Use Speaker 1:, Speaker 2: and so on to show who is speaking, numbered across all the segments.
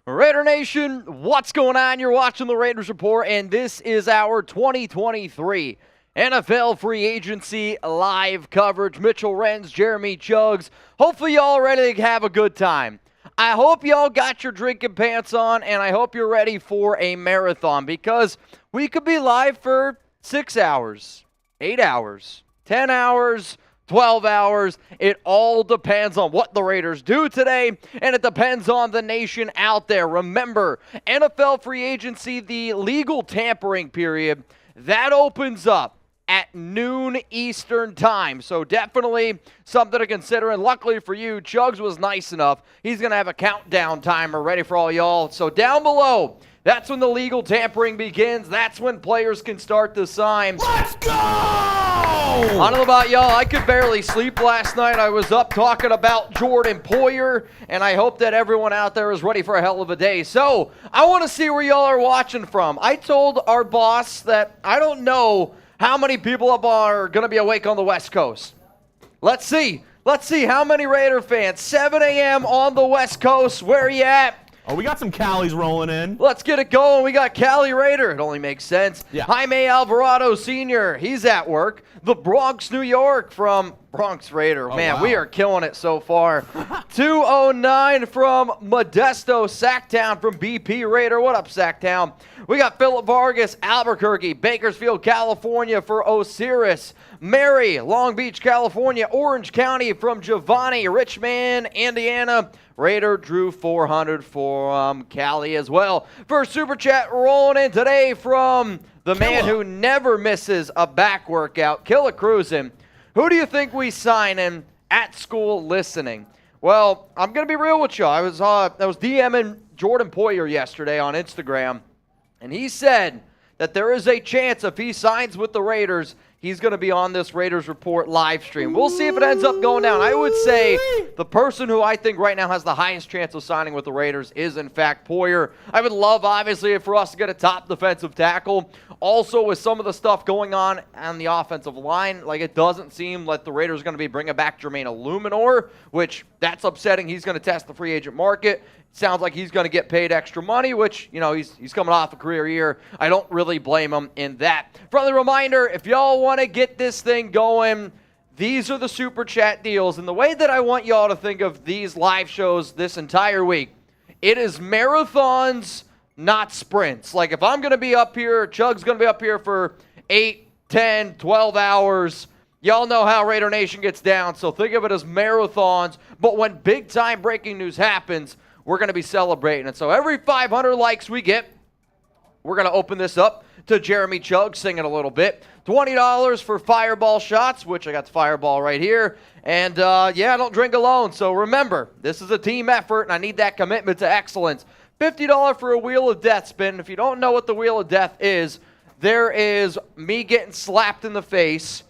Speaker 1: Raider Nation, what's going on? You're watching the Raiders Report, and this is our 2023 NFL Free Agency live coverage. Mitchell, Renz, Jeremy, Chugs. Hopefully y'all ready to have a good time. I hope y'all got your drinking pants on, and I hope you're ready for a marathon, because we could be live for 6 hours, 8 hours, 10 hours, 12 hours. It all depends on what the Raiders do today, and it depends on the nation out there. Remember, NFL free agency, the legal tampering period, that opens up at noon Eastern time. So definitely something to consider. And luckily for you, Chugs was nice enough. He's going to have a countdown timer ready for all y'all. So down below, that's when the legal tampering begins. That's when players can start to sign.
Speaker 2: Let's go!
Speaker 1: I don't know about y'all. I could barely sleep last night. I was up talking about Jordan Poyer, and I hope that everyone out there is ready for a hell of a day. So I want to see where y'all are watching from. I told our boss that I don't know how many people up are going to be awake on the West Coast. Let's see. Let's see how many Raider fans. 7 a.m. on the West Coast. Where are you at?
Speaker 2: Oh, we got some Callies rolling in.
Speaker 1: Let's get it going. We got Cali Raider. It only makes sense.
Speaker 2: Yeah.
Speaker 1: Jaime Alvarado Sr., he's at work. The Bronx, New York from Bronx Raider. Man,
Speaker 2: wow.
Speaker 1: We are killing it so far. 209 from Modesto. Sacktown from BP Raider. What up, Sacktown? We got Philip Vargas, Albuquerque, Bakersfield, California for Osiris. Mary, Long Beach, California. Orange County from Giovanni. Richmond, Indiana. Raider Drew 400 from Cali as well. First Super Chat rolling in today from the man who never misses a back workout, Killa Cruisin'. Who do you think we sign in at school listening? Well, I'm going to be real with you. I was DMing Jordan Poyer yesterday on Instagram, and he said that there is a chance if he signs with the Raiders, he's going to be on this Raiders Report live stream. We'll see if it ends up going down. I would say the person who I think right now has the highest chance of signing with the Raiders is, in fact, Poyer. I would love, obviously, for us to get a top defensive tackle. Also, with some of the stuff going on the offensive line, like it doesn't seem like the Raiders are going to be bringing back Jermaine Illuminor, which that's upsetting. He's going to test the free agent market. Sounds like he's going to get paid extra money, which, you know, he's coming off a career year. I don't really blame him in that. Friendly reminder, if y'all want to get this thing going, these are the Super Chat deals. And the way that I want y'all to think of these live shows this entire week, it is marathons, not sprints. Like if I'm going to be up here, Chug's going to be up here for 8, 10, 12 hours. Y'all know how Raider Nation gets down, so think of it as marathons. But when big-time breaking news happens, we're going to be celebrating it. So every 500 likes we get, we're going to open this up to Jeremy Chug singing a little bit. $20 for fireball shots, which I got the fireball right here. And, yeah, I don't drink alone. So remember, this is a team effort, and I need that commitment to excellence. $50 for a Wheel of Death spin. If you don't know what the Wheel of Death is, there is me getting slapped in the face.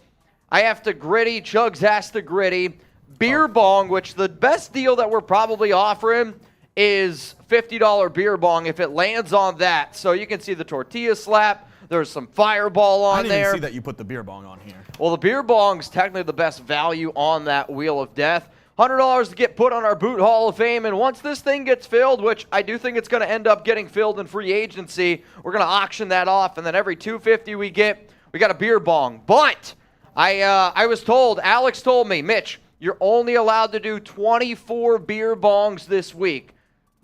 Speaker 1: I have to gritty. Chugs has to gritty. Beer bong, which the best deal that we're probably offering is $50 beer bong if it lands on that. So you can see the tortilla slap. There's some fireball on there.
Speaker 2: I didn't even see that you put the beer bong on here.
Speaker 1: Well, the beer bong's technically the best value on that Wheel of Death. $100 to get put on our Boot Hall of Fame. And once this thing gets filled, which I do think it's going to end up getting filled in free agency, we're going to auction that off. And then every $250 we get, we got a beer bong. But I was told, Alex told me, Mitch, you're only allowed to do 24 beer bongs this week.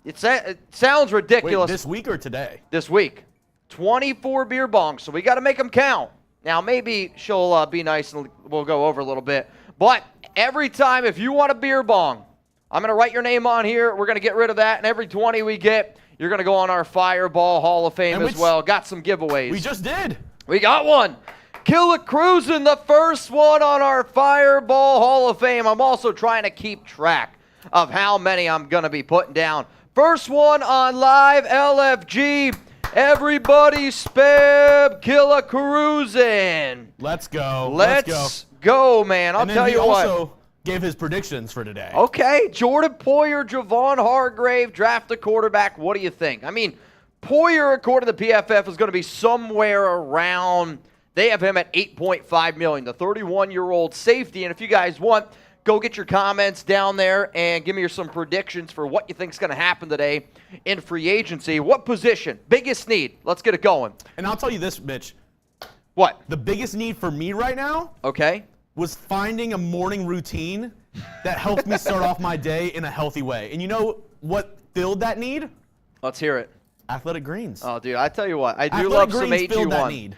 Speaker 1: It sounds ridiculous.
Speaker 2: Wait, this week or today?
Speaker 1: This week. 24 beer bongs, so we got to make them count. Now, maybe she'll be nice and we'll go over a little bit. But every time, if you want a beer bong, I'm going to write your name on here. We're going to get rid of that, and every 20 we get, you're going to go on our Fireball Hall of Fame as well. Got some giveaways.
Speaker 2: We just did.
Speaker 1: We got one. Killa Cruisin', the first one on our Fireball Hall of Fame. I'm also trying to keep track of how many I'm going to be putting down. First one on live LFG. Everybody spam Killa Cruisin'.
Speaker 2: Let's go.
Speaker 1: Let's go, man. I'll tell you what.
Speaker 2: He also gave his predictions for today.
Speaker 1: Okay. Jordan Poyer, Javon Hargrave, draft a quarterback. What do you think? I mean, Poyer, according to PFF, is going to be somewhere around, they have him at $8.5 million, the 31-year-old safety. And if you guys want, go get your comments down there and give me some predictions for what you think is going to happen today in free agency. What position? Biggest need? Let's get it going.
Speaker 2: And I'll tell you this, Mitch.
Speaker 1: What?
Speaker 2: The biggest need for me right now was finding a morning routine that helped me start off my day in a healthy way. And you know what filled that need?
Speaker 1: Let's hear it.
Speaker 2: Athletic Greens.
Speaker 1: Oh, dude, I tell you what. I do
Speaker 2: Athletic
Speaker 1: love some
Speaker 2: Greens filled that
Speaker 1: AG1.
Speaker 2: need.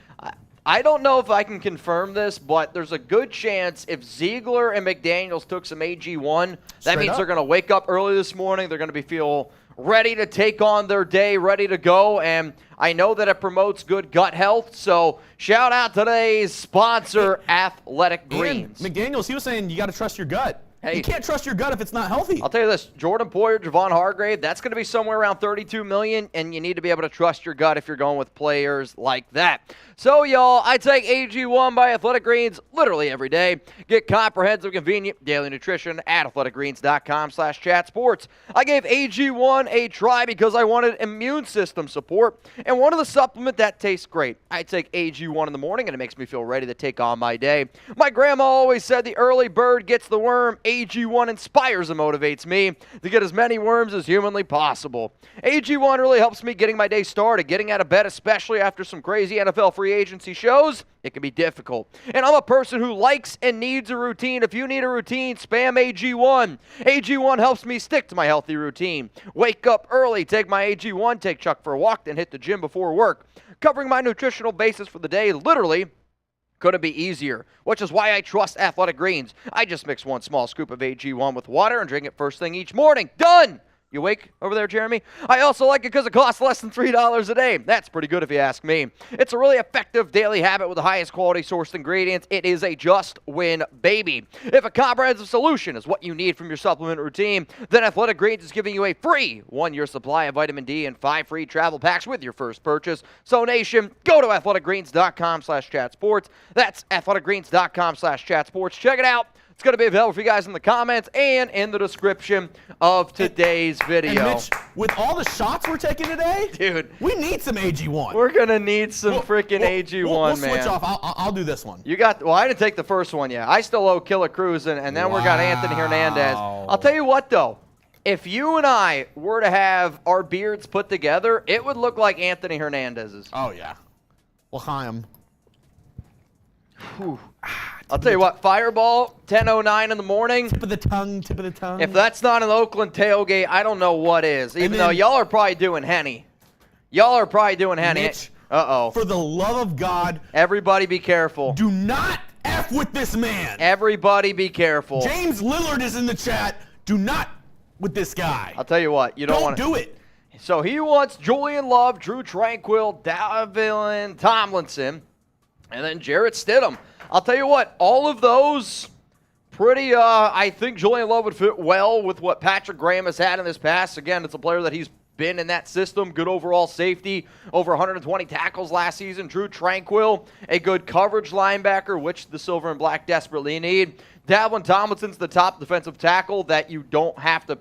Speaker 1: I don't know if I can confirm this, but there's a good chance if Ziegler and McDaniels took some AG1, that means they're going to wake up early this morning. They're going to feel ready to take on their day, ready to go. And I know that it promotes good gut health. So shout out to today's sponsor, Athletic Greens.
Speaker 2: And McDaniels, he was saying you got to trust your gut.
Speaker 1: Hey,
Speaker 2: you can't trust your gut if it's not healthy.
Speaker 1: I'll tell you this, Jordan Poyer, Javon Hargrave, that's going to be somewhere around $32 million, and you need to be able to trust your gut if you're going with players like that. So, y'all, I take AG1 by Athletic Greens literally every day. Get comprehensive, convenient daily nutrition at athleticgreens.com/chatsports. I gave AG1 a try because I wanted immune system support and wanted the supplement that tastes great. I take AG1 in the morning, and it makes me feel ready to take on my day. My grandma always said the early bird gets the worm. AG1 inspires and motivates me to get as many worms as humanly possible. AG1 really helps me getting my day started, getting out of bed, especially after some crazy NFL free agency shows. It can be difficult. And I'm a person who likes and needs a routine. If you need a routine, spam AG1. AG1 helps me stick to my healthy routine. Wake up early, take my AG1, take Chuck for a walk, then hit the gym before work. Covering my nutritional basis for the day literally couldn't be easier, which is why I trust Athletic Greens. I just mix one small scoop of AG1 with water and drink it first thing each morning. Done! You awake over there, Jeremy? I also like it because it costs less than $3 a day. That's pretty good if you ask me. It's a really effective daily habit with the highest quality sourced ingredients. It is a just-win baby. If a comprehensive solution is what you need from your supplement routine, then Athletic Greens is giving you a free 1-year supply of vitamin D and 5 free travel packs with your first purchase. So, nation, go to athleticgreens.com/chatsports. That's athleticgreens.com/chatsports. Check it out. It's going to be available for you guys in the comments and in the description of today's video.
Speaker 2: And Mitch, with all the shots we're taking today,
Speaker 1: dude,
Speaker 2: we need some AG1.
Speaker 1: We're going to need some freaking AG1,
Speaker 2: we'll
Speaker 1: man.
Speaker 2: switch off. I'll do this one.
Speaker 1: Well, I didn't take the first one yet. I still owe Killer Cruz, and then we got Anthony Hernandez. I'll tell you what, though. If you and I were to have our beards put together, it would look like Anthony Hernandez's.
Speaker 2: Oh, yeah. L'chaim.
Speaker 1: I'll tell you what, Fireball, 10:09 in the morning.
Speaker 2: Tip of the tongue, tip of the tongue.
Speaker 1: If that's not an Oakland tailgate, I don't know what is. Even though y'all are probably doing Henny. Y'all are probably doing Henny.
Speaker 2: Mitch,
Speaker 1: uh-oh.
Speaker 2: For the love of God.
Speaker 1: Everybody be careful.
Speaker 2: Do not F with this man.
Speaker 1: Everybody be careful.
Speaker 2: James Lillard is in the chat. Do not with this guy.
Speaker 1: I'll tell you what. You don't want to
Speaker 2: do it.
Speaker 1: So he wants Julian Love, Drew Tranquill, Dalvin Tomlinson, and then Jarrett Stidham. I'll tell you what, all of those pretty, I think Julian Love would fit well with what Patrick Graham has had in his past. Again, it's a player that he's been in that system. Good overall safety, over 120 tackles last season. Drew Tranquill, a good coverage linebacker, which the Silver and Black desperately need. Dalvin Tomlinson's the top defensive tackle that you don't have to.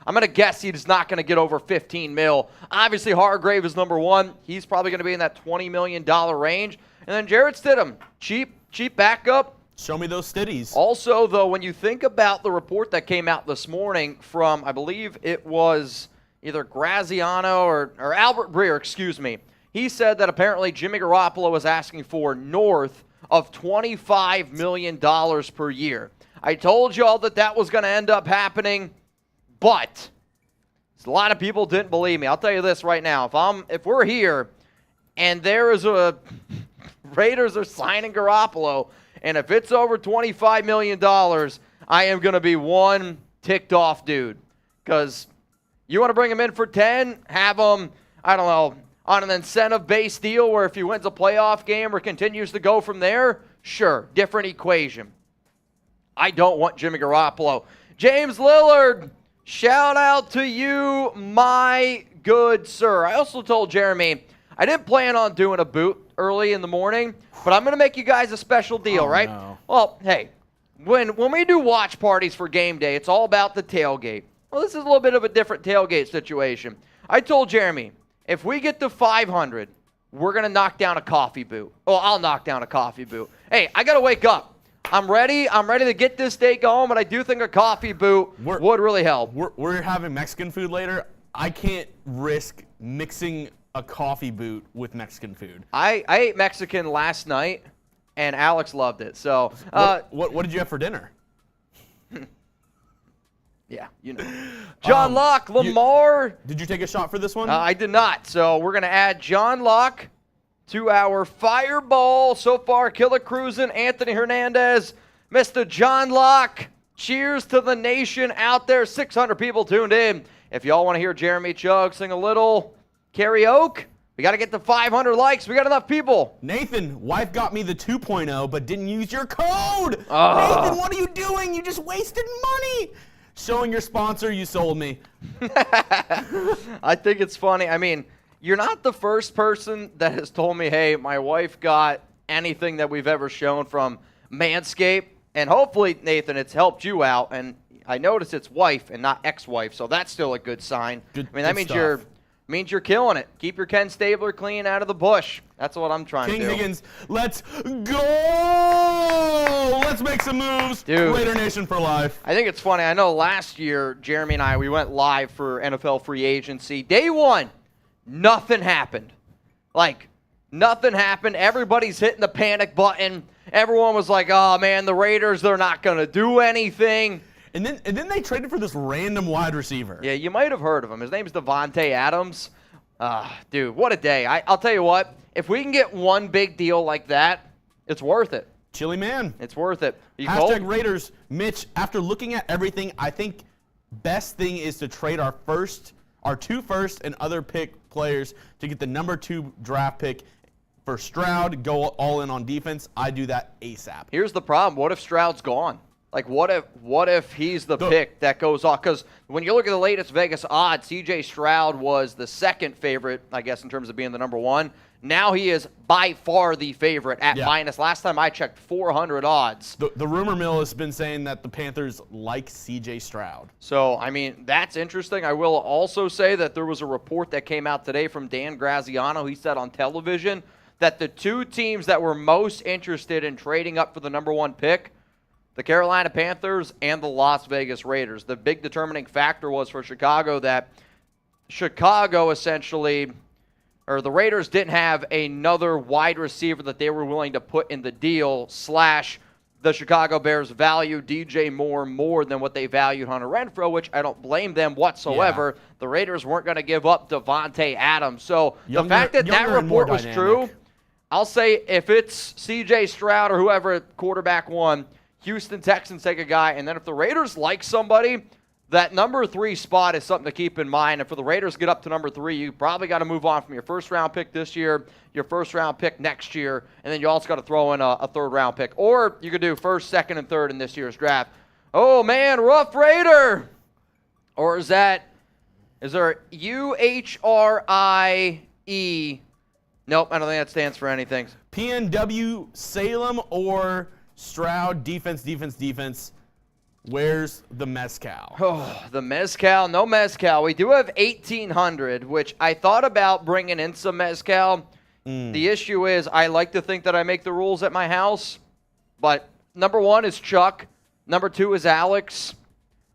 Speaker 1: I'm going to guess he's not going to get over 15 mil. Obviously, Hargrave is number one. He's probably going to be in that $20 million range. And then Jarrett Stidham, cheap backup.
Speaker 2: Show me those stitties.
Speaker 1: Also, though, when you think about the report that came out this morning from, I believe it was either Graziano or Albert Breer, excuse me. He said that apparently Jimmy Garoppolo was asking for north of $25 million per year. I told y'all that was going to end up happening, but a lot of people didn't believe me. I'll tell you this right now. If we're here and there is a Raiders are signing Garoppolo, and if it's over $25 million, I am going to be one ticked off dude. Because you want to bring him in for 10, have him, I don't know, on an incentive-based deal where if he wins a playoff game or continues to go from there, sure, different equation. I don't want Jimmy Garoppolo. James Lillard, shout out to you, my good sir. I also told Jeremy I didn't plan on doing a boot early in the morning, but I'm going to make you guys a special deal, right?
Speaker 2: No.
Speaker 1: Well, hey, when we do watch parties for game day, it's all about the tailgate. Well, this is a little bit of a different tailgate situation. I told Jeremy, if we get to 500, we're going to knock down a coffee boot. Well, I'll knock down a coffee boot. Hey, I got to wake up. I'm ready. I'm ready to get this day going, but I do think a coffee boot would really help.
Speaker 2: We're having Mexican food later. I can't risk mixing a coffee boot with Mexican food.
Speaker 1: I ate Mexican last night, and Alex loved it. So,
Speaker 2: what did you have for dinner?
Speaker 1: Yeah, you know. John Locke, Lamar.
Speaker 2: Did you take a shot for this one?
Speaker 1: I did not. So we're going to add John Locke to our fireball. So far, Killer Cruisin', Anthony Hernandez, Mr. John Locke. Cheers to the nation out there. 600 people tuned in. If y'all want to hear Jeremy Chug sing a little karaoke, we got to get to 500 likes. We got enough people.
Speaker 2: Nathan, wife got me the 2.0, but didn't use your code. Nathan, what are you doing? You just wasted money. Showing your sponsor, you sold me.
Speaker 1: I think it's funny. I mean, you're not the first person that has told me, hey, my wife got anything that we've ever shown from Manscaped. And hopefully, Nathan, it's helped you out. And I notice it's wife and not ex-wife, so that's still a good sign. That means you're killing it. Keep your Ken Stabler clean out of the bush. That's what I'm trying to do.
Speaker 2: King Higgins, let's go! Let's make some moves.
Speaker 1: Dude,
Speaker 2: Raider Nation for life.
Speaker 1: I think it's funny. I know last year, Jeremy and I, we went live for NFL free agency. Day one, nothing happened. Nothing happened. Everybody's hitting the panic button. Everyone was like, oh, man, the Raiders, they're not going to do anything.
Speaker 2: And then they traded for this random wide receiver.
Speaker 1: Yeah, you might have heard of him. His name's Devontae Adams. Dude, what a day. I'll tell you what. If we can get one big deal like that, it's worth it.
Speaker 2: Chilly man.
Speaker 1: It's worth it.
Speaker 2: Hashtag Raiders. Mitch, after looking at everything, I think best thing is to trade our two first and other pick players to get the number 2 draft pick for Stroud, go all in on defense. I do that ASAP.
Speaker 1: Here's the problem. What if Stroud's gone? What if he's the pick that goes off? Because when you look at the latest Vegas odds, C.J. Stroud was the second favorite, I guess, in terms of being the number 1. Now he is by far the favorite at minus. Last time I checked, 400 odds.
Speaker 2: The rumor mill has been saying that the Panthers like C.J. Stroud.
Speaker 1: So, I mean, that's interesting. I will also say that there was a report that came out today from Dan Graziano. He said on television that the 2 teams that were most interested in trading up for the number 1 pick, the Carolina Panthers and the Las Vegas Raiders. The big determining factor was for Chicago that Chicago essentially, or the Raiders didn't have another wide receiver that they were willing to put in the deal, / the Chicago Bears value DJ Moore more than what they valued Hunter Renfrow, which I don't blame them whatsoever. Yeah. The Raiders weren't going to give up Devontae Adams. So the fact that that report was true, I'll say if it's C.J. Stroud or whoever at quarterback 1, Houston Texans take a guy, and then if the Raiders like somebody, that number 3 spot is something to keep in mind. And for the Raiders to get up to number 3, you probably got to move on from your first-round pick this year, your first-round pick next year, and then you also got to throw in a third-round pick. Or you could do first, second, and third in this year's draft. Oh, man, rough Raider! Or is there UHRIE? Nope, I don't think that stands for anything.
Speaker 2: PNW Salem or Stroud, defense. Where's the mezcal?
Speaker 1: Oh, the mezcal. No mezcal. We do have 1,800, which I thought about bringing in some mezcal. The issue is I like to think that I make the rules at my house, but number 1 is Chuck. Number 2 is Alex.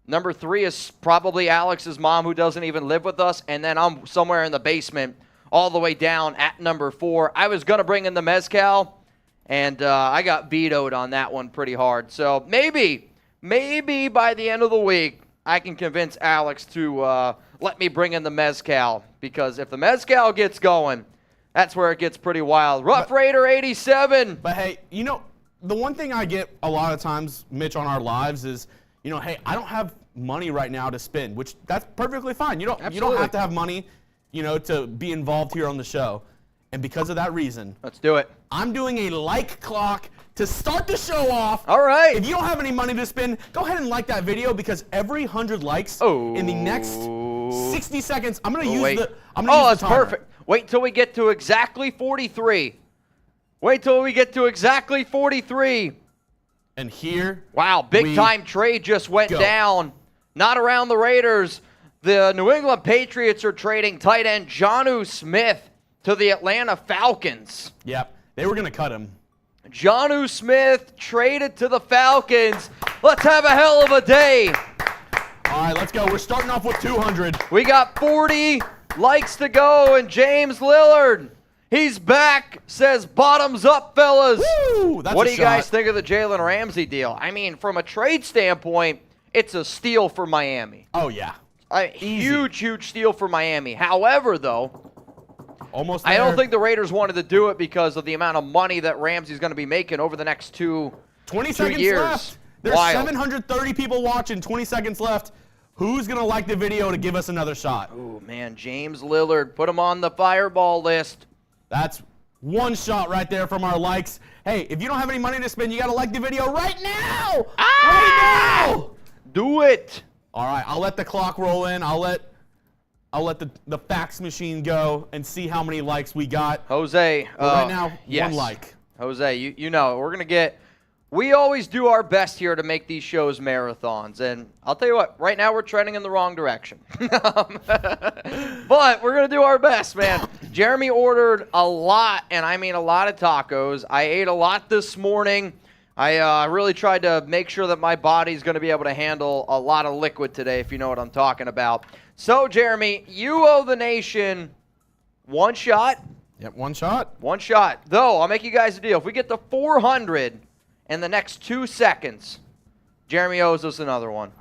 Speaker 1: Number 3 is probably Alex's mom, who doesn't even live with us, and then I'm somewhere in the basement all the way down at number 4. I was going to bring in the mezcal, and I got vetoed on that one pretty hard. So maybe by the end of the week, I can convince Alex to let me bring in the mezcal, because if the mezcal gets going, that's where it gets pretty wild. Rough Raider 87.
Speaker 2: But hey, the one thing I get a lot of times, Mitch, on our lives is, hey, I don't have money right now to spend, which that's perfectly fine. You don't have to have money, to be involved here on the show. And because of that reason,
Speaker 1: let's do it.
Speaker 2: I'm doing a like clock to start the show off.
Speaker 1: All right.
Speaker 2: If you don't have any money to spend, go ahead and like that video, because every 100 likes in the next 60 seconds, I'm going to use the timer.
Speaker 1: That's perfect. Wait till we get to exactly 43.
Speaker 2: And here,
Speaker 1: wow, big time trade just went down. Not around the Raiders. The New England Patriots are trading tight end Jonnu Smith to the Atlanta Falcons.
Speaker 2: Yep, they were going to cut him.
Speaker 1: Jonnu Smith traded to the Falcons. Let's have a hell of a day.
Speaker 2: All right, let's go. We're starting off with 200.
Speaker 1: We got 40 likes to go, and James Lillard, he's back, says bottoms up, fellas.
Speaker 2: Woo, that's
Speaker 1: what
Speaker 2: a
Speaker 1: do you
Speaker 2: shot.
Speaker 1: guys think of the Jalen Ramsey deal? I mean, from a trade standpoint, it's a steal for Miami.
Speaker 2: Oh, yeah.
Speaker 1: Huge steal for Miami. However, though,
Speaker 2: almost there.
Speaker 1: I don't think the Raiders wanted to do it because of the amount of money that Ramsey's going to be making over the next
Speaker 2: 20
Speaker 1: 2
Speaker 2: seconds
Speaker 1: years.
Speaker 2: left. There's
Speaker 1: Wild.
Speaker 2: 730 people watching, 20 seconds left. Who's going to like the video to give us another shot?
Speaker 1: Oh, man, James Lillard, put him on the fireball list.
Speaker 2: That's one shot right there from our likes. Hey, if you don't have any money to spend, you got to like the video right now. Right now.
Speaker 1: Do it.
Speaker 2: All right, I'll let the clock roll in. I'll let the fax machine go and see how many likes we got.
Speaker 1: Jose.
Speaker 2: Right now,
Speaker 1: yes.
Speaker 2: one like.
Speaker 1: Jose, you know, we're going to get – we always do our best here to make these shows marathons. And I'll tell you what, right now we're trending in the wrong direction. But we're going to do our best, man. Jeremy ordered a lot, and I mean a lot of tacos. I ate a lot this morning. I really tried to make sure that my body's going to be able to handle a lot of liquid today, if you know what I'm talking about. So, Jeremy, you owe the nation one shot.
Speaker 2: Yep, one shot.
Speaker 1: One shot. Though, I'll make you guys a deal. If we get to 400 in the next 2 seconds, Jeremy owes us another one.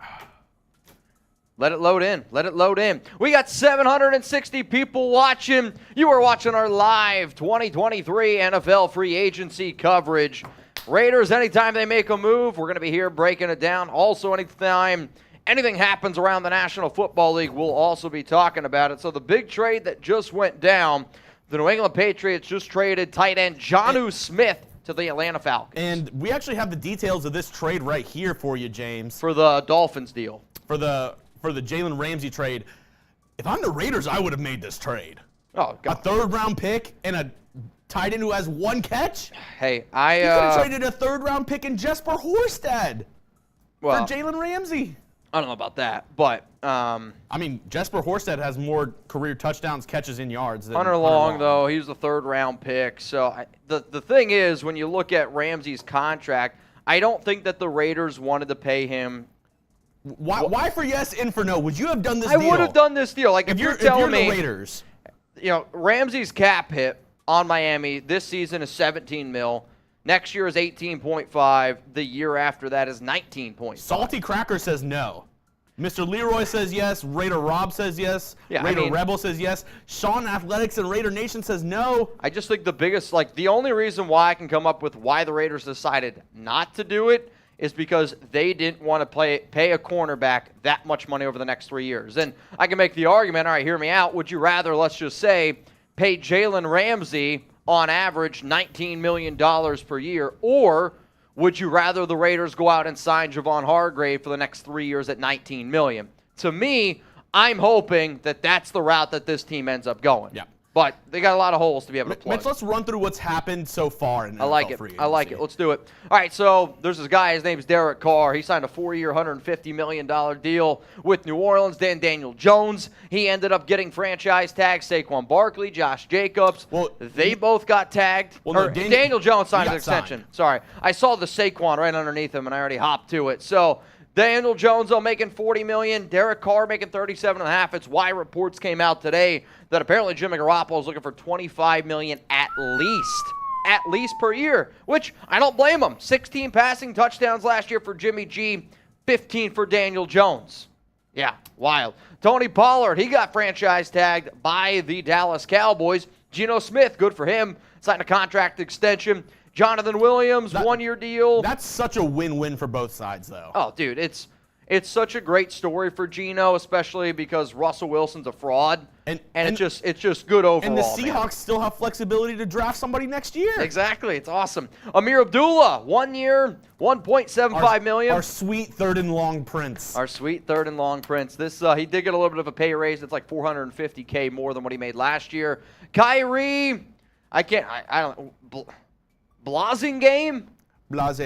Speaker 1: Let it load in. Let it load in. We got 760 people watching. You are watching our live 2023 NFL free agency coverage. Raiders, anytime they make a move, we're going to be here breaking it down. Also, anytime anything happens around the National Football League, we'll also be talking about it. So the big trade that just went down, the New England Patriots just traded tight end Jonnu Smith to the Atlanta Falcons.
Speaker 2: And we actually have the details of this trade right here for you, James.
Speaker 1: For the Dolphins deal.
Speaker 2: For the Jalen Ramsey trade. If I'm the Raiders, I would have made this trade.
Speaker 1: Oh, God.
Speaker 2: A 3rd round pick and a tight end who has 1 catch?
Speaker 1: Hey,
Speaker 2: You could have traded a 3rd round pick in Jesper Horsted for Jalen Ramsey.
Speaker 1: I don't know about that, but
Speaker 2: I mean, Jesper Horsted has more career touchdowns, catches, and yards than
Speaker 1: Hunter Long, though, he was the 3rd round pick. So the thing is, when you look at Ramsey's contract, I don't think that the Raiders wanted to pay him.
Speaker 2: Why for yes and for no? Would you have done this
Speaker 1: I
Speaker 2: deal?
Speaker 1: would have done this deal. Like, if you're telling me,
Speaker 2: the Raiders,
Speaker 1: you know, Ramsey's cap hit on Miami this season is 17 mil. Next year is 18.5. The year after that is 19.5.
Speaker 2: Salty Cracker says no. Mr. Leroy says yes. Raider Rob says yes.
Speaker 1: Yeah,
Speaker 2: Raider Rebel says yes. Sean Athletics and Raider Nation says no.
Speaker 1: I just think the only reason why I can come up with why the Raiders decided not to do it is because they didn't want to pay a cornerback that much money over the next 3 years. And I can make the argument, all right, hear me out. Would you rather, let's just say, pay Jalen Ramsey on average $19 million per year, or would you rather the Raiders go out and sign Javon Hargrave for the next 3 years at $19 million? To me, I'm hoping that that's the route that this team ends up going.
Speaker 2: Yeah.
Speaker 1: But they got a lot of holes to be able to plug.
Speaker 2: Mitch, let's run through what's happened so far in
Speaker 1: I like it. I like it. Let's do it. All right, so there's this guy. His name's Derek Carr. He signed a 4-year, $150 million deal with New Orleans. Then Daniel Jones. He ended up getting franchise tags. Saquon Barkley, Josh Jacobs.
Speaker 2: Well,
Speaker 1: they both got tagged.
Speaker 2: Well, no,
Speaker 1: Daniel Jones signed
Speaker 2: he
Speaker 1: an
Speaker 2: got
Speaker 1: extension.
Speaker 2: signed.
Speaker 1: Sorry. I saw the Saquon right underneath him, and I already hopped to it. So Daniel Jones, though, making $40 million. Derek Carr making $37.5. It's why reports came out today that apparently Jimmy Garoppolo is looking for $25 million at least per year, which I don't blame him. 16 passing touchdowns last year for Jimmy G, 15 for Daniel Jones. Yeah, wild. Tony Pollard, he got franchise tagged by the Dallas Cowboys. Geno Smith, good for him, signed a contract extension. Jonathan Williams, 1-year deal.
Speaker 2: That's such a win-win for both sides, though.
Speaker 1: Oh, dude, it's such a great story for Geno, especially because Russell Wilson's a fraud, and it's just good overall.
Speaker 2: And the Seahawks
Speaker 1: man.
Speaker 2: still have flexibility to draft somebody next year.
Speaker 1: Exactly, it's awesome. Amir Abdullah, 1 year, $1.75 million.
Speaker 2: Our sweet 3rd and long prince.
Speaker 1: Our sweet 3rd and long prince. This he did get a little bit of a pay raise. It's like $450K more than what he made last year. Kyrie, I don't. Blasing game.
Speaker 2: Blase.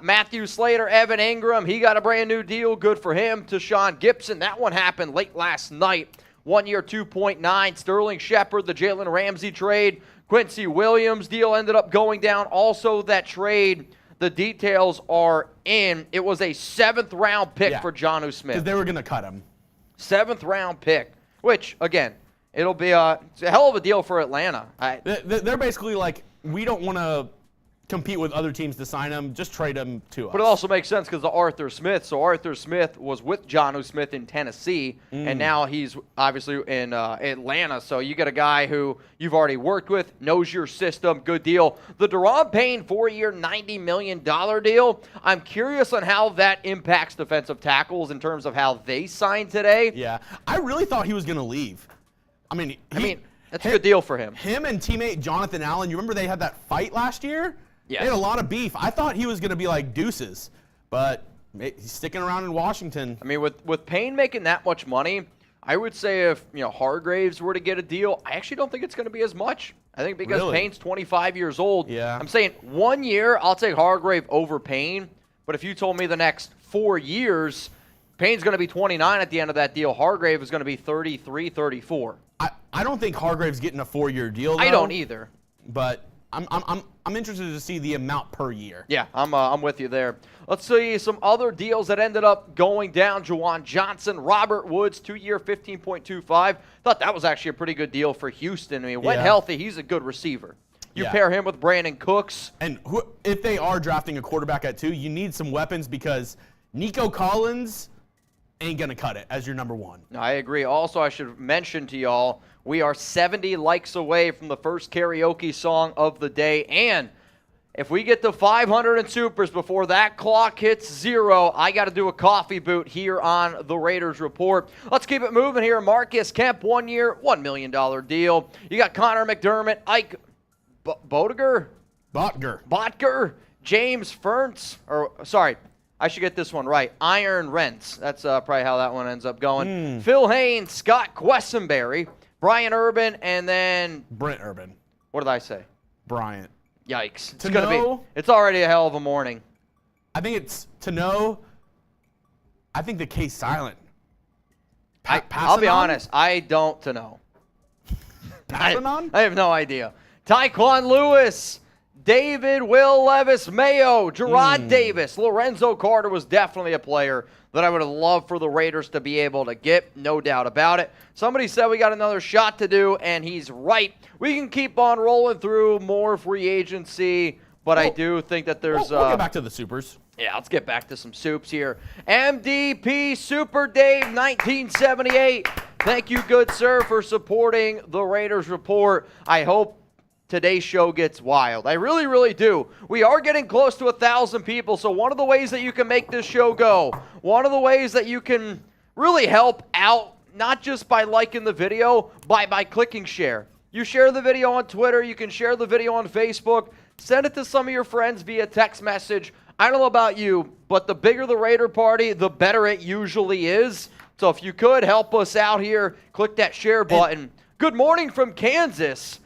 Speaker 1: Matthew Slater, Evan Ingram, he got a brand new deal. Good for him. Tashawn Gibson, that one happened late last night. 1 year, 2.9. Sterling Shepard, the Jalen Ramsey trade. Quincy Williams deal ended up going down. Also, that trade, the details are in. It was a 7th-round pick for Jonnu Smith.
Speaker 2: Because they were going to cut him.
Speaker 1: 7th-round pick, which, again, it'll be it's a hell of a deal for Atlanta.
Speaker 2: They're basically like, we don't want to compete with other teams to sign him. Just trade him to us.
Speaker 1: But it also makes sense because of Arthur Smith. So Arthur Smith was with Jonnu Smith in Tennessee, and now he's obviously in Atlanta. So you get a guy who you've already worked with, knows your system, good deal. The Daron Payne 4-year, $90 million deal, I'm curious on how that impacts defensive tackles in terms of how they signed today.
Speaker 2: Yeah, I really thought he was going to leave. I mean,
Speaker 1: that's a good deal for him.
Speaker 2: Him and teammate Jonathan Allen, you remember they had that fight last year?
Speaker 1: Yes.
Speaker 2: They had a lot of beef. I thought he was going to be like deuces, but he's sticking around in Washington.
Speaker 1: I mean, with Payne making that much money, I would say if Hargraves were to get a deal, I actually don't think it's going to be as much. I think because Payne's 25 years old.
Speaker 2: Yeah.
Speaker 1: I'm saying 1 year, I'll take Hargrave over Payne. But if you told me the next 4 years, Payne's going to be 29 at the end of that deal. Hargrave is going to be 33, 34.
Speaker 2: I don't think Hargrave's getting a 4-year deal, though.
Speaker 1: I don't either.
Speaker 2: But I'm interested to see the amount per year.
Speaker 1: Yeah, I'm with you there. Let's see some other deals that ended up going down. Juwan Johnson, Robert Woods, 2-year, $15.25. Thought that was actually a pretty good deal for Houston. I mean, when healthy, he's a good receiver. You pair him with Brandon Cooks.
Speaker 2: And if they are drafting a quarterback at 2, you need some weapons because Nico Collins ain't going to cut it as your number 1.
Speaker 1: No, I agree. Also, I should mention to y'all, we are 70 likes away from the first karaoke song of the day. And if we get to 500 in supers before that clock hits 0, I got to do a coffee boot here on the Raiders Report. Let's keep it moving here. Marcus Kemp, 1 year, $1 million deal. You got Connor McDermott, Ike Botger, James Ferntz, I should get this one right. Iron Renz. That's probably how that one ends up going. Phil Haynes, Scott Quessenberry, Brian Urban, and then
Speaker 2: Brent Urban.
Speaker 1: What did I say?
Speaker 2: Bryant.
Speaker 1: Yikes. It's already a hell of a morning.
Speaker 2: I think it's to know. I think the case silent.
Speaker 1: I'll be honest. I don't to know. I have no idea. Tyquan Lewis, David Will Levis Mayo, Gerard Davis, Lorenzo Carter was definitely a player that I would have loved for the Raiders to be able to get, no doubt about it. Somebody said we got another shot to do, and he's right. We can keep on rolling through more free agency, but I do think that there's...
Speaker 2: We'll get back to the supers.
Speaker 1: Yeah, let's get back to some soups here. MDP Super Dave 1978. Thank you, good sir, for supporting the Raiders Report. I hope today's show gets wild. I really, really do. We are getting close to 1,000 people, so one of the ways that you can make this show go, one of the ways that you can really help out, not just by liking the video, by clicking share. You share the video on Twitter, you can share the video on Facebook, send it to some of your friends via text message. I don't know about you, but the bigger the Raider party, the better it usually is. So if you could help us out here, click that share button. Good morning from Kansas.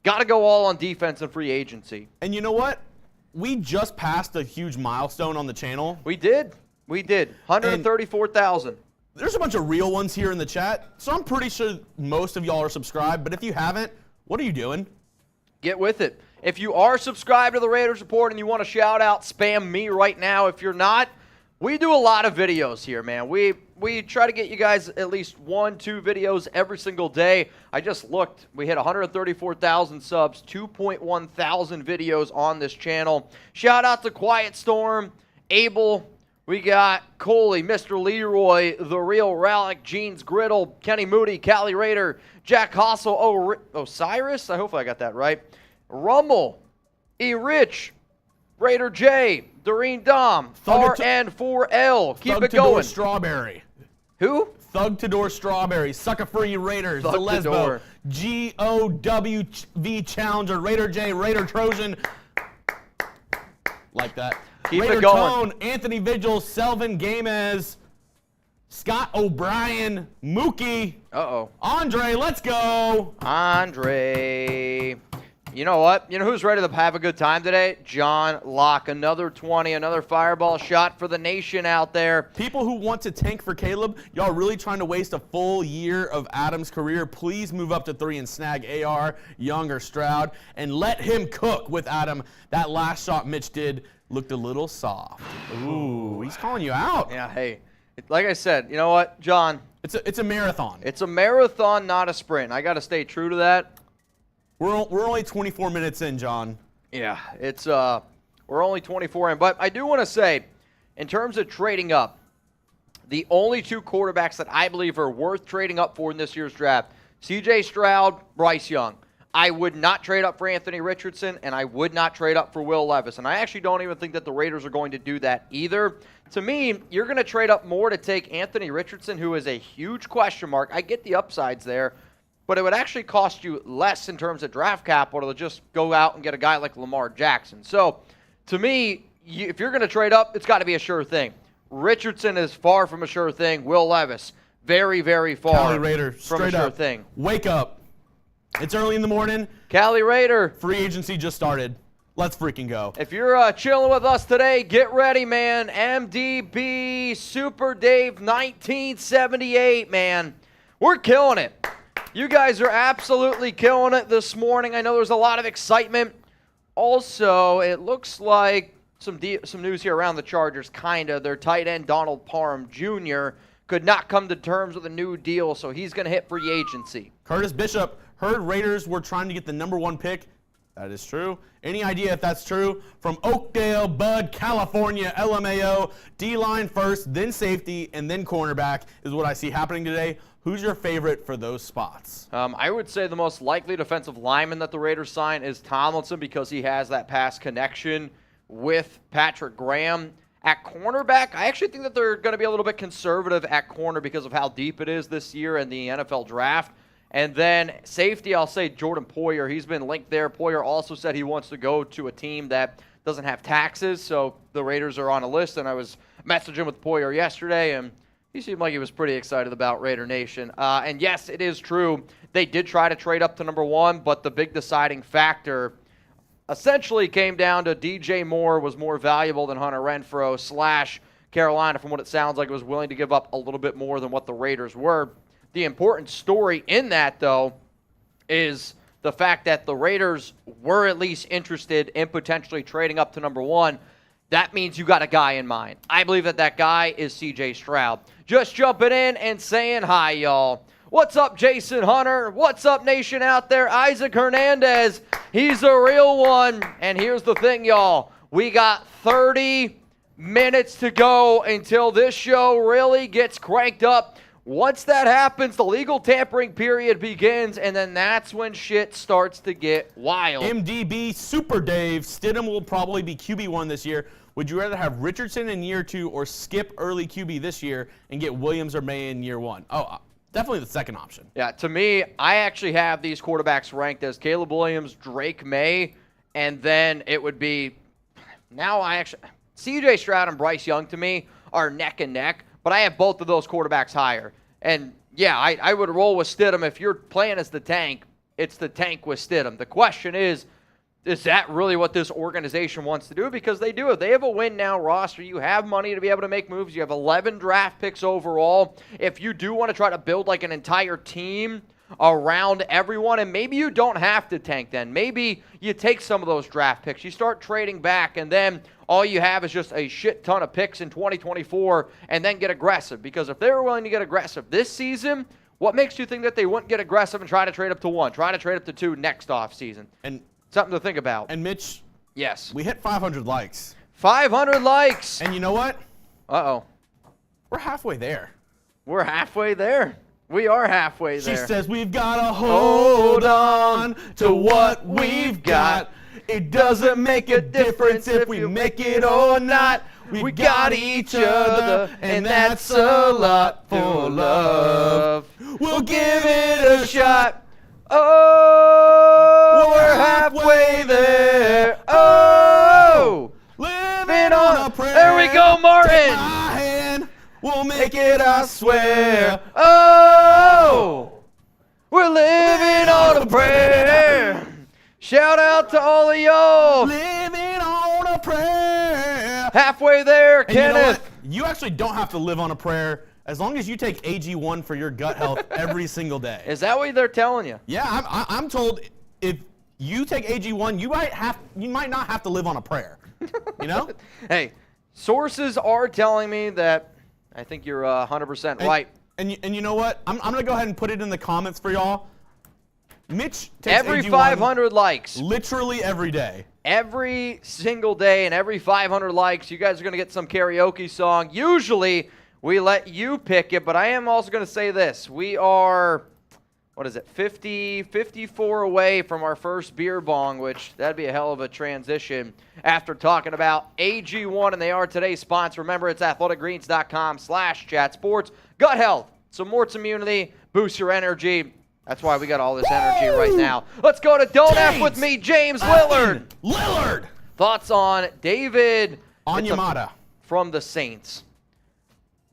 Speaker 1: Got to go all on defense and free agency.
Speaker 2: And you know what? We just passed a huge milestone on the channel.
Speaker 1: We did. 134,000.
Speaker 2: There's a bunch of real ones here in the chat, so I'm pretty sure most of y'all are subscribed. But if you haven't, what are you doing?
Speaker 1: Get with it. If you are subscribed to the Raiders Report and you want to shout out, spam me right now. If you're not, we do a lot of videos here, man. We try to get you guys at least 1-2 videos every single day. I just looked. We hit 134,000 subs, 2.1 thousand videos on this channel. Shout out to Quiet Storm, Abel. We got Coley, Mr. Leroy, The Real Relic, Jeans Griddle, Kenny Moody, Cali Raider, Jack Hossel, Osiris. I hope I got that right. Rummel, E. Rich, Raider J, Doreen Dom, RN4L. Keep it going.
Speaker 2: Strawberry.
Speaker 1: Who?
Speaker 2: Thug to Door Strawberry. Sucker Free Raiders. The Lesbo. GOWV Challenger. Raider J. Raider Trojan. Like that.
Speaker 1: Keep
Speaker 2: Raider
Speaker 1: it going.
Speaker 2: Tone. Anthony Vigil. Selvin Gamez. Scott O'Brien. Mookie.
Speaker 1: Uh-oh.
Speaker 2: Andre, let's go.
Speaker 1: Andre. You know what? You know who's ready to have a good time today? John Locke. Another 20, another fireball shot for the nation out there.
Speaker 2: People who want to tank for Caleb, y'all really trying to waste a full year of Adam's career, please move up to 3 and snag AR, Young, or Stroud, and let him cook with Adam. That last shot Mitch did looked a little soft. Ooh, he's calling you out.
Speaker 1: Yeah, hey, like I said, you know what, John?
Speaker 2: It's a marathon.
Speaker 1: It's a marathon, not a sprint. I got to stay true to that.
Speaker 2: We're only 24 minutes in, John.
Speaker 1: Yeah, it's we're only 24 in, but I do want to say, in terms of trading up, the only 2 quarterbacks that I believe are worth trading up for in this year's draft, C.J. Stroud, Bryce Young. I would not trade up for Anthony Richardson, and I would not trade up for Will Levis. And I actually don't even think that the Raiders are going to do that either. To me, you're going to trade up more to take Anthony Richardson, who is a huge question mark. I get the upsides there, but it would actually cost you less in terms of draft capital to just go out and get a guy like Lamar Jackson. So, to me, if you're going to trade up, it's got to be a sure thing. Richardson is far from a sure thing. Will Levis, very, very far
Speaker 2: Cali Raider,
Speaker 1: from a sure thing.
Speaker 2: Wake up. It's early in the morning.
Speaker 1: Cali Raider.
Speaker 2: Free agency just started. Let's freaking go.
Speaker 1: If you're chilling with us today, get ready, man. MDB Super Dave 1978, man. We're killing it. You guys are absolutely killing it this morning. I know there's a lot of excitement. Also, it looks like some news here around the Chargers, kind of. Their tight end, Donald Parham Jr., could not come to terms with a new deal, so he's going to hit free agency.
Speaker 2: Curtis Bishop heard Raiders were trying to get the #1 pick. That is true. Any idea if that's true? From Oakdale, Bud, California, LMAO, D-line first, then safety, and then cornerback is what I see happening today. Who's your favorite for those spots?
Speaker 1: I would say the most likely defensive lineman that the Raiders sign is Tomlinson because he has that pass connection with Patrick Graham. At cornerback, I actually think that they're going to be a little bit conservative at corner because of how deep it is this year in the NFL draft. And then safety, I'll say Jordan Poyer. He's been linked there. Poyer also said he wants to go to a team that doesn't have taxes, so the Raiders are on a list. And I was messaging with Poyer yesterday, and he seemed like he was pretty excited about Raider Nation. And yes, it is true. They did try to trade up to #1, but the big deciding factor essentially came down to DJ Moore was more valuable than Hunter Renfrow / Carolina, from what it sounds like, was willing to give up a little bit more than what the Raiders were. The important story in that, though, is the fact that the Raiders were at least interested in potentially trading up to #1. That means you got a guy in mind. I believe that that guy is C.J. Stroud. Just jumping in and saying hi, y'all. What's up, Jason Hunter? What's up, nation out there? Isaac Hernandez. He's a real one. And here's the thing, y'all. We got 30 minutes to go until this show really gets cranked up. Once that happens, the legal tampering period begins, and then that's when shit starts to get wild.
Speaker 2: MDB Super Dave. Stidham will probably be QB1 this year. Would you rather have Richardson in year 2 or skip early QB this year and get Williams or May in year 1? Oh, definitely the second option.
Speaker 1: Yeah, to me, I actually have these quarterbacks ranked as Caleb Williams, Drake May, and then it would be C.J. Stroud and Bryce Young to me are neck and neck, but I have both of those quarterbacks higher. And, yeah, I would roll with Stidham. If you're playing as the tank, it's the tank with Stidham. The question is that really what this organization wants to do? Because they do. They have a win now roster. You have money to be able to make moves. You have 11 draft picks overall. If you do want to try to build like an entire team around everyone, and maybe you don't have to tank then. Maybe you take some of those draft picks. You start trading back, and then all you have is just a shit ton of picks in 2024 and then get aggressive. Because if they were willing to get aggressive this season, what makes you think that they wouldn't get aggressive and try to trade up to 1, try to trade up to 2 next offseason?
Speaker 2: And
Speaker 1: something to think about.
Speaker 2: And Mitch,
Speaker 1: yes,
Speaker 2: we hit 500 likes.
Speaker 1: 500 likes.
Speaker 2: And you know what?
Speaker 1: Uh-oh.
Speaker 2: We're halfway there.
Speaker 1: We're halfway there. We are halfway there.
Speaker 2: She says we've got to hold on to what we've got. It doesn't make a difference if we make it or not. We got each other, and that's a lot for love. We'll give it a shot.
Speaker 1: Oh, we're halfway there. Oh,
Speaker 2: living on a prayer.
Speaker 1: There we go, Martin.
Speaker 2: Take my hand, we'll make it, I swear.
Speaker 1: Oh, we're living on a prayer. Shout out to all of y'all.
Speaker 2: Living on a prayer.
Speaker 1: Halfway there,
Speaker 2: And you know
Speaker 1: Kenneth.
Speaker 2: what? You actually don't have to live on a prayer as long as you take AG1 for your gut health every single day.
Speaker 1: Is that what they're telling you?
Speaker 2: Yeah, I'm told if you take AG1, you might not have to live on a prayer. You know?
Speaker 1: Hey, sources are telling me that I think you're 100% right.
Speaker 2: And you know what? I'm going to go ahead and put it in the comments for y'all. Mitch takes
Speaker 1: Every
Speaker 2: AG1
Speaker 1: 500 likes.
Speaker 2: literally every day.
Speaker 1: Every single day and every 500 likes, you guys are going to get some karaoke song. Usually, we let you pick it, but I am also going to say this. We are, 54 away from our first beer bong, which that'd be a hell of a transition after talking about AG1, and they are today's sponsor. Remember, it's athleticgreens.com/chatsports. Gut health, supports immunity, boosts your energy. That's why we got all this energy right now. Let's go to Don't F with me, James Lillard.
Speaker 2: Lillard.
Speaker 1: Thoughts on David
Speaker 2: Onyemata
Speaker 1: from the Saints.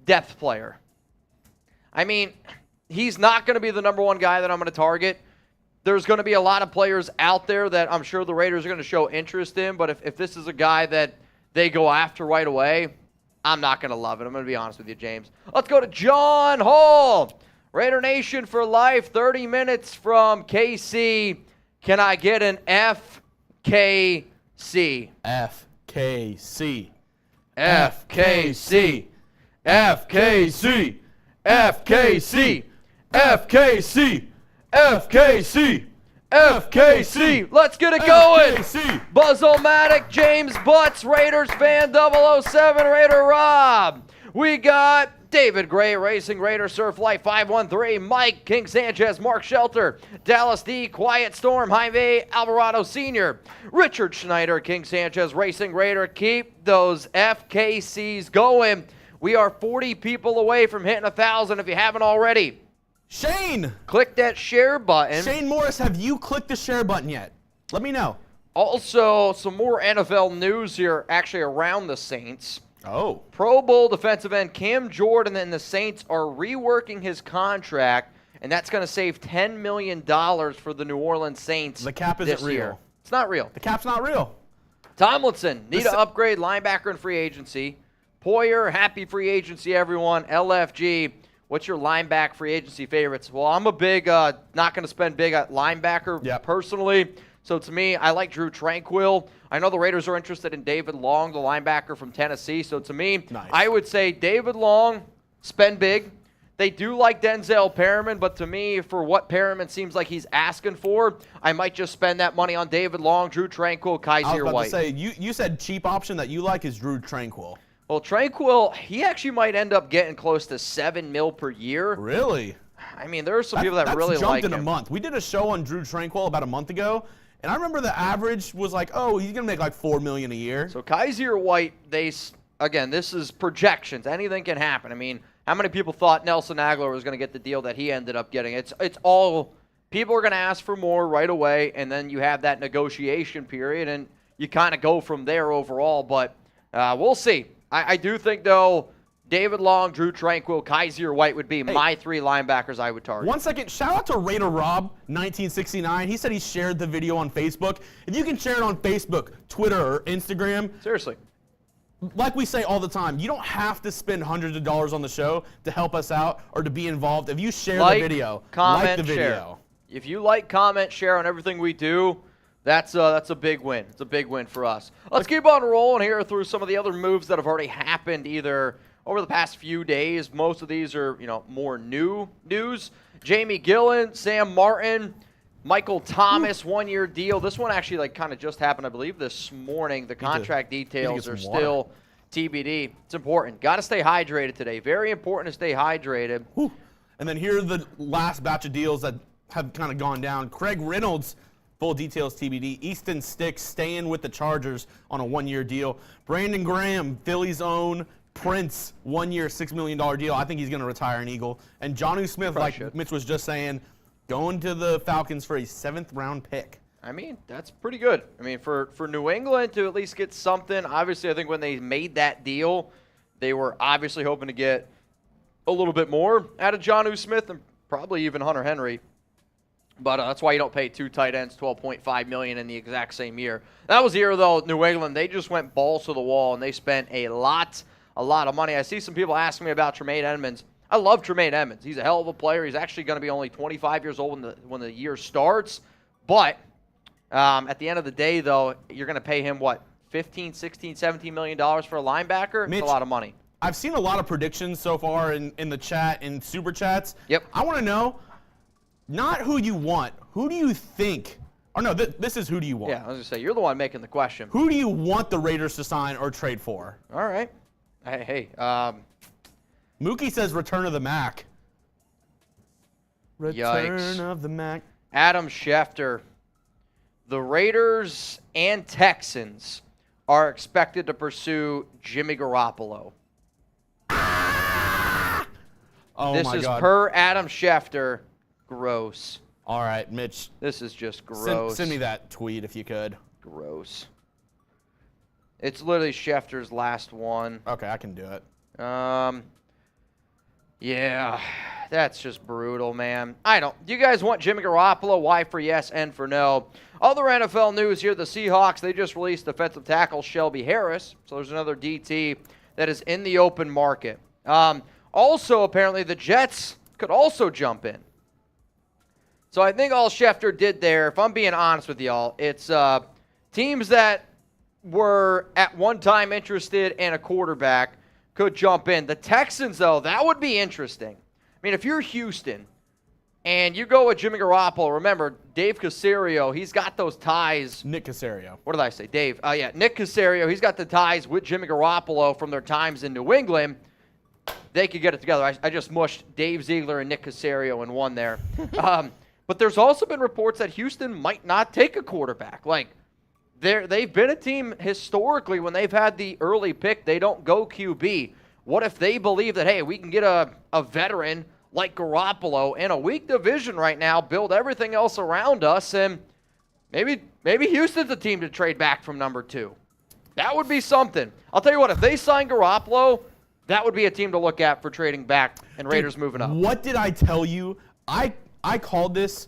Speaker 1: Depth player. I mean, he's not going to be the number one guy that I'm going to target. There's going to be a lot of players out there that I'm sure the Raiders are going to show interest in, but if this is a guy that they go after right away, I'm not going to love it. I'm going to be honest with you, James. Let's go to John Hall. Raider Nation for life, 30 minutes from KC. Can I get an FKC?
Speaker 2: FKC.
Speaker 1: FKC. FKC. FKC. FKC. FKC. FKC. Let's get it going.
Speaker 2: FKC.
Speaker 1: Buzz-O-Matic, James Butts, Raiders fan 007, Raider Rob. We got David Gray, Racing Raider Surf Life 513, Mike, King Sanchez, Mark Shelter, Dallas D, Quiet Storm, Jaime Alvarado Sr., Richard Schneider, King Sanchez, Racing Raider. Keep those FKCs going. We are 40 people away from hitting 1,000 if you haven't already.
Speaker 2: Shane.
Speaker 1: Click that share button.
Speaker 2: Shane Morris, have you clicked the share button yet? Let me know.
Speaker 1: Also, some more NFL news here actually around the Saints.
Speaker 2: Oh.
Speaker 1: Pro Bowl defensive end Cam Jordan and the Saints are reworking his contract, and that's going to save $10 million for the New Orleans Saints.
Speaker 2: The cap isn't real.
Speaker 1: Year. It's not real.
Speaker 2: The cap's not real.
Speaker 1: Tomlinson, need to upgrade linebacker in free agency. Poyer, happy free agency, everyone. LFG, what's your linebacker free agency favorites? Well, I'm a big, not going to spend big at linebacker personally. So to me, I like Drew Tranquill. I know the Raiders are interested in David Long, the linebacker from Tennessee. So to me, I would say David Long, spend big. They do like Denzel Perriman, but to me, for what Perriman seems like he's asking for, I might just spend that money on David Long, Drew Tranquill, Kaiser White.
Speaker 2: I was about to say, you said cheap option that you like is Drew Tranquill.
Speaker 1: Well, Tranquill, he actually might end up getting close to $7 million per year.
Speaker 2: Really?
Speaker 1: I mean, there are some people that really like him.
Speaker 2: Jumped in a month. We did a show on Drew Tranquill about a month ago, and I remember the average was like, oh, he's going to make like $4 million a year.
Speaker 1: So Kaiser White, again, this is projections. Anything can happen. I mean, how many people thought Nelson Aguilar was going to get the deal that he ended up getting? It's all, people are going to ask for more right away, and then you have that negotiation period, and you kind of go from there overall. But we'll see. I do think, though, David Long, Drew Tranquill, Kaiser White would be my three linebackers I would target.
Speaker 2: 1 second. Shout out to Raider Rob, 1969. He said he shared the video on Facebook. If you can share it on Facebook, Twitter, or Instagram.
Speaker 1: Seriously.
Speaker 2: Like we say all the time, you don't have to spend hundreds of dollars on the show to help us out or to be involved. If you share the video,
Speaker 1: comment,
Speaker 2: like the video.
Speaker 1: Share. If you like, comment, share on everything we do, that's a big win. It's a big win for us. Let's keep on rolling here through some of the other moves that have already happened either over the past few days. Most of these are, more new news. Jamie Gillen, Sam Martin, Michael Thomas, 1-year deal. This one actually kind of just happened, I believe, this morning. The contract details are still TBD. It's important. Got to stay hydrated today. Very important to stay hydrated.
Speaker 2: Whew. And then here are the last batch of deals that have kind of gone down. Craig Reynolds, full details TBD. Easton Stick staying with the Chargers on a 1-year deal. Brandon Graham, Philly's own. Prince, 1-year, $6 million deal. I think he's going to retire an Eagle. And Jonnu Smith, like Mitch was just saying, going to the Falcons for a 7th-round pick.
Speaker 1: I mean, that's pretty good. I mean, for New England to at least get something, obviously I think when they made that deal, they were obviously hoping to get a little bit more out of Jonnu Smith and probably even Hunter Henry. But that's why you don't pay 2 tight ends $12.5 million in the exact same year. That was the year, though, New England, they just went balls to the wall, and they spent a lot of money. I see some people asking me about Tremaine Edmonds. I love Tremaine Edmonds. He's a hell of a player. He's actually going to be only 25 years old when the year starts. But at the end of the day, though, you're going to pay him, what, $15, $16, $17 million for a linebacker?
Speaker 2: Mitch,
Speaker 1: it's a lot of money.
Speaker 2: I've seen a lot of predictions so far in the chat, in Super Chats.
Speaker 1: Yep.
Speaker 2: I want to know, not who you want, who do you think, or no, this is who do you want.
Speaker 1: Yeah, I was going to say, you're the one making the question.
Speaker 2: Who do you want the Raiders to sign or trade for?
Speaker 1: All right. Hey,
Speaker 2: Mookie says return of the Mac. Return
Speaker 1: Yikes.
Speaker 2: of the Mac.
Speaker 1: Adam Schefter. The Raiders and Texans are expected to pursue Jimmy Garoppolo.
Speaker 2: Oh
Speaker 1: This
Speaker 2: my
Speaker 1: is
Speaker 2: God.
Speaker 1: per Adam Schefter. Gross.
Speaker 2: All right, Mitch.
Speaker 1: This is just gross.
Speaker 2: Send me that tweet if you could.
Speaker 1: Gross. It's literally Schefter's last one.
Speaker 2: Okay, I can do it.
Speaker 1: Yeah, that's just brutal, man. Do you guys want Jimmy Garoppolo? Y for yes, N for no. Other NFL news here, the Seahawks, they just released defensive tackle Shelby Harris. So there's another DT that is in the open market. Also, apparently, the Jets could also jump in. So I think all Schefter did there, if I'm being honest with y'all, it's teams that were at one time interested in a quarterback could jump in. The Texans, though, that would be interesting. I mean, if you're Houston and you go with Jimmy Garoppolo, remember, Dave Caserio, he's got those ties.
Speaker 2: Nick Caserio.
Speaker 1: What did I say? Dave. Yeah, Nick Caserio, he's got the ties with Jimmy Garoppolo from their times in New England. They could get it together. I just mushed Dave Ziegler and Nick Caserio in one there. But there's also been reports that Houston might not take a quarterback. Like, they've been a team historically when they've had the early pick, they don't go QB. What if they believe that, hey, we can get a veteran like Garoppolo in a weak division right now, build everything else around us, and maybe Houston's a team to trade back from number 2. That would be something. I'll tell you what, if they sign Garoppolo, that would be a team to look at for trading back and Raiders moving up.
Speaker 2: What did I tell you? I called this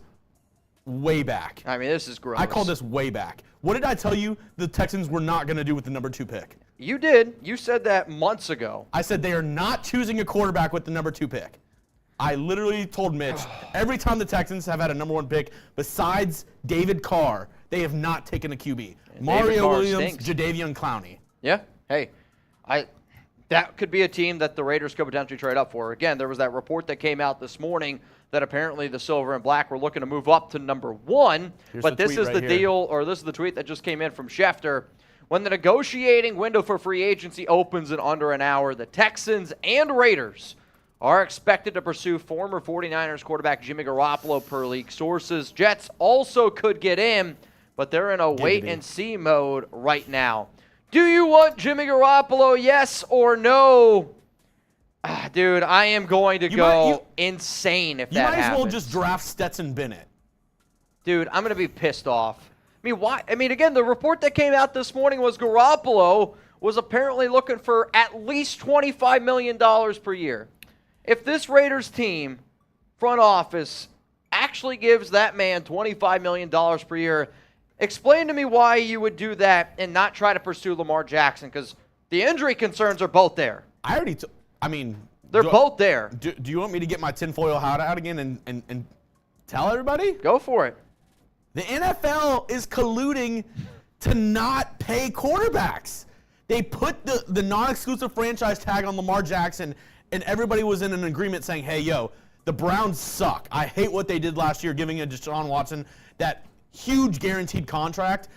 Speaker 2: way back.
Speaker 1: I mean, this is gross.
Speaker 2: I called this way back. What did I tell you the Texans were not going to do with the number 2 pick?
Speaker 1: You did. You said that months ago.
Speaker 2: I said they are not choosing a quarterback with the number 2 pick. I literally told Mitch, every time the Texans have had a number 1 pick, besides David Carr, they have not taken a QB.
Speaker 1: And
Speaker 2: Mario Williams, Jadeveon Clowney.
Speaker 1: Yeah. Hey, that could be a team that the Raiders could potentially trade up for. Again, there was that report that came out this morning that apparently the Silver and Black were looking to move up to number 1. But this is the deal, or this is the tweet that just came in from Schefter. When the negotiating window for free agency opens in under an hour, the Texans and Raiders are expected to pursue former 49ers quarterback Jimmy Garoppolo per league sources. Jets also could get in, but they're in a wait-and-see mode right now. Do you want Jimmy Garoppolo, yes or no? Dude, I am going to go insane if that happens.
Speaker 2: You might as well just draft Stetson Bennett.
Speaker 1: Dude, I'm going to be pissed off. I mean, why? I mean, again, the report that came out this morning was Garoppolo was apparently looking for at least $25 million per year. If this Raiders team, front office, actually gives that man $25 million per year, explain to me why you would do that and not try to pursue Lamar Jackson, because the injury concerns are both there. They're both there.
Speaker 2: Do you want me to get my tinfoil hat out again and tell everybody?
Speaker 1: Go for it.
Speaker 2: The NFL is colluding to not pay quarterbacks. They put the non-exclusive franchise tag on Lamar Jackson, and everybody was in an agreement saying, hey, yo, the Browns suck. I hate what they did last year, giving a Deshaun Watson that huge guaranteed contract.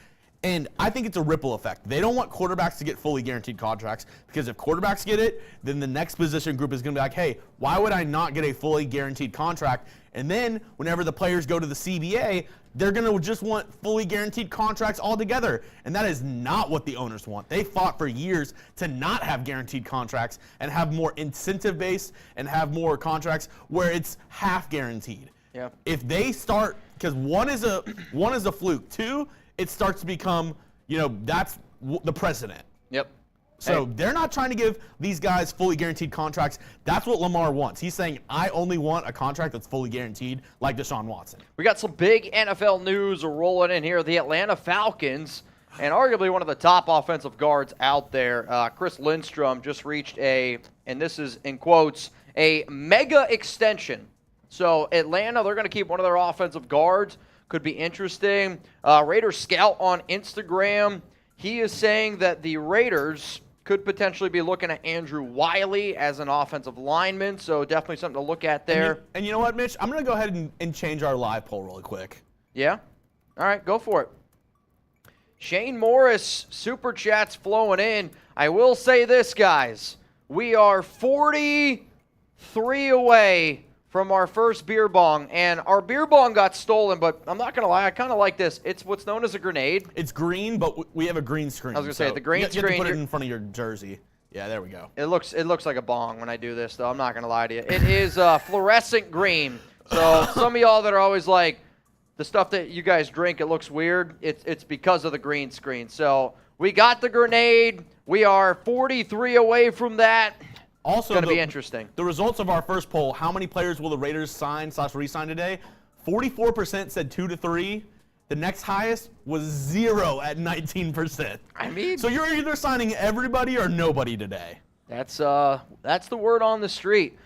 Speaker 2: And I think it's a ripple effect. They don't want quarterbacks to get fully guaranteed contracts, because if quarterbacks get it, then the next position group is going to be like, hey, why would I not get a fully guaranteed contract? And then whenever the players go to the CBA, they're going to just want fully guaranteed contracts altogether. And that is not what the owners want. They fought for years to not have guaranteed contracts and have more incentive-based and have more contracts where it's half guaranteed.
Speaker 1: Yeah.
Speaker 2: If they start, because one is a fluke. 2, it starts to become, that's the precedent.
Speaker 1: Yep.
Speaker 2: So they're not trying to give these guys fully guaranteed contracts. That's what Lamar wants. He's saying, I only want a contract that's fully guaranteed, like Deshaun Watson.
Speaker 1: We got some big NFL news rolling in here. The Atlanta Falcons, and arguably one of the top offensive guards out there, Chris Lindstrom, just reached and this is in quotes, a mega extension. So Atlanta, they're going to keep one of their offensive guards. Could be interesting. Raiders scout on Instagram. He is saying that the Raiders could potentially be looking at Andrew Wiley as an offensive lineman, so definitely something to look at there.
Speaker 2: And you know what, Mitch? I'm going to go ahead and change our live poll really quick.
Speaker 1: Yeah? All right, go for it. Shane Morris, Super Chats flowing in. I will say this, guys. We are 43 away from our first beer bong, and our beer bong got stolen, but I'm not going to lie, I kind of like this. It's what's known as a grenade.
Speaker 2: It's green, but we have a green screen.
Speaker 1: I was going to say, the green screen.
Speaker 2: You have to put it in front of your jersey. Yeah, there we go.
Speaker 1: It looks like a bong when I do this, though. I'm not going to lie to you. It is fluorescent green. So some of y'all that are always like, the stuff that you guys drink, it looks weird. It's because of the green screen. So we got the grenade. We are 43 away from that.
Speaker 2: Also,
Speaker 1: going to be interesting.
Speaker 2: The results of our first poll, how many players will the Raiders sign/re-sign today? 44% said 2 to 3. The next highest was 0 at 19%.
Speaker 1: I mean,
Speaker 2: so you're either signing everybody or nobody today.
Speaker 1: That's the word on the street.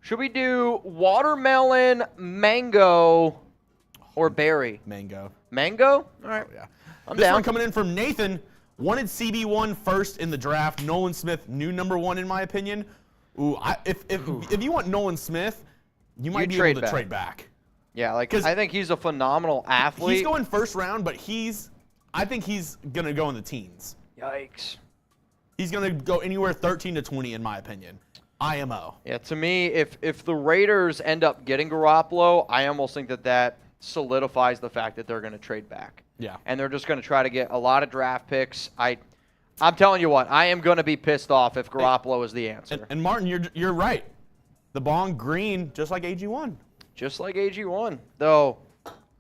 Speaker 1: Should we do watermelon, mango, or berry?
Speaker 2: Mango.
Speaker 1: Mango? All right.
Speaker 2: Oh, yeah.
Speaker 1: I'm
Speaker 2: this
Speaker 1: down.
Speaker 2: one coming in from Nathan. Wanted CB1 first in the draft. Nolan Smith, new number 1 in my opinion. Ooh, if you want Nolan Smith, you might be able to trade back.
Speaker 1: Yeah, like I think he's a phenomenal athlete.
Speaker 2: He's going first round, but I think he's gonna go in the teens.
Speaker 1: Yikes.
Speaker 2: He's gonna go anywhere 13 to 20 in my opinion. IMO.
Speaker 1: Yeah, to me, if the Raiders end up getting Garoppolo, I almost think that solidifies the fact that they're going to trade back.
Speaker 2: Yeah.
Speaker 1: And they're just going to try to get a lot of draft picks. I'm telling you what, I am going to be pissed off if Garoppolo is the answer.
Speaker 2: And Martin, you're right. The bong green, just like AG1.
Speaker 1: Just like AG1. Though,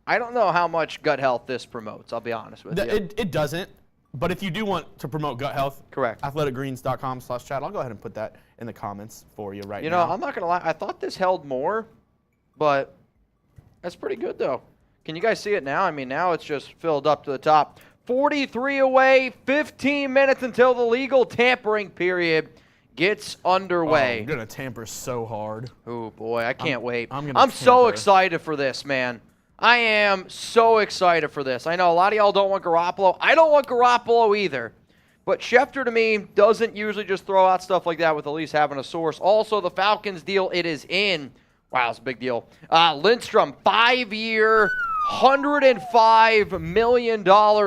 Speaker 1: I don't know how much gut health this promotes, I'll be honest with you.
Speaker 2: It doesn't. But if you do want to promote gut health,
Speaker 1: correct.
Speaker 2: athleticgreens.com/chat. I'll go ahead and put that in the comments for you right now.
Speaker 1: You know, I'm not going to lie. I thought this held more, but that's pretty good, though. Can you guys see it now? I mean, now it's just filled up to the top. 43 away, 15 minutes until the legal tampering period gets underway.
Speaker 2: Oh, I'm going to tamper so hard.
Speaker 1: Oh, boy, I can't wait.
Speaker 2: I'm
Speaker 1: so excited for this, man. I am so excited for this. I know a lot of y'all don't want Garoppolo. I don't want Garoppolo either. But Schefter, to me, doesn't usually just throw out stuff like that with at least having a source. Also, the Falcons deal, it is in. Wow, it's a big deal. Lindstrom, 5-year, $105 million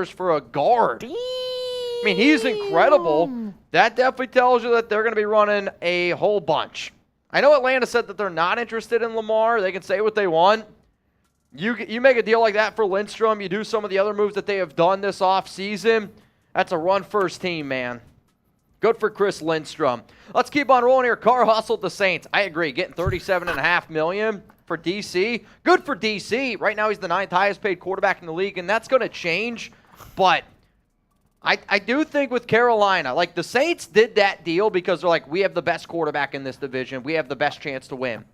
Speaker 1: for a guard. I mean, he's incredible. That definitely tells you that they're going to be running a whole bunch. I know Atlanta said that they're not interested in Lamar. They can say what they want. You make a deal like that for Lindstrom, you do some of the other moves that they have done this offseason, that's a run-first team, man. Good for Chris Lindstrom. Let's keep on rolling here. Carr hustled the Saints. I agree. Getting $37.5 million for DC. Good for DC. Right now he's the 9th highest paid quarterback in the league, and that's going to change. But I do think with Carolina, like the Saints did that deal because they're like, we have the best quarterback in this division. We have the best chance to win.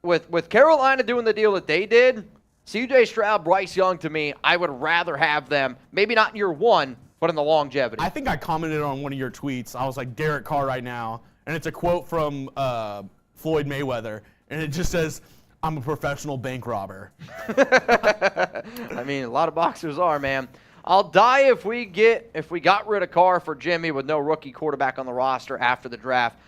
Speaker 1: With Carolina doing the deal that they did, C.J. Stroud, Bryce Young, to me, I would rather have them, maybe not in year 1, but in the longevity.
Speaker 2: I think I commented on one of your tweets. I was like, Derek Carr right now. And it's a quote from Floyd Mayweather. And it just says, I'm a professional bank robber.
Speaker 1: I mean, a lot of boxers are, man. I'll die if we got rid of Carr for Jimmy with no rookie quarterback on the roster after the draft.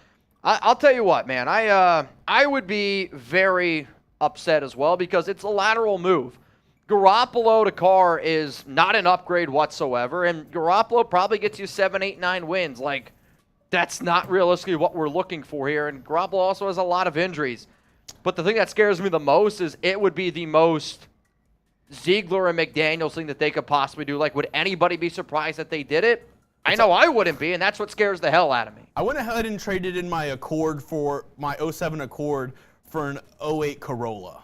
Speaker 1: I'll tell you what, man. I would be very upset as well because it's a lateral move. Garoppolo to Carr is not an upgrade whatsoever, and Garoppolo probably gets you 7, 8, 9 wins. Like, that's not realistically what we're looking for here, and Garoppolo also has a lot of injuries. But the thing that scares me the most is it would be the most Ziegler and McDaniels thing that they could possibly do. Like, would anybody be surprised that they did it? I know I wouldn't be, and that's what scares the hell out of me.
Speaker 2: I went ahead and traded in my Accord for my 07 Accord for an 08 Corolla.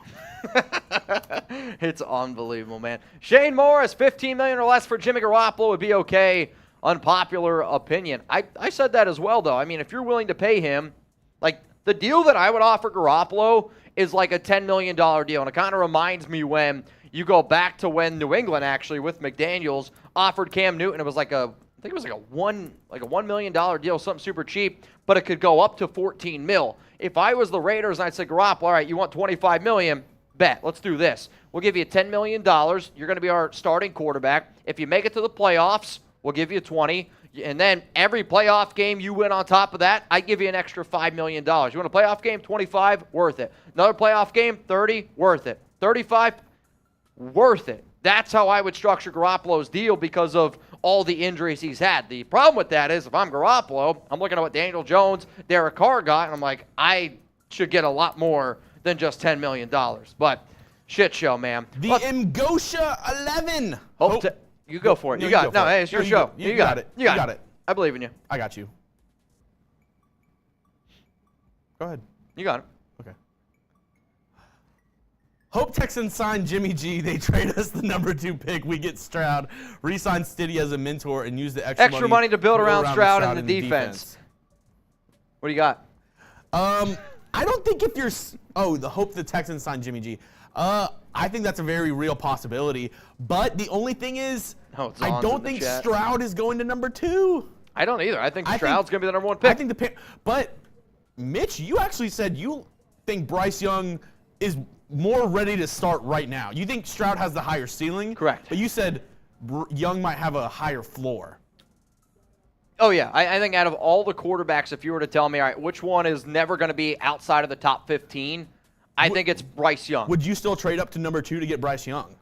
Speaker 1: It's unbelievable, man. Shane Morris, $15 million or less for Jimmy Garoppolo would be okay. unpopular opinion. I said that as well, though. I mean, if you're willing to pay him, like the deal that I would offer Garoppolo is like a $10 million deal. And it kind of reminds me when you go back to when New England actually with McDaniels offered Cam Newton. It was like I think it was like a $1 million deal, something super cheap, but it could go up to 14 mil. If I was the Raiders and I'd say, Garoppolo, all right, you want 25 million? Bet. Let's do this. We'll give you $10 million. You're going to be our starting quarterback. If you make it to the playoffs, we'll give you 20. And then every playoff game you win on top of that, I give you an extra $5 million. You want a playoff game? 25? Worth it. Another playoff game? 30? Worth it. 35? Worth it. That's how I would structure Garoppolo's deal because of all the injuries he's had. The problem with that is if I'm Garoppolo, I'm looking at what Daniel Jones, Derek Carr got, and I'm like, I should get a lot more than just $10 million. But shit show, man.
Speaker 2: The Mgosha 11.
Speaker 1: You go for it. You got it. No, hey, it's your show.
Speaker 2: You got it. You got it.
Speaker 1: I believe in you.
Speaker 2: I got you. Go ahead.
Speaker 1: You got it.
Speaker 2: Okay. Hope Texans sign Jimmy G. They trade us the number 2 pick. We get Stroud. Re-sign Stiddy as a mentor and use the extra
Speaker 1: money to build around Stroud and the defense. What do you got?
Speaker 2: I don't think if you're the hope the Texans sign Jimmy G. I think that's a very real possibility. But the only thing is, I don't think Stroud is going to number 2.
Speaker 1: I don't either. I think Stroud's going to be the number 1 pick.
Speaker 2: I think but Mitch, you actually said you think Bryce Young is more ready to start right now. You think Stroud has the higher ceiling?
Speaker 1: Correct.
Speaker 2: But you said Young might have a higher floor.
Speaker 1: Oh, yeah. I think out of all the quarterbacks, if you were to tell me, all right, which one is never going to be outside of the top 15, I think it's Bryce Young.
Speaker 2: Would you still trade up to number 2 to get Bryce Young?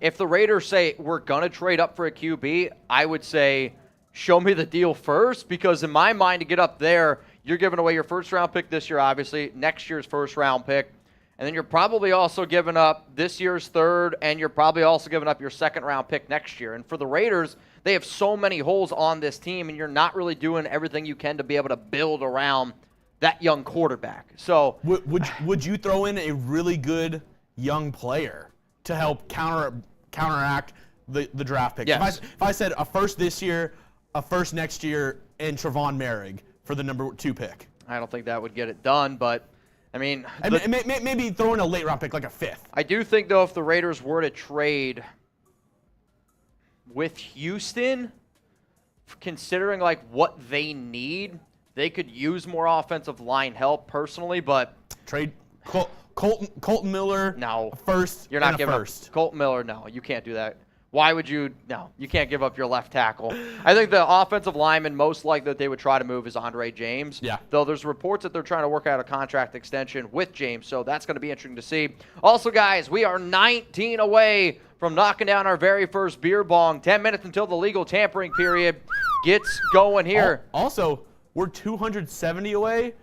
Speaker 1: If the Raiders say we're going to trade up for a QB, I would say show me the deal first, because in my mind, to get up there, you're giving away your first-round pick this year, obviously, next year's first-round pick, and then you're probably also giving up this year's third, and you're probably also giving up your second-round pick next year. And for the Raiders, they have so many holes on this team, and you're not really doing everything you can to be able to build around that young quarterback. So
Speaker 2: would you throw in a really good young player to help counteract the draft pick?
Speaker 1: Yes.
Speaker 2: If I said a first this year, a first next year, and Trevon Merrick for the number 2 pick.
Speaker 1: I don't think that would get it done, but I mean,
Speaker 2: maybe throw in a late round pick, like a 5th.
Speaker 1: I do think, though, if the Raiders were to trade with Houston, considering like what they need, they could use more offensive line help personally, but
Speaker 2: trade Colton Miller.
Speaker 1: No,
Speaker 2: first.
Speaker 1: You're not giving
Speaker 2: first.
Speaker 1: Up Colton Miller. No, you can't do that. Why would you? No, you can't give up your left tackle. I think the offensive lineman most likely that they would try to move is Andre James.
Speaker 2: Yeah.
Speaker 1: Though there's reports that they're trying to work out a contract extension with James, so that's going to be interesting to see. Also, guys, we are 19 away from knocking down our very first beer bong. 10 minutes until the legal tampering period gets going here.
Speaker 2: Also, we're 270 away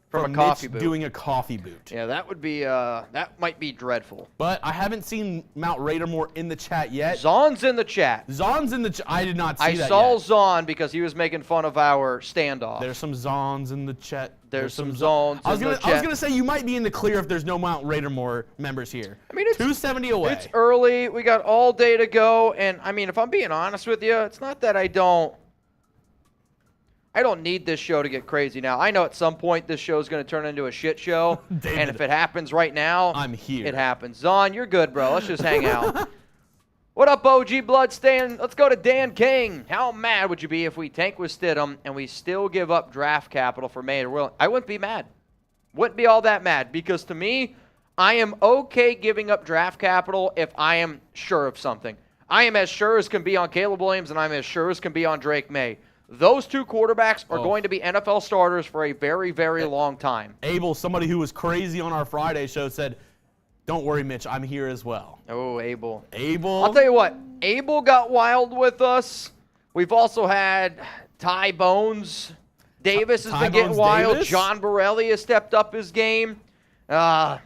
Speaker 2: from
Speaker 1: a coffee
Speaker 2: Mitch
Speaker 1: boot.
Speaker 2: Doing a coffee boot.
Speaker 1: Yeah, that would be that might be dreadful.
Speaker 2: But I haven't seen Mount Raidermore in the chat yet.
Speaker 1: Zon's in the chat.
Speaker 2: Zon's in the chat. I did not see that yet.
Speaker 1: I saw Zon because he was making fun of our standoff.
Speaker 2: There's some Zons in the chat.
Speaker 1: There's some Zons in the chat.
Speaker 2: I was gonna say you might be in the clear if there's no Mount Raidermore members here.
Speaker 1: I mean, it's
Speaker 2: 270 away.
Speaker 1: It's early. We got all day to go, and I mean, if I'm being honest with you, it's not that I don't need this show to get crazy now. I know at some point this show is going to turn into a shit show,
Speaker 2: David,
Speaker 1: and if it happens right now,
Speaker 2: I'm here.
Speaker 1: It happens. Zon, you're good, bro. Let's just hang out. What up, OG Bloodstain? Let's go to Dan King. How mad would you be if we tank with Stidham and we still give up draft capital for May or Will? I wouldn't be mad. Wouldn't be all that mad, because to me, I am okay giving up draft capital if I am sure of something. I am as sure as can be on Caleb Williams, and I'm as sure as can be on Drake May. Those two quarterbacks are going to be NFL starters for a very, very long time.
Speaker 2: Abel, somebody who was crazy on our Friday show, said, "Don't worry, Mitch, I'm here as well."
Speaker 1: Oh, Abel.
Speaker 2: Abel.
Speaker 1: I'll tell you what, Abel got wild with us. We've also had Ty Bones Davis has been getting wild.
Speaker 2: Davis?
Speaker 1: John Borelli has stepped up his game. The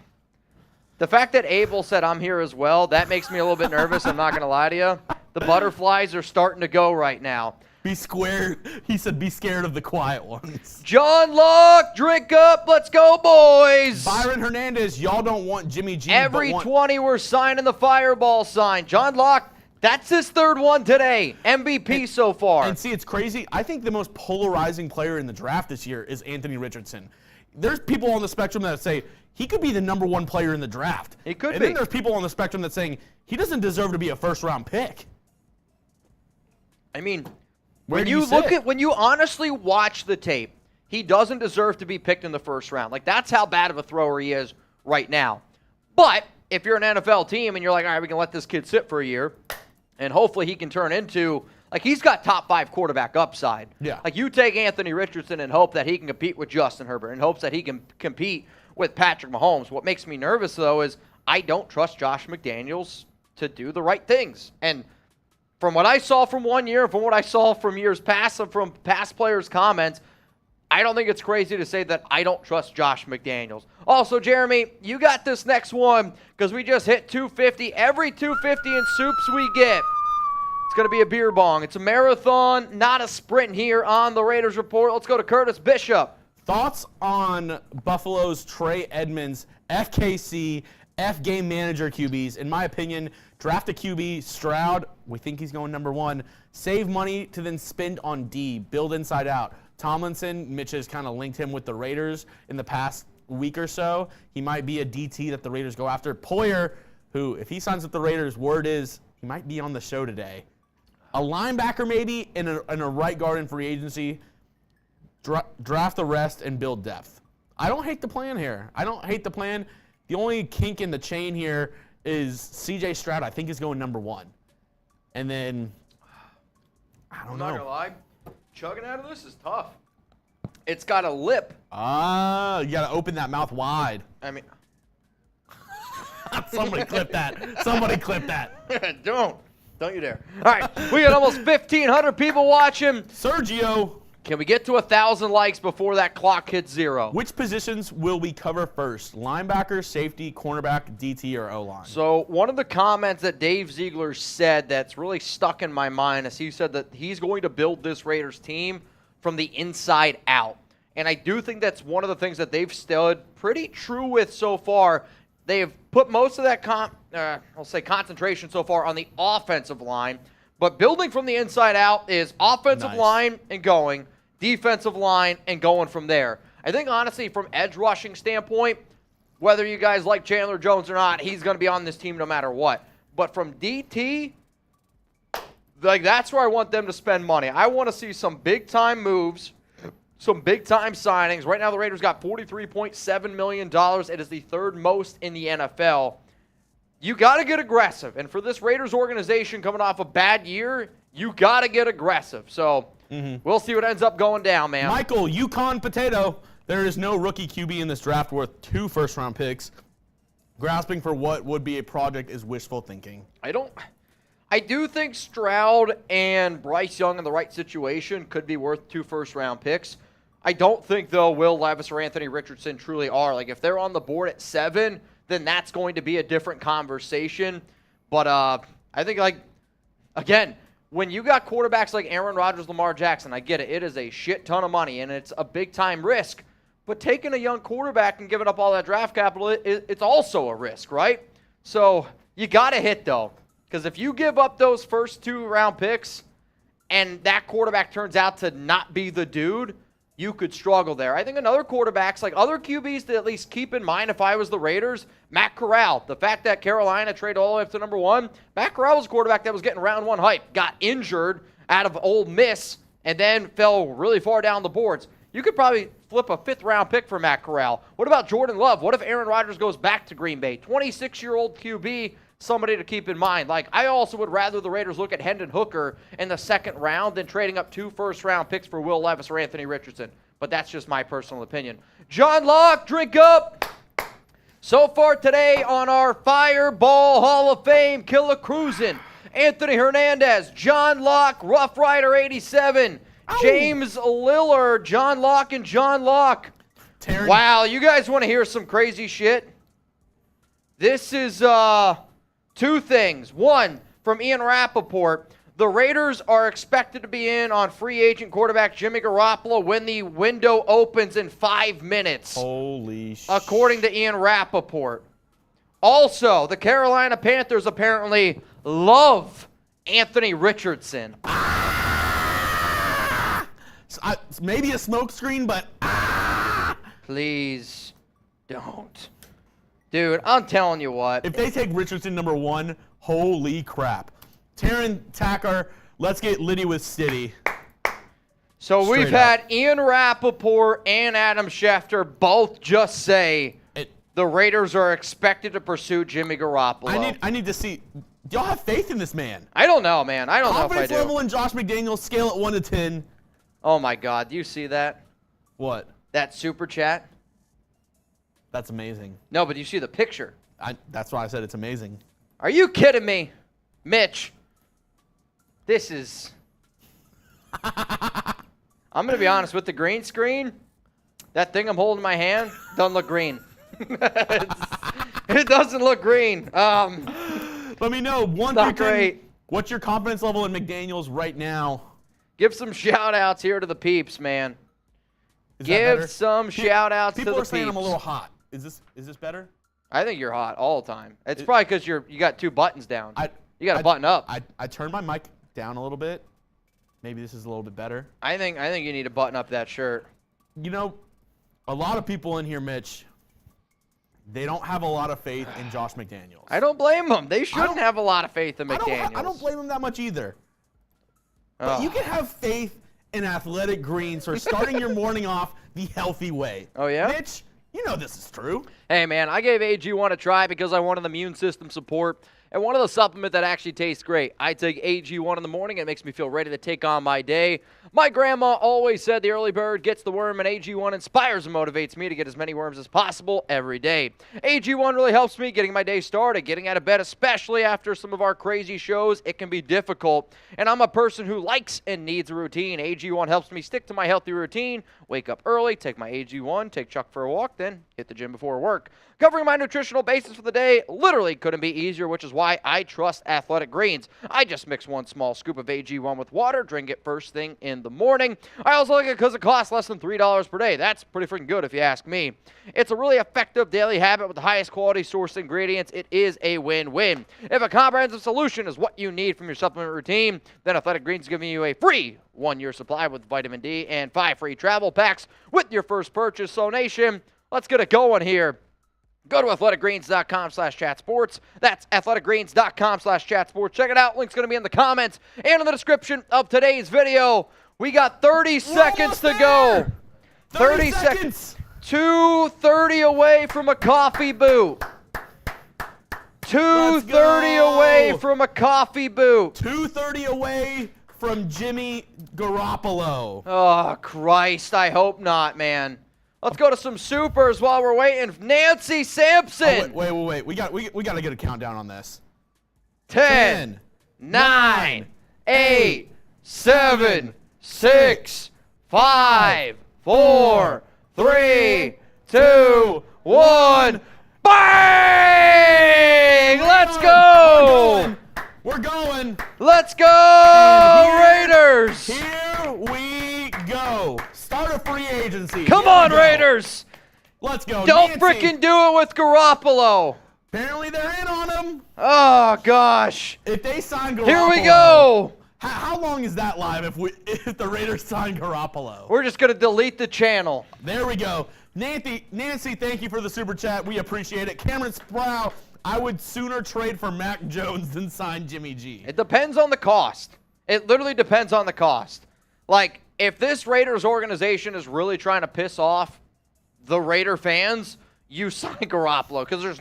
Speaker 1: fact that Abel said I'm here as well, that makes me a little bit nervous. I'm not going to lie to you. The butterflies are starting to go right now.
Speaker 2: Be square. He said, "Be scared of the quiet ones."
Speaker 1: John Locke, drink up. Let's go, boys.
Speaker 2: Byron Hernandez, y'all don't want Jimmy G.
Speaker 1: Every 20, we're signing the fireball sign. John Locke, That's his third one today. MVP so far.
Speaker 2: And see, it's crazy. I think the most polarizing player in the draft this year is Anthony Richardson. There's people on the spectrum that say he could be the number one player in the draft.
Speaker 1: He could be.
Speaker 2: And then there's people on the spectrum that's saying he doesn't deserve to be a first-round pick.
Speaker 1: I mean,
Speaker 2: Where
Speaker 1: when
Speaker 2: do
Speaker 1: you
Speaker 2: you
Speaker 1: look
Speaker 2: sit?
Speaker 1: at, when you honestly watch the tape, he doesn't deserve to be picked in the first round. Like, that's how bad of a thrower he is right now. But if you're an NFL team and you're like, all right, we can let this kid sit for a year, and hopefully he can turn into, like, he's got top 5 quarterback upside.
Speaker 2: Yeah.
Speaker 1: Like, you take Anthony Richardson and hope that he can compete with Justin Herbert, in hopes that he can compete with Patrick Mahomes. What makes me nervous, though, is I don't trust Josh McDaniels to do the right things. And from what I saw from 1 year, from what I saw from years past, and from past players' comments, I don't think it's crazy to say that I don't trust Josh McDaniels. Also, Jeremy, you got this next one because we just hit 250. Every 250 in soups we get, it's going to be a beer bong. It's a marathon, not a sprint here on the Raiders Report. Let's go to Curtis Bishop.
Speaker 2: Thoughts on Buffalo's Trey Edmonds, FKC, F-game manager QBs? In my opinion, draft a QB, Stroud, we think he's going number 1. Save money to then spend on D, build inside out. Tomlinson, Mitch has kind of linked him with the Raiders in the past week or so. He might be a DT that the Raiders go after. Poyer, who, if he signs with the Raiders, word is he might be on the show today. A linebacker maybe and a right guard in free agency. Draft the rest and build depth. I don't hate the plan here. I don't hate the plan. The only kink in the chain here is C.J. Stroud, I think, is going number 1. And then, I don't
Speaker 1: I'm
Speaker 2: know.
Speaker 1: not going to lie. Chugging out of this is tough. It's got a lip.
Speaker 2: You got to open that mouth wide.
Speaker 1: I mean,
Speaker 2: Somebody clip that. Somebody clip that.
Speaker 1: Don't you dare. All right, we got almost 1,500 people watching.
Speaker 2: Sergio.
Speaker 1: Can we get to 1,000 likes before that clock hits 0?
Speaker 2: Which positions will we cover first? Linebacker, safety, cornerback, DT, or O-line?
Speaker 1: So one of the comments that Dave Ziegler said that's really stuck in my mind is he said that he's going to build this Raiders team from the inside out. And I do think that's one of the things that they've stood pretty true with so far. They've put most of that concentration so far on the offensive line. But building from the inside out is offensive line and going, defensive line and going from there. I think, honestly, from edge rushing standpoint, whether you guys like Chandler Jones or not, he's going to be on this team no matter what. But from DT, like, that's where I want them to spend money. I want to see some big-time moves, some big-time signings. Right now, the Raiders got $43.7 million. It is the third most in the NFL. You got to get aggressive. And for this Raiders organization coming off a bad year, you got to get aggressive. So we'll see what ends up going down, man.
Speaker 2: Michael, Yukon Potato. There is no rookie QB in this draft worth 2 first-round picks. Grasping for what would be a project is wishful thinking.
Speaker 1: I do think Stroud and Bryce Young in the right situation could be worth 2 first-round picks. I don't think, though, Will Levis or Anthony Richardson truly are. Like, if they're on the board at 7, then that's going to be a different conversation. But I think, like, again, when you got quarterbacks like Aaron Rodgers, Lamar Jackson, I get it. It is a shit ton of money, and it's a big-time risk. But taking a young quarterback and giving up all that draft capital, it's also a risk, right? So you got to hit, though. Because if you give up those first 2-round picks and that quarterback turns out to not be the dude, you could struggle there. I think another quarterback's, like other QBs to at least keep in mind if I was the Raiders, Matt Corral. The fact that Carolina traded all the way up to number 1, Matt Corral was a quarterback that was getting round 1 hype, got injured out of Ole Miss, and then fell really far down the boards. You could probably flip a 5th-round pick for Matt Corral. What about Jordan Love? What if Aaron Rodgers goes back to Green Bay? 26-year-old QB, somebody to keep in mind. Like, I also would rather the Raiders look at Hendon Hooker in the 2nd round than trading up 2 first-round picks for Will Levis or Anthony Richardson. But that's just my personal opinion. John Locke, drink up. So far today on our Fireball Hall of Fame, Killer Cruisin', Anthony Hernandez, John Locke, Rough Rider 87, James Lillard, John Locke, and John Locke. Wow, you guys want to hear some crazy shit? This is 2 things. 1, from Ian Rappaport. The Raiders are expected to be in on free agent quarterback Jimmy Garoppolo when the window opens in 5 minutes.
Speaker 2: Holy shit.
Speaker 1: According to Ian Rappaport. Also, the Carolina Panthers apparently love Anthony Richardson.
Speaker 2: Maybe a smokescreen, but
Speaker 1: Please don't. Dude, I'm telling you what.
Speaker 2: if they take Richardson number 1, holy crap. Taryn Tacker, let's get litty with Stiddy.
Speaker 1: So we've
Speaker 2: Straight up.
Speaker 1: had Ian Rappaport and Adam Schefter both just say the Raiders are expected to pursue Jimmy Garoppolo.
Speaker 2: I need to see. Do y'all have faith in this man?
Speaker 1: I don't know, man. I don't know if I
Speaker 2: Confidence
Speaker 1: do.
Speaker 2: level in Josh McDaniels, scale at 1 to 10.
Speaker 1: Oh, my God. Do you see that?
Speaker 2: What?
Speaker 1: That super chat?
Speaker 2: That's amazing.
Speaker 1: No, but you see the picture.
Speaker 2: That's why I said it's amazing.
Speaker 1: Are you kidding me? Mitch, this is... I'm going to be honest, with the green screen, that thing I'm holding in my hand doesn't look green. It doesn't look green.
Speaker 2: Let me know. 1
Speaker 1: Not
Speaker 2: through 10.
Speaker 1: great.
Speaker 2: What's your confidence level in McDaniels right now?
Speaker 1: Give some shout-outs here to the peeps, man.
Speaker 2: Is that better?
Speaker 1: Give some shout-outs to the
Speaker 2: People
Speaker 1: peeps.
Speaker 2: are saying I'm a little hot. Is this better?
Speaker 1: I think you're hot all the time. It's probably because you got 2 buttons down. You got to button up.
Speaker 2: I turned my mic down a little bit. Maybe this is a little bit better.
Speaker 1: I think you need to button up that shirt.
Speaker 2: You know, a lot of people in here, Mitch, they don't have a lot of faith in Josh McDaniels.
Speaker 1: I don't blame them. They shouldn't have a lot of faith in McDaniels.
Speaker 2: I don't blame them that much either. But
Speaker 1: Ugh.
Speaker 2: you can have faith in Athletic Greens for starting your morning off the healthy way.
Speaker 1: Oh, yeah?
Speaker 2: Mitch, you know this is true.
Speaker 1: Hey, man, I gave AG1 a try because I wanted immune system support and wanted a supplement that actually tastes great. I take AG1 in the morning. It makes me feel ready to take on my day. My grandma always said the early bird gets the worm, and AG1 inspires and motivates me to get as many worms as possible every day. AG1 really helps me getting my day started, getting out of bed, especially after some of our crazy shows. It can be difficult, and I'm a person who likes and needs a routine. AG1 helps me stick to my healthy routine, wake up early, take my AG1, take Chuck for a walk, then hit the gym before work. Covering my nutritional basis for the day literally couldn't be easier, which is why I trust Athletic Greens. I just mix 1 small scoop of AG1 with water, drink it first thing in the morning. I also like it because it costs less than $3 per day. That's pretty freaking good if you ask me. It's a really effective daily habit with the highest quality source ingredients. It is a win-win. If a comprehensive solution is what you need from your supplement routine, then Athletic Greens is giving you a free 1-year supply with vitamin D and 5 free travel packs with your first purchase. So, Nation, let's get it going here. Go to athleticgreens.com/chatsports. That's athleticgreens.com/chatsports. Check it out. Link's going to be in the comments and in the description of today's video. We got 30 seconds to go. 30 seconds. 2:30 away from a coffee boot. 2:30 away from a coffee boot.
Speaker 2: 2:30 away from Jimmy Garoppolo.
Speaker 1: Oh, Christ. I hope not, man. Let's go to some supers while we're waiting. Nancy Sampson.
Speaker 2: Oh, wait. We got to get a countdown on this.
Speaker 1: 10, 9, 8, 7, 6, 5, 4, 3, 2, 1. Bang! Let's go!
Speaker 2: We're going.
Speaker 1: Let's go, Raiders!
Speaker 2: Here we go. Start a free agency.
Speaker 1: Come on, Raiders!
Speaker 2: Let's go.
Speaker 1: Don't
Speaker 2: Nancy.
Speaker 1: freaking do it with Garoppolo.
Speaker 2: Apparently they're in on him.
Speaker 1: Oh, gosh.
Speaker 2: If they sign Garoppolo.
Speaker 1: Here we go.
Speaker 2: How long is that live if the Raiders sign Garoppolo?
Speaker 1: We're just going to delete the channel.
Speaker 2: There we go. Nancy, thank you for the super chat. We appreciate it. Cameron Sproul, I would sooner trade for Mac Jones than sign Jimmy G.
Speaker 1: It depends on the cost. It literally depends on the cost. Like, if this Raiders organization is really trying to piss off the Raider fans, you sign Garoppolo. Because there's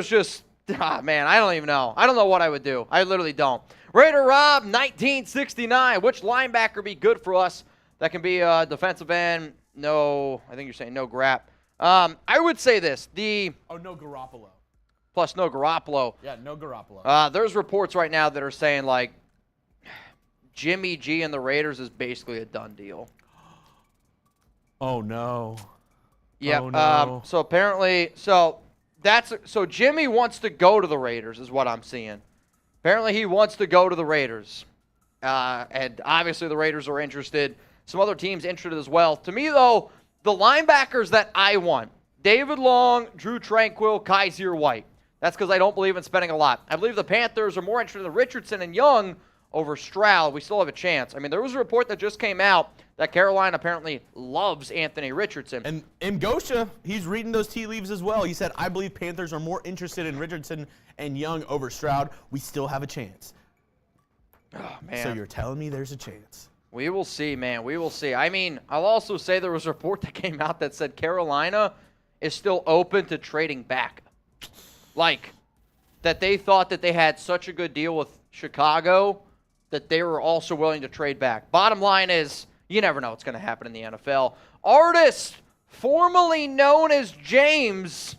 Speaker 1: just, man, I don't even know. I don't know what I would do. I literally don't. Raider Rob, 1969. Which linebacker be good for us? That can be a defensive end. No, I think you're saying no Grap. I would say this.
Speaker 2: No Garoppolo.
Speaker 1: Plus no Garoppolo.
Speaker 2: Yeah, no Garoppolo.
Speaker 1: There's reports right now that are saying, like, Jimmy G and the Raiders is basically a done deal.
Speaker 2: Oh, no.
Speaker 1: Yeah.
Speaker 2: Oh, no.
Speaker 1: So apparently, so Jimmy wants to go to the Raiders is what I'm seeing. Apparently he wants to go to the Raiders. And obviously the Raiders are interested. Some other teams interested as well. To me, though, the linebackers that I want, David Long, Drew Tranquill, Kaiser White. That's because I don't believe in spending a lot. I believe the Panthers are more interested in Richardson and Young over Stroud. We still have a chance. I mean, there was a report that just came out that Carolina apparently loves Anthony Richardson.
Speaker 2: And Mgosha, he's reading those tea leaves as well. He said, I believe Panthers are more interested in Richardson and Young over Stroud. We still have a chance.
Speaker 1: Oh, man.
Speaker 2: So you're telling me there's a chance?
Speaker 1: We will see, man. We will see. I mean, I'll also say there was a report that came out that said Carolina is still open to trading back. Like, that they thought that they had such a good deal with Chicago that they were also willing to trade back. Bottom line is, you never know what's going to happen in the NFL. Artist, formerly known as James,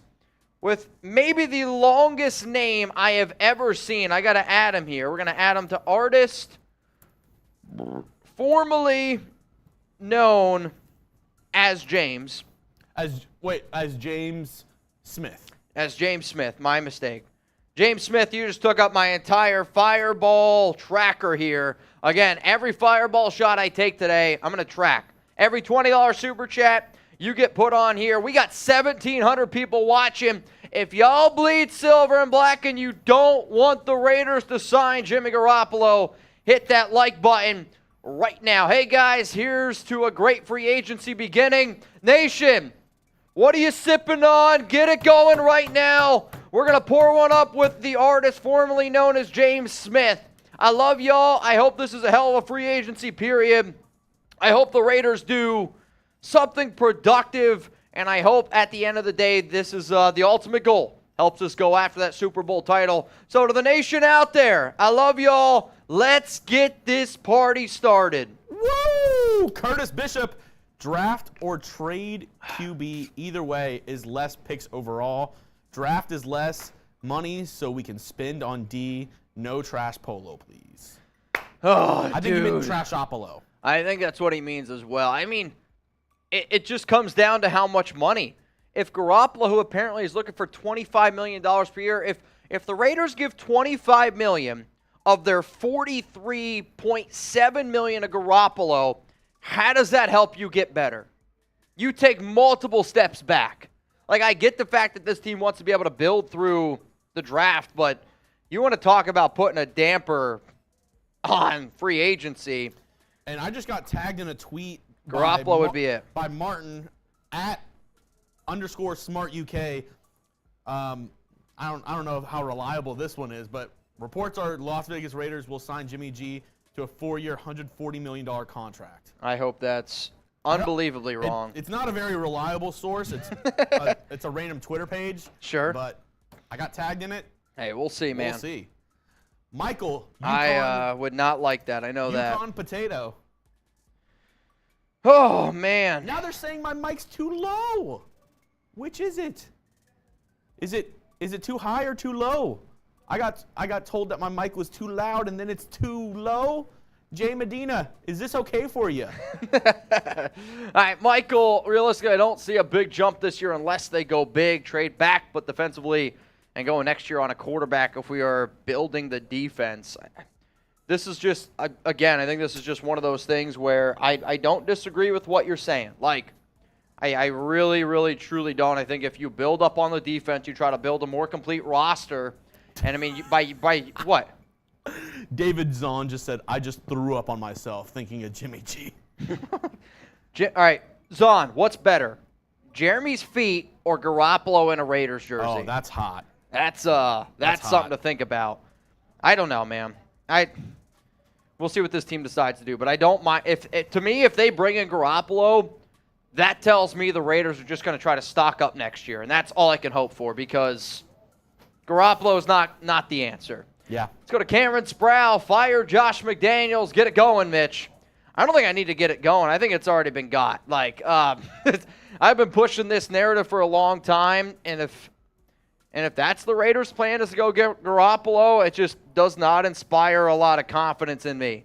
Speaker 1: with maybe the longest name I have ever seen. I got to add him here. We're going to add him to Artist, formerly known as James.
Speaker 2: As James Smith.
Speaker 1: As James Smith, my mistake. James Smith, you just took up my entire fireball tracker here. Again, every fireball shot I take today, I'm going to track. Every $20 super chat you get put on here. We got 1,700 people watching. If y'all bleed silver and black and you don't want the Raiders to sign Jimmy Garoppolo, hit that like button right now. Hey, guys, here's to a great free agency beginning. Nation, what are you sipping on? Get it going right now. We're going to pour one up with the artist formerly known as James Smith. I love y'all. I hope this is a hell of a free agency period. I hope the Raiders do something productive, and I hope at the end of the day this is the ultimate goal. Helps us go after that Super Bowl title. So to the nation out there, I love y'all. Let's get this party started.
Speaker 2: Woo! Curtis Bishop, draft or trade QB, either way is less picks overall. Draft is less money so we can spend on D. No trash polo, please.
Speaker 1: Oh,
Speaker 2: I think you mean Trashopolo.
Speaker 1: I think that's what he means as well. I mean, it just comes down to how much money. If Garoppolo, who apparently is looking for $25 million per year, if the Raiders give $25 million of their $43.7 million to Garoppolo, how does that help you get better? You take multiple steps back. Like, I get the fact that this team wants to be able to build through the draft, but you want to talk about putting a damper on free agency.
Speaker 2: And I just got tagged in a tweet.
Speaker 1: Garoppolo would be it.
Speaker 2: By Martin at _SmartUK. I don't know how reliable this one is, but reports are Las Vegas Raiders will sign Jimmy G to a 4-year, $140 million contract.
Speaker 1: I hope that's unbelievably wrong.
Speaker 2: It's not a very reliable source. It's it's a random Twitter page.
Speaker 1: Sure.
Speaker 2: But I got tagged in it.
Speaker 1: Hey, we'll see, man.
Speaker 2: We'll see. Michael,
Speaker 1: I would not like that. I know that.
Speaker 2: Yukon Potato.
Speaker 1: Oh, man.
Speaker 2: Now they're saying my mic's too low. Which is it? Is it too high or too low? I got told that my mic was too loud and then it's too low. Jay Medina, is this okay for you?
Speaker 1: All right, Michael, realistically, I don't see a big jump this year unless they go big, trade back, but defensively, and go next year on a quarterback if we are building the defense. This is just, again, I think this is just one of those things where I don't disagree with what you're saying. Like, I really, really, truly don't. I think if you build up on the defense, you try to build a more complete roster. And, I mean, by what?
Speaker 2: David Zahn just said, I just threw up on myself thinking of Jimmy G.
Speaker 1: All right, Zahn, what's better? Jeremy's feet or Garoppolo in a Raiders jersey?
Speaker 2: Oh, that's hot.
Speaker 1: That's something to think about. I don't know, man. We'll see what this team decides to do, but I don't mind. To me, if they bring in Garoppolo, that tells me the Raiders are just going to try to stock up next year, and that's all I can hope for because Garoppolo is not the answer.
Speaker 2: Yeah.
Speaker 1: Let's go to Cameron Sproul. Fire Josh McDaniels. Get it going, Mitch. I don't think I need to get it going. I think it's already been got. Like, I've been pushing this narrative for a long time, and if that's the Raiders' plan is to go get Garoppolo, it just does not inspire a lot of confidence in me.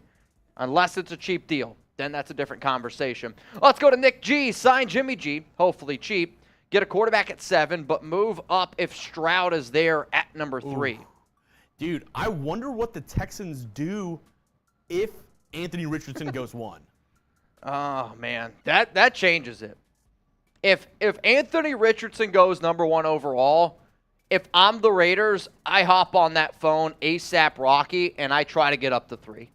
Speaker 1: Unless it's a cheap deal. Then that's a different conversation. Let's go to Nick G. Sign Jimmy G. Hopefully cheap. Get a quarterback at 7, but move up if Stroud is there at number 3.
Speaker 2: Ooh. Dude, I wonder what the Texans do if Anthony Richardson goes 1.
Speaker 1: Oh, man. That changes it. If Anthony Richardson goes number 1 overall, if I'm the Raiders, I hop on that phone ASAP Rocky, and I try to get up to 3.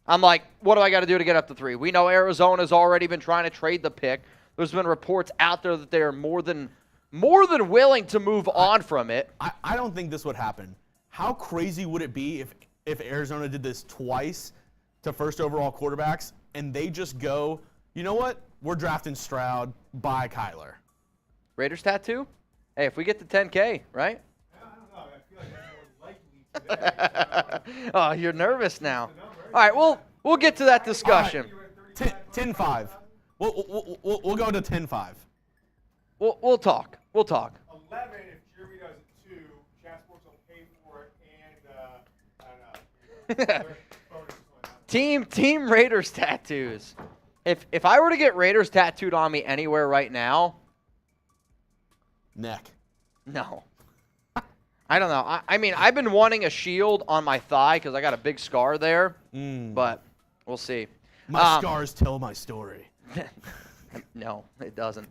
Speaker 1: I'm like, what do I got to do to get up to 3? We know Arizona's already been trying to trade the pick. There's been reports out there that they are more than willing to move on from it.
Speaker 2: I don't think this would happen. How crazy would it be if Arizona did this twice to first overall quarterbacks, and they just go, you know what? We're drafting Stroud by Kyler.
Speaker 1: Raiders tattoo? Hey, if we get to 10K, right?
Speaker 3: I don't know. I feel like that's more likely today.
Speaker 1: Oh, you're nervous now. All right, we'll get to that discussion.
Speaker 2: 10-5. We'll go to 10-5.
Speaker 1: We'll talk. We'll talk.
Speaker 3: 11 if Jeremy does it 2. Chat Sports will pay for it, and I don't know.
Speaker 1: Team Raiders tattoos. If I were to get Raiders tattooed on me anywhere right now,
Speaker 2: Neck.
Speaker 1: no. I don't know. I mean, I've been wanting a shield on my thigh because I got a big scar there, but we'll see.
Speaker 2: My scars tell my story.
Speaker 1: No, it doesn't.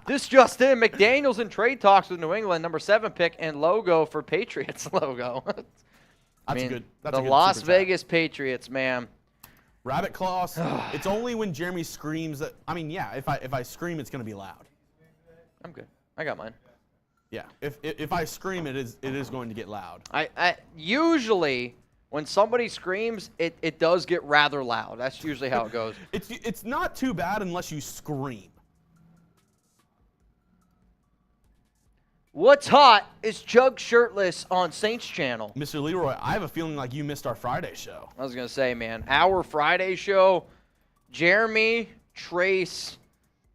Speaker 1: This just in, McDaniels in trade talks with New England, number 7 pick and logo for Patriots logo.
Speaker 2: That's good. That's
Speaker 1: the
Speaker 2: a good
Speaker 1: Las
Speaker 2: super chat.
Speaker 1: Vegas Patriots, man.
Speaker 2: Rabbit claws. It's only when Jeremy screams that. I mean, yeah. If I scream, it's gonna be loud.
Speaker 1: I'm good. I got mine.
Speaker 2: Yeah. If I scream, it is going to get loud.
Speaker 1: I usually when somebody screams, it does get rather loud. That's usually how it goes.
Speaker 2: It's not too bad unless you scream.
Speaker 1: What's hot is Chug shirtless on Saints channel.
Speaker 2: Mr. Leroy, I have a feeling like you missed our Friday show.
Speaker 1: I was gonna say, man, our Friday show, Jeremy, Trace,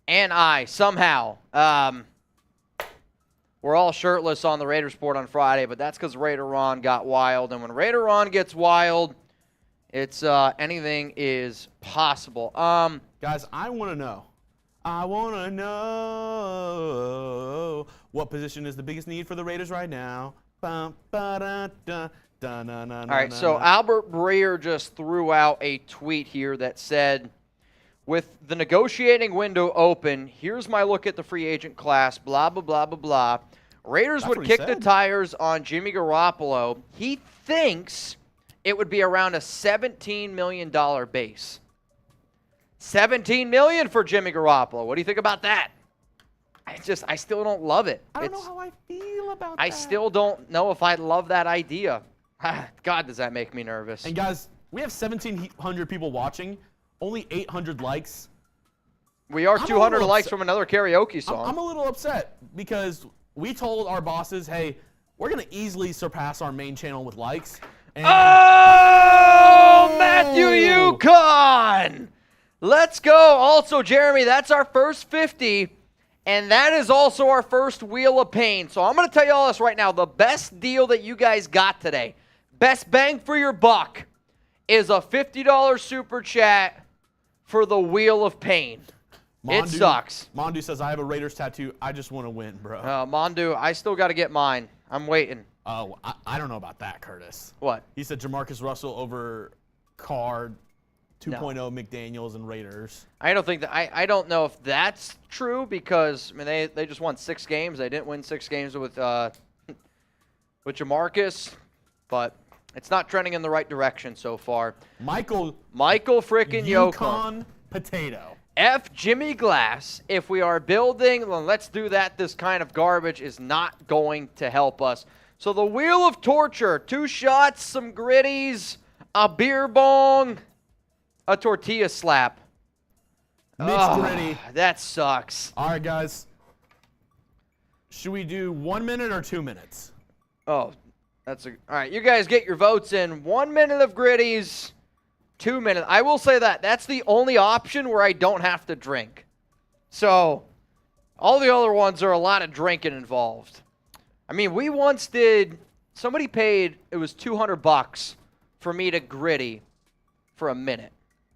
Speaker 1: and I somehow we're all shirtless on the Raiders Report on Friday, but that's because Raider Ron got wild, and when Raider Ron gets wild, it's anything is possible.
Speaker 2: Guys, I want to know. I want to know what position is the biggest need for the Raiders right now. All
Speaker 1: right, so Albert Breer just threw out a tweet here that said, with the negotiating window open, here's my look at the free agent class, blah, blah, blah, blah, blah. Raiders
Speaker 2: That's
Speaker 1: would
Speaker 2: what he
Speaker 1: kick the
Speaker 2: said.
Speaker 1: tires on Jimmy Garoppolo. He thinks it would be around a $17 million base. $17 million for Jimmy Garoppolo. What do you think about that? I still don't love it.
Speaker 2: I don't know how I feel about that.
Speaker 1: I still don't know if I love that idea. God, does that make me nervous.
Speaker 2: And guys, we have 1,700 people watching, only 800 likes.
Speaker 1: We are
Speaker 2: I'm a
Speaker 1: 200
Speaker 2: little
Speaker 1: likes
Speaker 2: upset.
Speaker 1: from another karaoke song.
Speaker 2: I'm a little upset because we told our bosses, hey, we're going to easily surpass our main channel with likes. And
Speaker 1: Oh, Matthew Yukon! Let's go. Also, Jeremy, that's our first 50, and that is also our first Wheel of Pain. So I'm going to tell you all this right now. The best deal that you guys got today, best bang for your buck, is a $50 super chat for the Wheel of Pain. It sucks.
Speaker 2: Mondu says, I have a Raiders tattoo. I just want to win, bro.
Speaker 1: Mondu, I still got to get mine. I'm waiting.
Speaker 2: Oh, I don't know about that, Curtis.
Speaker 1: What?
Speaker 2: He said Jamarcus Russell over Card, 2.0 McDaniels and Raiders.
Speaker 1: I don't think that I don't know if that's true because I mean they just won 6 games. They didn't win 6 games with Jamarcus, but it's not trending in the right direction so far.
Speaker 2: Michael
Speaker 1: frickin' Yukon.
Speaker 2: Yukon Potato.
Speaker 1: F Jimmy Glass. If we are building, well, let's do that. This kind of garbage is not going to help us. So the Wheel of Torture, 2 shots, some gritties, a beer bong, a tortilla slap.
Speaker 2: Mixed gritty.
Speaker 1: That sucks.
Speaker 2: All right, guys. Should we do 1 minute or 2 minutes?
Speaker 1: Oh, all right. You guys get your votes in. 1 minute of gritties, 2 minutes. I will say that's the only option where I don't have to drink. So all the other ones are a lot of drinking involved. I mean, we once did. Somebody paid. It was $200 for me to gritty for a minute.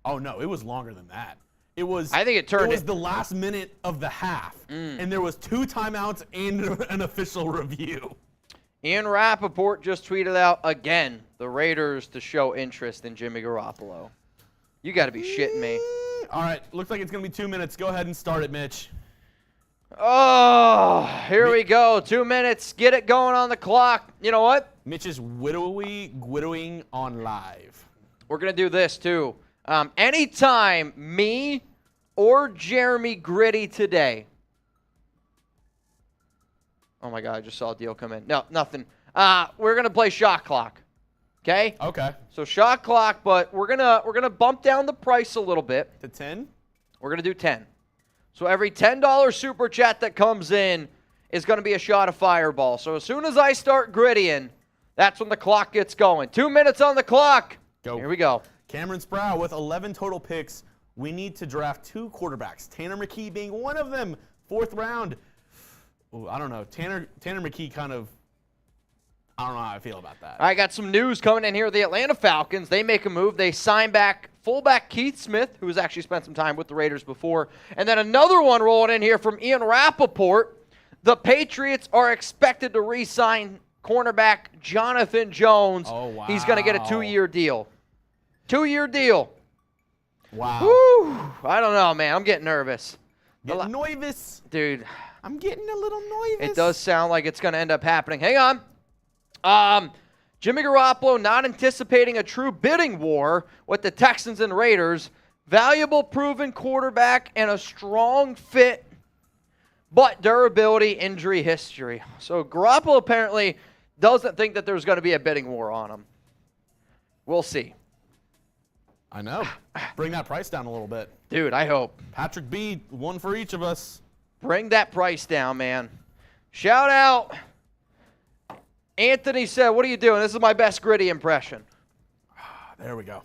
Speaker 2: Oh no, it was longer than that. It was.
Speaker 1: I think it turned.
Speaker 2: It was the last minute of the half, and there was 2 timeouts and an official review.
Speaker 1: Ian Rappaport just tweeted out again the Raiders to show interest in Jimmy Garoppolo. You got to be shitting me.
Speaker 2: All right, looks like it's gonna be 2 minutes. Go ahead and start it, Mitch.
Speaker 1: Oh, here we go. 2 minutes. Get it going on the clock. You know what?
Speaker 2: Mitch is widowing on live.
Speaker 1: We're going to do this, too. Anytime me or Jeremy gritty today. Oh, my God. I just saw a deal come in. No, nothing. We're going to play shot clock. Okay?
Speaker 2: Okay.
Speaker 1: So shot clock, but we're gonna bump down the price a little bit.
Speaker 2: To 10?
Speaker 1: We're going to do 10. So every $10 super chat that comes in is going to be a shot of Fireball. So as soon as I start grittying, that's when the clock gets going. 2 minutes on the clock.
Speaker 2: Go.
Speaker 1: Here we go.
Speaker 2: Cameron Sproul with 11 total picks. We need to draft 2 quarterbacks. Tanner McKee being one of them. 4th round. Ooh, I don't know. Tanner McKee kind of, I don't know how I feel about that.
Speaker 1: I got some news coming in here. The Atlanta Falcons, they make a move. They sign back fullback Keith Smith, who has actually spent some time with the Raiders before. And then another one rolling in here from Ian Rappaport. The Patriots are expected to re-sign cornerback Jonathan Jones.
Speaker 2: Oh, wow.
Speaker 1: He's going to get a 2-year deal. 2-year deal.
Speaker 2: Wow.
Speaker 1: Woo! I don't know, man. I'm getting nervous.
Speaker 2: Getting nervous.
Speaker 1: Dude.
Speaker 2: I'm getting a little nervous.
Speaker 1: It does sound like it's going to end up happening. Hang on. Jimmy Garoppolo not anticipating a true bidding war with the Texans and Raiders. Valuable proven quarterback and a strong fit, but durability, injury history. So Garoppolo apparently doesn't think that there's going to be a bidding war on him. We'll see.
Speaker 2: I know. Bring that price down a little bit.
Speaker 1: Dude, I hope.
Speaker 2: Patrick B, one for each of us.
Speaker 1: Bring that price down, man. Shout out. Anthony said, what are you doing? This is my best gritty impression.
Speaker 2: There we go.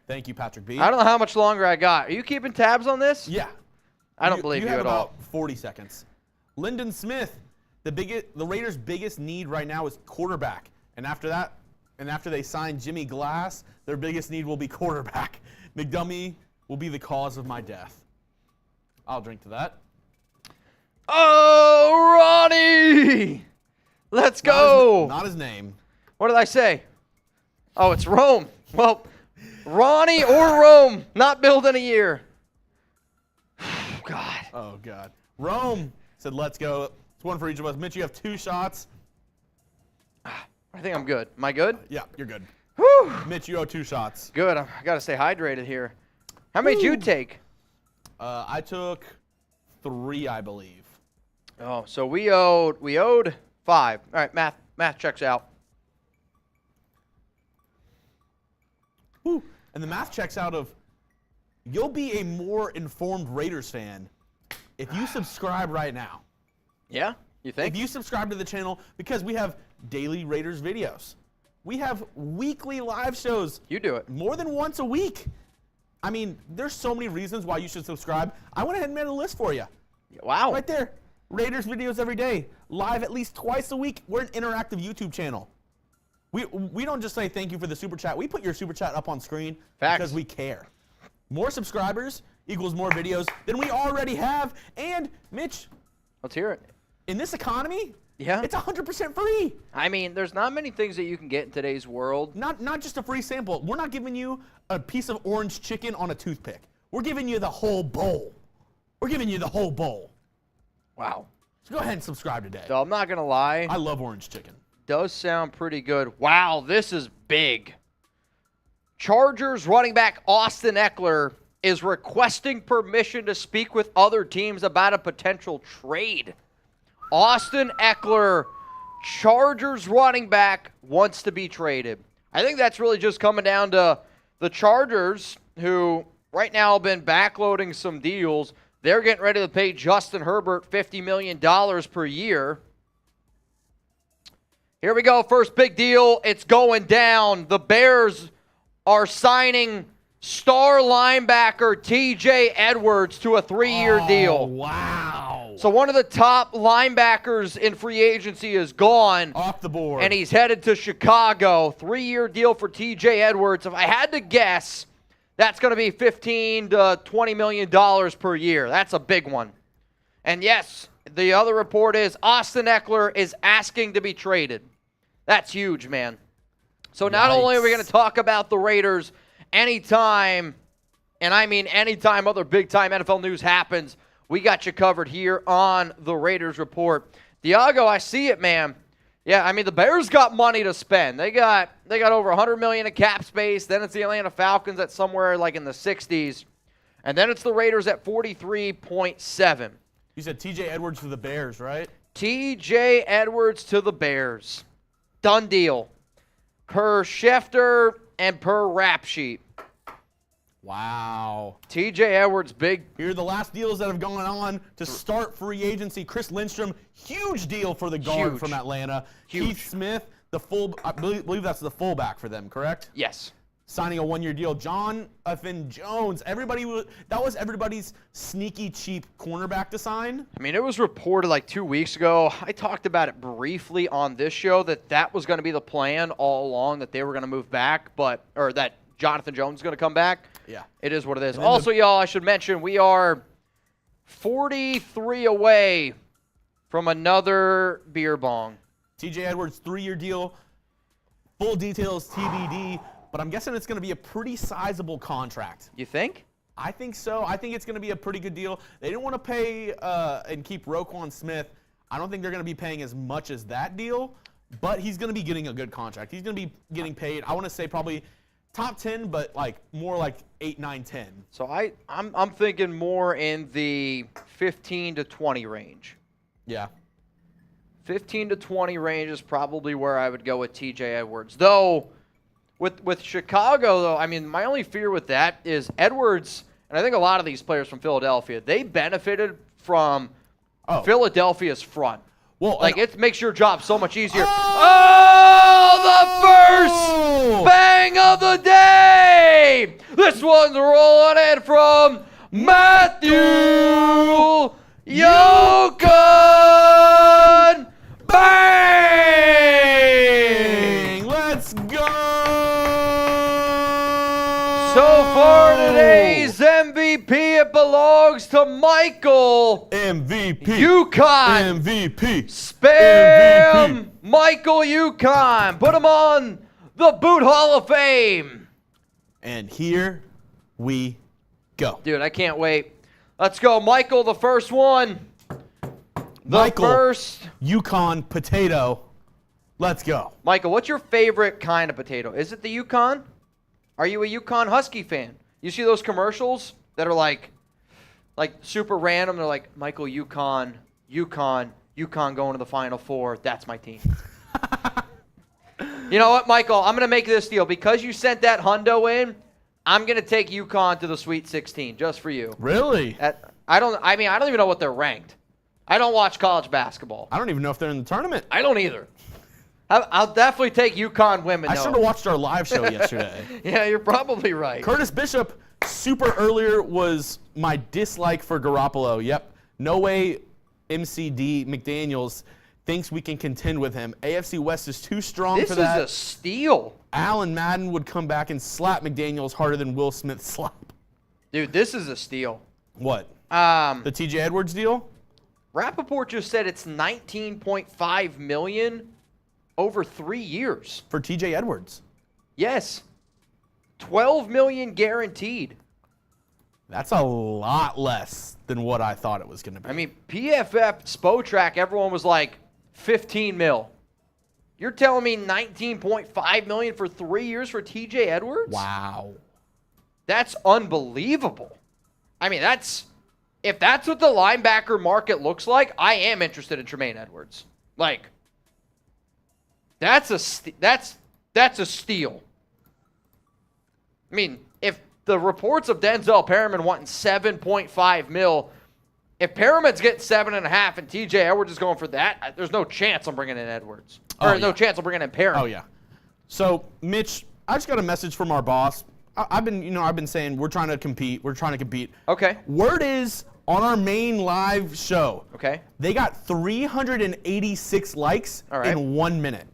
Speaker 2: Thank you, Patrick B.
Speaker 1: I don't know how much longer I got. Are you keeping tabs on this?
Speaker 2: Yeah.
Speaker 1: I don't believe you
Speaker 2: have
Speaker 1: at all.
Speaker 2: about 40 seconds. Lyndon Smith, the Raiders' biggest need right now is quarterback. And after they sign Jimmy Glass, their biggest need will be quarterback. McDummy will be the cause of my death. I'll drink to that.
Speaker 1: Oh, Ronnie! Let's go.
Speaker 2: Not his name.
Speaker 1: What did I say? Oh, it's Rome. Well, Ronnie or Rome, not built in a year. God.
Speaker 2: Oh, God. Rome said, let's go. It's one for each of us. Mitch, you have 2 shots.
Speaker 1: I think I'm good. Am I good?
Speaker 2: Yeah, you're good.
Speaker 1: Whew.
Speaker 2: Mitch, you owe 2 shots.
Speaker 1: Good. I got to stay hydrated here. How many did you take?
Speaker 2: I took 3, I believe.
Speaker 1: Oh, so we owed 5. All right, math checks out.
Speaker 2: Woo. And the math checks out of you'll be a more informed Raiders fan if you subscribe right now.
Speaker 1: Yeah? You think?
Speaker 2: If you subscribe to the channel, because we have daily Raiders videos. We have weekly live shows.
Speaker 1: You do it.
Speaker 2: More than once a week. I mean, there's so many reasons why you should subscribe. I went ahead and made a list for you.
Speaker 1: Wow.
Speaker 2: Right there. Raiders videos every day. Live at least twice a week. We're an interactive YouTube channel. We don't just say thank you for the super chat. We put your super chat up on screen because we care. More subscribers equals more videos than we already have. And, Mitch.
Speaker 1: Let's hear it.
Speaker 2: In this economy,
Speaker 1: yeah,
Speaker 2: it's 100% free.
Speaker 1: I mean, there's not many things that you can get in today's world.
Speaker 2: Not just a free sample. We're not giving you a piece of orange chicken on a toothpick. We're giving you the whole bowl. We're giving you the whole bowl.
Speaker 1: Wow.
Speaker 2: So go ahead and subscribe today.
Speaker 1: So I'm not going to lie.
Speaker 2: I love orange chicken.
Speaker 1: Does sound pretty good. Wow, this is big. Chargers running back Austin Eckler is requesting permission to speak with other teams about a potential trade. Austin Eckler, Chargers running back, wants to be traded. I think that's really just coming down to the Chargers, who right now have been backloading some deals. They're getting ready to pay Justin Herbert $50 million per year. Here we go. First big deal. It's going down. The Bears are signing star linebacker T.J. Edwards to a 3-year deal.
Speaker 2: Wow.
Speaker 1: So one of the top linebackers in free agency is gone.
Speaker 2: Off the board.
Speaker 1: And he's headed to Chicago. 3-year deal for T.J. Edwards. If I had to guess, that's going to be $15 to $20 million per year. That's a big one. And yes, the other report is Austin Eckler is asking to be traded. That's huge, man. So not only are we going to talk about the Raiders anytime, and I mean anytime other big-time NFL news happens, we got you covered here on the Raiders Report. Diago, I see it, man. Yeah, I mean, the Bears got money to spend. They got over $100 million in cap space. Then it's the Atlanta Falcons at somewhere like in the 60s. And then it's the Raiders at 43.7.
Speaker 2: You said T.J. Edwards to the Bears, right?
Speaker 1: T.J. Edwards to the Bears. Done deal. Per Schefter and per rap sheet.
Speaker 2: Wow.
Speaker 1: T.J. Edwards, big.
Speaker 2: Here are the last deals that have gone on to start free agency. Chris Lindstrom, huge deal for the guard
Speaker 1: Huge.
Speaker 2: from Atlanta.
Speaker 1: Huge.
Speaker 2: Keith Smith, I believe that's the fullback for them, correct?
Speaker 1: Yes.
Speaker 2: Signing a one-year deal. Jonathan Jones. That was everybody's sneaky cheap cornerback to sign.
Speaker 1: I mean, it was reported like 2 weeks ago. I talked about it briefly on this show that was going to be the plan all along, that they were going to move back, or that Jonathan Jones is going to come back.
Speaker 2: Yeah.
Speaker 1: It is what it is. Also, y'all, I should mention, we are 43 away from another beer bong.
Speaker 2: T.J. Edwards, 3-year deal. Full details TBD, but I'm guessing it's going to be a pretty sizable contract.
Speaker 1: You think?
Speaker 2: I think so. I think it's going to be a pretty good deal. They didn't want to pay and keep Roquan Smith. I don't think they're going to be paying as much as that deal, but he's going to be getting a good contract. He's going to be getting paid, I want to say probably top 10, but more like 8, 9, 10.
Speaker 1: So I'm thinking more in the 15 to 20 range.
Speaker 2: Yeah.
Speaker 1: 15 to 20 range is probably where I would go with T.J. Edwards. Though, with Chicago, though, I mean, my only fear with that is Edwards, and I think a lot of these players from Philadelphia, they benefited from Philadelphia's front.
Speaker 2: Well,
Speaker 1: it makes your job so much easier. Oh, the first bang of the day! This one's rolling in from Matthew Yocon! Bang!
Speaker 2: Let's go!
Speaker 1: So far today's MVP, it belongs to Michael
Speaker 2: MVP.
Speaker 1: Yukon.
Speaker 2: MVP.
Speaker 1: Spam
Speaker 2: MVP.
Speaker 1: Michael Yukon. Put him on the Boot Hall of Fame.
Speaker 2: And here we go.
Speaker 1: Dude, I can't wait. Let's go, Michael, the first one. First.
Speaker 2: Yukon potato. Let's go.
Speaker 1: Michael, what's your favorite kind of potato? Is it the Yukon? Are you a Yukon Husky fan? You see those commercials that are like super random? They're like, Michael Yukon going to the Final Four. That's my team. You know what, Michael? I'm going to make this deal. Because you sent that hundo in, I'm going to take Yukon to the Sweet 16 just for you.
Speaker 2: Really?
Speaker 1: I don't even know what they're ranked. I don't watch college basketball.
Speaker 2: I don't even know if they're in the tournament.
Speaker 1: I don't either. I'll definitely take UConn women,
Speaker 2: I
Speaker 1: though.
Speaker 2: should have watched our live show yesterday.
Speaker 1: Yeah, you're probably right.
Speaker 2: Curtis Bishop, super earlier, was my dislike for Garoppolo. Yep. No way MCD McDaniels thinks we can contend with him. AFC West is too strong for that.
Speaker 1: This is a steal.
Speaker 2: Alan Madden would come back and slap McDaniels harder than Will Smith slap.
Speaker 1: Dude, this is a steal.
Speaker 2: What? The T.J. Edwards deal?
Speaker 1: Rappaport just said it's $19.5 million over 3 years.
Speaker 2: For T.J. Edwards?
Speaker 1: Yes. $12 million guaranteed.
Speaker 2: That's a lot less than what I thought it was going to be.
Speaker 1: I mean, PFF, Spotrac, everyone was like 15 mil. You're telling me $19.5 million for 3 years for T.J. Edwards?
Speaker 2: Wow.
Speaker 1: That's unbelievable. I mean, if that's what the linebacker market looks like, I am interested in Tremaine Edwards. Like, that's a steal. I mean, if the reports of Denzel Perriman wanting 7.5 mil, if Perriman's getting 7.5 and T.J. Edwards is going for that, there's no chance I'm bringing in Edwards. No chance I'm bringing in Perriman.
Speaker 2: Oh, yeah. So, Mitch, I just got a message from our boss. I've been saying we're trying to compete.
Speaker 1: Okay.
Speaker 2: Word is on our main live show.
Speaker 1: Okay.
Speaker 2: They got 386 likes in 1 minute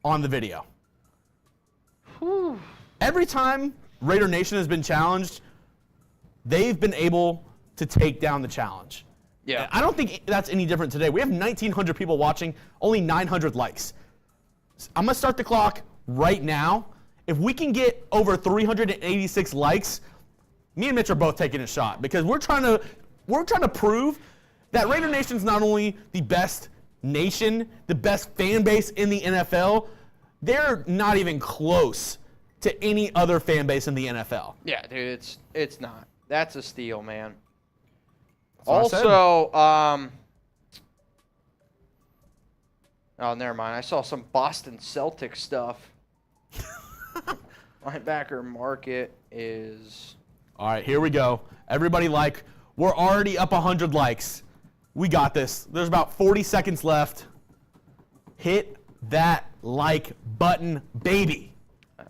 Speaker 2: on the video.
Speaker 1: Whew.
Speaker 2: Every time Raider Nation has been challenged, they've been able to take down the challenge.
Speaker 1: Yeah.
Speaker 2: I don't think that's any different today. We have 1,900 people watching, only 900 likes. I'm going to start the clock right now. If we can get over 386 likes, me and Mitch are both taking a shot because we're trying to we're trying to prove that Raider Nation's not only the best nation, the best fan base in the NFL, they're not even close to any other fan base in the NFL.
Speaker 1: Yeah, dude, it's not. That's a steal, man.
Speaker 2: That's what I said.
Speaker 1: Also, oh, never mind. I saw some Boston Celtics stuff. Linebacker market is...
Speaker 2: All right, here we go. Everybody we're already up 100 likes. We got this. There's about 40 seconds left. Hit that like button, baby.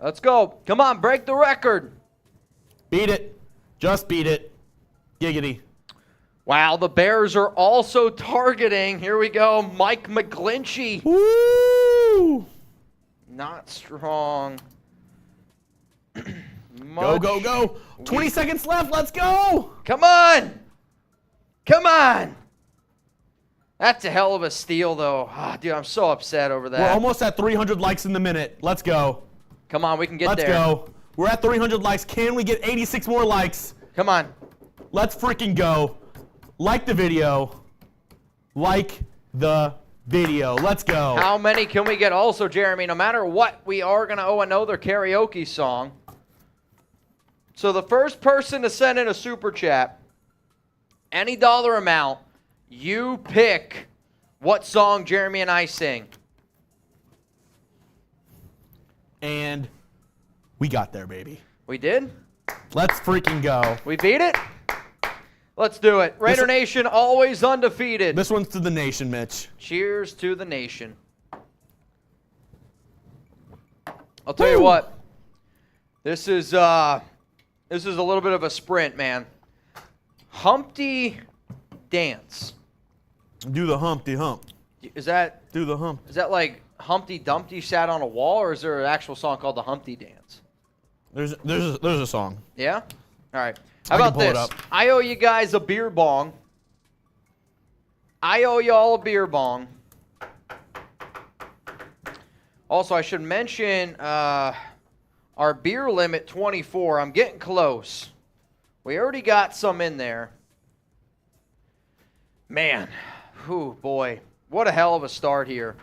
Speaker 1: Let's go. Come on, break the record.
Speaker 2: Beat it. Just beat it. Giggity.
Speaker 1: Wow, the Bears are also targeting. Here we go. Mike McGlinchey.
Speaker 2: Woo!
Speaker 1: Not strong.
Speaker 2: Go, go, go. 20 seconds left. Let's go.
Speaker 1: Come on. Come on. That's a hell of a steal, though. Ah, dude, I'm so upset over that.
Speaker 2: We're almost at 300 likes in the minute. Let's go.
Speaker 1: Come on, we can get there.
Speaker 2: Let's go. We're at 300 likes. Can we get 86 more likes?
Speaker 1: Come on.
Speaker 2: Let's freaking go. Like the video. Like the video. Let's go.
Speaker 1: How many can we get? Also, Jeremy, no matter what, we are going to owe another karaoke song. So the first person to send in a super chat, any dollar amount, you pick what song Jeremy and I sing.
Speaker 2: And we got there, baby.
Speaker 1: We did?
Speaker 2: Let's freaking go.
Speaker 1: We beat it? Let's do it. Raider Nation always undefeated.
Speaker 2: This one's to the nation, Mitch.
Speaker 1: Cheers to the nation. I'll tell you what. This is a little bit of a sprint, man. Humpty Dance.
Speaker 2: Do the Humpty Hump.
Speaker 1: Is that
Speaker 2: Do the hump.
Speaker 1: like Humpty Dumpty sat on a wall, or is there an actual song called the Humpty Dance?
Speaker 2: There's a song.
Speaker 1: Yeah? All right. How
Speaker 2: I can
Speaker 1: about
Speaker 2: pull it
Speaker 1: this?
Speaker 2: up.
Speaker 1: I owe you guys a beer bong. I owe y'all a beer bong. Also, I should mention our beer limit 24. I'm getting close. We already got some in there. Man, whew, boy, what a hell of a start here.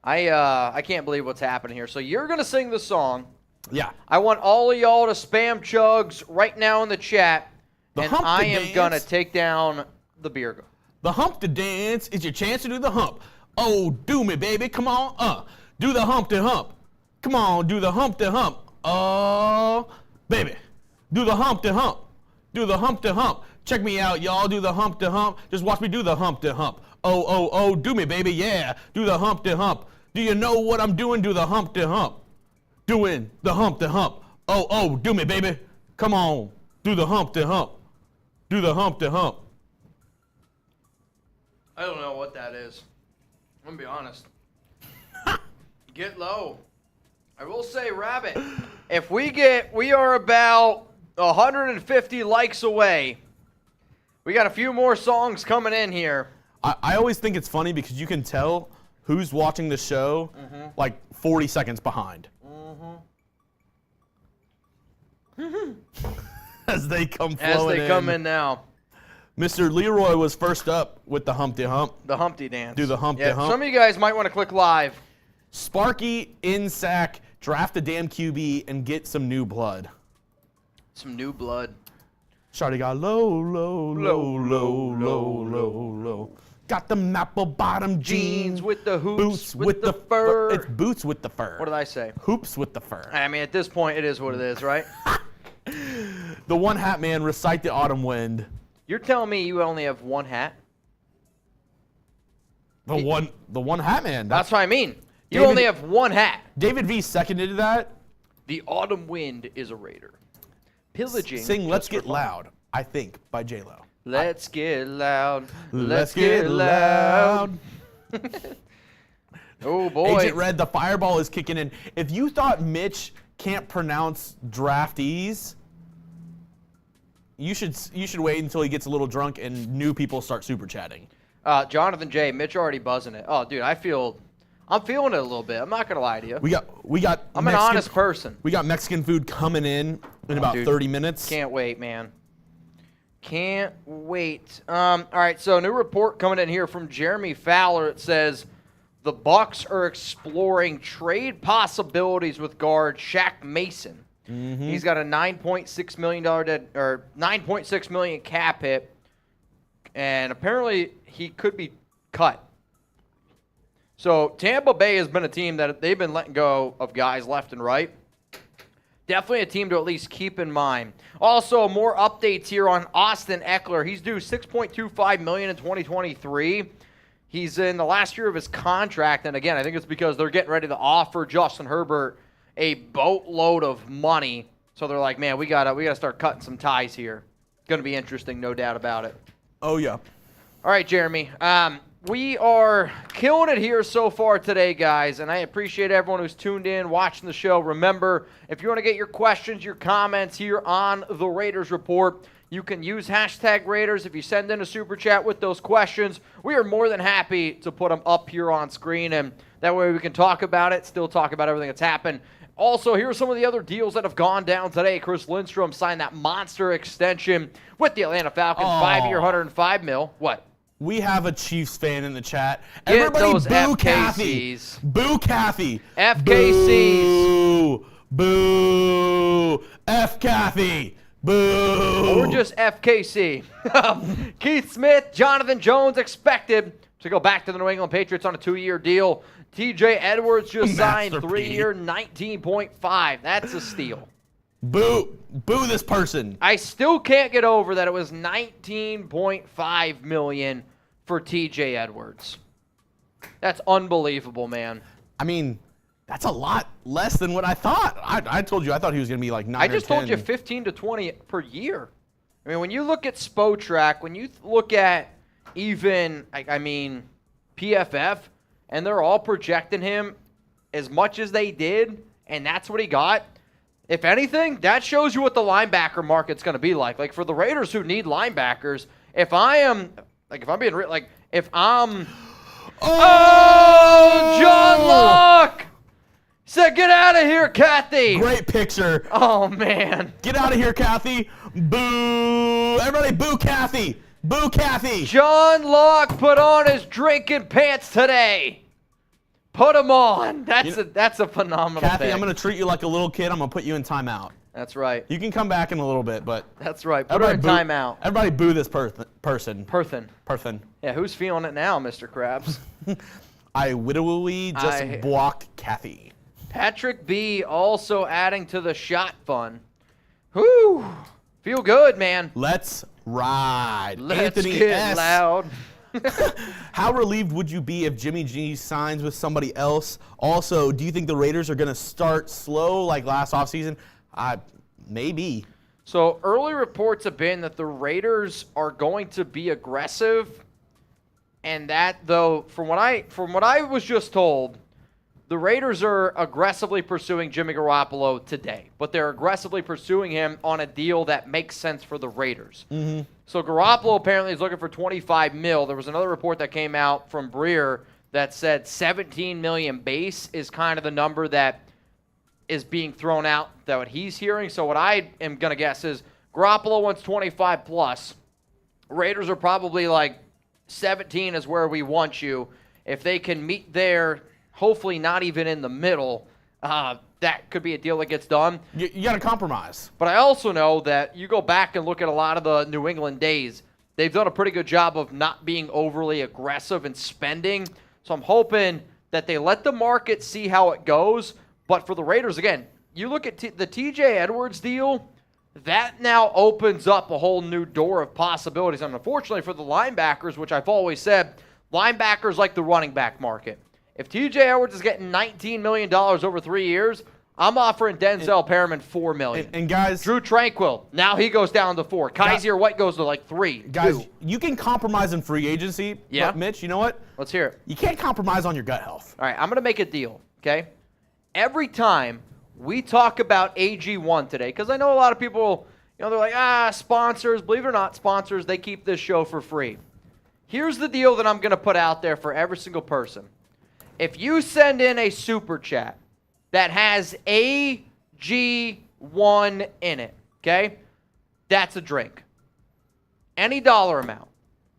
Speaker 1: I can't believe what's happening here. So you're going to sing the song.
Speaker 2: Yeah.
Speaker 1: I want all of y'all to spam chugs right now in the chat, and
Speaker 2: hump
Speaker 1: I
Speaker 2: to
Speaker 1: am going to
Speaker 2: dance.
Speaker 1: take down the beer.
Speaker 2: The hump to dance is your chance to do the hump. Oh, do me, baby. Come on. Do the hump to hump. Come on, do the hump to hump. Oh, baby. Do the hump to hump. Do the hump to hump. Check me out, y'all. Do the hump to hump. Just watch me do the hump to hump. Oh, do me, baby. Yeah. Do the hump to hump. Do you know what I'm doing? Do the hump to hump. Doing the hump to hump. Oh, do me, baby. Come on. Do the hump to hump. Do the hump to hump.
Speaker 1: I don't know what that is. I'm going to be honest. Get low. I will say, Rabbit, if we are about 150 likes away. We got a few more songs coming in here.
Speaker 2: I always think it's funny because you can tell who's watching the show like 40 seconds behind. As they come flowing
Speaker 1: As they come in now.
Speaker 2: Mr. Leroy was first up with the Humpty Hump.
Speaker 1: The Humpty Dance.
Speaker 2: Do the Humpty
Speaker 1: yeah,
Speaker 2: Hump.
Speaker 1: Some of you guys might want to click live.
Speaker 2: Sparky in sack, draft a damn QB and get some new blood.
Speaker 1: Some new blood.
Speaker 2: Shawty got low. Got them apple bottom jeans
Speaker 1: with the hoops,
Speaker 2: boots
Speaker 1: with the fur.
Speaker 2: It's boots with the fur.
Speaker 1: What did I say?
Speaker 2: Hoops with the fur.
Speaker 1: I mean, at this point, it is what it is, right?
Speaker 2: The one hat man recite the autumn wind.
Speaker 1: You're telling me you only have one hat?
Speaker 2: The one hat man.
Speaker 1: That's what I mean. You
Speaker 2: David-
Speaker 1: only have one hat.
Speaker 2: David V seconded that.
Speaker 1: The autumn wind is a Raider. Pillaging.
Speaker 2: Sing "Let's
Speaker 1: just
Speaker 2: Get
Speaker 1: for fun.
Speaker 2: Loud," I think, by J-Lo.
Speaker 1: Let's get loud.
Speaker 2: Let's get loud.
Speaker 1: Oh boy.
Speaker 2: Agent Red, the fireball is kicking in. If you thought Mitch can't pronounce draftees, you should wait until he gets a little drunk and new people start super chatting.
Speaker 1: Jonathan J. Mitch already buzzing it. Oh, dude, I'm feeling it a little bit. I'm not gonna lie to you.
Speaker 2: We got.
Speaker 1: I'm an honest person.
Speaker 2: We got Mexican food coming in about
Speaker 1: dude,
Speaker 2: 30 minutes.
Speaker 1: Can't wait, man. Can't wait. All right, so new report coming in here from Jeremy Fowler. It says the Bucs are exploring trade possibilities with guard Shaq Mason. Mm-hmm. He's got a $9.6 million $9.6 million cap hit, and apparently he could be cut. So Tampa Bay has been a team that they've been letting go of guys left and right. Definitely a team to at least keep in mind. Also, more updates here on Austin Eckler. He's due $6.25 million in 2023. He's in the last year of his contract, and again, I think it's because they're getting ready to offer Justin Herbert a boatload of money. So they're like, man, we gotta start cutting some ties here. It's gonna be interesting, no doubt about it.
Speaker 2: Oh yeah.
Speaker 1: All right, Jeremy. We are killing it here so far today, guys, and I appreciate everyone who's tuned in, watching the show. Remember, if you want to get your questions, your comments here on the Raiders Report, you can use hashtag Raiders. If you send in a super chat with those questions, we are more than happy to put them up here on screen, and that way we can talk about it, still talk about everything that's happened. Also, here are some of the other deals that have gone down today. Chris Lindstrom signed that monster extension with the Atlanta Falcons, 5-year, $105 million. What?
Speaker 2: We have a Chiefs fan in the chat.
Speaker 1: Get
Speaker 2: Everybody
Speaker 1: those
Speaker 2: boo
Speaker 1: FKCs.
Speaker 2: Kathy. Boo Kathy.
Speaker 1: FKCs.
Speaker 2: Boo. Boo. F Kathy. Boo.
Speaker 1: Or just FKC. Keith Smith, Jonathan Jones expected to go back to the New England Patriots on a 2-year deal. TJ Edwards just signed 3-year, $19.5. That's a steal.
Speaker 2: Boo. Boo this person.
Speaker 1: I still can't get over that it was $19.5 million for TJ Edwards. That's unbelievable, man.
Speaker 2: I mean, that's a lot less than what I thought. I told you I thought he was going to be like 9
Speaker 1: I
Speaker 2: or
Speaker 1: just
Speaker 2: 10.
Speaker 1: told you 15 to 20 per year. I mean, when you look at Spotrac, when you look at even, I mean, PFF, and they're all projecting him as much as they did, and that's what he got. If anything, that shows you what the linebacker market's going to be like. Like, for the Raiders who need linebackers, if I'm Oh, John Locke! Said, get out of here, Kathy!
Speaker 2: Great picture.
Speaker 1: Oh, man.
Speaker 2: Get out of here, Kathy. Boo. Everybody boo Kathy. Boo Kathy.
Speaker 1: John Locke put on his drinking pants today. Put them on. That's a phenomenal
Speaker 2: Kathy,
Speaker 1: thing.
Speaker 2: I'm going to treat you like a little kid. I'm going to put you in timeout.
Speaker 1: That's right.
Speaker 2: You can come back in a little bit, but...
Speaker 1: That's right. Put her in timeout.
Speaker 2: Everybody boo this person.
Speaker 1: Perthen. Yeah, who's feeling it now, Mr. Krabs?
Speaker 2: I wittily just blocked Kathy.
Speaker 1: Patrick B. also adding to the shot fund. Whew. Feel good, man.
Speaker 2: Let's ride.
Speaker 1: Let's
Speaker 2: Anthony
Speaker 1: get
Speaker 2: S.
Speaker 1: loud.
Speaker 2: How relieved would you be if Jimmy G signs with somebody else? Also, do you think the Raiders are going to start slow like last offseason? Maybe.
Speaker 1: So early reports have been that the Raiders are going to be aggressive, and that, though, from what I was just told, the Raiders are aggressively pursuing Jimmy Garoppolo today, but they're aggressively pursuing him on a deal that makes sense for the Raiders. Mm-hmm. So Garoppolo apparently is looking for $25 million. There was another report that came out from Breer that said $17 million base is kind of the number that is being thrown out that what he's hearing. So what I am going to guess is Garoppolo wants 25 plus. Raiders are probably like 17 is where we want you. If they can meet there, hopefully not even in the middle, that could be a deal that gets done.
Speaker 2: You got to compromise.
Speaker 1: But I also know that you go back and look at a lot of the New England days, they've done a pretty good job of not being overly aggressive in spending. So I'm hoping that they let the market see how it goes. But for the Raiders, again, you look at the TJ Edwards deal, that now opens up a whole new door of possibilities. And unfortunately for the linebackers, which I've always said, linebackers like the running back market. If TJ Edwards is getting $19 million over 3 years, I'm offering Denzel Perriman $4 million.
Speaker 2: And guys,
Speaker 1: Drew Tranquill, now he goes down to 4. Kaiser White goes to like 3.
Speaker 2: Guys,
Speaker 1: 2.
Speaker 2: you can compromise in free agency.
Speaker 1: Yeah.
Speaker 2: But Mitch, you know what?
Speaker 1: Let's hear it.
Speaker 2: You can't compromise on your gut health.
Speaker 1: All right, I'm going to make a deal, okay? Every time we talk about AG1 today, because I know a lot of people, they're like, sponsors. Believe it or not, sponsors, they keep this show for free. Here's the deal that I'm going to put out there for every single person. If you send in a super chat that has AG1 in it, okay, that's a drink. any dollar amount,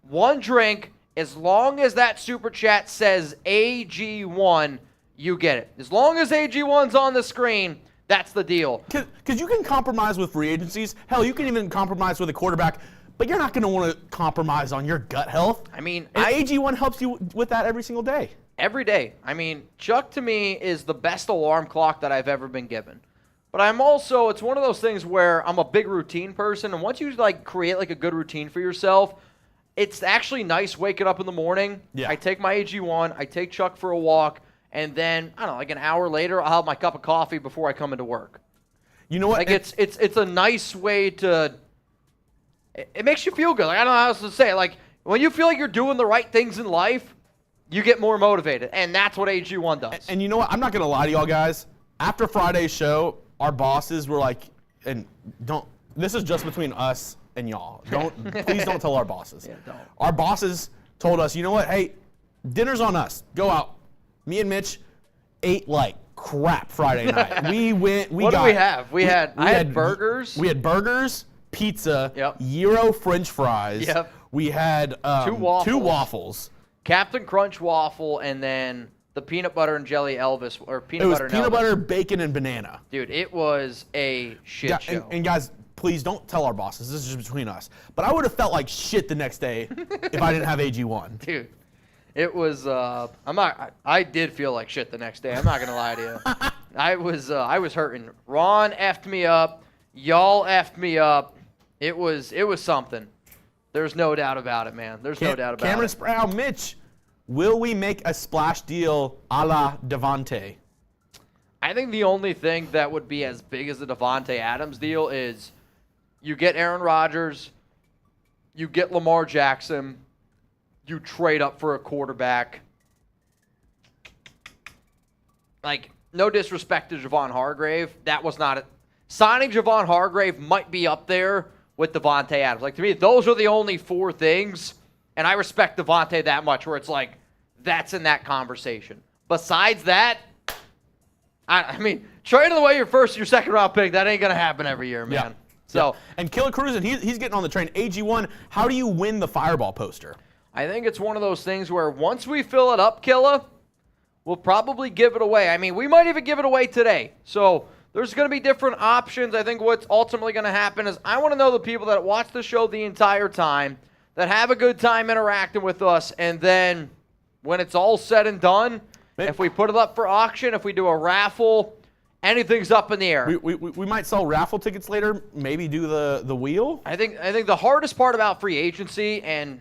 Speaker 1: one drink, as long as that super chat says AG1, you get it. As long as AG1's on the screen, that's the deal.
Speaker 2: Because you can compromise with free agencies. Hell, you can even compromise with a quarterback, but you're not going to want to compromise on your gut health.
Speaker 1: I mean,
Speaker 2: and AG1 helps you with that every single day.
Speaker 1: Every day. I mean, Chuck to me is the best alarm clock that I've ever been given. But I'm also, it's one of those things where I'm a big routine person, and once you like create like a good routine for yourself, it's actually nice waking up in the morning.
Speaker 2: Yeah.
Speaker 1: I take my AG1, I take Chuck for a walk, and then, I don't know, like an hour later, I'll have my cup of coffee before I come into work.
Speaker 2: You know what?
Speaker 1: Like it's a nice way to, it makes you feel good. Like, I don't know how else to say it. Like, when you feel like you're doing the right things in life, you get more motivated, and that's what AG1 does.
Speaker 2: And you know what? I'm not going to lie to y'all guys. After Friday's show, our bosses were like, and this is just between us and y'all. Please don't tell our bosses.
Speaker 1: Yeah, don't.
Speaker 2: Our bosses told us, you know what? Hey, dinner's on us. Go out. Me and Mitch ate like crap Friday night. What
Speaker 1: do we have? I had burgers.
Speaker 2: We had burgers, pizza,
Speaker 1: Yep.
Speaker 2: Gyro French fries.
Speaker 1: Yep.
Speaker 2: We had
Speaker 1: Two waffles.
Speaker 2: 2 waffles.
Speaker 1: Captain Crunch waffle, and then the peanut butter and jelly Elvis, or peanut butter and
Speaker 2: It was peanut
Speaker 1: Elvis.
Speaker 2: butter, bacon, and banana.
Speaker 1: Dude, it was a shit show.
Speaker 2: And guys, please don't tell our bosses. This is just between us. But I would have felt like shit the next day if I didn't have AG1.
Speaker 1: Dude, it was. I did feel like shit the next day. I'm not gonna lie to you. I was hurting. Ron effed me up. Y'all effed me up. It was something. There's no doubt about it, man. There's no doubt about
Speaker 2: Cameron
Speaker 1: it.
Speaker 2: Sproul, Mitch, will we make a splash deal a la Devontae?
Speaker 1: I think the only thing that would be as big as the Devontae Adams deal is you get Aaron Rodgers, you get Lamar Jackson, you trade up for a quarterback. Like, no disrespect to Javon Hargrave. That was not it. Signing Javon Hargrave might be up there with Devontae Adams. Like, to me, those are the only 4 things, and I respect Devontae that much, where it's like, that's in that conversation. Besides that, I mean, trading away your first, your second round pick, that ain't going to happen every year, man.
Speaker 2: Yeah.
Speaker 1: So,
Speaker 2: Yeah. And Killer Cruz, and he's getting on the train. AG1, how do you win the Fireball poster?
Speaker 1: I think it's one of those things where once we fill it up, Killa, we'll probably give it away. I mean, we might even give it away today. So, there's going to be different options. I think what's ultimately going to happen is I want to know the people that watch the show the entire time, that have a good time interacting with us, and then when it's all said and done, if we put it up for auction, if we do a raffle, anything's up in the air.
Speaker 2: We might sell raffle tickets later, maybe do the wheel.
Speaker 1: I think the hardest part about free agency, and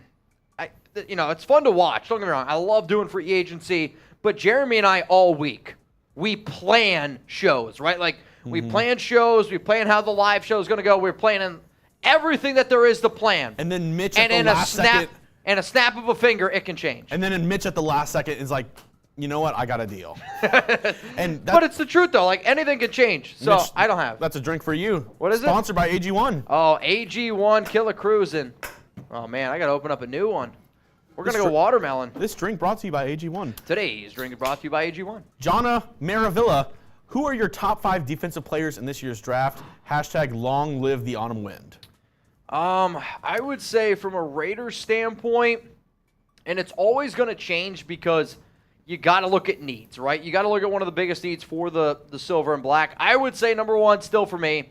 Speaker 1: it's fun to watch. Don't get me wrong. I love doing free agency, but Jeremy and I all week, we plan shows, right? Like, we plan shows, we plan how the live show is going to go. We're planning everything that there is to plan.
Speaker 2: And then Mitch at the last second.
Speaker 1: And a snap of a finger, it can change.
Speaker 2: And then Mitch at the last second is like, you know what? I got a deal.
Speaker 1: But it's the truth, though. Like, anything can change. So,
Speaker 2: Mitch,
Speaker 1: I don't have.
Speaker 2: That's a drink for you.
Speaker 1: What is it?
Speaker 2: Sponsored by AG1.
Speaker 1: Oh, AG1 Killer Cruisin'. Oh, man, I got to open up a new one. We're going to go watermelon.
Speaker 2: This drink brought to you by AG1.
Speaker 1: Today's drink brought to you by AG1.
Speaker 2: Jonna Maravilla, who are your top 5 defensive players in this year's draft? Hashtag long live the autumn wind.
Speaker 1: I would say from a Raiders standpoint, and it's always going to change because you got to look at needs, right? You got to look at one of the biggest needs for the silver and black. I would say number 1 still for me,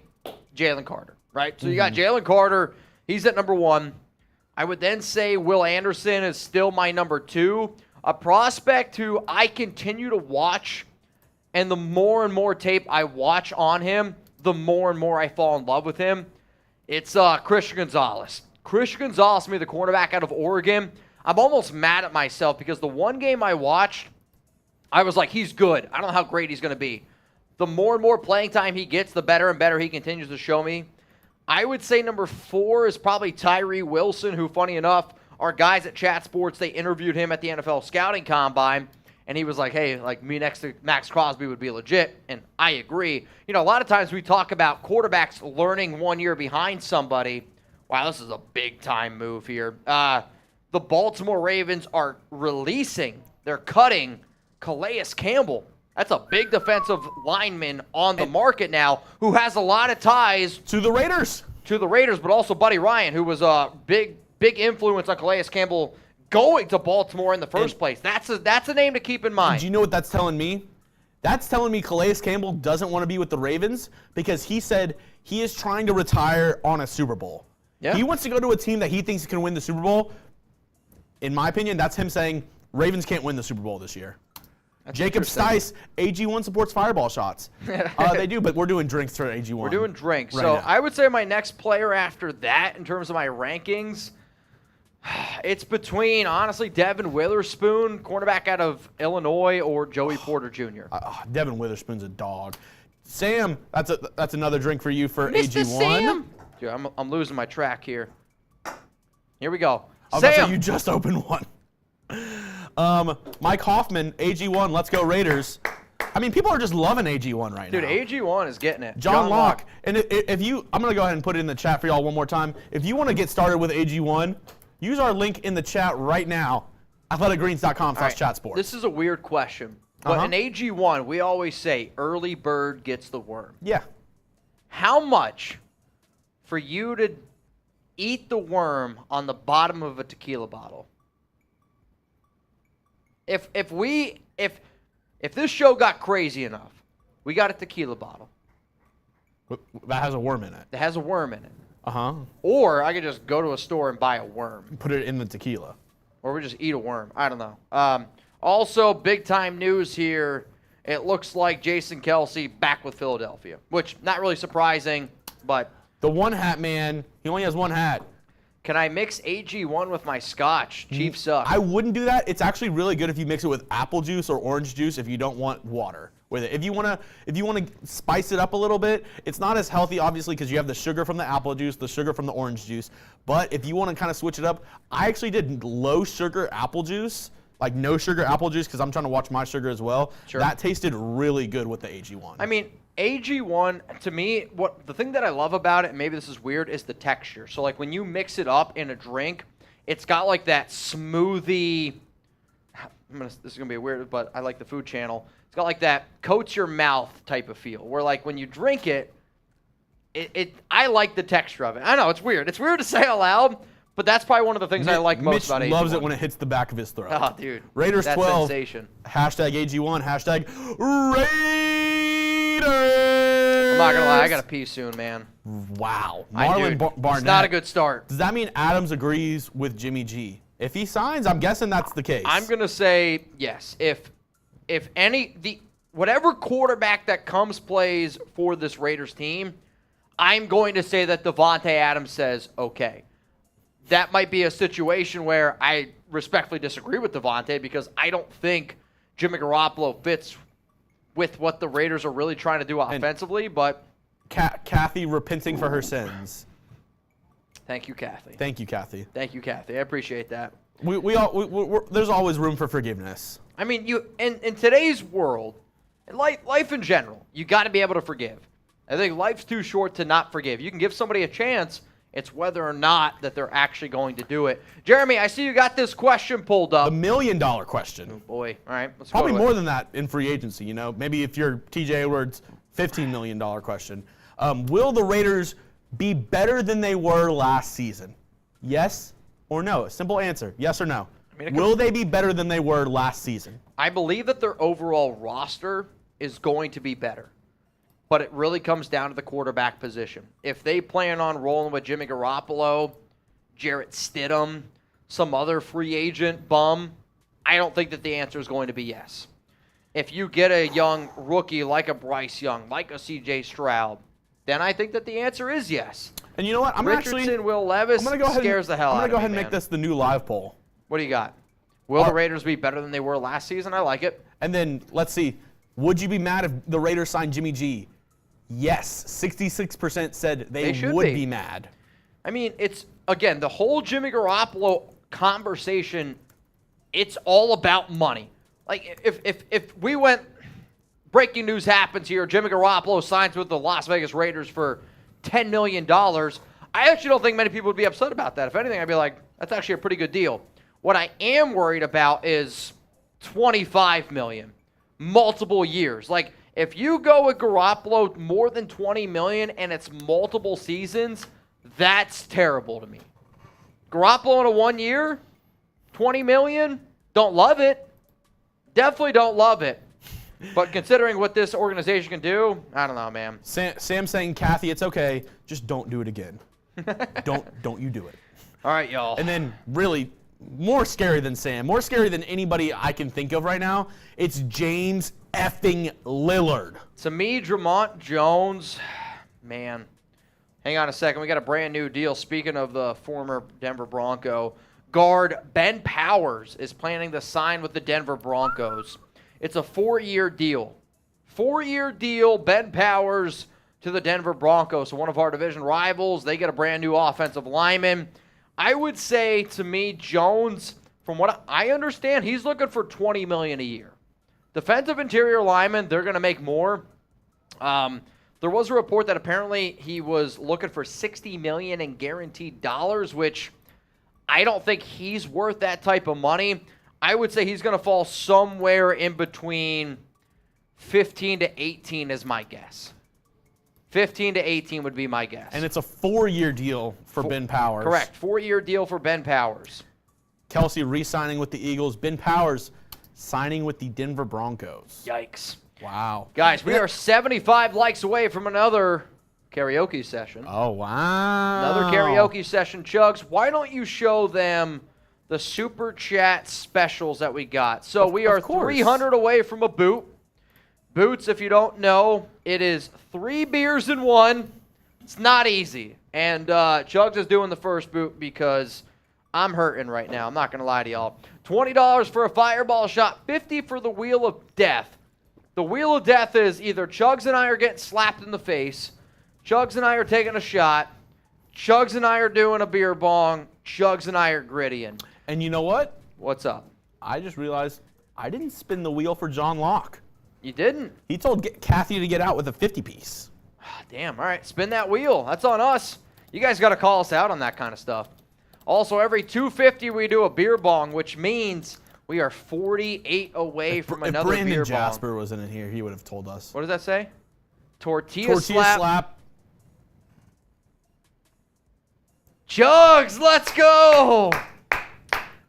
Speaker 1: Jalen Carter, right? So you got Jalen Carter. He's at number 1. I would then say Will Anderson is still my number 2. A prospect who I continue to watch, and the more and more tape I watch on him, the more and more I fall in love with him. It's Christian Gonzalez. Christian Gonzalez, to me, the cornerback out of Oregon. I'm almost mad at myself because the one game I watched, I was like, he's good. I don't know how great he's going to be. The more and more playing time he gets, the better and better he continues to show me. I would say number 4 is probably Tyree Wilson, who, funny enough, our guys at Chat Sports, they interviewed him at the NFL Scouting Combine, and he was like, hey, like me next to Max Crosby would be legit, and I agree. You know, a lot of times we talk about quarterbacks learning 1 year behind somebody. Wow, this is a big-time move here. The Baltimore Ravens are they're cutting Calais Campbell. That's a big defensive lineman on the market now who has a lot of ties
Speaker 2: To the Raiders.
Speaker 1: to the Raiders, but also Buddy Ryan, who was a big influence on Calais Campbell going to Baltimore in the first place. That's a name to keep in mind.
Speaker 2: Do you know what that's telling me? That's telling me Calais Campbell doesn't want to be with the Ravens because he said he is trying to retire on a Super Bowl.
Speaker 1: Yeah.
Speaker 2: He wants to go to a team that he thinks can win the Super Bowl. In my opinion, that's him saying Ravens can't win the Super Bowl this year.
Speaker 1: That's
Speaker 2: Jacob Stice, AG1 supports fireball shots. They do, but we're doing drinks for AG1.
Speaker 1: We're doing drinks.
Speaker 2: Right
Speaker 1: So
Speaker 2: now.
Speaker 1: I would say my next player after that, in terms of my rankings, it's between, honestly, Devin Witherspoon, cornerback out of Illinois, or Joey Porter Jr.
Speaker 2: Devin Witherspoon's a dog. Sam, that's another drink for you for
Speaker 1: Mr.
Speaker 2: AG1.
Speaker 1: Sam. Dude, I'm losing my track here. Here we go.
Speaker 2: I was about to
Speaker 1: Sam.
Speaker 2: say, you just opened one. Mike Hoffman, AG1, let's go Raiders. I mean, people are just loving AG1 right now.
Speaker 1: Dude, AG1 is getting it.
Speaker 2: John Locke. And if you, I'm going to go ahead and put it in the chat for y'all one more time. If you want to get started with AG1, use our link in the chat right now, athleticgreens.com/chatsports.
Speaker 1: This is a weird question. But in AG1, we always say early bird gets the worm.
Speaker 2: Yeah.
Speaker 1: How much for you to eat the worm on the bottom of a tequila bottle? If this show got crazy enough, we got a tequila bottle
Speaker 2: That has a worm in it.
Speaker 1: that has a worm in it.
Speaker 2: Uh-huh.
Speaker 1: Or I could just go to a store and buy a worm.
Speaker 2: Put it in the tequila.
Speaker 1: Or we just eat a worm. I don't know. Also, big-time news here. It looks like Jason Kelce back with Philadelphia, which not really surprising, but
Speaker 2: The one hat man, he only has one hat.
Speaker 1: can I mix AG1 with my scotch? Chiefs suck.
Speaker 2: I wouldn't do that. It's actually really good if you mix it with apple juice or orange juice if you don't want water with it. If you want to spice it up a little bit, it's not as healthy obviously because you have the sugar from the apple juice, the sugar from the orange juice. But if you want to kind of switch it up, I actually did low sugar apple juice, like no sugar apple juice because I'm trying to watch my sugar as well.
Speaker 1: Sure.
Speaker 2: That tasted really good with the AG1.
Speaker 1: I mean, AG1, to me, the thing that I love about it, and maybe this is weird, is the texture. So, like, when you mix it up in a drink, it's got, like, that smoothie, this is going to be weird, but I like the Food Channel. It's got, like, that coats your mouth type of feel, where, like, when you drink it, I like the texture of it. I know, it's weird. It's weird to say out loud, but that's probably one of the things I like most about AG1.
Speaker 2: Mitch loves it when it hits the back of his throat.
Speaker 1: Oh, dude.
Speaker 2: Raiders
Speaker 1: that's
Speaker 2: 12.
Speaker 1: Sensation.
Speaker 2: Hashtag AG1. Hashtag Raiders.
Speaker 1: I'm not going to lie. I got to pee soon, man.
Speaker 2: Wow.
Speaker 1: Dude,
Speaker 2: Barnett.
Speaker 1: It's not a good start.
Speaker 2: Does that mean Adams agrees with Jimmy G? If he signs, I'm guessing that's the case.
Speaker 1: I'm going to say yes. If whatever quarterback that plays for this Raiders team, I'm going to say that Devontae Adams says okay. That might be a situation where I respectfully disagree with Devontae because I don't think Jimmy Garoppolo fits with what the Raiders are really trying to do offensively, but
Speaker 2: Kathy repenting for her sins.
Speaker 1: thank you, Kathy.
Speaker 2: Thank you, Kathy.
Speaker 1: Thank you, Kathy. I appreciate that.
Speaker 2: There's always room for forgiveness.
Speaker 1: I mean, in today's world, in life in general, you got to be able to forgive. I think life's too short to not forgive. You can give somebody a chance. It's whether or not that they're actually going to do it. Jeremy, I see you got this question pulled up.
Speaker 2: The $1 million question.
Speaker 1: Oh boy. All right. Let's
Speaker 2: Probably
Speaker 1: go to
Speaker 2: more
Speaker 1: it.
Speaker 2: than that in free agency. You know, maybe if you're TJ Edwards, $15 million question. Will the Raiders be better than they were last season? Yes or no? A simple answer. Yes or no? Will they be better than they were last season?
Speaker 1: I believe that their overall roster is going to be better. But it really comes down to the quarterback position. If they plan on rolling with Jimmy Garoppolo, Jarrett Stidham, some other free agent bum, I don't think that the answer is going to be yes. If you get a young rookie like a Bryce Young, like a C.J. Stroud, then I think that the answer is yes.
Speaker 2: And you know what?
Speaker 1: Will Levis scares the hell out of me.
Speaker 2: I'm going to go ahead and
Speaker 1: man.
Speaker 2: make this the new live poll.
Speaker 1: What do you got? Will the Raiders be better than they were last season? I like it.
Speaker 2: And then, let's see. Would you be mad if the Raiders signed Jimmy G? Yes. 66% said they would be mad.
Speaker 1: I mean, it's, again, the whole Jimmy Garoppolo conversation, it's all about money. Like, if we went, breaking news happens here, Jimmy Garoppolo signs with the Las Vegas Raiders for $10 million, I actually don't think many people would be upset about that. If anything, I'd be like, that's actually a pretty good deal. What I am worried about is $25 million, multiple years. Like, if you go with Garoppolo more than $20 million and it's multiple seasons, That's terrible to me. Garoppolo in a 1 year, $20 million. Don't love it. Definitely don't love it. But considering what this organization can do, I don't know, man.
Speaker 2: Sam saying, Kathy, it's okay. Just don't do it again. don't you do it.
Speaker 1: All right, y'all.
Speaker 2: And then really more scary than Sam, more scary than anybody I can think of right now, it's James effing Lillard.
Speaker 1: To me, Dramont Jones, man. Hang on a second. We got a brand new deal. Speaking of the former Denver Bronco, guard Ben Powers is planning to sign with the Denver Broncos. It's a 4-year deal. 4-year deal, Ben Powers to the Denver Broncos. So one of our division rivals, they get a brand new offensive lineman. I would say, to me, Jones, from what I understand, he's looking for $20 million a year. Defensive interior lineman, they're going to make more. There was a report that apparently he was looking for $60 million in guaranteed dollars, which I don't think he's worth that type of money. I would say he's going to fall somewhere in between 15 to 18 is my guess. 15 to 18 would be my guess.
Speaker 2: And it's a 4-year deal for Ben Powers.
Speaker 1: Correct. 4-year deal for Ben Powers.
Speaker 2: Kelsey re-signing with the Eagles. Ben Powers signing with the Denver Broncos.
Speaker 1: Yikes.
Speaker 2: Wow.
Speaker 1: Guys, we are 75 likes away from another karaoke session.
Speaker 2: Oh, wow.
Speaker 1: Another karaoke session. Chugs, why don't you show them the Super Chat specials that we got? So we are 300 away from a boot. Boots, if you don't know, it is 3 beers in one. It's not easy. And Chugs is doing the first boot because I'm hurting right now. I'm not going to lie to y'all. $20 for a fireball shot, $50 for the Wheel of Death. The Wheel of Death is either Chugs and I are getting slapped in the face, Chugs and I are taking a shot, Chugs and I are doing a beer bong, Chugs and I are grittying.
Speaker 2: And you know what?
Speaker 1: What's up?
Speaker 2: I just realized I didn't spin the wheel for John Locke.
Speaker 1: You didn't?
Speaker 2: He told Kathy to get out with a 50-piece.
Speaker 1: Damn, all right, spin that wheel. That's on us. You guys got to call us out on that kind of stuff. Also, every 250 we do a beer bong, which means we are 48 away from another beer bong.
Speaker 2: If Brandon Jasper wasn't in here, he would have told us.
Speaker 1: What does that say? Tortilla slap. Chugs, let's go! All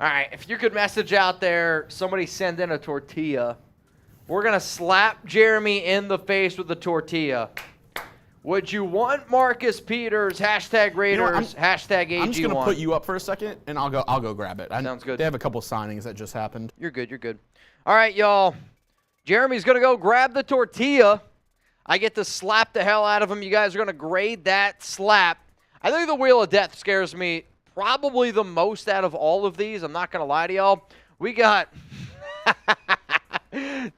Speaker 1: right, if you could message out there, somebody send in a tortilla. We're going to slap Jeremy in the face with the tortilla. Would you want Marcus Peters, hashtag Raiders, hashtag AG1?
Speaker 2: I'm just going to put you up for a second, and I'll go grab it.
Speaker 1: Sounds good.
Speaker 2: They have a couple signings that just happened.
Speaker 1: You're good, you're good. All right, y'all. Jeremy's going to go grab the tortilla. I get to slap the hell out of him. You guys are going to grade that slap. I think the Wheel of Death scares me probably the most out of all of these. I'm not going to lie to y'all. We got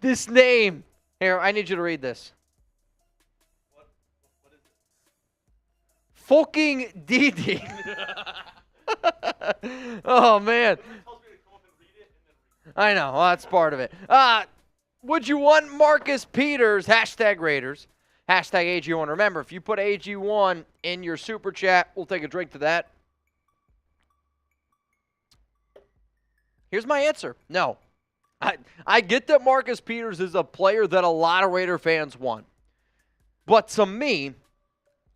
Speaker 1: this name. Here, I need you to read this.
Speaker 2: What is it?
Speaker 1: Fucking Didi. Oh, man. I know. Well, that's part of it. Would you want Marcus Peters, hashtag Raiders, hashtag AG1? Remember, if you put AG1 in your super chat, we'll take a drink to that. Here's my answer. No. I get that Marcus Peters is a player that a lot of Raider fans want. But to me,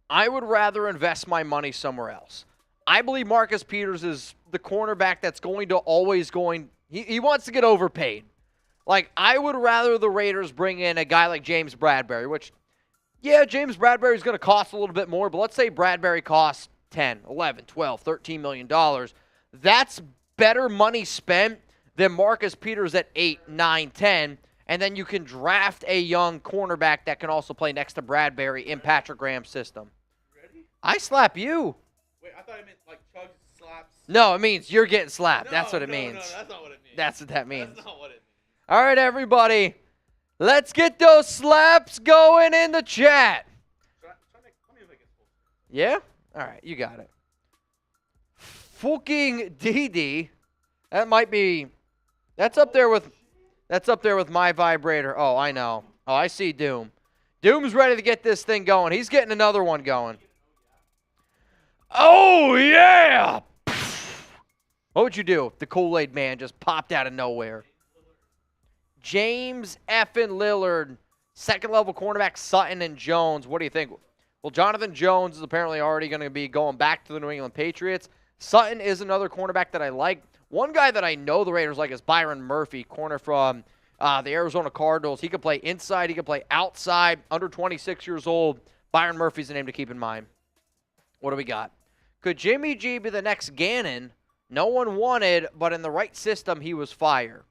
Speaker 1: I would rather invest my money somewhere else. I believe Marcus Peters is the cornerback that's going to always he wants to get overpaid. Like, I would rather the Raiders bring in a guy like James Bradberry, which, yeah, James Bradberry is going to cost a little bit more, but let's say Bradberry costs 10, 11, 12, $13 million. That's better money spent than Marcus Peters at 8, 9, 10, and then you can draft a young cornerback that can also play next to Bradberry in Patrick Graham's system.
Speaker 2: Ready?
Speaker 1: I slap you.
Speaker 2: Wait, I thought it meant like Chugs slaps.
Speaker 1: No, it means you're getting slapped.
Speaker 2: No,
Speaker 1: that's what it
Speaker 2: no,
Speaker 1: means.
Speaker 2: No, that's not what it means.
Speaker 1: That's what that means.
Speaker 2: That's not what it means.
Speaker 1: All right, everybody. Let's get those slaps going in the chat. Yeah? All right, you got it. Fucking DD. That might be that's up there with my vibrator. Oh, I know. Oh, I see Doom. Doom's ready to get this thing going. He's getting another one going. Oh, yeah! What would you do if the Kool-Aid man just popped out of nowhere? James effing Lillard, second-level cornerback Sutton and Jones. What do you think? Well, Jonathan Jones is apparently already going to be going back to the New England Patriots. Sutton is another cornerback that I like. One guy that I know the Raiders like is Byron Murphy, corner from the Arizona Cardinals. He can play inside. He can play outside. Under 26 years old. Byron Murphy's a name to keep in mind. What do we got? Could Jimmy G be the next Gannon? No one wanted, but in the right system, he was fire.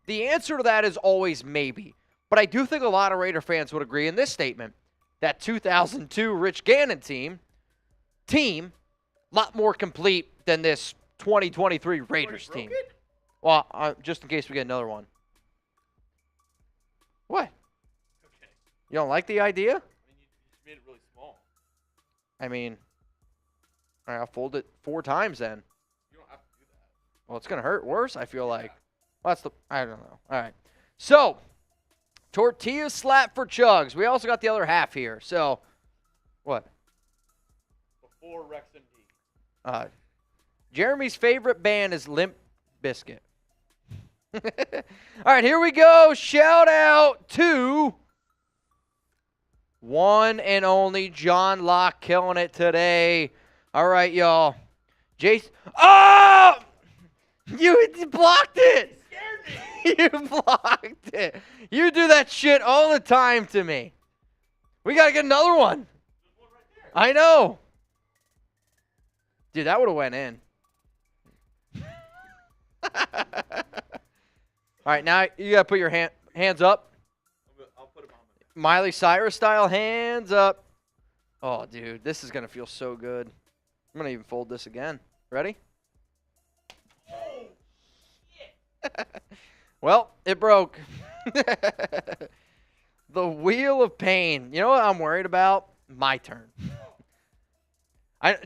Speaker 1: The answer to that is always maybe. But I do think a lot of Raider fans would agree in this statement. That 2002 Rich Gannon team, a lot more complete than this 2023 Raiders team. Well, just in case we get another one. What?
Speaker 3: Okay.
Speaker 1: You don't like the idea?
Speaker 3: I mean, you just made it really small.
Speaker 1: I mean, all right, I'll fold it 4 times then.
Speaker 3: You don't have to do that.
Speaker 1: Well, it's going to hurt worse, I feel like. Well, I don't know. All right. So, tortilla slap for Chugs. We also got the other half here. So, what?
Speaker 3: Before Rex MD.
Speaker 1: Jeremy's favorite band is Limp Bizkit. All right, here we go. Shout out to one and only John Locke killing it today. All right, y'all. Jason. Oh! You blocked it. You blocked it. You do that shit all the time to me. We got to get another one.
Speaker 3: There's one right there.
Speaker 1: I know. Dude, that would have went in. All right, now you got to put your hands up.
Speaker 3: I'll put them on my
Speaker 1: Miley Cyrus style, hands up. Oh, dude, this is going to feel so good. I'm going to even fold this again. Ready? Well, it broke. The wheel of pain. You know what I'm worried about? My turn.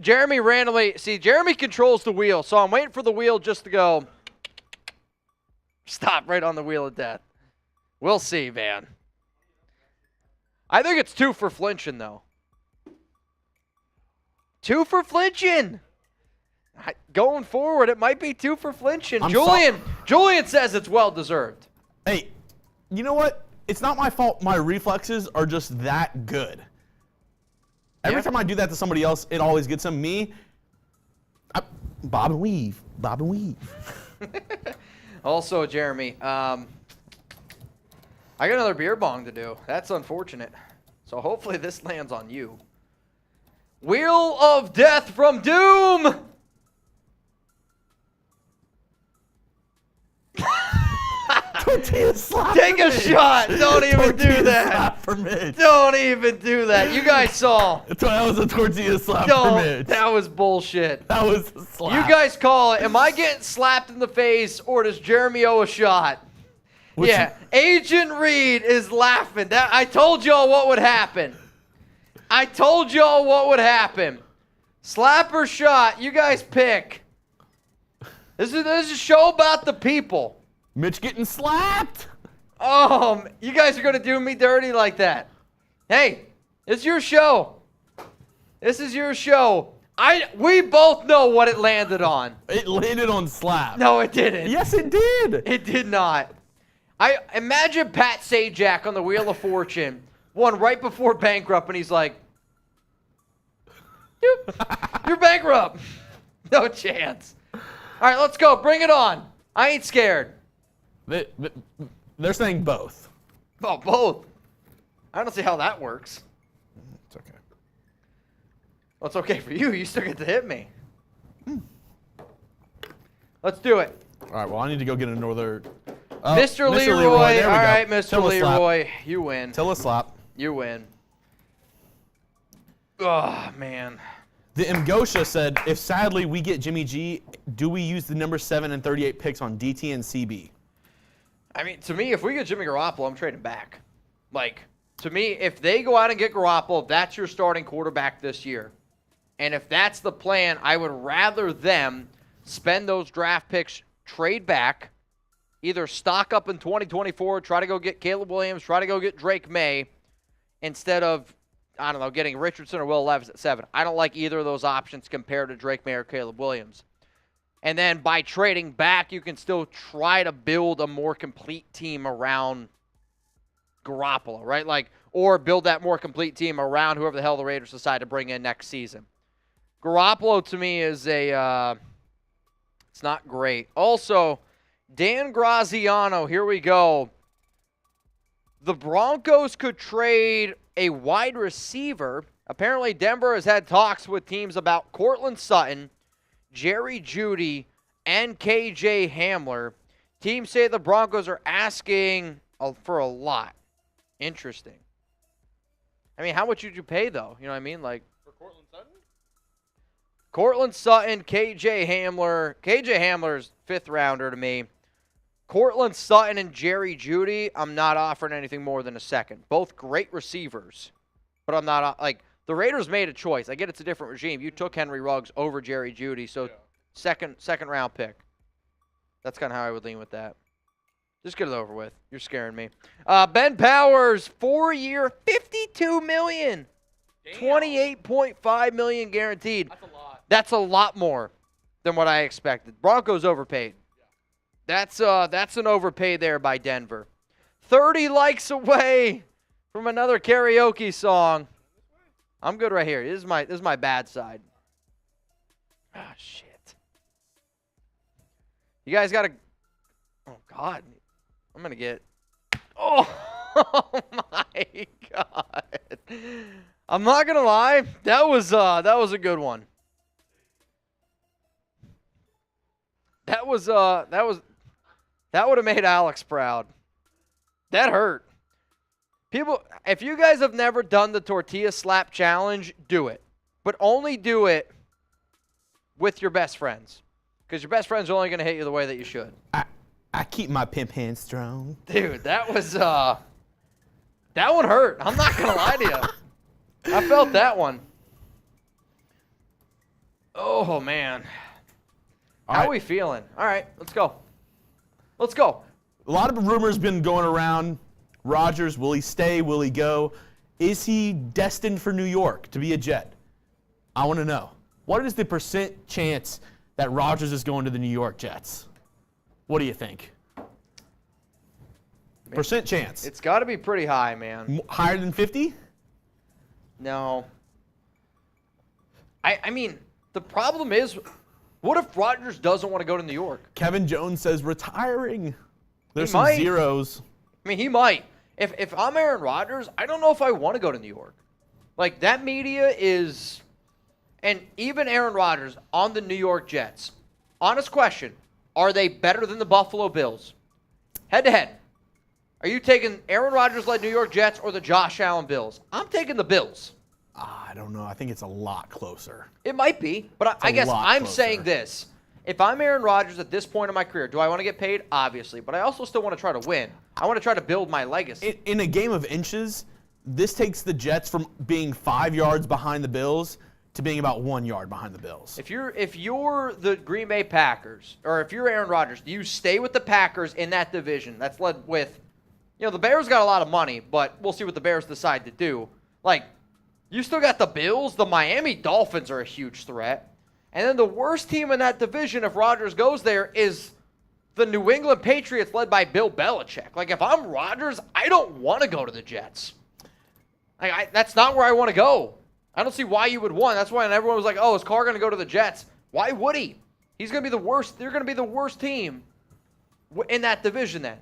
Speaker 1: Jeremy controls the wheel, so I'm waiting for the wheel just to go stop right on the wheel of death. We'll see, man. I think it's 2 for flinching, though. 2 for flinching. Going forward, it might be 2 for flinching. Julian says it's well-deserved.
Speaker 2: Hey, you know what? It's not my fault my reflexes are just that good. Every time I do that to somebody else, it always gets them. Bob and weave. Bob and weave.
Speaker 1: Also, Jeremy, I got another beer bong to do. That's unfortunate. So hopefully this lands on you. Wheel of Death from Doom!
Speaker 2: Tortilla slap.
Speaker 1: Take a shot. Don't even do that.
Speaker 2: Slap for Mitch.
Speaker 1: Don't even do that. You guys saw.
Speaker 2: That was a tortilla slap for Mitch.
Speaker 1: That was bullshit.
Speaker 2: That was a slap.
Speaker 1: You guys call it. Am I getting slapped in the face or does Jeremy owe a shot? Agent Reed is laughing. I told y'all what would happen. Slap or shot. You guys pick. This is a show about the people.
Speaker 2: Mitch getting slapped.
Speaker 1: Oh, you guys are going to do me dirty like that. Hey, it's your show. This is your show. We both know what it landed on.
Speaker 2: It landed on slap.
Speaker 1: No, it didn't.
Speaker 2: Yes, it did.
Speaker 1: It did not. I imagine Pat Sajak on the Wheel of Fortune won right before bankrupt, and he's like, "You're bankrupt." No chance. All right, let's go. Bring it on. I ain't scared.
Speaker 2: They're saying both.
Speaker 1: Oh, both. I don't see how that works.
Speaker 2: It's okay.
Speaker 1: Well, it's okay for you. You still get to hit me. Let's do it.
Speaker 2: All right, well, I need to go get another.
Speaker 1: Mr. Leroy.
Speaker 2: There we
Speaker 1: All
Speaker 2: go.
Speaker 1: right, Mr.
Speaker 2: Tilla
Speaker 1: Leroy.
Speaker 2: slap.
Speaker 1: You win.
Speaker 2: Tilla slap.
Speaker 1: You win. Oh, man.
Speaker 2: The Mgosha said, if sadly we get Jimmy G, do we use the number 7 and 38 picks on DT and CB?
Speaker 1: I mean, to me, if we get Jimmy Garoppolo, I'm trading back. Like, to me, if they go out and get Garoppolo, that's your starting quarterback this year. And if that's the plan, I would rather them spend those draft picks, trade back, either stock up in 2024, try to go get Caleb Williams, try to go get Drake May, instead of, I don't know, getting Richardson or Will Levis at 7. I don't like either of those options compared to Drake May or Caleb Williams. And then by trading back, you can still try to build a more complete team around Garoppolo, right? Like, or build that more complete team around whoever the hell the Raiders decide to bring in next season. Garoppolo to me is it's not great. Also, Dan Graziano, here we go. The Broncos could trade a wide receiver. Apparently, Denver has had talks with teams about Cortland Sutton, Jerry Jeudy, and KJ Hamler. Teams say the Broncos are asking for a lot. Interesting. I mean, how much would you pay, though? You know what I mean? Like,
Speaker 3: For Cortland Sutton?
Speaker 1: Cortland Sutton, KJ Hamler. KJ Hamler's 5th rounder to me. Cortland Sutton and Jerry Jeudy, I'm not offering anything more than a second. Both great receivers, but I'm not like the Raiders made a choice. I get it's a different regime. You took Henry Ruggs over Jerry Jeudy, so second round pick. That's kind of how I would lean with that. Just get it over with. You're scaring me. Ben Powers, 4-year, $52 million.
Speaker 3: Damn.
Speaker 1: $28.5 million guaranteed.
Speaker 3: That's a lot.
Speaker 1: That's a lot more than what I expected. Broncos overpaid. That's an overpay there by Denver. 30 likes away from another karaoke song. I'm good right here. This is my bad side. Ah, shit. You guys got to. Oh God, I'm gonna get. Oh, oh my God. I'm not gonna lie. That was a good one. That would have made Alex proud. That hurt. People, if you guys have never done the tortilla slap challenge, do it. But only do it with your best friends. Because your best friends are only going to hit you the way that you should.
Speaker 2: I keep my pimp hand strong.
Speaker 1: Dude, that one hurt. I'm not going to lie to you. I felt that one. Oh, man. How are we feeling? All right, let's go. Let's go.
Speaker 2: A lot of rumors been going around. Rodgers, will he stay? Will he go? Is he destined for New York to be a Jet? I want to know. What is the % chance that Rodgers is going to the New York Jets? What do you think? % chance.
Speaker 1: It's got to be pretty high, man.
Speaker 2: Higher than 50?
Speaker 1: No. I mean, the problem is, what if Rodgers doesn't want to go to New York?
Speaker 2: Kevin Jones says retiring. There's
Speaker 1: He
Speaker 2: some
Speaker 1: might.
Speaker 2: zeros.
Speaker 1: I mean, he might. If I'm Aaron Rodgers, I don't know if I want to go to New York. Like, that media is, and even Aaron Rodgers on the New York Jets. Honest question, are they better than the Buffalo Bills? Head to head. Are you taking Aaron Rodgers-led New York Jets or the Josh Allen Bills? I'm taking the Bills.
Speaker 2: I don't know. I think it's a lot closer.
Speaker 1: It might be, but I guess
Speaker 2: lot
Speaker 1: I'm
Speaker 2: closer.
Speaker 1: saying this. If I'm Aaron Rodgers at this point in my career, do I want to get paid? Obviously, but I also still want to try to win. I want to try to build my legacy.
Speaker 2: In a game of inches, this takes the Jets from being 5 yards behind the Bills to being about 1 yard behind the Bills.
Speaker 1: If you're the Green Bay Packers, or if you're Aaron Rodgers, do you stay with the Packers in that division that's led with, the Bears got a lot of money, but we'll see what the Bears decide to do. Like, you still got the Bills. The Miami Dolphins are a huge threat. And then the worst team in that division, if Rodgers goes there, is the New England Patriots led by Bill Belichick. Like, if I'm Rodgers, I don't want to go to the Jets. That's not where I want to go. I don't see why you would want. That's why everyone was like, oh, is Carr going to go to the Jets? Why would he? He's going to be the worst. They're going to be the worst team in that division then.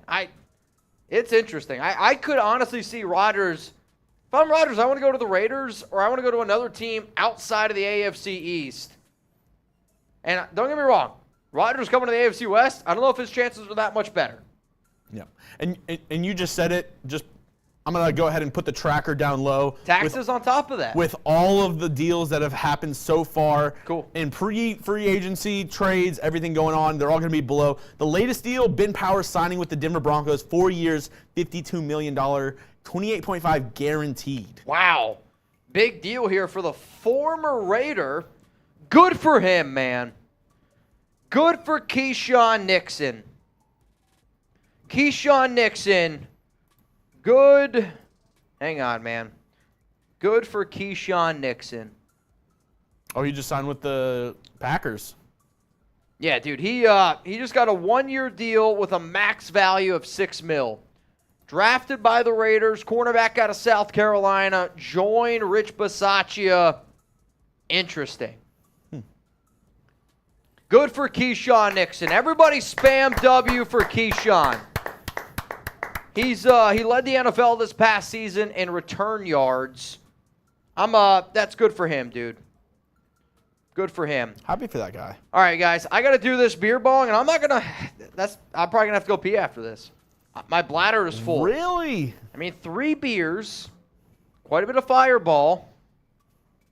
Speaker 1: It's interesting. I could honestly see Rodgers. If I'm Rodgers, I want to go to the Raiders or I want to go to another team outside of the AFC East. And don't get me wrong, Rodgers coming to the AFC West, I don't know if his chances are that much better.
Speaker 2: Yeah. And you just said it. I'm going to go ahead and put the tracker down low.
Speaker 1: Taxes on top of that.
Speaker 2: With all of the deals that have happened so far.
Speaker 1: Cool.
Speaker 2: In free agency, trades, everything going on, they're all going to be below. The latest deal, Ben Powers signing with the Denver Broncos, 4 years, $52 million, 28.5 guaranteed.
Speaker 1: Wow. Big deal here for the former Raider. Good for him, man. Good for Keyshawn Nixon. Keyshawn Nixon. Good. Hang on, man. Good for Keyshawn Nixon.
Speaker 2: Oh, he just signed with the Packers.
Speaker 1: Yeah, dude. He just got a 1-year deal with a max value of $6 million. drafted by the Raiders, cornerback out of South Carolina, joined Rich Bisaccia. Interesting. Good for Keyshawn Nixon. Everybody spam W for Keyshawn. He led the NFL this past season in return yards. That's good for him, dude. Good for him.
Speaker 2: Happy for that guy.
Speaker 1: All right, guys, I got to do this beer bong, and I'm probably going to have to go pee after this. My bladder is full.
Speaker 2: Really?
Speaker 1: I mean, 3 beers, quite a bit of Fireball.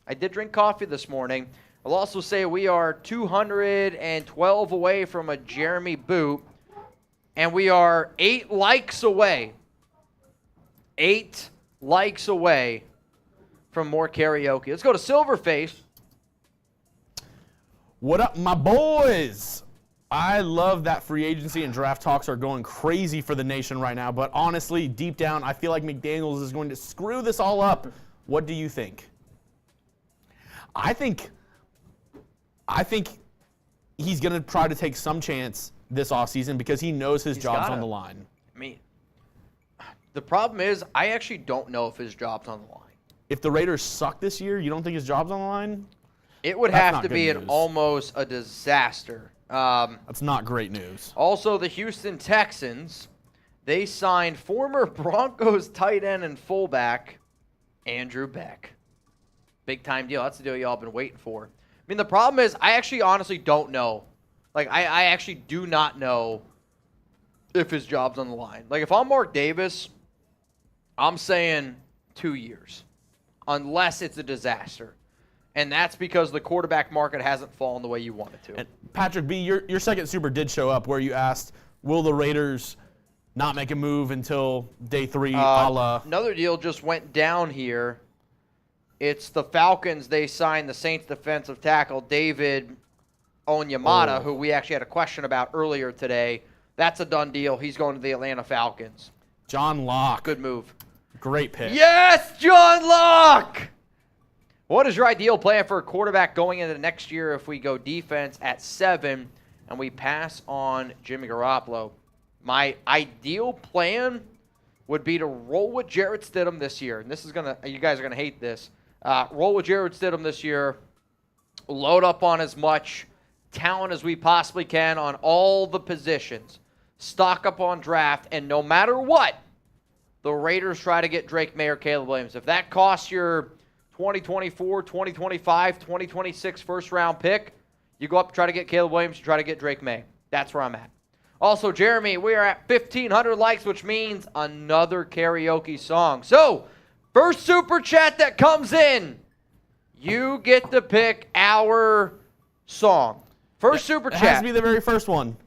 Speaker 1: I did drink coffee this morning. I'll also say we are 212 away from a Jeremy boot, and we are 8 likes away. 8 likes away from more karaoke. Let's go to Silverface.
Speaker 2: What up, my boys? I love that free agency and draft talks are going crazy for the nation right now, but honestly, deep down, I feel like McDaniels is going to screw this all up. What do you think? I think he's going to try to take some chance this offseason because he knows his job's on the line.
Speaker 1: I mean, the problem is I actually don't know if his job's on the line.
Speaker 2: If the Raiders suck this year, you don't think his job's on the line?
Speaker 1: It would have to be almost a disaster.
Speaker 2: That's not great news.
Speaker 1: Also, the Houston Texans, they signed former Broncos tight end and fullback Andrew Beck. Big-time deal. That's the deal y'all been waiting for. I mean, the problem is I actually honestly don't know. Like, I actually do not know if his job's on the line. Like, if I'm Mark Davis, I'm saying 2 years, unless it's a disaster. And that's because the quarterback market hasn't fallen the way you want it to.
Speaker 2: And Patrick B., your second super did show up where you asked, will the Raiders not make a move until day 3, a la?
Speaker 1: Another deal just went down here. It's the Falcons. They signed the Saints defensive tackle, David Onyemata, who we actually had a question about earlier today. That's a done deal. He's going to the Atlanta Falcons.
Speaker 2: John Locke.
Speaker 1: Good move.
Speaker 2: Great pick.
Speaker 1: Yes, John Locke! What is your ideal plan for a quarterback going into next year if we go defense at 7 and we pass on Jimmy Garoppolo? My ideal plan would be to roll with Jarrett Stidham this year. And this is you guys are gonna hate this. Roll with Jarrett Stidham this year. Load up on as much talent as we possibly can on all the positions. Stock up on draft, and no matter what, the Raiders try to get Drake May or Caleb Williams. If that costs your 2024, 2025, 2026 first-round pick, you go up and try to get Caleb Williams, you try to get Drake May. That's where I'm at. Also, Jeremy, we are at 1,500 likes, which means another karaoke song. So, first super chat that comes in, you get to pick our song. First super chat.
Speaker 2: It has to be the very first one.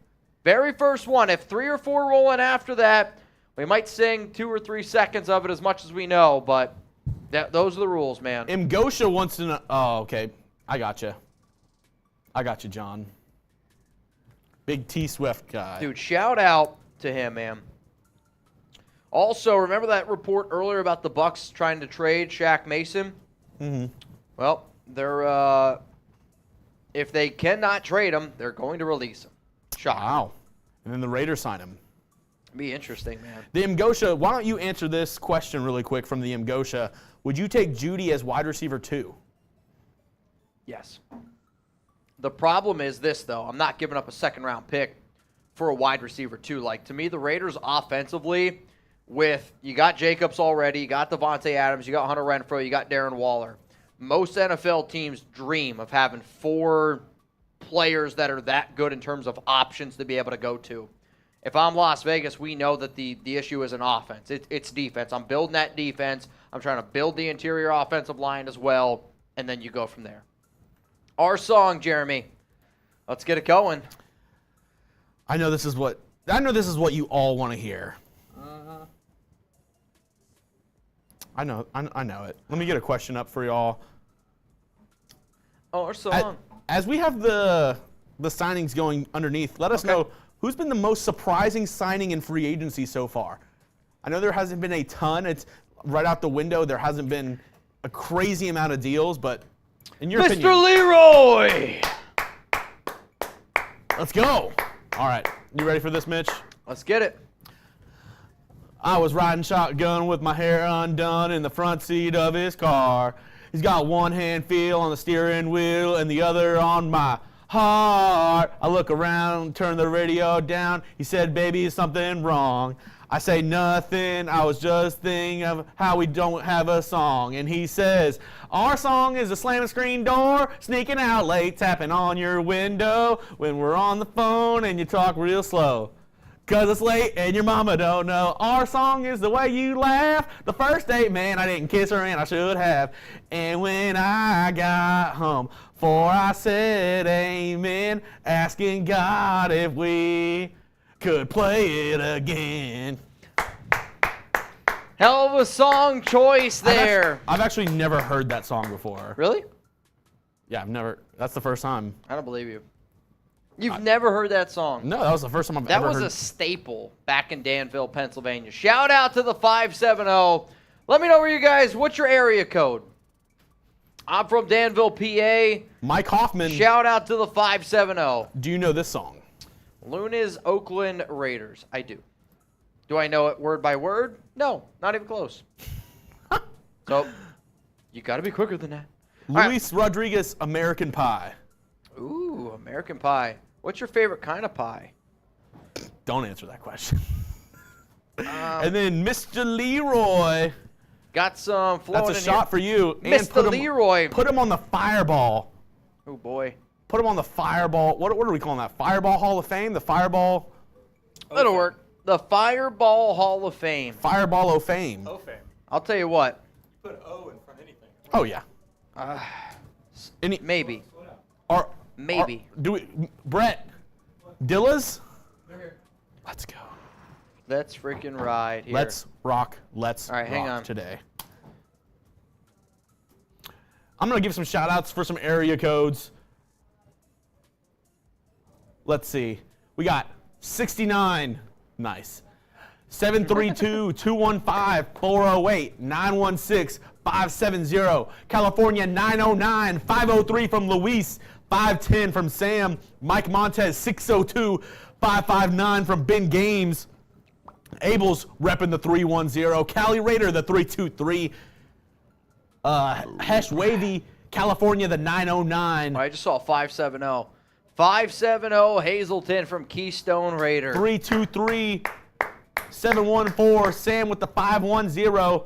Speaker 1: Very first one. If 3 or 4 roll in after that, we might sing 2 or 3 seconds of it as much as we know, but those are the rules, man.
Speaker 2: Mgosha wants to know. Oh, okay. I got you, John. Big T Swift guy.
Speaker 1: Dude, shout out to him, man. Also, remember that report earlier about the Bucs trying to trade Shaq Mason?
Speaker 2: Mm-hmm.
Speaker 1: Well, they're if they cannot trade him, they're going to release him. Shock.
Speaker 2: Wow. And then the Raiders sign him.
Speaker 1: Be interesting, man.
Speaker 2: The Mgosha, why don't you answer this question really quick from the Mgosha? Would you take Judy as wide receiver 2?
Speaker 1: Yes. The problem is this, though. I'm not giving up a second-round pick for a wide receiver 2. Like, to me, the Raiders offensively, you got Jacobs already, you got Devontae Adams, you got Hunter Renfrow, you got Darren Waller. Most NFL teams dream of having 4 players that are that good in terms of options to be able to go to. If I'm Las Vegas, we know that the issue isn't offense. It's defense. I'm building that defense. I'm trying to build the interior offensive line as well, and then you go from there. Our song, Jeremy. Let's get it going.
Speaker 2: I know this is what you all want to hear. I know it. Let me get a question up for y'all.
Speaker 1: Oh, our song.
Speaker 2: As we have the signings going underneath, let us know who's been the most surprising signing in free agency so far. I know there hasn't been a ton. It's right out the window. There hasn't been a crazy amount of deals, but in your opinion.
Speaker 1: Mr. Leroy!
Speaker 2: Let's go. All right. You ready for this, Mitch?
Speaker 1: Let's get it.
Speaker 2: I was riding shotgun with my hair undone in the front seat of his car. He's got one hand feel on the steering wheel and the other on my heart. I look around, turn the radio down. He said, baby, is something wrong? I say nothing, I was just thinking of how we don't have a song. And he says, our song is a slamming screen door, sneaking out late, tapping on your window when we're on the phone and you talk real slow. 'Cause it's late and your mama don't know. Our song is the way you laugh. The first date, man, I didn't kiss her and I should have. And when I got home, for I said amen, asking God if we could play it again.
Speaker 1: Hell of a song choice there.
Speaker 2: I've actually never heard that song before.
Speaker 1: Really?
Speaker 2: Yeah, that's the first time.
Speaker 1: I don't believe you. You've never heard that song?
Speaker 2: No, that was the first time I've ever heard.
Speaker 1: That was a staple back in Danville, Pennsylvania. Shout out to the 570. Let me know where you guys, what's your area code? I'm from Danville, PA.
Speaker 2: Mike Hoffman.
Speaker 1: Shout out to the 570.
Speaker 2: Do you know this song?
Speaker 1: Luna's Oakland Raiders. I do. Do I know it word by word? No, not even close. So, you got to be quicker than that.
Speaker 2: Luis Rodriguez, American Pie.
Speaker 1: Ooh, American Pie. What's your favorite kind of pie?
Speaker 2: Don't answer that question. And then Mr. Leroy.
Speaker 1: Got some flowing
Speaker 2: That's a
Speaker 1: in
Speaker 2: shot
Speaker 1: here.
Speaker 2: for you.
Speaker 1: Mr. Leroy.
Speaker 2: Put him on the Fireball.
Speaker 1: Oh, boy.
Speaker 2: Put him on the Fireball. What are we calling that? Fireball Hall of Fame? The Fireball?
Speaker 1: That'll work. The Fireball Hall of Fame.
Speaker 2: Fireball of Fame.
Speaker 3: O-Fam.
Speaker 1: I'll tell you what.
Speaker 3: You put O in front of anything.
Speaker 2: Oh, yeah.
Speaker 1: Maybe.
Speaker 2: Or,
Speaker 1: Maybe.
Speaker 2: Brett, Dillas?
Speaker 3: They're here.
Speaker 2: Let's go.
Speaker 1: Let's freaking ride here.
Speaker 2: Let's rock.
Speaker 1: All right, hang on.
Speaker 2: Today. I'm going to give some shout outs for some area codes. Let's see. We got 69. Nice. 732-215-408-916-570. California 909. 503 from Luis. 510 from Sam. Mike Montez 602-559 from Ben Games. Abel's repping the 310. Cali Raider the 323. Hesh Wavy, California the 909.
Speaker 1: I just saw 570. 570 Hazelton from Keystone Raider.
Speaker 2: 323-714. Sam with the 510.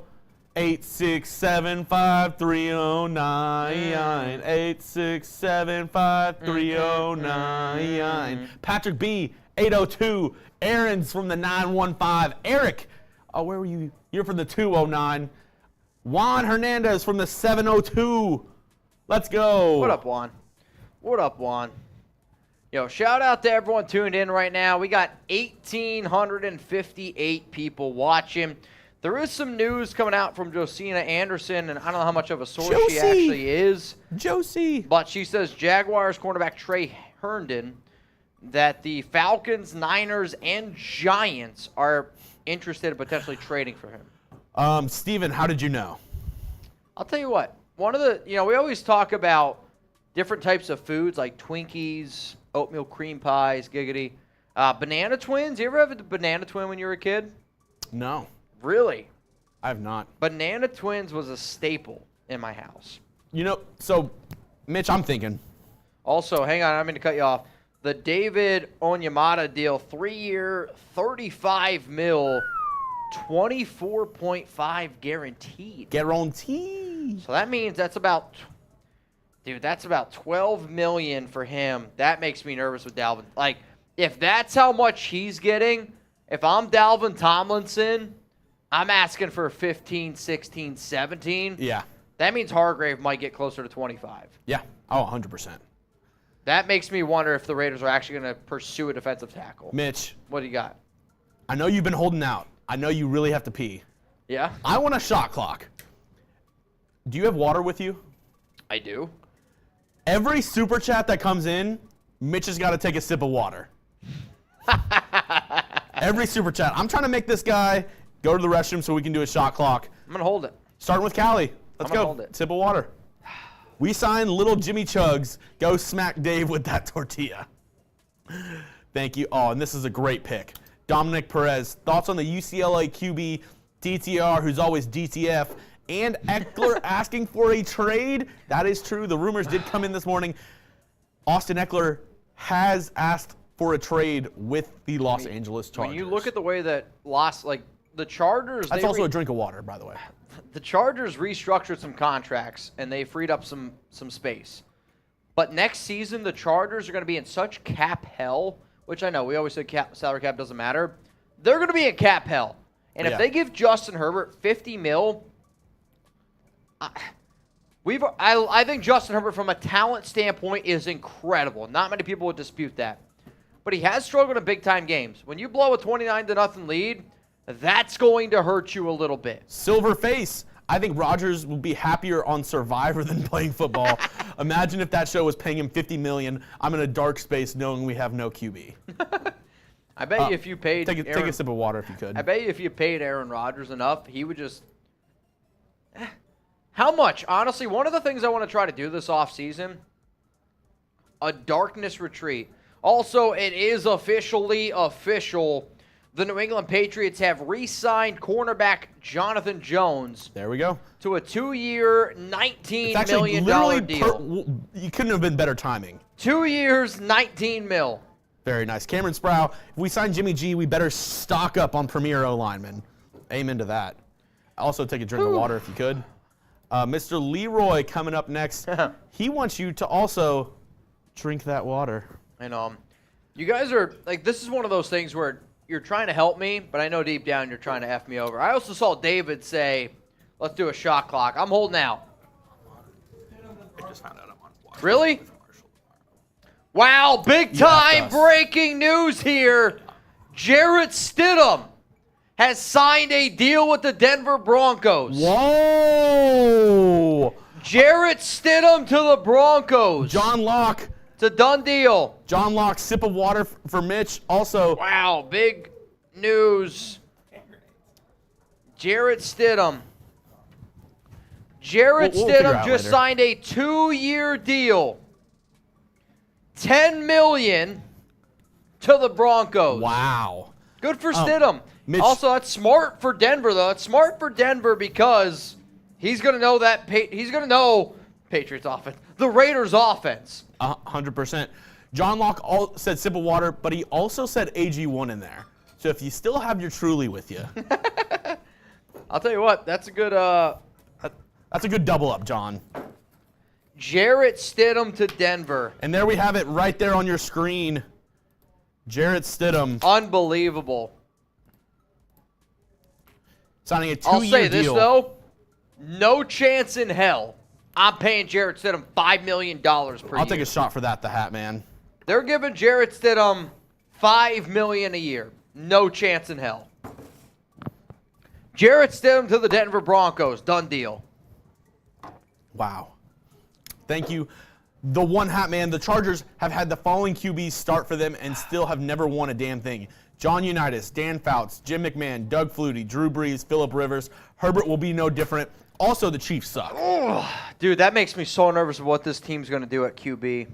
Speaker 2: 8675309. 8675309. Patrick B, 802. Aaron's from the 915. Eric, where were you? You're from the 209. Juan Hernandez from the 702. Let's go.
Speaker 1: What up, Juan? What up, Juan? Yo, shout out to everyone tuned in right now. We got 1,858 people watching. There is some news coming out from Josina Anderson, and I don't know how much of a source she actually is.
Speaker 2: Josie.
Speaker 1: But she says Jaguars cornerback Trey Herndon, that the Falcons, Niners, and Giants are interested in potentially trading for him.
Speaker 2: Steven, how did you know?
Speaker 1: I'll tell you what. One of the, we always talk about different types of foods like Twinkies, oatmeal cream pies, giggity. Banana twins. You ever have a banana twin when you were a kid?
Speaker 2: No.
Speaker 1: Really?
Speaker 2: I have not.
Speaker 1: Banana twins was a staple in my house.
Speaker 2: So, Mitch, I'm thinking.
Speaker 1: Also, hang on, I'm going to cut you off. The David Onyemata deal, 3-year, $35 million, 24.5 guaranteed.
Speaker 2: Guaranteed.
Speaker 1: So that means that's about $12 million for him. That makes me nervous with Dalvin. Like, if that's how much he's getting, if I'm Dalvin Tomlinson, I'm asking for 15, 16, 17.
Speaker 2: Yeah.
Speaker 1: That means Hargrave might get closer to 25.
Speaker 2: Yeah. Oh, 100%.
Speaker 1: That makes me wonder if the Raiders are actually going to pursue a defensive tackle.
Speaker 2: Mitch.
Speaker 1: What do you got?
Speaker 2: I know you've been holding out. I know you really have to pee.
Speaker 1: Yeah?
Speaker 2: I want a shot clock. Do you have water with you?
Speaker 1: I do.
Speaker 2: Every super chat that comes in, Mitch has got to take a sip of water. Every super chat. I'm trying to make this guy go to the restroom so we can do a shot clock.
Speaker 1: I'm going to hold it.
Speaker 2: Starting with Callie. Let's go.
Speaker 1: Hold it.
Speaker 2: Sip of water. We signed little Jimmy Chugs. Go smack Dave with that tortilla. Thank you. Oh, and this is a great pick. Dominic Perez. Thoughts on the UCLA QB DTR, who's always DTF, and Eckler asking for a trade? That is true. The rumors did come in this morning. Austin Eckler has asked for a trade with the Los Angeles Chargers.
Speaker 1: When you look at the way that the Chargers...
Speaker 2: That's also a drink of water, by the way.
Speaker 1: The Chargers restructured some contracts, and they freed up some space. But next season, the Chargers are going to be in such cap hell, which I know we always say salary cap doesn't matter. They're going to be in cap hell. And if they give Justin Herbert $50 million, I think Justin Herbert, from a talent standpoint, is incredible. Not many people would dispute that. But he has struggled in big-time games. When you blow a 29-0 lead, that's going to hurt you a little bit.
Speaker 2: Silver face. I think Rodgers would be happier on Survivor than playing football. Imagine if that show was paying him $50 million. I'm in a dark space knowing we have no QB.
Speaker 1: I bet you if you paid
Speaker 2: take a sip of water if you could.
Speaker 1: I bet you if you paid Aaron Rodgers enough, he would just... How much? Honestly, one of the things I want to try to do this offseason, a darkness retreat. Also, it is officially official. The New England Patriots have re-signed cornerback Jonathan Jones.
Speaker 2: There we go.
Speaker 1: To a 2-year, $19 million deal.
Speaker 2: You couldn't have been better timing.
Speaker 1: 2 years, $19 million.
Speaker 2: Very nice. Cameron Sproul, if we sign Jimmy G, we better stock up on premier O-linemen. Amen to that. Also, take a drink of water if you could. Mr. Leroy coming up next. He wants you to also drink that water.
Speaker 1: And you guys are, this is one of those things where you're trying to help me, but I know deep down you're trying to F me over. I also saw David say, let's do a shot clock. I'm holding out.
Speaker 2: I just found out I'm on water.
Speaker 1: Really? Wow, big time breaking news here. Jarrett Stidham has signed a deal with the Denver Broncos.
Speaker 2: Whoa!
Speaker 1: Jarrett Stidham to the Broncos.
Speaker 2: John Locke.
Speaker 1: It's a done deal.
Speaker 2: John Locke, sip of water for Mitch. Also,
Speaker 1: wow, big news. Jarrett Stidham. Jarrett Stidham just signed a 2-year deal. $10 million to the Broncos.
Speaker 2: Wow.
Speaker 1: Good for Stidham.
Speaker 2: Mitch,
Speaker 1: also, that's smart for Denver, though. It's smart for Denver because he's going to know that he's going to know Patriots offense, the Raiders offense.
Speaker 2: 100%. John Locke said sip of water, but he also said AG1 in there. So if you still have your Truly with you,
Speaker 1: I'll tell you what, that's a good
Speaker 2: double up, John.
Speaker 1: Jarrett Stidham to Denver.
Speaker 2: And there we have it right there on your screen. Jarrett Stidham.
Speaker 1: Unbelievable.
Speaker 2: Signing a 2-year deal.
Speaker 1: I'll say this, though. No chance in hell I'm paying Jarrett Stidham $5 million per year.
Speaker 2: I'll take a shot for that, the hat man.
Speaker 1: They're giving Jarrett Stidham $5 million a year. No chance in hell. Jarrett Stidham to the Denver Broncos. Done deal.
Speaker 2: Wow. Thank you. The one hat man. The Chargers have had the following QBs start for them and still have never won a damn thing. John Unitas, Dan Fouts, Jim McMahon, Doug Flutie, Drew Brees, Phillip Rivers. Herbert will be no different. Also, the Chiefs suck.
Speaker 1: Oh, dude, that makes me so nervous of what this team's going to do at QB.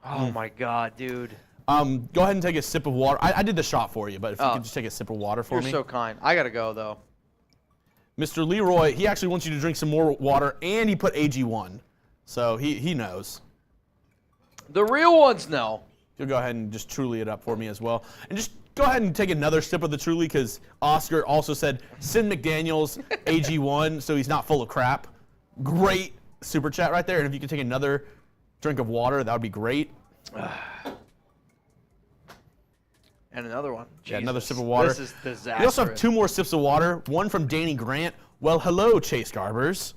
Speaker 1: Oh, my God, dude.
Speaker 2: Go ahead and take a sip of water. I did the shot for you, but if you could just take a sip of water for me.
Speaker 1: You're so kind. I got to go, though.
Speaker 2: Mr. Leroy, he actually wants you to drink some more water, and he put AG1. So he knows.
Speaker 1: The real ones know.
Speaker 2: You'll go ahead and just Truly it up for me as well. And just go ahead and take another sip of the Truly because Oscar also said send McDaniels AG1 so he's not full of crap. Great super chat right there. And if you could take another drink of water, that would be great.
Speaker 1: And another one.
Speaker 2: Yeah, another sip of water.
Speaker 1: This is disastrous.
Speaker 2: We also have 2 more sips of water. One from Danny Grant. Well, hello, Chase Garbers.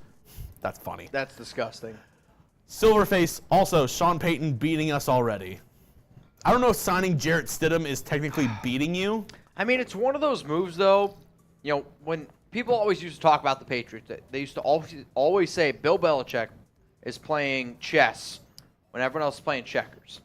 Speaker 2: That's funny.
Speaker 1: That's disgusting.
Speaker 2: Silverface, also, Sean Payton beating us already. I don't know if signing Jarrett Stidham is technically beating you.
Speaker 1: I mean, it's one of those moves, though. You know, when people always used to talk about the Patriots, they used to always say Bill Belichick is playing chess when everyone else is playing checkers.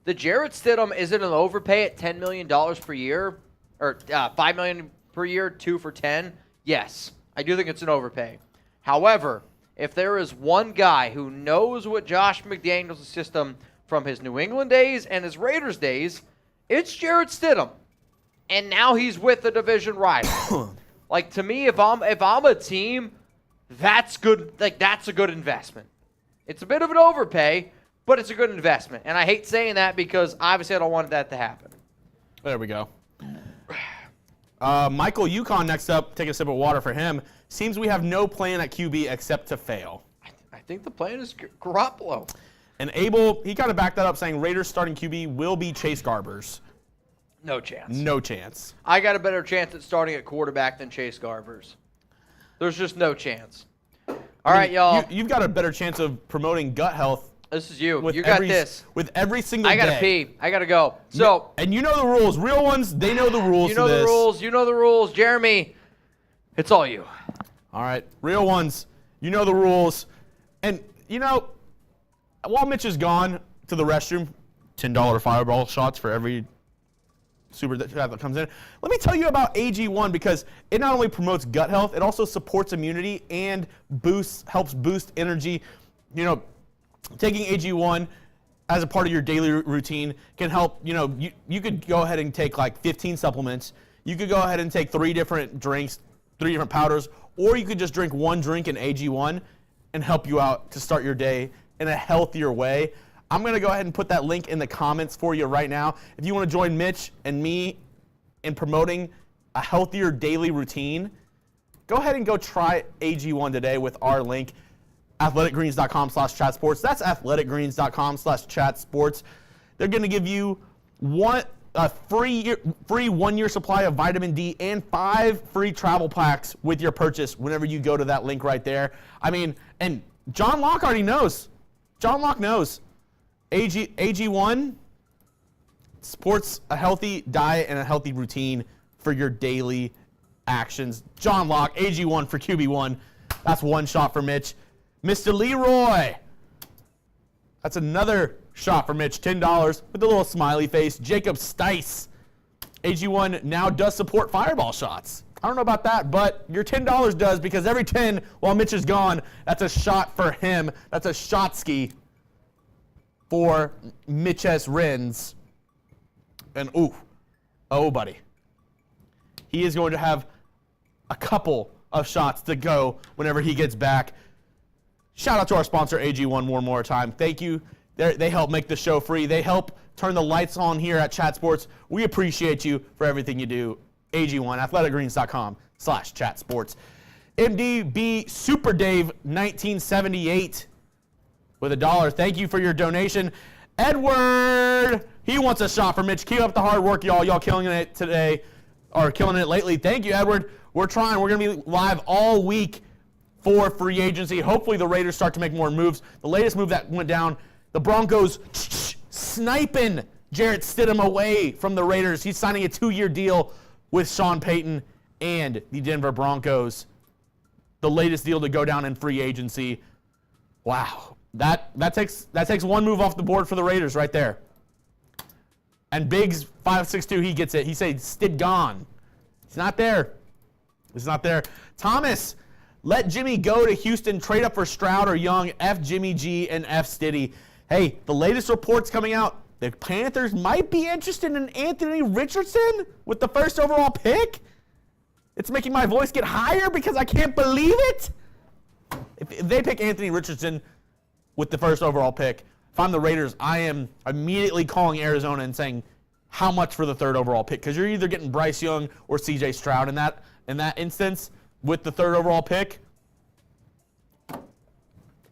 Speaker 1: The Jarrett Stidham, is it an overpay at $10 million per year? Or $5 million per year, 2 for 10? Yes, I do think it's an overpay. However, if there is one guy who knows what Josh McDaniels' system from his New England days and his Raiders days, It's Jarrett Stidham, and now he's with the division rival. Like, to me, if I'm a team, that's good. Like, that's a good investment. It's a bit of an overpay, but it's a good investment. And I hate saying that because obviously I don't want that to happen.
Speaker 2: There we go. Michael Yukon next up. Take a sip of water for him. Seems we have no plan at QB except to fail.
Speaker 1: I think the plan is Garoppolo.
Speaker 2: And Abel, he kind of backed that up, saying Raiders starting QB will be Chase Garbers.
Speaker 1: No chance.
Speaker 2: No chance.
Speaker 1: I got a better chance at starting at quarterback than Chase Garbers. There's just no chance. All right, y'all.
Speaker 2: You've got a better chance of promoting gut health.
Speaker 1: This is you. You got this.
Speaker 2: With every single day.
Speaker 1: I got to pee. I got to go. So.
Speaker 2: And you know the rules. Real ones, they know the rules.
Speaker 1: You know the rules. You know the rules. Jeremy, it's all you.
Speaker 2: All right. Real ones, you know the rules. And, you know, while Mitch is gone to the restroom, $10 fireball shots for every super that comes in. Let me tell you about AG1 because it not only promotes gut health, it also supports immunity and helps boost energy. You know, taking AG1 as a part of your daily routine can help. You know, you could go ahead and take like 15 supplements. You could go ahead and take 3 different drinks, 3 different powders, or you could just drink 1 drink in AG1 and help you out to start your day in a healthier way. I'm going to go ahead and put that link in the comments for you right now. If you want to join Mitch and me in promoting a healthier daily routine, go ahead and go try AG1 today with our link, athleticgreens.com/chatsports. That's athleticgreens.com/chatsports. They're going to give you a free 1-year supply of vitamin D and 5 free travel packs with your purchase whenever you go to that link right there. I mean, and John Locke already knows. John Locke knows. AG1 supports a healthy diet and a healthy routine for your daily actions. John Locke, AG1 for QB1. That's 1 shot for Mitch. Mr. Leroy. That's another shot for Mitch, $10 with a little smiley face. Jacob Stice. AG1 now does support fireball shots. I don't know about that, but your $10 does because every 10 while Mitch is gone, that's a shot for him. That's a shotski for Mitches Renz. And oh, buddy. He is going to have a couple of shots to go whenever he gets back. Shout out to our sponsor, AG1, one more time. Thank you. They help make the show free. They help turn the lights on here at Chat Sports. We appreciate you for everything you do. AG1, athleticgreens.com/chatsports. MDB Super Dave 1978 with $1. Thank you for your donation. Edward, he wants a shot for Mitch. Keep up the hard work, y'all. Y'all killing it today, or killing it lately. Thank you, Edward. We're trying. We're going to be live all week for free agency. Hopefully the Raiders start to make more moves. The latest move that went down, the Broncos sniping Jarrett Stidham away from the Raiders. He's signing a 2-year deal with Sean Payton and the Denver Broncos. The latest deal to go down in free agency. Wow. That takes 1 move off the board for the Raiders right there. And Biggs 562, he gets it. He said Stid gone. It's not there. It's not there. Thomas, let Jimmy go to Houston, trade up for Stroud or Young, F Jimmy G and F Stiddy. Hey, the latest reports coming out, the Panthers might be interested in Anthony Richardson with the 1st overall pick. It's making my voice get higher because I can't believe it. If they pick Anthony Richardson with the 1st overall pick, if I'm the Raiders, I am immediately calling Arizona and saying, how much for the 3rd overall pick? Because you're either getting Bryce Young or CJ Stroud in that instance with the 3rd overall pick.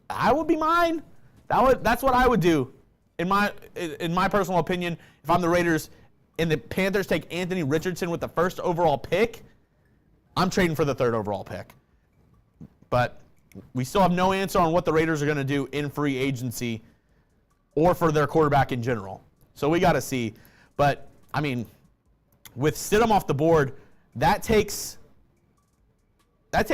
Speaker 2: I would be mine. That's what I would do. In my personal opinion, if I'm the Raiders and the Panthers take Anthony Richardson with the 1st overall pick, I'm trading for the 3rd overall pick. But we still have no answer on what the Raiders are going to do in free agency or for their quarterback in general. So we got to see. But, I mean, with Stidham off the board, that takes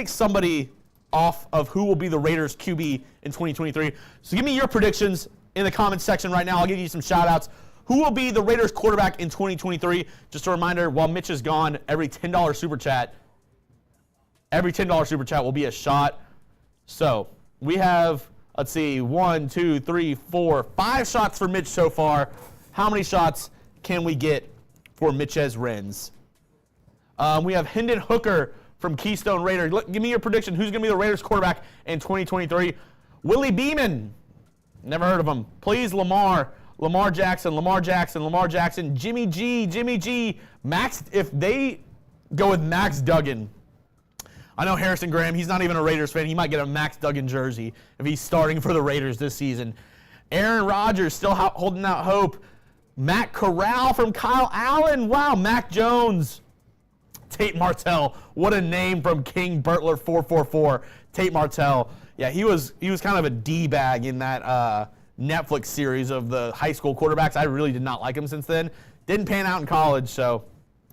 Speaker 2: somebody off of who will be the Raiders QB in 2023. So give me your predictions in the comments section right now. I'll give you some shout-outs. Who will be the Raiders quarterback in 2023? Just a reminder, while Mitch is gone, every $10 super chat will be a shot. So we have, let's see, 5 shots for Mitch so far. How many shots can we get for Mitchez Renz. We have Hendon Hooker from Keystone Raider. Give me your prediction. Who's going to be the Raiders quarterback in 2023? Willie Beeman. Never heard of him. Please, Lamar Jackson, Jimmy G, Max. If they go with Max Duggan, I know Harrison Graham, he's not even a Raiders fan. He might get a Max Duggan jersey if he's starting for the Raiders this season. Aaron Rodgers still holding out hope. Matt Corral from Kyle Allen. Wow, Mac Jones. Tate Martell. What a name from King Burtler 444. Tate Martell. Yeah, he was kind of a D-bag in that Netflix series of the high school quarterbacks. I really did not like him since then. Didn't pan out in college, so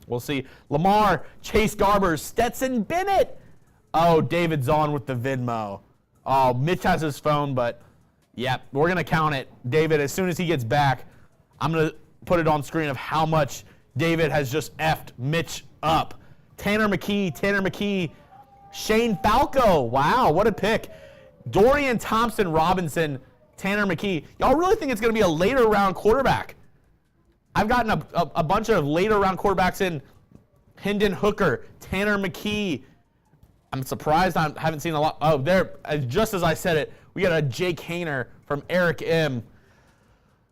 Speaker 2: we'll see. Lamar, Chase Garber, Stetson Bennett. Oh, David's on with the Venmo. Oh, Mitch has his phone, but yeah, we're going to count it. David, as soon as he gets back, I'm going to put it on screen of how much David has just effed Mitch up. Tanner McKee, Shane Falco. Wow, what a pick. Dorian Thompson Robinson, Tanner McKee. Y'all really think it's going to be a later round quarterback? I've gotten a bunch of later round quarterbacks in. Hendon Hooker, Tanner McKee. I'm surprised I haven't seen a lot. Oh, there, just as I said it, we got a Jake Hainer from Eric M.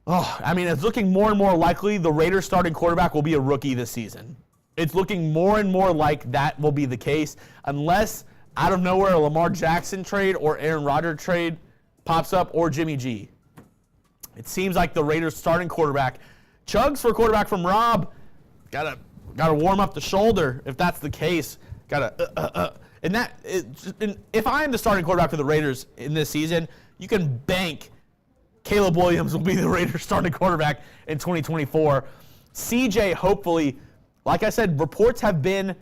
Speaker 2: Oh, I mean, it's looking more and more likely the Raiders starting quarterback will be a rookie this season. It's looking more and more like that will be the case unless out of nowhere a Lamar Jackson trade or Aaron Rodgers trade pops up or Jimmy G. It seems like the Raiders starting quarterback. Chugs for quarterback from Rob. Gotta warm up the shoulder if that's the case. And if I am the starting quarterback for the Raiders in this season, you can bank Caleb Williams will be the Raiders starting quarterback in 2024. CJ, hopefully, like I said, reports have been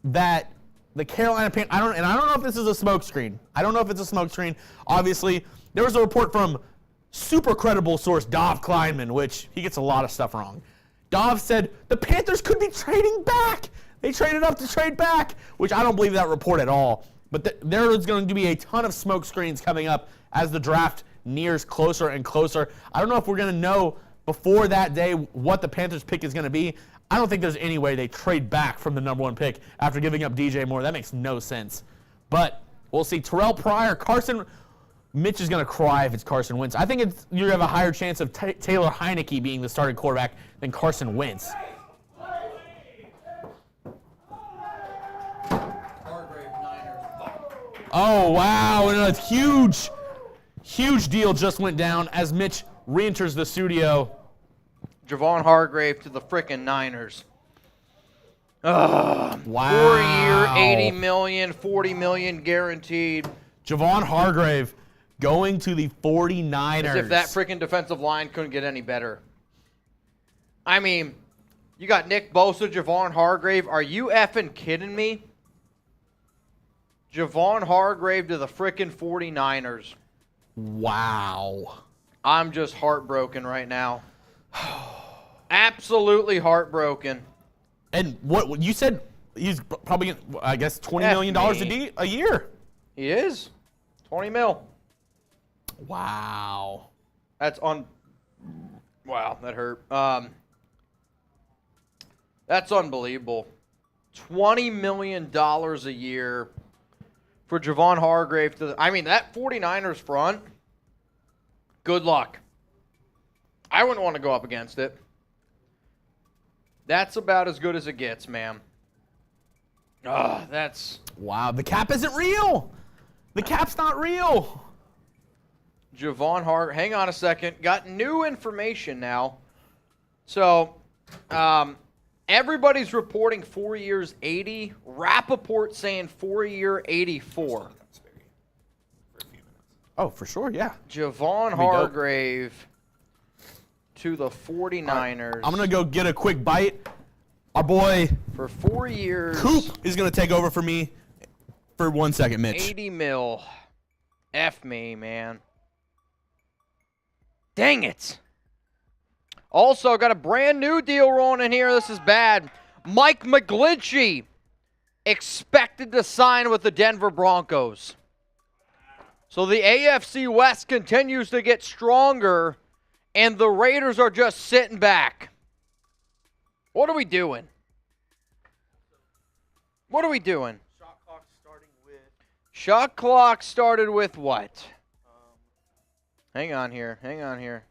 Speaker 2: that the Carolina Panthers, I don't know if this is a smokescreen. I don't know if it's a smokescreen. Obviously, there was a report from super credible source Dov Kleinman, which he gets a lot of stuff wrong. Dov said the Panthers could be trading back. They traded up to trade back, which I don't believe that report at all. But there is going to be a ton of smoke screens coming up as the draft nears closer and closer. I don't know if we're going to know before that day what the Panthers pick is going to be. I don't think there's any way they trade back from the number one pick after giving up DJ Moore. That makes no sense. But we'll see. Terrell Pryor, Mitch is going to cry if it's Carson Wentz. I think you're going to have a higher chance of Taylor Heineke being the starting quarterback than Carson Wentz. Oh, wow. And a huge deal just went down as Mitch re-enters the studio.
Speaker 1: Javon Hargrave to the frickin' Niners.
Speaker 2: Wow.
Speaker 1: 4-year, $80 million, $40 million guaranteed.
Speaker 2: Javon Hargrave going to the 49ers.
Speaker 1: As if that frickin' defensive line couldn't get any better. I mean, you got Nick Bosa, Javon Hargrave. Are you effing kidding me? Javon Hargrave to the frickin' 49ers.
Speaker 2: Wow.
Speaker 1: I'm just heartbroken right now. Absolutely heartbroken.
Speaker 2: And what you said, he's probably, I guess, $20 million a year.
Speaker 1: He is. 20 mil.
Speaker 2: Wow.
Speaker 1: Wow, that hurt. That's unbelievable. $20 million a year for Javon Hargrave. That 49ers front, good luck. I wouldn't want to go up against it. That's about as good as it gets, man. That's...
Speaker 2: Wow, the cap isn't real. The cap's not real.
Speaker 1: Javon Hargrave, hang on a second. Got new information now. So, everybody's reporting 4 years, 80. Rappaport saying 4-year, 84.
Speaker 2: Oh, for sure, yeah.
Speaker 1: Javon Hargrave to the 49ers.
Speaker 2: Right, I'm going to go get a quick bite. Our boy
Speaker 1: for 4 years.
Speaker 2: Coop is going to take over for me for 1 second, Mitch.
Speaker 1: 80 mil. F me, man. Dang it. Also, got a brand new deal rolling in here. This is bad. Mike McGlinchey expected to sign with the Denver Broncos. So the AFC West continues to get stronger, and the Raiders are just sitting back. What are we doing? What are we doing?
Speaker 4: Shot clock starting with.
Speaker 1: Shot clock started with what? Hang on here.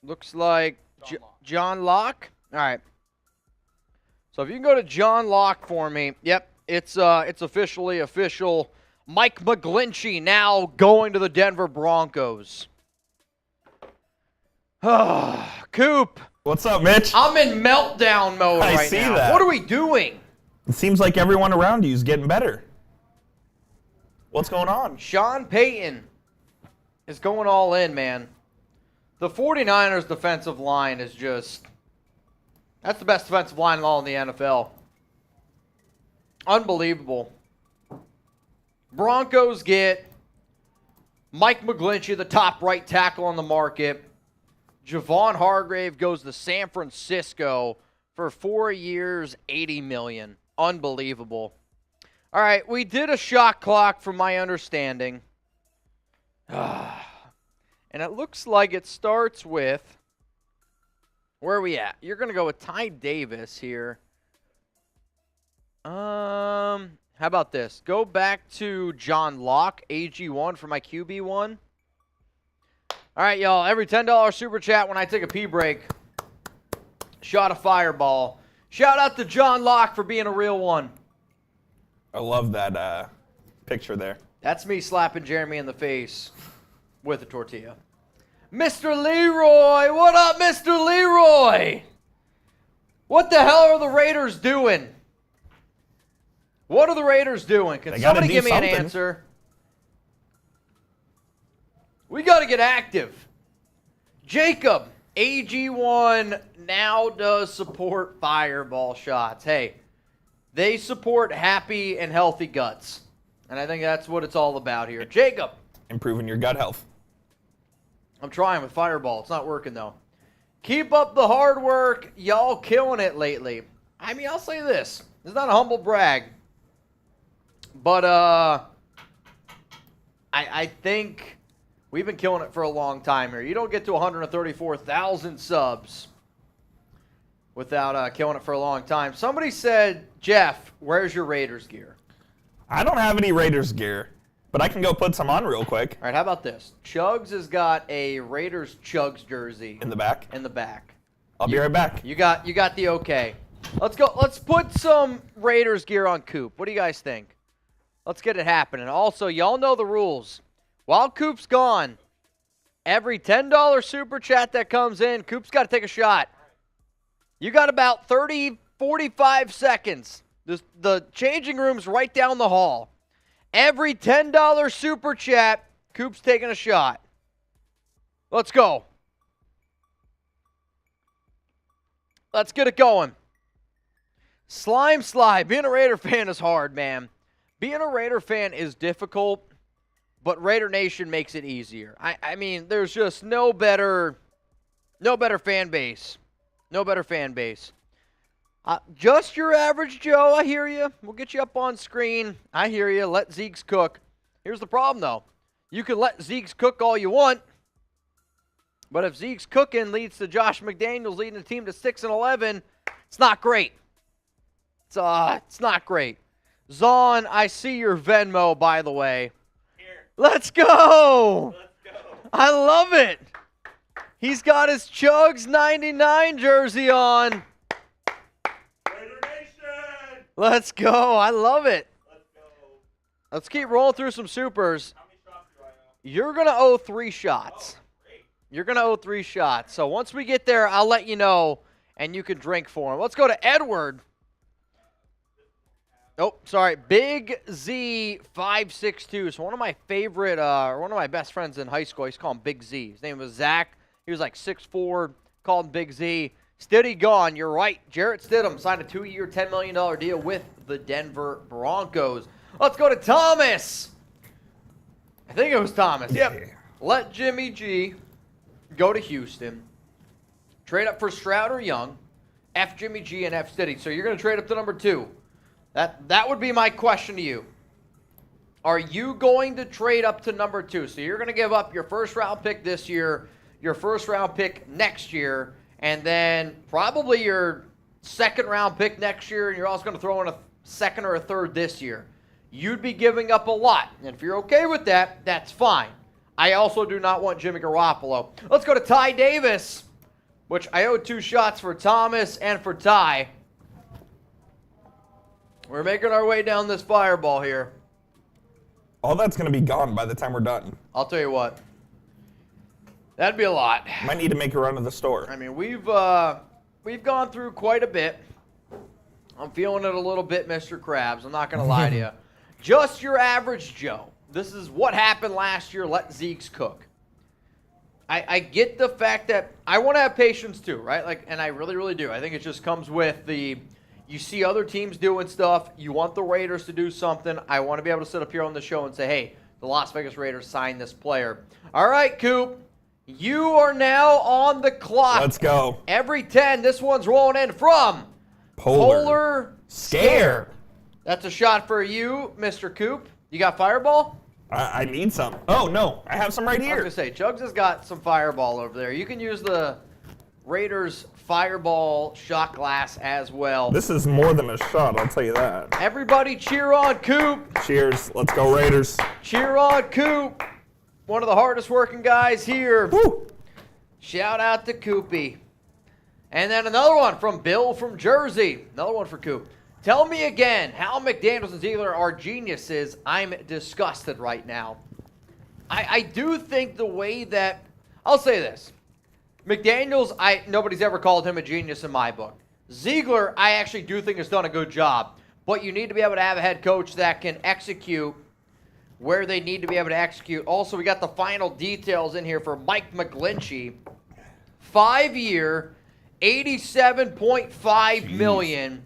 Speaker 1: Looks like John Locke. All right. So if you can go to John Locke for me. Yep, it's officially official. Mike McGlinchey now going to the Denver Broncos. Coop.
Speaker 5: What's up, Mitch?
Speaker 1: I'm in meltdown mode
Speaker 5: I
Speaker 1: right
Speaker 5: see
Speaker 1: now.
Speaker 5: that.
Speaker 1: What are we doing?
Speaker 5: It seems like everyone around you is getting better. What's going on?
Speaker 1: Sean Payton is going all in, man. The 49ers defensive line is just... That's the best defensive line in all in the NFL. Unbelievable. Broncos get Mike McGlinchey, the top right tackle on the market. Javon Hargrave goes to San Francisco for 4 years, $80 million. Unbelievable. All right, we did a shot clock from my understanding. And it looks like it starts with... Where are we at? You're going to go with Ty Davis here. How about this? Go back to John Locke, AG1 for my QB1. All right, y'all. Every $10 super chat when I take a pee break. Shot a fireball. Shout out to John Locke for being a real one.
Speaker 5: I love that picture there.
Speaker 1: That's me slapping Jeremy in the face with a tortilla. Mr. Leroy, what up, Mr. Leroy? What the hell are the Raiders doing? What are the Raiders doing? Can
Speaker 5: They gotta
Speaker 1: somebody
Speaker 5: do
Speaker 1: give me an
Speaker 5: something.
Speaker 1: answer? We got to get active. Jacob, AG1 now does support fireball shots. Hey, they support happy and healthy guts. And I think that's what it's all about here. Jacob.
Speaker 5: Improving your gut health.
Speaker 1: I'm trying with Fireball. It's not working, though. Keep up the hard work. Y'all killing it lately. I mean, I'll say this. It's not a humble brag. But I think we've been killing it for a long time here. You don't get to 134,000 subs without killing it for a long time. Somebody said, Jeff, where's your Raiders gear?
Speaker 5: I don't have any Raiders gear, but I can go put some on real quick.
Speaker 1: All right, how about this? Chugs has got a Raiders Chugs jersey
Speaker 5: In the back.
Speaker 1: in the back.
Speaker 5: I'll be right back.
Speaker 1: You got the okay. Let's go. Let's put some Raiders gear on Coop. What do you guys think? Let's get it happening. Also, y'all know the rules. While Coop's gone, every $10 super chat that comes in, Coop's got to take a shot. You got about 30, 45 seconds. The changing room's right down the hall. Every $10 super chat, Coop's taking a shot. Let's go. Let's get it going. Slime Slide. Being a Raider fan is hard, man. Being a Raider fan is difficult, but Raider Nation makes it easier. I mean, there's just no better fan base. No better fan base. Just your average Joe, I hear you. We'll get you up on screen. I hear you. Let Zeeks cook. Here's the problem, though. You can let Zeeks cook all you want, but if Zeeks cooking leads to Josh McDaniels leading the team to 6-11, it's not great. It's not great. Zon, I see your Venmo, by the way.
Speaker 4: Here.
Speaker 1: Let's go.
Speaker 4: Let's go.
Speaker 1: I love it. He's got his Chugs 99 jersey on.
Speaker 4: Raider Nation.
Speaker 1: Let's go. I love it.
Speaker 4: Let's go.
Speaker 1: Let's keep rolling through some supers.
Speaker 4: How many shots do I have?
Speaker 1: You're going to owe 3 shots.
Speaker 4: Great.
Speaker 1: You're going to owe 3 shots. So once we get there, I'll let you know, and you can drink for him. Let's go to Edward. Oh, sorry. Big Z 562. So one of my favorite, one of my best friends in high school, I used to call him Big Z. His name was Zach. He was like 6'4", called him Big Z. Stiddy gone. You're right. Jarrett Stidham signed a 2-year, $10 million deal with the Denver Broncos. Let's go to Thomas. I think it was Thomas. Yep. Let Jimmy G go to Houston. Trade up for Stroud or Young. F Jimmy G and F Stiddy. So you're going to trade up to number 2. That would be my question to you. Are you going to trade up to number 2? So you're going to give up your first-round pick this year, your first-round pick next year, and then probably your second-round pick next year, and you're also going to throw in a second or a third this year. You'd be giving up a lot. And if you're okay with that, that's fine. I also do not want Jimmy Garoppolo. Let's go to Ty Davis, which I owe 2 shots for Thomas and for Ty. We're making our way down this fireball here.
Speaker 5: All that's going to be gone by the time we're done.
Speaker 1: I'll tell you what. That'd be a lot.
Speaker 5: Might need to make a run to the store.
Speaker 1: I mean, we've gone through quite a bit. I'm feeling it a little bit, Mr. Krabs. I'm not going to lie to you. Just your average Joe. This is what happened last year. Let Zeke's cook. I get the fact that I want to have patience too, right? Like, and I really, really do. I think it just comes with you see other teams doing stuff. You want the Raiders to do something. I want to be able to sit up here on the show and say, hey, the Las Vegas Raiders signed this player. All right, Coop. You are now on the clock.
Speaker 5: Let's go.
Speaker 1: Every 10, this one's rolling in from Polar Scare. That's a shot for you, Mr. Coop. You got Fireball?
Speaker 5: I need some. Oh, no. I have some right
Speaker 1: I was
Speaker 5: here.
Speaker 1: going to say, Chugs has got some Fireball over there. You can use the Raiders Fireball shot glass as well.
Speaker 5: This is more than a shot, I'll tell you that.
Speaker 1: Everybody cheer on Coop.
Speaker 5: Cheers. Let's go, Raiders.
Speaker 1: Cheer on Coop. One of the hardest working guys here.
Speaker 5: Woo.
Speaker 1: Shout out to Coopy. And then another one from Bill from Jersey. Another one for Coop. Tell me again how McDaniels and Ziegler are geniuses. I'm disgusted right now. I do think the way that, I'll say this. McDaniels, nobody's ever called him a genius in my book. Ziegler, I actually do think has done a good job. But you need to be able to have a head coach that can execute where they need to be able to execute. Also, we got the final details in here for Mike McGlinchey. 5-year, $87.5 million,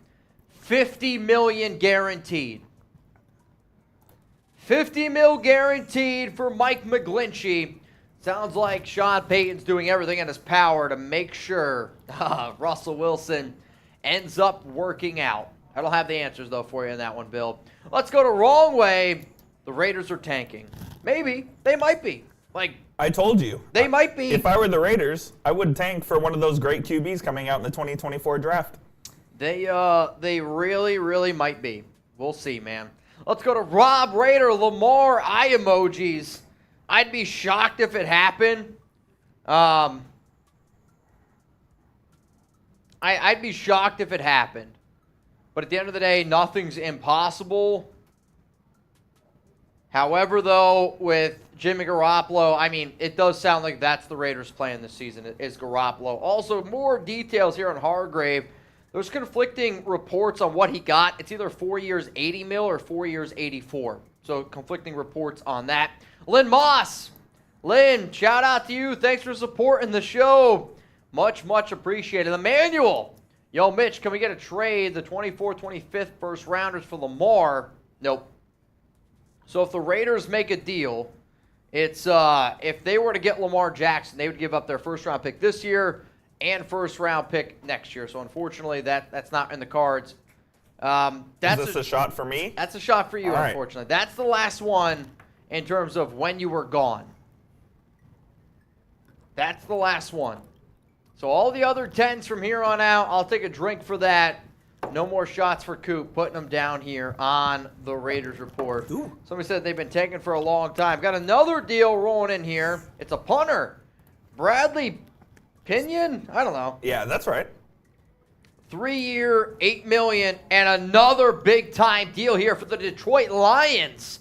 Speaker 1: $50 million guaranteed. $50 million guaranteed for Mike McGlinchey. Sounds like Sean Payton's doing everything in his power to make sure Russell Wilson ends up working out. I don't have the answers, though, for you in that one, Bill. Let's go to Wrong Way. The Raiders are tanking. Maybe. They might be. Like,
Speaker 5: I told you.
Speaker 1: They might be.
Speaker 5: If I were the Raiders, I would tank for one of those great QBs coming out in the 2024 draft.
Speaker 1: They really, really might be. We'll see, man. Let's go to Rob Raider, Lamar, eye emojis. I'd be shocked if it happened. I'd be shocked if it happened. But at the end of the day, nothing's impossible. However, though, with Jimmy Garoppolo, I mean, it does sound like that's the Raiders' plan this season, is Garoppolo. Also, more details here on Hargrave. There's conflicting reports on what he got. It's either 4 years, $80 million or 4 years, $84 million. So conflicting reports on that. Lynn Moss. Lynn, shout out to you. Thanks for supporting the show. Much, much appreciated. Emmanuel. Yo, Mitch, can we get a trade? The 24th, 25th first rounders for Lamar. Nope. So if the Raiders make a deal, it's if they were to get Lamar Jackson, they would give up their first-round pick this year and first-round pick next year. So unfortunately, that's not in the cards.
Speaker 5: Is this a shot for me?
Speaker 1: That's a shot for you,
Speaker 5: All right.
Speaker 1: unfortunately. That's the last one in terms of when you were gone. That's the last one. So all the other 10s from here on out, I'll take a drink for that. No more shots for Coop, putting them down here on the Raiders report.
Speaker 5: Ooh.
Speaker 1: Somebody said they've been taking for a long time. Got another deal rolling in here. It's a punter. Bradley Pinion? I don't know.
Speaker 5: Yeah, that's right.
Speaker 1: 3-year, $8 million, and another big-time deal here for the Detroit Lions.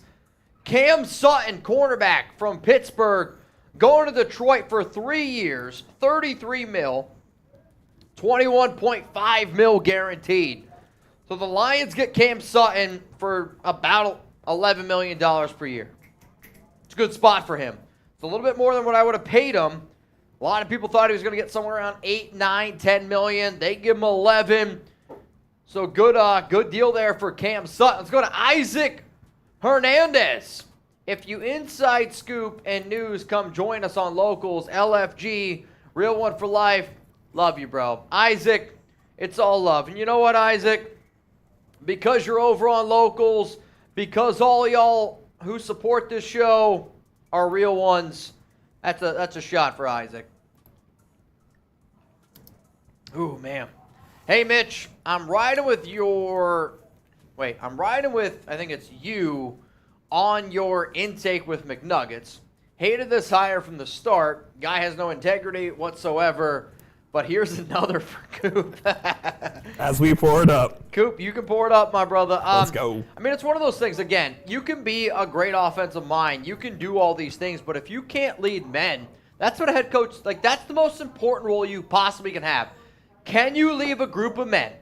Speaker 1: Cam Sutton, cornerback from Pittsburgh, going to Detroit for 3 years, $33 million. $21.5 million guaranteed. So the Lions get Cam Sutton for about $11 million per year. It's a good spot for him. It's a little bit more than what I would have paid him. A lot of people thought he was going to get somewhere around 8, 9, 10 million. They give him 11. So good deal there for Cam Sutton. Let's go to Isaac Hernandez. If you inside scoop and news, come join us on Locals, LFG, Real One for Life. Love you, bro. Isaac, it's all love. And you know what, Isaac? Because you're over on Locals, because all y'all who support this show are real ones, that's a shot for Isaac. Ooh, man. Hey, Mitch, I'm riding with I think it's you, on your intake with McNuggets. Hated this hire from the start. Guy has no integrity whatsoever. But here's another for Coop.
Speaker 5: As we pour it up.
Speaker 1: Coop, you can pour it up, my brother.
Speaker 5: Let's go.
Speaker 1: I mean, it's one of those things, again, you can be a great offensive mind. You can do all these things. But if you can't lead men, that's what a head coach, like, that's the most important role you possibly can have. Can you leave a group of men?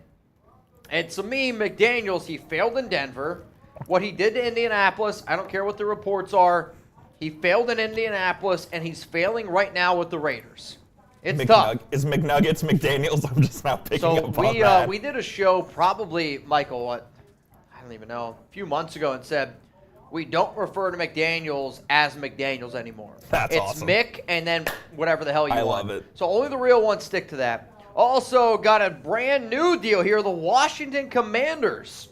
Speaker 1: And to me, McDaniels, he failed in Denver. What he did to Indianapolis, I don't care what the reports are. He failed in Indianapolis, and he's failing right now with the Raiders. It's tough.
Speaker 5: Is McNuggets McDaniels? I'm just not picking up on that.
Speaker 1: So we did a show probably, Michael, I don't even know, a few months ago and said, we don't refer to McDaniels as McDaniels anymore.
Speaker 5: That's
Speaker 1: it's
Speaker 5: awesome.
Speaker 1: Mick and then whatever the hell you want.
Speaker 5: I love it.
Speaker 1: So only the real ones stick to that. Also got a brand new deal here, the Washington Commanders.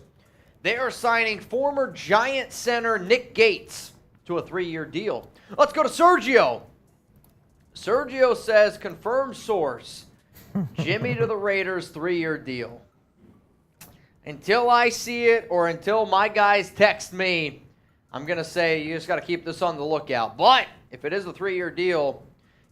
Speaker 1: They are signing former Giant center Nick Gates to a 3-year deal. Let's go to Sergio. Sergio says, confirmed source, Jimmy to the Raiders, 3-year deal. Until I see it or until my guys text me, I'm going to say you just got to keep this on the lookout. But if it is a 3-year deal,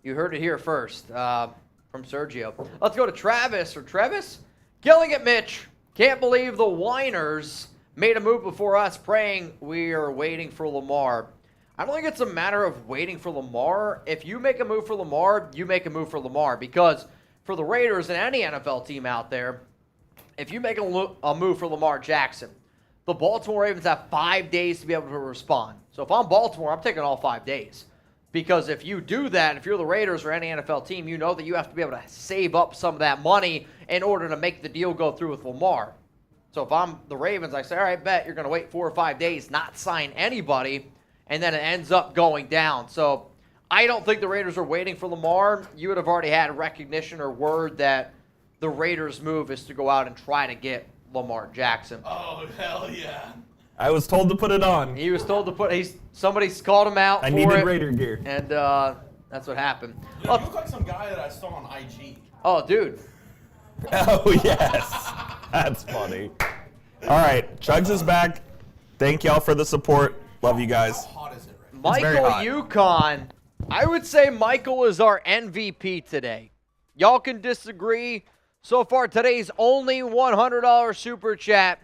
Speaker 1: you heard it here first from Sergio. Let's go to Travis or Trevis. Killing it, Mitch. Can't believe the whiners made a move before us, praying we are waiting for Lamar. I don't think it's a matter of waiting for Lamar. If you make a move for Lamar, you make a move for Lamar. Because for the Raiders and any NFL team out there, if you make a move for Lamar Jackson, the Baltimore Ravens have 5 days to be able to respond. So if I'm Baltimore, I'm taking all 5 days. Because if you do that, if you're the Raiders or any NFL team, you know that you have to be able to save up some of that money in order to make the deal go through with Lamar. So if I'm the Ravens, I say, all right, bet you're going to wait 4 or 5 days, not sign anybody, and then it ends up going down. So I don't think the Raiders are waiting for Lamar. You would have already had recognition or word that the Raiders' move is to go out and try to get Lamar Jackson.
Speaker 2: Oh, hell yeah.
Speaker 5: I was told to put it on.
Speaker 1: He was told to put. Somebody's called him out.
Speaker 5: I
Speaker 1: for
Speaker 5: needed
Speaker 1: it,
Speaker 5: Raider gear.
Speaker 1: and that's what happened.
Speaker 2: You look like some guy that I saw on IG.
Speaker 1: Oh, dude.
Speaker 5: Oh, yes. That's funny. All right, Chugs is back. Thank y'all for the support. Love you guys.
Speaker 2: How hot is it right now?
Speaker 5: very
Speaker 1: Michael
Speaker 5: hot.
Speaker 1: Yukon. I would say Michael is our MVP today. Y'all can disagree. So far, today's only $100 super chat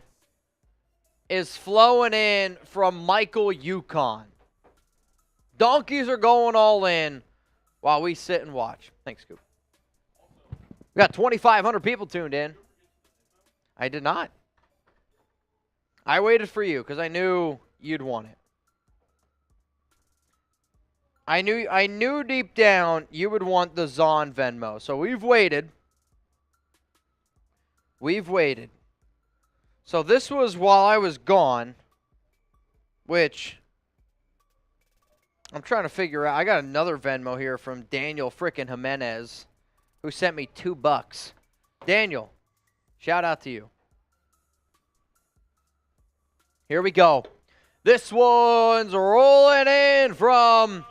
Speaker 1: is flowing in from Michael Yukon. Donkeys are going all in while we sit and watch. Thanks, Scoop. We got 2,500 people tuned in. I did not. I waited for you because I knew you'd want it. I knew deep down you would want the Zon Venmo. So we've waited. We've waited. So this was while I was gone, which I'm trying to figure out. I got another Venmo here from Daniel frickin' Jimenez, who sent me $2. Daniel, shout out to you. Here we go. This one's rolling in from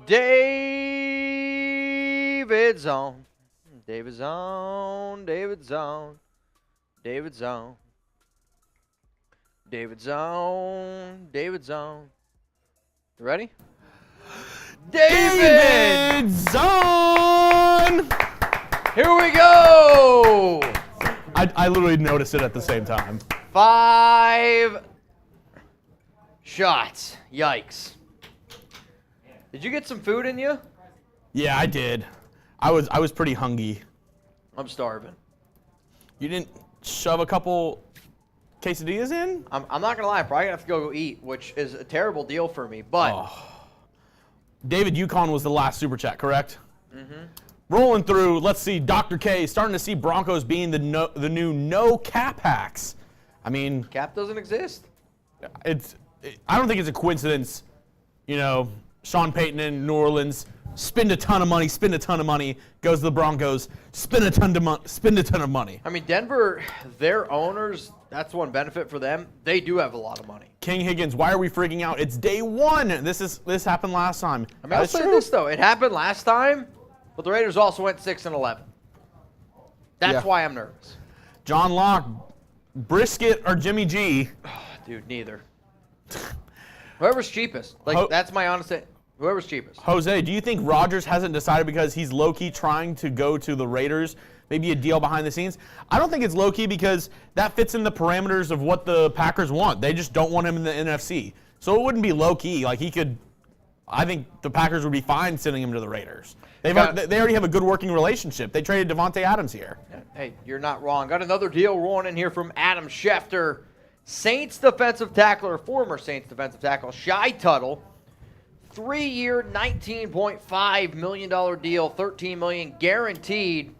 Speaker 1: David Zone. David Zone. David Zone. David Zone. David Zone. David Zone. You ready? David
Speaker 2: Zone!
Speaker 1: Here we go!
Speaker 2: I literally noticed it at the same time.
Speaker 1: 5 shots. Yikes. Did you get some food in you?
Speaker 2: Yeah, I did. I was pretty hungry.
Speaker 1: I'm starving.
Speaker 2: You didn't shove a couple quesadillas in?
Speaker 1: I'm not going to lie. I'm probably going to have to go eat, which is a terrible deal for me. But
Speaker 2: David Yukon was the last super chat, correct? Mm-hmm. Rolling through, let's see, Dr. K starting to see Broncos being the new no cap hacks. I mean,
Speaker 1: cap doesn't exist.
Speaker 2: I don't think it's a coincidence, you know, Sean Payton in New Orleans, spend a ton of money, goes to the Broncos, spend a ton of money.
Speaker 1: I mean, Denver, their owners, that's one benefit for them. They do have a lot of money.
Speaker 2: King Higgins, why are we freaking out? It's day one. This happened last time.
Speaker 1: I mean, I'll say this, though. It happened last time, but the Raiders also went 6-11. That's
Speaker 2: Yeah.
Speaker 1: why I'm nervous.
Speaker 2: John Locke, Brisket or Jimmy G?
Speaker 1: Dude, neither. Whoever's cheapest. That's my honest. Whoever's cheapest.
Speaker 2: Jose, do you think Rodgers hasn't decided because he's low-key trying to go to the Raiders? Maybe a deal behind the scenes? I don't think it's low-key because that fits in the parameters of what the Packers want. They just don't want him in the NFC. So it wouldn't be low-key. Like, he could – I think the Packers would be fine sending him to the Raiders. They already have a good working relationship. They traded Devontae Adams here.
Speaker 1: Hey, you're not wrong. Got another deal rolling in here from Adam Schefter. Saints defensive tackle, or former Saints defensive tackle, Shy Tuttle. 3-year, $19.5 million deal, $13 million guaranteed.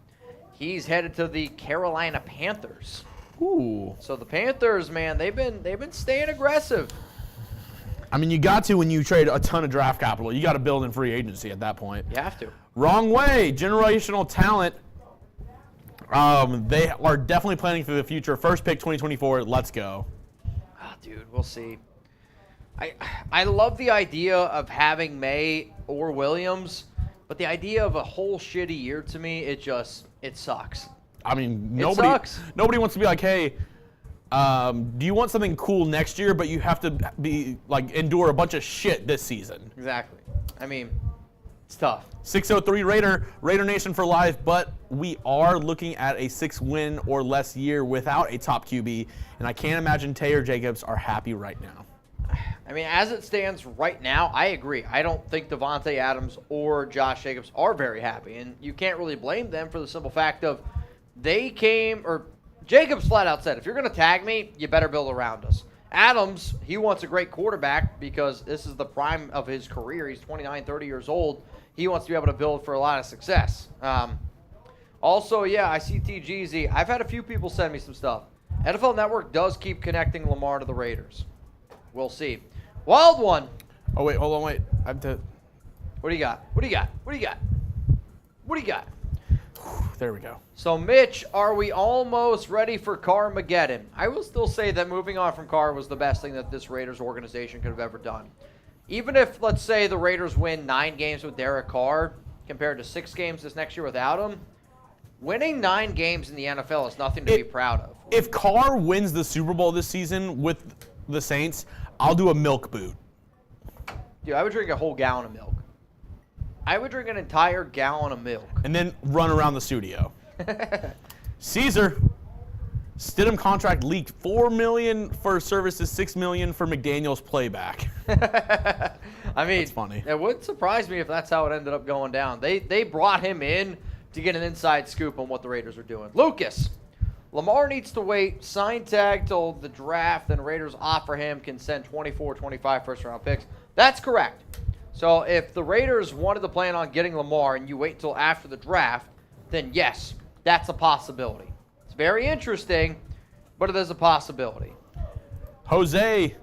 Speaker 1: He's headed to the Carolina Panthers.
Speaker 2: Ooh.
Speaker 1: So the Panthers, man, they've been staying aggressive.
Speaker 2: I mean, you got to when you trade a ton of draft capital. You got to build in free agency at that point.
Speaker 1: You have to.
Speaker 2: Wrong way. Generational talent. They are definitely planning for the future. First pick 2024. Let's go.
Speaker 1: Oh, dude, we'll see. I love the idea of having May or Williams, but the idea of a whole shitty year to me, it sucks.
Speaker 2: I mean,
Speaker 1: sucks.
Speaker 2: nobody wants to be like, hey, do you want something cool next year, but you have to be like endure a bunch of shit this season?
Speaker 1: Exactly. I mean, it's tough.
Speaker 2: 603 Raider Nation for life, but we are looking at a 6-win or less year without a top QB, and I can't imagine Tay or Jacobs are happy right now.
Speaker 1: I mean, as it stands right now, I agree. I don't think Devontae Adams or Josh Jacobs are very happy, and you can't really blame them for the simple fact of Jacobs flat out said, if you're going to tag me, you better build around us. Adams, he wants a great quarterback because this is the prime of his career. He's 29, 30 years old. He wants to be able to build for a lot of success. Also, yeah, I see TGZ. I've had a few people send me some stuff. NFL Network does keep connecting Lamar to the Raiders. We'll see. Wild one.
Speaker 2: Oh, wait, hold on, wait. I have to...
Speaker 1: What do you got? What do you got? What do you got? What do you got?
Speaker 2: There we go.
Speaker 1: So, Mitch, are we almost ready for Carmageddon? I will still say that moving on from Carr was the best thing that this Raiders organization could have ever done. Even if, let's say, the Raiders win 9 games with Derek Carr compared to 6 games this next year without him, winning 9 games in the NFL is nothing to be proud of.
Speaker 2: If Carr wins the Super Bowl this season with the Saints, I'll do a milk boot.
Speaker 1: Dude, I would drink a whole gallon of milk. I would drink an entire gallon of milk.
Speaker 2: And then run around the studio. Caesar, Stidham contract leaked. $4 million for services, $6 million for McDaniels playback.
Speaker 1: I mean,
Speaker 2: That's funny.
Speaker 1: It wouldn't surprise me if that's how it ended up going down. They brought him in to get an inside scoop on what the Raiders are doing. Lucas, Lamar needs to wait, sign tag till the draft, then Raiders offer him, can send 24, 25 first-round picks. That's correct. So if the Raiders wanted to plan on getting Lamar and you wait until after the draft, then yes, that's a possibility. It's very interesting, but it is a possibility.
Speaker 2: Jose,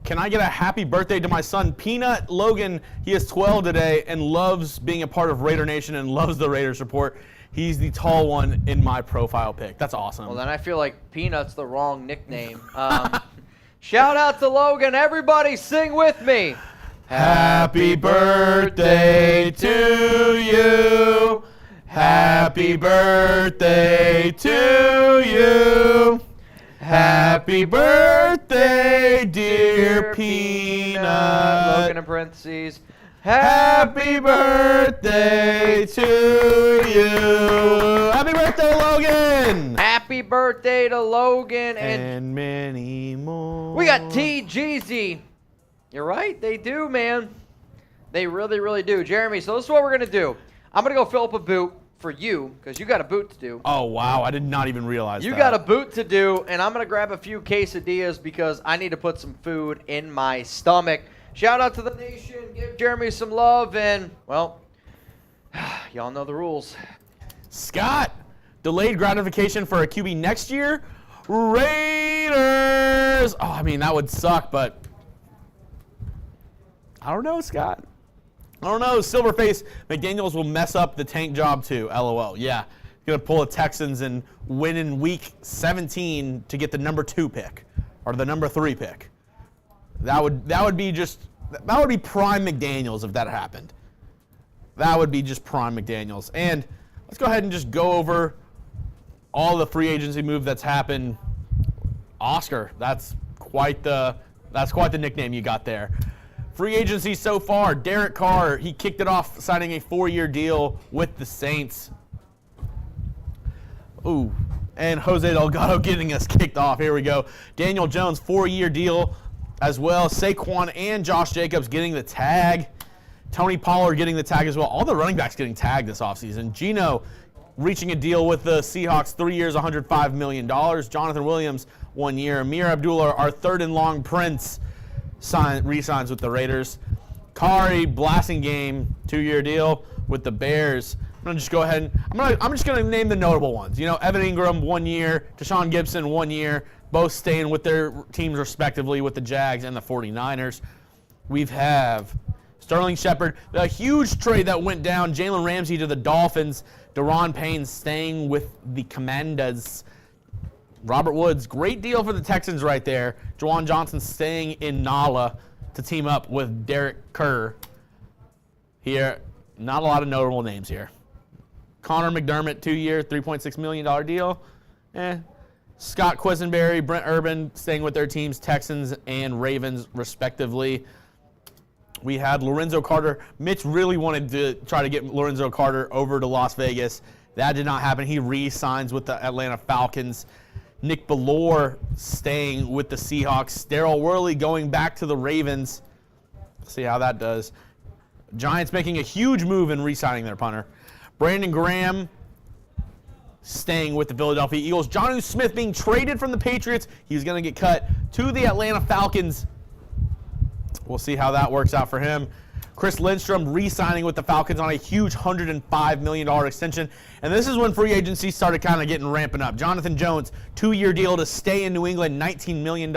Speaker 2: can I get a happy birthday to my son, Peanut Logan? He is 12 today and loves being a part of Raider Nation and loves the Raiders report. He's the tall one in my profile pic. That's awesome.
Speaker 1: Well, then I feel like Peanut's the wrong nickname. Shout out to Logan. Everybody sing with me.
Speaker 2: Happy birthday to you. Happy birthday to you. Happy birthday, dear Peanut.
Speaker 1: Logan in parentheses.
Speaker 2: Happy birthday to you. Happy birthday, Logan.
Speaker 1: Happy birthday to Logan.
Speaker 2: And many more.
Speaker 1: We got TGZ. You're right. They do, man. They really, really do. Jeremy, so this is what we're going to do. I'm going to go fill up a boot for you because you got a boot to do.
Speaker 2: Oh, wow. I did not even realize that.
Speaker 1: You got a boot to do, and I'm going to grab a few quesadillas because I need to put some food in my stomach. Shout out to the nation. Give Jeremy some love, and, well, y'all know the rules.
Speaker 2: Scott, delayed gratification for a QB next year? Raiders! Oh, I mean, that would suck, but I don't know, Scott. I don't know. Silverface, McDaniels will mess up the tank job too. LOL. Yeah. Going to pull a Texans and win in week 17 to get the number 2 pick or the number 3 pick. That would be prime McDaniels if that happened. That would be just prime McDaniels. And let's go ahead and just go over all the free agency move that's happened. Oscar, that's quite the nickname you got there. Free agency so far, Derek Carr, he kicked it off signing a 4-year deal with the Saints. Ooh, and Jose Delgado getting us kicked off. Here we go. Daniel Jones, 4-year deal as well. Saquon and Josh Jacobs getting the tag. Tony Pollard getting the tag as well. All the running backs getting tagged this offseason. Geno reaching a deal with the Seahawks, 3 years, $105 million. Jonathan Williams, 1 year. Amir Abdullah, our third and long prince, re-signs with the Raiders. Kari Blasingame, 2-year deal with the Bears. I'm gonna just go ahead and I'm just gonna name the notable ones. Evan Ingram, 1 year. Deshaun Gibson, 1 year. Both staying with their teams respectively with the Jags and the 49ers. We have Sterling Shepard, a huge trade that went down. Jalen Ramsey to the Dolphins. Daron Payne staying with the Commanders. Robert Woods, great deal for the Texans right there. Juwan Johnson staying in Nala to team up with Derek Kerr. Here, not a lot of notable names here. Connor McDermott, 2-year, $3.6 million deal. Scott Quisenberry, Brent Urban staying with their teams, Texans and Ravens respectively. We had Lorenzo Carter. Mitch really wanted to try to get Lorenzo Carter over to Las Vegas. That did not happen. He re-signs with the Atlanta Falcons. Nick Bellore staying with the Seahawks. Darryl Worley going back to the Ravens. See how that does. Giants making a huge move in re-signing their punter. Brandon Graham staying with the Philadelphia Eagles. Jonnu Smith being traded from the Patriots. He's going to get cut to the Atlanta Falcons. We'll see how that works out for him. Chris Lindstrom re-signing with the Falcons on a huge $105 million extension. And this is when free agency started kind of getting ramping up. Jonathan Jones, 2-year deal to stay in New England, $19 million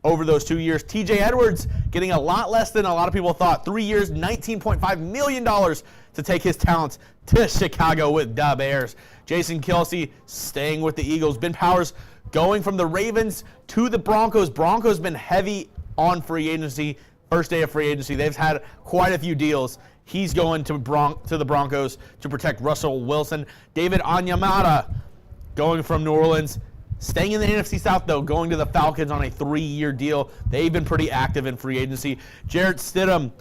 Speaker 2: over those 2 years. TJ Edwards getting a lot less than a lot of people thought. 3 years, $19.5 million to take his talents to Chicago with the Bears. Jason Kelce staying with the Eagles. Ben Powers going from the Ravens to the Broncos. Broncos been heavy on free agency. First day of free agency. They've had quite a few deals. He's going to the Broncos to protect Russell Wilson. David Onyemata going from New Orleans. Staying in the NFC South, though, going to the Falcons on a 3-year deal. They've been pretty active in free agency. Jarrett Stidham,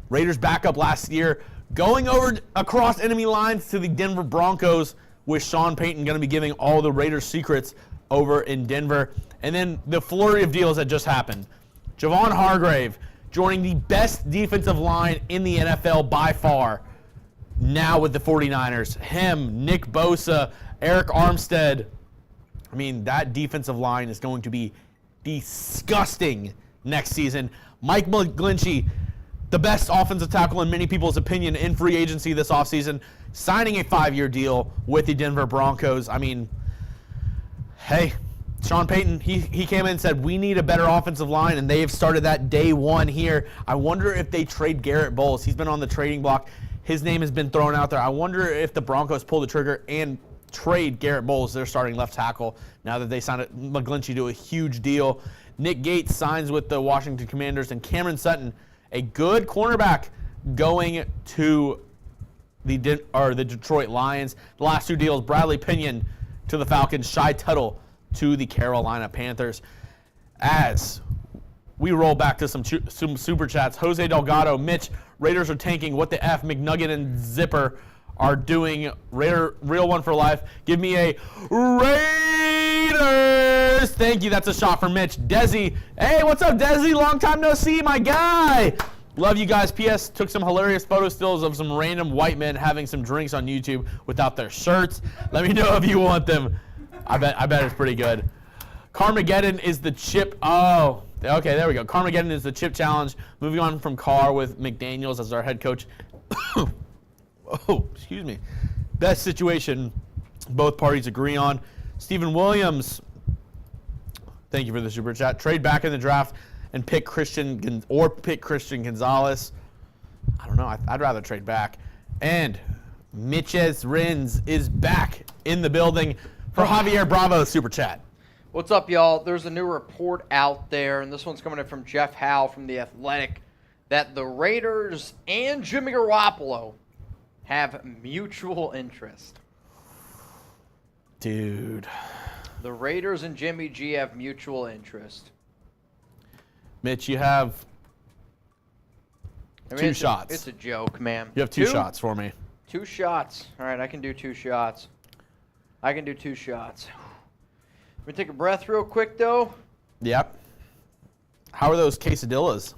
Speaker 2: Raiders backup last year, going over across enemy lines to the Denver Broncos, with Sean Payton going to be giving all the Raiders secrets over in Denver. And then the flurry of deals that just happened. Javon Hargrave joining the best defensive line in the NFL by far, now with the 49ers. Him, Nick Bosa, Eric Armstead. I mean, that defensive line is going to be disgusting next season. Mike McGlinchey, the best offensive tackle in many people's opinion in free agency this offseason, signing a 5-year deal with the Denver Broncos. I mean, hey, Sean Payton, he came in and said, we need a better offensive line, and they have started that day one here. I wonder if they trade Garrett Bowles. He's been on the trading block. His name has been thrown out there. I wonder if the Broncos pull the trigger and trade Garrett Bowles, their starting left tackle, now that they signed McGlinchey to a huge deal. Nick Gates signs with the Washington Commanders, and Cameron Sutton, a good cornerback, going to the Detroit Lions. The last 2 deals, Bradley Pinion to the Falcons, Shai Tuttle to the Carolina Panthers. As we roll back to some super chats, Jose Delgado, Mitch, Raiders are tanking. What the F? McNugget and Zipper are doing. Real one for life. Give me a Raiders. Thank you. That's a shot for Mitch. Desi. Hey, what's up, Desi? Long time no see, my guy. Love you guys. P.S. Took some hilarious photo stills of some random white men having some drinks on YouTube without their shirts. Let me know if you want them. I bet it's pretty good. Carmageddon is the chip. Oh, okay, there we go. Carmageddon is the chip challenge. Moving on from Carr with McDaniels as our head coach. Oh, excuse me. Best situation both parties agree on. Stephen Williams, thank you for the super chat. Trade back in the draft and pick Christian Gonzalez. I don't know. I'd rather trade back. And Mitches Renz is back in the building for Javier Bravo super chat.
Speaker 1: What's up, y'all? There's a new report out there, and this one's coming in from Jeff Howe from The Athletic, that the Raiders and Jimmy Garoppolo have mutual interest.
Speaker 2: Dude.
Speaker 1: The Raiders and Jimmy G have mutual interest.
Speaker 2: Mitch, you have two
Speaker 1: it's
Speaker 2: shots.
Speaker 1: It's a joke, man.
Speaker 2: You have two shots for me.
Speaker 1: 2 shots. All right, I can do 2 shots. I can do 2 shots. Let me take a breath real quick, though.
Speaker 2: Yep. How are those quesadillas?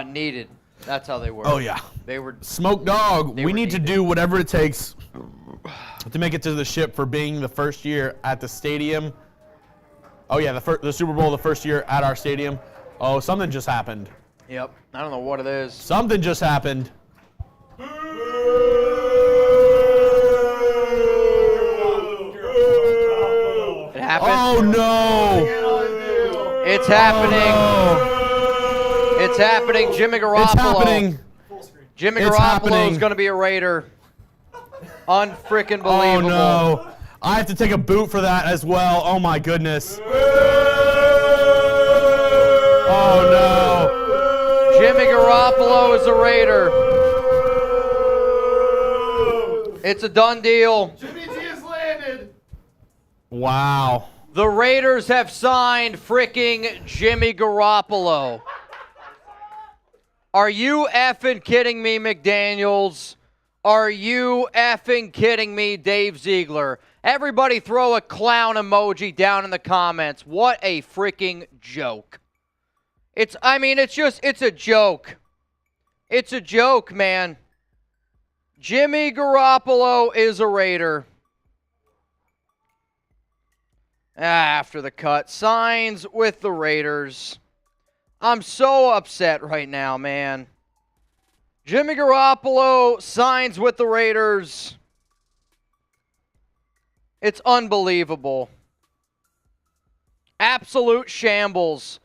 Speaker 1: Needed. That's how they were.
Speaker 2: Oh, yeah.
Speaker 1: They were.
Speaker 2: Smoke dog,
Speaker 1: They
Speaker 2: we
Speaker 1: were
Speaker 2: need to
Speaker 1: needed.
Speaker 2: do whatever it takes to make it to the ship for being the first year at the stadium. Oh, yeah, the Super Bowl, the first year at our stadium. Oh, something just happened.
Speaker 1: Yep. I don't know what it is.
Speaker 2: Something just happened.
Speaker 1: It happened.
Speaker 2: Oh, no.
Speaker 1: It's happening.
Speaker 2: Oh,
Speaker 1: It's happening. Jimmy
Speaker 2: no.
Speaker 1: Garoppolo.
Speaker 2: It's happening.
Speaker 1: Jimmy
Speaker 2: It's
Speaker 1: Garoppolo
Speaker 2: happening.
Speaker 1: is going to be a Raider. Unfreaking
Speaker 2: Oh,
Speaker 1: believable.
Speaker 2: no. I have to take a boot for that as well. Oh, my goodness. Oh, no.
Speaker 1: Jimmy Garoppolo is a Raider. It's a done deal.
Speaker 3: Jimmy G has landed.
Speaker 2: Wow.
Speaker 1: The Raiders have signed freaking Jimmy Garoppolo. Are you effing kidding me, McDaniels? Are you effing kidding me, Dave Ziegler? Everybody throw a clown emoji down in the comments. What a freaking joke. It's a joke. It's a joke, man. Jimmy Garoppolo is a Raider. After the cut, signs with the Raiders. I'm so upset right now, man. Jimmy Garoppolo signs with the Raiders. It's unbelievable. Absolute shambles.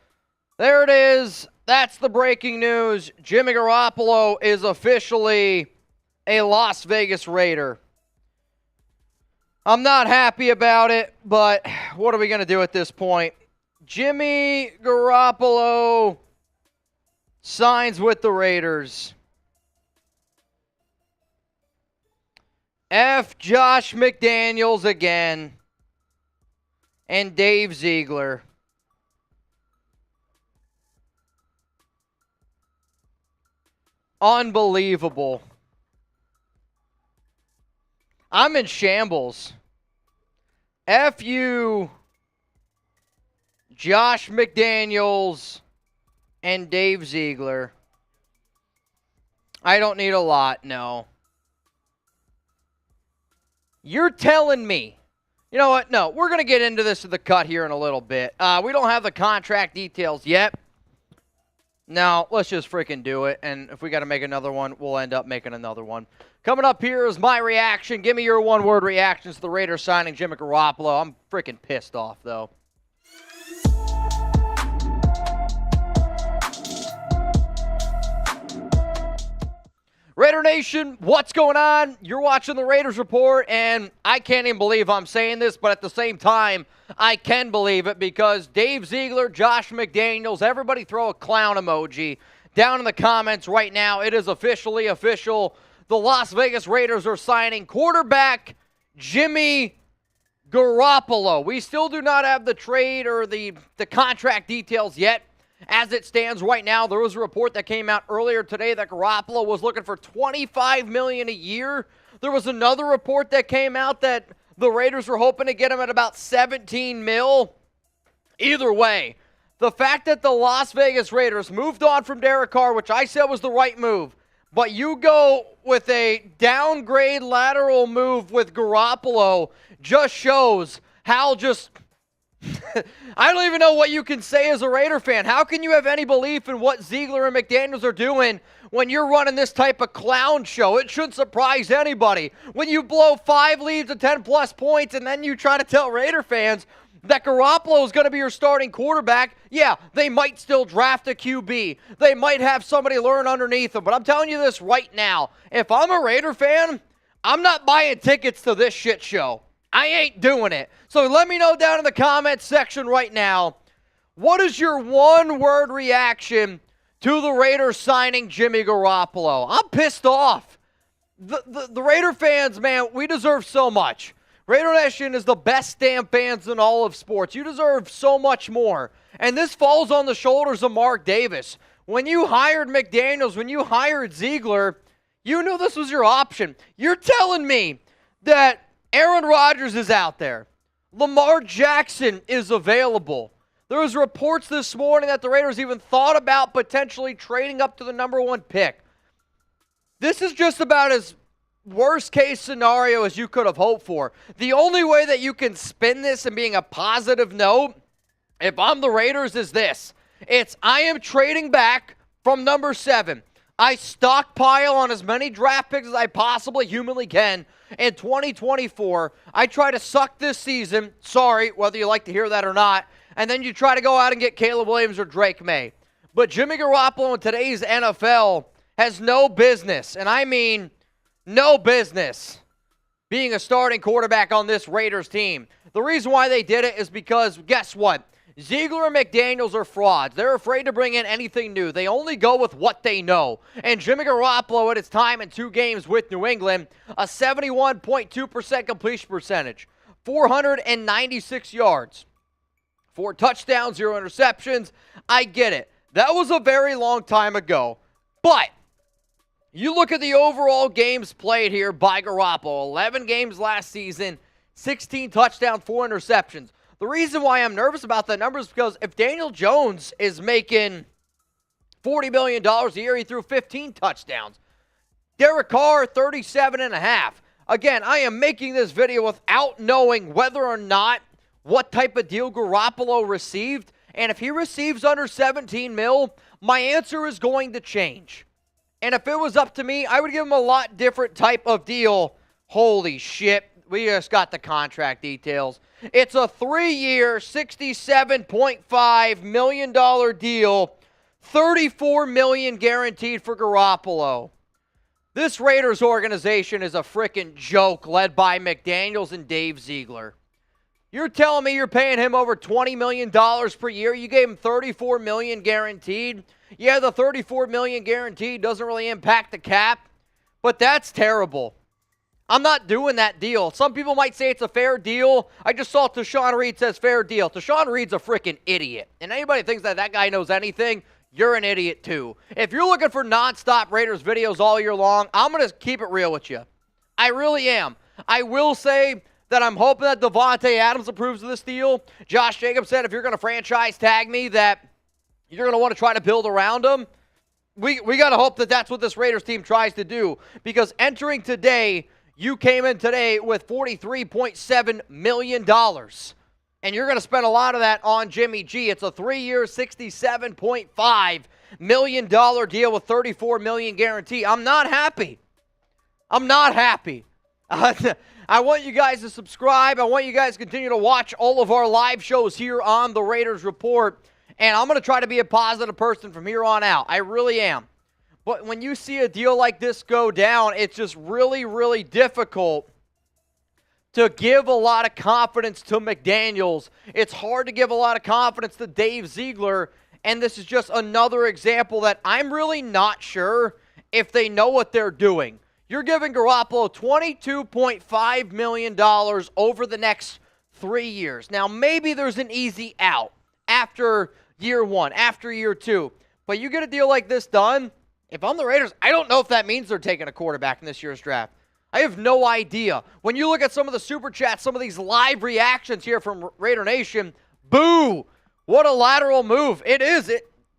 Speaker 1: There it is. That's the breaking news. Jimmy Garoppolo is officially a Las Vegas Raider. I'm not happy about it, but what are we going to do at this point? Jimmy Garoppolo signs with the Raiders. F. Josh McDaniels again. And Dave Ziegler. Unbelievable. I'm in shambles. F you, Josh McDaniels and Dave Ziegler. I don't need a lot, no. You're telling me. You know what? No, we're going to get into this at the cut here in a little bit. We don't have the contract details yet. No, let's just freaking do it. And if we got to make another one, we'll end up making another one. Coming up here is my reaction. Give me your one-word reactions to the Raiders signing Jimmy Garoppolo. I'm freaking pissed off, though. Raider Nation, what's going on? You're watching the Raiders Report, and I can't even believe I'm saying this, but at the same time, I can believe it because Dave Ziegler, Josh McDaniels, everybody throw a clown emoji down in the comments right now. It is officially official. The Las Vegas Raiders are signing quarterback Jimmy Garoppolo. We still do not have the trade or the contract details yet. As it stands right now, there was a report that came out earlier today that Garoppolo was looking for $25 million a year. There was another report that came out that the Raiders were hoping to get him at about $17 million. Either way, the fact that the Las Vegas Raiders moved on from Derek Carr, which I said was the right move, but you go with a downgrade lateral move with Garoppolo just shows how just... I don't even know what you can say as a Raider fan. How can you have any belief in what Ziegler and McDaniels are doing when you're running this type of clown show? It shouldn't surprise anybody. When you blow 5 leads of 10-plus points and then you try to tell Raider fans that Garoppolo is going to be your starting quarterback, yeah, they might still draft a QB. They might have somebody learn underneath them. But I'm telling you this right now. If I'm a Raider fan, I'm not buying tickets to this shit show. I ain't doing it. So let me know down in the comments section right now, what is your one-word reaction to the Raiders signing Jimmy Garoppolo? I'm pissed off. The Raider fans, man, we deserve so much. Raider Nation is the best damn fans in all of sports. You deserve so much more. And this falls on the shoulders of Mark Davis. When you hired McDaniels, when you hired Ziegler, you knew this was your option. You're telling me that Aaron Rodgers is out there. Lamar Jackson is available. There was reports this morning that the Raiders even thought about potentially trading up to the number 1 pick. This is just about as worst case scenario as you could have hoped for. The only way that you can spin this and being a positive note, if I'm the Raiders, is this. It's I am trading back from number 7. I stockpile on as many draft picks as I possibly humanly can in 2024. I try to suck this season. Sorry, whether you like to hear that or not. And then you try to go out and get Caleb Williams or Drake May. But Jimmy Garoppolo in today's NFL has no business, and I mean no business, being a starting quarterback on this Raiders team. The reason why they did it is because, guess what? Ziegler and McDaniels are frauds. They're afraid to bring in anything new. They only go with what they know. And Jimmy Garoppolo, at his time in 2 games with New England, a 71.2% completion percentage, 496 yards, 4 touchdowns, 0 interceptions. I get it. That was a very long time ago. But you look at the overall games played here by Garoppolo. 11 games last season, 16 touchdowns, 4 interceptions. The reason why I'm nervous about that number is because if Daniel Jones is making $40 million a year, he threw 15 touchdowns. Derek Carr, 37.5. Again, I am making this video without knowing whether or not what type of deal Garoppolo received. And if he receives under 17 mil, my answer is going to change. And if it was up to me, I would give him a lot different type of deal. Holy shit. We just got the contract details. It's a 3-year, $67.5 million deal, $34 million guaranteed for Garoppolo. This Raiders organization is a freaking joke led by McDaniels and Dave Ziegler. You're telling me you're paying him over $20 million per year? You gave him $34 million guaranteed? Yeah, the $34 million guaranteed doesn't really impact the cap, but that's terrible. I'm not doing that deal. Some people might say it's a fair deal. I just saw Tashawn Reed says fair deal. Tashawn Reed's a freaking idiot. And anybody thinks that that guy knows anything, you're an idiot too. If you're looking for nonstop Raiders videos all year long, I'm going to keep it real with you. I really am. I will say that I'm hoping that Devontae Adams approves of this deal. Josh Jacobs said if you're going to franchise tag me that you're going to want to try to build around him. We got to hope that that's what this Raiders team tries to do. Because entering today, you came in today with $43.7 million. And you're going to spend a lot of that on Jimmy G. It's a 3-year, $67.5 million deal with $34 million guarantee. I'm not happy. I'm not happy. I want you guys to subscribe. I want you guys to continue to watch all of our live shows here on the Raiders Report. And I'm going to try to be a positive person from here on out. I really am. But when you see a deal like this go down, it's just really, really difficult to give a lot of confidence to McDaniels. It's hard to give a lot of confidence to Dave Ziegler. And this is just another example that I'm really not sure if they know what they're doing. You're giving Garoppolo $22.5 million over the next 3 years. Now, maybe there's an easy out after year 1, after year 2. But you get a deal like this done, if I'm the Raiders, I don't know if that means they're taking a quarterback in this year's draft. I have no idea. When you look at some of the super chats, some of these live reactions here from Raider Nation, boo! What a lateral move. It is.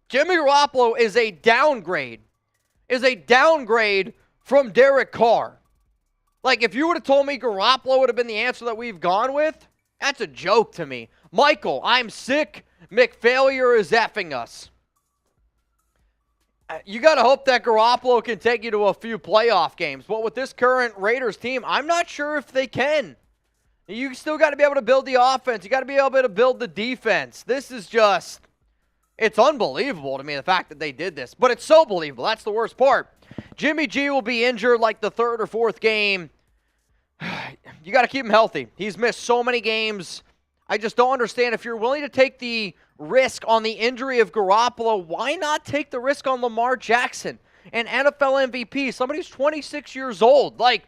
Speaker 1: Jimmy Garoppolo is a downgrade. From Derek Carr. Like, if you would have told me Garoppolo would have been the answer that we've gone with, that's a joke to me. Michael, I'm sick. McFailure is effing us. You got to hope that Garoppolo can take you to a few playoff games. But with this current Raiders team, I'm not sure if they can. You still got to be able to build the offense. You got to be able to build the defense. This is just, it's unbelievable to me, the fact that they did this. But it's so believable. That's the worst part. Jimmy G will be injured like the 3rd or 4th game. You got to keep him healthy. He's missed so many games. I just don't understand. If you're willing to take the risk on the injury of Garoppolo, why not take the risk on Lamar Jackson, an NFL MVP, somebody who's 26 years old? Like,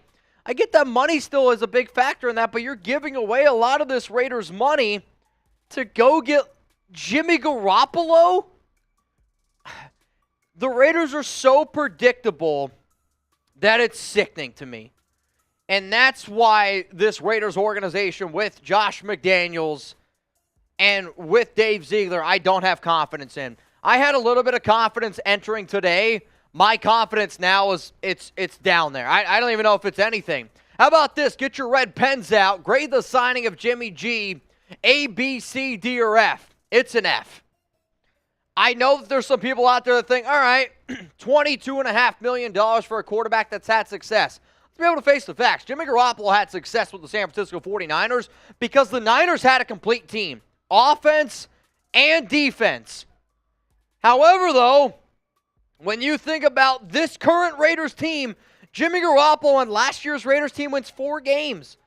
Speaker 1: I get that money still is a big factor in that, but you're giving away a lot of this Raiders money to go get Jimmy Garoppolo? The Raiders are so predictable that it's sickening to me. And that's why this Raiders organization with Josh McDaniels and with Dave Ziegler, I don't have confidence in. I had a little bit of confidence entering today. My confidence now is it's down there. I don't even know if it's anything. How about this? Get your red pens out. Grade the signing of Jimmy G. A, B, C, D, or F. It's an F. I know that there's some people out there that think, all right, $22.5 million for a quarterback that's had success. Let's be able to face the facts. Jimmy Garoppolo had success with the San Francisco 49ers because the Niners had a complete team, offense and defense. However, though, when you think about this current Raiders team, Jimmy Garoppolo on last year's Raiders team wins 4 games.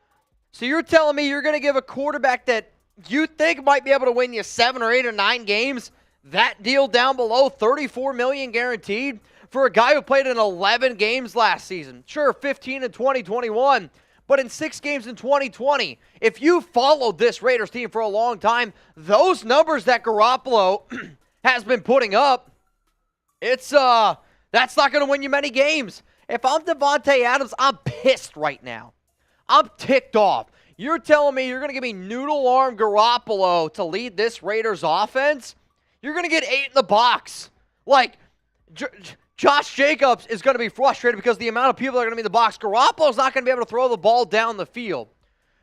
Speaker 1: So you're telling me you're going to give a quarterback that you think might be able to win you 7 or 8 or 9 games that deal down below $34 million guaranteed for a guy who played in 11 games last season? Sure, 15 in 2021, but in 6 games in 2020. If you followed this Raiders team for a long time, those numbers that Garoppolo has been putting up, that's not going to win you many games. If I'm Davante Adams, I'm pissed right now. I'm ticked off. You're telling me you're going to give me noodle arm Garoppolo to lead this Raiders offense? You're going to get 8 in the box. Like, Josh Jacobs is going to be frustrated because the amount of people that are going to be in the box. Garoppolo's not going to be able to throw the ball down the field.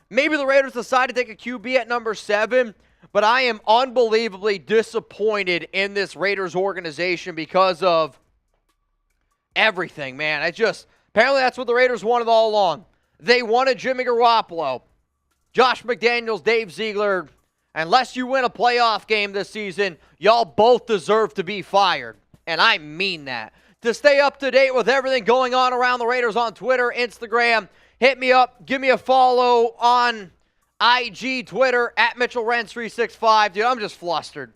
Speaker 1: Maybe the Raiders decide to take a QB at number 7, but I am unbelievably disappointed in this Raiders organization because of everything, man. Apparently that's what the Raiders wanted all along. They wanted Jimmy Garoppolo. Josh McDaniels, Dave Ziegler, unless you win a playoff game this season, y'all both deserve to be fired. And I mean that. To stay up to date with everything going on around the Raiders on Twitter, Instagram, hit me up, give me a follow on IG, Twitter, at MitchellRenz365. Dude, I'm just flustered.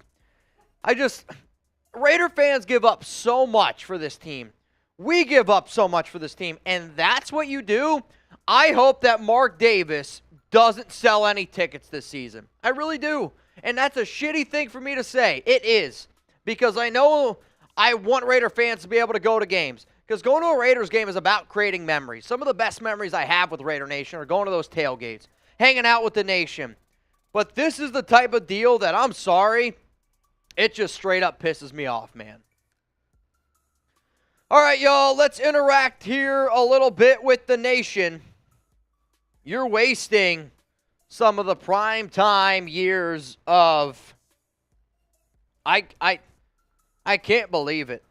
Speaker 1: Raider fans give up so much for this team. We give up so much for this team, and that's what you do? I hope that Mark Davis doesn't sell any tickets this season. I really do. And that's a shitty thing for me to say. It is. Because I know I want Raider fans to be able to go to games. Because going to a Raiders game is about creating memories. Some of the best memories I have with Raider Nation are going to those tailgates, hanging out with the nation. But this is the type of deal that, I'm sorry, it just straight up pisses me off, man. All right, y'all, let's interact here a little bit with the nation. You're wasting some of the prime time years of, I can't believe it.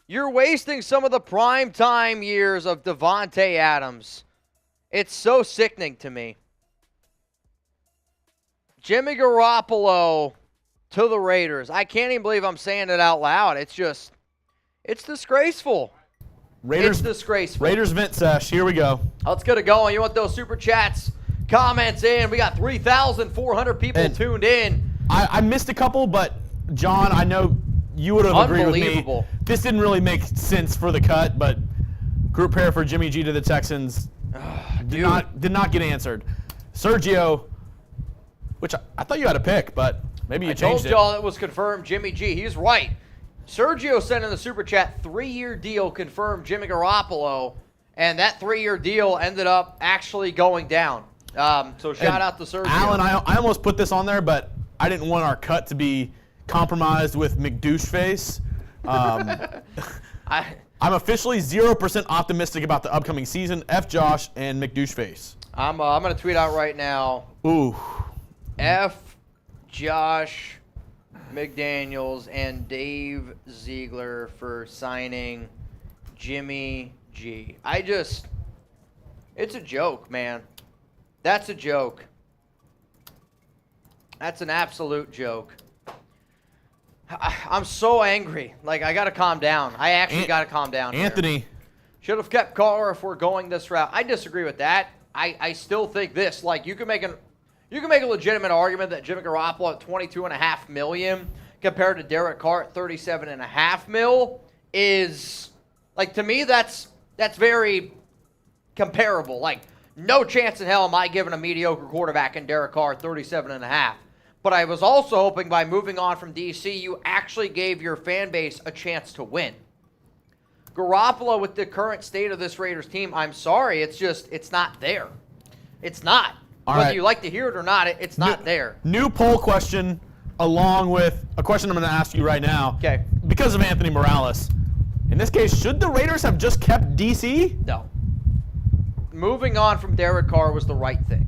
Speaker 1: You're wasting some of the prime time years of Davante Adams. It's so sickening to me. Jimmy Garoppolo to the Raiders. I can't even believe I'm saying it out loud. It's disgraceful. It's disgraceful.
Speaker 2: Raiders vent sesh. Here we go.
Speaker 1: Let's get it going. You want those super chats, comments in. We got 3,400 people tuned in.
Speaker 2: I missed a couple, but John, I know you would have agreed with me. This didn't really make sense for the cut, but group pair for Jimmy G to the Texans did not get answered. Sergio, which I thought you had a pick, but maybe you changed it.
Speaker 1: I told y'all it was confirmed Jimmy G. He's right. Sergio sent in the super chat, 3-year deal confirmed Jimmy Garoppolo, and that 3-year deal ended up actually going down. So shout out to Sergio.
Speaker 2: Alan, I almost put this on there, but I didn't want our cut to be compromised with McDoucheface. I'm officially 0% optimistic about the upcoming season. F Josh and McDoucheface.
Speaker 1: I'm going to tweet out right now.
Speaker 2: Ooh.
Speaker 1: F Josh McDaniels and Dave Ziegler for signing Jimmy G. It's a joke, man. That's a joke. That's an absolute joke. I'm so angry. Like, I got to calm down. I actually got to calm down.
Speaker 2: Anthony.
Speaker 1: Should have kept Carr if we're going this route. I disagree with that. I still think this. Like, you can make a legitimate argument that Jimmy Garoppolo at $22.5 million compared to Derek Carr at $37.5 million is, like, to me, that's very comparable. Like, no chance in hell am I giving a mediocre quarterback in Derek Carr 37.5. But I was also hoping by moving on from DC, you actually gave your fan base a chance to win. Garoppolo, with the current state of this Raiders team, I'm sorry, it's not there. It's not. Whether you like to hear it or not, it's not there.
Speaker 2: New poll question along with a question I'm going to ask you right now.
Speaker 1: Okay.
Speaker 2: Because of Anthony Morales. In this case, should the Raiders have just kept DC?
Speaker 1: No. Moving on from Derek Carr was the right thing.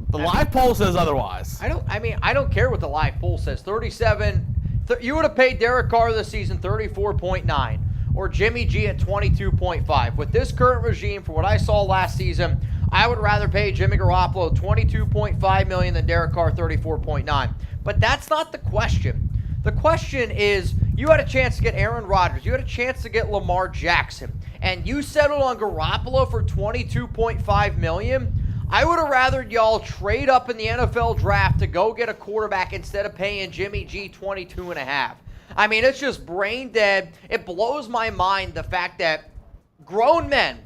Speaker 2: The live poll says otherwise.
Speaker 1: I don't care what the live poll says. 37. You would have paid Derek Carr this season 34.9 or Jimmy G at 22.5. With this current regime, for what I saw last season, I would rather pay Jimmy Garoppolo $22.5 million than Derek Carr 34.9. But that's not the question. The question is, you had a chance to get Aaron Rodgers. You had a chance to get Lamar Jackson. And you settled on Garoppolo for $22.5 million. I would have rather y'all trade up in the NFL draft to go get a quarterback instead of paying Jimmy G $22.5. I mean, it's just brain dead. It blows my mind the fact that grown men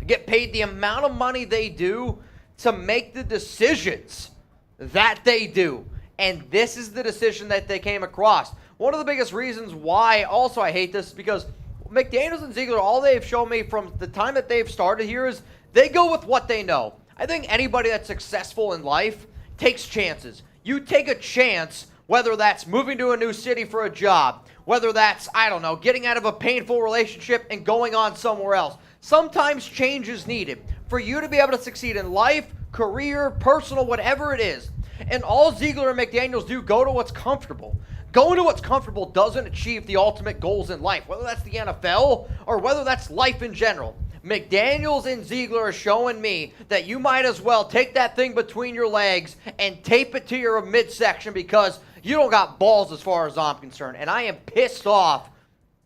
Speaker 1: get paid the amount of money they do to make the decisions that they do. And this is the decision that they came across. One of the biggest reasons why also I hate this is because McDaniels and Ziegler, all they've shown me from the time that they've started here is they go with what they know. I think anybody that's successful in life takes chances. You take a chance, whether that's moving to a new city for a job, whether that's, I don't know, getting out of a painful relationship and going on somewhere else. Sometimes change is needed for you to be able to succeed in life, career, personal, whatever it is. And all Ziegler and McDaniels do, go to what's comfortable. Going to what's comfortable doesn't achieve the ultimate goals in life, whether that's the NFL or whether that's life in general. McDaniels and Ziegler are showing me that you might as well take that thing between your legs and tape it to your midsection because you don't got balls as far as I'm concerned. And I am pissed off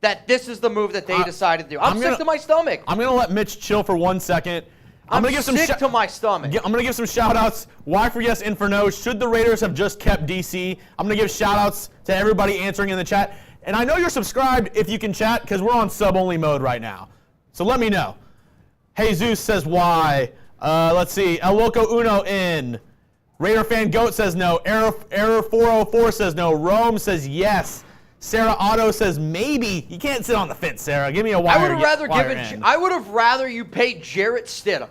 Speaker 1: that this is the move that they decided to do. I'm sick to my stomach.
Speaker 2: I'm going to let Mitch chill for 1 second.
Speaker 1: I'm sick to my stomach.
Speaker 2: I'm going to give some shout-outs. Why for yes and for no. Should the Raiders have just kept DC? I'm going to give shout-outs to everybody answering in the chat. And I know you're subscribed if you can chat because we're on sub-only mode right now. So let me know. Jesus says why. Let's see. El Loco Uno in. Raider Fan Goat says no. Error 404 says no. Rome says yes. Sarah Otto says maybe. You can't sit on the fence, Sarah. Give me a wire.
Speaker 1: I would have rather you paid Jarrett Stidham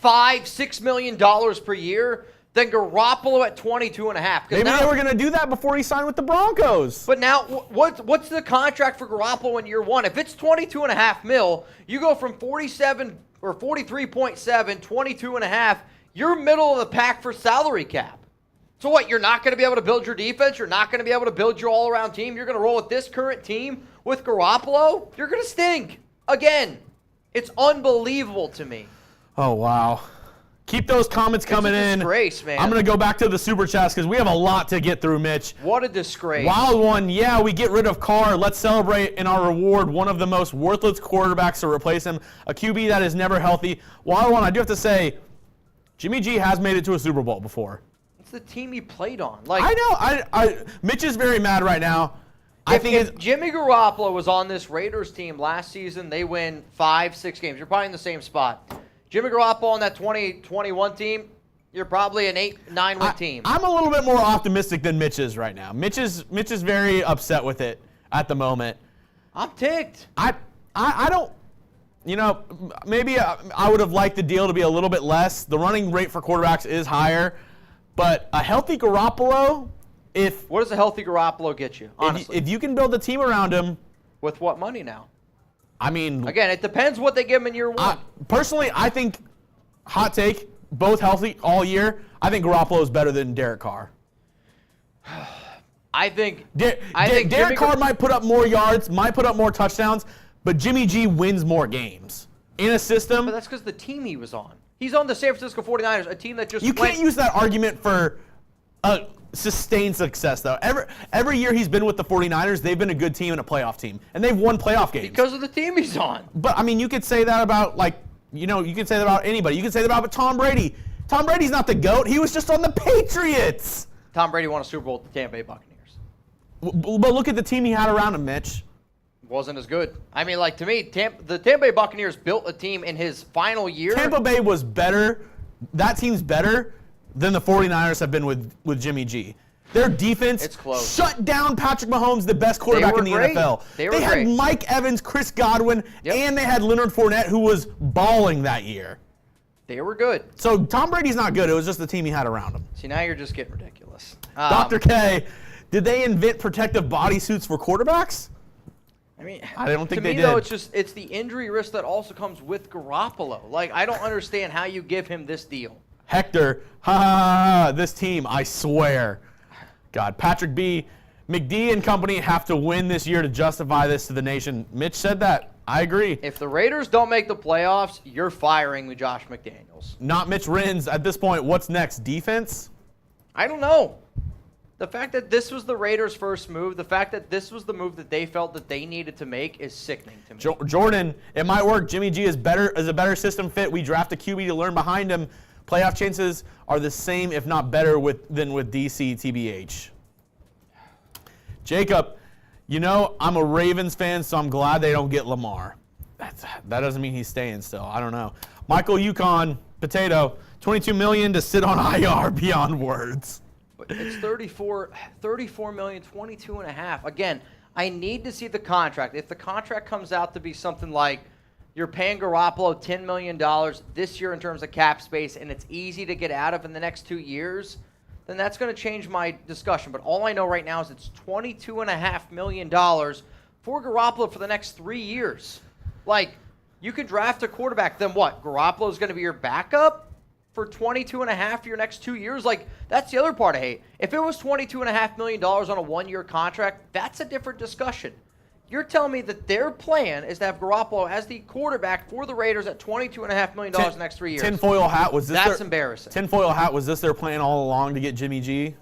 Speaker 1: $5-6 million per year than Garoppolo at 22.5.
Speaker 2: Maybe they were going to do that before he signed with the Broncos.
Speaker 1: But now, what's the contract for Garoppolo in year one? If it's $22.5 million, you go from 47 or 43.7, 22.5. You're middle of the pack for salary cap. So what? You're not going to be able to build your defense. You're not going to be able to build your all-around team. You're going to roll with this current team with Garoppolo. You're going to stink again. It's unbelievable to me.
Speaker 2: Oh wow. Keep those comments coming in.
Speaker 1: It's a disgrace, man.
Speaker 2: I'm going to go back to the Super Chats because we have a lot to get through, Mitch.
Speaker 1: What a disgrace.
Speaker 2: Wild one, yeah, we get rid of Carr. Let's celebrate in our reward one of the most worthless quarterbacks to replace him, a QB that is never healthy. Wild one, I do have to say, Jimmy G has made it to a Super Bowl before.
Speaker 1: It's the team he played on.
Speaker 2: I know. Mitch is very mad right now.
Speaker 1: If Jimmy Garoppolo was on this Raiders team last season, they win 5-6 games. You're probably in the same spot. Jimmy Garoppolo on that 2021 team, you're probably an 8-9 win team.
Speaker 2: I'm a little bit more optimistic than Mitch is right now. Mitch is very upset with it at the moment.
Speaker 1: I'm ticked.
Speaker 2: I don't, maybe I would have liked the deal to be a little bit less. The running rate for quarterbacks is higher, but a healthy Garoppolo,
Speaker 1: what does a healthy Garoppolo get you, honestly?
Speaker 2: If you can build a team around him.
Speaker 1: With what money now?
Speaker 2: I mean,
Speaker 1: again, it depends what they give him in year one.
Speaker 2: Personally, I think, hot take, both healthy all year, I think Garoppolo is better than Derek Carr.
Speaker 1: I think
Speaker 2: Derek Carr might put up more yards, might put up more touchdowns, but Jimmy G wins more games in a system.
Speaker 1: But that's because the team he was on. He's on the San Francisco 49ers, a team that just
Speaker 2: can't use that argument for sustained success, though. Every year he's been with the 49ers, they've been a good team and a playoff team. And they've won playoff games.
Speaker 1: Because of the team he's on.
Speaker 2: But, I mean, you could say that about, you could say that about anybody. You could say that about Tom Brady. Tom Brady's not the GOAT. He was just on the Patriots.
Speaker 1: Tom Brady won a Super Bowl with the Tampa Bay Buccaneers.
Speaker 2: But look at the team he had around him, Mitch.
Speaker 1: Wasn't as good. I mean, like, to me, the Tampa Bay Buccaneers built a team in his final year.
Speaker 2: Tampa Bay was better. That team's better than the 49ers have been with Jimmy G. Their defense
Speaker 1: It's close.
Speaker 2: shut down Patrick Mahomes, the best quarterback
Speaker 1: were
Speaker 2: in the
Speaker 1: great.
Speaker 2: NFL.
Speaker 1: They were
Speaker 2: had
Speaker 1: great.
Speaker 2: Mike Evans, Chris Godwin,
Speaker 1: Yep.
Speaker 2: and they had Leonard Fournette, who was balling that year.
Speaker 1: They were good.
Speaker 2: So Tom Brady's not good. It was just the team he had around him.
Speaker 1: See, now you're just getting ridiculous.
Speaker 2: Dr. K, did they invent protective bodysuits for quarterbacks?
Speaker 1: I mean,
Speaker 2: I don't think
Speaker 1: to
Speaker 2: they
Speaker 1: me,
Speaker 2: did.
Speaker 1: though, it's the injury risk that also comes with Garoppolo. Like, I don't understand how you give him this deal.
Speaker 2: Hector, ha ha ha, ha, this team, I swear. God, Patrick B, McD and company have to win this year to justify this to the nation. Mitch said that. I agree.
Speaker 1: If the Raiders don't make the playoffs, you're firing Josh McDaniels.
Speaker 2: Not Mitch Renz. At this point, what's next? Defense?
Speaker 1: I don't know. The fact that this was the Raiders' first move, the fact that this was the move that they felt that they needed to make is sickening to me.
Speaker 2: Jordan, it might work. Jimmy G is a better system fit. We draft a QB to learn behind him. Playoff chances are the same, if not better, than with DC, TBH. Jacob, I'm a Ravens fan, so I'm glad they don't get Lamar. That doesn't mean he's staying still. I don't know. Michael Yukon, Potato, $22 million to sit on IR beyond words.
Speaker 1: But it's 34 million, 22 and a half. Again, I need to see the contract. If the contract comes out to be something like you're paying Garoppolo $10 million this year in terms of cap space, and it's easy to get out of in the next 2 years, then that's going to change my discussion. But all I know right now is it's $22.5 million for Garoppolo for the next 3 years. Like, you could draft a quarterback, then what? Garoppolo's going to be your backup for $22.5 for your next 2 years? Like, that's the other part I hate. If it was $22.5 million on a one-year contract, that's a different discussion. You're telling me that their plan is to have Garoppolo as the quarterback for the Raiders at $22.5 million in the next 3 years.
Speaker 2: Tinfoil hat, was this
Speaker 1: That's embarrassing.
Speaker 2: Tinfoil hat, was this their plan all along to get Jimmy G?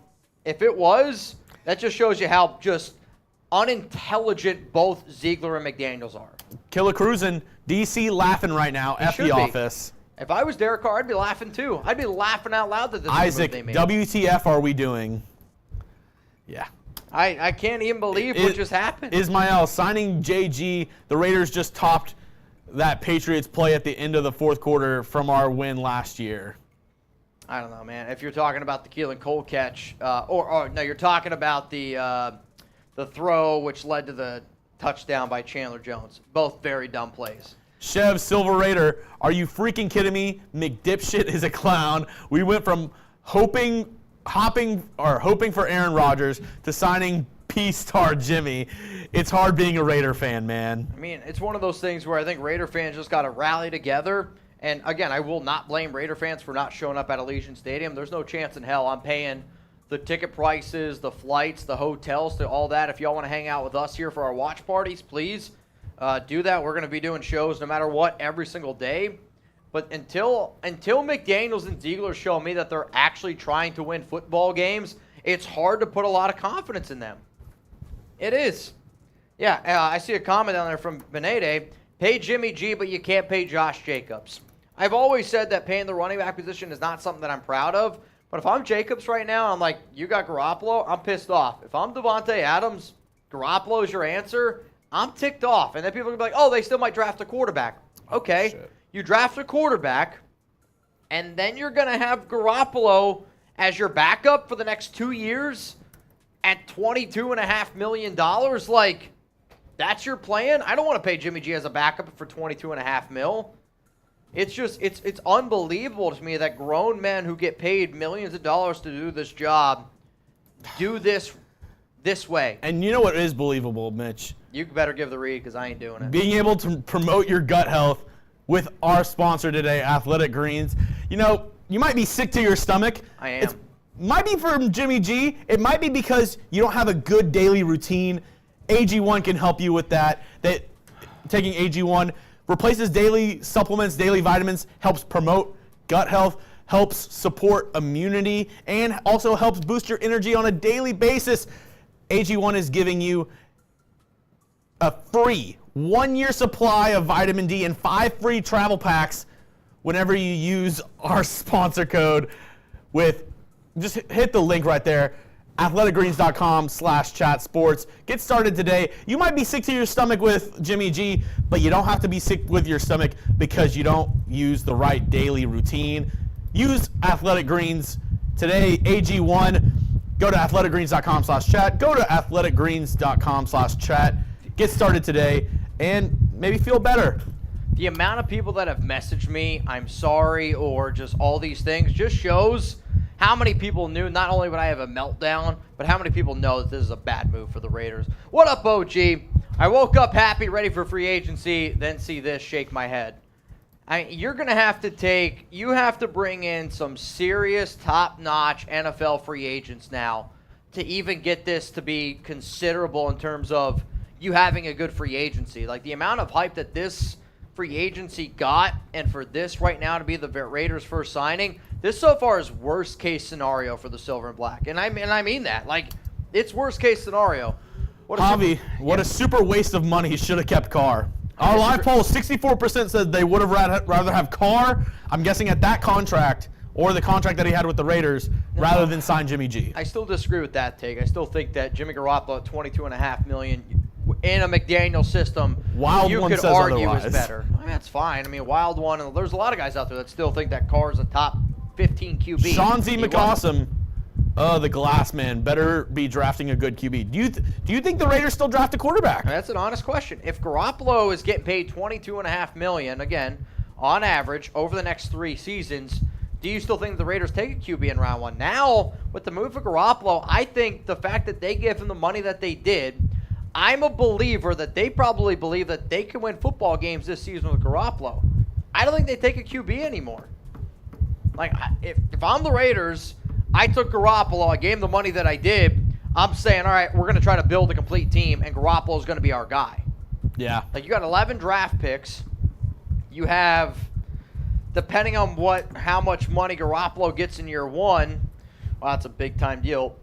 Speaker 1: If it was, that just shows you how just unintelligent both Ziegler and McDaniels are.
Speaker 2: Killer Cruisin', DC laughing right now. F
Speaker 1: should
Speaker 2: the
Speaker 1: be.
Speaker 2: office.
Speaker 1: If I was Derek Carr, I'd be laughing too. I'd be laughing out loud that this
Speaker 2: Isaac,
Speaker 1: is what they made.
Speaker 2: WTF are we doing? Yeah.
Speaker 1: I can't even believe what just happened.
Speaker 2: Ismael signing JG. The Raiders just topped that Patriots play at the end of the fourth quarter from our win last year.
Speaker 1: I don't know, man. If you're talking about the Keelan Cole catch, or no, you're talking about the throw which led to the touchdown by Chandler Jones. Both very dumb plays.
Speaker 2: Chev Silver Raider, are you freaking kidding me? McDipshit is a clown. We went from hoping for Aaron Rodgers to signing P-star Jimmy. It's hard being a Raider fan, man.
Speaker 1: I mean, it's one of those things where I think Raider fans just got to rally together. And again, I will not blame Raider fans for not showing up at Allegiant Stadium. There's no chance in hell I'm paying the ticket prices, the flights, the hotels, all that. If y'all want to hang out with us here for our watch parties, please do that. We're going to be doing shows no matter what every single day. But until McDaniels and Ziegler show me that they're actually trying to win football games, it's hard to put a lot of confidence in them. It is. Yeah, I see a comment down there from Benede. Pay Jimmy G, but you can't pay Josh Jacobs. I've always said that paying the running back position is not something that I'm proud of. But if I'm Jacobs right now, I'm like, you got Garoppolo, I'm pissed off. If I'm Devontae Adams, Garoppolo's your answer, I'm ticked off. And then people are going to be like, oh, they still might draft a quarterback. Okay.
Speaker 2: Oh,
Speaker 1: you draft a quarterback, and then you're going to have Garoppolo as your backup for the next 2 years at $22.5 million. Like, that's your plan? I don't want to pay Jimmy G as a backup for $22.5 million. It's just, it's unbelievable to me that grown men who get paid millions of dollars to do this job do this way.
Speaker 2: And you know what is believable, Mitch?
Speaker 1: You better give the read because I ain't doing it.
Speaker 2: Being able to promote your gut health with our sponsor today, Athletic Greens. You know, you might be sick to your stomach.
Speaker 1: I am.
Speaker 2: It might be from Jimmy G. It might be because you don't have a good daily routine. AG1 can help you with that. That taking AG1 replaces daily supplements, daily vitamins, helps promote gut health, helps support immunity, and also helps boost your energy on a daily basis. AG1 is giving you a free 1-year supply of vitamin D and 5 free travel packs whenever you use our sponsor code with, just hit the link right there, athleticgreens.com/chatsports. Get started today. You might be sick to your stomach with Jimmy G, but you don't have to be sick with your stomach because you don't use the right daily routine. Use Athletic Greens today, AG1. Go to athleticgreens.com/chat. Go to athleticgreens.com/chat. Get started today and maybe feel better.
Speaker 1: The amount of people that have messaged me, I'm sorry, or just all these things, just shows how many people knew not only would I have a meltdown, but how many people know that this is a bad move for the Raiders. What up, OG? I woke up happy, ready for free agency, then see this, shake my head. You're going to have to bring in some serious top-notch NFL free agents now to even get this to be considerable in terms of you having a good free agency. Like, the amount of hype that this free agency got, and for this right now to be the Raiders' first signing, this so far is worst case scenario for the Silver and Black. And I mean that. Like, it's worst case scenario.
Speaker 2: What a super waste of money. He should have kept Carr. Our live poll, 64% said they would have rather have Carr, I'm guessing at that contract, or the contract that he had with the Raiders, rather than sign Jimmy G.
Speaker 1: I still disagree with that take. I still think that Jimmy Garoppolo at $22.5 million in a McDaniels system, you could argue is better. I mean, that's fine. I mean, Wild One, and there's a lot of guys out there that still think that Carr is a top 15 QB.
Speaker 2: Sean Z. McAwesome, the glass man, better be drafting a good QB. Do you think the Raiders still draft a quarterback?
Speaker 1: That's an honest question. If Garoppolo is getting paid $22.5 million, again, on average, over the next 3 seasons, do you still think the Raiders take a QB in round 1? Now, with the move of Garoppolo, I think the fact that they give him the money that they did, I'm a believer that they probably believe that they can win football games this season with Garoppolo. I don't think they take a QB anymore. Like, if I'm the Raiders, I took Garoppolo, I gave him the money that I did, I'm saying, all right, we're going to try to build a complete team, and Garoppolo is going to be our guy.
Speaker 2: Yeah.
Speaker 1: Like, you got 11 draft picks. You have, depending on how much money Garoppolo gets in year 1, well, that's a big-time deal.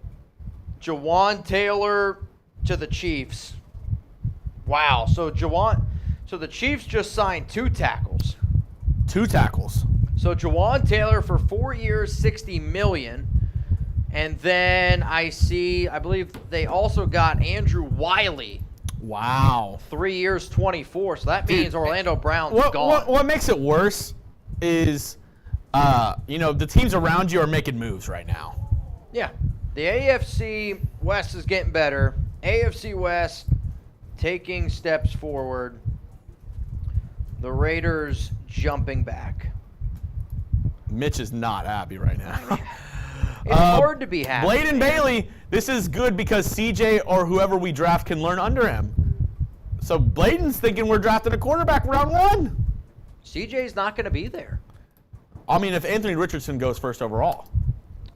Speaker 1: Jawan Taylor to the Chiefs. Wow. So the Chiefs just signed 2 tackles.
Speaker 2: 2 tackles.
Speaker 1: So Jawan Taylor for 4 years, $60 million. And then I believe they also got Andrew Wiley.
Speaker 2: Wow.
Speaker 1: 3 years, $24. So that means Orlando Brown's gone.
Speaker 2: What makes it worse is, the teams around you are making moves right now.
Speaker 1: Yeah. The AFC West is getting better. AFC West taking steps forward. The Raiders jumping back.
Speaker 2: Mitch is not happy right now.
Speaker 1: It's hard to be happy.
Speaker 2: Bladen Bailey, this is good because CJ or whoever we draft can learn under him. So Bladen's thinking we're drafting a quarterback round 1.
Speaker 1: CJ's not going to be there.
Speaker 2: I mean, if Anthony Richardson goes first overall.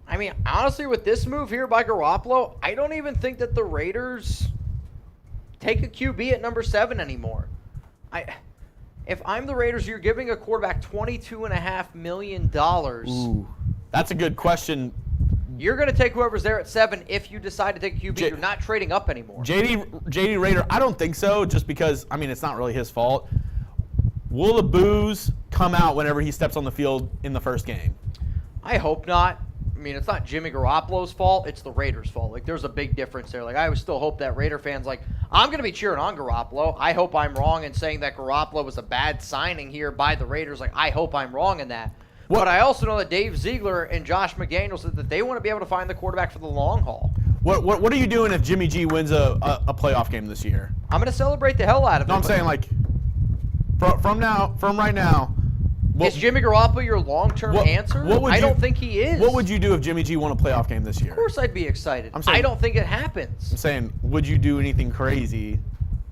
Speaker 1: I mean, honestly, with this move here by Garoppolo, I don't even think that the Raiders take a QB at number 7 anymore. If I'm the Raiders, you're giving a quarterback $22.5 million.
Speaker 2: Ooh, that's a good question.
Speaker 1: You're going to take whoever's there at 7 if you decide to take a QB. You're not trading up anymore.
Speaker 2: JD Raider, I don't think so, just because, I mean, it's not really his fault. Will the boos come out whenever he steps on the field in the first game?
Speaker 1: I hope not. I mean, it's not Jimmy Garoppolo's fault. It's the Raiders' fault. Like, there's a big difference there. Like, I would still hope that Raider fans, like, I'm going to be cheering on Garoppolo. I hope I'm wrong in saying that Garoppolo was a bad signing here by the Raiders. Like, I hope I'm wrong in that. But I also know that Dave Ziegler and Josh McDaniels said that they want to be able to find the quarterback for the long haul.
Speaker 2: What are you doing if Jimmy G wins a playoff game this year?
Speaker 1: I'm going to celebrate the hell out of it.
Speaker 2: No, I'm saying, like, from right now.
Speaker 1: Is Jimmy Garoppolo your long-term answer? I don't think he is.
Speaker 2: What would you do if Jimmy G won a playoff game this year?
Speaker 1: Of course I'd be excited.
Speaker 2: I
Speaker 1: don't think it happens.
Speaker 2: I'm saying, would you do anything crazy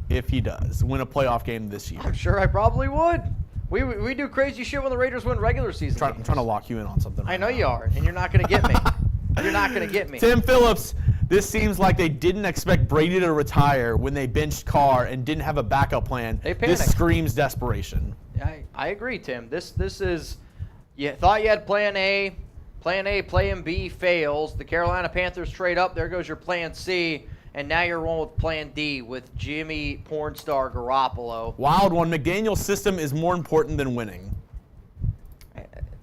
Speaker 2: if he does win a playoff game this year?
Speaker 1: I'm sure I probably would. We do crazy shit when the Raiders win regular season games.
Speaker 2: I'm trying to lock you in on something.
Speaker 1: I know you are, and you're not going to get me. You're not going to get me.
Speaker 2: Tim Phillips, this seems like they didn't expect Brady to retire when they benched Carr and didn't have a backup plan.
Speaker 1: They panicked.
Speaker 2: This screams desperation.
Speaker 1: I agree, Tim. This is, you thought you had plan A, plan B fails. The Carolina Panthers trade up. There goes your plan C. And now you're rolling with plan D with Jimmy Pornstar Garoppolo.
Speaker 2: Wild one. McDaniels' system is more important than winning.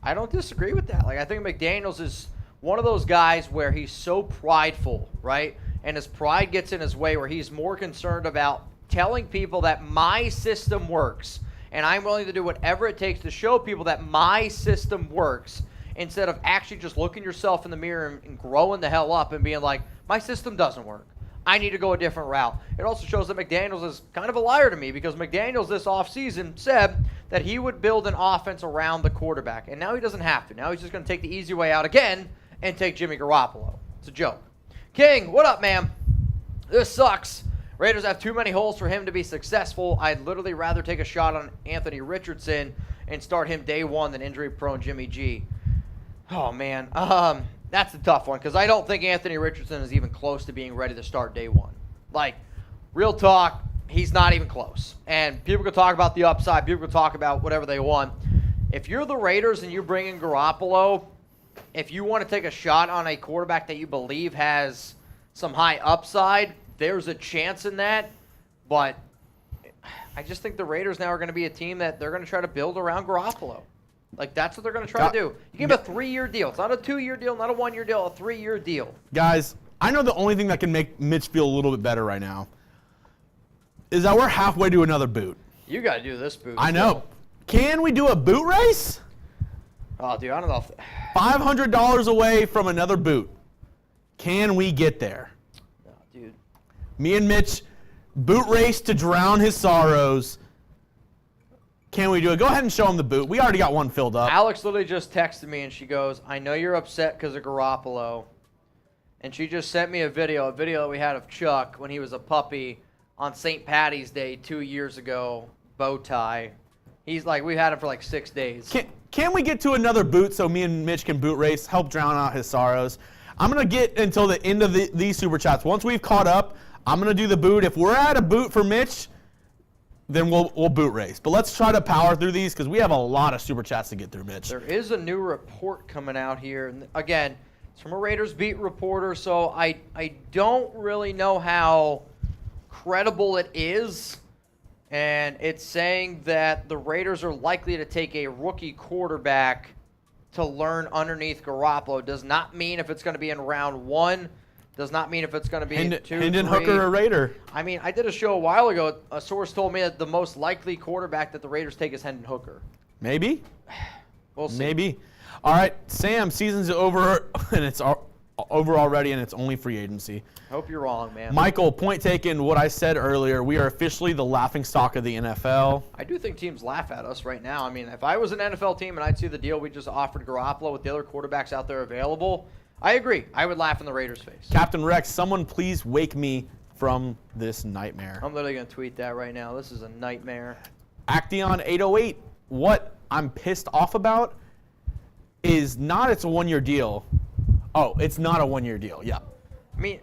Speaker 1: I don't disagree with that. Like, I think McDaniels is one of those guys where he's so prideful, right? And his pride gets in his way where he's more concerned about telling people that my system works and I'm willing to do whatever it takes to show people that my system works instead of actually just looking yourself in the mirror and growing the hell up and being like, my system doesn't work. I need to go a different route. It also shows that McDaniels is kind of a liar to me because McDaniels this offseason said that he would build an offense around the quarterback, and now he doesn't have to. Now he's just going to take the easy way out again and take Jimmy Garoppolo. It's a joke. King, what up, man? This sucks. Raiders have too many holes for him to be successful. I'd literally rather take a shot on Anthony Richardson and start him day one than injury-prone Jimmy G. Oh, man. That's a tough one because I don't think Anthony Richardson is even close to being ready to start day one. Like, real talk, he's not even close. And people can talk about the upside. People can talk about whatever they want. If you're the Raiders and you bring in Garoppolo, if you want to take a shot on a quarterback that you believe has some high upside, there's a chance in that. But I just think the Raiders now are going to be a team that they're going to try to build around Garoppolo. Like, that's what they're going to try to do. You give him a 3-year deal. It's not a 2-year deal, not a 1-year deal, a 3-year deal.
Speaker 2: Guys, I know the only thing that can make Mitch feel a little bit better right now is that we're halfway to another boot.
Speaker 1: You got to do this boot.
Speaker 2: I know. Can we do a boot race?
Speaker 1: Oh, dude, I don't know if
Speaker 2: $500 away from another boot. Can we get there?
Speaker 1: no, dude.
Speaker 2: Me and Mitch, boot race to drown his sorrows. Can we do it? Go ahead and show him the boot. We already got one filled up.
Speaker 1: Alex literally just texted me, and she goes, I know you're upset because of Garoppolo. And she just sent me a video that we had of Chuck when he was a puppy on St. Patty's Day 2 years ago, bow tie. He's like, we had him for like 6 days.
Speaker 2: Can we get to another boot so me and Mitch can boot race, help drown out his sorrows? I'm going to get until the end of these Super Chats. Once we've caught up, I'm going to do the boot. If we're at a boot for Mitch, then we'll boot race. But let's try to power through these because we have a lot of Super Chats to get through, Mitch.
Speaker 1: There is a new report coming out here. And again, it's from a Raiders beat reporter, so I don't really know how credible it is. And it's saying that the Raiders are likely to take a rookie quarterback to learn underneath Garoppolo. Does not mean if it's going to be in round 1. Does not mean if it's going to be in 2, 3.
Speaker 2: Hendon Hooker or Raider.
Speaker 1: I mean, I did a show a while ago. A source told me that the most likely quarterback that the Raiders take is Hendon Hooker.
Speaker 2: Maybe.
Speaker 1: We'll see.
Speaker 2: Maybe. All right, Sam, season's over, and it's over already, and it's only free agency.
Speaker 1: Hope you're wrong, man.
Speaker 2: Michael, point taken, what I said earlier, we are officially the laughingstock of the NFL.
Speaker 1: I do think teams laugh at us right now. I mean, if I was an NFL team and I'd see the deal we just offered Garoppolo with the other quarterbacks out there available, I agree. I would laugh in the Raiders' face.
Speaker 2: Captain Rex, someone please wake me from this nightmare.
Speaker 1: I'm literally going to tweet that right now. This is a nightmare.
Speaker 2: Acteon808, what I'm pissed off about is not it's a 1-year deal. Oh, it's not a 1-year deal. Yeah.
Speaker 1: I mean,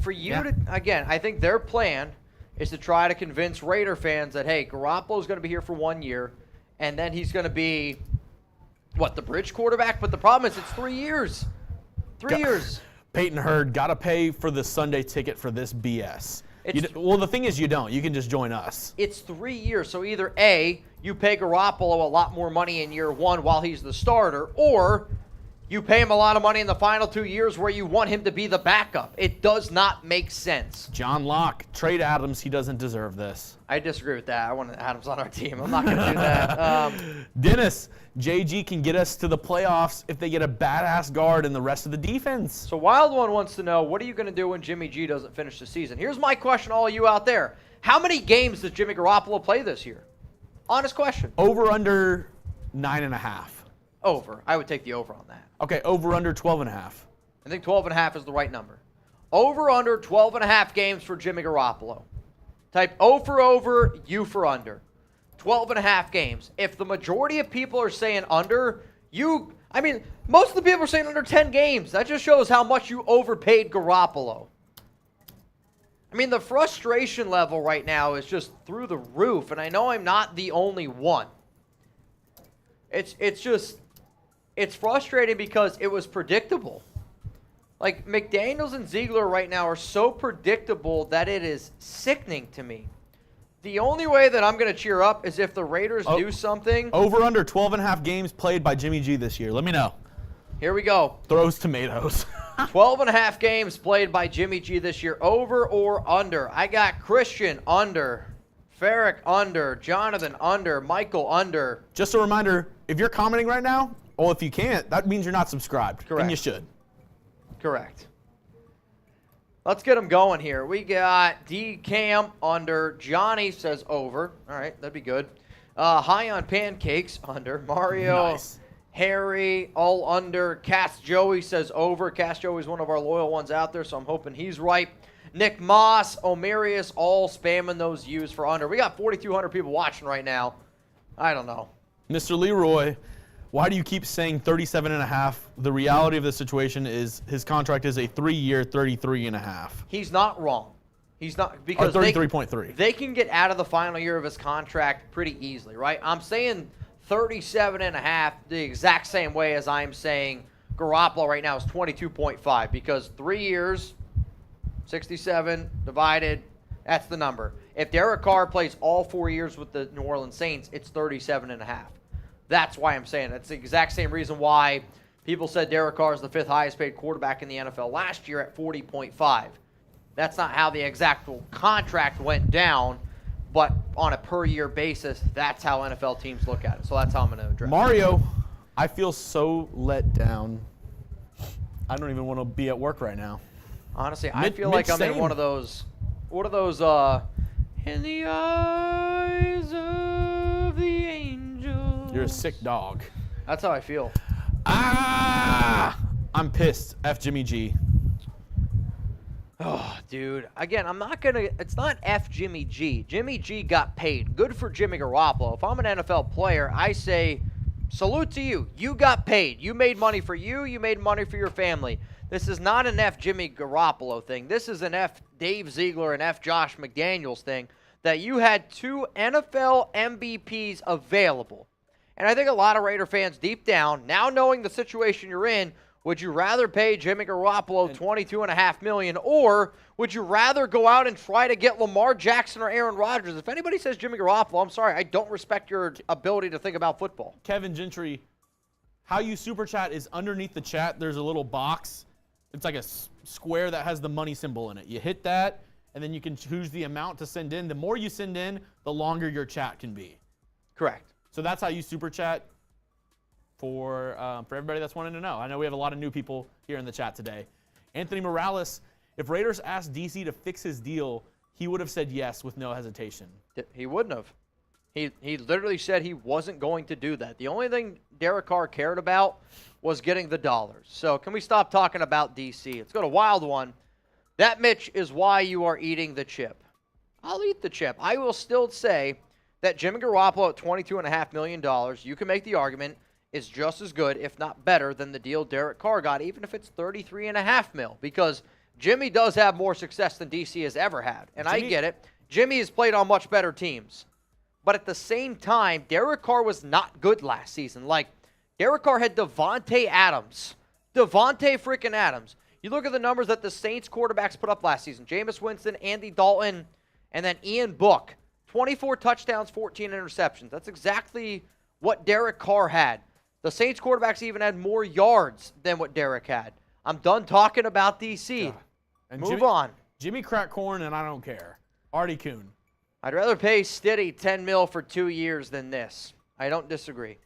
Speaker 1: for you to, again, I think their plan is to try to convince Raider fans that, hey, Garoppolo's going to be here for 1 year, and then he's going to be, what, the bridge quarterback? But the problem is it's 3 years. 3 years.
Speaker 2: Peyton Hurd, got to pay for the Sunday ticket for this BS. Well, the thing is you don't. You can just join us.
Speaker 1: It's 3 years. So either A, you pay Garoppolo a lot more money in year 1 while he's the starter, or you pay him a lot of money in the final 2 years where you want him to be the backup. It does not make sense.
Speaker 2: John Locke, trade Adams. He doesn't deserve this.
Speaker 1: I disagree with that. I want Adams on our team. I'm not going to do that.
Speaker 2: Dennis, JG can get us to the playoffs if they get a badass guard and the rest of the defense.
Speaker 1: So Wild One wants to know, what are you going to do when Jimmy G doesn't finish the season? Here's my question to all you out there. How many games does Jimmy Garoppolo play this year? Honest question.
Speaker 2: Over under 9.5.
Speaker 1: Over. I would take the over on that.
Speaker 2: Okay, over under 12.5.
Speaker 1: I think 12.5 is the right number. Over under 12.5 games for Jimmy Garoppolo. Type O for over, U for under. 12.5 games. If the majority of people are saying under, most of the people are saying under 10 games. That just shows how much you overpaid Garoppolo. I mean, the frustration level right now is just through the roof, and I know I'm not the only one. It's frustrating because it was predictable. Like, McDaniels and Ziegler right now are so predictable that it is sickening to me. The only way that I'm going to cheer up is if the Raiders do something.
Speaker 2: Over under 12.5 games played by Jimmy G this year. Let me know.
Speaker 1: Here we go.
Speaker 2: Throws tomatoes.
Speaker 1: 12.5 games played by Jimmy G this year. Over or under? I got Christian under. Farrick under. Jonathan under. Michael under.
Speaker 2: Just a reminder, if you're commenting right now, or if you can't, that means you're not subscribed.
Speaker 1: Correct.
Speaker 2: And you should.
Speaker 1: Correct. Let's get them going here. We got D Cam under. Johnny says over. All right, that'd be good. High on pancakes under. Mario.
Speaker 2: Nice.
Speaker 1: Harry, all under. Cass Joey says over. Cass Joey's one of our loyal ones out there, so I'm hoping he's right. Nick Moss, Omarius, all spamming those U's for under. We got 4,200 people watching right now. I don't know.
Speaker 2: Mr. Leroy, why do you keep saying 37.5? The reality of the situation is his contract is a 3-year, 33.5.
Speaker 1: He's not wrong. He's not
Speaker 2: Or
Speaker 1: because
Speaker 2: 33.3.
Speaker 1: they can get out of the final year of his contract pretty easily, right? I'm saying 37.5 the exact same way as I'm saying Garoppolo right now is 22.5 because 3 years, 67 divided, that's the number. If Derek Carr plays all 4 years with the New Orleans Saints, it's 37.5. That's why I'm saying it. It's the exact same reason why people said Derek Carr is the 5th highest paid quarterback in the NFL last year at 40.5. That's not how the exact contract went down, but on a per-year basis, that's how NFL teams look at it. So that's how I'm going to address it.
Speaker 2: Mario, I feel so let down. I don't even want to be at work right now.
Speaker 1: Honestly, I feel like I'm in one of those in the eyes of the angel.
Speaker 2: You're a sick dog.
Speaker 1: That's how I feel.
Speaker 2: I'm pissed. F Jimmy G.
Speaker 1: Oh, dude. Again, it's not F Jimmy G. Jimmy G got paid. Good for Jimmy Garoppolo. If I'm an NFL player, I say, salute to you. You got paid. You made money for you. You made money for your family. This is not an F Jimmy Garoppolo thing. This is an F Dave Ziegler and F Josh McDaniels thing that you had 2 NFL MVPs available. And I think a lot of Raider fans deep down, now knowing the situation you're in, would you rather pay Jimmy Garoppolo $22.5 million, or would you rather go out and try to get Lamar Jackson or Aaron Rodgers? If anybody says Jimmy Garoppolo, I'm sorry, I don't respect your ability to think about football.
Speaker 2: Kevin Gentry, how you super chat is underneath the chat. There's a little box. It's like a square that has the money symbol in it. You hit that, and then you can choose the amount to send in. The more you send in, the longer your chat can be.
Speaker 1: Correct.
Speaker 2: So that's how you super chat for everybody that's wanting to know. I know we have a lot of new people here in the chat today. Anthony Morales, if Raiders asked DC to fix his deal, he would have said yes with no hesitation.
Speaker 1: He wouldn't have. He literally said he wasn't going to do that. The only thing Derek Carr cared about was getting the dollars. So can we stop talking about DC? Let's go to Wild One. That, Mitch, is why you are eating the chip. I'll eat the chip. I will still say that Jimmy Garoppolo at $22.5 million, you can make the argument, is just as good, if not better, than the deal Derek Carr got, even if it's $33.5 million, because Jimmy does have more success than DC has ever had. And I get it. Jimmy has played on much better teams. But at the same time, Derek Carr was not good last season. Like, Derek Carr had Devontae Adams. Devontae freaking Adams. You look at the numbers that the Saints quarterbacks put up last season. Jameis Winston, Andy Dalton, and then Ian Book. 24 touchdowns, 14 interceptions. That's exactly what Derek Carr had. The Saints quarterbacks even had more yards than what Derek had. I'm done talking about DC. Move on.
Speaker 2: Jimmy crack corn, and I don't care. Artie Kuhn.
Speaker 1: I'd rather pay Stiddy $10 million for 2 years than this. I don't disagree.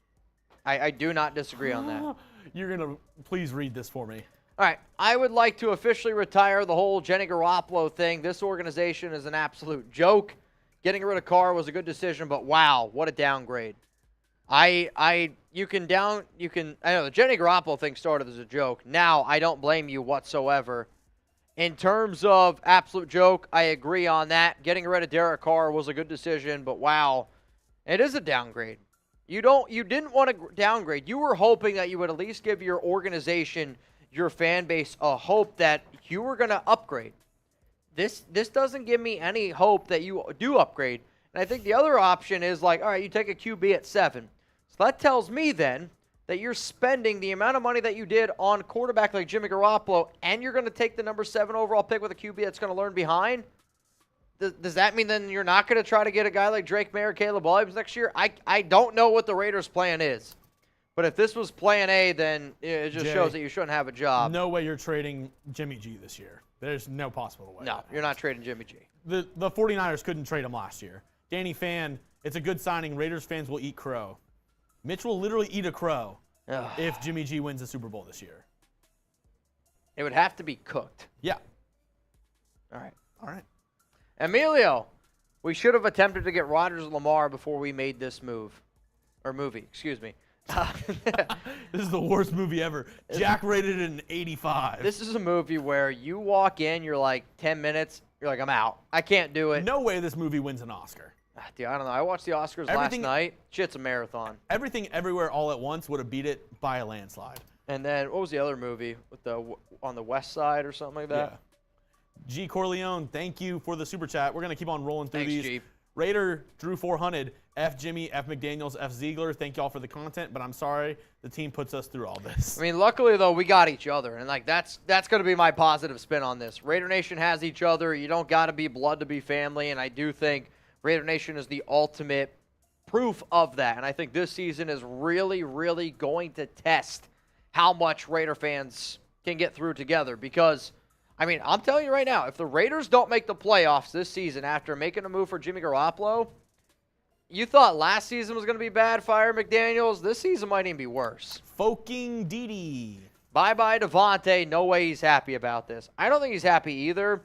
Speaker 1: I do not disagree on that.
Speaker 2: You're going to please read this for me.
Speaker 1: All right. I would like to officially retire the whole Jimmy Garoppolo thing. This organization is an absolute joke. Getting rid of Carr was a good decision, but wow, what a downgrade. I know the Jimmy Garoppolo thing started as a joke. Now I don't blame you whatsoever. In terms of absolute joke, I agree on that. Getting rid of Derek Carr was a good decision, but wow, it is a downgrade. You didn't want to downgrade. You were hoping that you would at least give your organization, your fan base, a hope that you were going to upgrade. This doesn't give me any hope that you do upgrade. And I think the other option is like, all right, you take a QB at 7. So that tells me then that you're spending the amount of money that you did on quarterback like Jimmy Garoppolo, and you're going to take the number 7 overall pick with a QB that's going to learn behind. Does that mean then you're not going to try to get a guy like Drake May or Caleb Williams next year? I don't know what the Raiders' plan is. But if this was plan A, then it just
Speaker 2: Jay,
Speaker 1: shows that you shouldn't have a job.
Speaker 2: No way you're trading Jimmy G this year. There's no possible way.
Speaker 1: No, you're not trading Jimmy G.
Speaker 2: The 49ers couldn't trade him last year. Danny Fan, it's a good signing. Raiders fans will eat crow. Mitch will literally eat a crow
Speaker 1: Ugh.
Speaker 2: if Jimmy G wins the Super Bowl this year.
Speaker 1: It would have to be cooked.
Speaker 2: Yeah.
Speaker 1: All right.
Speaker 2: All right.
Speaker 1: Emilio, we should have attempted to get Rodgers and Lamar before we made this move. Or movie, excuse me.
Speaker 2: This is the worst movie ever. Jack rated it an 85.
Speaker 1: This is a movie where you walk in, you're like 10 minutes, you're like, I'm out. I can't do it.
Speaker 2: No way this movie wins an Oscar.
Speaker 1: Dude, I don't know. I watched the Oscars last night. Shit's a marathon.
Speaker 2: Everything Everywhere All at Once would have beat it by a landslide.
Speaker 1: And then what was the other movie with on the West Side or something like that?
Speaker 2: Yeah. G. Corleone, thank you for the super chat. We're going to keep on rolling through
Speaker 1: Thanks,
Speaker 2: these.
Speaker 1: G.
Speaker 2: Raider Drew 400, F Jimmy, F McDaniels, F Ziegler. Thank y'all for the content, but I'm sorry the team puts us through all this.
Speaker 1: I mean, luckily though, we got each other, and like that's going to be my positive spin on this. Raider Nation has each other. You don't got to be blood to be family, and I do think Raider Nation is the ultimate proof of that. And I think this season is really, really going to test how much Raider fans can get through together. Because, I mean, I'm telling you right now, if the Raiders don't make the playoffs this season after making a move for Jimmy Garoppolo, you thought last season was going to be bad, fire McDaniels. This season might even be worse.
Speaker 2: Foking Didi.
Speaker 1: Bye-bye Devontae. No way he's happy about this. I don't think he's happy either.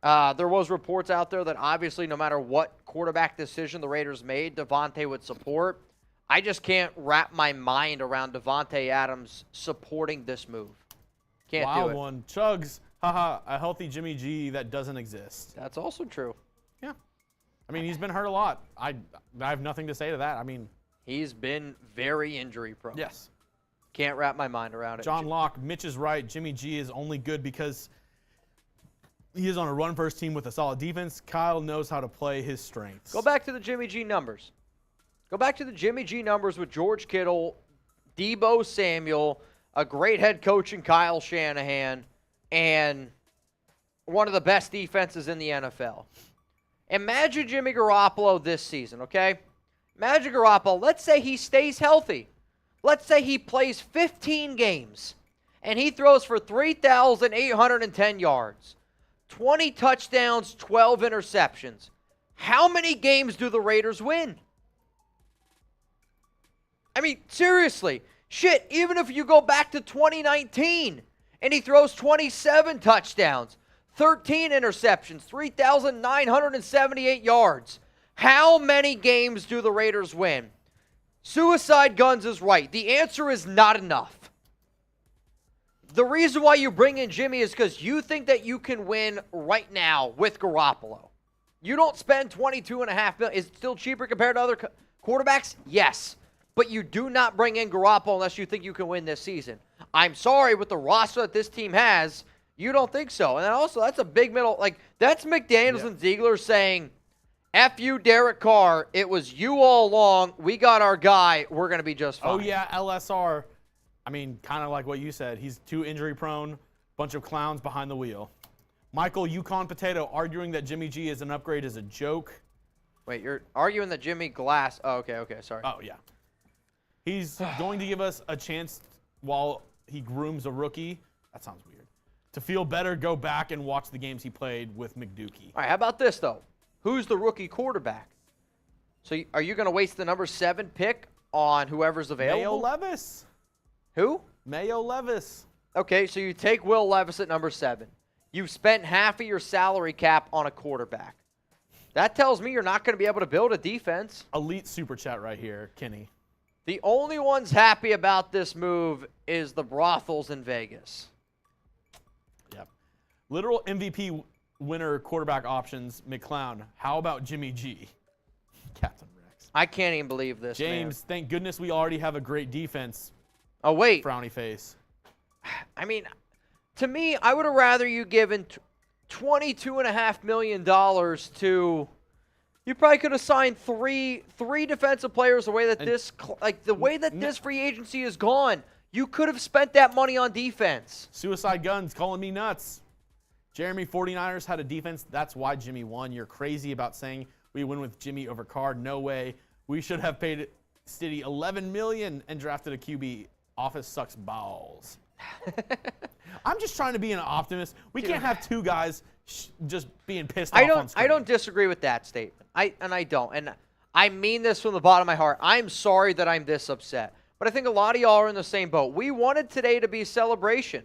Speaker 1: There was reports out there that obviously no matter what quarterback decision the Raiders made, Devontae would support. I just can't wrap my mind around Devontae Adams supporting this move. Can't do
Speaker 2: Wild
Speaker 1: it.
Speaker 2: one. Chugs, haha, a healthy Jimmy G that doesn't exist.
Speaker 1: That's also true.
Speaker 2: Yeah. I mean, he's been hurt a lot. I have nothing to say to that. I mean,
Speaker 1: He's been very injury prone.
Speaker 2: yes.
Speaker 1: Can't wrap my mind around it.
Speaker 2: John Locke, Mitch is right. Jimmy G is only good because he is on a run-first team with a solid defense. Kyle knows how to play his strengths.
Speaker 1: Go back to the Jimmy G numbers. Go back to the Jimmy G numbers with George Kittle, Debo Samuel, a great head coach in Kyle Shanahan, and one of the best defenses in the NFL. Imagine Jimmy Garoppolo this season, okay? Imagine Garoppolo. Let's say he stays healthy. Let's say he plays 15 games, and he throws for 3,810 yards, 20 touchdowns, 12 interceptions. How many games do the Raiders win? I mean, seriously. Shit, even if you go back to 2019 and he throws 27 touchdowns, 13 interceptions, 3,978 yards. How many games do the Raiders win? Suicide Guns is right. The answer is not enough. The reason why you bring in Jimmy is because you think that you can win right now with Garoppolo. You don't spend $22.5 million. Is it still cheaper compared to other quarterbacks? Yes. But you do not bring in Garoppolo unless you think you can win this season. I'm sorry, with the roster that this team has, you don't think so. And then also, that's a big middle. Like, that's McDaniels and Ziegler saying, F you, Derek Carr. It was you all along. We got our guy. We're going to be just fine.
Speaker 2: Oh, yeah, LSR. I mean, kind of like what you said. He's too injury prone. Bunch of clowns behind the wheel. Michael Yukon Potato arguing that Jimmy G is an upgrade is a joke.
Speaker 1: Wait, you're arguing that Jimmy Glass. Oh, okay, sorry.
Speaker 2: Oh, yeah. He's going to give us a chance while he grooms a rookie. That sounds weird. To feel better, go back and watch the games he played with McDukey.
Speaker 1: All right, how about this, though? Who's the rookie quarterback? So are you going to waste the number 7 pick on whoever's available?
Speaker 2: Mayo Levis.
Speaker 1: Who?
Speaker 2: Mayo Levis.
Speaker 1: Okay, so you take Will Levis at number 7. You've spent half of your salary cap on a quarterback. That tells me you're not going to be able to build a defense.
Speaker 2: Elite super chat right here, Kenny.
Speaker 1: The only ones happy about this move is the brothels in Vegas.
Speaker 2: Yep. Literal MVP winner quarterback options, McClown. How about Jimmy G? Captain Rex.
Speaker 1: I can't even believe this,
Speaker 2: James, thank goodness we already have a great defense.
Speaker 1: Oh, wait.
Speaker 2: Frowny face.
Speaker 1: I mean, to me, I would have rather you given $22.5 million to... You probably could have signed three defensive players the way that this free agency is gone. You could have spent that money on defense.
Speaker 2: Suicide Guns calling me nuts. Jeremy, 49ers had a defense. That's why Jimmy won. You're crazy about saying we win with Jimmy over Carr. No way. We should have paid City $11 million and drafted a QB. Office sucks balls. I'm just trying to be an optimist. We can't have two guys just being pissed off on screen.
Speaker 1: I don't disagree with that statement. I don't. And I mean this from the bottom of my heart. I'm sorry that I'm this upset. But I think a lot of y'all are in the same boat. We wanted today to be a celebration.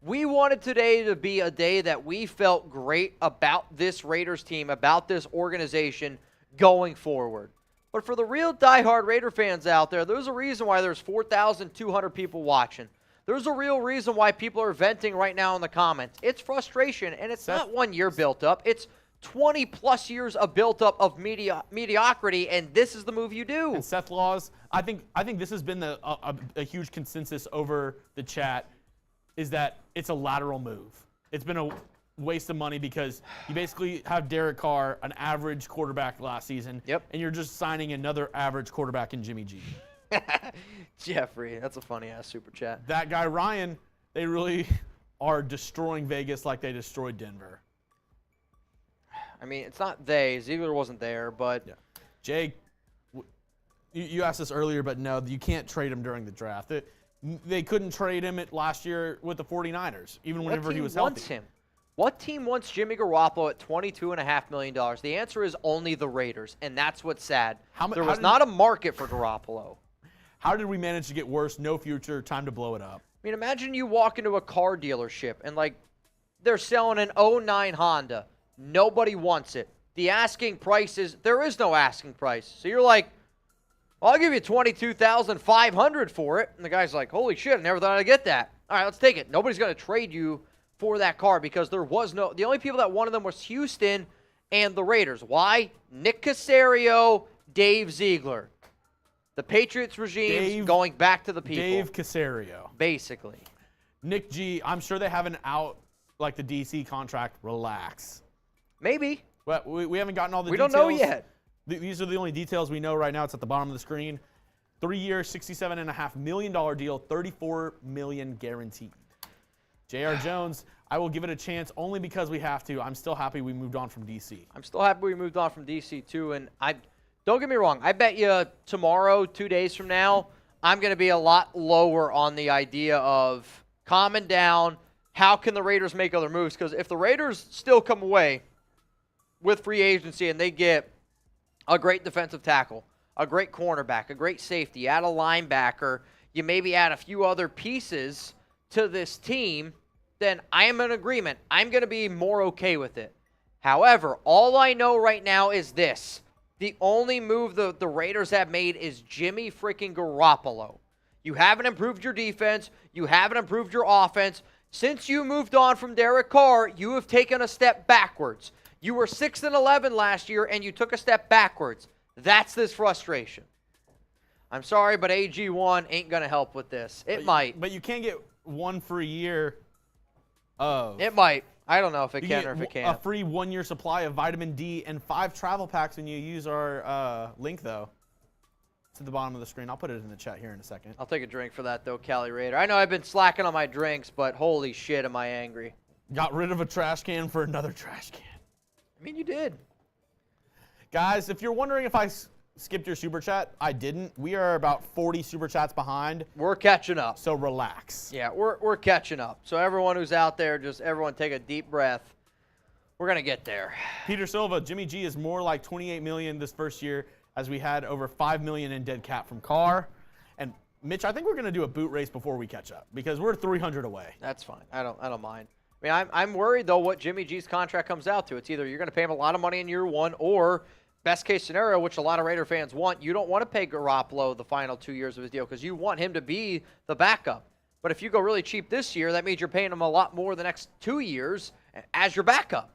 Speaker 1: We wanted today to be a day that we felt great about this Raiders team, about this organization going forward. But for the real diehard Raider fans out there, there's a reason why there's 4,200 people watching. There's a real reason why people are venting right now in the comments. It's frustration, and it's not 1 year built up. It's 20-plus years of built up of mediocrity, and this is the move you do.
Speaker 2: And Seth Laws, I think this has been a huge consensus over the chat, is that it's a lateral move. It's been a waste of money because you basically have Derek Carr, an average quarterback last season,
Speaker 1: Yep.
Speaker 2: and you're just signing another average quarterback in Jimmy G.
Speaker 1: Jeffrey, that's a funny-ass super chat.
Speaker 2: That guy, Ryan, they really are destroying Vegas like they destroyed Denver.
Speaker 1: I mean, it's not they. Ziegler wasn't there, but
Speaker 2: Yeah. Jay, you asked this earlier, but no, you can't trade him during the draft. They couldn't trade him last year with the 49ers, even whenever he was healthy.
Speaker 1: What team wants him? What team wants Jimmy Garoppolo at $22.5 million? The answer is only the Raiders, and that's what's sad. There was not a market for Garoppolo.
Speaker 2: How did we manage to get worse? No future, time to blow it up.
Speaker 1: I mean, imagine you walk into a car dealership, and, like, they're selling an 09 Honda. Nobody wants it. The asking price is, there is no asking price. So you're like, I'll give you $22,500 for it. And the guy's like, holy shit, I never thought I'd get that. All right, let's take it. Nobody's going to trade you for that car because there was no – the only people that wanted them was Houston and the Raiders. Why? Nick Caserio, Dave Ziegler. The Patriots regime going back to the people.
Speaker 2: Dave Caserio.
Speaker 1: Basically.
Speaker 2: Nick G, I'm sure they have an out like the DC contract. Relax.
Speaker 1: Maybe.
Speaker 2: But we haven't gotten all the
Speaker 1: We
Speaker 2: details.
Speaker 1: don't know yet.
Speaker 2: These are the only details we know right now. It's at the bottom of the screen. 3-year, $67.5 million deal, $34 million guaranteed. J.R. Jones, I will give it a chance only because we have to. I'm still happy we moved on from D.C.
Speaker 1: I'm still happy we moved on from D.C. too. And don't get me wrong. I bet you tomorrow, 2 days from now, I'm going to be a lot lower on the idea of calming down. How can the Raiders make other moves? Because if the Raiders still come away with free agency and they get a great defensive tackle, a great cornerback, a great safety, add a linebacker, you maybe add a few other pieces to this team, then I am in agreement. I'm going to be more okay with it. However, all I know right now is this. The only move the Raiders have made is Jimmy freaking Garoppolo. You haven't improved your defense. You haven't improved your offense. Since you moved on from Derek Carr, you have taken a step backwards. You were 6-11 last year, and you took a step backwards. That's this frustration. I'm sorry, but AG1 ain't going to help with this. It might.
Speaker 2: But you can't get one free year of.
Speaker 1: It might. I don't know if it
Speaker 2: You
Speaker 1: can
Speaker 2: get
Speaker 1: or if it
Speaker 2: a
Speaker 1: can't.
Speaker 2: free 1-year supply of vitamin D and 5 travel packs when you use our link, though. It's at the bottom of the screen. I'll put it in the chat here in a second.
Speaker 1: I'll take a drink for that, though, Cali Raider. I know I've been slacking on my drinks, but holy shit, am I angry.
Speaker 2: Got rid of a trash can for another trash can.
Speaker 1: I mean, you did.
Speaker 2: Guys, if you're wondering if I skipped your super chat, I didn't. We are about 40 super chats behind,
Speaker 1: We're catching up.
Speaker 2: so relax.
Speaker 1: Yeah, we're catching up. So everyone who's out there, just everyone take a deep breath. We're going to get there.
Speaker 2: Peter Silva, Jimmy G is more like $28 million this first year, as we had over $5 million in dead cap from Carr. And Mitch, I think we're going to do a boot race before we catch up because we're 300 away.
Speaker 1: That's fine. I don't mind. I mean, I'm worried, though, what Jimmy G's contract comes out to. It's either you're going to pay him a lot of money in year one or best case scenario, which a lot of Raider fans want, you don't want to pay Garoppolo the final 2 years of his deal because you want him to be the backup. But if you go really cheap this year, that means you're paying him a lot more the next 2 years as your backup.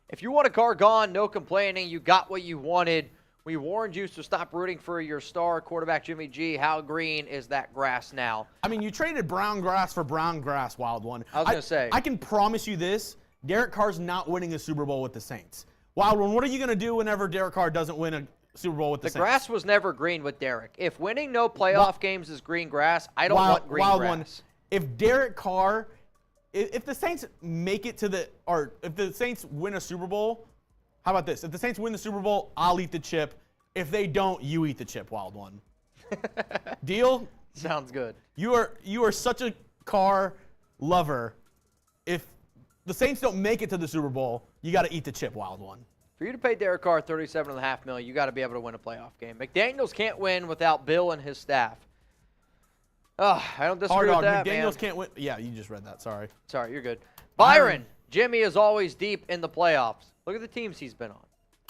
Speaker 1: If you want a Carr gone, no complaining, you got what you wanted. We warned you to stop rooting for your star quarterback, Jimmy G. How green is that grass now?
Speaker 2: I mean, you traded brown grass for brown grass, Wild One.
Speaker 1: I was going to say.
Speaker 2: I can promise you this. Derek Carr's not winning a Super Bowl with the Saints. Wild One, what are you going to do whenever Derek Carr doesn't win a Super Bowl with the Saints?
Speaker 1: The grass was never green with Derek. If winning no playoff games is green grass, I don't want green
Speaker 2: Wild
Speaker 1: grass.
Speaker 2: One, if Derek Carr, if the Saints make it to the, or if the Saints win a Super Bowl, how about this? If the Saints win the Super Bowl, I'll eat the chip. If they don't, you eat the chip, Wild One. Deal?
Speaker 1: Sounds good.
Speaker 2: You are such a car lover. If the Saints don't make it to the Super Bowl, you got to eat the chip, wild one.
Speaker 1: For you to pay Derek Carr $37.5 million, you got to be able to win a playoff game. McDaniels can't win without Bill and his staff. Oh, I don't disagree
Speaker 2: Hard
Speaker 1: with
Speaker 2: dog.
Speaker 1: that,
Speaker 2: McDaniels
Speaker 1: man.
Speaker 2: can't win. Yeah, you just read that. Sorry.
Speaker 1: Sorry, you're good. Byron, Jimmy is always deep in the playoffs. Look at the teams he's been on.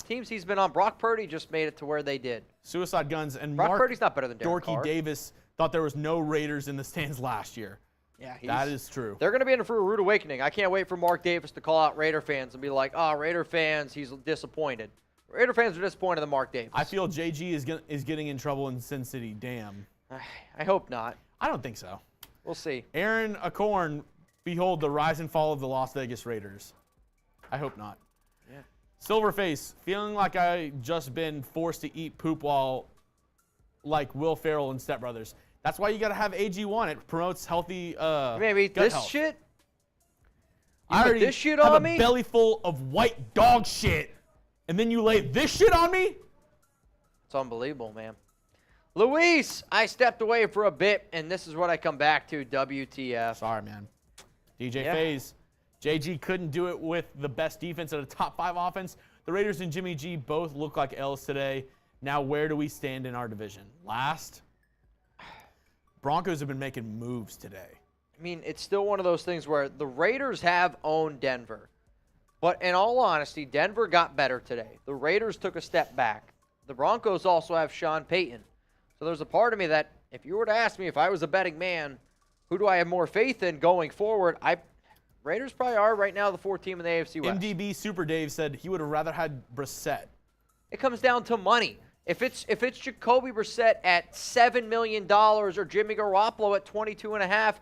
Speaker 1: Teams he's been on. Brock Purdy just made it to where they did.
Speaker 2: Suicide Guns and
Speaker 1: Brock
Speaker 2: Mark
Speaker 1: Purdy's not better than Derek
Speaker 2: Dorky
Speaker 1: Carr.
Speaker 2: Davis thought there was no Raiders in the stands last year.
Speaker 1: Yeah,
Speaker 2: That is true.
Speaker 1: They're going to be in for a rude awakening. I can't wait for Mark Davis to call out Raider fans and be like, "Oh, Raider fans, he's disappointed." Raider fans are disappointed in Mark Davis.
Speaker 2: I feel JG is getting in trouble in Sin City. Damn.
Speaker 1: I hope not.
Speaker 2: I don't think so.
Speaker 1: We'll see.
Speaker 2: Aaron Acorn, behold the rise and fall of the Las Vegas Raiders. I hope not.
Speaker 1: Yeah.
Speaker 2: Silverface, feeling like I just been forced to eat poop while like Will Ferrell and Step Brothers. That's why you got to have AG1. It promotes healthy
Speaker 1: Maybe
Speaker 2: gut
Speaker 1: this
Speaker 2: health.
Speaker 1: shit.
Speaker 2: I
Speaker 1: put
Speaker 2: already
Speaker 1: this shit
Speaker 2: have
Speaker 1: on
Speaker 2: a
Speaker 1: me?
Speaker 2: belly full of white dog shit, and then you lay this shit on me?
Speaker 1: It's unbelievable, man. Luis, I stepped away for a bit, and this is what I come back to, WTF.
Speaker 2: Sorry, man. DJ
Speaker 1: Yeah.
Speaker 2: FaZe. JG couldn't do it with the best defense at a top 5 offense. The Raiders and Jimmy G both look like L's today. Now, where do we stand in our division? Last? Broncos have been making moves today.
Speaker 1: I mean, it's still one of those things where the Raiders have owned Denver. But in all honesty, Denver got better today. The Raiders took a step back. The Broncos also have Sean Payton. So there's a part of me that if you were to ask me if I was a betting man, who do I have more faith in going forward? Raiders probably are right now the 4th team in the AFC West.
Speaker 2: MDB Super Dave said he would have rather had Brissett.
Speaker 1: It comes down to money. If it's Jacoby Brissett at $7 million or Jimmy Garoppolo at 22.5,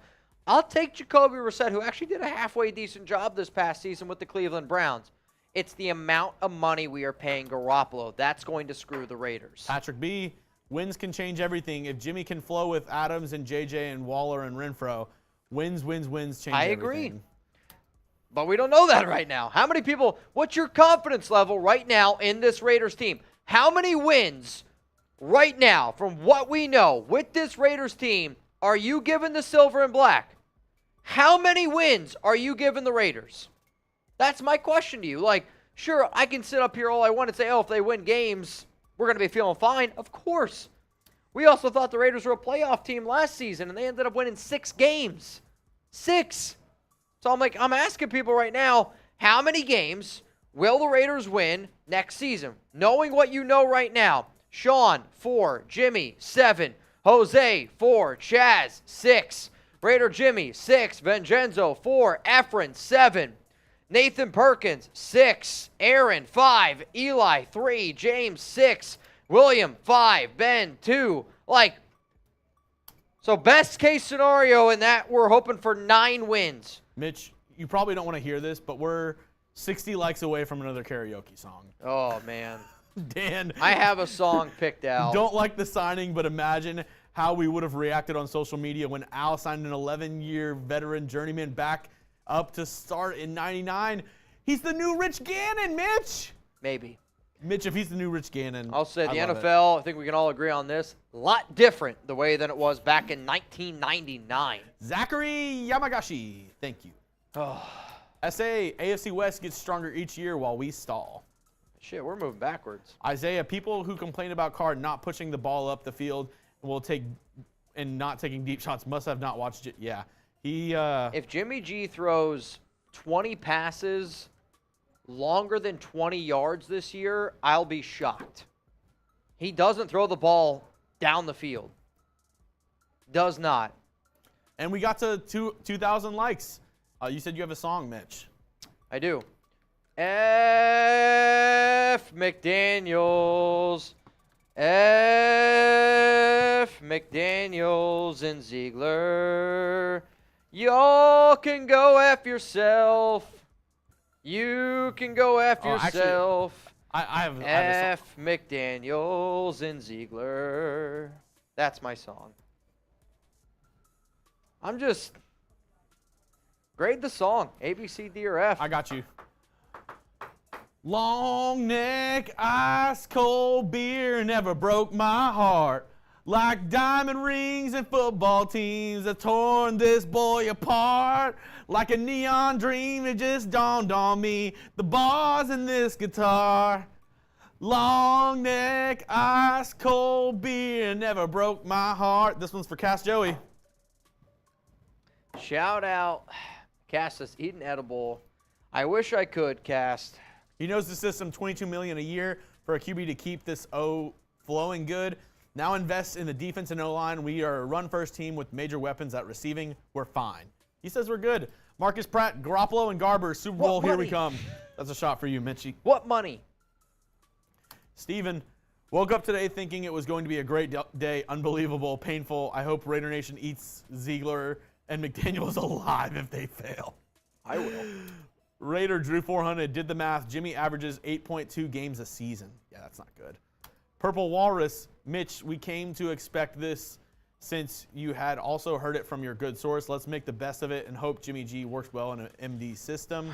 Speaker 1: I'll take Jacoby Brissett, who actually did a halfway decent job this past season with the Cleveland Browns. It's the amount of money we are paying Garoppolo. That's going to screw the Raiders.
Speaker 2: Patrick B. Wins can change everything. If Jimmy can flow with Adams and JJ and Waller and Renfro, wins change
Speaker 1: I
Speaker 2: everything.
Speaker 1: agree. But we don't know that right now. How many people, what's your confidence level right now in this Raiders team? How many wins right now from what we know with this Raiders team are you giving the silver and black? How many wins are you giving the Raiders? That's my question to you. Like, sure, I can sit up here all I want and say, oh, if they win games, we're going to be feeling fine. Of course. We also thought the Raiders were a playoff team last season, and they ended up winning 6 games. 6. So I'm asking people right now, how many games will the Raiders win next season? Knowing what you know right now, Sean, 4, Jimmy, 7, Jose, 4, Chaz, 6, Raider Jimmy, 6, Vincenzo, 4, Efren, 7, Nathan Perkins, 6, Aaron, 5, Eli, 3, James, 6, William, 5, Ben, 2. So best case scenario in that, we're hoping for 9 wins.
Speaker 2: Mitch, you probably don't want to hear this, but we're 60 likes away from another karaoke song.
Speaker 1: Oh, man.
Speaker 2: Dan.
Speaker 1: I have a song picked out.
Speaker 2: Don't like the signing, but imagine how we would have reacted on social media when Al signed an 11-year veteran journeyman back up to start in 99. He's the new Rich Gannon, Mitch.
Speaker 1: Maybe.
Speaker 2: Mitch, if he's the new Rich Gannon,
Speaker 1: I'll say the
Speaker 2: I love it.
Speaker 1: NFL, I think we can all agree on this, a lot different the way than it was back in 1999.
Speaker 2: Zachary Yamagashi, thank you.
Speaker 1: Oh,
Speaker 2: SA, AFC West gets stronger each year while we stall.
Speaker 1: shit, we're moving backwards.
Speaker 2: Isaiah, people who complain about Carr not pushing the ball up the field and not taking deep shots must have not watched it. Yeah.
Speaker 1: If Jimmy G throws 20 passes longer than 20 yards this year, I'll be shocked. He doesn't throw the ball down the field. Does not.
Speaker 2: And we got to 2,000 likes. You said you have a song, Mitch.
Speaker 1: I do. F. McDaniels. F. McDaniels and Ziegler. Y'all can go F yourself. You can go F yourself.
Speaker 2: I have a song.
Speaker 1: F. McDaniels and Ziegler. That's my song. I'm just... grade the song. A, B, C, D, or F.
Speaker 2: I got you. Long neck, ice cold beer never broke my heart Like diamond rings and football teams have torn this boy apart. Like a neon dream, it just dawned on me. The bars in this guitar. Long neck, ice cold beer never broke my heart. This one's for Cass Joey.
Speaker 1: Shout out, Cass is eating edible. I wish I could, Cass.
Speaker 2: He knows the system, $22 million a year for a QB to keep this O flowing good. Now invest in the defense and O-line. We are a run-first team with major weapons at receiving. We're fine. He says we're good. Marcus Pratt, Garoppolo, and Garber, Super Bowl, here we come. That's a shot for you, Mitchie.
Speaker 1: What money?
Speaker 2: Steven, woke up today thinking it was going to be a great day. Unbelievable, painful. I hope Raider Nation eats Ziegler and McDaniels alive if they fail.
Speaker 1: I will.
Speaker 2: Raider Drew 400 did the math. Jimmy averages 8.2 games a season. Yeah, that's not good. Purple Walrus, Mitch, we came to expect this since you had also heard it from your good source. Let's make the best of it and hope Jimmy G works well in an MD system.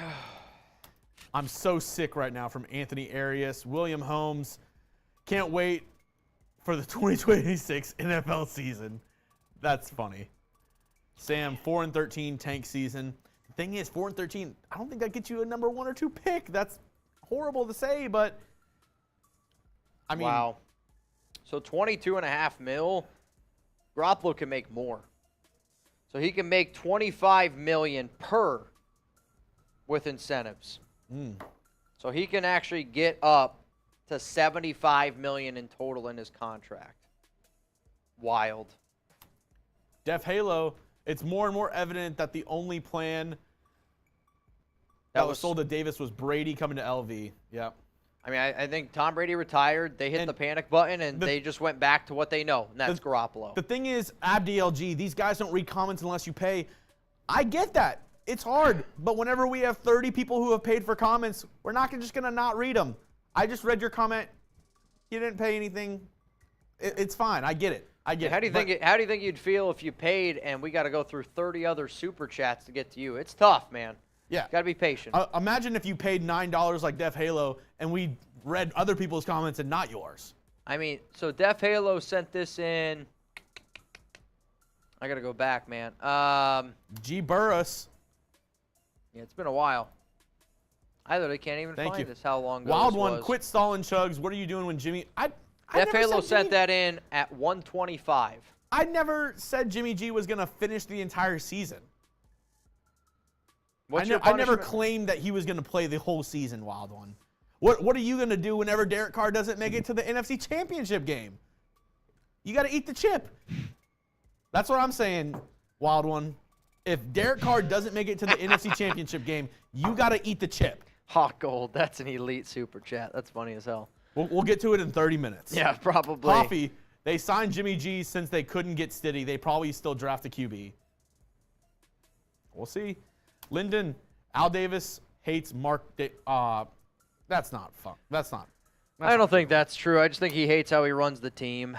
Speaker 2: I'm so sick right now from Anthony Arias. William Holmes, can't wait for the 2026 NFL season. That's funny. Sam, 4-13 tank season. The thing is, 4-13, I don't think that gets you a number 1 or 2 pick. That's horrible to say, but I mean,
Speaker 1: wow. So $22.5 million. Garoppolo can make more. So he can make $25 million per with incentives. So he can actually get up to $75 million in total in his contract. Wild.
Speaker 2: Def Halo, it's more and more evident that the only plan that was sold to Davis was Brady coming to LV. Yep.
Speaker 1: I mean, I think Tom Brady retired. They hit the panic button, and they just went back to what they know, and that's Garoppolo.
Speaker 2: The thing is, AbDLG, these guys don't read comments unless you pay. I get that. It's hard. But whenever we have 30 people who have paid for comments, we're not just going to not read them. I just read your comment. You didn't pay anything. It's fine. I get it. I get it.
Speaker 1: How do you think you'd feel if you paid and we got to go through 30 other super chats to get to you? It's tough, man.
Speaker 2: Yeah.
Speaker 1: Got to be patient.
Speaker 2: Imagine if you paid $9 like Def Halo and we read other people's comments and not yours.
Speaker 1: I mean, so Def Halo sent this in. I got to go back, man.
Speaker 2: G. Burris.
Speaker 1: Yeah, it's been a while. I literally can't even find this, how long ago
Speaker 2: Wild
Speaker 1: this
Speaker 2: one,
Speaker 1: was.
Speaker 2: quit stalling Chugs. What are you doing when Jimmy...
Speaker 1: Def Halo sent that in at 125.
Speaker 2: I never said Jimmy G was going to finish the entire season. I never claimed that he was going to play the whole season, Wild One. What are you going to do whenever Derek Carr doesn't make it to the NFC Championship game? You got to eat the chip. That's what I'm saying, Wild One. If Derek Carr doesn't make it to the NFC Championship game, you got to eat the chip.
Speaker 1: Hot Gold, that's an elite super chat. That's funny as hell.
Speaker 2: We'll get to it in 30 minutes.
Speaker 1: Yeah, probably.
Speaker 2: Coffee, they signed Jimmy G since they couldn't get Stiddy. They probably still draft a QB. We'll see. Lyndon, Al Davis hates Mark. That's not fun.
Speaker 1: I don't think that's true. I just think he hates how he runs the team.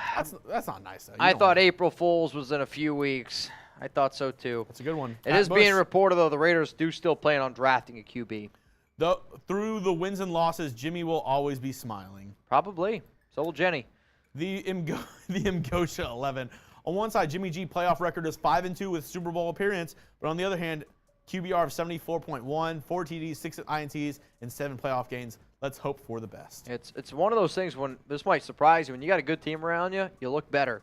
Speaker 2: That's not nice.
Speaker 1: I thought April Fool's was in a few weeks. I thought so too.
Speaker 2: That's a good one.
Speaker 1: It is being reported, though, the Raiders do still plan on drafting a QB.
Speaker 2: Through the wins and losses, Jimmy will always be smiling.
Speaker 1: Probably. So will Jenny.
Speaker 2: The Mgosha 11. On one side, Jimmy G playoff record is 5-2 with Super Bowl appearance, but on the other hand, QBR of 74.1, 4 TDs, 6 INTs, and 7 playoff games. Let's hope for the best.
Speaker 1: It's one of those things when this might surprise you. When you got a good team around you, you look better.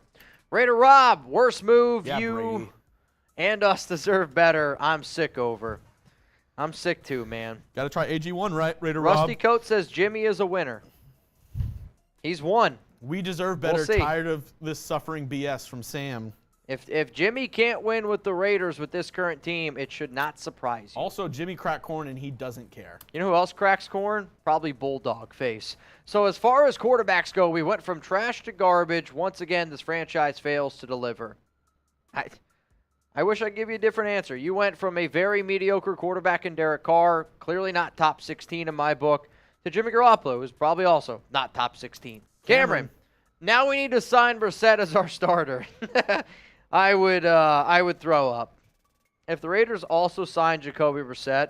Speaker 1: Raider Rob, worst move.
Speaker 2: Yeah,
Speaker 1: you
Speaker 2: Brady.
Speaker 1: And us deserve better. I'm sick over. I'm sick too, man.
Speaker 2: Got to try AG1, right, Raider
Speaker 1: Rusty
Speaker 2: Rob?
Speaker 1: Coat says Jimmy is a winner. He's won.
Speaker 2: We deserve better.
Speaker 1: We'll see.
Speaker 2: Tired of this suffering BS from Sam.
Speaker 1: If Jimmy can't win with the Raiders with this current team, it should not surprise you.
Speaker 2: Also, Jimmy cracked corn, and he doesn't care.
Speaker 1: You know who else cracks corn? Probably Bulldog Face. So as far as quarterbacks go, we went from trash to garbage. Once again, this franchise fails to deliver. I wish I could give you a different answer. You went from a very mediocre quarterback in Derek Carr, clearly not top 16 in my book, to Jimmy Garoppolo, who's probably also not top 16. Cameron, now we need to sign Brissett as our starter. I would throw up. If the Raiders also signed Jacoby Brissett,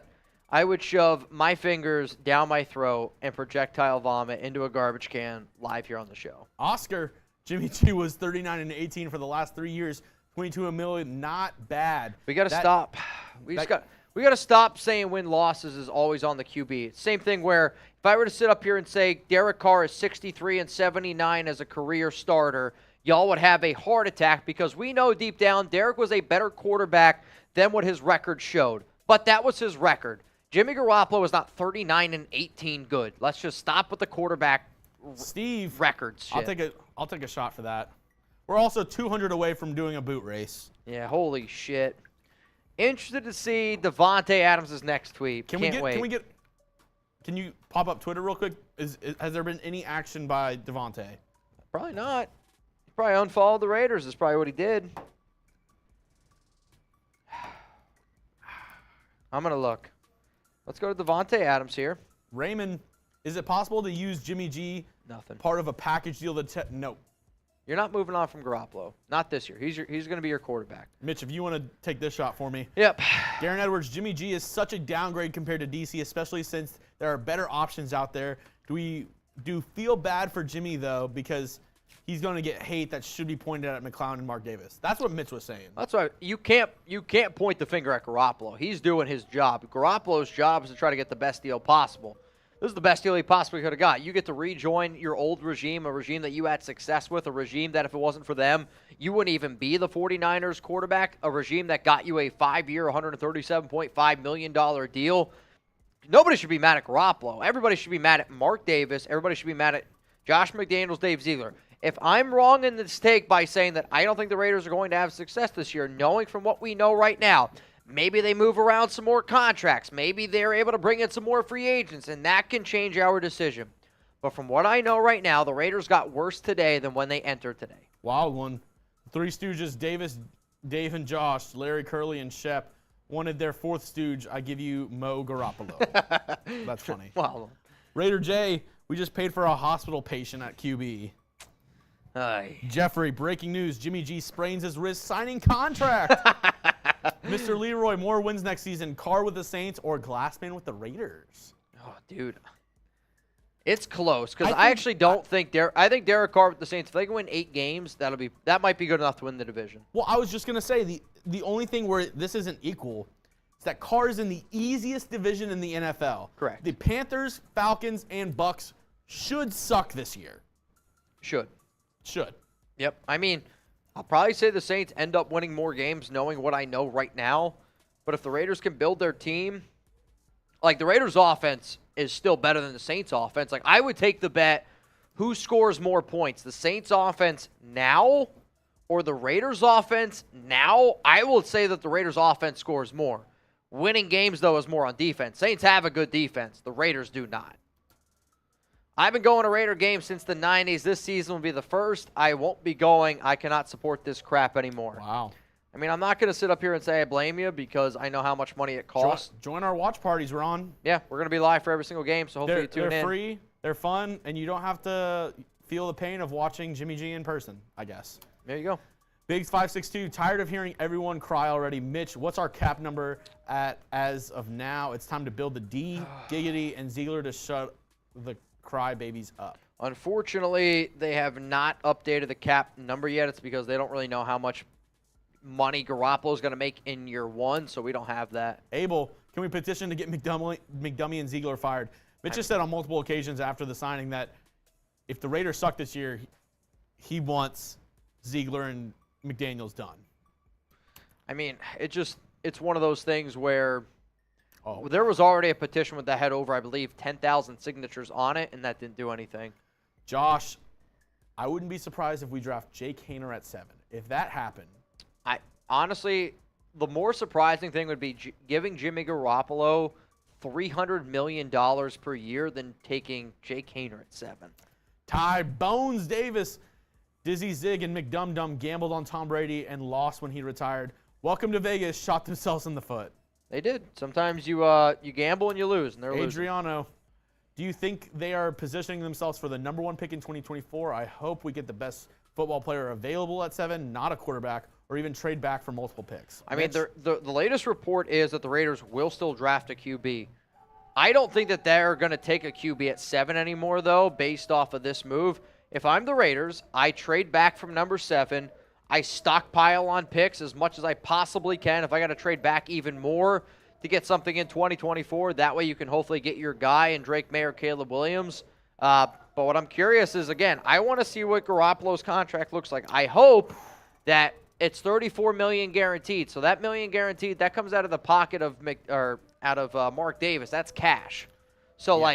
Speaker 1: I would shove my fingers down my throat and projectile vomit into a garbage can live here on the show.
Speaker 2: Oscar, Jimmy G was 39-18 for the last 3 years. 22 million, not bad.
Speaker 1: We got to stop. We got to stop saying win-losses is always on the QB. Same thing where if I were to sit up here and say Derek Carr is 63-79 as a career starter, y'all would have a heart attack because we know deep down Derek was a better quarterback than what his record showed. But that was his record. Jimmy Garoppolo is not 39-18 good. Let's just stop with the quarterback records shit.
Speaker 2: I'll take a shot for that. We're also 200 away from doing a boot race.
Speaker 1: Yeah, holy shit. Interested to see Devontae Adams' next tweet. Can't wait.
Speaker 2: Can you pop up Twitter real quick? Has there been any action by Devontae?
Speaker 1: Probably not. He probably unfollowed the Raiders is probably what he did. I'm going to look. Let's go to Devontae Adams here.
Speaker 2: Raymond, is it possible to use Jimmy G
Speaker 1: Nothing.
Speaker 2: part of a package deal no.
Speaker 1: You're not moving on from Garoppolo. Not this year. He's going to be your quarterback.
Speaker 2: Mitch, if you want to take this shot for me.
Speaker 1: Yep.
Speaker 2: Darren Edwards, Jimmy G is such a downgrade compared to DC, especially since there are better options out there. Do we feel bad for Jimmy, though, because he's going to get hate that should be pointed at McClown and Mark Davis? That's what Mitch was saying.
Speaker 1: That's why you can't point the finger at Garoppolo. He's doing his job. Garoppolo's job is to try to get the best deal possible. This is the best deal he possibly could have got. You get to rejoin your old regime, a regime that you had success with, a regime that if it wasn't for them, you wouldn't even be the 49ers quarterback, a regime that got you a 5-year, $137.5 million deal. Nobody should be mad at Garoppolo. Everybody should be mad at Mark Davis. Everybody should be mad at Josh McDaniels, Dave Ziegler. If I'm wrong in this take by saying that I don't think the Raiders are going to have success this year, knowing from what we know right now, maybe they move around some more contracts. Maybe they're able to bring in some more free agents, and that can change our decision. But from what I know right now, the Raiders got worse today than when they entered today.
Speaker 2: Wild one. Three Stooges, Dave and Josh, Larry, Curly, and Shep wanted their fourth stooge. I give you Mo Garoppolo. That's funny.
Speaker 1: Wow.
Speaker 2: Raider J, we just paid for a hospital patient at QB. Jeffrey, breaking news. Jimmy G sprains his wrist signing contract. Mr. Leroy, more wins next season. Carr with the Saints or Glassman with the Raiders?
Speaker 1: Oh, dude. It's close because I actually don't think I think Derek Carr with the Saints, if they can win 8 games, that might be good enough to win the division.
Speaker 2: Well, I was just going to say the only thing where this isn't equal is that Carr is in the easiest division in the NFL.
Speaker 1: Correct.
Speaker 2: The Panthers, Falcons, and Bucks should suck this year.
Speaker 1: Should.
Speaker 2: Yep.
Speaker 1: I mean, I'll probably say the Saints end up winning more games knowing what I know right now. But if the Raiders can build their team, like the Raiders' offense is still better than the Saints' offense. Like I would take the bet who scores more points, the Saints' offense now or the Raiders' offense now. I will say that the Raiders' offense scores more. Winning games, though, is more on defense. Saints have a good defense. The Raiders do not. I've been going to Raider games since the 90s. This season will be the first. I won't be going. I cannot support this crap anymore.
Speaker 2: Wow.
Speaker 1: I mean, I'm not going to sit up here and say I blame you because I know how much money it costs.
Speaker 2: Join our watch parties. We're on.
Speaker 1: Yeah, we're going to be live for every single game, so hopefully you tune in.
Speaker 2: They're free, they're fun, and you don't have to feel the pain of watching Jimmy G in person, I guess.
Speaker 1: There you go.
Speaker 2: Biggs562, tired of hearing everyone cry already. Mitch, what's our cap number as of now? It's time to build the D, Giggity, and Ziegler to shut the crybabies up.
Speaker 1: Unfortunately, they have not updated the cap number yet. It's because they don't really know how much money Garoppolo is going to make in year 1, so we don't have that.
Speaker 2: Abel, can we petition to get McDummy and Ziegler fired? Mitch has said on multiple occasions after the signing that if the Raiders suck this year, he wants Ziegler and McDaniels done.
Speaker 1: I mean, it's one of those things where there was already a petition that had over, I believe, 10,000 signatures on it, and that didn't do anything.
Speaker 2: Josh, I wouldn't be surprised if we draft Jake Haener at 7. If that happened.
Speaker 1: Honestly, the more surprising thing would be giving Jimmy Garoppolo $300 million per year than taking Jake Haener at 7.
Speaker 2: Ty Bones Davis, Dizzy Zig and McDumdum gambled on Tom Brady and lost when he retired. Welcome to Vegas, shot themselves in the foot.
Speaker 1: They did. Sometimes you gamble and you lose, and they're losing.
Speaker 2: Adriano, do you think they are positioning themselves for the number 1 pick in 2024? I hope we get the best football player available at 7, not a quarterback, or even trade back for multiple picks.
Speaker 1: I mean, the latest report is that the Raiders will still draft a QB. I don't think that they're going to take a QB at 7 anymore, though, based off of this move. if I'm the Raiders, I trade back from number 7. I stockpile on picks as much as I possibly can. If I got to trade back even more to get something in 2024, that way you can hopefully get your guy in Drake May or Caleb Williams. But what I'm curious is, again, I want to see what Garoppolo's contract looks like. I hope that it's $34 million guaranteed. So that $1 million guaranteed, that comes out of the pocket of Mark Davis. That's cash. So,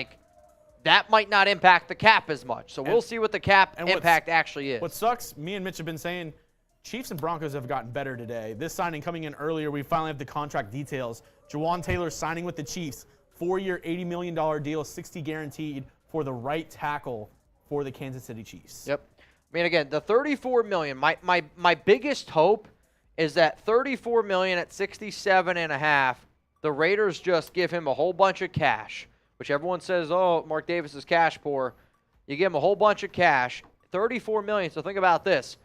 Speaker 1: that might not impact the cap as much. So we'll see what the cap impact actually is.
Speaker 2: What sucks, me and Mitch have been saying, Chiefs and Broncos have gotten better today. This signing coming in earlier, we finally have the contract details. Jawan Taylor signing with the Chiefs, 4-year, $80 million deal, $60 guaranteed for the right tackle for the Kansas City Chiefs.
Speaker 1: Yep. I mean, again, the $34 million, my biggest hope is that $34 million at 67.5, the Raiders just give him a whole bunch of cash, which everyone says, oh, Mark Davis is cash poor. You give him a whole bunch of cash, $34 million. So think about this.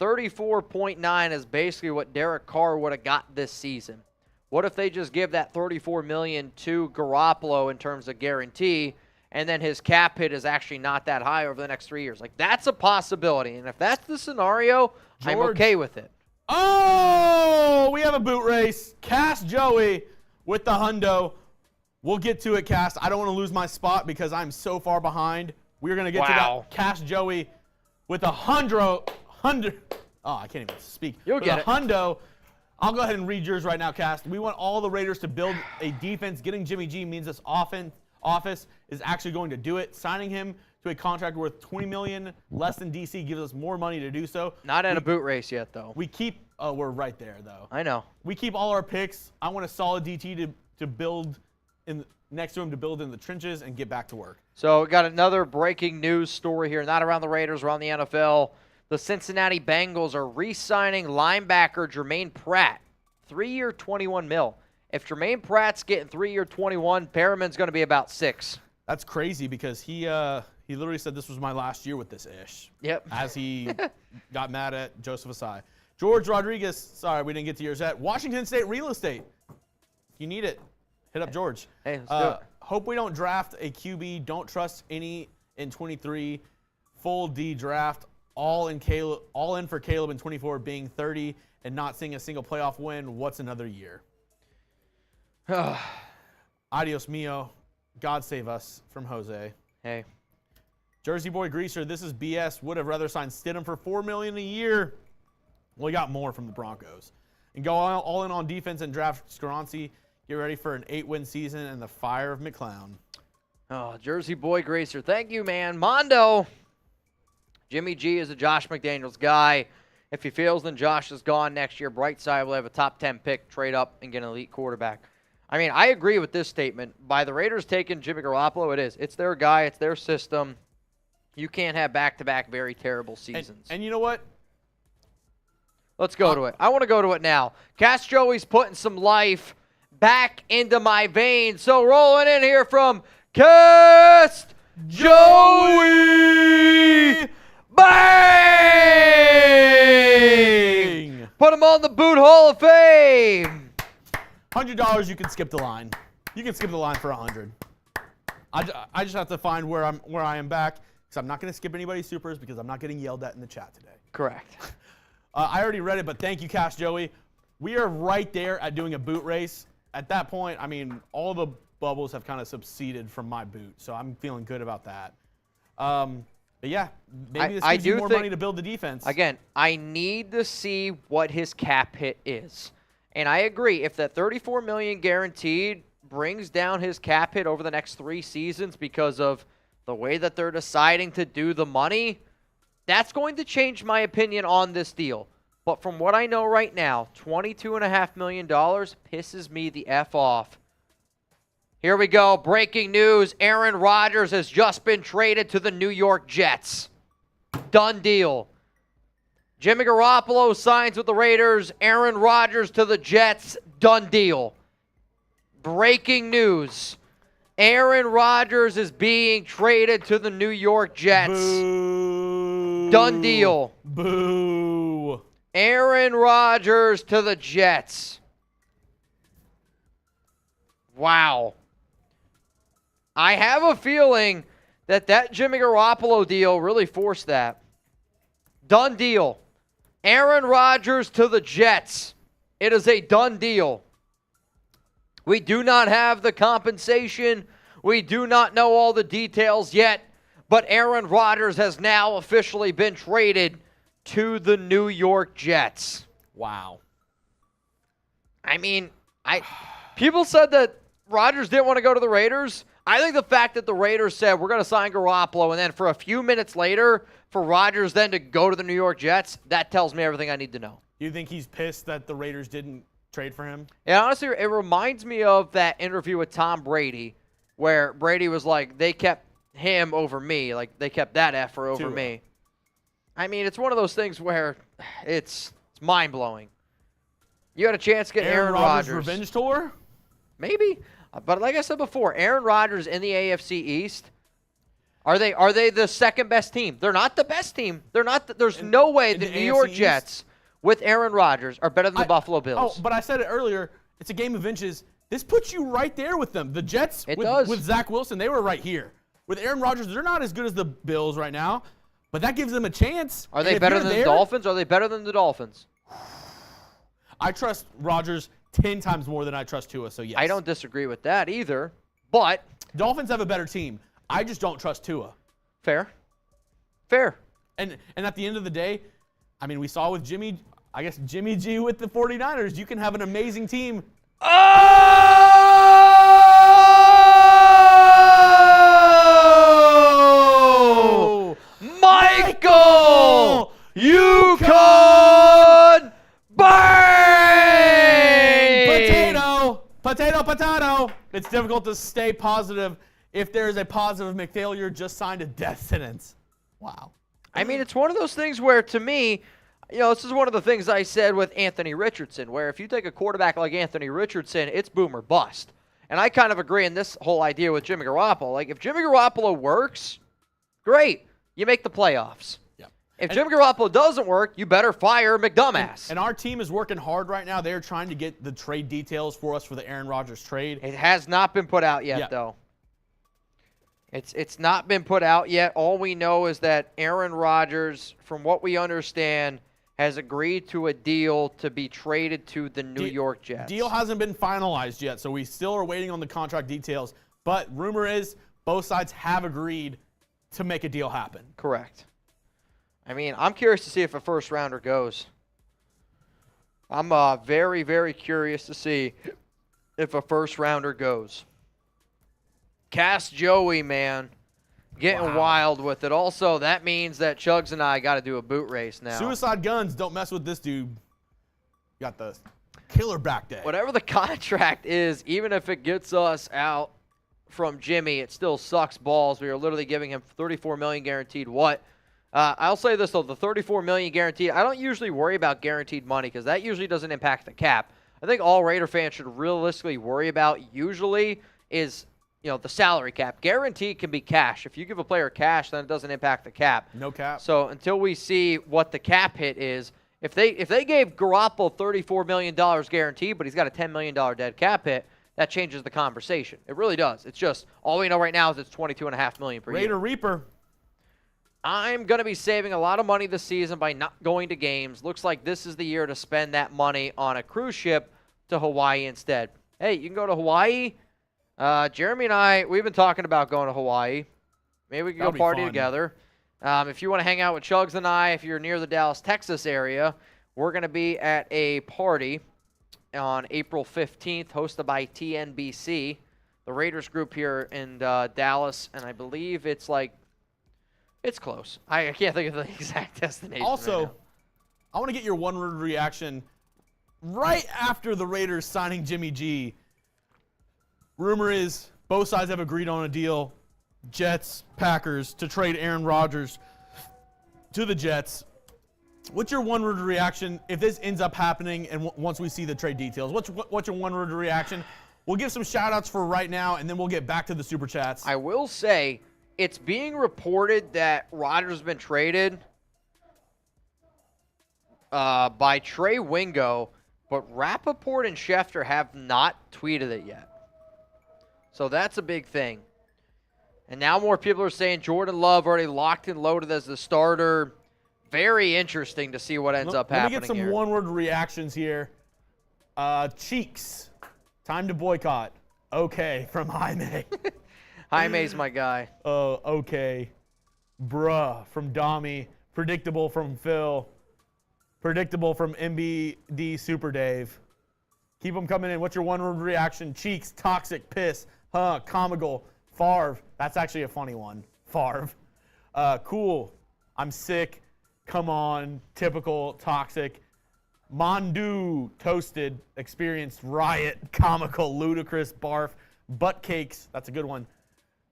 Speaker 1: 34.9 is basically what Derek Carr would have got this season. What if they just give that $34 million to Garoppolo in terms of guarantee, and then his cap hit is actually not that high over the next 3 years? Like, that's a possibility. And if that's the scenario, I'm okay with it.
Speaker 2: Oh, we have a boot race. Cast Joey with the hundo. We'll get to it, Cast. I don't want to lose my spot because I'm so far behind. We're going to get to that. Cast Joey with a hundo. Oh, I can't even speak.
Speaker 1: You'll get it.
Speaker 2: Hundo. I'll go ahead and read yours right now, Cast. We want all the Raiders to build a defense. Getting Jimmy G means this office is actually going to do it. Signing him to a contract worth $20 million less than DC gives us more money to do so.
Speaker 1: Not in a boot race yet, though.
Speaker 2: We keep we're right there, though.
Speaker 1: I know.
Speaker 2: We keep all our picks. I want a solid DT to build next to him, to build in the trenches and get back to work.
Speaker 1: So we got another breaking news story here, not around the Raiders, around the NFL. The Cincinnati Bengals are re-signing linebacker Jermaine Pratt, 3-year, $21 million. If Jermaine Pratt's getting 3-year, $21, Perriman's going to be about 6.
Speaker 2: That's crazy because he literally said this was my last year with this ish.
Speaker 1: Yep.
Speaker 2: As he got mad at Joseph Asai. George Rodriguez, sorry we didn't get to yours yet. Washington State Real Estate. If you need it, hit up George.
Speaker 1: Hey, let's do it.
Speaker 2: Hope we don't draft a QB. Don't trust any in 23. Full D draft. All in for Caleb in 24, being 30 and not seeing a single playoff win. What's another year? Adios mio. God save us from Jose.
Speaker 1: Hey.
Speaker 2: Jersey Boy Greaser, this is BS. Would have rather signed Stidham for $4 million a year. Well, he got more from the Broncos. And go all in on defense and draft Skaronski. Get ready for an 8-win season and the fire of McClown.
Speaker 1: Oh, Jersey Boy Gracer. Thank you, man. Mondo. Jimmy G is a Josh McDaniels guy. If he fails, then Josh is gone next year. Brightside will have a top 10 pick, trade up, and get an elite quarterback. I mean, I agree with this statement. By the Raiders taking Jimmy Garoppolo, it is. It's their guy. It's their system. You can't have back-to-back very terrible seasons.
Speaker 2: And you know what?
Speaker 1: Let's go to it. I want to go to it now. Cast Joey's putting some life back into my veins. So rolling in here from Cast Joey. Bang! Put him on the Boot Hall of Fame.
Speaker 2: $100, you can skip the line. You can skip the line for $100. I just have to find where I am back because I'm not going to skip anybody's supers because I'm not getting yelled at in the chat today.
Speaker 1: Correct.
Speaker 2: I already read it, but thank you, Cash Joey. We are right there at doing a boot race. At that point, I mean, all the bubbles have kind of subsided from my boot, so I'm feeling good about that. But yeah, maybe this gives you more money to build the defense.
Speaker 1: Again, I need to see what his cap hit is. And I agree, if that $34 million guaranteed brings down his cap hit over the next 3 seasons because of the way that they're deciding to do the money, that's going to change my opinion on this deal. But from what I know right now, $22.5 million pisses me the F off. Here we go. Breaking news. Aaron Rodgers has just been traded to the New York Jets. Done deal. Jimmy Garoppolo signs with the Raiders. Aaron Rodgers to the Jets. Done deal. Breaking news. Aaron Rodgers is being traded to the New York Jets.
Speaker 2: Boo.
Speaker 1: Done deal.
Speaker 2: Boo.
Speaker 1: Aaron Rodgers to the Jets. Wow. I have a feeling that Jimmy Garoppolo deal really forced that. Done deal. Aaron Rodgers to the Jets. It is a done deal. We do not have the compensation. We do not know all the details yet, but Aaron Rodgers has now officially been traded to the New York Jets.
Speaker 2: Wow.
Speaker 1: I mean, people said that Rodgers didn't want to go to the Raiders. I think the fact that the Raiders said, we're going to sign Garoppolo, and then for a few minutes later, for Rodgers then to go to the New York Jets, that tells me everything I need to know.
Speaker 2: You think he's pissed that the Raiders didn't trade for him?
Speaker 1: Yeah, honestly, it reminds me of that interview with Tom Brady, where Brady was like, they kept him over me. Like, they kept that effer over me. I mean, it's one of those things where it's mind-blowing. You had a chance to get Aaron Rodgers.
Speaker 2: Revenge tour?
Speaker 1: Maybe. But like I said before, Aaron Rodgers in the AFC East, are they the second best team? They're not the best team. They're not. There's no way the New York Jets with Aaron Rodgers are better than the Buffalo Bills.
Speaker 2: Oh, but I said it earlier. It's a game of inches. This puts you right there with them. The Jets with Zach Wilson, they were right here. With Aaron Rodgers, they're not as good as the Bills right now, but that gives them a chance.
Speaker 1: Are they better than the Dolphins? Are they better than the Dolphins?
Speaker 2: I trust Rodgers 10 times more than I trust Tua, so yes.
Speaker 1: I don't disagree with that either, but
Speaker 2: Dolphins have a better team. I just don't trust Tua.
Speaker 1: Fair.
Speaker 2: And at the end of the day, I mean, we saw with Jimmy G with the 49ers. You can have an amazing team.
Speaker 1: Oh! Michael! Yukon Bang!
Speaker 2: Potato. It's difficult to stay positive if there is a positive McFailure just signed a death sentence. Wow.
Speaker 1: I mean, it's one of those things where, to me, this is one of the things I said with Anthony Richardson, where if you take a quarterback like Anthony Richardson, it's boom or bust. And I kind of agree in this whole idea with Jimmy Garoppolo. Like, if Jimmy Garoppolo works, great. You make the playoffs. If Jimmy Garoppolo doesn't work, you better fire McDumbass.
Speaker 2: And our team is working hard right now. They're trying to get the trade details for us for the Aaron Rodgers trade.
Speaker 1: It has not been put out yet, though. It's not been put out yet. All we know is that Aaron Rodgers, from what we understand, has agreed to a deal to be traded to the New York Jets.
Speaker 2: Deal hasn't been finalized yet, so we still are waiting on the contract details. But rumor is both sides have agreed to make a deal happen.
Speaker 1: Correct. I mean, I'm curious to see if a first rounder goes. I'm very, very curious to see if a first rounder goes. Cast Joey, man. Getting wild with it. Also, that means that Chugs and I got to do a boot race now.
Speaker 2: Suicide guns, don't mess with this dude. Got the killer back day.
Speaker 1: Whatever the contract is, even if it gets us out from Jimmy, it still sucks balls. We are literally giving him $34 million guaranteed. What? I'll say this, though. The $34 million guaranteed, I don't usually worry about guaranteed money because that usually doesn't impact the cap. I think all Raider fans should realistically worry about usually is, the salary cap. Guaranteed can be cash. If you give a player cash, then it doesn't impact the cap.
Speaker 2: No cap.
Speaker 1: So until we see what the cap hit is, if they gave Garoppolo $34 million guaranteed, but he's got a $10 million dead cap hit, that changes the conversation. It really does. It's just, all we know right now is it's $22.5 million per year.
Speaker 2: Raider Reaper.
Speaker 1: I'm going to be saving a lot of money this season by not going to games. Looks like this is the year to spend that money on a cruise ship to Hawaii instead. Hey, you can go to Hawaii. Jeremy and I, we've been talking about going to Hawaii. Maybe we can go party together. If you want to hang out with Chugs and I, if you're near the Dallas, Texas area, we're going to be at a party on April 15th, hosted by TNBC, the Raiders group here in Dallas, and I believe it's close. I can't think of the exact destination.
Speaker 2: Also,
Speaker 1: right
Speaker 2: I want to get your one-word reaction right after the Raiders signing Jimmy G. Rumor is both sides have agreed on a deal, Jets, Packers, to trade Aaron Rodgers to the Jets. What's your one-word reaction if this ends up happening and once we see the trade details? What's your one-word reaction? We'll give some shout-outs for right now, and then we'll get back to the Super Chats.
Speaker 1: I will say, it's being reported that Rodgers has been traded by Trey Wingo, but Rappaport and Schefter have not tweeted it yet. So that's a big thing. And now more people are saying Jordan Love already locked and loaded as the starter. Very interesting to see what ends up happening
Speaker 2: Let me get some
Speaker 1: here.
Speaker 2: one-word reactions here. Cheeks. Time to boycott. Okay, from Jaime.
Speaker 1: Jaime's my guy.
Speaker 2: Okay. Bruh, from Dami. Predictable from Phil. Predictable from MBD Super Dave. Keep them coming in. What's your one-word reaction? Cheeks, toxic, piss, comical, Favre. That's actually a funny one. Favre. Cool. I'm sick. Come on. Typical, toxic. Mondu, toasted, experienced, riot, comical, ludicrous, barf, butt cakes. That's a good one.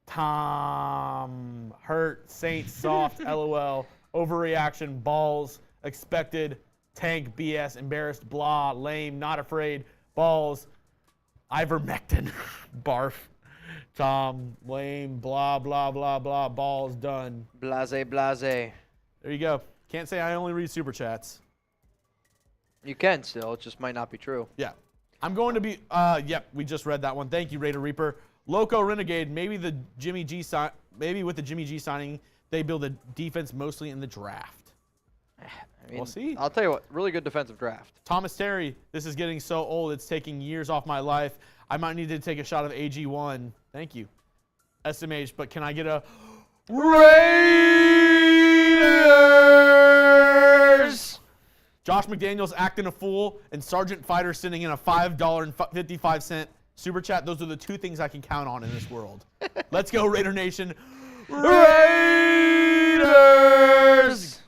Speaker 2: Tom, hurt, Saints, soft, LOL, overreaction, balls, expected, tank, BS, embarrassed, blah, lame, not afraid, balls, ivermectin, barf, Tom, lame, blah, blah, blah, blah, balls, done.
Speaker 1: Blase, blase.
Speaker 2: There you go. Can't say I only read super chats.
Speaker 1: You can still. It just might not be true.
Speaker 2: Yeah. I'm going to be, yep, we just read that one. Thank you, Raider Reaper. Loco Renegade, maybe with the Jimmy G signing, they build a defense mostly in the draft.
Speaker 1: I mean,
Speaker 2: We'll see.
Speaker 1: I'll tell you what, really good defensive draft.
Speaker 2: Thomas Terry, this is getting so old, it's taking years off my life. I might need to take a shot of AG1. Thank you. SMH, but can I get a Raiders? Josh McDaniels acting a fool, and Sergeant Fighter sending in a $5.55 super chat. Those are the two things I can count on in this world. Let's go, Raider Nation. Raiders!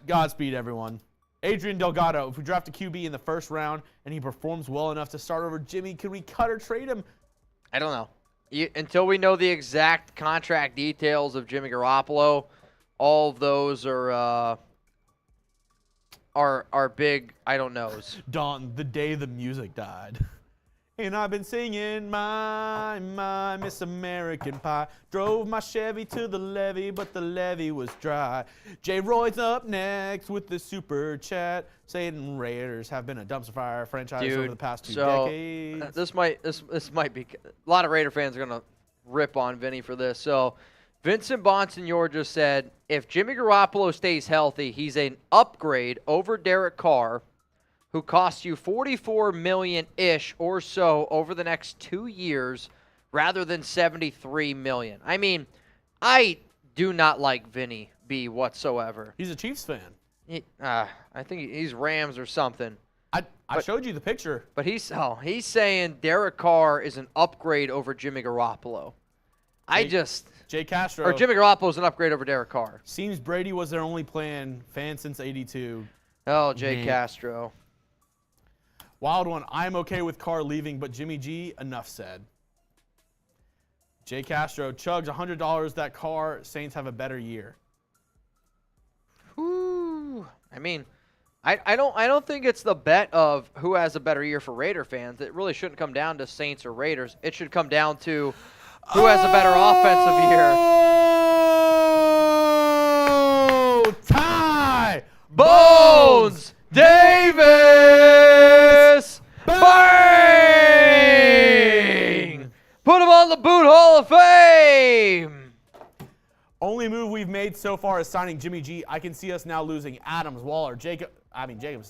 Speaker 2: Godspeed, everyone. Adrian Delgado, if we draft a QB in the first round and he performs well enough to start over Jimmy, can we cut or trade him?
Speaker 1: I don't know. Until we know the exact contract details of Jimmy Garoppolo, all of those are big I don't knows.
Speaker 2: Dawn, the day the music died. And I've been singing my Miss American Pie. Drove my Chevy to the levee, but the levee was dry. J. Roy's up next with the super chat. Saying Raiders have been a dumpster fire franchise over the past two decades.
Speaker 1: This might be a lot of Raider fans are gonna rip on Vinny for this. So Vincent Bonsignor just said if Jimmy Garoppolo stays healthy, he's an upgrade over Derek Carr, who costs you $44 million-ish or so over the next 2 years rather than $73 million. I mean, I do not like Vinny B whatsoever.
Speaker 2: He's a Chiefs fan.
Speaker 1: I think he's Rams or something.
Speaker 2: I showed you the picture.
Speaker 1: But he's saying Derek Carr is an upgrade over Jimmy Garoppolo.
Speaker 2: Jay Castro.
Speaker 1: Or Jimmy Garoppolo is an upgrade over Derek Carr.
Speaker 2: Seems Brady was their only plan. Fan since '82.
Speaker 1: Oh, Jay Castro.
Speaker 2: Wild one. I'm okay with Carr leaving, but Jimmy G, enough said. Jay Castro, Chugs, $100 that Carr. Saints have a better year.
Speaker 1: Ooh. I mean, I don't think it's the bet of who has a better year for Raider fans. It really shouldn't come down to Saints or Raiders. It should come down to who has a better offensive year.
Speaker 2: Oh, Ty
Speaker 1: Bones Davis! Bang! Put him on the Boot Hall of Fame!
Speaker 2: Only move we've made so far is signing Jimmy G. I can see us now losing Adams, Waller, Jacobs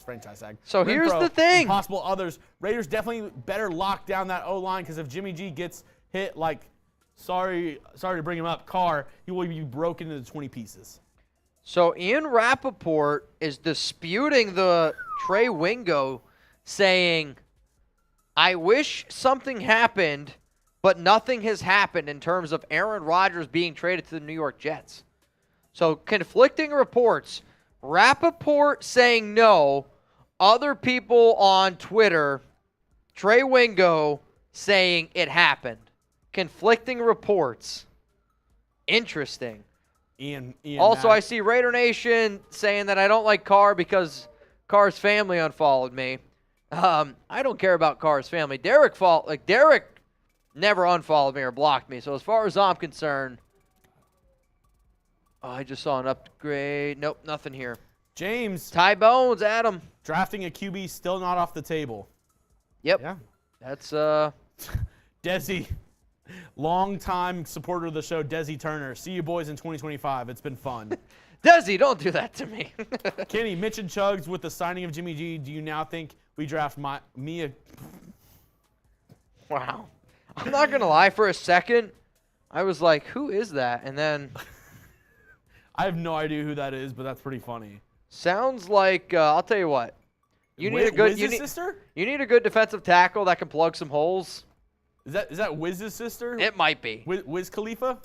Speaker 2: franchise tag.
Speaker 1: So here's the thing.
Speaker 2: And possible others. Raiders definitely better lock down that O-line because if Jimmy G gets hit like, sorry to bring him up, Carr, he will be broken into 20 pieces.
Speaker 1: So Ian Rappaport is disputing the Trey Wingo, saying, I wish something happened, but nothing has happened in terms of Aaron Rodgers being traded to the New York Jets. So conflicting reports. Rappaport saying no. Other people on Twitter, Trey Wingo saying it happened. Conflicting reports. Interesting.
Speaker 2: Ian
Speaker 1: Also,
Speaker 2: Matt.
Speaker 1: I see Raider Nation saying that I don't like Carr because Carr's family unfollowed me. I don't care about Carr's family. Derek never unfollowed me or blocked me. So as far as I'm concerned, I just saw an upgrade. Nope, nothing here.
Speaker 2: James.
Speaker 1: Ty Bones, Adam.
Speaker 2: Drafting a QB still not off the table.
Speaker 1: Yep.
Speaker 2: Yeah.
Speaker 1: That's
Speaker 2: Desi. Long-time supporter of the show, Desi Turner. See you boys in 2025. It's been fun.
Speaker 1: Desi, don't do that to me.
Speaker 2: Kenny, Mitch and Chugs, with the signing of Jimmy G, do you now think we draft Mia?
Speaker 1: Wow. I'm not going to lie. For a second, I was like, who is that? And then
Speaker 2: I have no idea who that is, but that's pretty funny.
Speaker 1: sounds like, I'll tell you what. You need a good
Speaker 2: Wiz's sister?
Speaker 1: You need a good defensive tackle that can plug some holes.
Speaker 2: Is that Wiz's sister?
Speaker 1: It might be.
Speaker 2: Wiz Khalifa?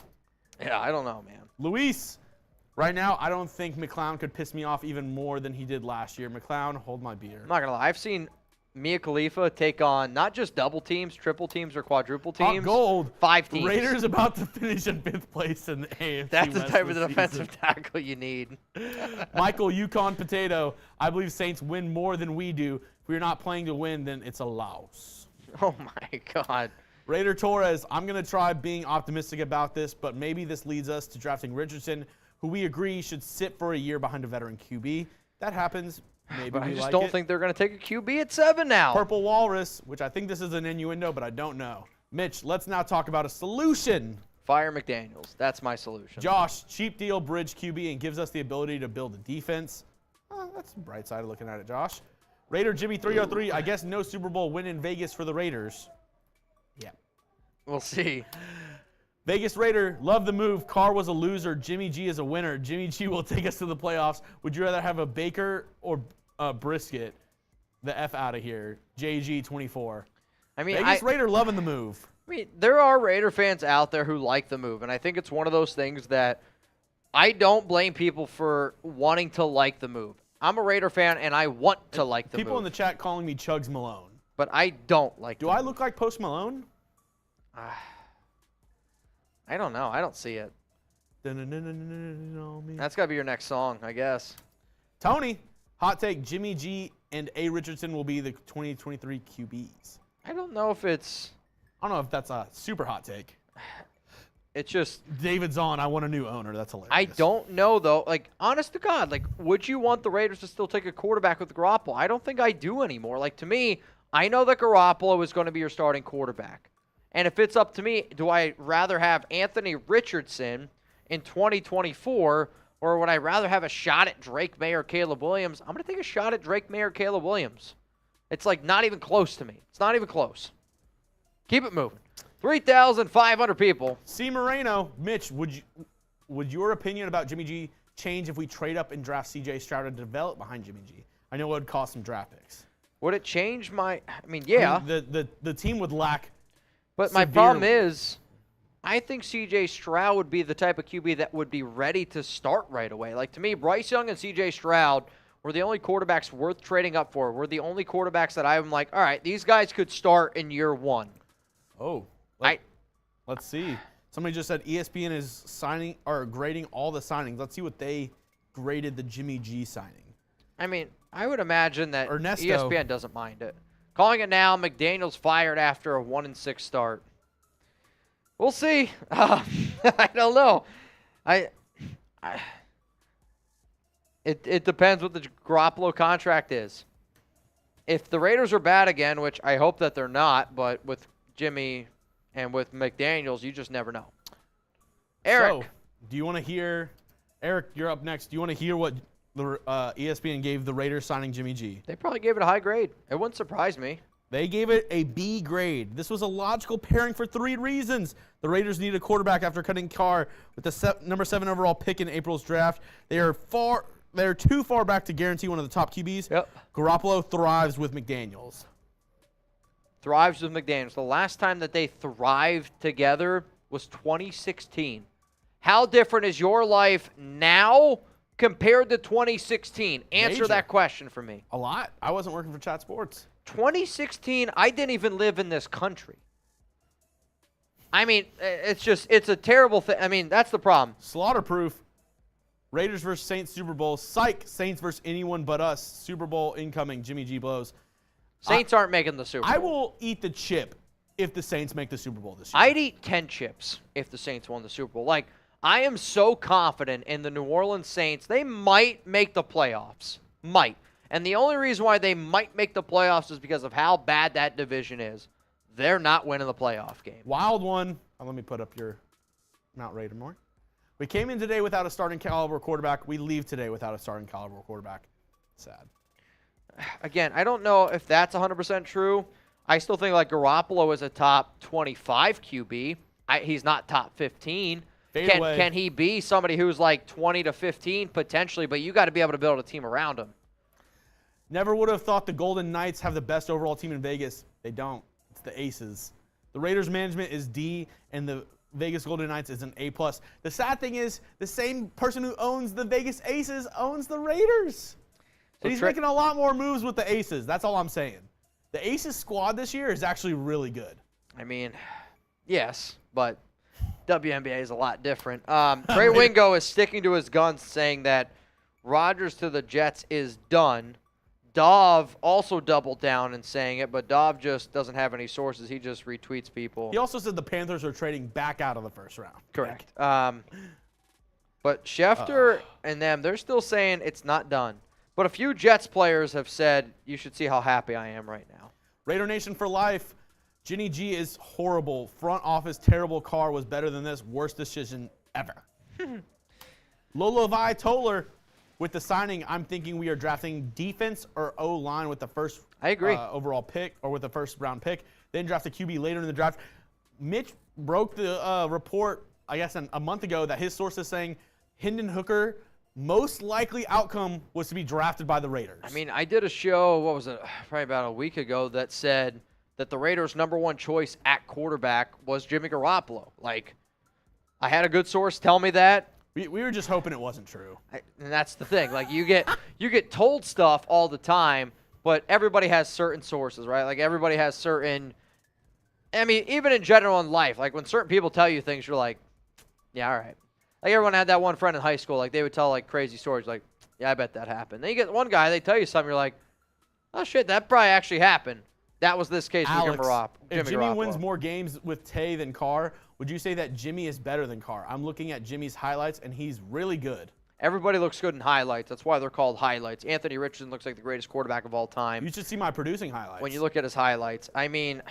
Speaker 1: Yeah, I don't know, man.
Speaker 2: Luis. Right now, I don't think McClown could piss me off even more than he did last year. McClown, hold my beer.
Speaker 1: I'm not going to lie. I've seen Mia Khalifa take on not just double teams, triple teams, or quadruple
Speaker 2: Hot
Speaker 1: teams.
Speaker 2: gold.
Speaker 1: 5 teams.
Speaker 2: Raiders about to finish in 5th place in the AFC
Speaker 1: That's the
Speaker 2: West
Speaker 1: type of
Speaker 2: this
Speaker 1: defensive
Speaker 2: season.
Speaker 1: tackle you need.
Speaker 2: Michael, Yukon Potato. I believe Saints win more than we do. If we're not playing to win, then it's a loss.
Speaker 1: Oh, my God.
Speaker 2: Raider Torres, I'm going to try being optimistic about this, but maybe this leads us to drafting Richardson, who we agree should sit for a year behind a veteran QB. That happens. Maybe
Speaker 1: But I
Speaker 2: we
Speaker 1: just
Speaker 2: like
Speaker 1: don't
Speaker 2: it.
Speaker 1: think they're going to take a QB at 7 now.
Speaker 2: Purple Walrus, which I think this is an innuendo, but I don't know. Mitch, let's now talk about a solution.
Speaker 1: Fire McDaniels. That's my solution.
Speaker 2: Josh, cheap deal, bridge QB, and gives us the ability to build a defense. That's the bright side of looking at it, Josh. Raider Jimmy 303, I guess no Super Bowl win in Vegas for the Raiders. Yeah.
Speaker 1: We'll see.
Speaker 2: Vegas Raider, love the move. Carr was a loser. Jimmy G is a winner. Jimmy G will take us to the playoffs. Would you rather have a Baker or a Brisket? The F out of here. JG24.
Speaker 1: I mean,
Speaker 2: Vegas Raider loving the move.
Speaker 1: I mean, there are Raider fans out there who like the move, and I think it's one of those things that I don't blame people for wanting to like the move. I'm a Raider fan, and I want to like the
Speaker 2: People
Speaker 1: move.
Speaker 2: in the chat calling me Chugs Malone.
Speaker 1: But I don't like
Speaker 2: Do
Speaker 1: the
Speaker 2: I
Speaker 1: move.
Speaker 2: look like Post Malone?
Speaker 1: I don't know. I don't see it. That's got to be your next song, I guess.
Speaker 2: Tony, hot take, Jimmy G and A. Richardson will be the 2023 QBs.
Speaker 1: I don't know if it's
Speaker 2: I don't know if that's a super hot take.
Speaker 1: just
Speaker 2: David's on, I want a new owner. That's hilarious.
Speaker 1: I don't know, though. Like, honest to God, like, would you want the Raiders to still take a quarterback with Garoppolo? I don't think I do anymore. Like, to me, I know that Garoppolo is going to be your starting quarterback. And if it's up to me, do I rather have Anthony Richardson in 2024, or would I rather have a shot at Drake May or Caleb Williams? I'm going to take a shot at Drake May or Caleb Williams. It's, like, not even close to me. It's not even close. Keep it moving. 3,500 people.
Speaker 2: C. Moreno, Mitch, would your opinion about Jimmy G change if we trade up and draft C.J. Stroud to develop behind Jimmy G? I know it would cost some draft picks.
Speaker 1: Would it change my – I mean, yeah.
Speaker 2: I mean, the team would lack
Speaker 1: But my problem
Speaker 2: severely.
Speaker 1: is, I think C.J. Stroud would be the type of QB that would be ready to start right away. Like, to me, Bryce Young and C.J. Stroud were the only quarterbacks worth trading up for. Were the only quarterbacks that I'm like, all right, these guys could start in year 1.
Speaker 2: Oh, let's see. Somebody just said ESPN is signing or grading all the signings. Let's see what they graded the Jimmy G signing.
Speaker 1: I mean, I would imagine that
Speaker 2: Ernesto.
Speaker 1: ESPN doesn't mind it. Calling it now, McDaniels fired after a 1-6 start. We'll see. I don't know. It depends what the Garoppolo contract is. If the Raiders are bad again, which I hope that they're not, but with Jimmy and with McDaniels, you just never know. Eric.
Speaker 2: So, do you want to hear, Eric, you're up next. Do you want to hear what the ESPN gave the Raiders signing Jimmy G?
Speaker 1: They probably gave it a high grade. It wouldn't surprise me.
Speaker 2: They gave it a B grade. This was a logical pairing for 3 reasons. The Raiders needed a quarterback after cutting Carr with the number 7 overall pick in April's draft. They're too far back to guarantee one of the top QBs.
Speaker 1: Yep.
Speaker 2: Garoppolo thrives with McDaniels.
Speaker 1: Thrives with McDaniels. The last time that they thrived together was 2016. How different is your life now compared to 2016? Answer
Speaker 2: Major.
Speaker 1: that question for me.
Speaker 2: A lot. I wasn't working for Chat Sports.
Speaker 1: 2016, I didn't even live in this country. I mean, it's a terrible thing. I mean, that's the problem.
Speaker 2: Slaughterproof. Raiders versus Saints Super Bowl. Psych. Saints versus anyone but us. Super Bowl incoming. Jimmy G blows.
Speaker 1: Saints aren't making the Super Bowl.
Speaker 2: I will eat the chip if the Saints make the Super Bowl this year.
Speaker 1: I'd eat 10 chips if the Saints won the Super Bowl. Like, I am so confident in the New Orleans Saints. They might make the playoffs. Might. And the only reason why they might make the playoffs is because of how bad that division is. They're not winning the playoff game.
Speaker 2: Wild one. Let me put up your Mount Raider more. We came in today without a starting caliber quarterback. We leave today without a starting caliber quarterback. Sad.
Speaker 1: Again, I don't know if that's 100% true. I still think like Garoppolo is a top 25 QB. He's not top 15. Can he be somebody who's like 20 to 15 potentially? But you got to be able to build a team around him.
Speaker 2: Never would have thought the Golden Knights have the best overall team in Vegas. They don't. It's the Aces. The Raiders management is D, and the Vegas Golden Knights is an A+. The sad thing is, the same person who owns the Vegas Aces owns the Raiders. And he's making a lot more moves with the Aces. That's all I'm saying. The Aces squad this year is actually really good.
Speaker 1: I mean, yes, but WNBA is a lot different. Trey Wingo is sticking to his guns, saying that Rodgers to the Jets is done. Dov also doubled down in saying it, but Dov just doesn't have any sources. He just retweets people.
Speaker 2: He also said the Panthers are trading back out of the first round.
Speaker 1: Correct. But Schefter and them, they're still saying it's not done. But a few Jets players have said, you should see how happy I am right now.
Speaker 2: Raider Nation for life. Ginny G is horrible. Front office, terrible. Car was better than this. Worst decision ever. Lola Vi Toller. With the signing, I'm thinking we are drafting defense or O-line with the first overall pick or with the first round pick. Then draft a QB later in the draft. Mitch broke the report, I guess, a month ago that his source is saying Hendon Hooker, most likely outcome was to be drafted by the Raiders.
Speaker 1: I mean, I did a show, what was it, probably about a week ago, that said that the Raiders' #1 choice at quarterback was Jimmy Garoppolo. Like, I had a good source tell me that.
Speaker 2: We were just hoping it wasn't true.
Speaker 1: And that's the thing. Like, you get told stuff all the time, but everybody has certain sources, right? Like, everybody has certain – I mean, even in general in life, like, when certain people tell you things, you're like, yeah, all right. Like, everyone had that one friend in high school. Like, they would tell, like, crazy stories. Like, yeah, I bet that happened. Then you get one guy, they tell you something, you're like, oh, shit, that probably actually happened. That was this case with Jimmy Garoppolo.
Speaker 2: If Jimmy wins more games with Tay than Carr, would you say that Jimmy is better than Carr? I'm looking at Jimmy's highlights, and he's really good.
Speaker 1: Everybody looks good in highlights. That's why they're called highlights. Anthony Richardson looks like the greatest quarterback of all time.
Speaker 2: You should see my producing highlights.
Speaker 1: When you look at his highlights. I mean,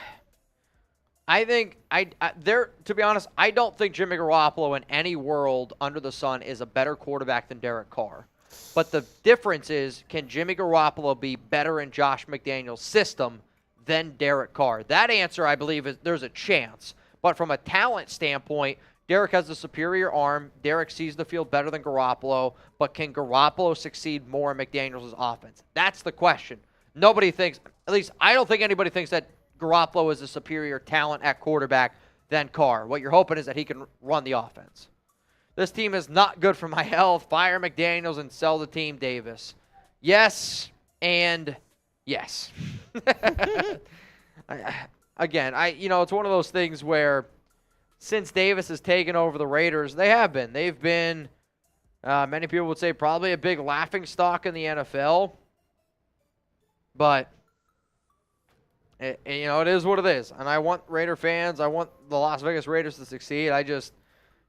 Speaker 1: I think to be honest, I don't think Jimmy Garoppolo in any world under the sun is a better quarterback than Derek Carr. But the difference is, can Jimmy Garoppolo be better in Josh McDaniels' system than Derek Carr? That answer, I believe, is there's a chance. But from a talent standpoint, Derek has the superior arm. Derek sees the field better than Garoppolo. But can Garoppolo succeed more in McDaniels' offense? That's the question. Nobody thinks, at least I don't think anybody thinks that Garoppolo is a superior talent at quarterback than Carr. What you're hoping is that he can run the offense. This team is not good for my health. Fire McDaniels and sell the team, Davis. Yes and yes. Again, it's one of those things where since Davis has taken over the Raiders, they've been, many people would say probably a big laughingstock in the NFL. But, it is what it is. And I want Raider fans, I want the Las Vegas Raiders to succeed.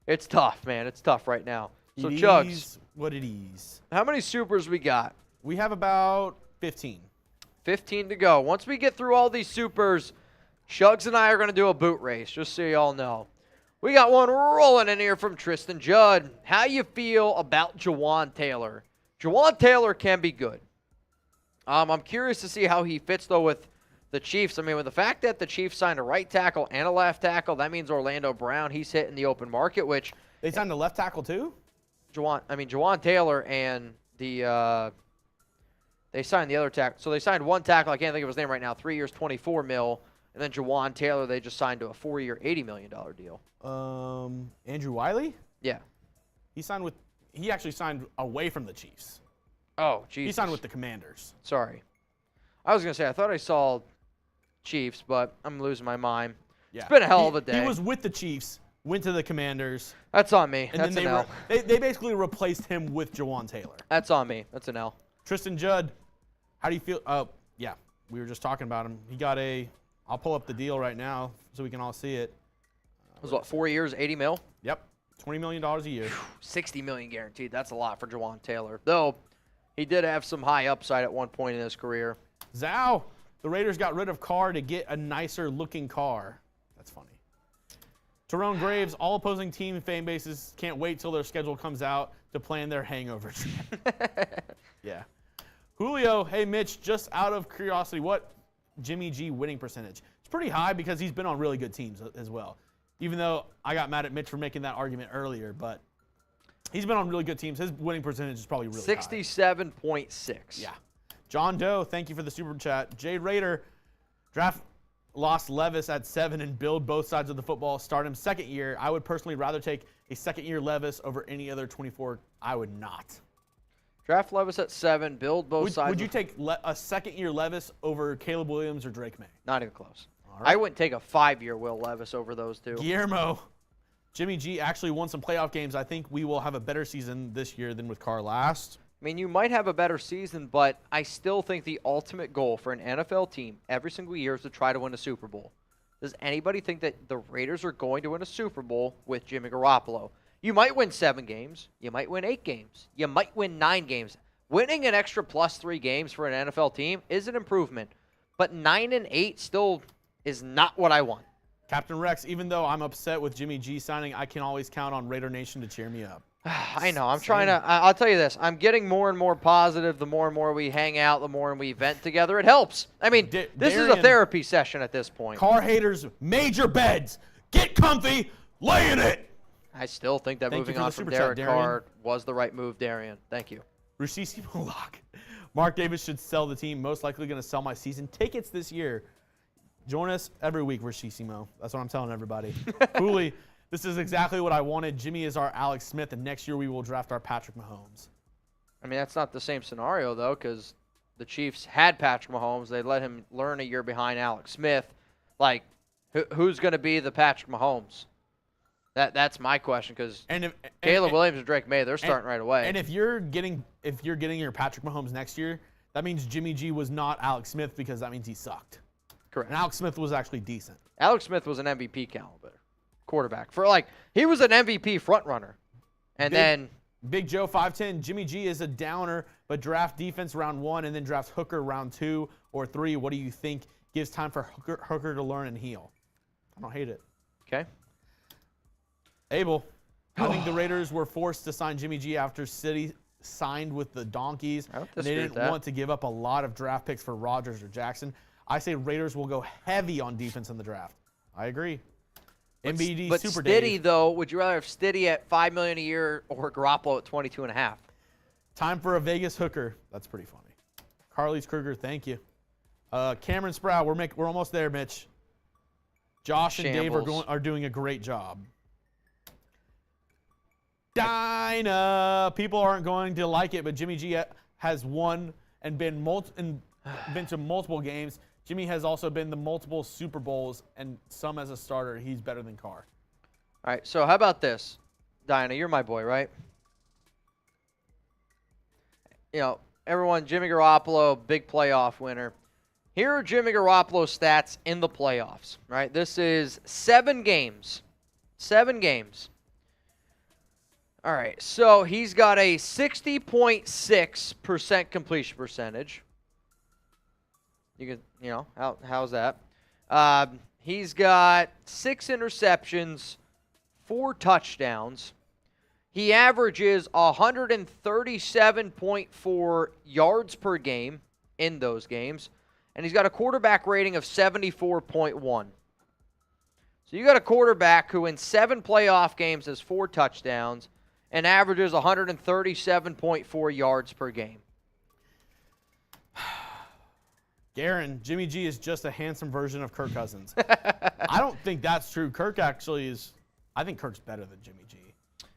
Speaker 1: It's tough, man. It's tough right now. So, Chugs,
Speaker 2: what it is.
Speaker 1: how many supers we got?
Speaker 2: We have about 15.
Speaker 1: 15 to go. Once we get through all these supers, Chugs and I are going to do a boot race, just so you all know. We got one rolling in here from Tristan Judd. How you feel about Jawan Taylor? Jawan Taylor can be good. I'm curious to see how he fits, though, with the Chiefs. I mean, with the fact that the Chiefs signed a right tackle and a left tackle, that means Orlando Brown, he's hitting the open market, which...
Speaker 2: They signed a left tackle, too?
Speaker 1: Jawan Taylor and the... They signed the other tackle. So they signed one tackle. I can't think of his name right now. 3 years, $24 million. And then Jawan Taylor, they just signed to a 4-year, $80 million deal.
Speaker 2: Andrew Wiley?
Speaker 1: Yeah.
Speaker 2: He actually signed away from the Chiefs.
Speaker 1: Oh, Jesus.
Speaker 2: He signed with the Commanders.
Speaker 1: Sorry. I was going to say, I thought I saw Chiefs, but I'm losing my mind.
Speaker 2: Yeah.
Speaker 1: It's been a hell of a day.
Speaker 2: He was with the Chiefs, went to the Commanders.
Speaker 1: That's on me.
Speaker 2: And
Speaker 1: That's
Speaker 2: then
Speaker 1: an L.
Speaker 2: They basically replaced him with Jawan Taylor.
Speaker 1: That's on me. That's an L.
Speaker 2: Tristan Judd, how do you feel? Yeah, we were just talking about him. He got I'll pull up the deal right now so we can all see it.
Speaker 1: It was what, 4 years, $80 million?
Speaker 2: Yep, $20 million a year.
Speaker 1: $60 million guaranteed. That's a lot for Jawan Taylor. Though, he did have some high upside at one point in his career.
Speaker 2: Zow, the Raiders got rid of Carr to get a nicer looking car. That's funny. Tyrone Graves, all opposing team fan bases can't wait till their schedule comes out to plan their hangovers. Yeah. Julio, hey Mitch, just out of curiosity, what Jimmy G winning percentage? It's pretty high because he's been on really good teams as well. Even though I got mad at Mitch for making that argument earlier, but he's been on really good teams. His winning percentage is probably really high.
Speaker 1: 67.6.
Speaker 2: Yeah. John Doe, thank you for the super chat. Jay Rader, draft lost Levis at 7 and build both sides of the football. Start him second year. I would personally rather take a second-year Levis over any other 24. I would not.
Speaker 1: Draft Levis at 7, build both sides.
Speaker 2: Would you take a second-year Levis over Caleb Williams or Drake May?
Speaker 1: Not even close.
Speaker 2: Right.
Speaker 1: I wouldn't take a 5-year Will Levis over those two.
Speaker 2: Guillermo, Jimmy G actually won some playoff games. I think we will have a better season this year than with Carr last.
Speaker 1: I mean, you might have a better season, but I still think the ultimate goal for an NFL team every single year is to try to win a Super Bowl. Does anybody think that the Raiders are going to win a Super Bowl with Jimmy Garoppolo? You might win 7 games. You might win 8 games. You might win 9 games. Winning an extra +3 games for an NFL team is an improvement, but 9 and 8 still is not what I want.
Speaker 2: Captain Rex, even though I'm upset with Jimmy G signing, I can always count on Raider Nation to cheer me up.
Speaker 1: I know. I'm trying to. I'll tell you this. I'm getting more and more positive. The more and more we hang out, the more and we vent together. It helps. I mean, this is a therapy session at this point.
Speaker 2: Carr haters, major beds. Get comfy. Lay in it.
Speaker 1: I still think that
Speaker 2: Thank
Speaker 1: moving
Speaker 2: you for
Speaker 1: on
Speaker 2: the
Speaker 1: from
Speaker 2: super chat,
Speaker 1: Derek Carr was the right move, Darian. Thank you.
Speaker 2: Rusisi Moloch. Mark Davis should sell the team. Most likely going to sell my season tickets this year. Join us every week, Rusissimo. That's what I'm telling everybody. Cooley, this is exactly what I wanted. Jimmy is our Alex Smith, and next year we will draft our Patrick Mahomes.
Speaker 1: I mean, that's not the same scenario, though, because the Chiefs had Patrick Mahomes. They let him learn a year behind Alex Smith. Like, who's going to be the Patrick Mahomes? That's my question, because Caleb Williams and Drake May, they're starting right away.
Speaker 2: And if you're getting your Patrick Mahomes next year, that means Jimmy G was not Alex Smith, because that means he sucked.
Speaker 1: Correct.
Speaker 2: And Alex Smith was actually decent.
Speaker 1: Alex Smith was an MVP caliber quarterback. He was an MVP front runner. And then
Speaker 2: Big Joe 5'10", Jimmy G is a downer, but draft defense round 1 and then draft Hooker round 2 or 3. What do you think gives time for Hooker to learn and heal? I don't hate it.
Speaker 1: Okay.
Speaker 2: Abel, I think the Raiders were forced to sign Jimmy G after City signed with the Donkeys.
Speaker 1: I don't
Speaker 2: And they
Speaker 1: disagree with
Speaker 2: didn't
Speaker 1: that.
Speaker 2: want to give up a lot of draft picks for Rodgers or Jackson. I say Raiders will go heavy on defense in the draft. I agree. MBD
Speaker 1: But
Speaker 2: Super
Speaker 1: Stiddy,
Speaker 2: Dave.
Speaker 1: though, would you rather have Stiddy at $5 million a year or Garoppolo at $22.5?
Speaker 2: Time for a Vegas hooker. That's pretty funny. Carly's Kruger, thank you. Cameron Sprout, we're almost there, Mitch. Josh and Dave are doing a great job. Dinah, people aren't going to like it, but Jimmy G has won and been to multiple games. Jimmy has also been to multiple Super Bowls and some as a starter. He's better than Carr.
Speaker 1: All right, so how about this? Dinah, you're my boy, right? You know, everyone, Jimmy Garoppolo, big playoff winner. Here are Jimmy Garoppolo's stats in the playoffs, right? This is 7 games. 7 games. All right, so he's got a 60.6% completion percentage. How's that? He's got 6 interceptions, 4 touchdowns. He averages 137.4 yards per game in those games, and he's got a quarterback rating of 74.1. So you got a quarterback who in 7 playoff games has 4 touchdowns and averages 137.4 yards per game.
Speaker 2: Garen, Jimmy G is just a handsome version of Kirk Cousins. I don't think that's true. Kirk actually is. I think Kirk's better than Jimmy G.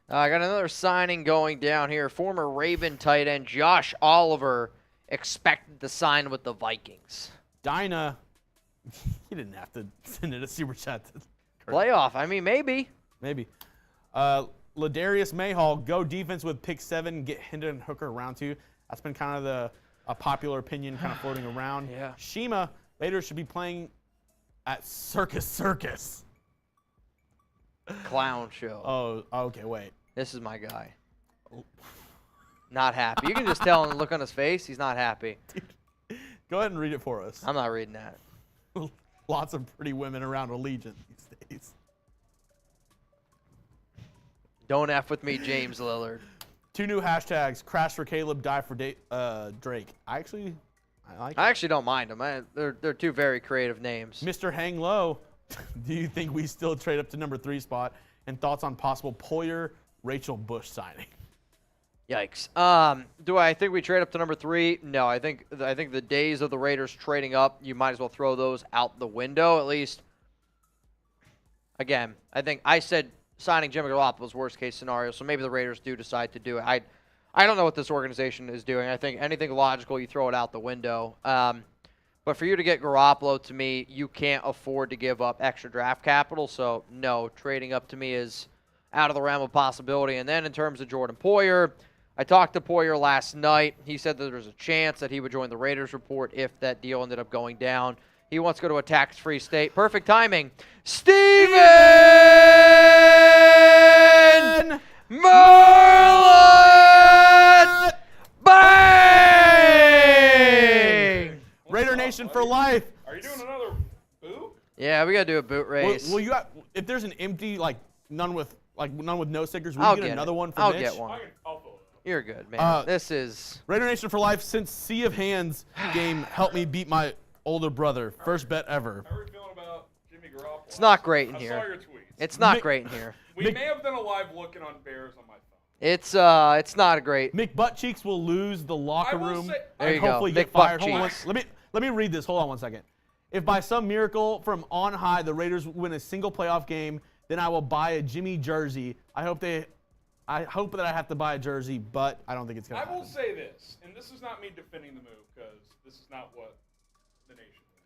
Speaker 1: I got another signing going down here. Former Raven tight end Josh Oliver expected to sign with the Vikings.
Speaker 2: Dinah, he didn't have to send it a super chat to Kirk.
Speaker 1: Playoff, I mean, maybe.
Speaker 2: Maybe. Ladarius Mayhall, go defense with pick 7, get Hendon Hooker round 2. That's been kind of a popular opinion kind of floating around.
Speaker 1: Yeah.
Speaker 2: Shima later should be playing at Circus.
Speaker 1: Clown show.
Speaker 2: Oh, okay, wait.
Speaker 1: This is my guy. Not happy. You can just tell in the look on his face, he's not happy.
Speaker 2: Go ahead and read it for us.
Speaker 1: I'm not reading that.
Speaker 2: Lots of pretty women around Allegiant these days.
Speaker 1: Don't F with me, James Lillard.
Speaker 2: 2 new hashtags: crash for Caleb, die for Drake. I like
Speaker 1: I actually don't mind them. They're 2 very creative names.
Speaker 2: Mr. Hang Low, do you think we still trade up to number 3 spot? And thoughts on possible Poyer, Rachel Bush signing?
Speaker 1: Yikes. Do I think we trade up to number 3? No, I think the days of the Raiders trading up, you might as well throw those out the window, at least. Again, I think I said signing Jimmy Garoppolo was worst case scenario, so maybe the Raiders do decide to do it. I don't know what this organization is doing. I think anything logical, you throw it out the window. But for you to get Garoppolo, to me, you can't afford to give up extra draft capital, so no, trading up to me is out of the realm of possibility. And then in terms of Jordan Poyer, I talked to Poyer last night. He said that there's a chance that he would join the Raiders report if that deal ended up going down. He wants to go to a tax-free state. Perfect timing. Steven Merlin! Bang!
Speaker 2: Raider Nation for life.
Speaker 3: Are you doing another boo?
Speaker 1: Yeah, we got to do a boot race.
Speaker 2: Well, if there's an empty, none with no stickers, will
Speaker 1: I'll
Speaker 2: you get
Speaker 1: get
Speaker 2: another
Speaker 1: it.
Speaker 2: one for
Speaker 1: I'll
Speaker 2: Mitch?
Speaker 1: get one.
Speaker 3: I'll fill it.
Speaker 1: You're good, man. This is...
Speaker 2: Raider Nation for life. Since Sea of Hands game helped me beat my older brother. First bet ever.
Speaker 3: How are you feeling about Jimmy Garoppolo?
Speaker 1: It's not great in
Speaker 3: I
Speaker 1: here.
Speaker 3: saw your tweets.
Speaker 1: It's not great in here.
Speaker 3: We may have done a live looking on Bears on my phone.
Speaker 1: It's not a great...
Speaker 2: Mick Buttcheeks will lose the locker
Speaker 3: I will
Speaker 2: room
Speaker 3: say-
Speaker 1: There
Speaker 2: and
Speaker 1: you go.
Speaker 2: hopefully
Speaker 1: Mick
Speaker 2: get fired. Hold on,
Speaker 1: Buttcheeks.
Speaker 2: let me read this. Hold on one second. If by some miracle from on high the Raiders win a single playoff game, then I will buy a Jimmy jersey. I hope that I have to buy a jersey, but I don't think it's gonna
Speaker 3: I
Speaker 2: happen.
Speaker 3: will say this, and this is not me defending the move because this is not what the nation wanted.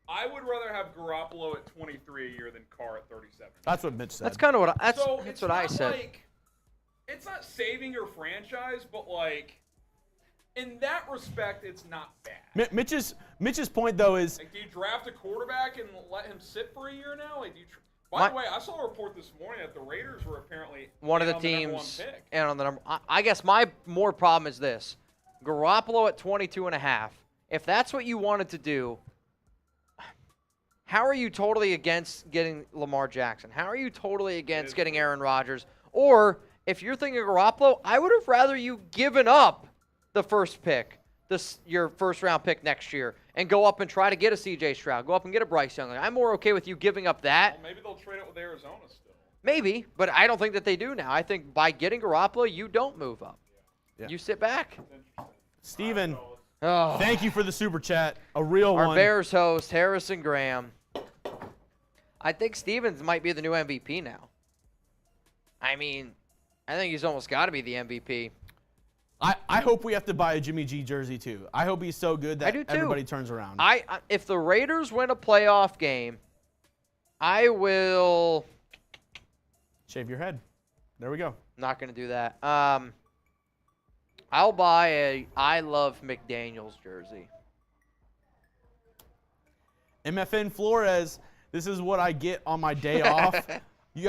Speaker 3: I would rather have Garoppolo at 23 a year than Carr at 37.
Speaker 2: That's what Mitch said.
Speaker 1: That's kind of what
Speaker 3: It's
Speaker 1: that's what I
Speaker 3: not
Speaker 1: said.
Speaker 3: Like, it's not saving your franchise, but like in that respect, it's not bad.
Speaker 2: Mitch's point though is
Speaker 3: Like, do you draft a quarterback and let him sit for a year now? Like, do you?
Speaker 1: My-
Speaker 3: By the way, I saw a report this morning that the Raiders were apparently
Speaker 1: One of the
Speaker 3: on number
Speaker 1: teams,
Speaker 3: one pick.
Speaker 1: and on the number. I guess my more problem is this: Garoppolo at 22.5. If that's what you wanted to do, how are you totally against getting Lamar Jackson? How are you totally against getting Aaron Rodgers? Or if you're thinking Garoppolo, I would have rather you given up the first pick, your first round pick next year, and go up and try to get a C.J. Stroud, go up and get a Bryce Young. I'm more okay with you giving up that.
Speaker 3: Well, maybe they'll trade it with Arizona still.
Speaker 1: Maybe, but I don't think that they do now. I think by getting Garoppolo, you don't move up.
Speaker 2: Yeah.
Speaker 1: You sit back.
Speaker 2: Steven,
Speaker 1: Oh,
Speaker 2: thank you for the super chat. A real
Speaker 1: our
Speaker 2: one.
Speaker 1: Bears host, Harrison Graham. I think Stevens might be the new MVP now. I mean, I think he's almost got to be the MVP.
Speaker 2: I hope we have to buy a Jimmy G jersey too. I hope he's so good that
Speaker 1: I do too.
Speaker 2: everybody turns around.
Speaker 1: If the Raiders win a playoff game, I will.
Speaker 2: Shave your head. There we go.
Speaker 1: Not going to do that. I'll buy a I Love McDaniels jersey.
Speaker 2: MFN Flores, this is what I get on my day off.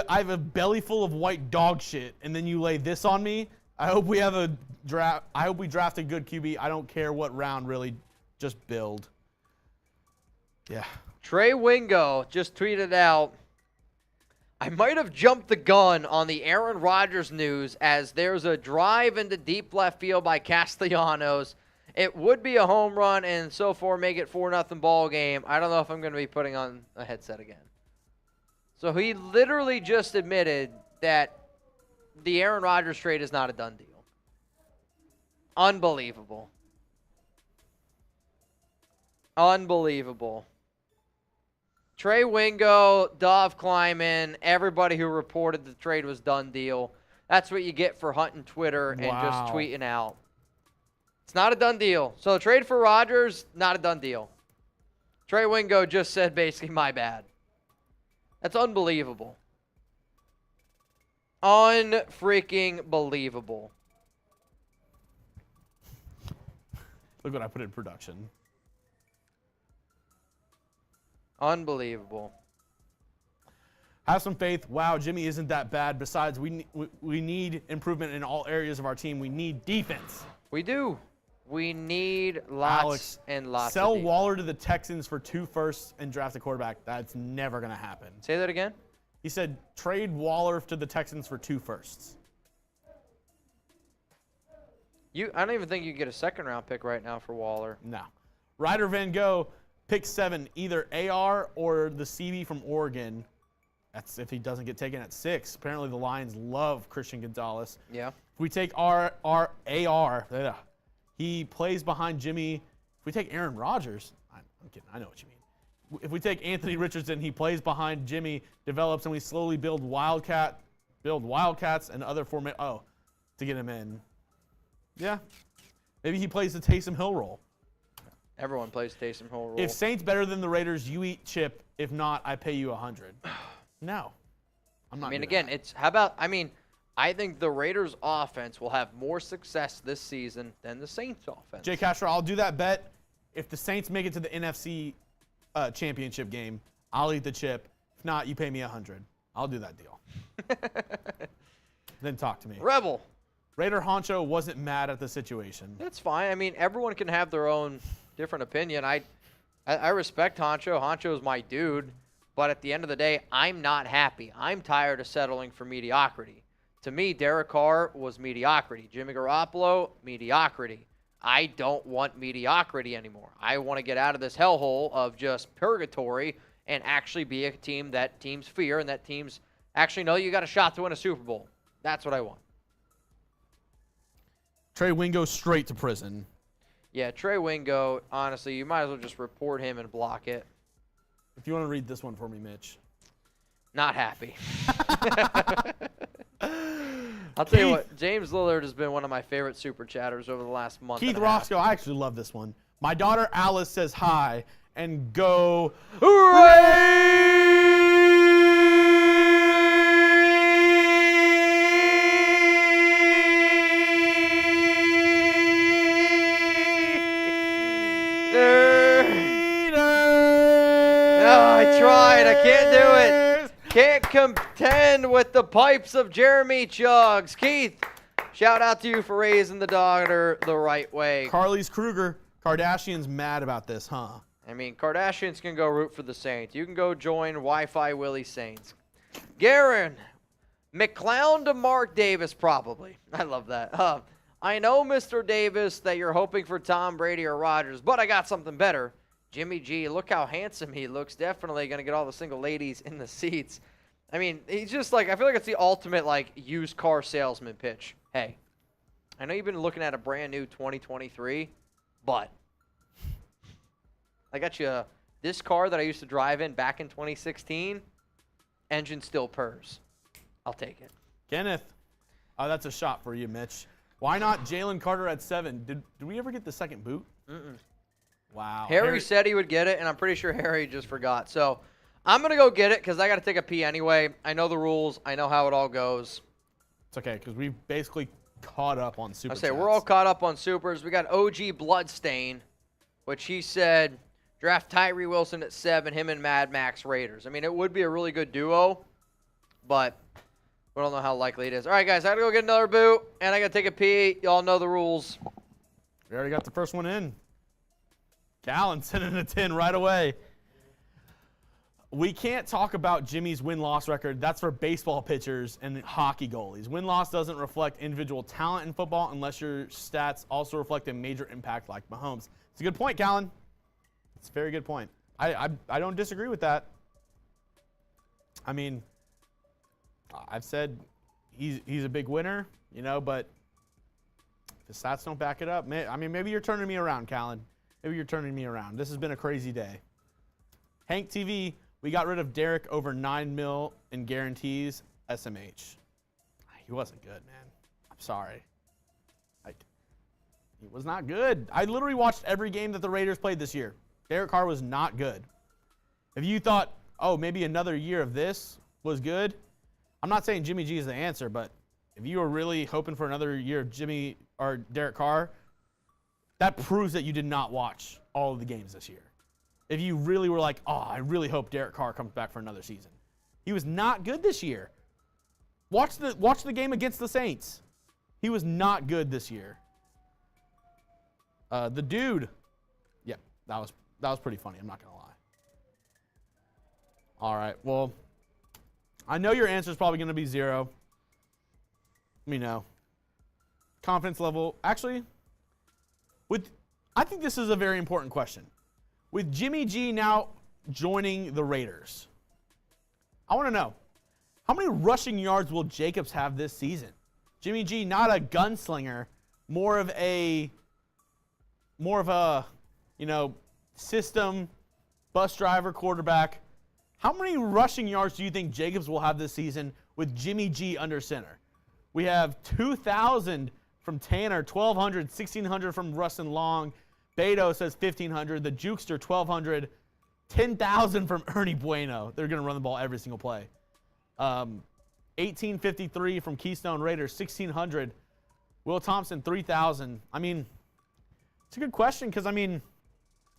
Speaker 2: I have a belly full of white dog shit, and then you lay this on me. I hope we have a draft. I hope we draft a good QB. I don't care what round, really. Just build. Yeah.
Speaker 1: Trey Wingo just tweeted out, I might have jumped the gun on the Aaron Rodgers news as there's a drive into deep left field by Castellanos. It would be a home run and so far make it 4-0 ball game. I don't know if I'm going to be putting on a headset again. So he literally just admitted that the Aaron Rodgers trade is not a done deal. Unbelievable. Unbelievable. Trey Wingo, Dov Kleiman, everybody who reported the trade was done deal. That's what you get for hunting Twitter and just tweeting out. It's not a done deal. So the trade for Rodgers, not a done deal. Trey Wingo just said basically my bad. That's unbelievable. Unfreaking believable.
Speaker 2: Look what I put in production.
Speaker 1: Unbelievable.
Speaker 2: Have some faith. Wow, Jimmy isn't that bad. Besides, we need improvement in all areas of our team. We need defense.
Speaker 1: We do. We need lots
Speaker 2: Alex,
Speaker 1: and lots
Speaker 2: sell
Speaker 1: of defense.
Speaker 2: Waller to the Texans for 2 firsts and draft a quarterback. That's never going to happen.
Speaker 1: Say that again?
Speaker 2: He said trade Waller to the Texans for 2 firsts.
Speaker 1: I don't even think you can get a second-round pick right now for Waller.
Speaker 2: No. Ryder Van Gogh, pick 7, either AR or the CB from Oregon. That's if he doesn't get taken at 6. Apparently the Lions love Christian Gonzalez.
Speaker 1: Yeah.
Speaker 2: If we take AR, he plays behind Jimmy. If we take Aaron Rodgers, I'm kidding, I know what you mean. If we take Anthony Richardson, he plays behind Jimmy, develops, and we slowly build Wildcats and other to get him in. Yeah. Maybe he plays the Taysom Hill role.
Speaker 1: Everyone plays Taysom Hill role.
Speaker 2: If Saints better than the Raiders, you eat chip. If not, I pay you $100. No. I'm not.
Speaker 1: I mean,
Speaker 2: doing
Speaker 1: again,
Speaker 2: that.
Speaker 1: I think the Raiders' offense will have more success this season than the Saints' offense.
Speaker 2: Jay Castro, I'll do that bet. If the Saints make it to the NFC championship game, I'll eat the chip. If not, you pay me $100. I'll do that deal. Then talk to me.
Speaker 1: Rebel.
Speaker 2: Raider Honcho wasn't mad at the situation.
Speaker 1: That's fine. I mean, everyone can have their own different opinion. I respect Honcho. Honcho's my dude. But at the end of the day, I'm not happy. I'm tired of settling for mediocrity. To me, Derek Carr was mediocrity. Jimmy Garoppolo, mediocrity. I don't want mediocrity anymore. I want to get out of this hellhole of just purgatory and actually be a team that teams fear and that teams actually know you got a shot to win a Super Bowl. That's what I want.
Speaker 2: Trey Wingo straight to prison.
Speaker 1: Yeah, Trey Wingo, honestly, you might as well just report him and block it.
Speaker 2: If you want to read this one for me, Mitch.
Speaker 1: Not happy. I'll tell you what, James Lillard has been one of my favorite super chatters over the last month.
Speaker 2: Keith
Speaker 1: and a half.
Speaker 2: Roscoe, I actually love this one. My daughter Alice says hi and go
Speaker 1: I tried. I can't do it. Can't contend with the pipes of Jeremy Chugs. Keith, shout out to you for raising the daughter the right way.
Speaker 2: Carly's Kruger. Kardashian's mad about this, huh?
Speaker 1: I mean, Kardashians can go root for the Saints. You can go join Wi-Fi Willie Saints. Garen, McClown to Mark Davis, probably. I love that. I know, Mr. Davis, that you're hoping for Tom Brady or Rodgers, but I got something better. Jimmy G, look how handsome he looks. Definitely going to get all the single ladies in the seats. I mean, he's just like, I feel like it's the ultimate, like, used car salesman pitch. Hey, I know you've been looking at a brand new 2023, but I got you this car that I used to drive in back in 2016. Engine still purrs. I'll take it.
Speaker 2: Kenneth. Oh, that's a shot for you, Mitch. Why not Jalen Carter at 7? Did we ever get the second boot?
Speaker 1: Mm-mm.
Speaker 2: Wow.
Speaker 1: Harry said he would get it, and I'm pretty sure Harry just forgot. So I'm going to go get it because I got to take a pee anyway. I know the rules. I know how it all goes.
Speaker 2: It's okay because we basically caught up on Super
Speaker 1: I say
Speaker 2: Chats.
Speaker 1: we're all caught up on Supers. We got OG Bloodstain, which he said draft Tyree Wilson at 7, him and Mad Max Raiders. I mean, it would be a really good duo, but we don't know how likely it is. All right, guys, I got to go get another boot, and I got to take a pee. Y'all know the rules.
Speaker 2: We already got the first one in. Callan sending a 10 right away. We can't talk about Jimmy's win-loss record. That's for baseball pitchers and hockey goalies. Win-loss doesn't reflect individual talent in football unless your stats also reflect a major impact like Mahomes. It's a good point, Callan. It's a very good point. I don't disagree with that. I mean, I've said he's a big winner, you know, but if the stats don't back it up, I mean, maybe you're turning me around, Callan. Maybe you're turning me around. This has been a crazy day. Hank TV, we got rid of Derek over $9 million in guarantees. SMH. He wasn't good, man. I'm sorry. He was not good. I literally watched every game that the Raiders played this year. Derek Carr was not good. If you thought, oh, maybe another year of this was good, I'm not saying Jimmy G is the answer, but if you were really hoping for another year of Jimmy or Derek Carr, that proves that you did not watch all of the games this year. If you really were like, oh, I really hope Derek Carr comes back for another season. He was not good this year. Watch the game against the Saints. He was not good this year. The dude, yeah, that was pretty funny. I'm not going to lie. All right, well, I know your answer is probably going to be 0. Let me know. Confidence level. Actually, I think this is a very important question. With Jimmy G now joining the Raiders, I want to know, how many rushing yards will Jacobs have this season? Jimmy G, not a gunslinger, more of a, system, bus driver, quarterback. How many rushing yards do you think Jacobs will have this season with Jimmy G under center? We have 2,000 from Tanner, 1,200, 1,600 from Rustin Long. Beto says 1,500. The Jukester, 1,200. 10,000 from Ernie Bueno. They're going to run the ball every single play. 1,853 from Keystone Raiders, 1,600. Will Thompson, 3,000. I mean, it's a good question because,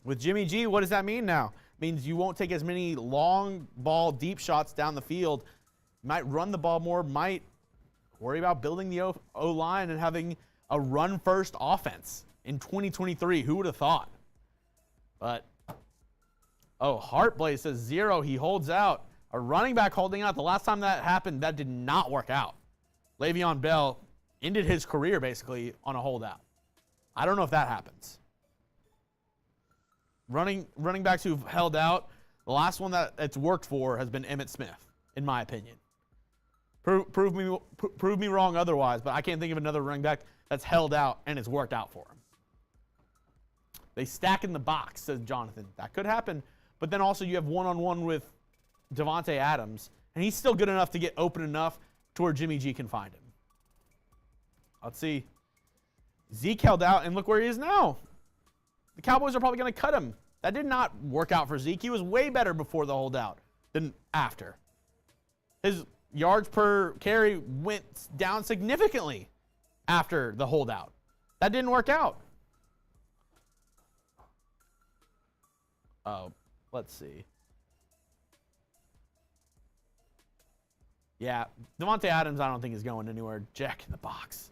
Speaker 2: with Jimmy G, what does that mean now? It means you won't take as many long ball, deep shots down the field. Might run the ball more, might worry about building the O-line and having a run-first offense in 2023. Who would have thought? But, Heartblaze says 0. He holds out. A running back holding out. The last time that happened, that did not work out. Le'Veon Bell ended his career basically on a holdout. I don't know if that happens. Running backs who've held out, the last one that it's worked for has been Emmitt Smith, in my opinion. Prove me wrong otherwise, but I can't think of another running back that's held out and it's worked out for him. They stack in the box, says Jonathan. That could happen, but then also you have one-on-one with Devontae Adams, and he's still good enough to get open enough to where Jimmy G can find him. Let's see. Zeke held out, and look where he is now. The Cowboys are probably going to cut him. That did not work out for Zeke. He was way better before the holdout than after. His yards per carry went down significantly after the holdout. That didn't work out. Let's see. Yeah, Devontae Adams I don't think is going anywhere. Jack in the box.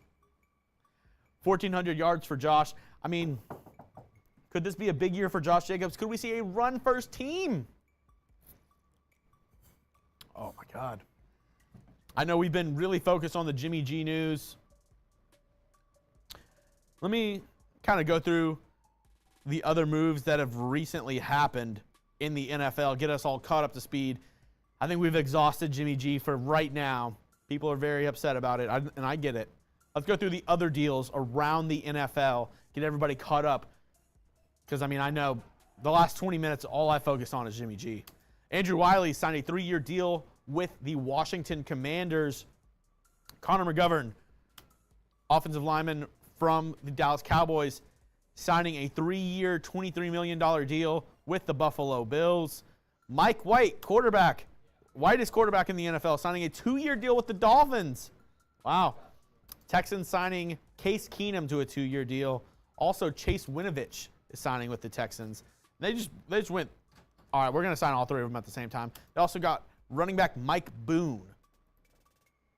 Speaker 2: 1,400 yards for Josh. Could this be a big year for Josh Jacobs? Could we see a run-first team? Oh, my God. I know we've been really focused on the Jimmy G news. Let me kind of go through the other moves that have recently happened in the NFL, get us all caught up to speed. I think we've exhausted Jimmy G for right now. People are very upset about it, and I get it. Let's go through the other deals around the NFL, get everybody caught up. Because, I know the last 20 minutes, all I focused on is Jimmy G. Andrew Wiley signed a 3-year deal with the Washington Commanders. Connor McGovern, offensive lineman from the Dallas Cowboys, signing a 3-year, $23 million deal with the Buffalo Bills. Mike White, quarterback, whitest quarterback in the NFL, signing a 2-year deal with the Dolphins. Wow. Texans signing Case Keenum to a 2-year deal. Also, Chase Winovich is signing with the Texans. They just went, all right, we're going to sign all 3 of them at the same time. They also got running back Mike Boone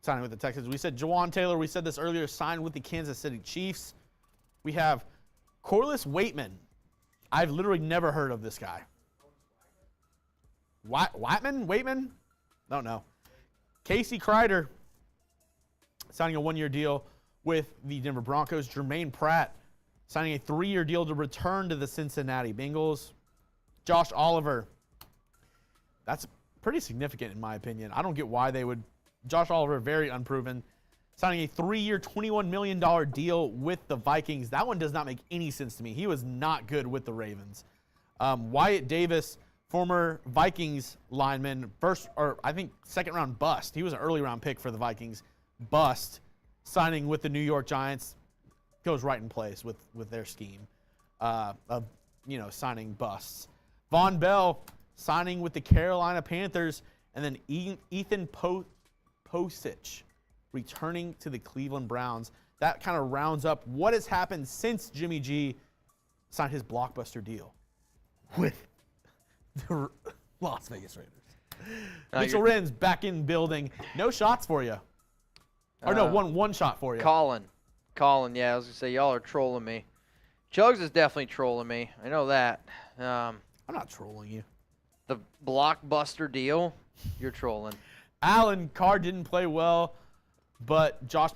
Speaker 2: signing with the Texans. We said Jawan Taylor, we said this earlier, signed with the Kansas City Chiefs. We have Corliss Waitman. I've literally never heard of this guy. Waitman? Don't know. Casey Kreider signing a 1-year deal with the Denver Broncos. Jermaine Pratt signing a 3-year deal to return to the Cincinnati Bengals. Josh Oliver. That's pretty significant in my opinion. I don't get why they would. Josh Oliver, very unproven. Signing a 3-year, $21 million deal with the Vikings. That one does not make any sense to me. He was not good with the Ravens. Wyatt Davis, former Vikings lineman, second round bust. He was an early round pick for the Vikings. Bust, signing with the New York Giants. Goes right in place with their scheme of signing busts. Von Bell signing with the Carolina Panthers, and then Ethan Posich returning to the Cleveland Browns. That kind of rounds up what has happened since Jimmy G signed his blockbuster deal with the Las Vegas Raiders. Mitchell Renz back in building. No shots for you. Or no, one shot for you.
Speaker 1: Colin, yeah, I was going to say, y'all are trolling me. Chugs is definitely trolling me. I know that.
Speaker 2: I'm not trolling you.
Speaker 1: The blockbuster deal, you're trolling.
Speaker 2: Allen Carr didn't play well, but Josh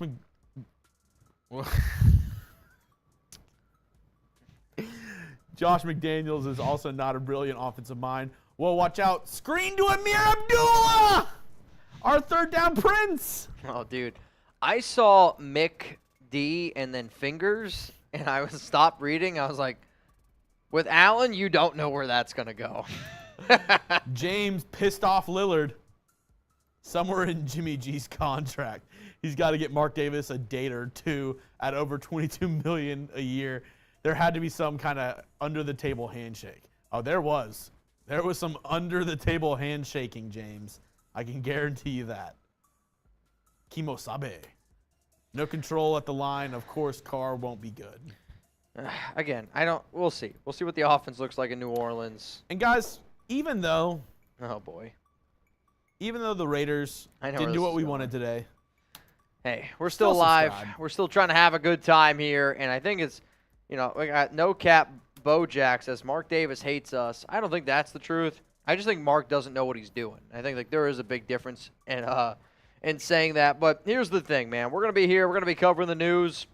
Speaker 2: McDaniels is also not a brilliant offensive mind. Well, watch out. Screen to Amir Abdullah! Our third down prince.
Speaker 1: Oh, dude. I saw Mick D and then fingers, and I was stopped reading. I was like, with Allen, you don't know where that's going to go.
Speaker 2: James pissed off Lillard. Somewhere in Jimmy G's contract, he's got to get Mark Davis a date or two at over $22 million a year. There had to be some kind of under-the-table handshake. Oh, there was. There was some under-the-table handshaking, James. I can guarantee you that. Kimo Sabe. No control at the line. Of course, Carr won't be good.
Speaker 1: Again, we'll see. We'll see what the offense looks like in New Orleans.
Speaker 2: And guys, even though
Speaker 1: Oh, boy.
Speaker 2: the Raiders
Speaker 1: I know
Speaker 2: didn't
Speaker 1: where
Speaker 2: do
Speaker 1: this
Speaker 2: what
Speaker 1: is
Speaker 2: we
Speaker 1: going.
Speaker 2: wanted today,
Speaker 1: Hey, we're still
Speaker 2: Still
Speaker 1: alive.
Speaker 2: subscribe.
Speaker 1: We're still trying to have a good time here, and I think it's, we got no cap. Bojack says Mark Davis hates us. I don't think that's the truth. I just think Mark doesn't know what he's doing. I think there is a big difference in saying that. But here's the thing, man. We're gonna be here. We're gonna be covering the news.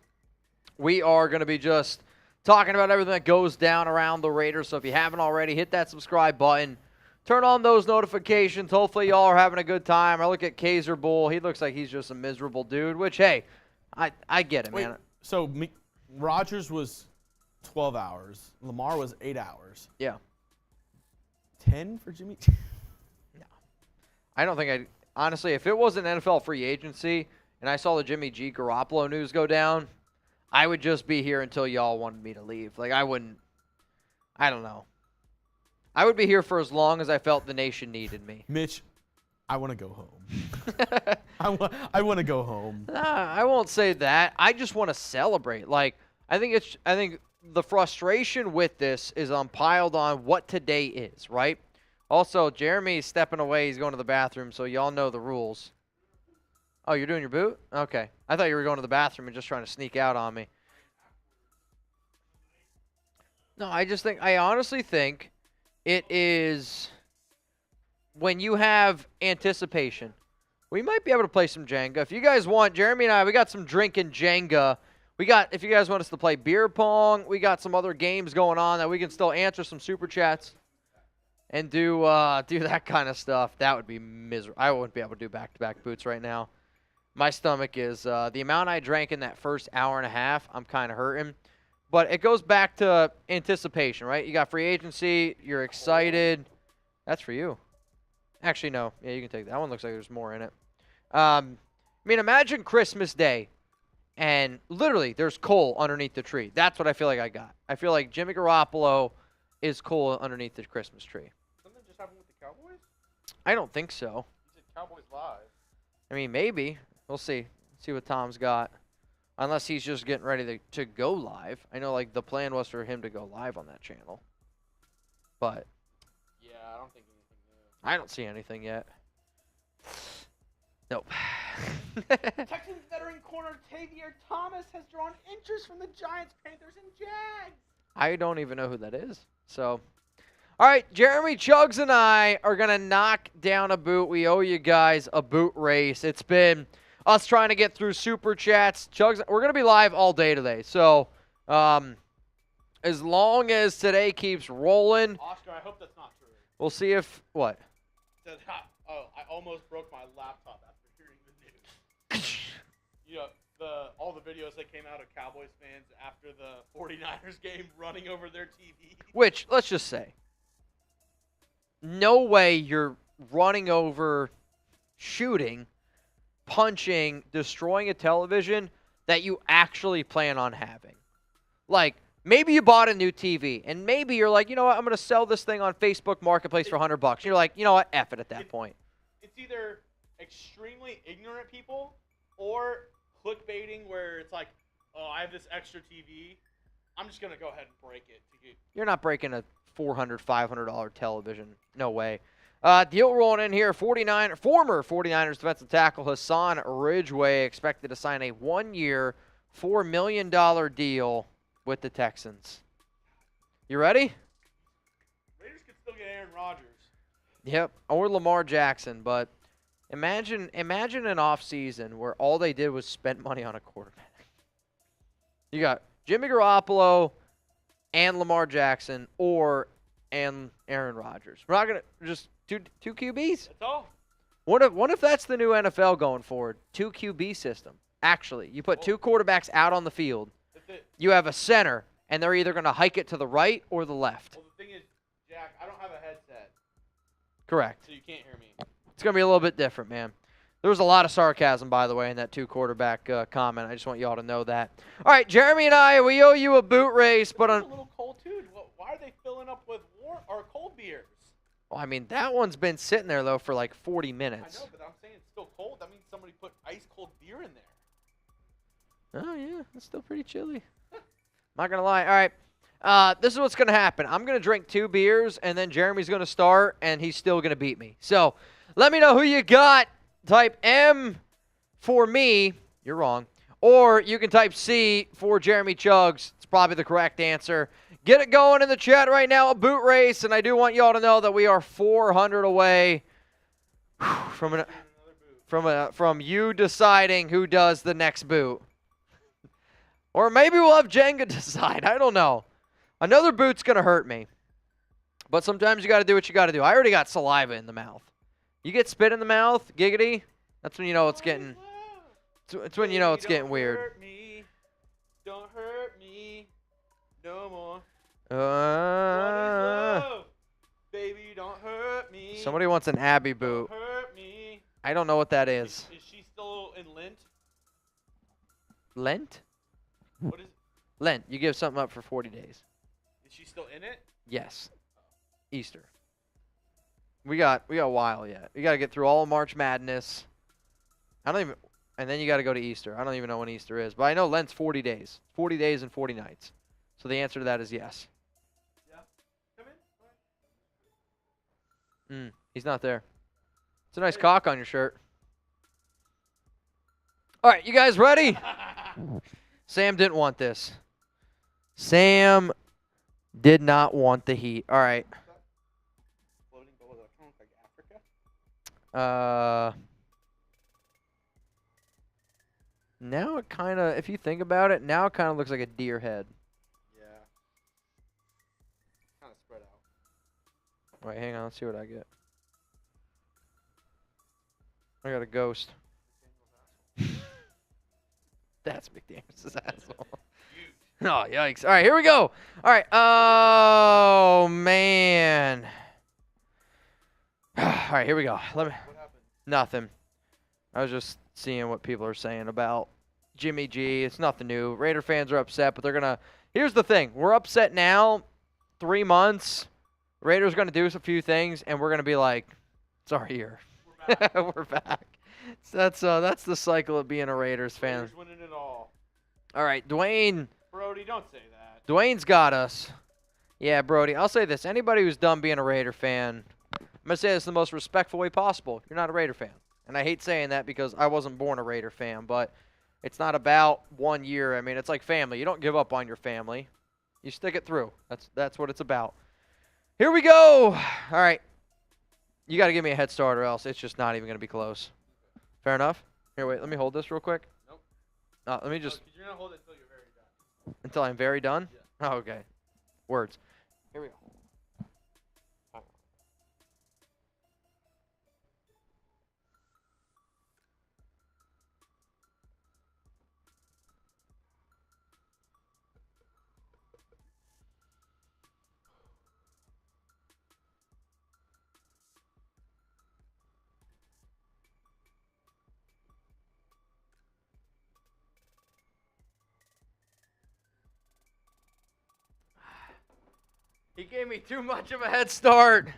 Speaker 1: We are gonna be just talking about everything that goes down around the Raiders. So if you haven't already, hit that subscribe button. Turn on those notifications. Hopefully y'all are having a good time. I look at Kaiser Bull. He looks like he's just a miserable dude, which, hey, I get it,
Speaker 2: wait,
Speaker 1: man.
Speaker 2: so Rodgers was 12 hours. Lamar was 8 hours.
Speaker 1: Yeah.
Speaker 2: 10 for Jimmy?
Speaker 1: I don't think honestly, if it wasn't NFL free agency and I saw the Jimmy G Garoppolo news go down, I would just be here until y'all wanted me to leave. Like, I don't know. I would be here for as long as I felt the nation needed me.
Speaker 2: Mitch, I want to go home. I want to go home.
Speaker 1: I won't say that. I just want to celebrate. Like, I think the frustration with this is piled on what today is, right? Also, Jeremy's stepping away. He's going to the bathroom, so y'all know the rules. Oh, you're doing your boot? Okay. I thought you were going to the bathroom and just trying to sneak out on me. No, I honestly think it is when you have anticipation. We might be able to play some Jenga. If you guys want, Jeremy and I, we got some drinking Jenga. If you guys want us to play beer pong, we got some other games going on that we can still answer some super chats and do that kind of stuff. That would be miserable. I wouldn't be able to do back-to-back boots right now. My stomach is, the amount I drank in that first hour and a half, I'm kind of hurting. But it goes back to anticipation, right? You got free agency. You're excited. That's for you. Actually, no. Yeah, you can take that. That one looks like there's more in it. Imagine Christmas Day, and literally there's coal underneath the tree. That's what I feel like I got. I feel like Jimmy Garoppolo is coal underneath the Christmas tree.
Speaker 3: Something just happened with the Cowboys?
Speaker 1: I don't think so.
Speaker 3: You said Cowboys live.
Speaker 1: Maybe. We'll see. See what Tom's got. Unless he's just getting ready to go live. I know, like, the plan was for him to go live on that channel. But
Speaker 3: Yeah, I don't think anything new.
Speaker 1: I don't see anything yet. Nope.
Speaker 3: Texans veteran corner Tavier Thomas has drawn interest from the Giants, Panthers, and Jags.
Speaker 1: I don't even know who that is. So, all right, Jeremy Chugs and I are going to knock down a boot. We owe you guys a boot race. It's been us trying to get through super chats. Chugs, we're going to be live all day today. So, as long as today keeps rolling,
Speaker 3: Oscar, I hope that's not true.
Speaker 1: we'll see if, what?
Speaker 3: I almost broke my laptop after hearing the news. All the videos that came out of Cowboys fans after the 49ers game running over their TV.
Speaker 1: Which, let's just say, no way you're running over, shooting, punching, destroying a television that you actually plan on having. Like, maybe you bought a new TV, and maybe you're like, you know what, I'm going to sell this thing on Facebook Marketplace for $100. You're like, you know what, F it at that point.
Speaker 3: It's either extremely ignorant people or clickbaiting where it's like, oh, I have this extra TV. I'm just going to go ahead and break it.
Speaker 1: You're not breaking a $400, $500 television. No way. Deal rolling in here. Former 49ers defensive tackle Hassan Ridgeway expected to sign a 1-year, $4 million deal with the Texans. You ready?
Speaker 3: Raiders could still get Aaron Rodgers.
Speaker 1: Yep. Or Lamar Jackson, but Imagine an off season where all they did was spend money on a quarterback. You got Jimmy Garoppolo and Lamar Jackson and Aaron Rodgers. We're not gonna just two QBs.
Speaker 3: That's all.
Speaker 1: What if that's the new NFL going forward? 2 QB system. Actually, you put 2 quarterbacks out on the field.
Speaker 3: That's it.
Speaker 1: You have a center, and they're either going to hike it to the right or the left.
Speaker 3: Well, the thing is, Jack, I don't have a headset,
Speaker 1: Correct.
Speaker 3: so you can't hear me.
Speaker 1: It's going to be a little bit different, man. There was a lot of sarcasm, by the way, in that 2 quarterback comment. I just want you all to know that. All right, Jeremy and I, we owe you a boot race, but
Speaker 3: It's a little cold too. Why are they filling up with warm or cold beers?
Speaker 1: well, I mean, that one's been sitting there, though, for like 40
Speaker 3: I
Speaker 1: minutes.
Speaker 3: know, but I'm saying it's still cold. That means somebody put ice cold beer in there.
Speaker 1: Oh, yeah, it's still pretty chilly. Not going to lie. All right, this is what's going to happen. I'm going to drink 2 beers, and then Jeremy's going to start, and he's still going to beat me. So let me know who you got. Type M for me. You're wrong. Or you can type C for Jeremy Chugs. It's probably the correct answer. Get it going in the chat right now, a boot race, and I do want you all to know that we are 400 away from you deciding who does the next boot. Or maybe we'll have Jenga decide. I don't know. Another boot's going to hurt me. But sometimes you got to do what you got to do. I already got saliva in the mouth. You get spit in the mouth, giggity, that's when you know it's getting it's when you know it's getting weird.
Speaker 3: Hurt me. Don't hurt me no more. What is love? Baby, don't hurt me.
Speaker 1: Somebody wants an Abbey boot.
Speaker 3: Don't hurt me.
Speaker 1: I don't know what that is.
Speaker 3: Is she still in Lent?
Speaker 1: Lent?
Speaker 3: What is?
Speaker 1: Lent. You give something up for 40 days.
Speaker 3: Is she still in it?
Speaker 1: Yes. Easter. We got a while yet. We got to get through all of March Madness. And then you got to go to Easter. I don't even know when Easter is, but I know Lent's 40 days. 40 days and 40 nights. So the answer to that is yes.
Speaker 3: Yeah. Come in.
Speaker 1: He's not there. It's a nice cock on your shirt. All right, you guys ready? Sam didn't want this. Sam did not want the heat. All right.
Speaker 3: Floating below the trunk like Africa.
Speaker 1: Now it kind of, if you think about it, now it kind of looks like a deer head.
Speaker 3: Yeah. Kind of spread out.
Speaker 1: Wait, hang on. Let's see what I get. I got a ghost. That's McDaniels' asshole. Oh, yikes. All right, here we go. All right. Oh, man. All right, here we go.
Speaker 3: What happened?
Speaker 1: Nothing. I was just seeing what people are saying about Jimmy G. It's nothing new. Raider fans are upset, but they're going to – here's the thing. We're upset now, 3 months. Raiders are going to do a few things, and we're going to be like, it's our year.
Speaker 3: We're back.
Speaker 1: We're back. So that's the cycle of being a Raiders fan.
Speaker 3: Raiders winning it all.
Speaker 1: All right, Dwayne.
Speaker 3: Brody, don't say that.
Speaker 1: Dwayne's got us. Yeah, Brody. I'll say this. Anybody who's done being a Raider fan, I'm going to say this in the most respectful way possible. You're not a Raider fan. And I hate saying that because I wasn't born a Raider fan, but it's not about 1 year. I mean, it's like family. You don't give up on your family. You stick it through. That's what it's about. Here we go. All right. You got to give me a head start or else it's just not even going to be close. Fair enough? Here, wait. Let me hold this real quick.
Speaker 3: Nope.
Speaker 1: Let me just...
Speaker 3: No, 'cause you're going to hold it until you're very done.
Speaker 1: Until I'm very done?
Speaker 3: Yeah.
Speaker 1: Oh, okay. Words. Here we go. He gave me too much of a head start.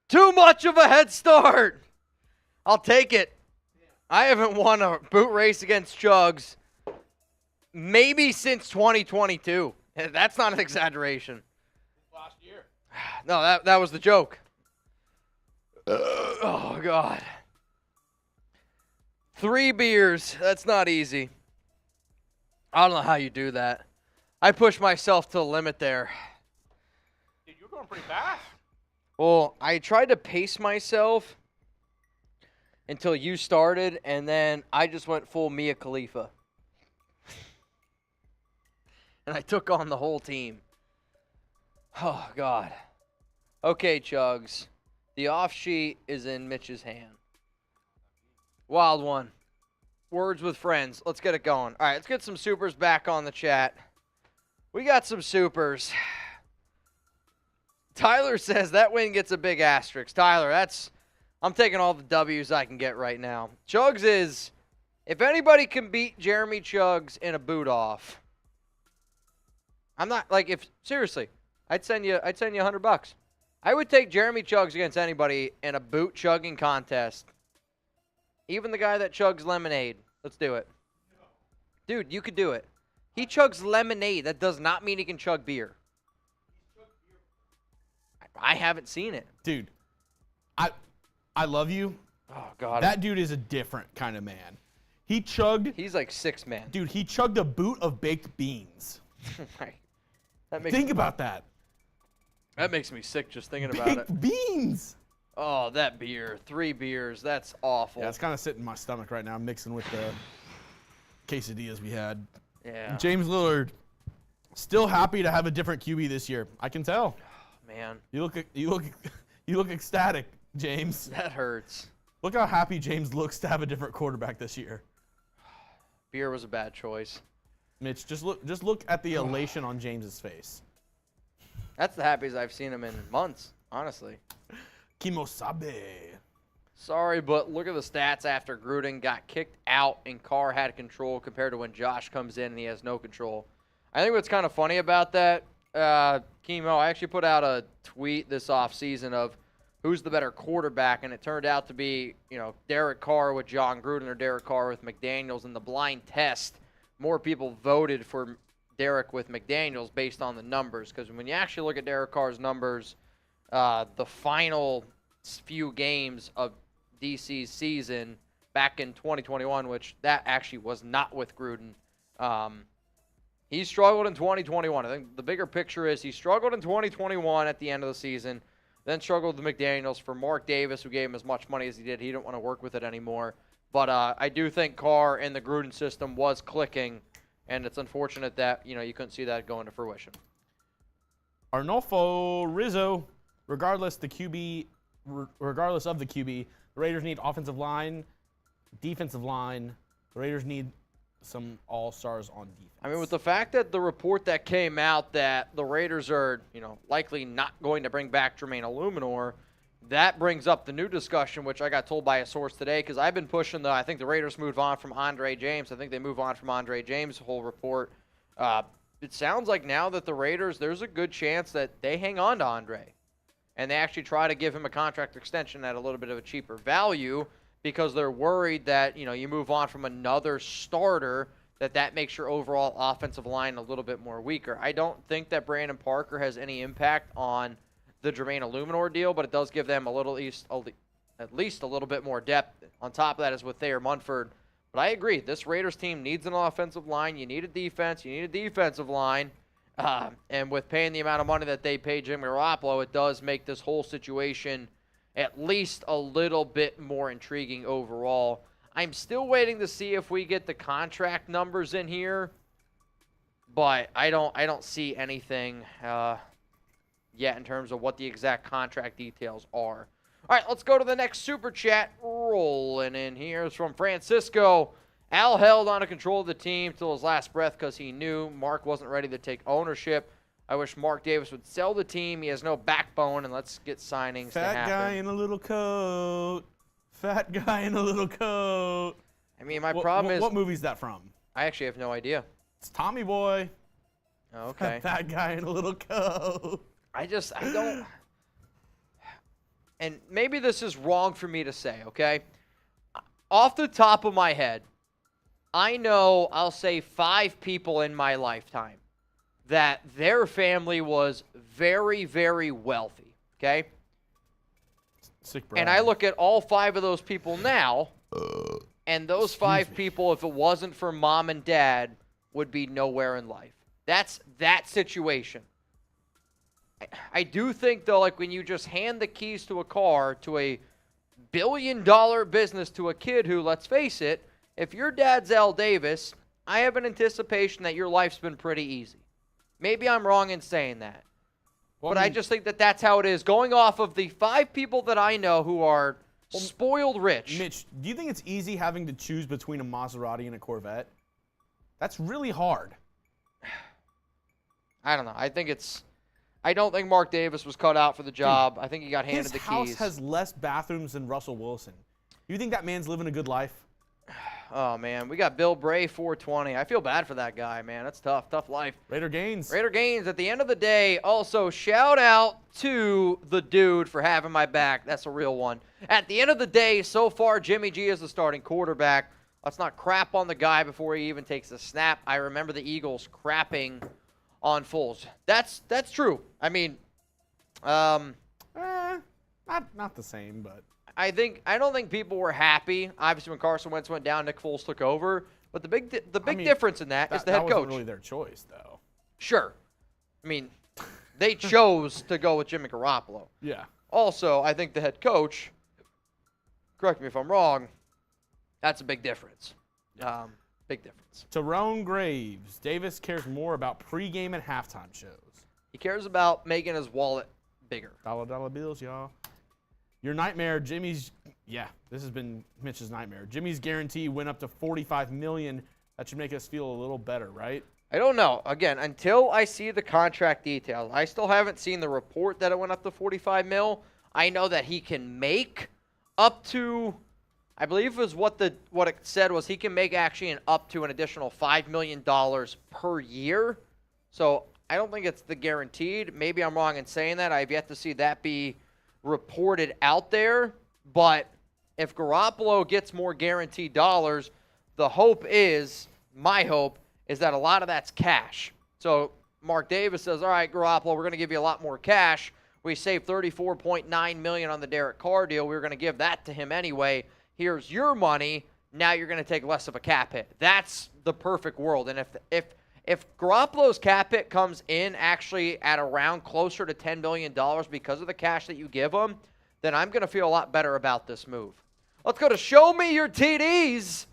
Speaker 1: Too much of a head start. I'll take it. I haven't won a boot race against Chugs maybe since 2022. That's not an exaggeration.
Speaker 3: Last year.
Speaker 1: No, that was the joke. Oh, God. 3 beers. That's not easy. I don't know how you do that. I pushed myself to the limit there.
Speaker 3: Dude, you were going pretty fast.
Speaker 1: Well, I tried to pace myself until you started, and then I just went full Mia Khalifa. And I took on the whole team. Oh, God. Okay, Chugs. The off sheet is in Mitch's hand. Wild one. Words with friends. Let's get it going. All right, let's get some supers back on the chat. We got some supers. Tyler says that win gets a big asterisk. Tyler, I'm taking all the W's I can get right now. Chugs is, if anybody can beat Jeremy Chugs in a boot off, I'm not, seriously, I'd send you $100. I would take Jeremy Chugs against anybody in a boot chugging contest. Even the guy that chugs lemonade. Let's do it. Dude, you could do it. He chugs lemonade. That does not mean he can chug beer. I haven't seen it.
Speaker 2: Dude, I love you.
Speaker 1: Oh, God.
Speaker 2: That dude is a different kind of man. He chugged.
Speaker 1: He's like 6 man.
Speaker 2: Dude, he chugged a boot of baked beans. Think about that.
Speaker 1: That makes me sick just thinking about it.
Speaker 2: Baked beans.
Speaker 1: Oh, that beer. 3 beers. That's awful.
Speaker 2: Yeah, it's kind of sitting in my stomach right now. I'm mixing with the quesadillas we had.
Speaker 1: Yeah.
Speaker 2: James Lillard, still happy to have a different QB this year. I can tell.
Speaker 1: Man.
Speaker 2: You look ecstatic, James.
Speaker 1: That hurts.
Speaker 2: Look how happy James looks to have a different quarterback this year.
Speaker 1: Beer was a bad choice.
Speaker 2: Mitch, just look at the elation on James's face.
Speaker 1: That's the happiest I've seen him in months, honestly.
Speaker 2: Kimosabe.
Speaker 1: Sorry, but look at the stats after Gruden got kicked out and Carr had control compared to when Josh comes in and he has no control. I think what's kind of funny about that, Kimo, I actually put out a tweet this offseason of who's the better quarterback, and it turned out to be, Derek Carr with John Gruden or Derek Carr with McDaniels. In the blind test, more people voted for Derek with McDaniels based on the numbers, because when you actually look at Derek Carr's numbers, the final few games of DC's season back in 2021, which that actually was not with Gruden, he struggled in 2021. I think the bigger picture is he struggled in 2021 at the end of the season, then struggled with McDaniels. For Mark Davis, who gave him as much money as he did, he didn't want to work with it anymore. But I do think Carr in the Gruden system was clicking, and it's unfortunate that you couldn't see that go into fruition.
Speaker 2: Arnolfo Rizzo, regardless of the QB, the Raiders need offensive line, defensive line. The Raiders need some all-stars on defense.
Speaker 1: I mean, with the fact that the report that came out that the Raiders are, likely not going to bring back Jermaine Illuminor, that brings up the new discussion, which I got told by a source today, because I've been pushing I think the Raiders move on from Andre James. I think they move on from Andre James' whole report. It sounds like now that the Raiders, there's a good chance that they hang on to Andre, and they actually try to give him a contract extension at a little bit of a cheaper value, because they're worried that, you move on from another starter, that makes your overall offensive line a little bit more weaker. I don't think that Brandon Parker has any impact on the Jermaine Illuminor deal, but it does give them at least a little bit more depth. On top of that is with Thayer Munford. But I agree, this Raiders team needs an offensive line. You need a defense. You need a defensive line. And with paying the amount of money that they pay Jimmy Garoppolo, it does make this whole situation at least a little bit more intriguing overall. I'm still waiting to see if we get the contract numbers in here, but I don't see anything yet in terms of what the exact contract details are. All right, let's go to the next super chat. Rolling in here is from Francisco. Al held on to control of the team till his last breath because he knew Mark wasn't ready to take ownership. I wish Mark Davis would sell the team. He has no backbone, and let's get signings to happen.
Speaker 2: Fat guy in a little coat. Fat guy in a little coat.
Speaker 1: I mean, my problem is...
Speaker 2: What movie is that from?
Speaker 1: I actually have no idea.
Speaker 2: It's Tommy Boy.
Speaker 1: Oh, okay.
Speaker 2: Fat guy in a little coat.
Speaker 1: I don't... And maybe this is wrong for me to say, okay? Off the top of my head, I know, I'll say 5 people in my lifetime that their family was very, very wealthy, okay?
Speaker 2: Sick brag.
Speaker 1: And I look at all 5 of those people now, and those 5 people, if it wasn't for mom and dad, would be nowhere in life. That's that situation. I do think, though, like when you just hand the keys to a car to a billion-dollar business to a kid who, let's face it, if your dad's Al Davis, I have an anticipation that your life's been pretty easy. Maybe I'm wrong in saying that.
Speaker 2: Well,
Speaker 1: But I just think that that's how it is. Going off of the 5 people that I know who are spoiled rich.
Speaker 2: Mitch, do you think it's easy having to choose between a Maserati and a Corvette? That's really hard.
Speaker 1: I don't know. I don't think Mark Davis was cut out for the job. I think he got handed the
Speaker 2: His house
Speaker 1: keys.
Speaker 2: has less bathrooms than Russell Wilson. You think that man's living a good life?
Speaker 1: Oh, man. We got Bill Bray, 420. I feel bad for that guy, man. That's tough. Tough life.
Speaker 2: Raider Gaines.
Speaker 1: Raider Gaines, at the end of the day, also shout out to the dude for having my back. That's a real one. At the end of the day, so far, Jimmy G is the starting quarterback. Let's not crap on the guy before he even takes a snap. I remember the Eagles crapping on Foles. That's true. I mean,
Speaker 2: Not the same, but
Speaker 1: I don't think people were happy. Obviously, when Carson Wentz went down, Nick Foles took over. But the big difference in that is the head
Speaker 2: that wasn't
Speaker 1: coach.
Speaker 2: really their choice, though.
Speaker 1: Sure. I mean, they chose to go with Jimmy Garoppolo.
Speaker 2: Yeah.
Speaker 1: Also, I think the head coach, correct me if I'm wrong, that's a big difference. Big difference.
Speaker 2: Tyrone Graves. Davis cares more about pregame and halftime shows.
Speaker 1: He cares about making his wallet bigger.
Speaker 2: Dollar bills, y'all. Your nightmare, Jimmy's. Yeah, this has been Mitch's nightmare. Jimmy's guarantee went up to $45 million. That should make us feel a little better, right?
Speaker 1: I don't know. Again, until I see the contract details, I still haven't seen the report that it went up to $45 million. I know that he can make up to, I believe it was what it said was he can make actually up to an additional $5 million per year. So I don't think it's the guaranteed. Maybe I'm wrong in saying that. I've yet to see that be reported out there. But if Garoppolo gets more guaranteed dollars, the hope is, my hope, is that a lot of that's cash. So Mark Davis says, all right, Garoppolo, we're going to give you a lot more cash. We saved $34.9 million on the Derek Carr deal. We were going to give that to him anyway. Here's your money. Now you're going to take less of a cap hit. That's the perfect world. And if Garoppolo's cap hit comes in actually at around closer to $10 million because of the cash that you give him, then I'm going to feel a lot better about this move. Let's go to show me your TDs.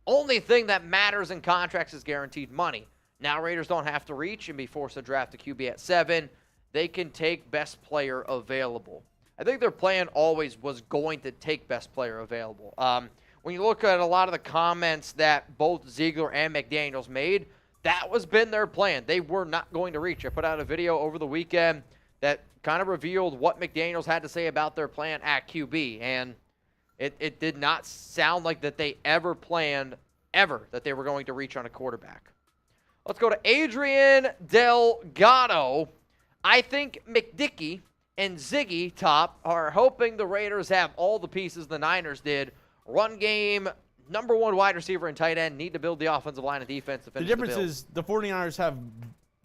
Speaker 1: Only thing that matters in contracts is guaranteed money. Now Raiders don't have to reach and be forced to draft a QB at 7. They can take best player available. I think their plan always was going to take best player available. When you look at a lot of the comments that both Ziegler and McDaniels made, that was been their plan. They were not going to reach. I put out a video over the weekend that kind of revealed what McDaniels had to say about their plan at QB, and it did not sound like that they ever planned, that they were going to reach on a quarterback. Let's go to Adrian Delgado. I think McDickey and Ziggy Top are hoping the Raiders have all the pieces the Niners did. Run game, number 1 wide receiver and tight end, need to build the offensive line and defense to finish
Speaker 2: The difference is the 49ers have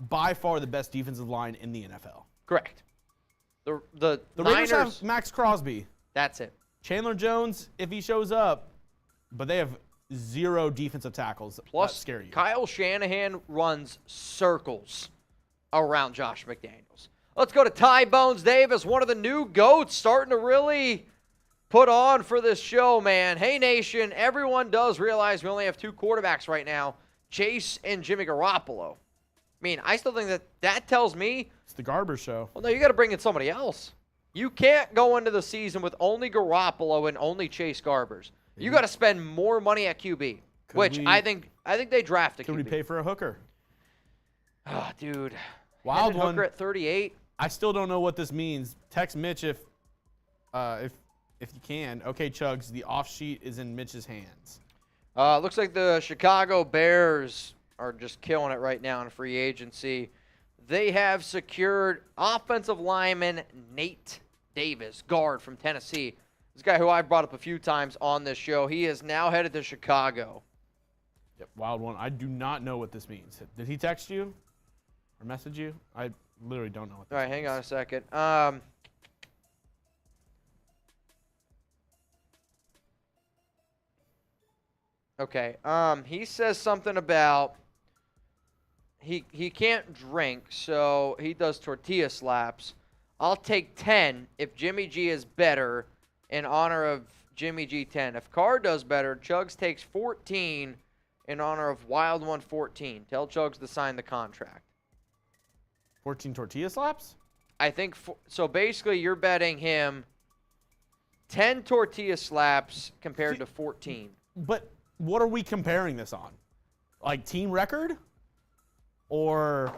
Speaker 2: by far the best defensive line in the NFL.
Speaker 1: Correct. The
Speaker 2: Raiders
Speaker 1: Niners
Speaker 2: have Max Crosby.
Speaker 1: That's it.
Speaker 2: Chandler Jones, if he shows up, but they have 0 defensive tackles.
Speaker 1: Plus,
Speaker 2: that scare you.
Speaker 1: Kyle Shanahan runs circles around Josh McDaniels. Let's go to Ty Bones Davis, one of the new GOATs, starting to really put on for this show, man. Hey, Nation, everyone does realize we only have 2 quarterbacks right now, Chase and Jimmy Garoppolo. I mean, I still think that tells me,
Speaker 2: It's the Garber show.
Speaker 1: well, no, you got to bring in somebody else. You can't go into the season with only Garoppolo and only Chase Garbers. You got to spend more money at QB, I think they draft a QB.
Speaker 2: Can we pay for a hooker?
Speaker 1: Oh, dude.
Speaker 2: Wild
Speaker 1: Hendon
Speaker 2: one.
Speaker 1: Hooker at 38.
Speaker 2: I still don't know what this means. Text Mitch if you can. Okay, Chugs, the off sheet is in Mitch's hands.
Speaker 1: Looks like the Chicago Bears are just killing it right now in free agency. They have secured offensive lineman Nate Davis, guard from Tennessee. This guy who I've brought up a few times on this show. He is now headed to Chicago.
Speaker 2: Yep, wild one. I do not know what this means. Did he text you or message you? I literally don't know what this
Speaker 1: All right,
Speaker 2: means.
Speaker 1: hang on a second. Okay. He says something about he can't drink, so he does tortilla slaps. I'll take 10 if Jimmy G is better in honor of Jimmy G 10. If Carr does better, Chugs takes 14 in honor of Wild 114. Tell Chugs to sign the contract.
Speaker 2: 14 tortilla slaps?
Speaker 1: I think so. Basically, you're betting him 10 tortilla slaps compared to 14.
Speaker 2: But what are we comparing this on? Like team record? Or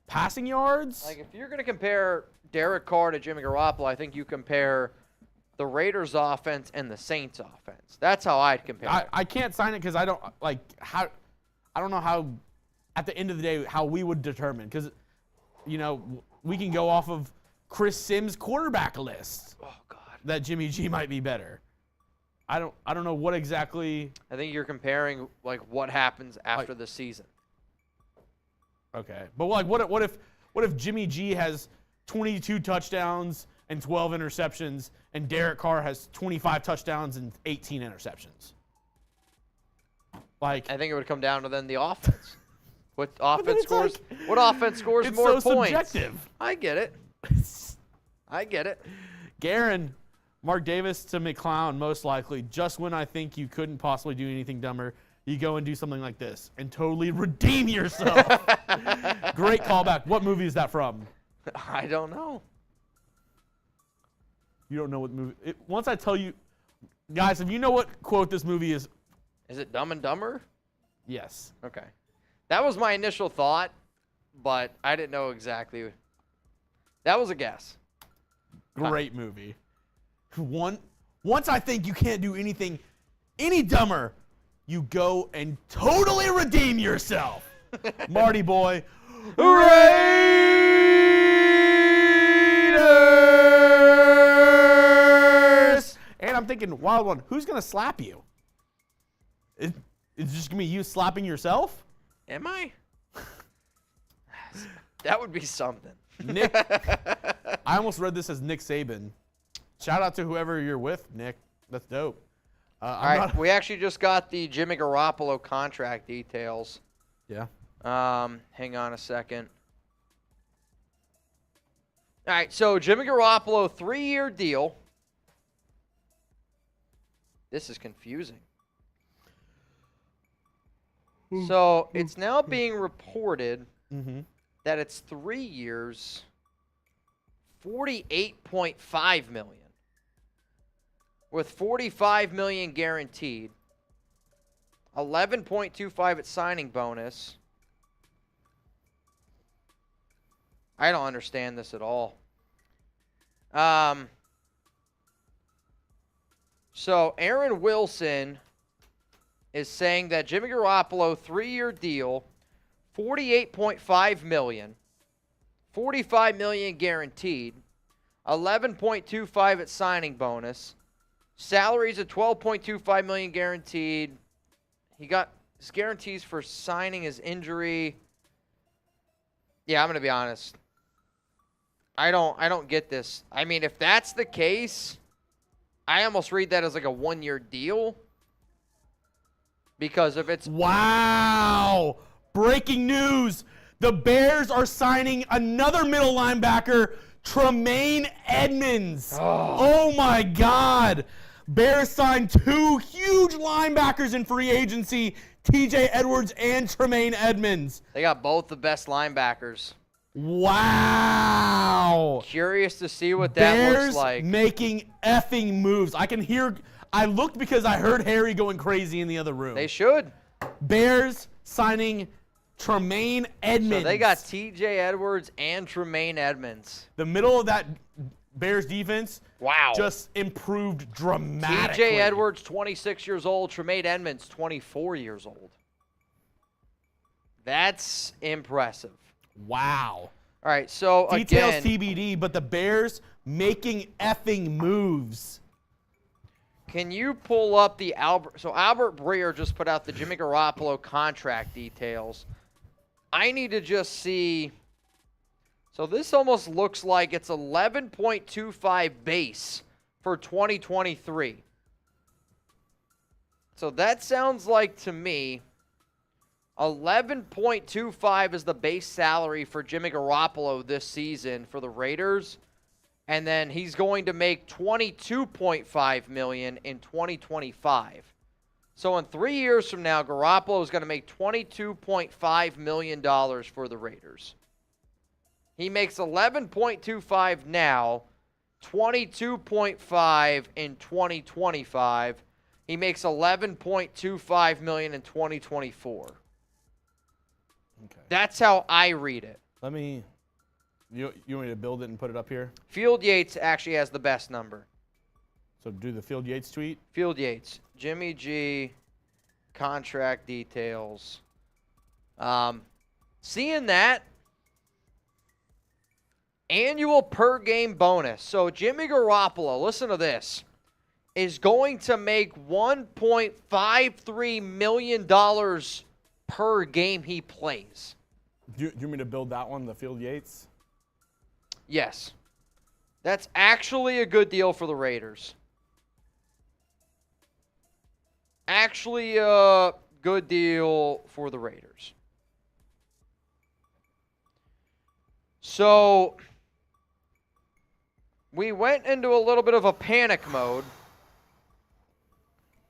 Speaker 2: passing yards?
Speaker 1: Like, if you're going to compare Derek Carr to Jimmy Garoppolo, I think you compare the Raiders' offense and the Saints' offense. That's how I'd compare it.
Speaker 2: I can't sign it because I don't know how, at the end of the day, how we would determine. Because, we can go off of Chris Sims' quarterback list.
Speaker 1: Oh, God.
Speaker 2: That Jimmy G might be better. I don't know what exactly.
Speaker 1: I think you're comparing, like, what happens after the season.
Speaker 2: Okay. But, like, what if Jimmy G has 22 touchdowns and 12 interceptions, and Derek Carr has 25 touchdowns and 18 interceptions? Like,
Speaker 1: I think it would come down to then the offense. What offense scores? What offense scores
Speaker 2: it's
Speaker 1: more
Speaker 2: so
Speaker 1: points?
Speaker 2: subjective.
Speaker 1: I get it. I get it.
Speaker 2: Garen, Mark Davis to McClown, most likely. Just when I think you couldn't possibly do anything dumber, you go and do something like this and totally redeem yourself. Great callback. What movie is that from?
Speaker 1: I don't know.
Speaker 2: You don't know what movie. Once I tell you, guys, if you know what quote this movie is.
Speaker 1: Is it Dumb and Dumber?
Speaker 2: Yes.
Speaker 1: Okay. That was my initial thought, but I didn't know exactly. That was a guess.
Speaker 2: Great movie. Once I think you can't do anything any dumber, you go and totally redeem yourself. Marty boy. Raiders! And I'm thinking, Wild One, who's going to slap you? Is it just going to be you slapping yourself?
Speaker 1: Am I? That would be something.
Speaker 2: Nick, I almost read this as Nick Saban. Shout out to whoever you're with, Nick. That's dope.
Speaker 1: All right, we actually just got the Jimmy Garoppolo contract details.
Speaker 2: Yeah.
Speaker 1: Hang on a second. All right, so Jimmy Garoppolo, 3-year deal. This is confusing. So it's now being reported that it's 3 years, $48.5 million, with $45 million guaranteed, 11.25 at signing bonus. I don't understand this at all. So Aaron Wilson is saying that Jimmy Garoppolo, 3-year deal, $48.5 million, $45 million guaranteed, 11.25 at signing bonus, salaries of $12.25 million guaranteed. He got his guarantees for signing his injury. Yeah, I'm gonna be honest. I don't get this. I mean, if that's the case, I almost read that as like a 1-year deal. Because if it's...
Speaker 2: Wow! Breaking news! The Bears are signing another middle linebacker, Tremaine Edmonds. Oh my God! Bears signed 2 huge linebackers in free agency, TJ Edwards and Tremaine Edmonds.
Speaker 1: They got both the best linebackers.
Speaker 2: Wow!
Speaker 1: Curious to see what that
Speaker 2: Bears
Speaker 1: looks like.
Speaker 2: making effing moves. I looked because I heard Harry going crazy in the other room.
Speaker 1: They should.
Speaker 2: Bears signing Tremaine Edmonds.
Speaker 1: So they got TJ Edwards and Tremaine Edmonds.
Speaker 2: The middle of that Bears defense just improved dramatically.
Speaker 1: TJ Edwards, 26 years old. Tremaine Edmonds, 24 years old. That's impressive.
Speaker 2: Wow.
Speaker 1: All right, so
Speaker 2: Details
Speaker 1: again,
Speaker 2: TBD, but the Bears making effing moves.
Speaker 1: can you pull up the Albert? So Albert Breer just put out the Jimmy Garoppolo contract details. I need to just see. So this almost looks like it's 11.25 base for 2023. So that sounds like to me 11.25 is the base salary for Jimmy Garoppolo this season for the Raiders. and then he's going to make $22.5 million in 2025. So in 3 years from now, Garoppolo is going to make $22.5 million for the Raiders. He makes $11.25 now, $22.5 in 2025. He makes $11.25 million in 2024.
Speaker 2: Okay.
Speaker 1: That's how I read it.
Speaker 2: Let me. You want me to build it and put it up here?
Speaker 1: Field Yates actually has the best number.
Speaker 2: So do the Field Yates tweet.
Speaker 1: Field Yates, Jimmy G, contract details. Seeing that, annual per game bonus. So Jimmy Garoppolo, listen to this, is going to make $1.53 million per game he plays.
Speaker 2: Do you want me to build that one, the Field Yates?
Speaker 1: Yes. That's actually a good deal for the Raiders. Actually a good deal for the Raiders. So we went into a little bit of a panic mode.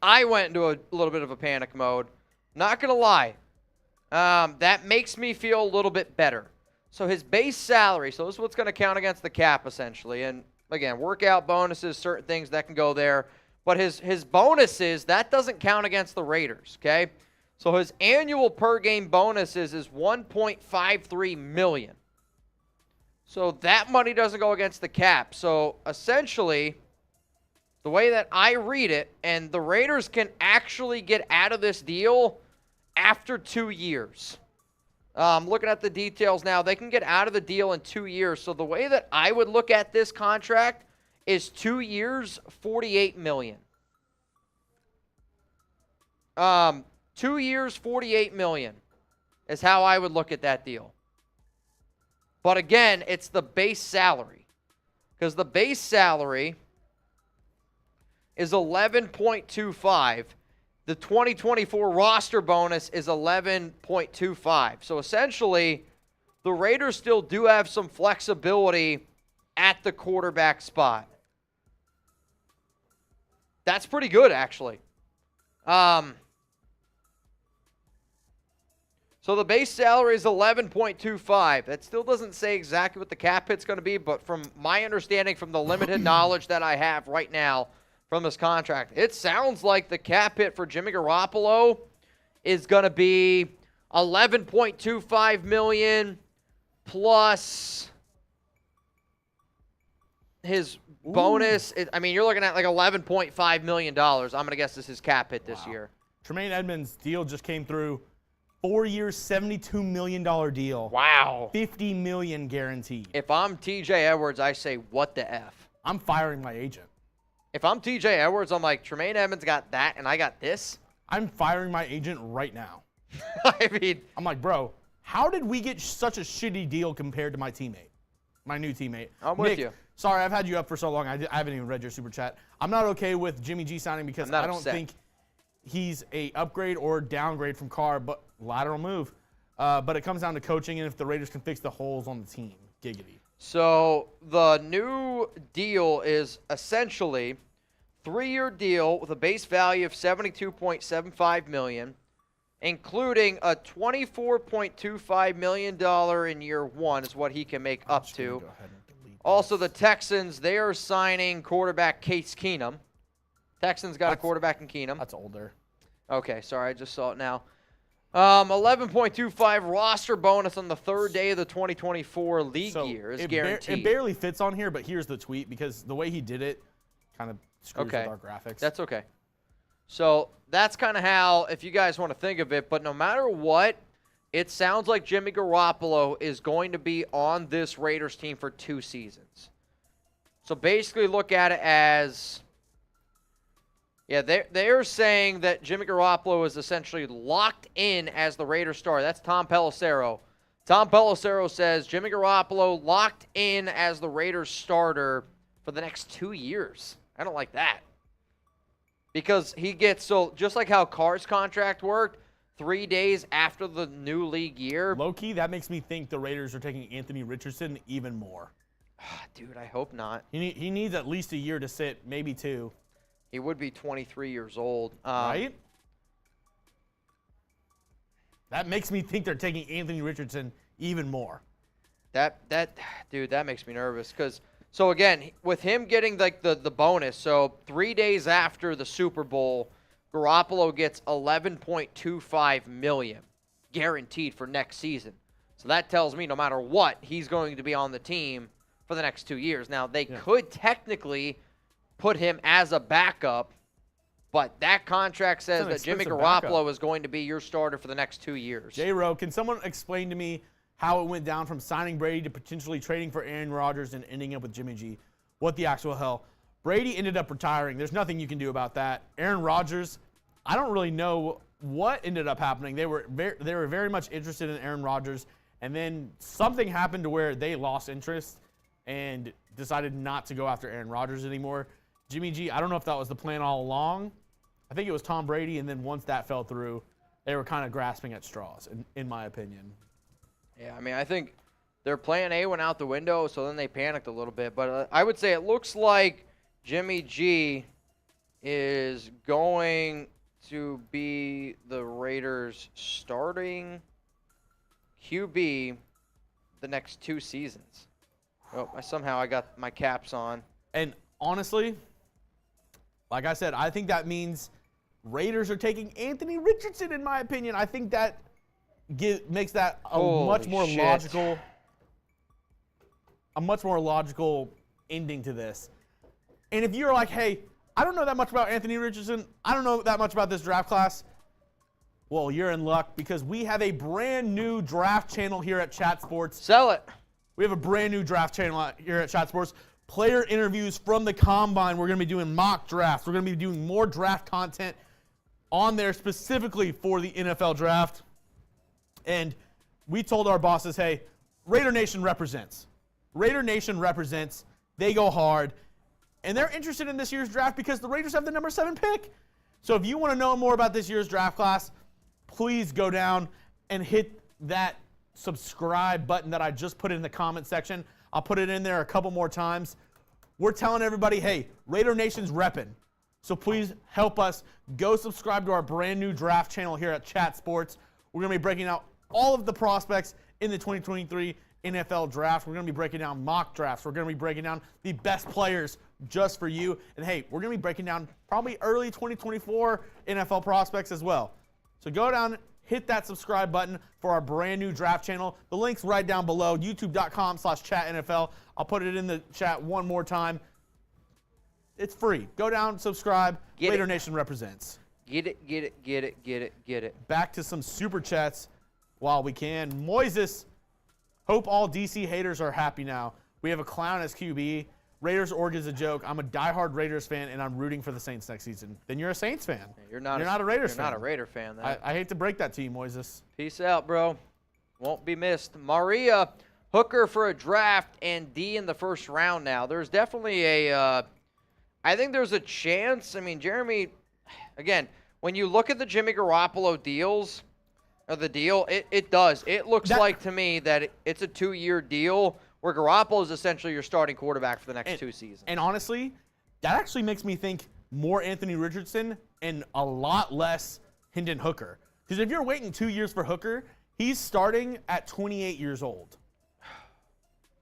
Speaker 1: I went into a little bit of a panic mode. Not going to lie. That makes me feel a little bit better. So his base salary, so this is what's going to count against the cap essentially. And again, workout bonuses, certain things that can go there. But his bonuses, that doesn't count against the Raiders, okay? So his annual per game bonuses is $1.53 million. So that money doesn't go against the cap. So essentially, the way that I read it, and the Raiders can actually get out of this deal after 2 years. Looking at the details now, they can get out of the deal in 2 years. So the way that I would look at this contract is 2 years, $48 million. 2 years, $48 million is how I would look at that deal. But again, it's the base salary. Because the base salary is $11.25. The 2024 roster bonus is $11.25. So essentially, the Raiders still do have some flexibility at the quarterback spot. That's pretty good, actually. So the base salary is $11.25. That still doesn't say exactly what the cap hit's going to be, but from my understanding, from the limited knowledge that I have right now from this contract, it sounds like the cap hit for Jimmy Garoppolo is going to be $11.25 million plus his bonus. I mean, you're looking at like $11.5 million. I'm going to guess this is cap hit this year.
Speaker 2: Tremaine Edmonds' deal just came through. 4 years, $72 million deal.
Speaker 1: Wow.
Speaker 2: $50 million guaranteed.
Speaker 1: If I'm TJ Edwards, I say, what the F?
Speaker 2: I'm firing my agent.
Speaker 1: If I'm TJ Edwards, I'm like, Tremaine Edmonds got that, and I got this?
Speaker 2: I'm firing my agent right now.
Speaker 1: I mean,
Speaker 2: I'm like, bro, how did we get such a shitty deal compared to my teammate? My new teammate.
Speaker 1: I'm with
Speaker 2: Nick,
Speaker 1: you.
Speaker 2: Sorry, I've had you up for so long. I haven't even read your super chat. I'm not okay with Jimmy G signing because I don't
Speaker 1: upset.
Speaker 2: think he's a upgrade or downgrade from Carr, but lateral move. But it comes down to coaching and if the Raiders can fix the holes on the team. Giggity.
Speaker 1: So the new deal is essentially 3-year deal with a base value of $72.75 million, including a $24.25 million in year one is what he can make up to. Also, the Texans, they are signing quarterback Case Keenum. Texans got a quarterback in Keenum.
Speaker 2: That's older.
Speaker 1: Okay, sorry, I just saw it now. 11.25 roster bonus on the third day of the 2024 league year is guaranteed.
Speaker 2: It barely fits on here, but here's the tweet because the way he did it kind of screws with our graphics.
Speaker 1: That's okay. So that's kind of how, if you guys want to think of it, but no matter what, it sounds like Jimmy Garoppolo is going to be on this Raiders team for 2 seasons. So basically look at it as, yeah, they're saying that Jimmy Garoppolo is essentially locked in as the Raiders star. That's Tom Pelissero. Tom Pelissero says Jimmy Garoppolo locked in as the Raiders starter for the next 2 years. I don't like that. Because he gets, so just like how Carr's contract worked, 3 days after the new league year.
Speaker 2: Low-key, that makes me think the Raiders are taking Anthony Richardson even more.
Speaker 1: Dude, I hope not.
Speaker 2: He needs at least a year to sit, maybe 2.
Speaker 1: He would be 23 years old.
Speaker 2: Right? That makes me think they're taking Anthony Richardson even more.
Speaker 1: Dude, that makes me nervous. So again, with him getting like the bonus, so 3 days after the Super Bowl, Garoppolo gets $11.25 million guaranteed for next season. So that tells me no matter what, he's going to be on the team for the next 2 years. Now, they could technically put him as a backup, but that contract says that Jimmy Garoppolo is going to be your starter for the next 2 years.
Speaker 2: J-Ro, can someone explain to me how it went down from signing Brady to potentially trading for Aaron Rodgers and ending up with Jimmy G? What the actual hell? Brady ended up retiring. There's nothing you can do about that. Aaron Rodgers, I don't really know what ended up happening. They were very much interested in Aaron Rodgers, and then something happened to where they lost interest and decided not to go after Aaron Rodgers anymore. Jimmy G, I don't know if that was the plan all along. I think it was Tom Brady, and then once that fell through, they were kind of grasping at straws, in my opinion.
Speaker 1: Yeah, I mean, I think their plan A went out the window, so then they panicked a little bit. But I would say it looks like Jimmy G is going to be the Raiders' starting QB the next 2 seasons. Oh, somehow I got my caps on.
Speaker 2: And honestly, like I said, I think that means Raiders are taking Anthony Richardson, in my opinion. I think that makes that a much more logical ending to this. And if you're like, hey, I don't know that much about Anthony Richardson, I don't know that much about this draft class, well, you're in luck because we have a brand new draft channel here at Chat Sports.
Speaker 1: Sell it.
Speaker 2: We have a brand new draft channel here at Chat Sports. Player interviews from the Combine. We're going to be doing mock drafts. We're going to be doing more draft content on there specifically for the NFL draft. And we told our bosses, hey, Raider Nation represents. Raider Nation represents. They go hard. And they're interested in this year's draft because the Raiders have the number 7 pick. So if you want to know more about this year's draft class, please go down and hit that subscribe button that I just put in the comment section. I'll put it in there a couple more times. We're telling everybody, hey, Raider Nation's repping. So please help us. Go subscribe to our brand new draft channel here at Chat Sports. We're going to be breaking out all of the prospects in the 2023 NFL draft. We're going to be breaking down mock drafts. We're going to be breaking down the best players just for you. And hey, we're going to be breaking down probably early 2024 NFL prospects as well. So go down, hit that subscribe button for our brand new draft channel. The link's right down below, youtube.com/chatNFL. I'll put it in the chat one more time. It's free. Go down, subscribe. Raider Nation represents.
Speaker 1: Get it.
Speaker 2: Back to some super chats while we can. Moises, hope all DC haters are happy now. We have a clown as QB. Raiders org is a joke. I'm a diehard Raiders fan, and I'm rooting for the Saints next season. Then you're a Saints fan.
Speaker 1: You're not
Speaker 2: a Raiders fan.
Speaker 1: You're not a Raider fan. Then.
Speaker 2: I hate to break that to you, Moises.
Speaker 1: Peace out, bro. Won't be missed. Maria, Hooker for a draft and D in the first round now. There's definitely I think there's a chance. I mean, Jeremy, again, when you look at the Jimmy Garoppolo deals, or the deal, it does. It looks like to me that it's a 2-year deal where Garoppolo is essentially your starting quarterback for the next 2 seasons.
Speaker 2: And honestly, that actually makes me think more Anthony Richardson and a lot less Hendon Hooker. Because if you're waiting 2 years for Hooker, he's starting at 28 years old.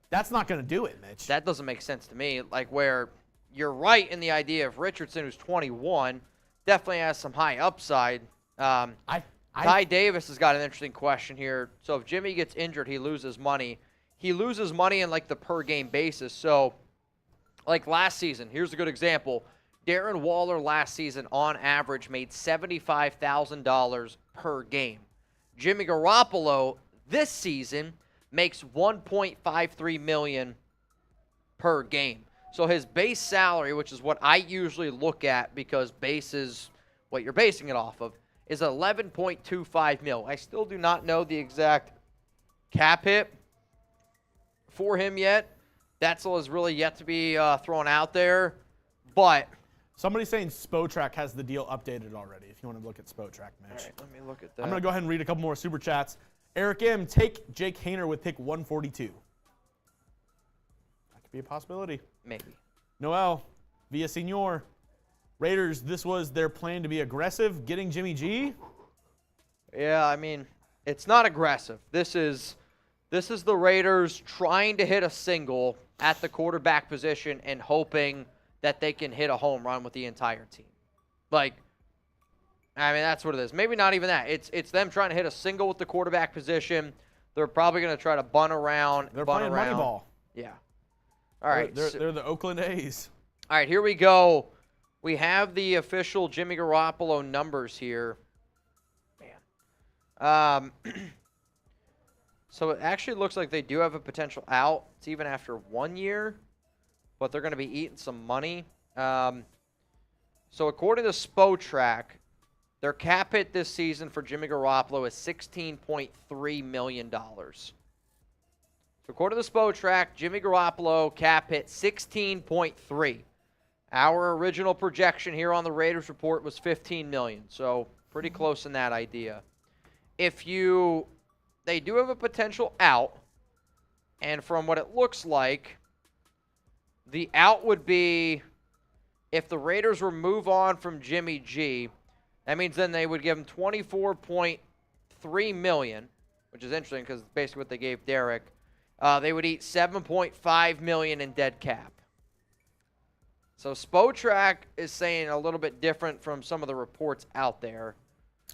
Speaker 2: That's not going to do it, Mitch.
Speaker 1: That doesn't make sense to me. Like, where you're right in the idea of Richardson, who's 21, definitely has some high upside. Ty Davis has got an interesting question here. So if Jimmy gets injured, he loses money. He loses money in, like, the per-game basis. So, like last season, here's a good example. Darren Waller last season, on average, made $75,000 per game. Jimmy Garoppolo this season makes $1.53 million per game. So his base salary, which is what I usually look at because base is what you're basing it off of, is $11.25 million. I still do not know the exact cap hit for him yet. That still is really yet to be thrown out there. But
Speaker 2: somebody's saying Spotrac has the deal updated already, if you want to look at Spotrac, Mitch.
Speaker 1: All right, let me look at that.
Speaker 2: I'm going to go ahead and read a couple more super chats. Eric M., take Jake Haener with pick 142. Could be a possibility.
Speaker 1: Maybe.
Speaker 2: Noel, Villasenor. Raiders, this was their plan to be aggressive, getting Jimmy G.
Speaker 1: Yeah, I mean, it's not aggressive. This is the Raiders trying to hit a single at the quarterback position and hoping that they can hit a home run with the entire team. Like, I mean, that's what it is. Maybe not even that. It's them trying to hit a single with the quarterback position. They're probably going to try to bunt around.
Speaker 2: They're
Speaker 1: bunt
Speaker 2: playing
Speaker 1: around.
Speaker 2: Moneyball.
Speaker 1: Yeah. All right.
Speaker 2: They're the Oakland A's.
Speaker 1: All right, here we go. We have the official Jimmy Garoppolo numbers here. Man. So it actually looks like they do have a potential out. It's even after 1 year, but they're going to be eating some money. So according to Spotrac, their cap hit this season for Jimmy Garoppolo is $16.3 million. So according to Spotrac, Jimmy Garoppolo cap hit 16.3. Our original projection here on the Raiders report was 15 million, so pretty close in that idea. They do have a potential out, and from what it looks like, the out would be if the Raiders were move on from Jimmy G. That means then they would give him 24.3 million, which is interesting because it's basically what they gave Derek. They would eat 7.5 million in dead cap. So Spotrac is saying a little bit different from some of the reports out there.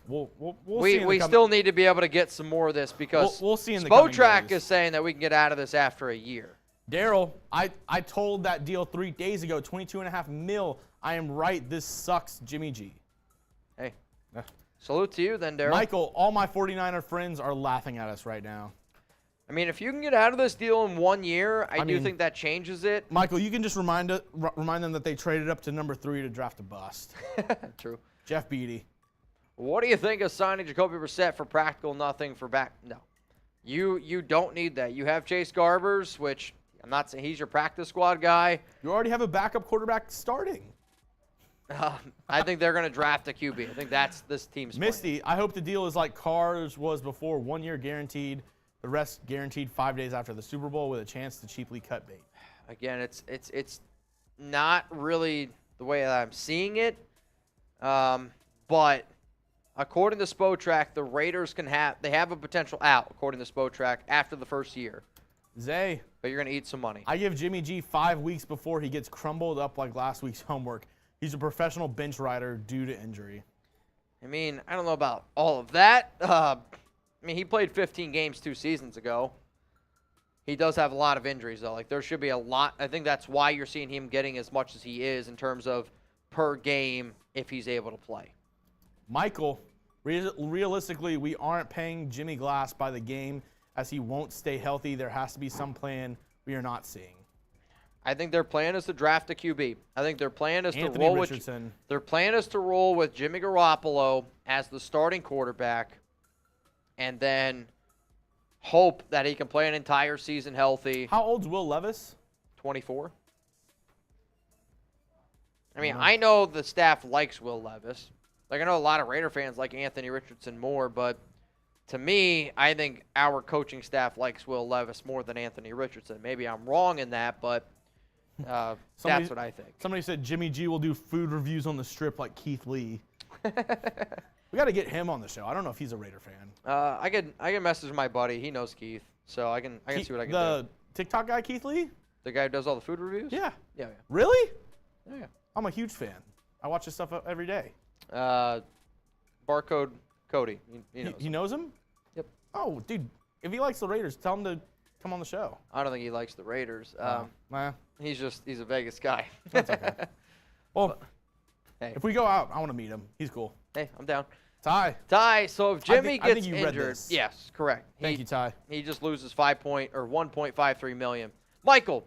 Speaker 2: We'll
Speaker 1: We still need to be able to get some more of this because
Speaker 2: we'll see in the coming
Speaker 1: Spotrac
Speaker 2: days.
Speaker 1: is saying that we can get out of this after a year.
Speaker 2: Daryl, I told that deal 3 days ago, 22.5 mil. I am right. This sucks, Jimmy G.
Speaker 1: Hey, salute to you then, Daryl.
Speaker 2: Michael, all my 49er friends are laughing at us right now.
Speaker 1: I mean, if you can get out of this deal in 1 year, I do
Speaker 2: mean,
Speaker 1: think that changes it.
Speaker 2: Michael, you can just remind them that they traded up to number 3 to draft a bust.
Speaker 1: True.
Speaker 2: Jeff Beattie.
Speaker 1: What do you think of signing Jacoby Brissett for practical nothing for back? No. You don't need that. You have Chase Garbers, which I'm not saying he's your practice squad guy.
Speaker 2: You already have a backup quarterback starting.
Speaker 1: I think they're going to draft a QB. I think that's this team's plan.
Speaker 2: Misty, I hope the deal is like Carr's was before, 1 year guaranteed, the rest guaranteed 5 days after the Super Bowl with a chance to cheaply cut bait.
Speaker 1: Again, it's not really the way that I'm seeing it, but according to Spotrac, the Raiders they have a potential out, according to Spotrac, after the first year.
Speaker 2: Zay,
Speaker 1: But you're going to eat some money.
Speaker 2: I give Jimmy G 5 weeks before he gets crumbled up like last week's homework. He's a professional bench rider due to injury.
Speaker 1: I mean, I don't know about all of that. I mean, he played 15 games 2 seasons ago. He does have a lot of injuries, though. Like, there should be a lot. I think that's why you're seeing him getting as much as he is in terms of per game if he's able to play.
Speaker 2: Michael, realistically, we aren't paying Jimmy Glass by the game as he won't stay healthy. There has to be some plan we are not seeing.
Speaker 1: I think their plan is to draft a QB. I think their plan is
Speaker 2: Anthony
Speaker 1: to roll
Speaker 2: Richardson.
Speaker 1: with their plan is to roll with Jimmy Garoppolo as the starting quarterback, and then hope that he can play an entire season healthy.
Speaker 2: How old's Will Levis?
Speaker 1: 24. I mean, I know the staff likes Will Levis. Like, I know a lot of Raider fans like Anthony Richardson more, but to me, I think our coaching staff likes Will Levis more than Anthony Richardson. Maybe I'm wrong in that, but that's what I think.
Speaker 2: Somebody said Jimmy G will do food reviews on the strip like Keith Lee. We got to get him on the show. I don't know if he's a Raider fan.
Speaker 1: I can message my buddy. He knows Keith, so I can see what I can do.
Speaker 2: The TikTok guy, Keith Lee?
Speaker 1: The guy who does all the food reviews?
Speaker 2: Yeah.
Speaker 1: Yeah.
Speaker 2: Really?
Speaker 1: Yeah.
Speaker 2: I'm a huge fan. I watch his stuff every day.
Speaker 1: Barcode Cody. He knows.
Speaker 2: He knows him?
Speaker 1: Yep.
Speaker 2: Oh, dude. If he likes the Raiders, tell him to come on the show.
Speaker 1: I don't think he likes the Raiders.
Speaker 2: Nah,
Speaker 1: He's a Vegas guy.
Speaker 2: that's okay. Well,
Speaker 1: Hey.
Speaker 2: if we go out, I want to meet him. He's cool.
Speaker 1: Hey, I'm down.
Speaker 2: Ty.
Speaker 1: So if Jimmy
Speaker 2: I think
Speaker 1: gets
Speaker 2: you read
Speaker 1: injured,
Speaker 2: this.
Speaker 1: yes, correct.
Speaker 2: Thank you, Ty.
Speaker 1: He just loses 1.53 million. Michael,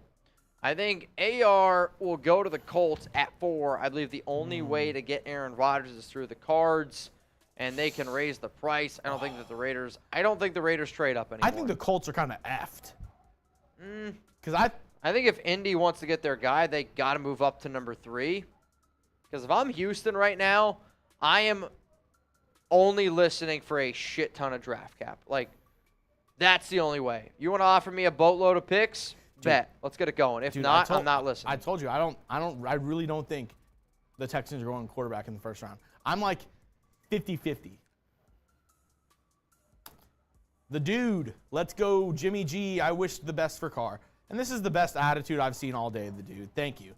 Speaker 1: I think AR will go to the Colts at 4. I believe the only way to get Aaron Rodgers is through the Cards, and they can raise the price. I don't think the Raiders trade up anymore.
Speaker 2: I think the Colts are kind of effed. Because
Speaker 1: I think if Indy wants to get their guy, they got to move up to number 3. Because if I'm Houston right now, I am only listening for a shit ton of draft cap. Like, that's the only way. You want to offer me a boatload of picks? Bet. Let's get it going. If
Speaker 2: Dude,
Speaker 1: not, I'm not listening.
Speaker 2: I told you, I really don't think the Texans are going quarterback in the first round. I'm like 50-50. The dude, let's go Jimmy G. I wish the best for Carr. And this is the best attitude I've seen all day, the dude. Thank you.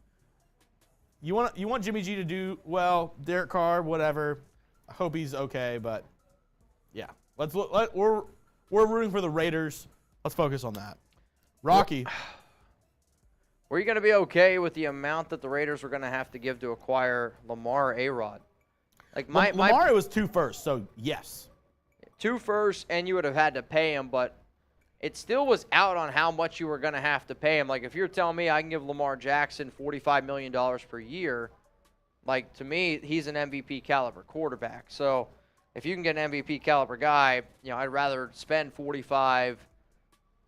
Speaker 2: You want Jimmy G to do well, Derek Carr, whatever. I hope he's okay, but yeah. We're rooting for the Raiders. Let's focus on that. Rocky.
Speaker 1: Were you going to be okay with the amount that the Raiders were going to have to give to acquire Lamar A-Rod? Like
Speaker 2: Lamar, it was 2 firsts, so yes.
Speaker 1: 2 firsts, and you would have had to pay him, but it still was out on how much you were going to have to pay him. Like, if you're telling me I can give Lamar Jackson $45 million per year, like, to me, he's an MVP caliber quarterback. So if you can get an MVP caliber guy, you know, I'd rather spend 45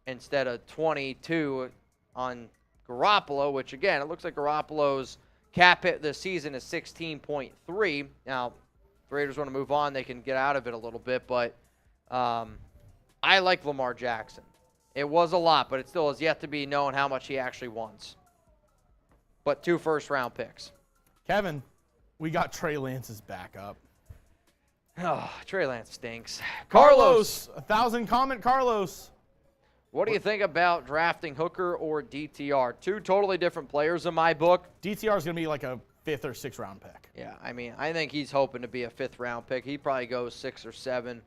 Speaker 1: instead of 22 on Garoppolo, which, again, it looks like Garoppolo's cap hit this season is 16.3. Now, if the Raiders want to move on, they can get out of it a little bit, but I like Lamar Jackson. It was a lot, but it still is yet to be known how much he actually wants. But 2 first-round picks.
Speaker 2: Kevin, we got Trey Lance's backup.
Speaker 1: Oh, Trey Lance stinks.
Speaker 2: Carlos, 1,000 comment Carlos.
Speaker 1: What do you think about drafting Hooker or DTR? 2 totally different players in my book.
Speaker 2: DTR is going to be like a 5th or 6th round pick.
Speaker 1: Yeah, I mean, I think he's hoping to be a 5th-round pick. He probably goes 6 or 7.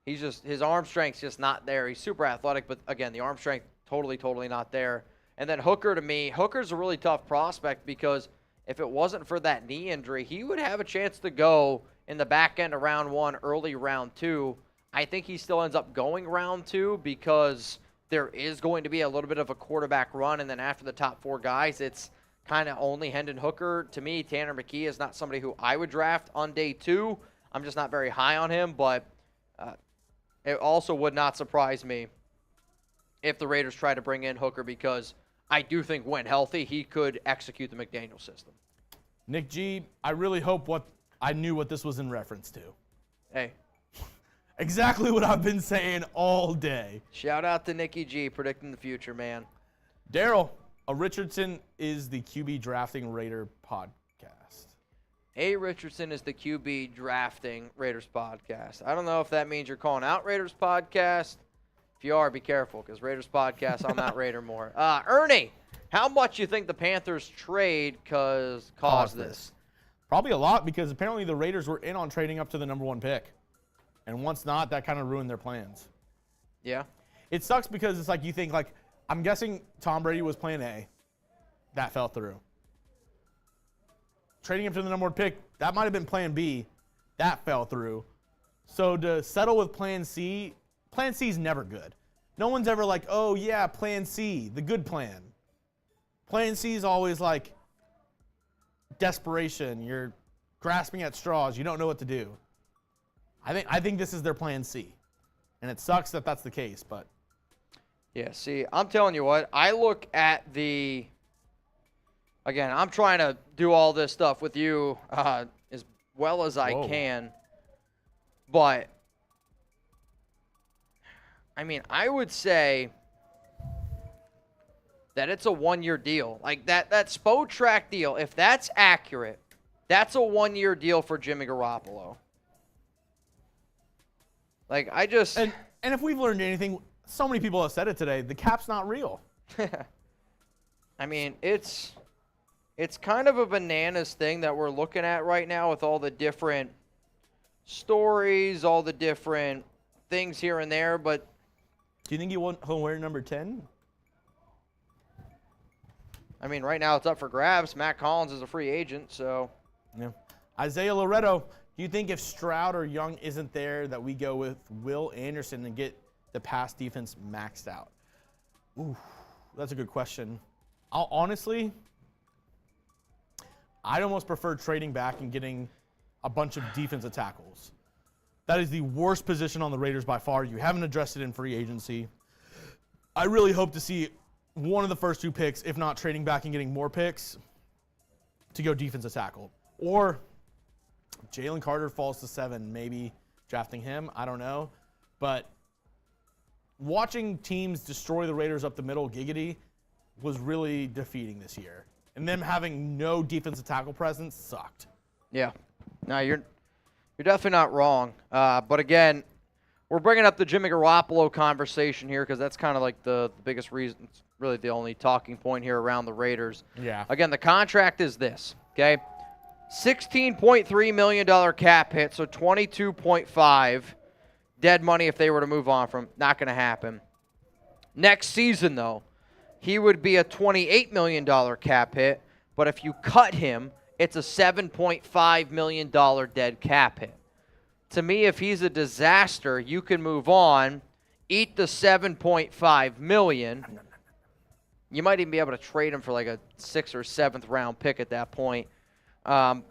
Speaker 1: He's just, his arm strength's just not there. He's super athletic, but again, the arm strength totally not there. And then Hooker, to me, Hooker's a really tough prospect because if it wasn't for that knee injury, he would have a chance to go in the back end of round 1, early round 2. I think he still ends up going round 2 because there is going to be a little bit of a quarterback run, and then after the top 4 guys, it's kind of only Hendon Hooker. To me, Tanner McKee is not somebody who I would draft on day 2. I'm just not very high on him, but it also would not surprise me if the Raiders try to bring in Hooker because I do think when healthy, he could execute the McDaniels system.
Speaker 2: Nick G, I really hope I knew what this was in reference to.
Speaker 1: Hey.
Speaker 2: Exactly what I've been saying all day.
Speaker 1: Shout out to Nicky G predicting the future, man.
Speaker 2: Daryl, a Richardson is the QB drafting Raider podcast.
Speaker 1: A. Richardson is the QB drafting Raiders podcast. I don't know if that means you're calling out Raiders podcast. If you are, be careful because Raiders podcast, I'm not Raider more. Ernie, how much you think the Panthers trade caused this?
Speaker 2: Probably a lot because apparently the Raiders were in on trading up to the number 1 pick. And once not, that kind of ruined their plans.
Speaker 1: Yeah.
Speaker 2: It sucks because it's like you think like, I'm guessing Tom Brady was plan A. That fell through. Trading him to the number 1 pick, that might have been plan B. That fell through. So to settle with plan C is never good. No one's ever like, oh yeah, plan C, the good plan. Plan C is always like desperation. You're grasping at straws. You don't know what to do. I think this is their plan C. And it sucks that that's the case, but.
Speaker 1: Yeah, see, I'm telling you what, I look at again, I'm trying to do all this stuff with you as well as I can. But, I mean, I would say that it's a 1-year deal. Like, that Spotrac deal, if that's accurate, that's a 1-year deal for Jimmy Garoppolo. Like, I just...
Speaker 2: And if we've learned anything, so many people have said it today, the cap's not real.
Speaker 1: I mean, it's kind of a bananas thing that we're looking at right now with all the different stories, all the different things here and there, but...
Speaker 2: Do you think he'll wear number 10?
Speaker 1: I mean, right now it's up for grabs. Matt Collins is a free agent, so...
Speaker 2: Yeah. Isaiah Loretto, do you think if Stroud or Young isn't there that we go with Will Anderson and get the pass defense maxed out? Ooh, that's a good question. Honestly, I'd almost prefer trading back and getting a bunch of defensive tackles. That is the worst position on the Raiders by far. You haven't addressed it in free agency. I really hope to see one of the first 2 picks, if not trading back and getting more picks, to go defensive tackle. Or Jalen Carter falls to 7, maybe drafting him. I don't know. But watching teams destroy the Raiders up the middle, giggity, was really defeating this year. And them having no defensive tackle presence sucked.
Speaker 1: Yeah. No, you're definitely not wrong. But again, we're bringing up the Jimmy Garoppolo conversation here because that's kind of like the biggest reason. It's really the only talking point here around the Raiders.
Speaker 2: Yeah.
Speaker 1: Again, the contract is this, okay? $16.3 million cap hit, so $22.5 dead money if they were to move on from. Not going to happen. Next season, though, he would be a $28 million cap hit, but if you cut him, it's a $7.5 million dead cap hit. To me, if he's a disaster, you can move on, eat the $7.5 million. You might even be able to trade him for like a 6th or 7th round pick at that point. I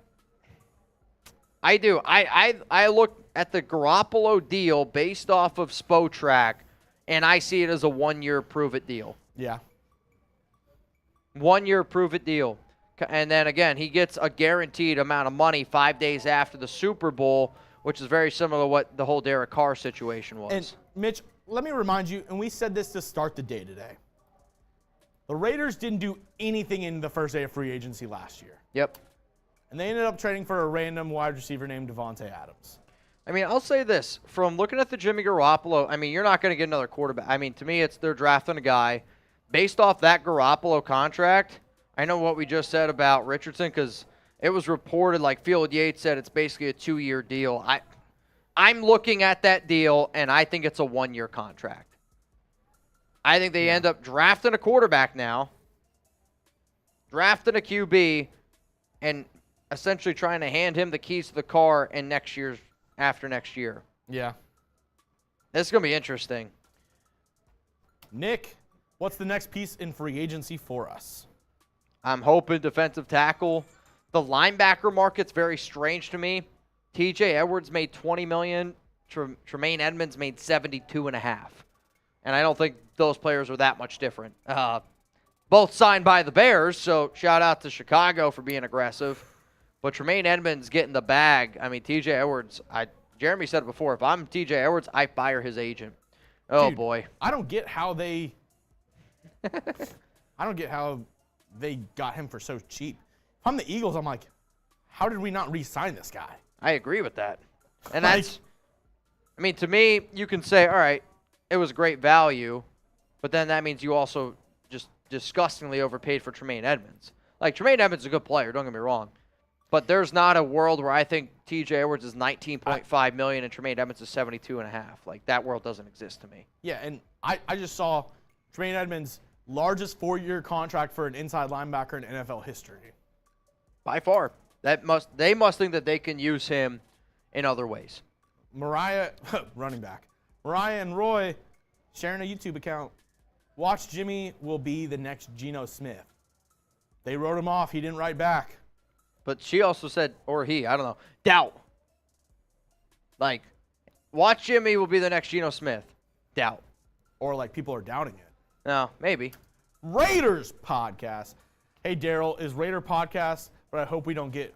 Speaker 1: do. I look at the Garoppolo deal based off of Spotrac, and I see it as a 1-year prove-it deal.
Speaker 2: Yeah.
Speaker 1: 1-year prove-it deal. And then, again, he gets a guaranteed amount of money 5 days after the Super Bowl, which is very similar to what the whole Derek Carr situation was.
Speaker 2: And, Mitch, let me remind you, and we said this to start the day today. The Raiders didn't do anything in the first day of free agency last year.
Speaker 1: Yep.
Speaker 2: And they ended up trading for a random wide receiver named Devontae Adams.
Speaker 1: I mean, I'll say this. From looking at the Jimmy Garoppolo, I mean, you're not going to get another quarterback. I mean, to me, they're drafting a guy. Based off that Garoppolo contract, I know what we just said about Richardson because it was reported, like Field Yates said, it's basically a 2-year deal. I'm looking at that deal, and I think it's a 1-year contract. I think they end up drafting a quarterback now, drafting a QB, and essentially trying to hand him the keys to the car in after next year.
Speaker 2: Yeah.
Speaker 1: This is going to be interesting.
Speaker 2: Nick, what's the next piece in free agency for us?
Speaker 1: I'm hoping defensive tackle. The linebacker market's very strange to me. TJ Edwards made $20 million. Tremaine Edmonds made $72.5. And I don't think those players are that much different. Both signed by the Bears, so shout out to Chicago for being aggressive. But Tremaine Edmonds getting the bag. I mean, TJ Edwards, Jeremy said it before, if I'm TJ Edwards, I fire his agent. Oh,
Speaker 2: Dude,
Speaker 1: boy.
Speaker 2: I don't get how they got him for so cheap. If I'm the Eagles, I'm like, how did we not re-sign this guy?
Speaker 1: I agree with that. And that's, I mean, to me, you can say, all right, it was great value, but then that means you also just disgustingly overpaid for Tremaine Edmonds. Like, Tremaine Edmonds is a good player, don't get me wrong. But there's not a world where I think TJ Edwards is $19.5 million and Tremaine Edmonds is $72.5. Like, that world doesn't exist to me.
Speaker 2: Yeah, and I just saw Tremaine Edmonds' largest 4-year contract for an inside linebacker in NFL history.
Speaker 1: By far. They must think that they can use him in other ways.
Speaker 2: Running back. Mariah and Roy sharing a YouTube account. Watch Jimmy will be the next Geno Smith. They wrote him off. He didn't write back.
Speaker 1: But she also said, or he, I don't know, doubt. Like, watch Jimmy will be the next Geno Smith. Doubt.
Speaker 2: Or like people are doubting it.
Speaker 1: No, maybe.
Speaker 2: Raiders podcast. Hey, Daryl, is Raider podcast, but I hope we don't get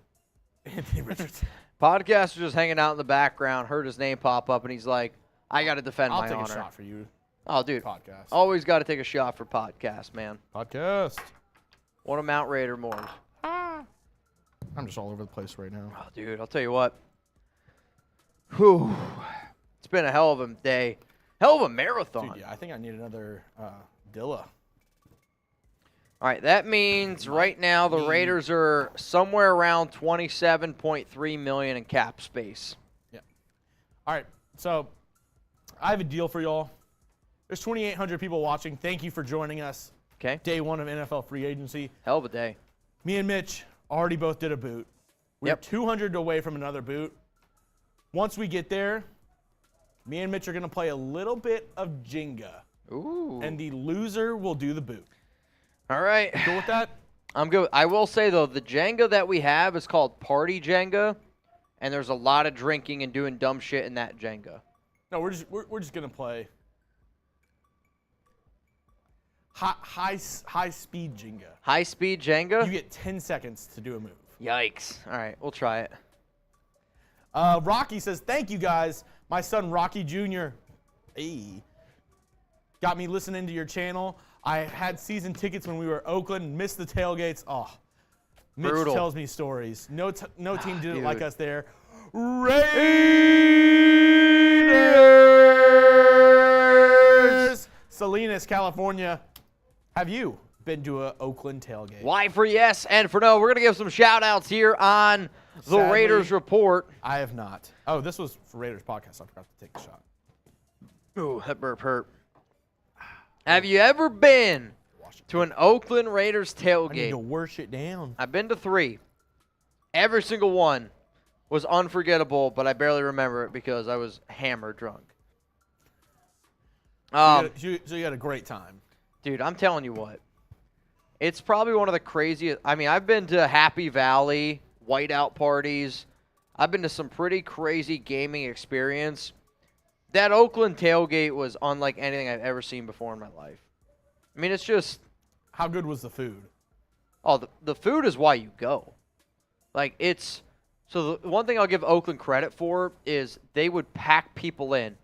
Speaker 2: Anthony Richardson.
Speaker 1: Podcaster just hanging out in the background, heard his name pop up, and he's like, I got to defend my honor.
Speaker 2: I'll take a shot for you.
Speaker 1: Oh, dude.
Speaker 2: Podcast.
Speaker 1: Always got to take a shot for podcast, man.
Speaker 2: Podcast.
Speaker 1: One of Mount Raider Mourns.
Speaker 2: I'm just all over the place right now.
Speaker 1: Oh, dude, I'll tell you what. Whew. It's been a hell of a day. Hell of a marathon.
Speaker 2: Dude, yeah, I think I need another Dilla.
Speaker 1: All right, that means right now the Raiders are somewhere around $27.3 million in cap space.
Speaker 2: Yeah. All right, so I have a deal for y'all. There's 2,800 people watching. Thank you for joining us.
Speaker 1: Okay.
Speaker 2: Day 1 of NFL free agency.
Speaker 1: Hell of a day.
Speaker 2: Me and Mitch already both did a boot. We're
Speaker 1: Yep.
Speaker 2: 200 away from another boot. Once we get there, me and Mitch are going to play a little bit of Jenga.
Speaker 1: Ooh.
Speaker 2: And the loser will do the boot.
Speaker 1: All right.
Speaker 2: Go with that?
Speaker 1: I'm good. I will say, though, the Jenga that we have is called Party Jenga, and there's a lot of drinking and doing dumb shit in that Jenga.
Speaker 2: No, we're just going to play high speed Jenga.
Speaker 1: High-speed Jenga?
Speaker 2: You get 10 seconds to do a move.
Speaker 1: Yikes. All right, we'll try it.
Speaker 2: Rocky says, thank you, guys. My son, Rocky Jr., got me listening to your channel. I had season tickets when we were Oakland, missed the tailgates. Oh, Mitch
Speaker 1: Brutal.
Speaker 2: tells me stories. No team did it like
Speaker 1: Dude.
Speaker 2: us there. Raiders! Salinas, California. Have you been to a Oakland tailgate?
Speaker 1: Y for yes and for no. We're going to give some shout-outs here on the
Speaker 2: Sadly,
Speaker 1: Raiders Report.
Speaker 2: I have not. Oh, this was for Raiders podcast. I forgot to take the shot.
Speaker 1: Ooh, that burp hurt. Have you ever been to an Oakland Raiders
Speaker 2: I need
Speaker 1: tailgate?
Speaker 2: to wash it down.
Speaker 1: I've been to 3. Every single one was unforgettable, but I barely remember it because I was hammered drunk.
Speaker 2: So you had a great time.
Speaker 1: Dude, I'm telling you what. It's probably one of the craziest. I mean, I've been to Happy Valley, whiteout parties. I've been to some pretty crazy gaming experience. That Oakland tailgate was unlike anything I've ever seen before in my life. I mean, it's just,
Speaker 2: How good was the food?
Speaker 1: oh, the food is why you go. Like, it's, so the one thing I'll give Oakland credit for is they would pack people in,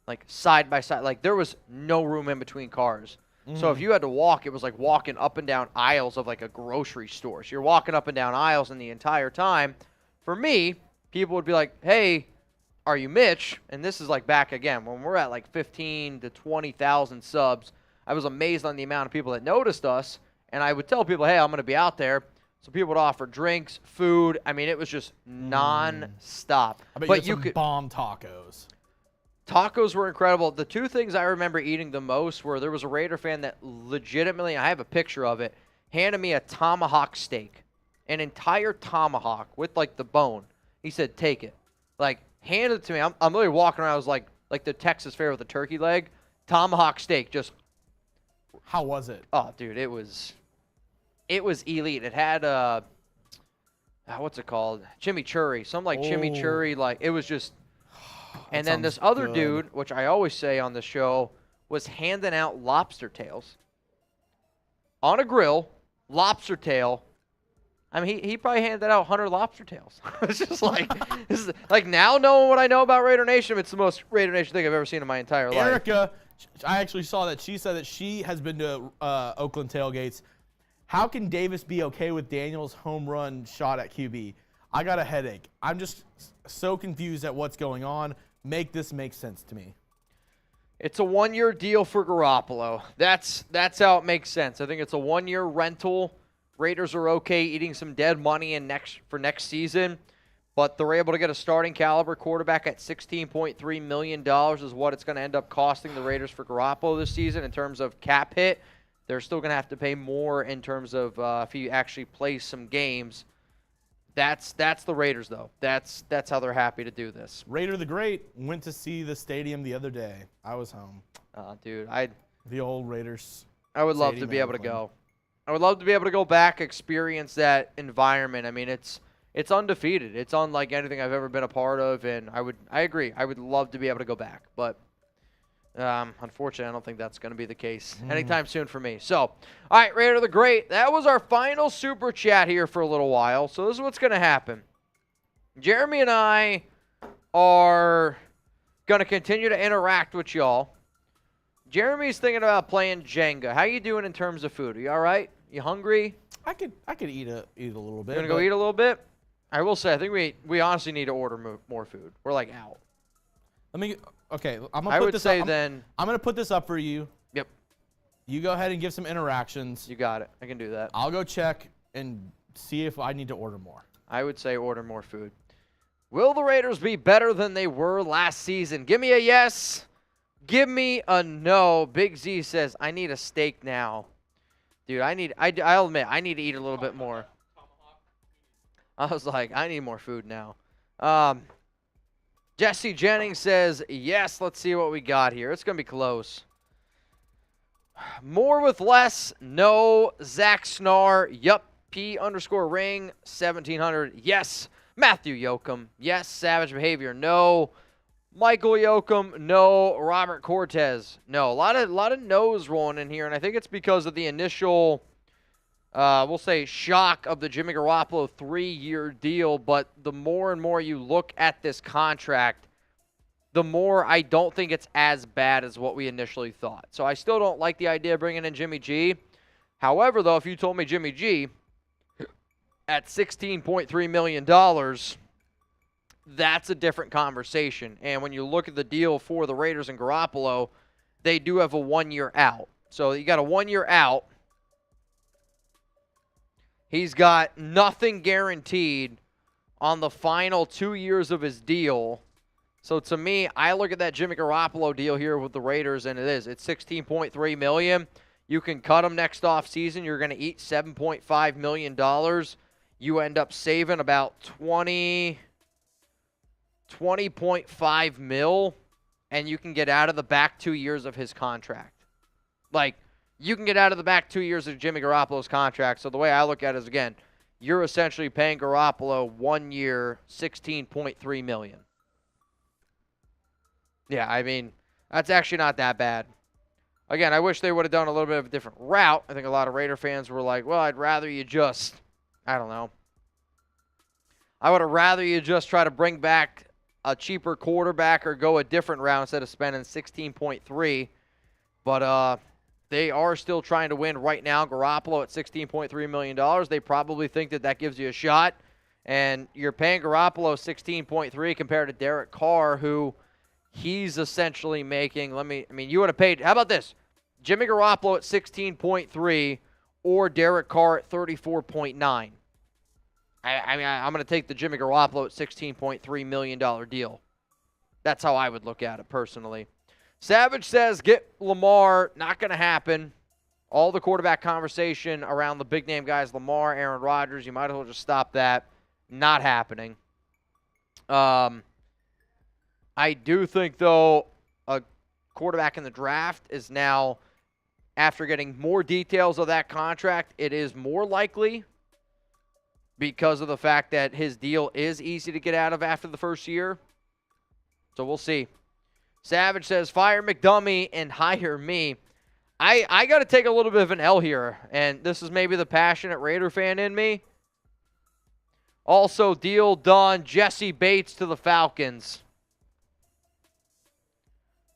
Speaker 1: like, side by side. Like, there was no room in between cars. So if you had to walk, it was like walking up and down aisles of, like, a grocery store. So you're walking up and down aisles, and the entire time, for me, people would be like, hey, are you Mitch? And this is, like, back again. When we're at, like, 15 to 20,000 subs, I was amazed on the amount of people that noticed us. And I would tell people, hey, I'm going to be out there. So people would offer drinks, food. I mean, it was just non-stop.
Speaker 2: I bet
Speaker 1: But
Speaker 2: you had some bomb tacos.
Speaker 1: Tacos were incredible. The 2 things I remember eating the most were there was a Raider fan that legitimately, I have a picture of it, handed me a tomahawk steak, an entire tomahawk with, like, the bone. He said, take it. Like, handed it to me. I'm literally walking around. I was like the Texas Fair with a turkey leg. Tomahawk steak, just,
Speaker 2: How was it?
Speaker 1: oh, dude, it was elite. It had, what's it called? Chimichurri. Some, like, chimichurri. Like, it was just. And then this
Speaker 2: sounds
Speaker 1: other
Speaker 2: good.
Speaker 1: dude, which I always say on the show, was handing out lobster tails on a grill, lobster tail. I mean, he probably handed out 100 lobster tails. It's just like, this is, like, now knowing what I know about Raider Nation, it's the most Raider Nation thing I've ever seen in my entire life.
Speaker 2: Erica, I actually saw that she said that she has been to Oakland tailgates. How can Davis be okay with Daniel's home run shot at QB? I got a headache. I'm just so confused at what's going on. Make this make sense to me.
Speaker 1: It's a 1-year deal for Garoppolo. That's how it makes sense. I think it's a 1-year rental. Raiders are okay eating some dead money for next season, but they're able to get a starting caliber quarterback at $16.3 million is what it's going to end up costing the Raiders for Garoppolo this season in terms of cap hit. They're still going to have to pay more in terms of if he actually plays some games. That's the Raiders, though. That's how they're happy to do this.
Speaker 2: Raider the Great went to see the stadium the other day. I was home.
Speaker 1: Dude,
Speaker 2: The old Raiders.
Speaker 1: I would love to
Speaker 2: Stadium
Speaker 1: be
Speaker 2: in
Speaker 1: able to
Speaker 2: Oakland.
Speaker 1: go. I would love to be able to go back, experience that environment. I mean, it's undefeated. It's unlike anything I've ever been a part of, and I agree. I would love to be able to go back, but unfortunately, I don't think that's going to be the case anytime soon for me. So, all right, Raider the Great. That was our final super chat here for a little while. So this is what's going to happen. Jeremy and I are going to continue to interact with y'all. Jeremy's thinking about playing Jenga. How you doing in terms of food? Are you all right? You hungry?
Speaker 2: I could eat a little bit.
Speaker 1: You going to go eat a little bit? I will say, I think we honestly need to order more food. We're like out.
Speaker 2: Okay, I'm
Speaker 1: I
Speaker 2: gonna put
Speaker 1: would
Speaker 2: this
Speaker 1: say
Speaker 2: up.
Speaker 1: then.
Speaker 2: I'm gonna put this up for you.
Speaker 1: Yep,
Speaker 2: You go ahead and give some interactions.
Speaker 1: you got it. I can do that.
Speaker 2: I'll go check and see if I need to order more.
Speaker 1: I would say order more food. Will the Raiders be better than they were last season? Give me a yes. Give me a no. Big Z says, I need a steak now. Dude, I'll admit, I need to eat a little bit more. I was like, I need more food now. Jesse Jennings says, yes, let's see what we got here. It's going to be close. More with less, no. Zach Snar, yup. P_ring, 1700, yes. Matthew Yoakum, yes. Savage Behavior, no. Michael Yoakum, no. Robert Cortez, no. A lot of no's rolling in here, and I think it's because of the initial, we'll say, shock of the Jimmy Garoppolo 3-year deal. But the more and more you look at this contract, the more I don't think it's as bad as what we initially thought. So I still don't like the idea of bringing in Jimmy G. However, though, if you told me Jimmy G at $16.3 million, that's a different conversation. And when you look at the deal for the Raiders and Garoppolo, they do have a 1 year out. So you got a 1 year out. He's got nothing guaranteed on the final 2 years of his deal. So to me, I look at that Jimmy Garoppolo deal here with the Raiders, and it's $16.3 million. You can cut him next offseason. You're going to eat $7.5 million. You end up saving about $20.5 million, and you can get out of the back 2 years of his contract. Like, you can get out of the back 2 years of Jimmy Garoppolo's contract. So the way I look at it is, again, you're essentially paying Garoppolo 1 year, $16.3 million. Yeah, I mean, that's actually not that bad. Again, I wish they would have done a little bit of a different route. I think a lot of Raider fans were like, well, I'd rather you just, I don't know. I would have rather you just try to bring back a cheaper quarterback or go a different route instead of spending $16.3. But they are still trying to win right now. Garoppolo at $16.3 million. They probably think that that gives you a shot. And you're paying Garoppolo $16.3 compared to Derek Carr, who he's essentially making, you would have paid, how about this? Jimmy Garoppolo at $16.3 or Derek Carr at $34.9. I'm going to take the Jimmy Garoppolo at $16.3 million deal. That's how I would look at it personally. Savage says, get Lamar. Not going to happen. All the quarterback conversation around the big name guys, Lamar, Aaron Rodgers, you might as well just stop that. Not happening. I do think, though, a quarterback in the draft is now, after getting more details of that contract, it is more likely because of the fact that his deal is easy to get out of after the first year. So we'll see. Savage says, fire McDummy and hire me. I got to take a little bit of an L here, and this is maybe the passionate Raider fan in me. Also, deal done, Jesse Bates to the Falcons.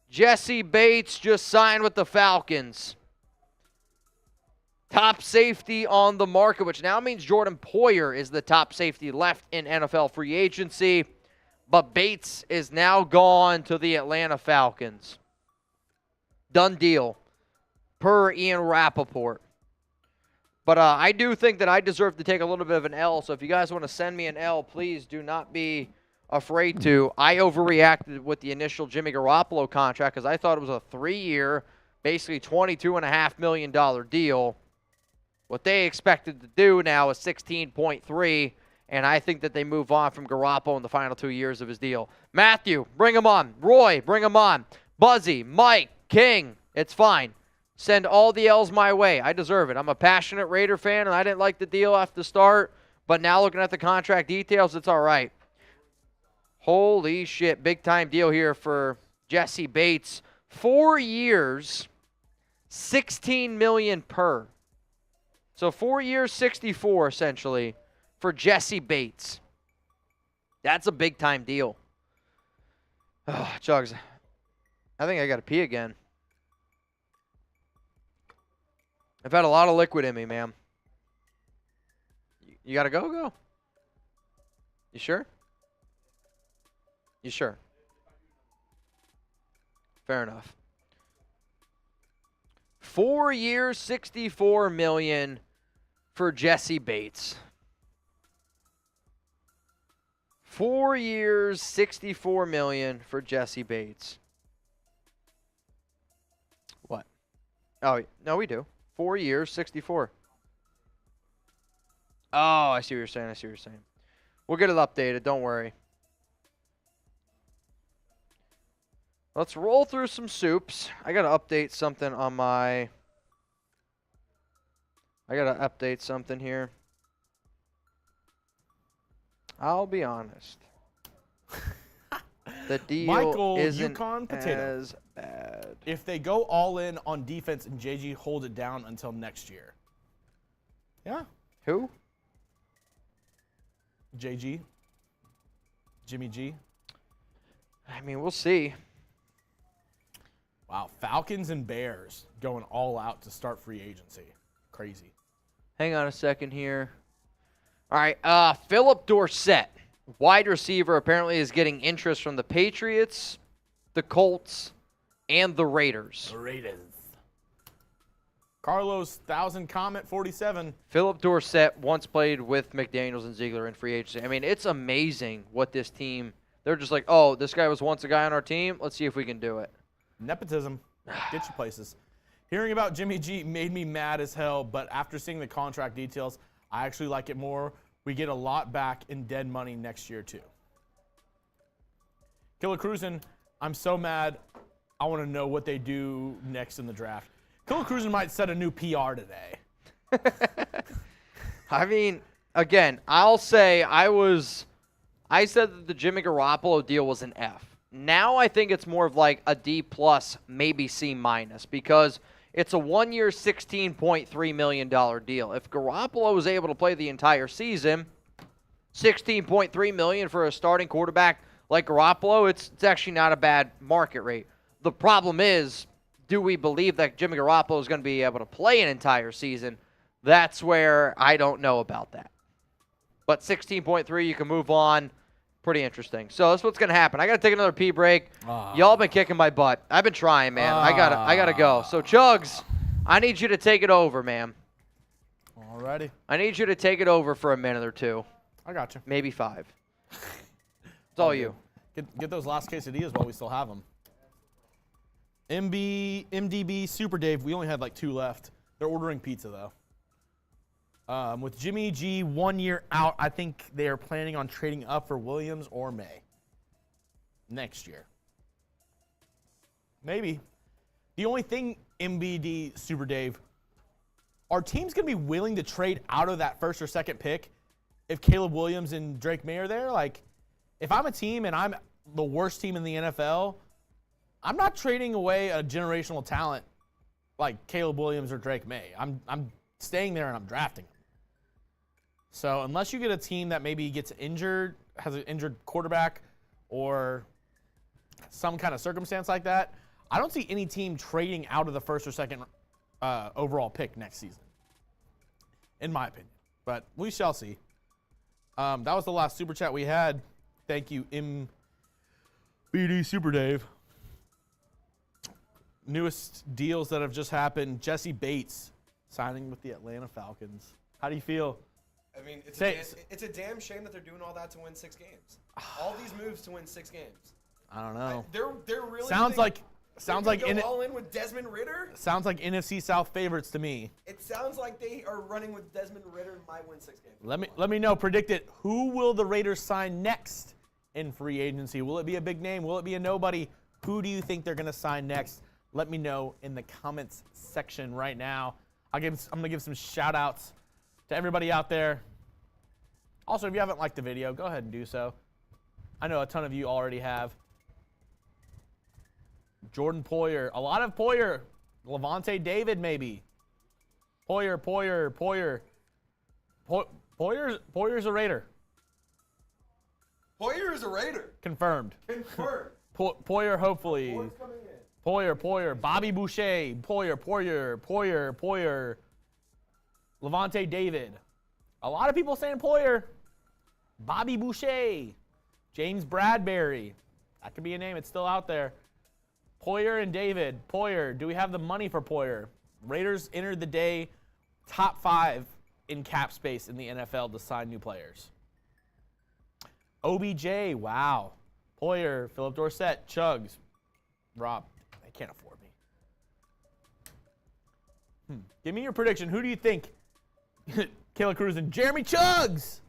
Speaker 1: Jesse Bates just signed with the Falcons. Top safety on the market, which now means Jordan Poyer is the top safety left in NFL free agency. But Bates is now gone to the Atlanta Falcons. Done deal, per Ian Rappaport. But I do think that I deserve to take a little bit of an L. So if you guys want to send me an L, please do not be afraid to. I overreacted with the initial Jimmy Garoppolo contract because I thought it was a 3-year, basically $22.5 million deal. What they expected to do now is 16.3, and I think that they move on from Garoppolo in the final 2 years of his deal. Matthew, bring him on. Roy, bring him on. Buzzy, Mike, King, it's fine. Send all the L's my way. I deserve it. I'm a passionate Raider fan, and I didn't like the deal at the start, but now looking at the contract details, it's all right. Holy shit, big-time deal here for Jesse Bates. 4 years, $16 million per. So 4 years, 64 essentially for Jesse Bates. That's a big-time deal. Oh, Chugs, I think I got to pee again. I've had a lot of liquid in me, man. You got to go? Go. You sure? You sure? Fair enough. 4 years, $64 million for Jesse Bates. 4 years, $64 million for Jesse Bates. What? Oh, no, we do. 4 years, 64. Oh, I see what you're saying. I see what you're saying. We'll get it updated. Don't worry. Let's roll through some soups. I got to update something on my... I got to update something here. I'll be honest. The deal
Speaker 2: Michael,
Speaker 1: isn't
Speaker 2: Yukon Potato.
Speaker 1: as bad.
Speaker 2: If they go all in on defense and JG hold it down until next year. Yeah.
Speaker 1: Who?
Speaker 2: JG. Jimmy G.
Speaker 1: I mean, we'll see.
Speaker 2: Wow, Falcons and Bears going all out to start free agency. Crazy.
Speaker 1: Hang on a second here. All right, Philip Dorsett, wide receiver, apparently is getting interest from the Patriots, the Colts, and the Raiders.
Speaker 2: Carlos 1000 comment 47.
Speaker 1: Philip Dorsett once played with McDaniels and Ziegler in free agency. I mean, it's amazing what this team, they're just like, oh, this guy was once a guy on our team. Let's see if we can do it.
Speaker 2: Nepotism. Get you places. Hearing about Jimmy G made me mad as hell, but after seeing the contract details, I actually like it more. We get a lot back in dead money next year, too. Killer Cruisin', I'm so mad. I want to know what they do next in the draft. Killer Cruisin' might set a new PR today.
Speaker 1: I mean, again, I'll say I said that the Jimmy Garoppolo deal was an F. Now I think it's more of like a D+, maybe C-, because it's a 1-year, $16.3 million deal. If Garoppolo was able to play the entire season, $16.3 million for a starting quarterback like Garoppolo, it's actually not a bad market rate. The problem is, do we believe that Jimmy Garoppolo is going to be able to play an entire season? That's where I don't know about that. But 16.3, you can move on. Pretty interesting. So that's what's going to happen. I got to take another pee break. Y'all been kicking my butt. I've been trying, man. I gotta go. So Chugs, I need you to take it over, man.
Speaker 2: Alrighty.
Speaker 1: I need you to take it over for a minute or two.
Speaker 2: I got you.
Speaker 1: Maybe 5. It's all you.
Speaker 2: Get those last quesadillas while we still have them. MDB, Super Dave, we only had like 2 left. They're ordering pizza, though. With Jimmy G 1 year out, I think they are planning on trading up for Williams or May next year. Maybe. The only thing, MBD, Super Dave, are teams going to be willing to trade out of that first or second pick if Caleb Williams and Drake May are there? Like, if I'm a team and I'm the worst team in the NFL, I'm not trading away a generational talent like Caleb Williams or Drake May. I'm staying there and I'm drafting them. So unless you get a team that maybe gets injured, has an injured quarterback, or some kind of circumstance like that, I don't see any team trading out of the first or second overall pick next season, in my opinion. But we shall see. That was the last super chat we had. Thank you, MBD Super Dave. Newest deals that have just happened. Jesse Bates signing with the Atlanta Falcons. How do you feel?
Speaker 6: I mean, it's a damn shame that they're doing all that to win 6 games. All these moves to win 6 games.
Speaker 2: I don't know.
Speaker 6: They're really
Speaker 2: sounds like
Speaker 6: go all in with Desmond Ridder.
Speaker 2: Sounds like NFC South favorites to me.
Speaker 6: It sounds like they are running with Desmond Ridder and might win 6 games.
Speaker 2: Let me know. Predict it. Who will the Raiders sign next in free agency? Will it be a big name? Will it be a nobody? Who do you think they're going to sign next? Let me know in the comments section right now. I'm going to give some shout-outs to everybody out there. Also, if you haven't liked the video, go ahead and do so. I know a ton of you already have. Jordan Poyer. A lot of Poyer. Levante David, maybe. Poyer's a Raider.
Speaker 6: Poyer is a Raider.
Speaker 2: Confirmed.
Speaker 6: Confirmed.
Speaker 2: Poyer, hopefully.
Speaker 6: Poyer's coming in.
Speaker 2: Poyer. Bobby Boucher. Poyer. Levante David. A lot of people saying Poyer. Bobby Boucher. James Bradbury. That could be a name. It's still out there. Poyer and David. Poyer. Do we have the money for Poyer? Raiders entered the day top 5 in cap space in the NFL to sign new players. OBJ. Wow. Poyer. Philip Dorsett. Chugs. Rob. They can't afford me. Give me your prediction. Who do you think? Kayla Cruz and Jeremy Chugs.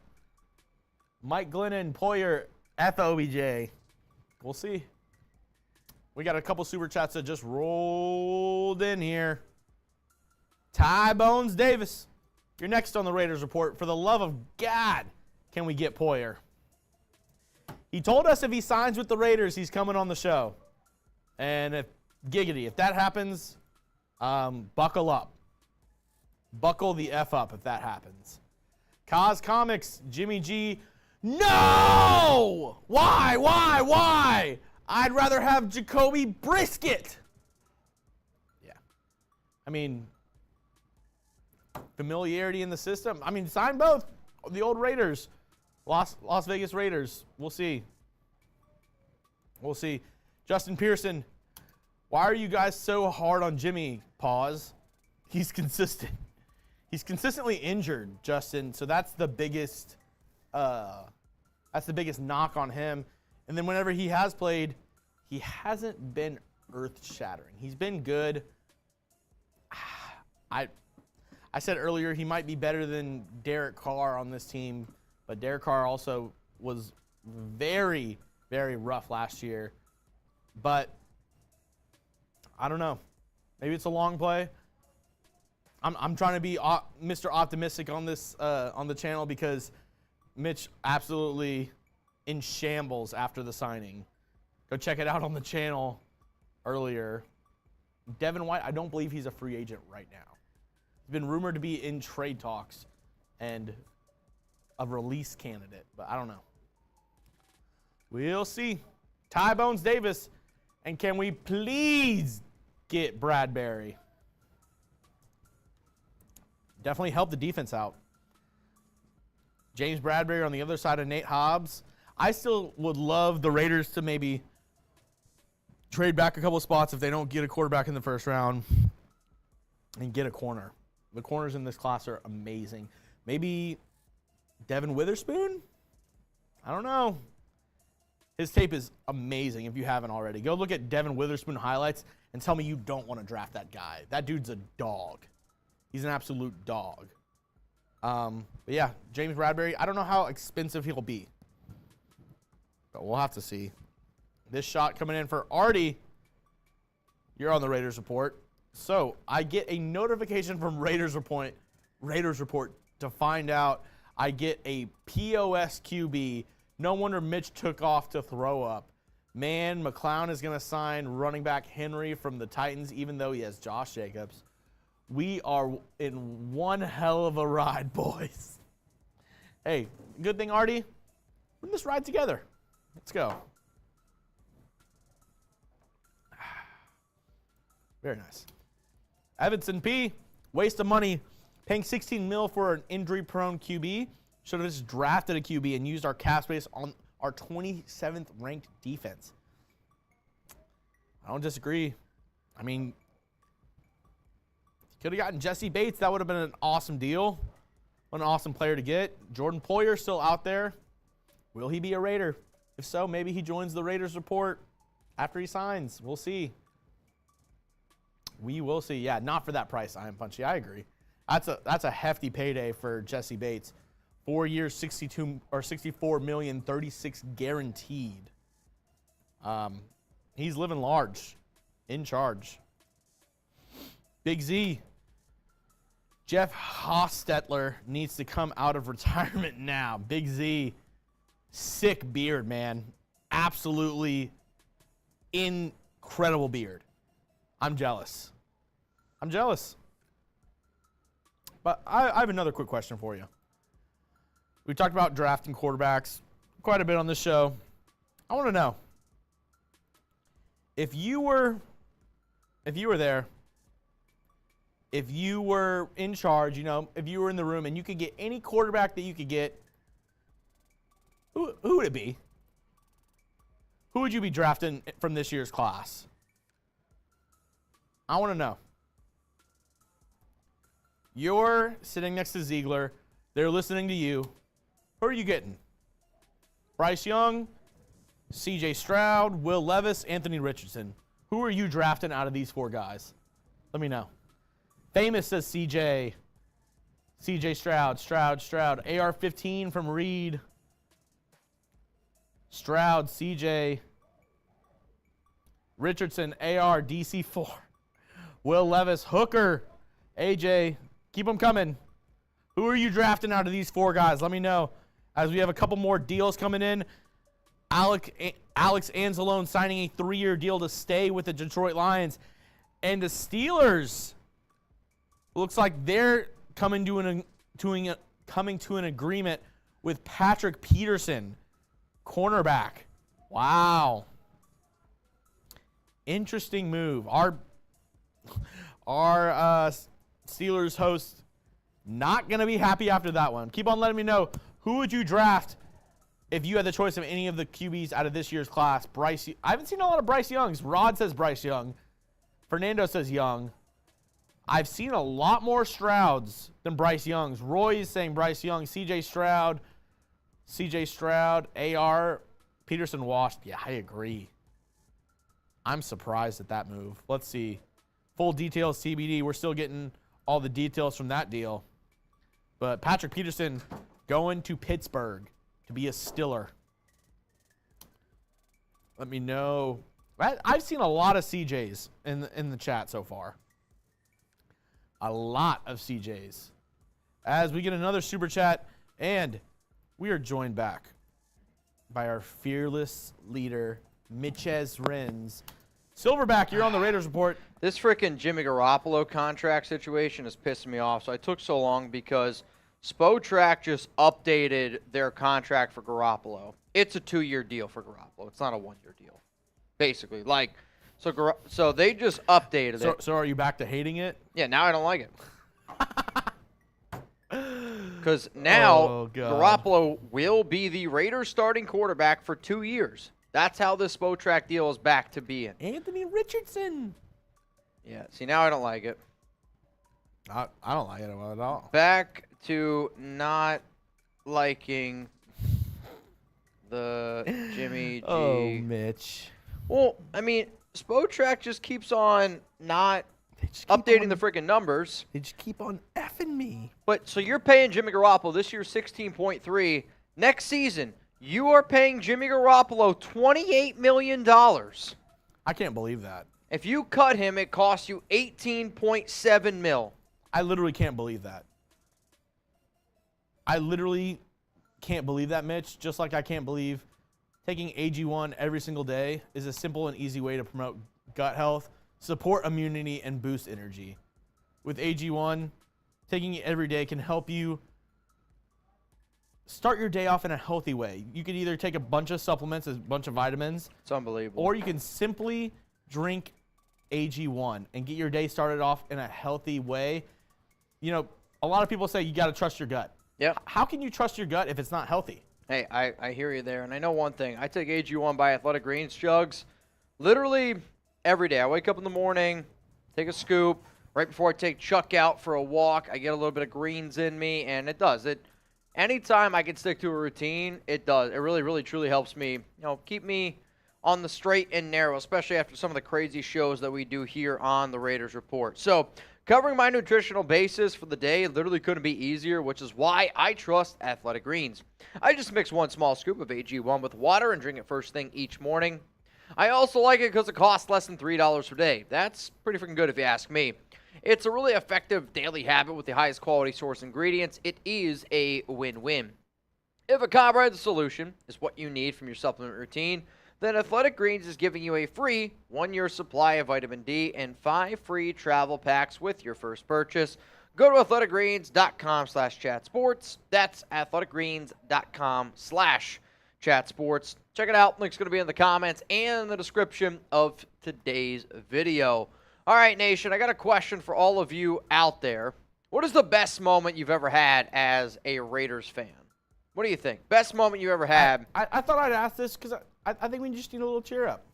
Speaker 2: Mike Glennon, Poyer, OBJ. We'll see. We got a couple super chats that just rolled in here. Ty Bones Davis, you're next on the Raiders Report. For the love of God, can we get Poyer? He told us if he signs with the Raiders, he's coming on the show. And if that happens, buckle up. Buckle the F up if that happens. Kaz Comics, Jimmy G. No! Why? I'd rather have Jacoby Brisket. Yeah. I mean, familiarity in the system. I mean, sign both. The old Raiders. Las Vegas Raiders. We'll see. We'll see. Justin Pearson, why are you guys so hard on Jimmy? Pause. He's consistent. He's consistently injured, Justin. So that's the biggest knock on him. And then whenever he has played, he hasn't been earth-shattering. He's been good. I said earlier he might be better than Derek Carr on this team, but Derek Carr also was very, very rough last year. But I don't know. Maybe it's a long play. I'm trying to be Mr. Optimistic on this on the channel because Mitch absolutely in shambles after the signing. Go check it out on the channel earlier. Devin White, I don't believe he's a free agent right now. He's been rumored to be in trade talks and a release candidate, but I don't know. We'll see. Ty Bones Davis, and can we please get Bradbury? Definitely help the defense out. James Bradbury on the other side of Nate Hobbs. I still would love the Raiders to maybe trade back a couple of spots if they don't get a quarterback in the first round and get a corner. The corners in this class are amazing. Maybe Devin Witherspoon? I don't know. His tape is amazing if you haven't already. Go look at Devin Witherspoon highlights and tell me you don't want to draft that guy. That dude's a dog. He's an absolute dog. But yeah, James Bradbury, I don't know how expensive he'll be. But we'll have to see. This shot coming in for Artie. You're on the Raiders Report. So I get a notification from Raiders Report to find out I get a POS QB. No wonder Mitch took off to throw up. Man, McClown is going to sign running back Henry from the Titans, even though he has Josh Jacobs. We are in one hell of a ride, boys. Hey, good thing, Artie. We're in this ride together. Let's go. Very nice. Evanson P. Waste of money. Paying $16 million for an injury-prone QB. Should have just drafted a QB and used our cap space on our 27th ranked defense. I don't disagree. I mean, could have gotten Jesse Bates. That would have been an awesome deal. What an awesome player to get. Jordan Poyer still out there. Will he be a Raider? If so, maybe he joins the Raiders Report after he signs. We'll see. We will see. Yeah, not for that price, I am punchy. I agree. That's a hefty payday for Jesse Bates. 4 years, 64 million, 36 guaranteed. He's living large, in charge. Big Z. Jeff Hostetler needs to come out of retirement now. Big Z, sick beard, man. Absolutely incredible beard. I'm jealous. I'm jealous. But I have another quick question for you. We talked about drafting quarterbacks quite a bit on this show. I want to know, if you were there, if you were in charge, if you were in the room and you could get any quarterback that you could get, who would it be? Who would you be drafting from this year's class? I want to know. You're sitting next to Ziegler. They're listening to you. Who are you getting? Bryce Young, C.J. Stroud, Will Levis, Anthony Richardson. Who are you drafting out of these four guys? Let me know. Famous says C.J. C.J. Stroud. AR-15 from Reed. Stroud, C.J. Richardson, AR, DC4. Will Levis, Hooker, AJ. Keep them coming. Who are you drafting out of these four guys? Let me know. As we have a couple more deals coming in. Alex Anzalone signing a 3-year deal to stay with the Detroit Lions. And the Steelers, looks like they're coming to an agreement with Patrick Peterson, cornerback. Wow. Interesting move. Our Steelers host not going to be happy after that one. Keep on letting me know, who would you draft if you had the choice of any of the QBs out of this year's class? I haven't seen a lot of Bryce Youngs. Rod says Bryce Young. Fernando says Young. I've seen a lot more Strouds than Bryce Youngs. Roy is saying Bryce Young. CJ Stroud, AR, Peterson washed. Yeah, I agree. I'm surprised at that move. Let's see. Full details, CBD. We're still getting all the details from that deal. But Patrick Peterson going to Pittsburgh to be a Stiller. Let me know. I've seen a lot of CJs in the chat so far. A lot of CJs. As we get another super chat, and we are joined back by our fearless leader, Mitchez Renz. Silverback, you're on the Raiders Report.
Speaker 1: This freaking Jimmy Garoppolo contract situation is pissing me off. So I took so long because Spotrac just updated their contract for Garoppolo. It's a 2-year deal for Garoppolo. It's not a 1-year deal, basically. So they just updated it.
Speaker 2: So are you back to hating it?
Speaker 1: Yeah, now I don't like it. Because now Garoppolo will be the Raiders starting quarterback for 2 years. That's how this Spotrac deal is back to being.
Speaker 2: Anthony Richardson.
Speaker 1: Yeah, see, now I don't like it.
Speaker 2: I don't like it at all.
Speaker 1: Back to not liking the Jimmy G.
Speaker 2: Oh, Mitch.
Speaker 1: Well, I mean, Spotrac just keeps on not updating the freaking numbers.
Speaker 2: They just keep on effing me.
Speaker 1: But so you're paying Jimmy Garoppolo this year 16.3. Next season, you are paying Jimmy Garoppolo $28 million.
Speaker 2: I can't believe that.
Speaker 1: If you cut him, it costs you $18.7 million.
Speaker 2: I literally can't believe that. I literally can't believe that, Mitch. Just like I can't believe taking AG1 every single day is a simple and easy way to promote gut health, support immunity, and boost energy. With AG1, taking it every day can help you start your day off in a healthy way. You could either take a bunch of supplements, a bunch of vitamins.
Speaker 1: It's unbelievable.
Speaker 2: Or you can simply drink AG1 and get your day started off in a healthy way. You know, a lot of people say you got to trust your gut.
Speaker 1: Yeah.
Speaker 2: How can you trust your gut if it's not healthy?
Speaker 1: Hey, I hear you there. And I know one thing. I take AG1 by Athletic Greens jugs literally every day. I wake up in the morning, take a scoop. Right before I take Chuck out for a walk, I get a little bit of greens in me, and it does. Anytime I can stick to a routine, it does. It really, really, truly helps me, keep me on the straight and narrow, especially after some of the crazy shows that we do here on the Raiders Report. So, covering my nutritional basis for the day literally couldn't be easier, which is why I trust Athletic Greens. I just mix 1 small scoop of AG1 with water and drink it first thing each morning. I also like it because it costs less than $3 per day. That's pretty freaking good if you ask me. It's a really effective daily habit with the highest quality source ingredients. It is a win-win. If a comprehensive solution is what you need from your supplement routine, then Athletic Greens is giving you a free 1-year supply of vitamin D and 5 free travel packs with your first purchase. Go to athleticgreens.com/chatsports. That's athleticgreens.com/chatsports. Check it out. Link's going to be in the comments and in the description of today's video. All right, Nation, I got a question for all of you out there. What is the best moment you've ever had as a Raiders fan? What do you think? Best moment you ever had?
Speaker 2: I thought I'd ask this because I think we just need a little cheer up.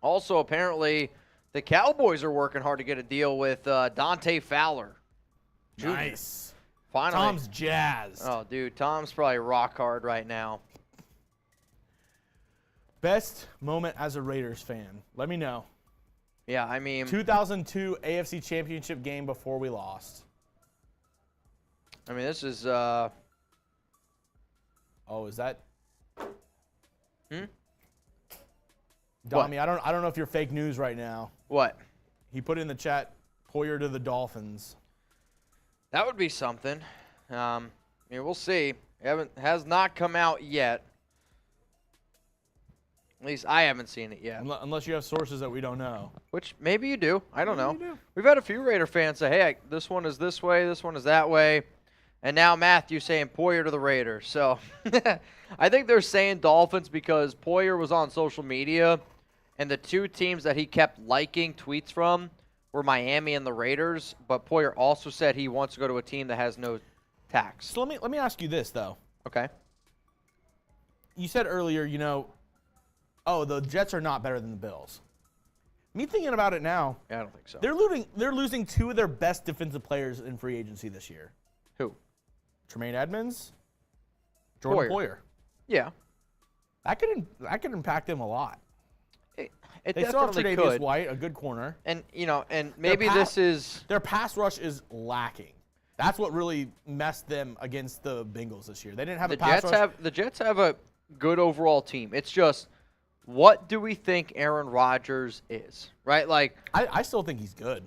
Speaker 1: Also, apparently, the Cowboys are working hard to get a deal with Dante Fowler. Jr.
Speaker 2: Nice.
Speaker 1: Finally.
Speaker 2: Tom's jazzed.
Speaker 1: Oh, dude, Tom's probably rock hard right now.
Speaker 2: Best moment as a Raiders fan. Let me know.
Speaker 1: Yeah, I mean,
Speaker 2: 2002 AFC Championship game before we lost.
Speaker 1: this is
Speaker 2: Oh, is that? Dami, I don't know if you're fake news right now.
Speaker 1: what?
Speaker 2: He put in the chat, Poyer to the Dolphins.
Speaker 1: That would be something. We'll see. Has not come out yet. At least I haven't seen it yet.
Speaker 2: Unless you have sources that we don't know.
Speaker 1: Which maybe you do. I don't know.
Speaker 2: Maybe you do.
Speaker 1: We've had a few Raider fans say, hey, this one is this way, this one is that way. And now Matthew saying Poyer to the Raiders. So I think they're saying Dolphins because Poyer was on social media And the two teams that he kept liking tweets from were Miami and the Raiders. But Poyer also said he wants to go to a team that has no tax.
Speaker 2: So let me ask you this though.
Speaker 1: Okay.
Speaker 2: You said earlier, oh, the Jets are not better than the Bills. Me thinking about it now,
Speaker 1: Yeah, I don't think so.
Speaker 2: they're losing two of their best defensive players in free agency this year.
Speaker 1: Who?
Speaker 2: Tremaine Edmonds, Jordan Poyer.
Speaker 1: Yeah.
Speaker 2: That could impact them a lot.
Speaker 1: It
Speaker 2: They still have
Speaker 1: definitely
Speaker 2: Tre'Davious
Speaker 1: could.
Speaker 2: White, a good corner.
Speaker 1: And, and maybe this is...
Speaker 2: Their pass rush is lacking. That's what really messed them against the Bengals this year. They didn't have a pass rush.
Speaker 1: The Jets have a good overall team. It's just, what do we think Aaron Rodgers is, right? Like,
Speaker 2: I still think he's good.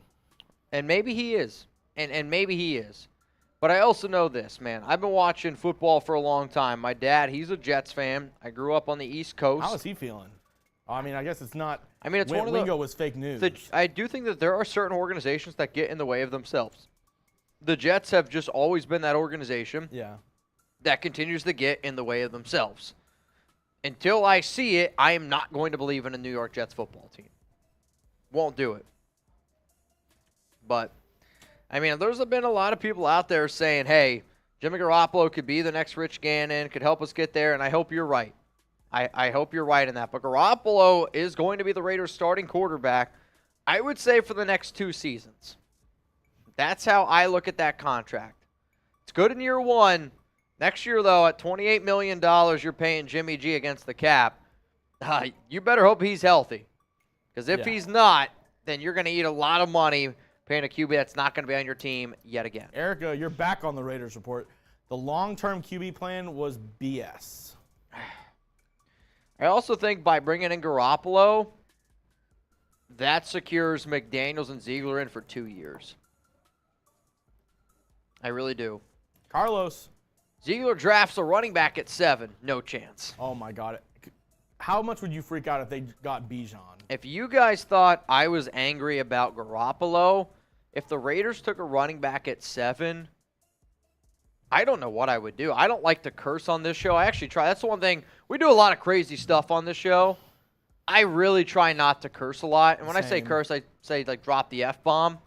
Speaker 1: and maybe he is, and maybe he is. But I also know this, man. I've been watching football for a long time. My dad, he's a Jets fan. I grew up on the East Coast.
Speaker 2: How is he feeling? I mean, I guess it's not.
Speaker 1: I mean, it's one of the...
Speaker 2: Wingo was fake news.
Speaker 1: I do think that there are certain organizations that get in the way of themselves. The Jets have just always been that organization
Speaker 2: Yeah.
Speaker 1: that continues to get in the way of themselves. Until I see it, I am not going to believe in a New York Jets football team. Won't do it. But, I mean, there's been a lot of people out there saying, hey, Jimmy Garoppolo could be the next Rich Gannon, could help us get there, and I hope you're right. I hope you're right in that. But Garoppolo is going to be the Raiders' starting quarterback, I would say, for the next 2 seasons. That's how I look at that contract. It's good in year 1. Next year, though, at $28 million you're paying Jimmy G against the cap, you better hope he's healthy. Because if he's not, then you're going to eat a lot of money paying a QB that's not going to be on your team yet again.
Speaker 2: Erica, you're back on the Raiders report. The long-term QB plan was BS.
Speaker 1: I also think by bringing in Garoppolo, that secures McDaniels and Ziegler in for 2 years. I really do.
Speaker 2: Carlos.
Speaker 1: Ziegler drafts a running back at 7. No chance.
Speaker 2: Oh, my God. How much would you freak out if they got Bijan?
Speaker 1: If you guys thought I was angry about Garoppolo, if the Raiders took a running back at 7, I don't know what I would do. I don't like to curse on this show. I actually try. That's the one thing. We do a lot of crazy stuff on this show. I really try not to curse a lot. And when I say curse, I say, like, drop the F-bomb.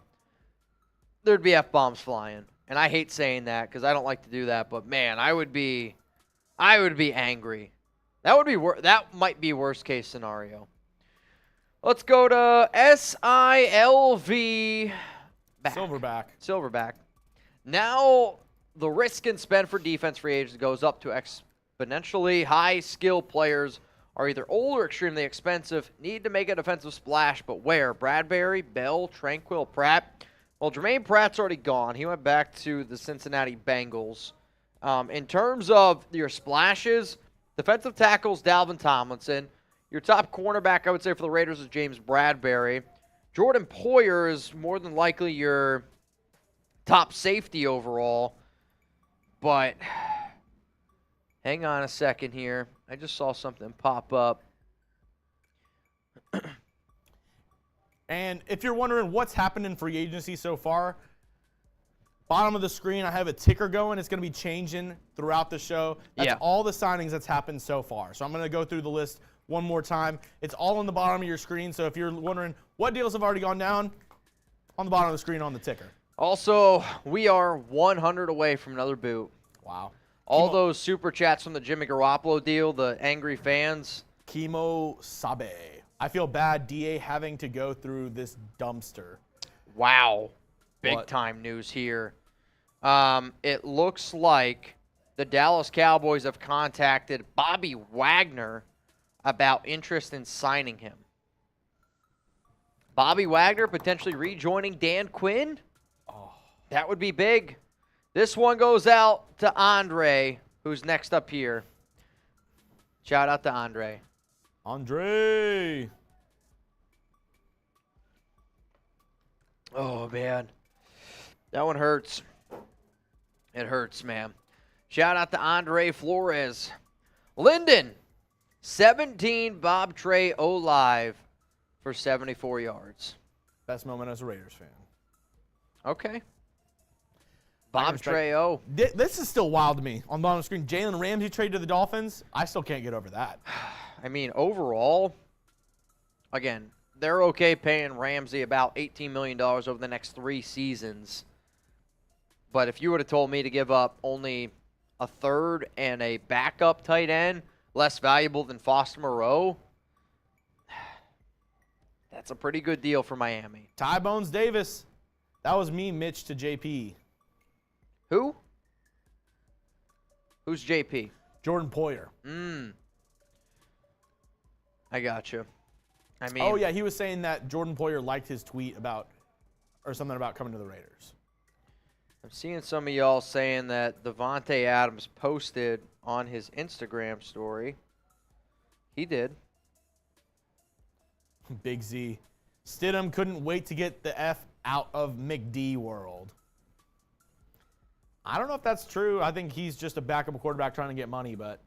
Speaker 1: There'd be F-bombs flying. And I hate saying that because I don't like to do that. But, man, I would be angry. That might be worst case scenario. Let's go to SILV. Silverback. Now the risk and spend for defense free agents goes up to exponentially high skill players are either old or extremely expensive, need to make a defensive splash, but where? Bradbury, Bell, Tranquil, Pratt. Well, Jermaine Pratt's already gone. He went back to the Cincinnati Bengals. In terms of your splashes, defensive tackles, Dalvin Tomlinson. Your top cornerback, I would say, for the Raiders is James Bradbury. Jordan Poyer is more than likely your top safety overall. But hang on a second here. I just saw something pop up.
Speaker 2: And if you're wondering what's happened in free agency so far, bottom of the screen, I have a ticker going. It's going to be changing throughout the show. That's all the signings that's happened so far. So I'm going to go through the list one more time. It's all on the bottom of your screen. So if you're wondering what deals have already gone down, on the bottom of the screen on the ticker.
Speaker 1: Also, we are 100 away from another boot.
Speaker 2: Wow.
Speaker 1: All those super chats from the Jimmy Garoppolo deal, the angry fans.
Speaker 2: Kimo Sabe. I feel bad, DA, having to go through this dumpster.
Speaker 1: Wow. Big time news here. It looks like the Dallas Cowboys have contacted Bobby Wagner about interest in signing him. Bobby Wagner potentially rejoining Dan Quinn? Oh, that would be big. This one goes out to Andre, who's next up here. Shout out to Andre.
Speaker 2: Andre.
Speaker 1: Oh, man. That one hurts. It hurts, man. Shout out to Andre Flores. Linden, 17 Bob Trey O-Live for 74 yards.
Speaker 2: Best moment as a Raiders fan.
Speaker 1: Okay. Bob Trey O.
Speaker 2: This is still wild to me. On the bottom of the screen, Jalen Ramsey trade to the Dolphins. I still can't get over that.
Speaker 1: I mean, overall, again, they're okay paying Ramsey about $18 million over the next 3 seasons. But if you would have told me to give up only a third and a backup tight end, less valuable than Foster Moreau, that's a pretty good deal for Miami.
Speaker 2: Ty Bones Davis. That was me, Mitch, to JP.
Speaker 1: Who? Who's JP?
Speaker 2: Jordan Poyer.
Speaker 1: I got you. I mean,
Speaker 2: Oh, yeah, he was saying that Jordan Poyer liked his tweet about, or something about coming to the Raiders.
Speaker 1: I'm seeing some of y'all saying that Devontae Adams posted on his Instagram story. He did.
Speaker 2: Big Z. Stidham couldn't wait to get the F out of McD world. I don't know if that's true. I think he's just a backup quarterback trying to get money, but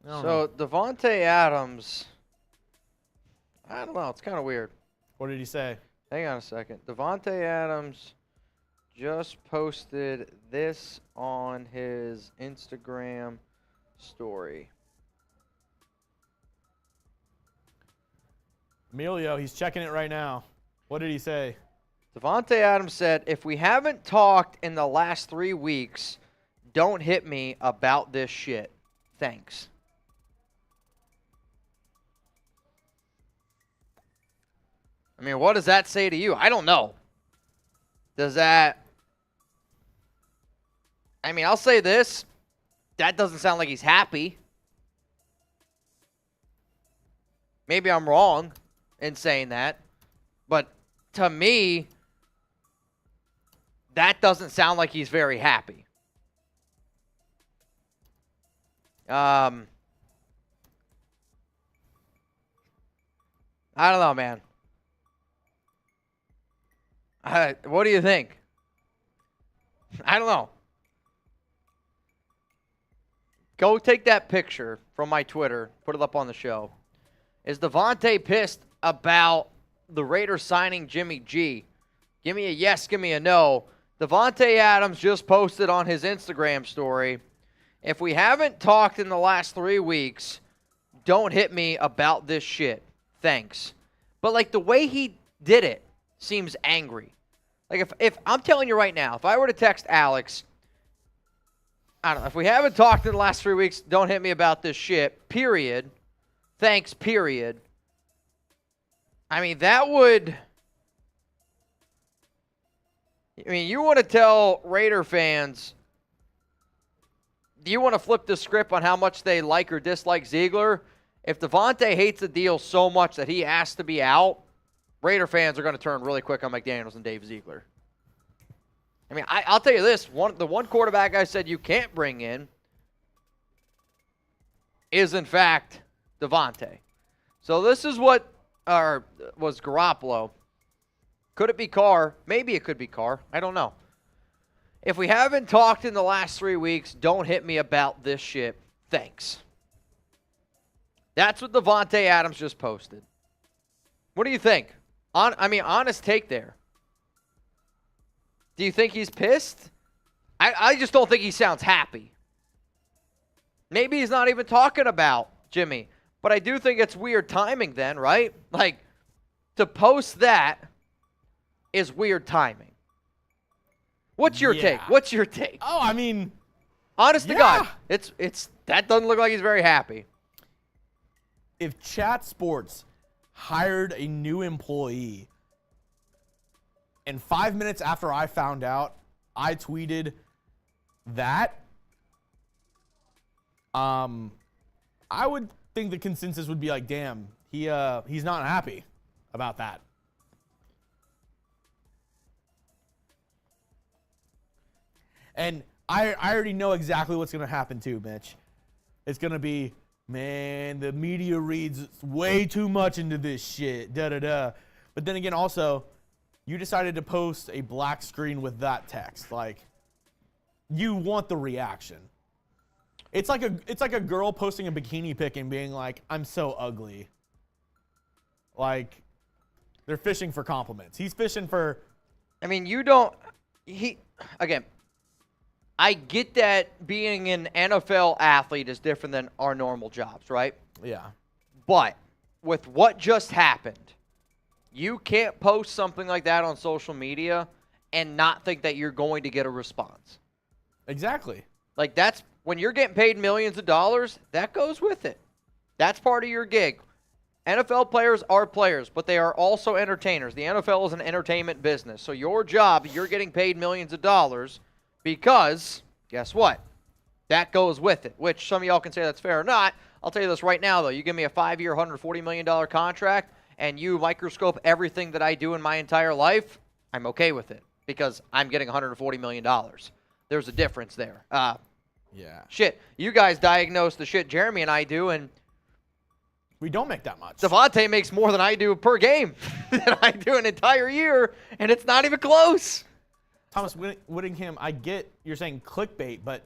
Speaker 2: I don't know.
Speaker 1: So Devontae Adams, I don't know. It's kind of weird.
Speaker 2: What did he say?
Speaker 1: Hang on a second. Devontae Adams just posted this on his Instagram story.
Speaker 2: Emilio, he's checking it right now. What did he say?
Speaker 1: Devontae Adams said, if we haven't talked in the last 3 weeks, don't hit me about this shit. Thanks. I mean, what does that say to you? I don't know. Does that... I mean, I'll say this. That doesn't sound like he's happy. Maybe I'm wrong in saying that. But to me, that doesn't sound like he's very happy. I don't know, man. What do you think? I don't know. Go take that picture from my Twitter. Put it up on the show. Is Devontae pissed about the Raiders signing Jimmy G? Give me a yes, give me a no. Devontae Adams just posted on his Instagram story, if we haven't talked in the last 3 weeks, don't hit me about this shit. Thanks. But, like, the way he did it seems angry. Like, if I'm telling you right now, if I were to text Alex, I don't know, if we haven't talked in the last 3 weeks, don't hit me about this shit, period. Thanks, period. I mean, that would... I mean, you want to tell Raider fans, do you want to flip the script on how much they like or dislike Ziegler? If Devontae hates the deal so much that he has to be out, Raider fans are going to turn really quick on McDaniels and Dave Ziegler. I mean, I'll tell you this. The one quarterback I said you can't bring in is, in fact, Devontae. So this is what was Garoppolo. Could it be Carr? Maybe it could be Carr. I don't know. If we haven't talked in the last 3 weeks, don't hit me about this shit. Thanks. That's what Devontae Adams just posted. What do you think? Honest take there. Do you think he's pissed? I just don't think he sounds happy. Maybe he's not even talking about Jimmy. But I do think it's weird timing then, right? Like, to post that is weird timing. What's your take? What's your take?
Speaker 2: Oh, I mean,
Speaker 1: honest to God, it's that doesn't look like he's very happy.
Speaker 2: If Chat Sports hired a new employee and 5 minutes after I found out, I tweeted that, I would think the consensus would be like, damn, he's not happy about that. And I already know exactly what's going to happen too, Mitch. It's going to be, man, the media reads way too much into this shit, da-da-da. But then again, also, you decided to post a black screen with that text. Like, you want the reaction. It's like a girl posting a bikini pic and being like, I'm so ugly. Like, they're fishing for compliments. He's fishing for...
Speaker 1: I mean, again, I get that being an NFL athlete is different than our normal jobs, right?
Speaker 2: Yeah.
Speaker 1: But with what just happened, you can't post something like that on social media and not think that you're going to get a response.
Speaker 2: Exactly.
Speaker 1: Like, that's when you're getting paid millions of dollars, that goes with it. That's part of your gig. NFL players are players, but they are also entertainers. The NFL is an entertainment business. So your job, you're getting paid millions of dollars because, guess what? That goes with it, which some of y'all can say that's fair or not. I'll tell you this right now, though. You give me a 5-year, $140 million contract, and you microscope everything that I do in my entire life, I'm okay with it because I'm getting $140 million. There's a difference there.
Speaker 2: Yeah.
Speaker 1: Shit, you guys diagnose the shit Jeremy and I do, and
Speaker 2: We don't make that much.
Speaker 1: Devontae makes more than I do per game than I do an entire year, and it's not even close.
Speaker 2: Thomas Whittingham, I get you're saying clickbait, but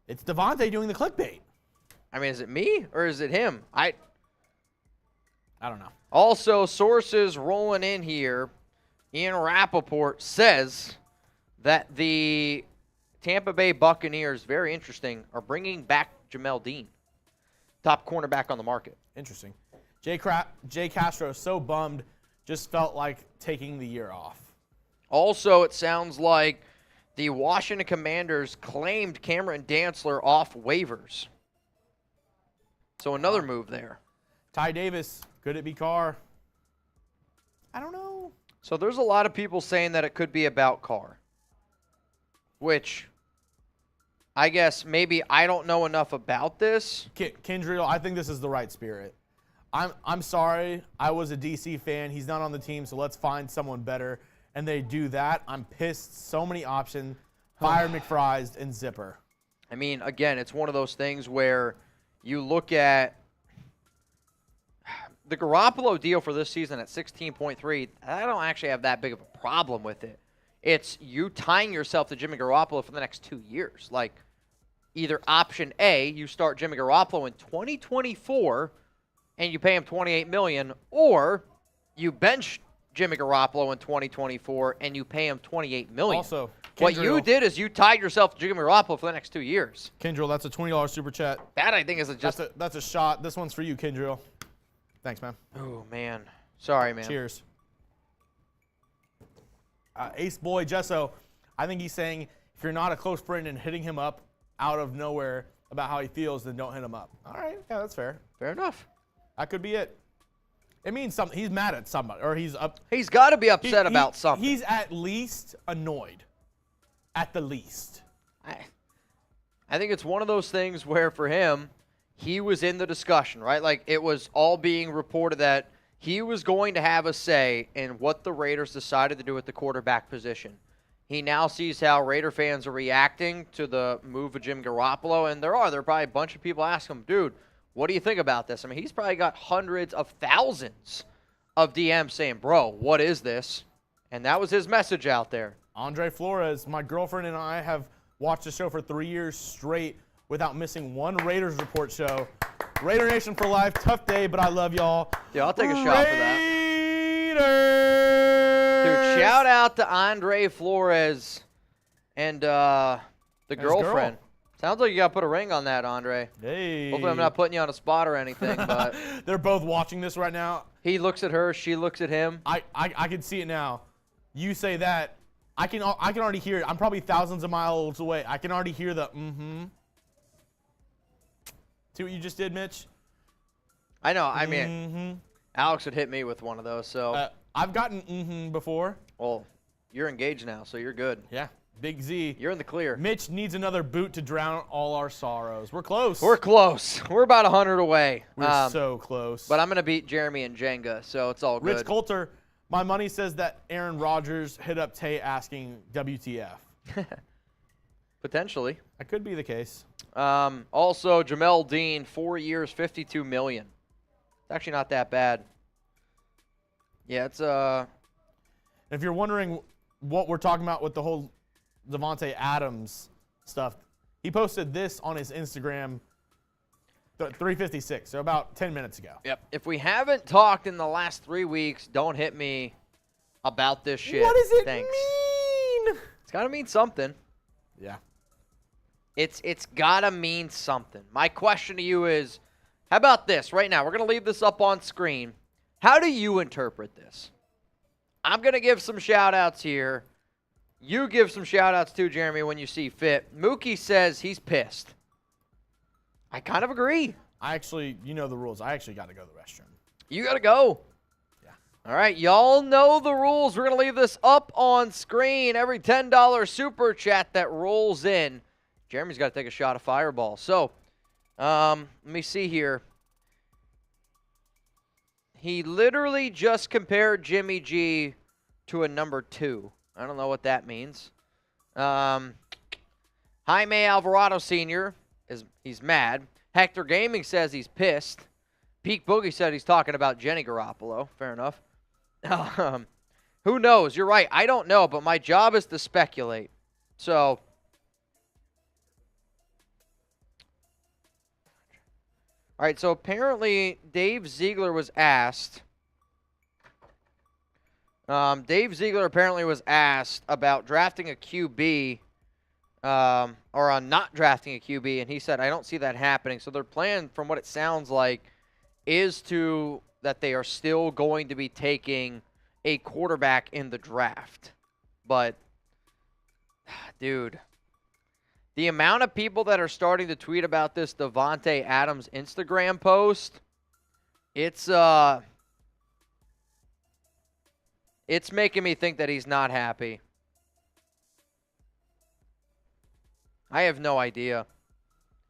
Speaker 2: it's Devontae doing the clickbait.
Speaker 1: I mean, is it me or is it him?
Speaker 2: I don't know.
Speaker 1: Also, sources rolling in here, Ian Rappaport says that the Tampa Bay Buccaneers, very interesting, are bringing back Jamel Dean, top cornerback on the market.
Speaker 2: Interesting. Jay Castro, so bummed, just felt like taking the year off.
Speaker 1: Also, it sounds like the Washington Commanders claimed Cameron Dantzler off waivers. So another move there.
Speaker 2: Ty Davis, could it be Carr? I don't know.
Speaker 1: So there's a lot of people saying that it could be about Carr, which I guess maybe I don't know enough about this.
Speaker 2: Kendrill, I think this is the right spirit. I'm sorry. I was a DC fan. He's not on the team, so let's find someone better. And they do that. I'm pissed. So many options. Fire McFries and Zipper.
Speaker 1: I mean, again, it's one of those things where you look at the Garoppolo deal for this season at 16.3. I don't actually have that big of a problem with it. It's you tying yourself to Jimmy Garoppolo for the next 2 years. Like, either option A, you start Jimmy Garoppolo in 2024 and you pay him $28 million, or you bench Jimmy Garoppolo in 2024 and you pay him $28 million.
Speaker 2: Also,
Speaker 1: what you did is you tied yourself to Jimmy Garoppolo for the next 2 years.
Speaker 2: Kendrill, that's a $20 super chat.
Speaker 1: That, I think, is
Speaker 2: That's a shot. This one's for you, Kendrill. Thanks, man.
Speaker 1: Oh, man. Sorry, man.
Speaker 2: Cheers. Ace Boy Jesso, I think he's saying if you're not a close friend and hitting him up out of nowhere about how he feels, then don't hit him up. All right, yeah, that's fair.
Speaker 1: Fair enough.
Speaker 2: That could be it. It means something. He's mad at somebody, or he's up.
Speaker 1: He's got to be upset about something.
Speaker 2: He's at least annoyed. At the least.
Speaker 1: I think it's one of those things where for him, he was in the discussion, right? Like, it was all being reported that he was going to have a say in what the Raiders decided to do at the quarterback position. He now sees how Raider fans are reacting to the move of Jim Garoppolo, and there are probably a bunch of people asking him, dude, what do you think about this? I mean, he's probably got hundreds of thousands of DMs saying, bro, what is this? And that was his message out there.
Speaker 2: Andre Flores, my girlfriend and I have watched the show for 3 years straight without missing one Raiders Report show. Raider Nation for life. Tough day, but I love y'all.
Speaker 1: Yeah, I'll take a shot for that.
Speaker 2: Raiders!
Speaker 1: Dude, shout out to Andre Flores and the girlfriend.
Speaker 2: Girl.
Speaker 1: Sounds like you got to put a ring on that, Andre.
Speaker 2: Hey.
Speaker 1: Hopefully I'm not putting you on a spot or anything, but
Speaker 2: They're both watching this right now.
Speaker 1: he looks at her, she looks at him.
Speaker 2: I can see it now. You say that. I can already hear it. I'm probably thousands of miles away. I can already hear the mm-hmm. See what you just did, Mitch?
Speaker 1: I know. I mean,
Speaker 2: Mm-hmm.
Speaker 1: Alex would hit me with one of those, so.
Speaker 2: I've gotten mm-hmm before.
Speaker 1: Well, you're engaged now, so you're good.
Speaker 2: Yeah. Big Z.
Speaker 1: You're in the clear.
Speaker 2: Mitch needs another boot to drown all our sorrows. We're close.
Speaker 1: We're close. We're about 100 away.
Speaker 2: We're so close.
Speaker 1: But I'm going to beat Jeremy and Jenga, so it's all good.
Speaker 2: Rich Coulter, my money says that Aaron Rodgers hit up Tay asking WTF.
Speaker 1: Potentially.
Speaker 2: That could be the case.
Speaker 1: Also, Jamel Dean, 4 years, $52 million. It's actually not that bad. Yeah, it's
Speaker 2: If you're wondering what we're talking about with the whole Devontae Adams stuff, he posted this on his Instagram 3:56, so about 10 minutes ago.
Speaker 1: Yep. If we haven't talked in the last 3 weeks, don't hit me about this shit.
Speaker 2: What does it
Speaker 1: Thanks.
Speaker 2: mean?
Speaker 1: It's got to mean something.
Speaker 2: Yeah.
Speaker 1: It's got to mean something. My question to you is, How about this right now? We're going to leave this up on screen. How do you interpret this? I'm going to give some shout-outs here. You give some shout-outs too, Jeremy, when you see fit. Mookie says he's pissed. I kind of agree.
Speaker 2: I actually, you know the rules. I actually got to go to the restroom.
Speaker 1: You got to go.
Speaker 2: Yeah.
Speaker 1: All right, y'all know the rules. We're going to leave this up on screen. Every $10 super chat that rolls in, Jeremy's got to take a shot of Fireball. So, let me see here. He literally just compared Jimmy G to a number 2. I don't know what that means. Jaime Alvarado Sr. He's mad. Hector Gaming says he's pissed. Peak Boogie said he's talking about Jenny Garoppolo. Fair enough. Who knows? You're right. I don't know, but my job is to speculate. So, all right, so apparently Dave Ziegler was asked. Dave Ziegler apparently was asked about drafting a QB or on not drafting a QB, and he said, I don't see that happening. So their plan, from what it sounds like, is that they are still going to be taking a quarterback in the draft. But, dude, the amount of people that are starting to tweet about this Davante Adams Instagram post, it's making me think that he's not happy. I have no idea.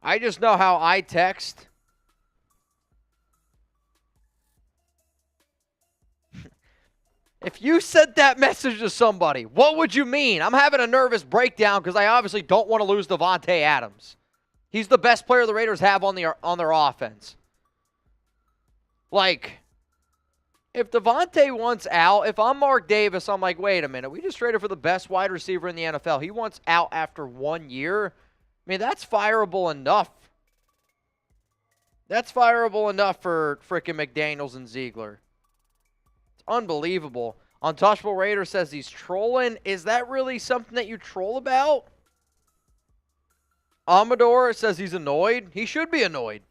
Speaker 1: I just know how I text. If you sent that message to somebody, what would you mean? I'm having a nervous breakdown because I obviously don't want to lose Davante Adams. He's the best player the Raiders have on their offense. Like, if Davante wants out, if I'm Mark Davis, I'm like, wait a minute. We just traded for the best wide receiver in the NFL. He wants out after 1 year. I mean, that's fireable enough. That's fireable enough for frickin' McDaniels and Ziegler. It's unbelievable. Untouchable Raider says he's trolling. Is that really something that you troll about? Amador says he's annoyed. He should be annoyed.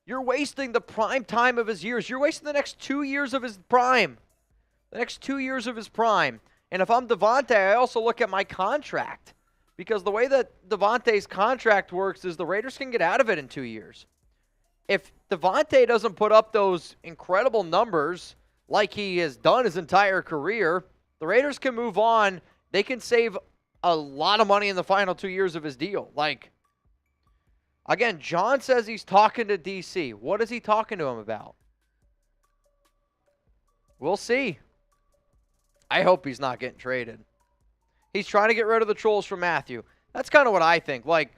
Speaker 1: You're wasting the prime time of his years. You're wasting the next 2 years of his prime. The next 2 years of his prime. And if I'm Davante, I also look at my contract. Because the way that Davante's contract works is the Raiders can get out of it in 2 years. If Davante doesn't put up those incredible numbers like he has done his entire career, the Raiders can move on. They can save a lot of money in the final 2 years of his deal. Like, again, John says he's talking to DC. What is he talking to him about? We'll see. I hope he's not getting traded. He's trying to get rid of the trolls from Matthew. That's kind of what I think. Like,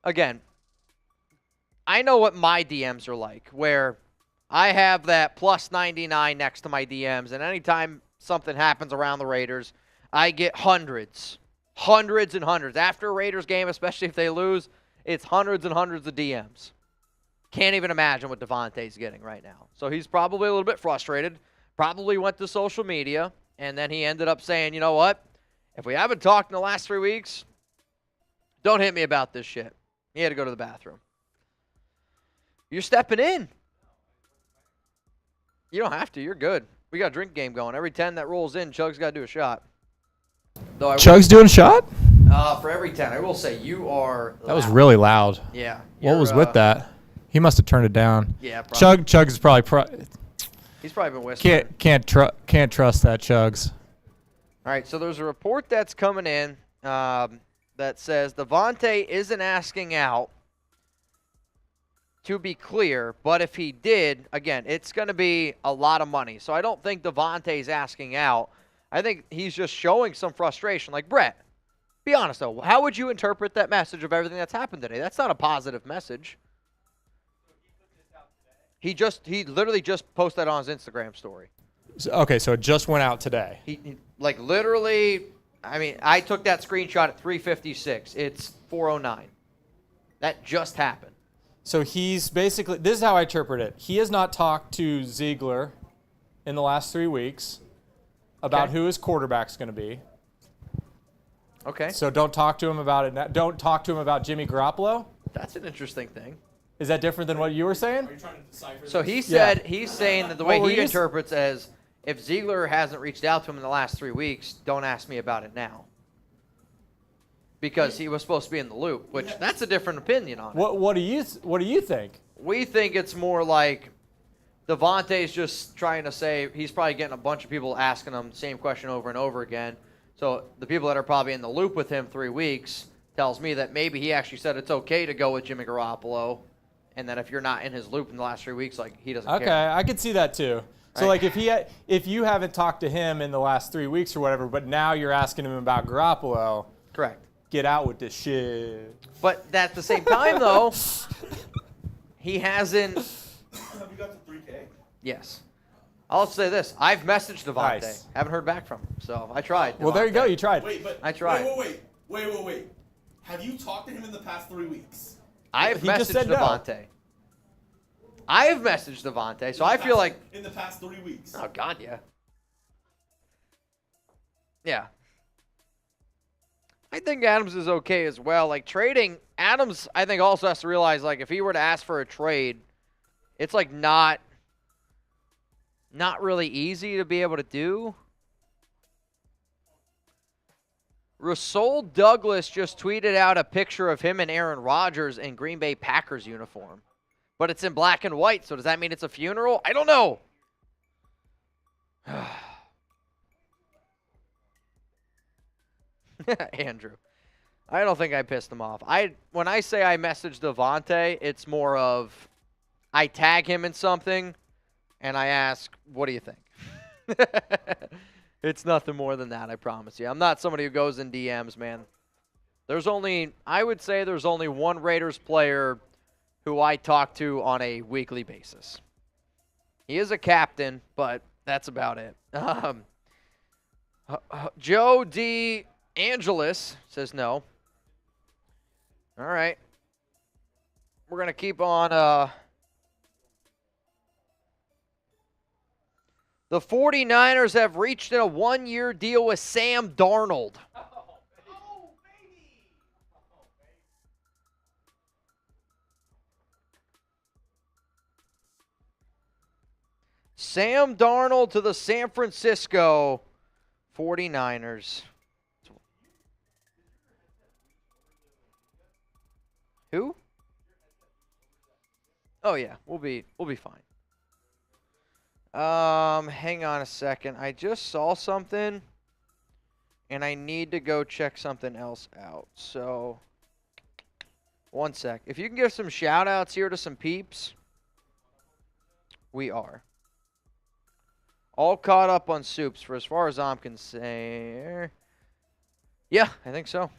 Speaker 1: again, I know what my DMs are like, where I have that plus 99 next to my DMs, and anytime something happens around the Raiders, I get hundreds and hundreds. After a Raiders game, especially if they lose, it's hundreds and hundreds of DMs. Can't even imagine what Davante's getting right now. So he's probably a little bit frustrated, probably went to social media, and then he ended up saying, you know what? If we haven't talked in the last 3 weeks, don't hit me about this shit. He had to go to the bathroom. You're stepping in. You don't have to. You're good. We got a drink game going. Every 10 that rolls in, Chug's got to do a shot.
Speaker 7: Chug's doing a shot?
Speaker 1: For every 10. I will say you are
Speaker 7: That was really loud.
Speaker 1: Yeah.
Speaker 7: What was with that? He must have turned it down.
Speaker 1: Yeah, probably.
Speaker 7: Chug is probably
Speaker 1: He's probably been whispering.
Speaker 7: can't trust that Chugs.
Speaker 1: All right, so there's a report that's coming in that says Davante isn't asking out, to be clear, but if he did, again, it's going to be a lot of money. So I don't think Davante's asking out. I think he's just showing some frustration. Like, Brett, be honest, though. How would you interpret that message of everything that's happened today? That's not a positive message. He literally just posted that on his Instagram story.
Speaker 7: Okay, so it just went out today.
Speaker 1: He like literally, I mean, I took that screenshot at 3:56. It's 4:09. That just happened.
Speaker 7: So he's basically, this is how I interpret it. He has not talked to Ziegler in the last 3 weeks about who his quarterback's going to be.
Speaker 1: Okay.
Speaker 7: So don't talk to him about it. Don't talk to him about Jimmy Garoppolo.
Speaker 1: That's an interesting thing.
Speaker 7: Is that different than what you were saying?
Speaker 1: So he said
Speaker 7: Yeah.
Speaker 1: he's saying that the
Speaker 7: What
Speaker 1: way
Speaker 7: were
Speaker 1: he
Speaker 7: you
Speaker 1: interprets as if Ziegler hasn't reached out to him in the last 3 weeks, don't ask me about it now. Because he was supposed to be in the loop, which that's a different opinion on it.
Speaker 7: What do you think?
Speaker 1: We think it's more like Devontae's just trying to say he's probably getting a bunch of people asking him the same question over and over again. So the people that are probably in the loop with him 3 weeks tells me that maybe he actually said it's okay to go with Jimmy Garoppolo, and that if you're not in his loop in the last 3 weeks, like he doesn't
Speaker 7: Okay,
Speaker 1: care.
Speaker 7: I could see that too. So
Speaker 1: Right.
Speaker 7: like if you haven't talked to him in the last 3 weeks or whatever, but now you're asking him about Garoppolo,
Speaker 1: Correct.
Speaker 7: get out with this shit.
Speaker 1: But at the same time, though, he hasn't.
Speaker 4: Have you got to 3K?
Speaker 1: Yes. I'll say this. I've messaged Devontae.
Speaker 7: Nice.
Speaker 1: Haven't heard back from him. So I tried.
Speaker 7: Well, there you go.
Speaker 1: Devontae.
Speaker 7: You tried.
Speaker 2: Wait, but
Speaker 1: I tried.
Speaker 2: Wait. Have you talked to him in the past 3 weeks?
Speaker 1: I've
Speaker 7: He just
Speaker 1: messaged
Speaker 7: said no.
Speaker 1: Devontae. I've messaged Devontae, so I feel like.
Speaker 2: In the past 3 weeks.
Speaker 1: Oh, God, yeah. Yeah. I think Adams is okay as well. Like, trading, Adams, I think, also has to realize, like, if he were to ask for a trade, it's, like, not really easy to be able to do. Rasol Douglas just tweeted out a picture of him and Aaron Rodgers in Green Bay Packers uniform. But it's in black and white, so does that mean it's a funeral? I don't know. Andrew. I don't think I pissed him off. When I say I messaged Devontae, it's more of I tag him in something and I ask, what do you think? It's nothing more than that, I promise you. I'm not somebody who goes in DMs, man. I would say there's only one Raiders player who I talk to on a weekly basis. He is a captain, but that's about it. Joe D. Angelis says no. All right. We're going to keep on. The 49ers have reached in a one-year deal with Sam Darnold. Sam Darnold to the San Francisco 49ers. Who? Oh yeah, we'll be fine. Hang on a second. I just saw something and I need to go check something else out. So, one sec. If you can give some shout outs here to some peeps, we are. All caught up on soups for as far as I'm concerned. Yeah, I think so.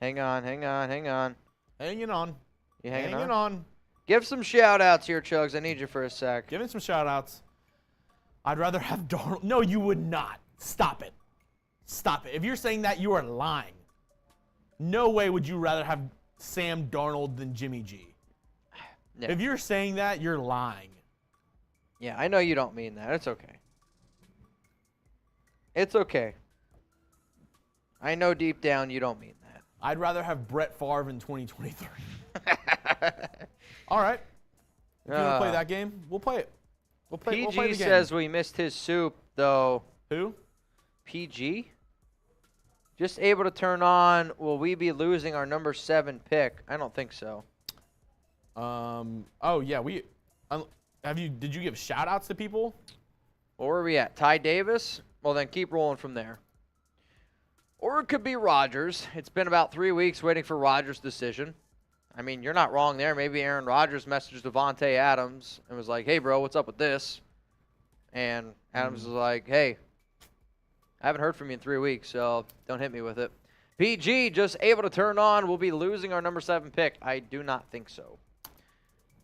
Speaker 1: Hang on.
Speaker 2: Hanging on.
Speaker 1: You hanging on?
Speaker 2: on.
Speaker 1: Give some shout outs here, Chugs. I need you for a sec.
Speaker 2: Give me some shout outs. I'd rather have Darnold. No, you would not. Stop it. Stop it. If you're saying that, you are lying. No way would you rather have Sam Darnold than Jimmy G.
Speaker 1: Yeah.
Speaker 2: If you're saying that, you're lying.
Speaker 1: Yeah, I know you don't mean that. It's okay. It's okay. I know deep down you don't mean that.
Speaker 2: I'd rather have Brett Favre in 2023. All right. If you want to play that game, we'll play it. We'll play the
Speaker 1: PG
Speaker 2: game.
Speaker 1: says we missed his soup, though.
Speaker 2: Who?
Speaker 1: PG? Just able to turn on, will we be losing our number 7 pick? I don't think so.
Speaker 2: Oh, yeah. Did you give shout outs to people?
Speaker 1: Where are we at? Ty Davis? Well, then keep rolling from there. Or it could be Rodgers. It's been about 3 weeks waiting for Rodgers' decision. I mean, you're not wrong there. Maybe Aaron Rodgers messaged Devontae Adams and was like, hey, bro, what's up with this? And Adams was like, hey, I haven't heard from you in 3 weeks, so don't hit me with it. PG, just able to turn on. We'll be losing our number 7 pick. I do not think so.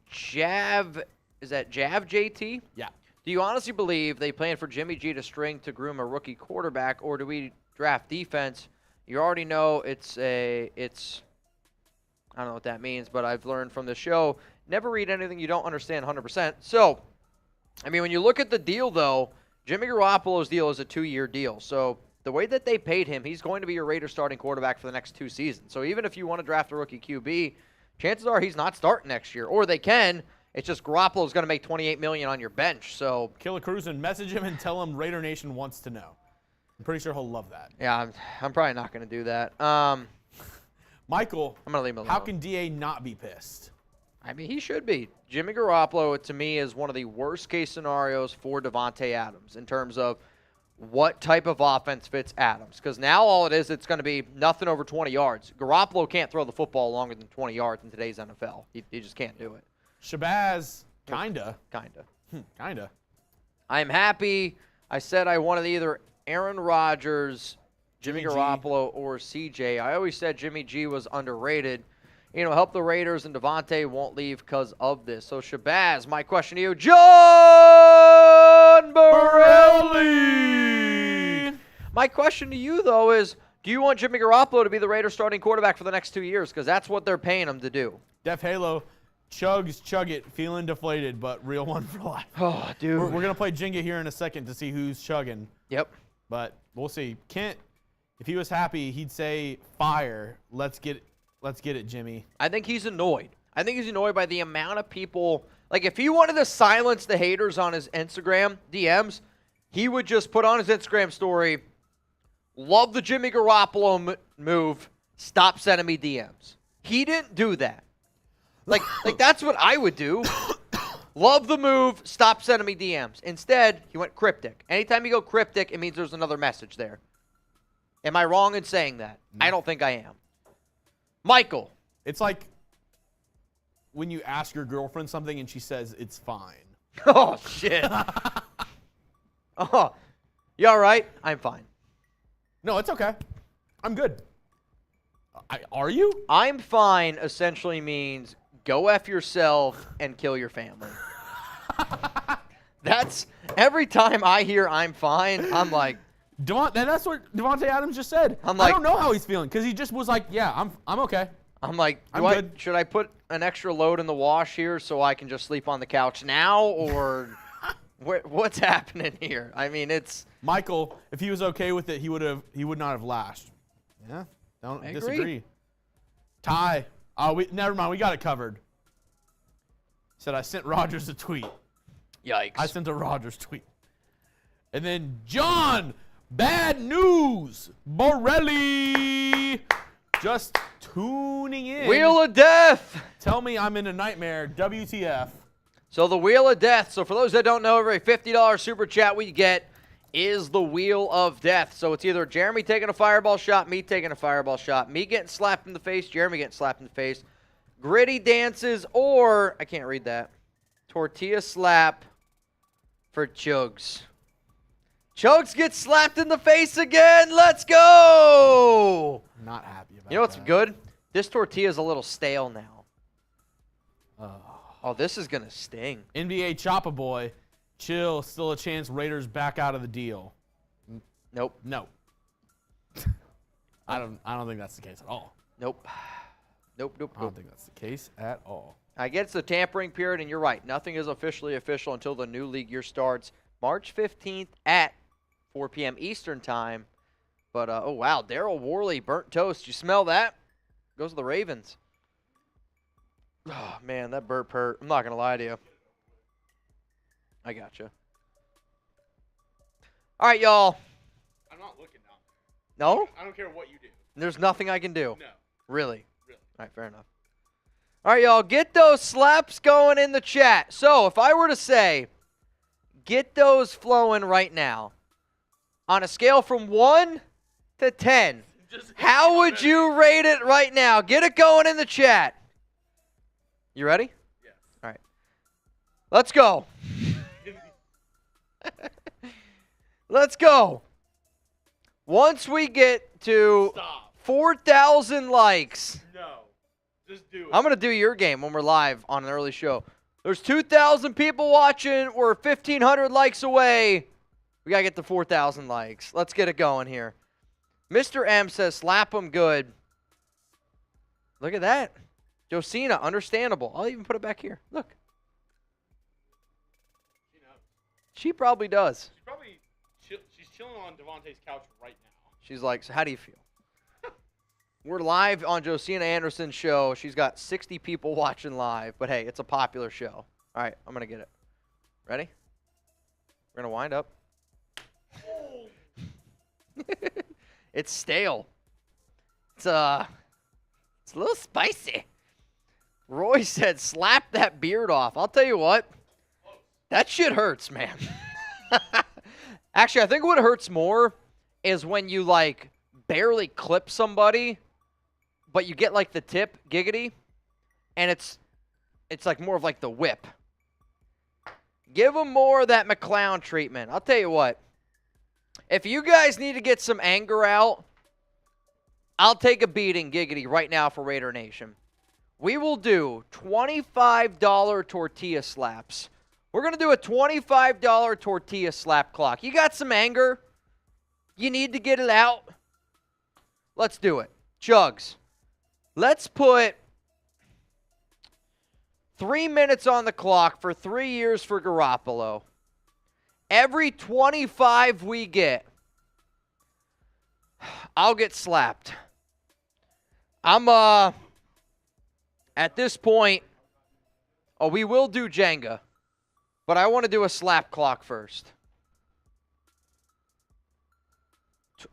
Speaker 1: Jav, is that Jav JT?
Speaker 2: Yeah.
Speaker 1: Do you honestly believe they plan for Jimmy G to string to groom a rookie quarterback, or do we draft defense? You already know it's I don't know what that means, but I've learned from the show, never read anything you don't understand 100%. So, I mean, when you look at the deal, though, Jimmy Garoppolo's deal is a 2-year deal. So the way that they paid him, he's going to be your Raiders starting quarterback for the next 2 seasons. So even if you want to draft a rookie QB, chances are he's not starting next year. Or they can. It's just Garoppolo's going to make $28 million on your bench. So
Speaker 2: Killer Cruz and message him and tell him Raider Nation wants to know. I'm pretty sure he'll love that.
Speaker 1: yeah, I'm probably not going to do that.
Speaker 2: Michael,
Speaker 1: I'm going to leave him alone.
Speaker 2: how can DA not be pissed?
Speaker 1: I mean, he should be. Jimmy Garoppolo, to me, is one of the worst-case scenarios for Devontae Adams in terms of what type of offense fits Adams. Because now all it is, it's going to be nothing over 20 yards. Garoppolo can't throw the football longer than 20 yards in today's NFL. He just can't do it.
Speaker 2: Shabazz, kinda.
Speaker 1: Kinda. I'm happy. I said I wanted either Aaron Rodgers, Jimmy
Speaker 2: Jimmy G.
Speaker 1: Garoppolo, or CJ. I always said Jimmy G was underrated. You know, help the Raiders, and Devontae won't leave because of this. So, Shabazz, my question to you, John Borelli. My question to you, though, is do you want Jimmy Garoppolo to be the Raiders starting quarterback for the next 2 years? Because that's what they're paying him to do.
Speaker 2: Def Halo, chug it, feeling deflated, but real one for life.
Speaker 1: Oh, dude.
Speaker 2: We're going to play Jenga here in a second to see who's chugging,
Speaker 1: Yep.
Speaker 2: but we'll see. Kent, if he was happy, he'd say, fire, let's get it, Jimmy.
Speaker 1: I think he's annoyed. I think he's annoyed by the amount of people. Like, if he wanted to silence the haters on his Instagram DMs, he would just put on his Instagram story, love the Jimmy Garoppolo move, stop sending me DMs. He didn't do that. Like that's what I would do. Love the move, stop sending me DMs. Instead, he went cryptic. Anytime you go cryptic, it means there's another message there. Am I wrong in saying that? I don't think I am. Michael.
Speaker 2: It's like when you ask your girlfriend something and she says it's fine.
Speaker 1: Oh, shit. Oh, you all right? I'm fine.
Speaker 2: No, it's okay. I'm good. Are you?
Speaker 1: I'm fine essentially means go F yourself and kill your family. That's every time I hear I'm fine, I'm like,
Speaker 2: That's what Devontae Adams just said.
Speaker 1: I'm like-
Speaker 2: I don't know how he's feeling because he just was like, yeah, I'm okay.
Speaker 1: I'm like,
Speaker 2: I'm good.
Speaker 1: should I put an extra load in the wash here so I can just sleep on the couch now, or what's happening here? I mean, it's
Speaker 2: Michael, if he was okay with it, he would not have lashed. Yeah, don't
Speaker 1: I
Speaker 2: disagree.
Speaker 1: agree.
Speaker 2: Ty, never mind, we got it covered. Said I sent Rodgers a tweet.
Speaker 1: yikes.
Speaker 2: I sent a Rodgers tweet. And then John, bad news, Borelli, just tuning in.
Speaker 1: Wheel of Death.
Speaker 2: Tell me I'm in a nightmare. WTF.
Speaker 1: So the Wheel of Death. So for those that don't know, every $50 super chat we get is the Wheel of Death. So it's either Jeremy taking a fireball shot, me taking a fireball shot, me getting slapped in the face, Jeremy getting slapped in the face, gritty dances, or, I can't read that, tortilla slap for Chugs. Chugs gets slapped in the face again. Let's go.
Speaker 2: Not happy about that.
Speaker 1: You know what's good? This tortilla is a little stale now. Oh, this is going to sting.
Speaker 2: NBA Choppa Boy, chill, still a chance Raiders back out of the deal.
Speaker 1: Nope.
Speaker 2: No. I don't think that's the case at all.
Speaker 1: Nope. Nope, nope,
Speaker 2: I don't
Speaker 1: nope.
Speaker 2: think that's the case at all.
Speaker 1: I get it's the tampering period, and you're right. Nothing is officially official until the new league year starts March 15th at 4 p.m. Eastern time. But, oh, wow, Daryl Worley, burnt toast. You smell that? Goes to the Ravens. Oh, man, that burp hurt. I'm not going to lie to you. I gotcha. All right, y'all.
Speaker 3: I'm not looking down
Speaker 1: No?
Speaker 3: there. I don't care what you do.
Speaker 1: There's nothing I can do.
Speaker 3: No.
Speaker 1: Really?
Speaker 3: Really.
Speaker 1: All right, fair enough. All right, y'all, get those slaps going in the chat. So if I were to say, get those flowing right now, on a scale from 1 to 10, how would you rate it right now? Get it going in the chat. You ready?
Speaker 3: Yes.
Speaker 1: All right. Let's go. Let's go. Once we get to
Speaker 3: Stop.
Speaker 1: 4,000 likes,
Speaker 3: No. Just do it.
Speaker 1: I'm going to do your game when we're live on an early show. There's 2,000 people watching. We're 1,500 likes away. We got to get to 4,000 likes. Let's get it going here. Mr. M says, slap them good. Look at that. Josina, understandable. I'll even put it back here. Look.
Speaker 3: You know,
Speaker 1: She probably does.
Speaker 3: she's chilling on Devontae's couch right now.
Speaker 1: She's like, so how do you feel? We're live on Josina Anderson's show. She's got 60 people watching live, but hey, it's a popular show. All right, I'm going to get it. Ready? We're going to wind up. It's stale. It's a little spicy. Roy said, slap that beard off. I'll tell you what. That shit hurts, man. Actually, I think what hurts more is when you, like, barely clip somebody, but you get, like, the tip, giggity, and it's like, more of, like, the whip. Give them more of that McClown treatment. I'll tell you what. If you guys need to get some anger out, I'll take a beating, giggity, right now for Raider Nation. We will do $25 tortilla slaps. We're going to do a $25 tortilla slap clock. You got some anger? You need to get it out? Let's do it. Chugs, let's put 3 minutes on the clock for 3 years for Garoppolo. Every 25 we get, I'll get slapped. I'm, at this point, we will do Jenga, but I want to do a slap clock first.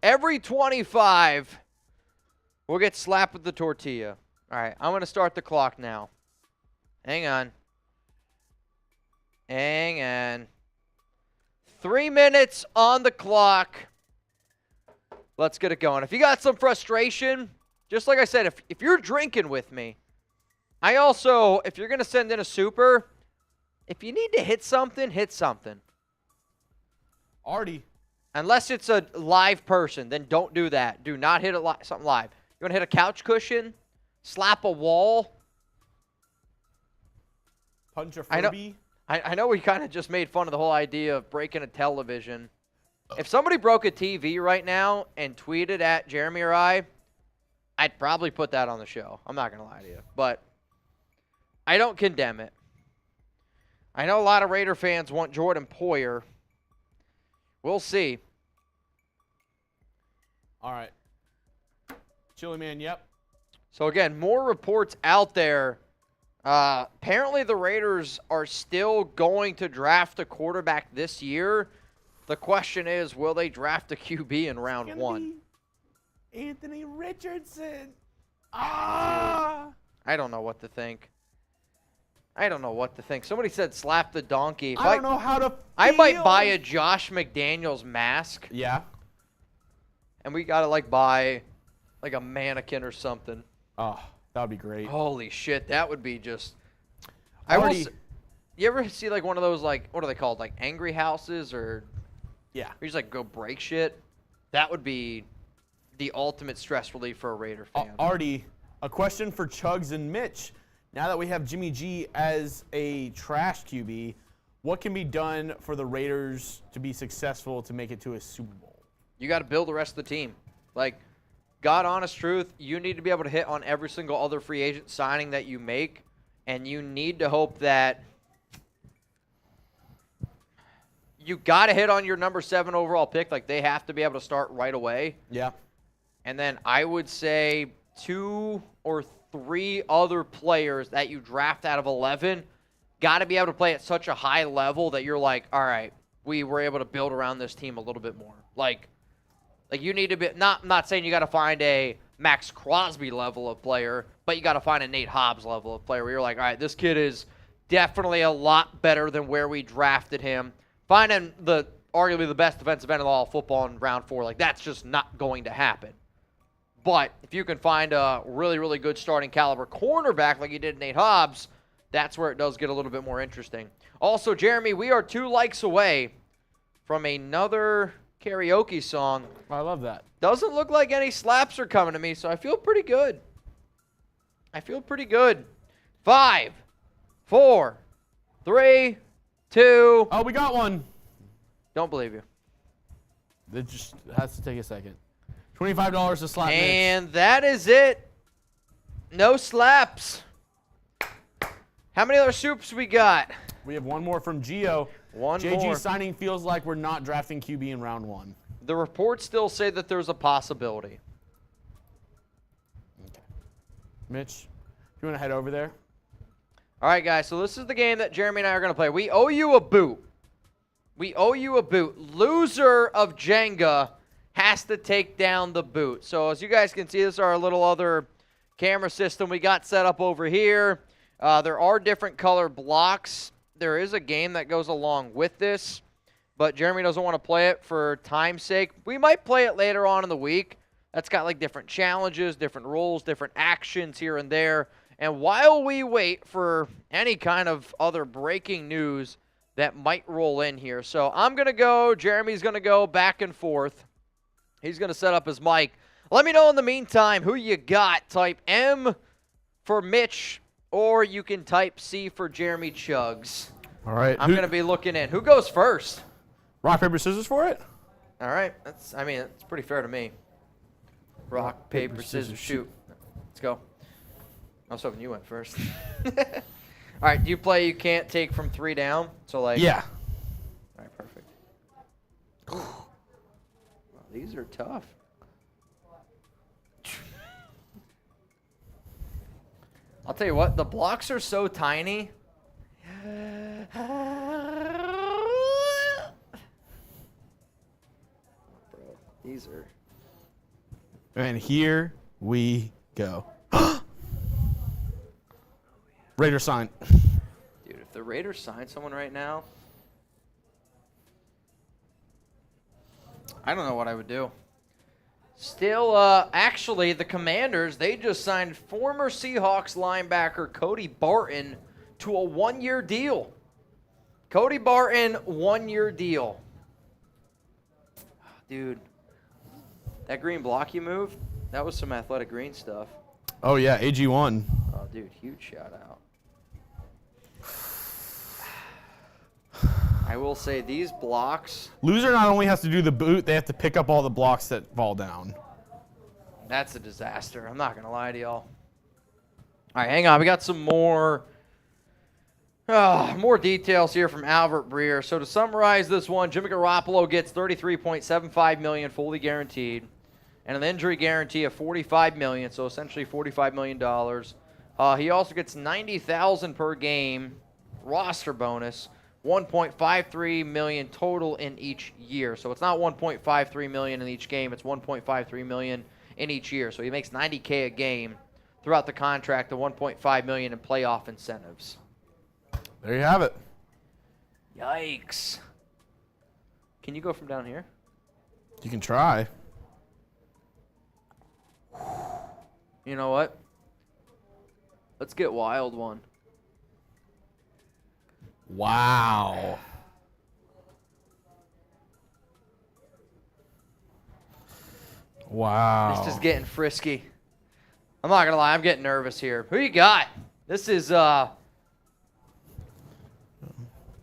Speaker 1: Every 25, we'll get slapped with the tortilla. All right, I'm going to start the clock now. Hang on. Hang on. 3 minutes on the clock. Let's get it going. If you got some frustration, just like I said, if you're drinking with me, I also, if you're going to send in a super, if you need to hit something, hit something.
Speaker 2: Artie.
Speaker 1: Unless it's a live person, then don't do that. Do not hit something live. You want to hit a couch cushion? Slap a wall?
Speaker 2: Punch a Furby?
Speaker 1: I know we kind of just made fun of the whole idea of breaking a television. If somebody broke a TV right now and tweeted at Jeremy or I'd probably put that on the show. I'm not going to lie to you. But I don't condemn it. I know a lot of Raider fans want Jordan Poyer. We'll see.
Speaker 2: All right. Chili Man, yep.
Speaker 1: So, again, more reports out there. Apparently, the Raiders are still going to draft a quarterback this year. The question is, will they draft a QB in round one?
Speaker 2: Anthony Richardson. Ah!
Speaker 1: I don't know what to think. Somebody said slap the donkey.
Speaker 2: I don't know how to feel.
Speaker 1: I might buy a Josh McDaniels mask.
Speaker 2: Yeah.
Speaker 1: And we got to, like, buy, like, a mannequin or something.
Speaker 2: Oh, that would be great.
Speaker 1: Holy shit, that would be just... You ever see, like, one of those, like, what are they called? Like, angry houses or...
Speaker 2: Yeah.
Speaker 1: You just, like, go break shit? That would be the ultimate stress relief for a Raider fan.
Speaker 2: Artie, a question for Chugs and Mitch. Now that we have Jimmy G as a trash QB, what can be done for the Raiders to be successful to make it to a Super Bowl?
Speaker 1: You got to build the rest of the team. Like, God honest truth, you need to be able to hit on every single other free agent signing that you make, and you need to hope that you got to hit on your number 7 overall pick. Like, they have to be able to start right away.
Speaker 2: Yeah.
Speaker 1: And then I would say 2 or 3 other players that you draft out of 11 got to be able to play at such a high level that you're like, all right, we were able to build around this team a little bit more. Like you need to be I'm not saying you got to find a Max Crosby level of player, but you got to find a Nate Hobbs level of player where you're like, all right, this kid is definitely a lot better than where we drafted him. Finding arguably the best defensive end of all football in round 4, like that's just not going to happen. But if you can find a really, really good starting caliber cornerback like you did Nate Hobbs, that's where it does get a little bit more interesting. Also, Jeremy, we are 2 likes away from another karaoke song.
Speaker 2: I love that.
Speaker 1: Doesn't look like any slaps are coming to me, so I feel pretty good. 5, 4, 3, 2.
Speaker 2: Oh, we got one.
Speaker 1: Don't believe you.
Speaker 2: It just has to take a second. $25 to slap Mitch.
Speaker 1: And that is it. No slaps. How many other soups we got?
Speaker 2: We have one more from Gio.
Speaker 1: One
Speaker 2: JG
Speaker 1: more.
Speaker 2: signing feels like we're not drafting QB in round 1.
Speaker 1: The reports still say that there's a possibility.
Speaker 2: Mitch, if you want to head over there.
Speaker 1: All right, guys, so this is the game that Jeremy and I are going to play. We owe you a boot. We owe you a boot. Loser of Jenga has to take down the boot. So as you guys can see, this is our little other camera system we got set up over here. There are different color blocks. There is a game that goes along with this, but Jeremy doesn't want to play it for time's sake. We might play it later on in the week. That's got like different challenges, different rules, different actions here and there. And while we wait for any kind of other breaking news that might roll in here. So I'm going to go, Jeremy's going to go back and forth. He's going to set up his mic. Let me know in the meantime who you got. Type M for Mitch, or you can type C for Jeremy Chugs.
Speaker 2: All right.
Speaker 1: I'm going to be looking in. Who goes first?
Speaker 2: Rock, paper, scissors for it?
Speaker 1: All right. It's pretty fair to me. Rock, paper, scissors, shoot. Let's go. I was hoping you went first. All right, do you play you can't take from 3 down? So like.
Speaker 2: Yeah.
Speaker 1: All right, perfect. Well, these are tough. I'll tell you what, the blocks are so tiny. Bro, these are.
Speaker 2: And here we go. Raider sign.
Speaker 1: Dude, if the Raiders sign someone right now, I don't know what I would do. Still, actually, the Commanders, they just signed former Seahawks linebacker Cody Barton to a 1-year deal. Cody Barton, 1-year deal. Dude, that green block you moved, that was some athletic green stuff.
Speaker 2: Oh, yeah, AG1.
Speaker 1: Oh, dude, huge shout out. I will say these blocks.
Speaker 2: Loser not only has to do the boot, they have to pick up all the blocks that fall down.
Speaker 1: That's a disaster. I'm not going to lie to y'all. All right, hang on. We got some more details here from Albert Breer. So to summarize this one, Jimmy Garoppolo gets $33.75 million fully guaranteed and an injury guarantee of $45 million, so essentially $45 million. He also gets $90,000 per game roster bonus. $1.53 million total in each year. So it's not $1.53 million in each game. It's $1.53 million in each year. So he makes $90K a game throughout the contract, the $1.5 million in playoff incentives.
Speaker 2: There you have it.
Speaker 1: Yikes. Can you go from down here?
Speaker 2: You can try.
Speaker 1: You know what? Let's get wild one.
Speaker 2: Wow. Wow.
Speaker 1: This is getting frisky. I'm not going to lie. I'm getting nervous here. Who you got? This is, the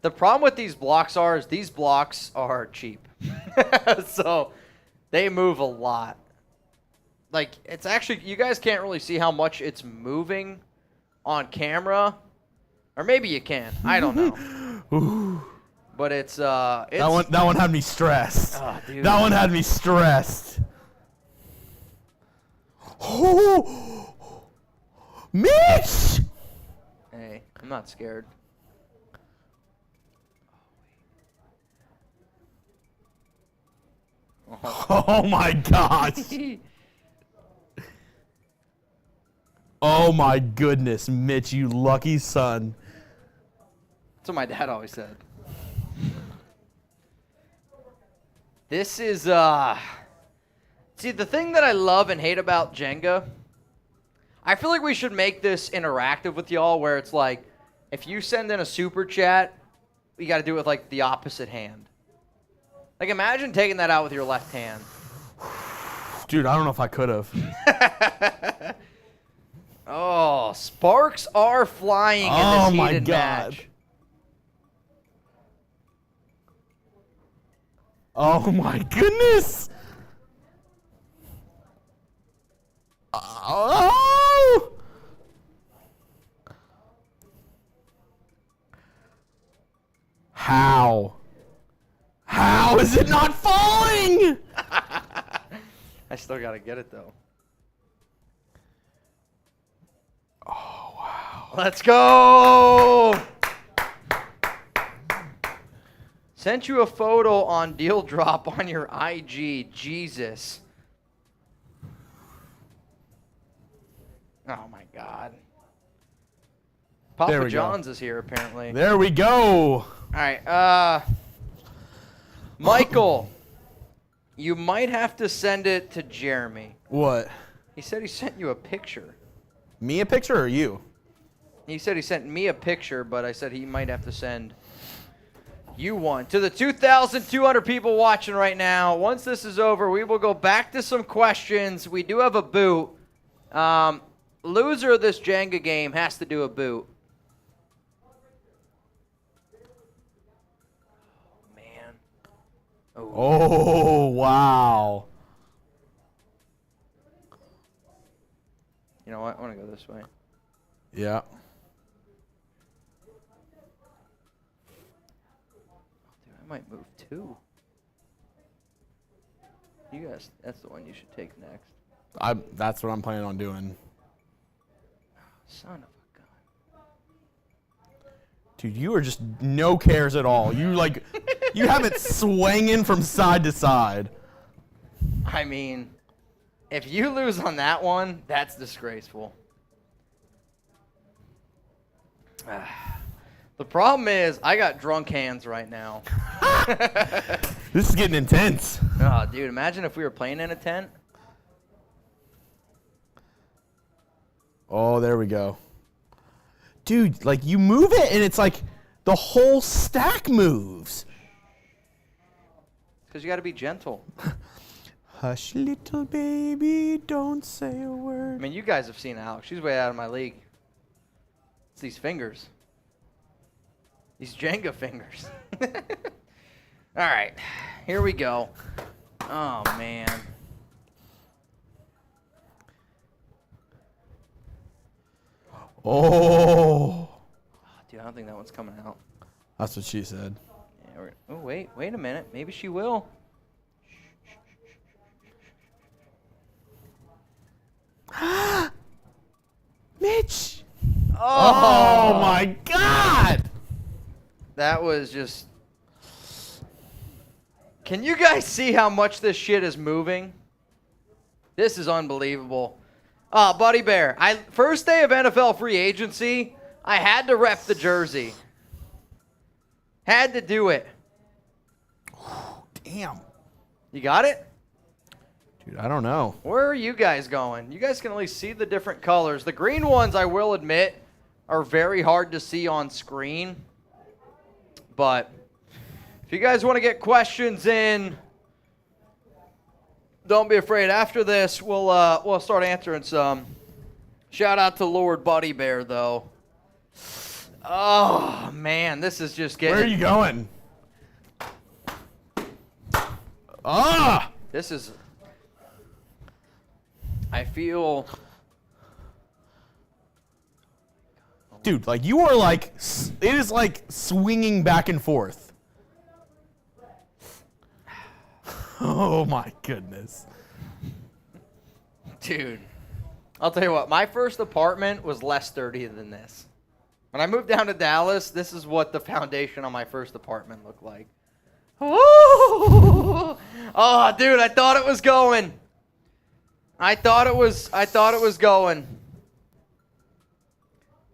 Speaker 1: problem with these blocks is these blocks are cheap. So they move a lot. Like, it's actually, you guys can't really see how much it's moving on camera. Or maybe you can. I don't know. But it's
Speaker 2: that one had me stressed.
Speaker 1: Oh, dude.
Speaker 2: That one had me stressed. Oh, Mitch!
Speaker 1: Hey, I'm not scared.
Speaker 2: Oh my gosh. Oh my goodness, Mitch, you lucky son.
Speaker 1: That's what my dad always said. This is, see, the thing that I love and hate about Jenga, I feel like we should make this interactive with y'all where it's like, if you send in a super chat, you got to do it with, like, the opposite hand. Like, imagine taking that out with your left hand.
Speaker 2: Dude, I don't know if I could have.
Speaker 1: Oh, sparks are flying in this heated match.
Speaker 2: Oh my goodness! Oh! How? How is it not falling?
Speaker 1: I still got to get it, though.
Speaker 2: Oh, wow.
Speaker 1: Let's go! Sent you a photo on Deal Drop on your IG. Jesus. Oh, my God.
Speaker 2: There
Speaker 1: Papa
Speaker 2: we go.
Speaker 1: John's is here, apparently.
Speaker 2: There we go.
Speaker 1: All right. Michael, you might have to send it to Jeremy.
Speaker 2: What?
Speaker 1: He said he sent you a picture.
Speaker 2: Me a picture or you?
Speaker 1: He said he sent me a picture, but I said he might have to send you one. To the 2,200 people watching right now, once this is over, we will go back to some questions. We do have a boot. Loser of this Jenga game has to do a boot. Man.
Speaker 2: Oh, wow.
Speaker 1: You know what? I want to go this way.
Speaker 2: Yeah.
Speaker 1: Dude, I might move too. You guys, that's the one you should take next.
Speaker 2: That's what I'm planning on doing.
Speaker 1: Son of a gun.
Speaker 2: Dude, you are just no cares at all. You you have it swinging from side to side.
Speaker 1: I mean, if you lose on that one, that's disgraceful. The problem is, I got drunk hands right now.
Speaker 2: This is getting intense.
Speaker 1: Oh, dude, imagine if we were playing in a tent.
Speaker 2: Oh, there we go. Dude, like you move it and it's like the whole stack moves.
Speaker 1: Because you got to be gentle.
Speaker 2: Hush, little baby, don't say a
Speaker 1: I
Speaker 2: word.
Speaker 1: mean, you guys have seen Alex. She's way out of my league. It's these fingers. These Jenga fingers. All right. Here we go. Oh, man.
Speaker 2: Oh.
Speaker 1: Dude, I don't think that one's coming out.
Speaker 2: That's what she said.
Speaker 1: Yeah, oh, wait a minute. Maybe she will.
Speaker 2: Mitch. Oh my God.
Speaker 1: That was just... Can you guys see how much this shit is moving? This is unbelievable. Buddy Bear, first day of NFL free agency, I had to rep the jersey. Had to do it.
Speaker 2: Damn.
Speaker 1: You got it?
Speaker 2: Dude, I don't know.
Speaker 1: Where are you guys going? You guys can at least see the different colors. The green ones, I will admit, are very hard to see on screen. But if you guys want to get questions in, don't be afraid. After this, we'll start answering some. Shout out to Lord Buddy Bear, though. Oh, man, this is just getting...
Speaker 2: Where are you going? Ah!
Speaker 1: This is... I feel...
Speaker 2: Dude, like you are like, it is like swinging back and forth. Oh my goodness.
Speaker 1: Dude, I'll tell you what, my first apartment was less sturdy than this. When I moved down to Dallas, this is what the foundation on my first apartment looked like. Oh, dude, I thought it was going. I thought it was going.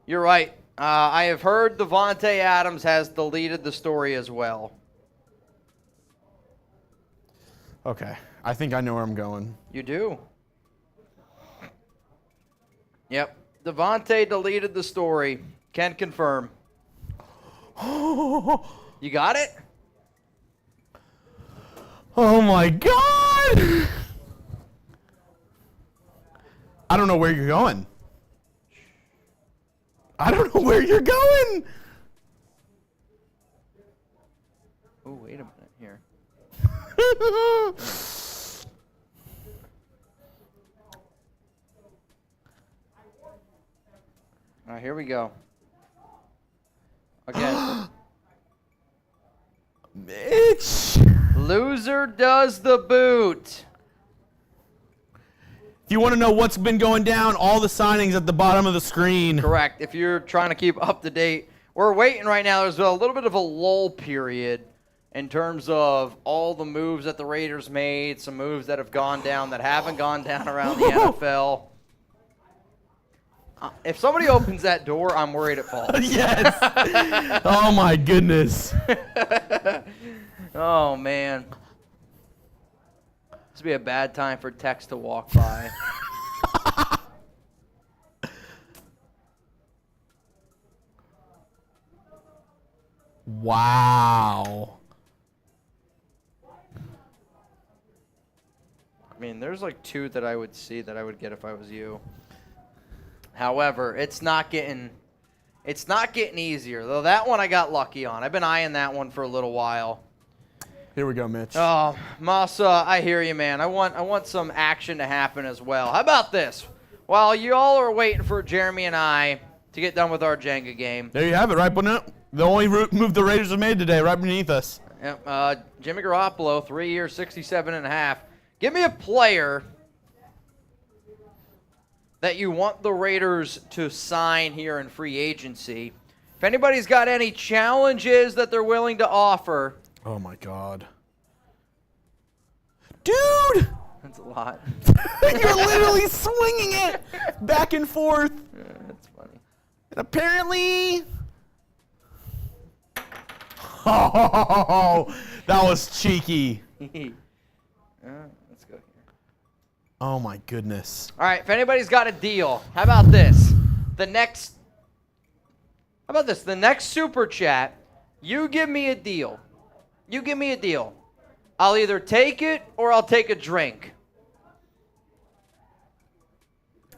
Speaker 1: You're right. I have heard Devontae Adams has deleted the story as well.
Speaker 2: Okay, I think I know where I'm going.
Speaker 1: You do? Yep. Devontae deleted the story. Can confirm. You got it?
Speaker 2: Oh my God! I don't know where you're going. I don't know where you're going.
Speaker 1: Oh, wait a minute here. All right, here we go. Again.
Speaker 2: Mitch.
Speaker 1: Loser does the boot.
Speaker 2: If you want to know what's been going down, all the signings at the bottom of the screen.
Speaker 1: Correct. If you're trying to keep up to date, we're waiting right now. There's a little bit of a lull period in terms of all the moves that the Raiders made, some moves that have gone down that haven't gone down around the NFL. If somebody opens that door, I'm worried it falls.
Speaker 2: Yes. Oh, my goodness.
Speaker 1: Oh, man. This would be a bad time for Tex to walk by.
Speaker 2: Wow.
Speaker 1: I mean, there's like 2 that I would see that I would get if I was you. However, it's not getting easier. Though that one I got lucky on. I've been eyeing that one for a little while.
Speaker 2: Here we go, Mitch.
Speaker 1: Oh, Masa, I hear you, man. I want some action to happen as well. How about this? While you all are waiting for Jeremy and I to get done with our Jenga game.
Speaker 2: There you have it, right beneath. The only move the Raiders have made today, right beneath us.
Speaker 1: Yep, Jimmy Garoppolo, 3 years, 67.5. Give me a player that you want the Raiders to sign here in free agency. If anybody's got any challenges that they're willing to offer.
Speaker 2: Oh, my God. Dude!
Speaker 1: That's a lot.
Speaker 2: You're literally swinging it back and forth.
Speaker 1: That's funny.
Speaker 2: And apparently... Oh, that was cheeky.
Speaker 1: Let's go here.
Speaker 2: Oh, my goodness.
Speaker 1: All right, if anybody's got a deal, how about this? The next super chat, you give me a deal. You give me a deal. I'll either take it or I'll take a drink.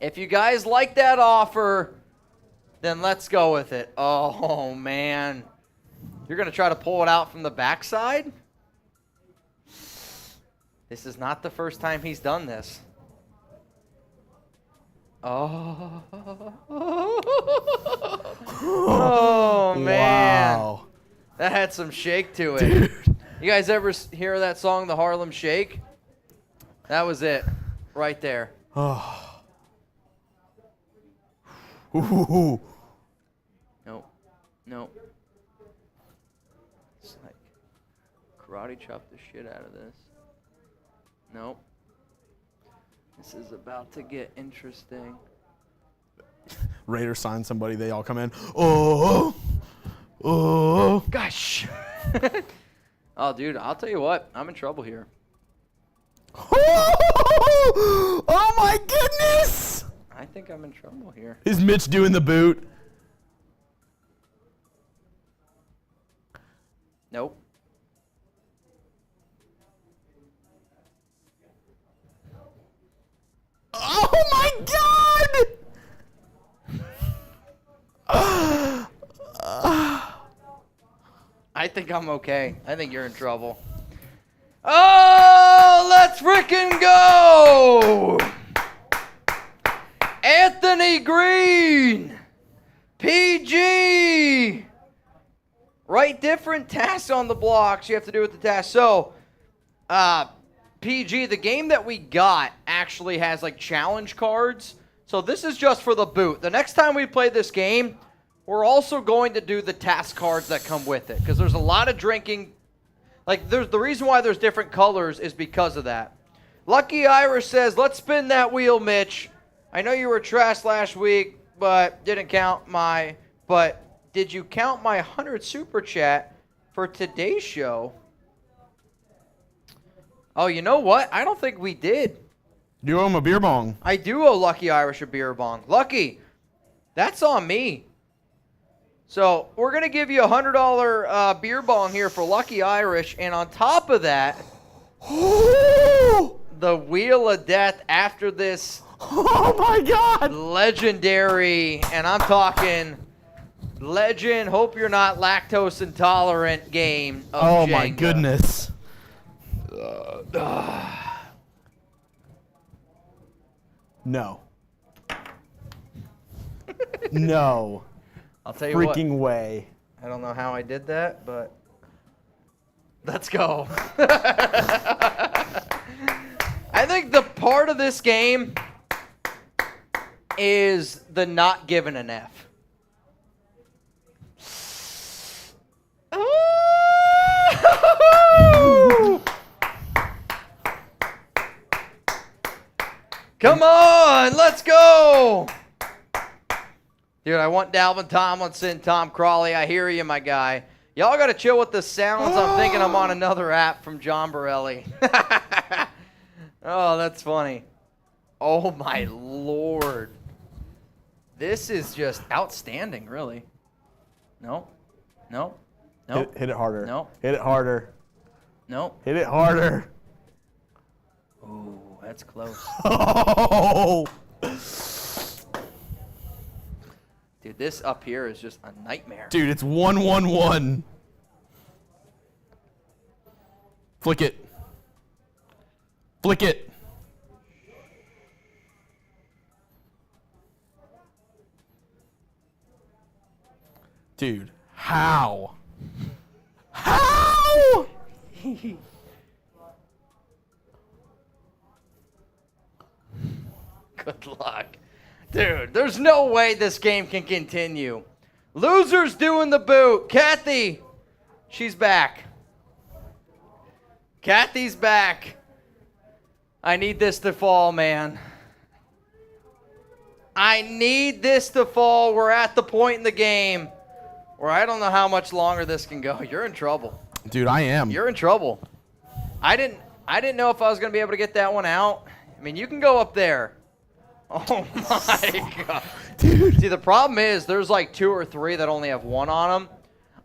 Speaker 1: If you guys like that offer, then let's go with it. Oh, man. You're going to try to pull it out from the backside? This is not the first time he's done this. Oh. Oh, man.
Speaker 2: Wow.
Speaker 1: That had some shake to it.
Speaker 2: Dude.
Speaker 1: You guys ever hear that song, The Harlem Shake? That was it. Right there.
Speaker 2: Oh. Ooh.
Speaker 1: Nope. Nope. It's like karate chop the shit out of this. Nope. This is about to get interesting.
Speaker 2: Raiders sign somebody, they all come in. Oh. Oh.
Speaker 1: Gosh. Oh, dude, I'll tell you what. I'm in trouble here.
Speaker 2: Oh, my goodness.
Speaker 1: I think I'm in trouble here.
Speaker 2: Is Mitch doing the boot?
Speaker 1: Nope.
Speaker 2: Oh, my God.
Speaker 1: I think I'm okay. I think you're in trouble. Oh, let's frickin' go! Anthony Green! PG! Right, different tasks on the blocks you have to do with the task. So, PG, the game that we got actually has like challenge cards. So this is just for the boot. The next time we play this game, we're also going to do the task cards that come with it. Because there's a lot of drinking. Like, the reason why there's different colors is because of that. Lucky Irish says, let's spin that wheel, Mitch. I know you were trash last week, but did you count my 100 super chat for today's show? Oh, you know what? I don't think we did.
Speaker 2: You owe him a beer bong.
Speaker 1: I do owe Lucky Irish a beer bong. Lucky, that's on me. So we're going to give you a $100 beer bong here for Lucky Irish. And on top of that, the Wheel of Death after this
Speaker 2: Oh, my God.
Speaker 1: legendary, and I'm talking legend, hope you're not lactose intolerant game of
Speaker 2: Oh, my
Speaker 1: Jenga.
Speaker 2: goodness. No. No.
Speaker 1: I'll tell you what.
Speaker 2: Freaking way.
Speaker 1: I don't know how I did that, but let's go. I think the part of this game is the not giving an F. Ooh! Come on, let's go. Dude, I want Dalvin Tomlinson, Tom Crawley. I hear you, my guy. Y'all got to chill with the sounds. I'm thinking I'm on another app from John Borelli. Oh, that's funny. Oh, my Lord. This is just outstanding, really. No. No. No.
Speaker 2: Hit it harder.
Speaker 1: No.
Speaker 2: Hit it harder.
Speaker 1: No.
Speaker 2: Hit it harder.
Speaker 1: Ooh, that's close.
Speaker 2: Oh!
Speaker 1: Dude, this up here is just a nightmare.
Speaker 2: Dude, it's 1-1-1. Flick it. Flick it. Dude, how? How?
Speaker 1: Good luck. Dude, there's no way this game can continue. Loser's doing the boot. Kathy, she's back. Kathy's back. I need this to fall, man. I need this to fall. We're at the point in the game where I don't know how much longer this can go. You're in trouble.
Speaker 2: Dude, I am.
Speaker 1: You're in trouble. I didn't know if I was going to be able to get that one out. I mean, you can go up there. Oh, my God. Dude. See, the problem is there's like 2 or 3 that only have 1 on them.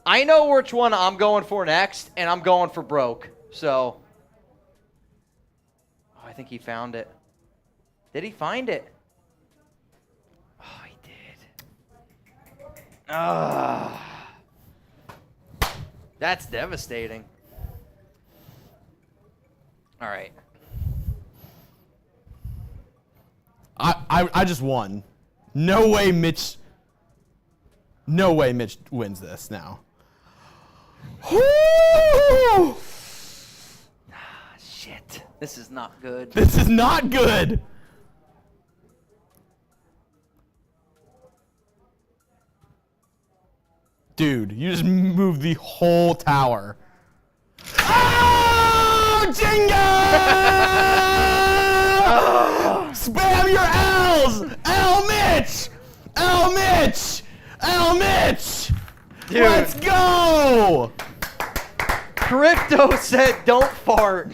Speaker 1: I know which one I'm going for next, and I'm going for broke. So, oh, I think he found it. Did he find it? Oh, he did. Ah. That's devastating. All right.
Speaker 2: I just won. No way Mitch wins this now.
Speaker 1: Ah, shit. This is not good.
Speaker 2: This is not good. Dude, you just moved the whole tower. Oh, Jenga! Spam your L's! L Mitch! L Mitch! L Mitch!
Speaker 1: Dude.
Speaker 2: Let's go!
Speaker 1: Crypto said don't fart.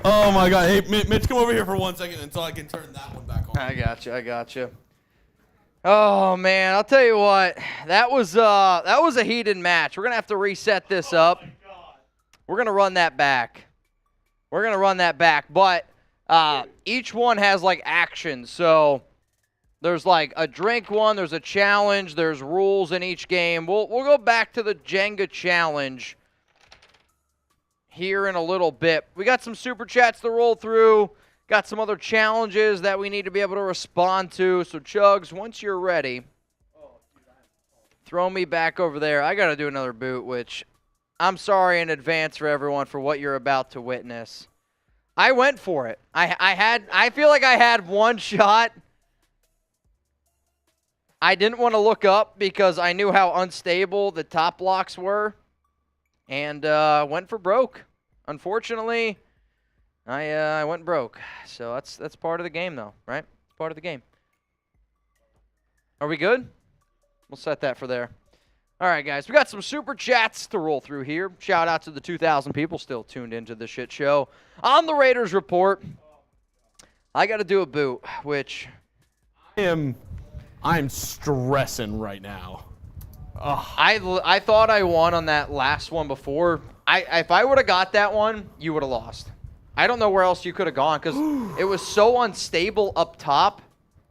Speaker 2: Oh my God. Hey, Mitch, come over here for 1 second until I can turn that one back on.
Speaker 1: I got you. Oh man, I'll tell you what. That was a heated match. We're gonna have to reset this up. We're gonna run that back. But each one has like action. So there's like a drink one, there's a challenge, there's rules in each game. We'll go back to the Jenga challenge here in a little bit. We got some super chats to roll through. Got some other challenges that we need to be able to respond to. So, Chugs, once you're ready, throw me back over there. I got to do another boot, which I'm sorry in advance for everyone for what you're about to witness. I went for it. I feel like I had one shot. I didn't want to look up because I knew how unstable the top blocks were, and went for broke. Unfortunately, I went broke. So that's part of the game, though, right? It's part of the game. Are we good? We'll set that for there. All right, guys. We got some super chats to roll through here. Shout out to the 2,000 people still tuned into the shit show. On the Raiders report, I got to do a boot, which
Speaker 2: I'm stressing right now.
Speaker 1: I thought I won on that last one before. If I would have got that one, you would have lost. I don't know where else you could have gone because it was so unstable up top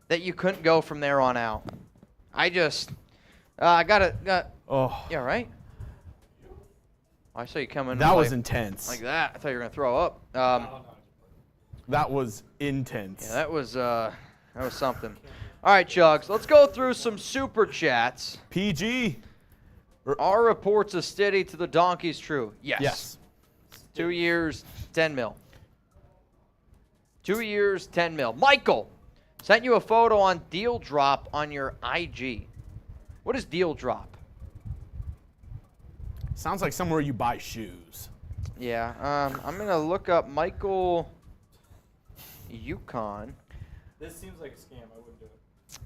Speaker 1: that you couldn't go from there on out. I just
Speaker 2: Oh,
Speaker 1: yeah, right? I saw you coming.
Speaker 2: that was intense.
Speaker 1: like that. I thought you were gonna throw up.
Speaker 2: That was intense.
Speaker 1: Yeah, that was something. All right, Chugs, let's go through some super chats.
Speaker 2: PG.
Speaker 1: Are reports of steady to the donkeys true?
Speaker 2: Yes.
Speaker 1: 2 years, 10 mil. 2 years, 10 mil. Michael, Sent you a photo on Deal Drop on your IG. What is Deal Drop?
Speaker 2: Sounds like somewhere you buy shoes.
Speaker 1: Yeah, I'm going to look up Michael Yukon.
Speaker 7: This seems like a scam. I wouldn't do it.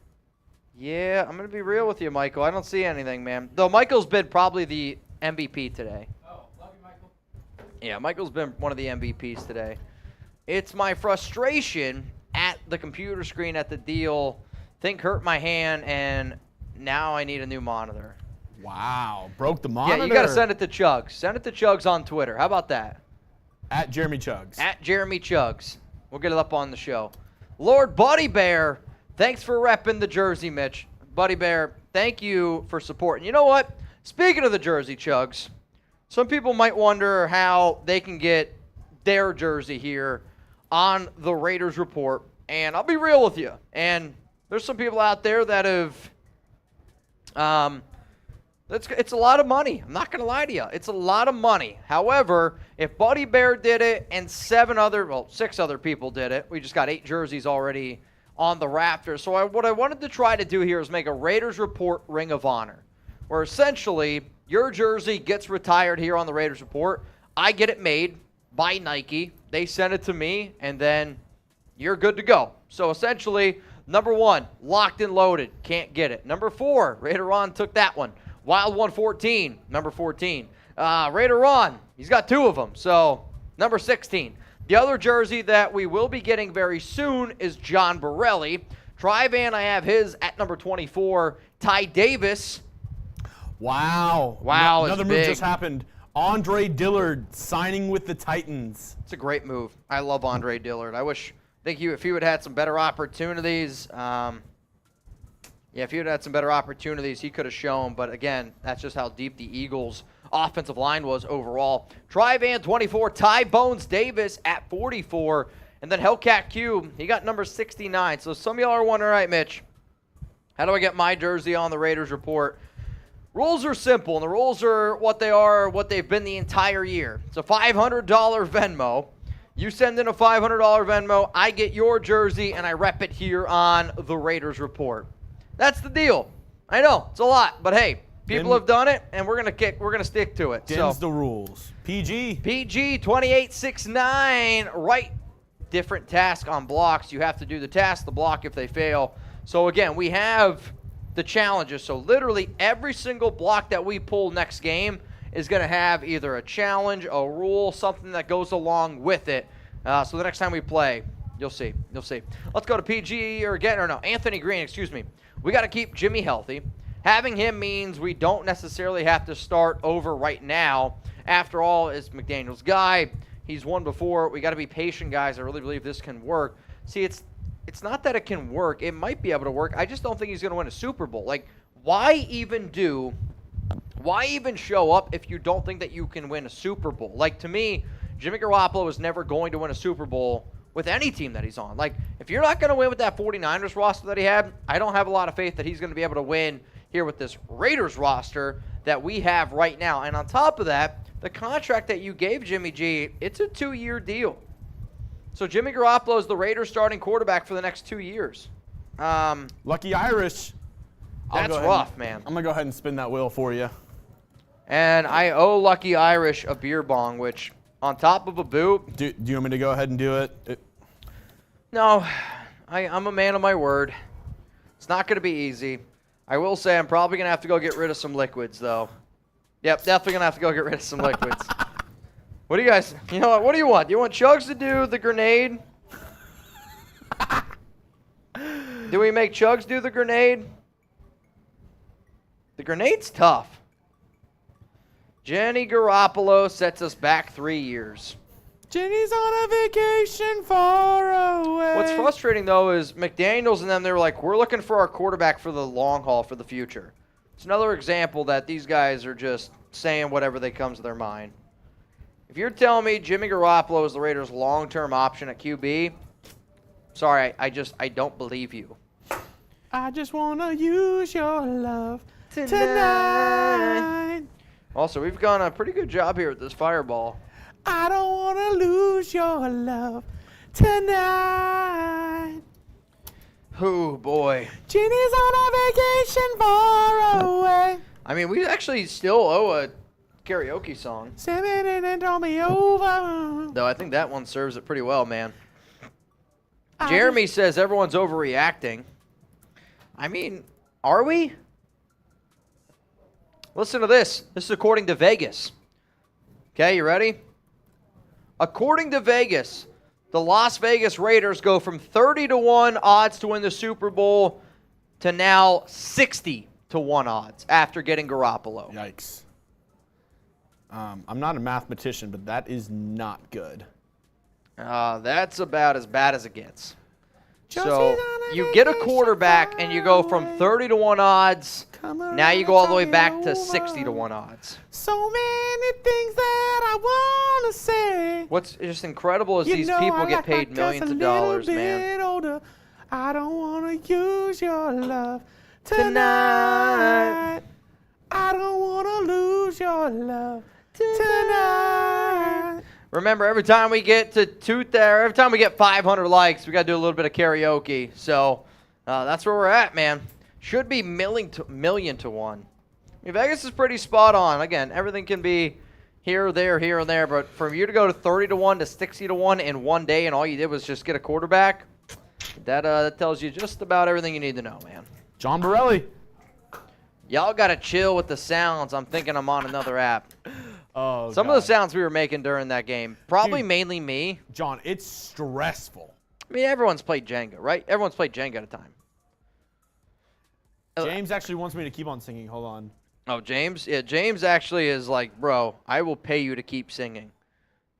Speaker 1: Yeah, I'm going to be real with you, Michael. I don't see anything, man. Though Michael's been probably the MVP today.
Speaker 7: Oh, love you, Michael.
Speaker 1: Yeah, Michael's been one of the MVPs today. It's my frustration at the computer screen at the deal. Think hurt my hand, and now I need a new monitor.
Speaker 2: Wow. Broke the monitor.
Speaker 1: Yeah, you got to send it to Chugs. Send it to Chugs on Twitter. How about that?
Speaker 2: At Jeremy Chugs.
Speaker 1: At Jeremy Chugs. We'll get it up on the show. Lord Buddy Bear, thanks for repping the jersey, Mitch. Buddy Bear, thank you for supporting. You know what? Speaking of the jersey, Chugs, some people might wonder how they can get their jersey here on the Raiders Report. And I'll be real with you. And there's some people out there that have it's a lot of money. I'm not going to lie to you. It's a lot of money. However, if Buddy Bear did it and 6 other people did it, we just got 8 jerseys already on the Raptors. So what I wanted to try to do here is make a Raiders Report Ring of Honor, where essentially your jersey gets retired here on the Raiders Report. I get it made by Nike. They send it to me, and then you're good to go. So essentially, number 1, locked and loaded. Can't get it. Number 4, Raider Ron took that one. Wild 114, number 14. Raider Ron, he's got 2 of them, so number 16. The other jersey that we will be getting very soon is John Borelli. Tri-Van, I have his at number 24. Ty Davis.
Speaker 2: Wow.
Speaker 1: Wow,
Speaker 2: Another
Speaker 1: it's
Speaker 2: move
Speaker 1: big.
Speaker 2: just happened. Andre Dillard signing with the Titans.
Speaker 1: It's a great move. I love Andre Dillard. If he would have had some better opportunities, if he would have had some better opportunities, he could have shown. But again, that's just how deep the Eagles' offensive line was overall. Tri-Van 24, Ty Bones Davis at 44. And then Hellcat Q, he got number 69. So some of y'all are wondering, all right, Mitch, how do I get my jersey on the Raiders Report? Rules are simple, and the rules are what they've been the entire year. It's a $500 Venmo. You send in a $500 Venmo, I get your jersey, and I rep it here on the Raiders Report. That's the deal. I know it's a lot, but hey, people have done it, and we're gonna stick to it.
Speaker 2: Them's the rules. PG
Speaker 1: 2869. Right, different task on blocks. You have to do the task, the block if they fail. So again, we have the challenges. So literally every single block that we pull next game is going to have either a challenge, a rule, something that goes along with it. So the next time we play, you'll see. Let's go to Anthony Green, excuse me. We got to keep Jimmy healthy. Having him means we don't necessarily have to start over right now. After all, it's McDaniels' guy. He's won before. We got to be patient, guys. I really believe this can work. See, it's not that it can work. It might be able to work. I just don't think he's going to win a Super Bowl. Like, why even show up if you don't think that you can win a Super Bowl? Like, to me, Jimmy Garoppolo is never going to win a Super Bowl with any team that he's on. Like, if you're not going to win with that 49ers roster that he had, I don't have a lot of faith that he's going to be able to win here with this Raiders roster that we have right now. And on top of that, the contract that you gave Jimmy G, it's a 2-year deal. So Jimmy Garoppolo is the Raiders starting quarterback for the next 2 years.
Speaker 2: Lucky Irish.
Speaker 1: That's rough, man.
Speaker 2: I'm going to go ahead and spin that wheel for you.
Speaker 1: And I owe Lucky Irish a beer bong, which on top of a boot.
Speaker 2: Do you want me to go ahead and do it?
Speaker 1: No, I'm a man of my word. It's not going to be easy. I will say I'm probably going to have to go get rid of some liquids, though. Yep, definitely going to have to go get rid of some liquids. What do you guys, you know what do you want? Do you want Chugs to do the grenade? Do we make Chugs do the grenade? The grenade's tough. Jenny Garoppolo sets us back 3 years.
Speaker 2: Jenny's on a vacation far away.
Speaker 1: What's frustrating, though, is McDaniels and them, they were like, we're looking for our quarterback for the long haul, for the future. It's another example that these guys are just saying whatever they comes to their mind. If you're telling me Jimmy Garoppolo is the Raiders' long-term option at QB, sorry, I don't believe you.
Speaker 2: I just want to use your love tonight.
Speaker 1: Also, we've done a pretty good job here with this fireball.
Speaker 2: I don't want to lose your love tonight.
Speaker 1: Oh, boy.
Speaker 2: Ginny's on a vacation far away.
Speaker 1: I mean, we actually still owe a karaoke song.
Speaker 2: And told me over.
Speaker 1: Though I think that one serves it pretty well, man. Jeremy says everyone's overreacting. I mean, are we? Listen to this. This is according to Vegas. Okay, you ready? According to Vegas, the Las Vegas Raiders go from 30-1 odds to win the Super Bowl to now 60-1 odds after getting Garoppolo.
Speaker 2: Yikes. I'm not a mathematician, but that is not good.
Speaker 1: That's about as bad as it gets. So you get a quarterback and you go from 30-1 odds. Now you go all the way back to 60-1 odds.
Speaker 2: So many things that I want to say.
Speaker 1: What's just incredible is these people get paid millions of dollars, man.
Speaker 2: Older. I don't want to use your love tonight. I don't want to lose your love tonight.
Speaker 1: Remember, every time we get to every time we get 500 likes, we got to do a little bit of karaoke. So that's where we're at, man. Should be million to 1. I mean, Vegas is pretty spot on. Again, everything can be here, there, but for you to go to 30-1 to 60-1 in one day, and all you did was just get a quarterback, that tells you just about everything you need to know, man.
Speaker 2: John Borelli.
Speaker 1: Y'all got to chill with the sounds. I'm thinking I'm on another app.
Speaker 2: Oh,
Speaker 1: Some of the sounds we were making during that game, probably mainly me.
Speaker 2: John, it's stressful.
Speaker 1: I mean, everyone's played Jenga, right? Everyone's played Jenga at a time.
Speaker 2: James actually wants me to keep on singing. Hold on.
Speaker 1: Oh, James? Yeah, James actually is like, bro, I will pay you to keep singing.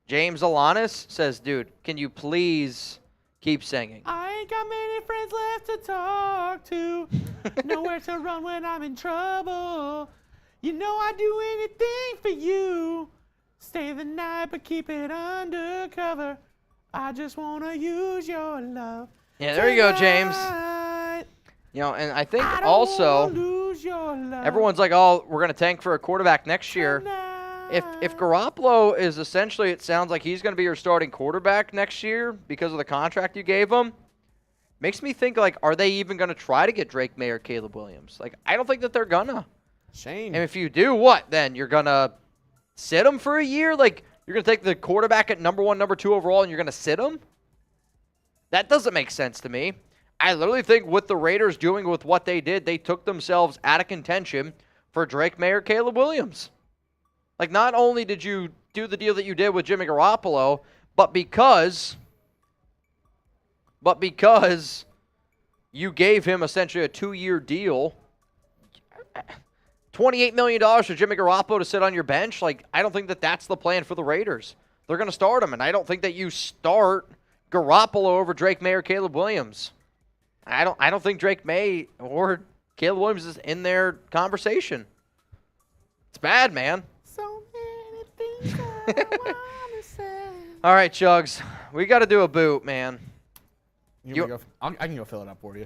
Speaker 1: James Alanis says, dude, can you please keep singing?
Speaker 2: I ain't got many friends left to talk to. Nowhere to run when I'm in trouble. You know I'd do anything for you. Stay the night, but keep it undercover. I just want to use your love.
Speaker 1: Yeah, there you go, James. You know, and I think also everyone's like, oh, we're going to tank for a quarterback next year. If Garoppolo is essentially, it sounds like he's going to be your starting quarterback next year because of the contract you gave him, makes me think, like, are they even going to try to get Drake May or Caleb Williams? Like, I don't think that they're going to.
Speaker 2: Shame.
Speaker 1: And if you do, what then? You're going to sit him for a year? Like, you're going to take the quarterback at number 1, number 2 overall, and you're going to sit him? That doesn't make sense to me. I literally think with the Raiders doing with what they did, they took themselves out of contention for Drake May or Caleb Williams. Like, not only did you do the deal that you did with Jimmy Garoppolo, but because you gave him essentially a 2-year deal, $28 million for Jimmy Garoppolo to sit on your bench, like, I don't think that that's the plan for the Raiders. They're going to start him, and I don't think that you start Garoppolo over Drake May or Caleb Williams. I don't think Drake May or Caleb Williams is in their conversation. It's bad, man.
Speaker 2: So many things I want to say.
Speaker 1: All right, Chugs. We got to do a boot, man.
Speaker 2: I can go fill it up for you.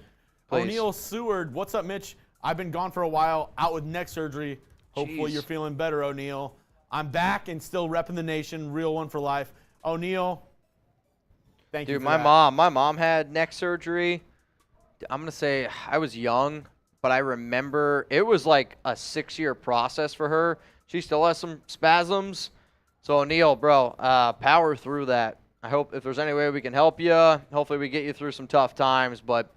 Speaker 1: Please.
Speaker 2: O'Neal Seward, what's up, Mitch? I've been gone for a while, out with neck surgery. Hopefully
Speaker 1: Jeez.
Speaker 2: you're feeling better, O'Neal. I'm back and still repping the nation, real one for life. O'Neal, thank you
Speaker 1: Dude,
Speaker 2: for that.
Speaker 1: my mom had neck surgery. I'm going to say I was young, but I remember it was like a 6-year process for her. She still has some spasms. So, O'Neal, bro, power through that. I hope if there's any way we can help you, hopefully we get you through some tough times. But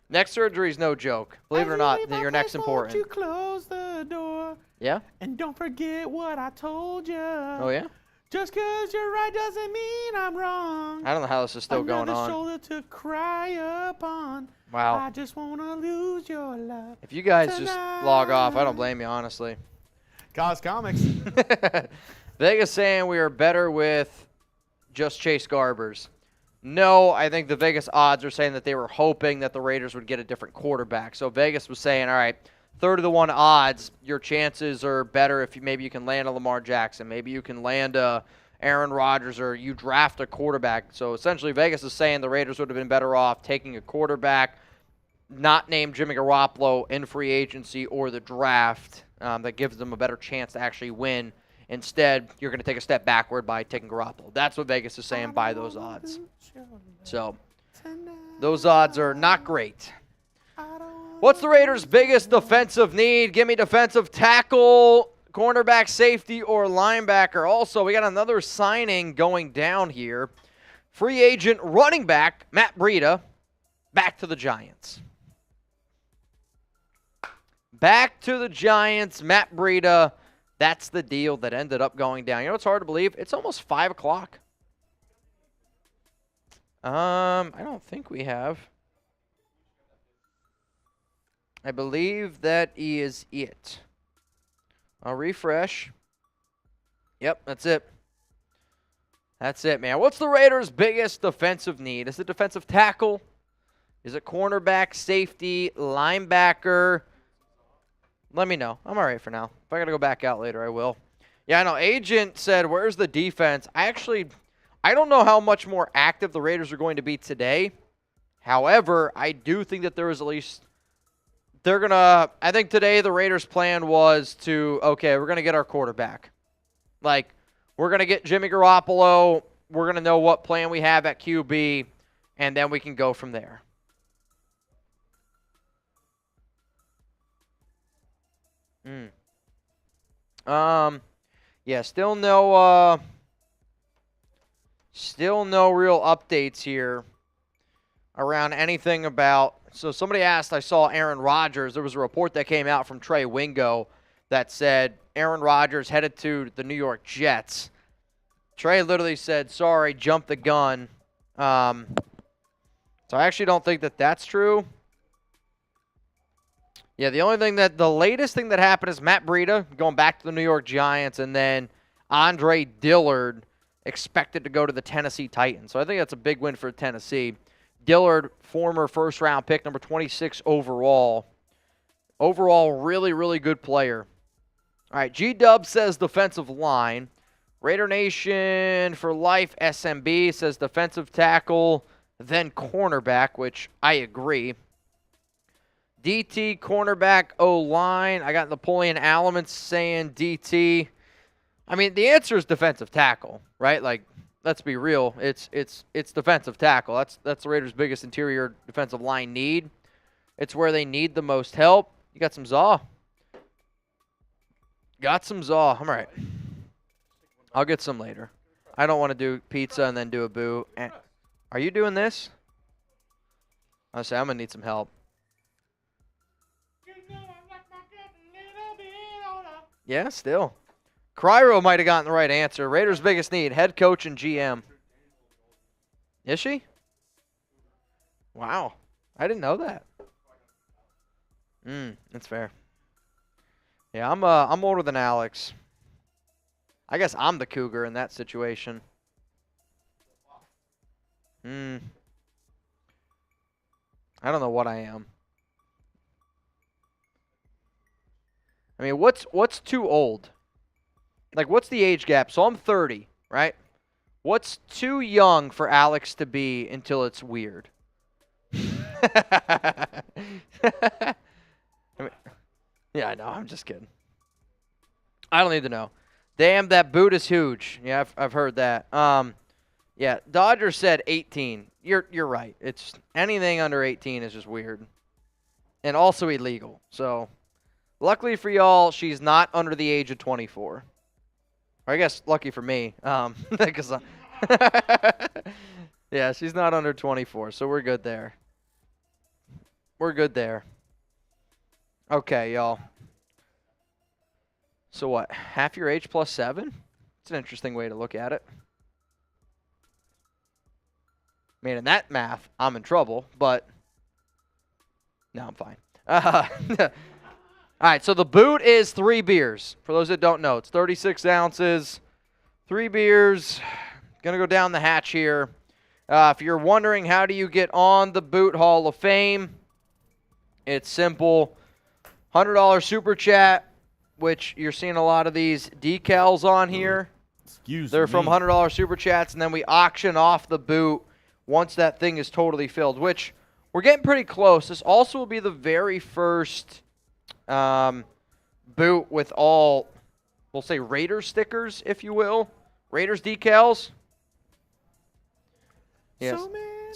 Speaker 1: neck surgery is no joke. Believe it or not, your neck's important.
Speaker 2: You close the door.
Speaker 1: Yeah?
Speaker 2: And don't forget what I told you.
Speaker 1: Oh, yeah?
Speaker 2: Just because you're right doesn't mean I'm wrong.
Speaker 1: I don't know how this is still going on.
Speaker 2: Another shoulder to cry upon.
Speaker 1: Wow.
Speaker 2: I just want to lose your love.
Speaker 1: If you guys just log off, I don't blame you, honestly.
Speaker 2: Cos Comics.
Speaker 1: Vegas saying we are better with just Chase Garbers. No, I think the Vegas odds are saying that they were hoping that the Raiders would get a different quarterback. So Vegas was saying, all right, 30-1 odds, your chances are better if maybe you can land a Lamar Jackson. Maybe you can land a Aaron Rodgers, or you draft a quarterback. So essentially Vegas is saying the Raiders would have been better off taking a quarterback not named Jimmy Garoppolo in free agency or the draft that gives them a better chance to actually win. Instead, you're going to take a step backward by taking Garoppolo. That's what Vegas is saying by those odds. So those odds are not great. What's the Raiders' biggest defensive need? Give me defensive tackle, cornerback, safety, or linebacker. Also, we got another signing going down here. Free agent running back, Matt Breida, back to the Giants. Back to the Giants, Matt Breida. That's the deal that ended up going down. You know what's hard to believe? It's almost 5 o'clock. I don't think we have. I believe that is it. I'll refresh. Yep, that's it. That's it, man. What's the Raiders' biggest defensive need? Is it defensive tackle? Is it cornerback, safety, linebacker? Let me know. I'm all right for now. If I got to go back out later, I will. Yeah, I know. Agent said, where's the defense? I don't know how much more active the Raiders are going to be today. However, I do think that there is at least I think today the Raiders' plan was to, okay, we're going to get our quarterback. Like, we're going to get Jimmy Garoppolo. We're going to know what plan we have at QB, and then we can go from there. Yeah, still no real updates here around anything about. So somebody asked, I saw Aaron Rodgers. There was a report that came out from Trey Wingo that said Aaron Rodgers headed to the New York Jets. Trey literally said, sorry, jumped the gun. So I actually don't think that that's true. Yeah, the latest thing that happened is Matt Breida going back to the New York Giants, and then Andre Dillard expected to go to the Tennessee Titans. So I think that's a big win for Tennessee. Dillard, former first-round pick, number 26 overall. Overall, really, really good player. All right, G-Dub says defensive line. Raider Nation for life, SMB says defensive tackle, then cornerback, which I agree. DT, cornerback, O-line. I got Napoleon Alamance saying DT. I mean, the answer is defensive tackle, right? Like, let's be real. It's defensive tackle. That's the Raiders' biggest interior defensive line need. It's where they need the most help. You got some Zaw. Got some Zaw. I'm all right. I'll get some later. I don't want to do pizza and then do a boo. Are you doing this? I say I'm gonna need some help. Yeah, still. Cryro might have gotten the right answer. Raiders' biggest need, head coach and GM. Is she? Wow. I didn't know that. That's fair. Yeah, I'm older than Alex. I guess I'm the cougar in that situation. I don't know what I am. I mean, what's too old? Like, what's the age gap? So I'm 30, right? What's too young for Alex to be until it's weird? I mean, yeah, I know. I'm just kidding. I don't need to know. Damn, that boot is huge. Yeah, I've heard that. Yeah, Dodger said 18. You're right. It's anything under 18 is just weird, and also illegal. So, luckily for y'all, she's not under the age of 24. Or I guess lucky for me, because yeah, she's not under 24, so we're good there. We're good there. Okay, y'all. So what? Half your age plus 7? It's an interesting way to look at it. I mean, in that math, I'm in trouble, but no, I'm fine. All right, so the boot is 3 beers. For those that don't know, it's 36 ounces, 3 beers. Going to go down the hatch here. If you're wondering how do you get on the Boot Hall of Fame, it's simple. $100 super chat, which you're seeing a lot of these decals on here. They're from $100 super chats, and then we auction off the boot once that thing is totally filled, which we're getting pretty close. This also will be the very first boot with all, we'll say, Raiders stickers, if you will. Raiders decals. Yes.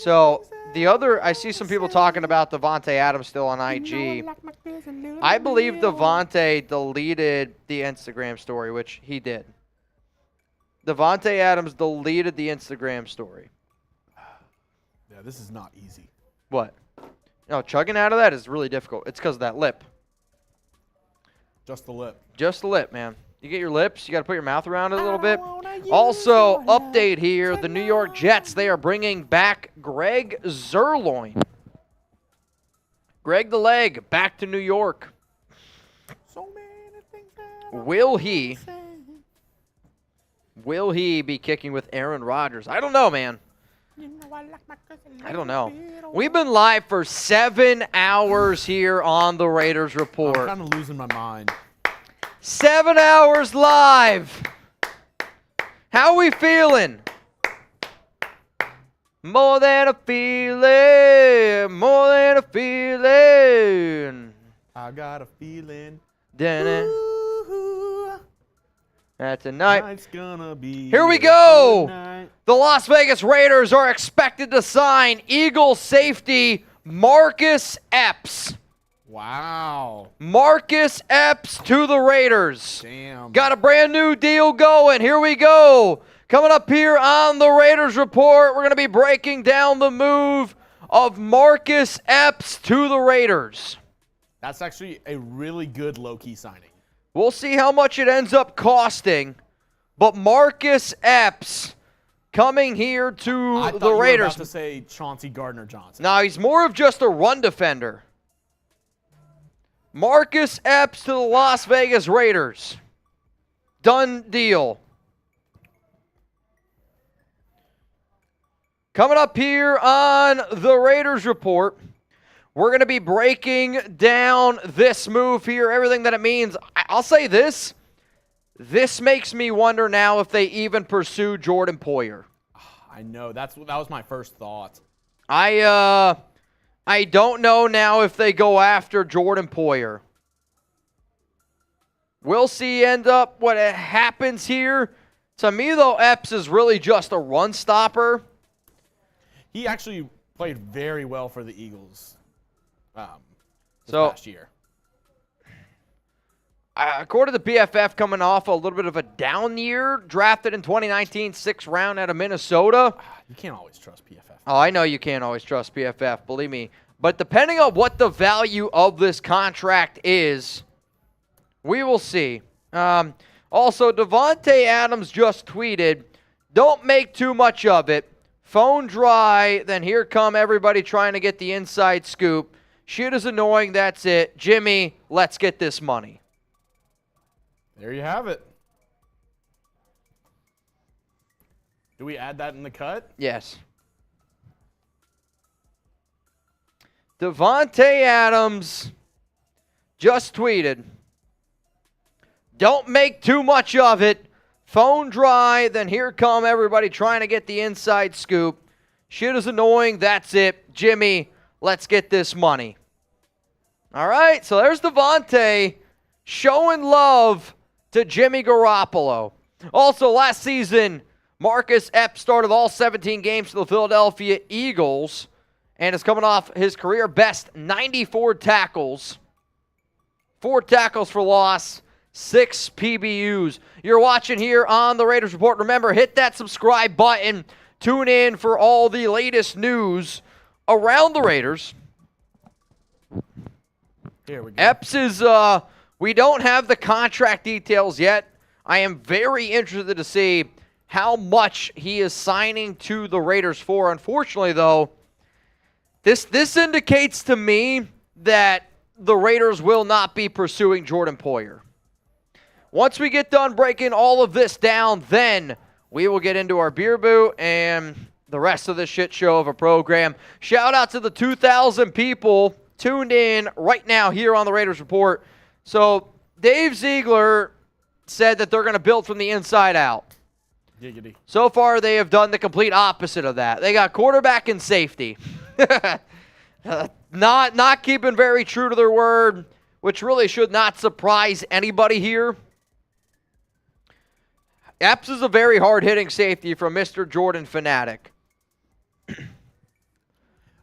Speaker 1: So the other, I see some people talking about Devontae Adams still on IG. I believe Devontae deleted the Instagram story, which he did. Devontae Adams deleted the Instagram story.
Speaker 2: Yeah, this is not easy.
Speaker 1: What? No, chugging out of that is really difficult. It's because of that lip.
Speaker 2: Just the lip.
Speaker 1: Just the lip, man. You get your lips, you got to put your mouth around it a little bit. Also, update here, the New York Jets, they are bringing back Greg Zerloin. Greg the Leg, back to New York. Will he be kicking with Aaron Rodgers? I don't know, man. I don't know. We've been live for 7 hours here on the Raiders Report.
Speaker 2: I'm kind of losing my mind.
Speaker 1: 7 hours live. How we feeling? More than a feeling. More than a feeling.
Speaker 2: I got a feeling.
Speaker 1: That's a night.
Speaker 2: Tonight's gonna be
Speaker 1: Here we go.
Speaker 2: night.
Speaker 1: The Las Vegas Raiders are expected to sign Eagle safety Marcus Epps.
Speaker 2: Wow.
Speaker 1: Marcus Epps to the Raiders.
Speaker 2: Damn.
Speaker 1: Got a brand new deal going. Here we go. Coming up here on the Raiders Report, we're going to be breaking down the move of Marcus Epps to the Raiders.
Speaker 2: That's actually a really good low-key signing.
Speaker 1: We'll see how much it ends up costing. But Marcus Epps coming here to
Speaker 2: I thought
Speaker 1: the
Speaker 2: you were
Speaker 1: Raiders.
Speaker 2: about to say Chauncey Gardner-Johnson.
Speaker 1: Now, he's more of just a run defender. Marcus Epps to the Las Vegas Raiders. Done deal. Coming up here on the Raiders Report, we're going to be breaking down this move here, everything that it means. I'll say this. This makes me wonder now if they even pursue Jordan Poyer.
Speaker 2: I know. That was my first thought.
Speaker 1: I don't know now if they go after Jordan Poyer. We'll see end up what happens here. To me, though, Epps is really just a run stopper.
Speaker 2: He actually played very well for the Eagles this
Speaker 1: So-
Speaker 2: past year.
Speaker 1: According to PFF, coming off a little bit of a down year, drafted in 2019, 6th round out of Minnesota.
Speaker 2: You can't always trust PFF.
Speaker 1: Oh, I know you can't always trust PFF, believe me. But depending on what the value of this contract is, we will see. Also, Devontae Adams just tweeted, "Don't make too much of it. Phone dry, then here come everybody trying to get the inside scoop. Shit is annoying, that's it. Jimmy, let's get this money."
Speaker 2: There you have it. Do we add that in the cut?
Speaker 1: Yes. Devontae Adams just tweeted, "Don't make too much of it. Phone dry, then here come everybody trying to get the inside scoop. Shit is annoying, that's it. Jimmy, let's get this money." All right, so there's Devontae showing love to Jimmy Garoppolo. Also, last season, Marcus Epps started all 17 games for the Philadelphia Eagles and is coming off his career best 94 tackles. 4 tackles for loss, 6 PBUs. You're watching here on the Raiders Report. Remember, hit that subscribe button. Tune in for all the latest news around the Raiders.
Speaker 2: Here we go.
Speaker 1: Epps is, we don't have the contract details yet. I am very interested to see how much he is signing to the Raiders for. Unfortunately, though, this indicates to me that the Raiders will not be pursuing Jordan Poyer. Once we get done breaking all of this down, then we will get into our beer boot and the rest of this shit show of a program. Shout out to the 2,000 people tuned in right now here on the Raiders Report. So Dave Ziegler said that they're going to build from the inside out.
Speaker 2: Giggity.
Speaker 1: So far, they have done the complete opposite of that. They got quarterback and safety. Not keeping very true to their word, which really should not surprise anybody here. Epps is a very hard-hitting safety from Mr. Jordan Fanatic.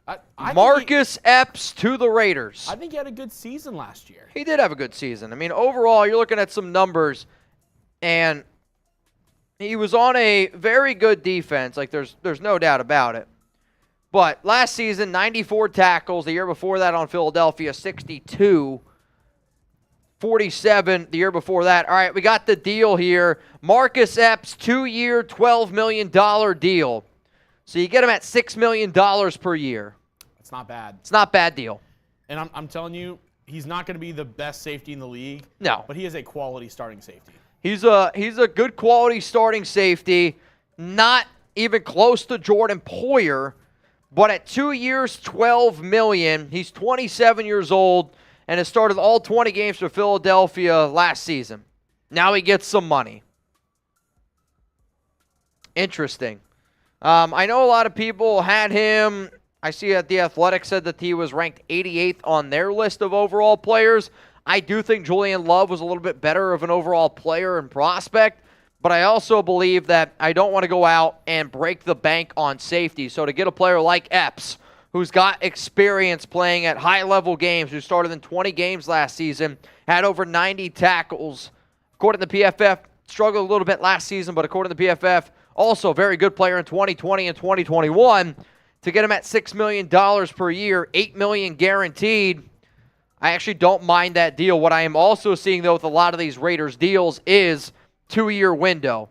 Speaker 2: I think
Speaker 1: Marcus Epps to the Raiders.
Speaker 2: I think he had a good season last year.
Speaker 1: He did have a good season. I mean, overall, you're looking at some numbers, and he was on a very good defense. Like, there's no doubt about it. But last season, 94 tackles. The year before that on Philadelphia, 62. 47 the year before that. All right, we got the deal here. Marcus Epps, 2-year, $12 million deal. So you get him at $6 million per year.
Speaker 2: It's not bad.
Speaker 1: It's not a bad deal.
Speaker 2: And I'm telling you, he's not going to be the best safety in the league.
Speaker 1: No.
Speaker 2: But he is a quality starting safety.
Speaker 1: He's a good quality starting safety, not even close to Jordan Poyer, but at 2 years, $12 million. He's 27 years old and has started all 20 games for Philadelphia last season. Now he gets some money. Interesting. I know a lot of people had him. I see that The Athletic said that he was ranked 88th on their list of overall players. I do think Julian Love was a little bit better of an overall player and prospect, but I also believe that I don't want to go out and break the bank on safety. So to get a player like Epps, who's got experience playing at high-level games, who started in 20 games last season, had over 90 tackles. According to PFF, struggled a little bit last season, but according to PFF, also very good player in 2020 and 2021. To get him at $6 million per year, $8 million guaranteed, I actually don't mind that deal. What I am also seeing, though, with a lot of these Raiders deals is two-year window.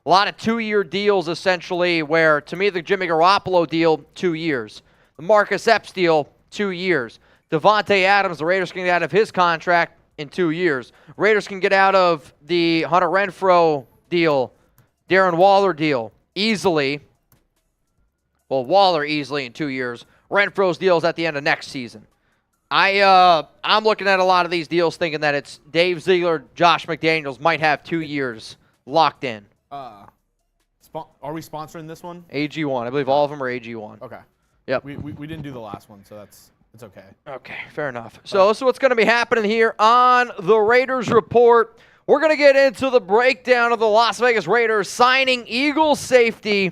Speaker 1: A lot of two-year deals, essentially, where, to me, the Jimmy Garoppolo deal, 2 years. The Marcus Epps deal, 2 years. Devontae Adams, the Raiders can get out of his contract in 2 years. Raiders can get out of the Hunter Renfrow deal, Darren Waller deal, easily. Well, Waller easily in 2 years. Renfro's deal is at the end of next season. I'm looking at a lot of these deals thinking that it's Dave Ziegler, Josh McDaniels might have 2 years locked in.
Speaker 2: Are we sponsoring this one?
Speaker 1: AG1. I believe all of them are AG1.
Speaker 2: Okay.
Speaker 1: Yep.
Speaker 2: We didn't do the last one, so it's okay.
Speaker 1: Okay, fair enough. So this is what's going to be happening here on the Raiders Report. We're going to get into the breakdown of the Las Vegas Raiders signing Eagles safety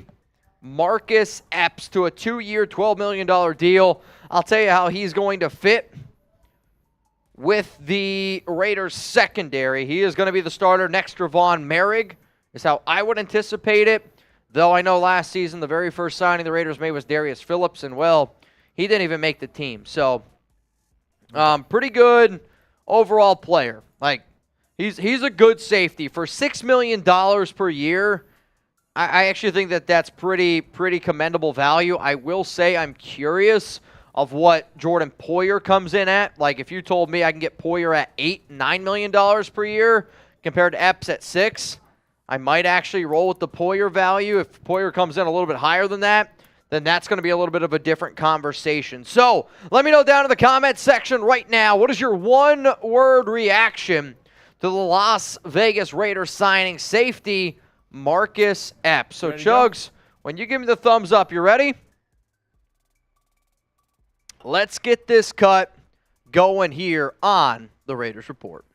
Speaker 1: Marcus Epps to a 2-year, $12 million deal. I'll tell you how he's going to fit with the Raiders secondary. He is going to be the starter next to Von Merrig, is how I would anticipate it. Though I know last season the very first signing the Raiders made was Darius Phillips, and, well, he didn't even make the team. So, pretty good overall player. Like, he's a good safety. For $6 million per year, I actually think that that's pretty commendable value. I will say I'm curious of what Jordan Poyer comes in at. Like, if you told me I can get Poyer at $8-9 million per year compared to Epps at $6, I might actually roll with the Poyer value. If Poyer comes in a little bit higher than that, then that's going to be a little bit of a different conversation. So let me know down in the comments section right now, what is your one-word reaction to the Las Vegas Raiders signing safety Marcus Epps? So, Chugs, when you give me the thumbs up, you ready? Let's get this cut going here on the Raiders Report.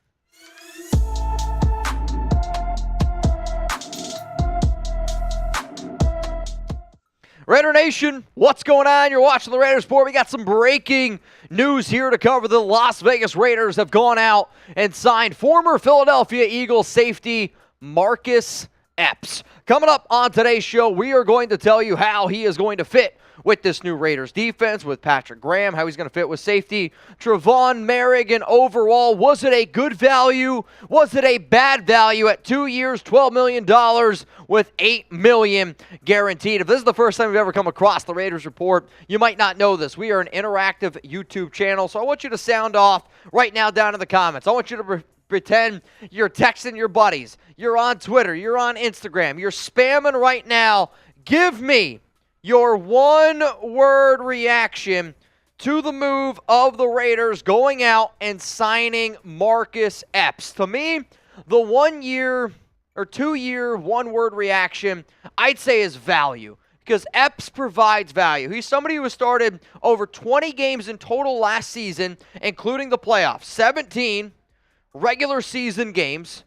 Speaker 1: Raider Nation, what's going on? You're watching the Raiders Report. We got some breaking news here to cover. The Las Vegas Raiders have gone out and signed former Philadelphia Eagles safety Marcus Epps. Coming up on today's show, we are going to tell you how he is going to fit with this new Raiders defense, with Patrick Graham, how he's going to fit with safety Trevon Merrick, and overall, was it a good value? Was it a bad value at 2 years, $12 million with $8 million guaranteed? If this is the first time you've ever come across the Raiders Report, you might not know this. We are an interactive YouTube channel, so I want you to sound off right now down in the comments. I want you to pretend you're texting your buddies. You're on Twitter. You're on Instagram. You're spamming right now. Give me your one-word reaction to the move of the Raiders going out and signing Marcus Epps. To me, the 1 year or 2 year one-word reaction, I'd say, is value, because Epps provides value. He's somebody who has started over 20 games in total last season, including the playoffs, 17 regular season games.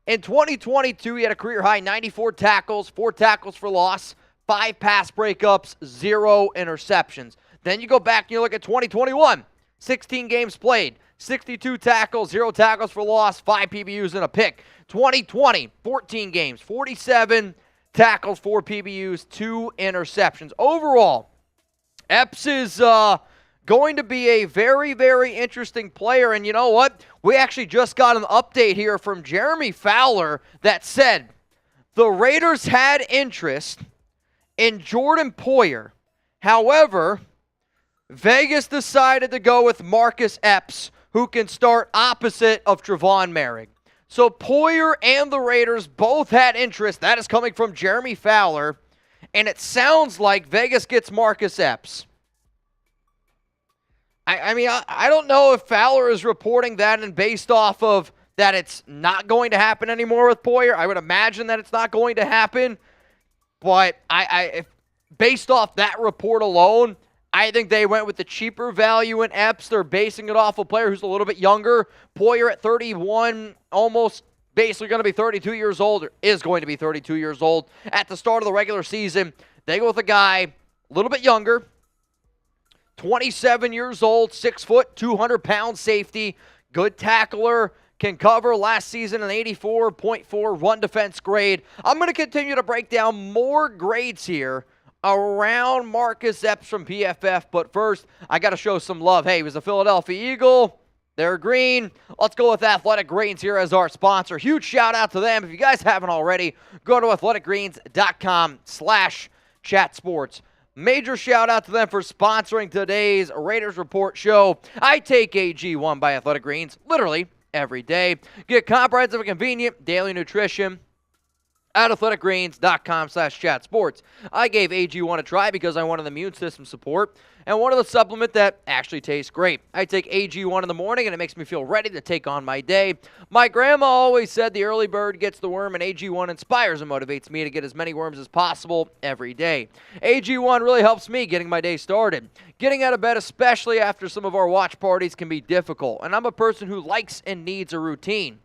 Speaker 1: In 2022, he had a career-high 94 tackles, 4 tackles for loss, 5 pass breakups, 0 interceptions. Then you go back and you look at 2021. 16 games played, 62 tackles, 0 tackles for loss, 5 PBUs and a pick. 2020, 14 games, 47 tackles, 4 PBUs, 2 interceptions. Overall, Epps is going to be a very, very interesting player. And you know what? We actually just got an update here from Jeremy Fowler that said the Raiders had interest in Jordan Poyer. However, Vegas decided to go with Marcus Epps, who can start opposite of Trevon Merrick. So Poyer and the Raiders both had interest. That is coming from Jeremy Fowler. And it sounds like Vegas gets Marcus Epps. I mean, I don't know if Fowler is reporting that and based off of that it's not going to happen anymore with Poyer. I would imagine that it's not going to happen. But if based off that report alone, I think they went with the cheaper value in Epps. They're basing it off a player who's a little bit younger. Poyer at 31, almost basically going to be 32 years old, or is going to be 32 years old at the start of the regular season. They go with a guy a little bit younger, 27 years old, 6 foot, 200-pound safety, good tackler, can cover last season an 84.4 run defense grade. I'm going to continue to break down more grades here around Marcus Epps from PFF, but first, I got to show some love. Hey, he was a Philadelphia Eagle. They're green. Let's go with Athletic Greens here as our sponsor. Huge shout out to them. If you guys haven't already, go to athleticgreens.com/chatsports. Major shout out to them for sponsoring today's Raiders Report show. I take AG1 by Athletic Greens literally every day. Get comprehensive and convenient daily nutrition at athleticgreens.com/chatsports. I gave AG1 a try because I wanted immune system support and wanted a supplement that actually tastes great. I take AG1 in the morning and it makes me feel ready to take on my day. My grandma always said the early bird gets the worm, and AG1 inspires and motivates me to get as many worms as possible every day. AG1 really helps me getting my day started. Getting out of bed, especially after some of our watch parties, can be difficult, and I'm a person who likes and needs a routine.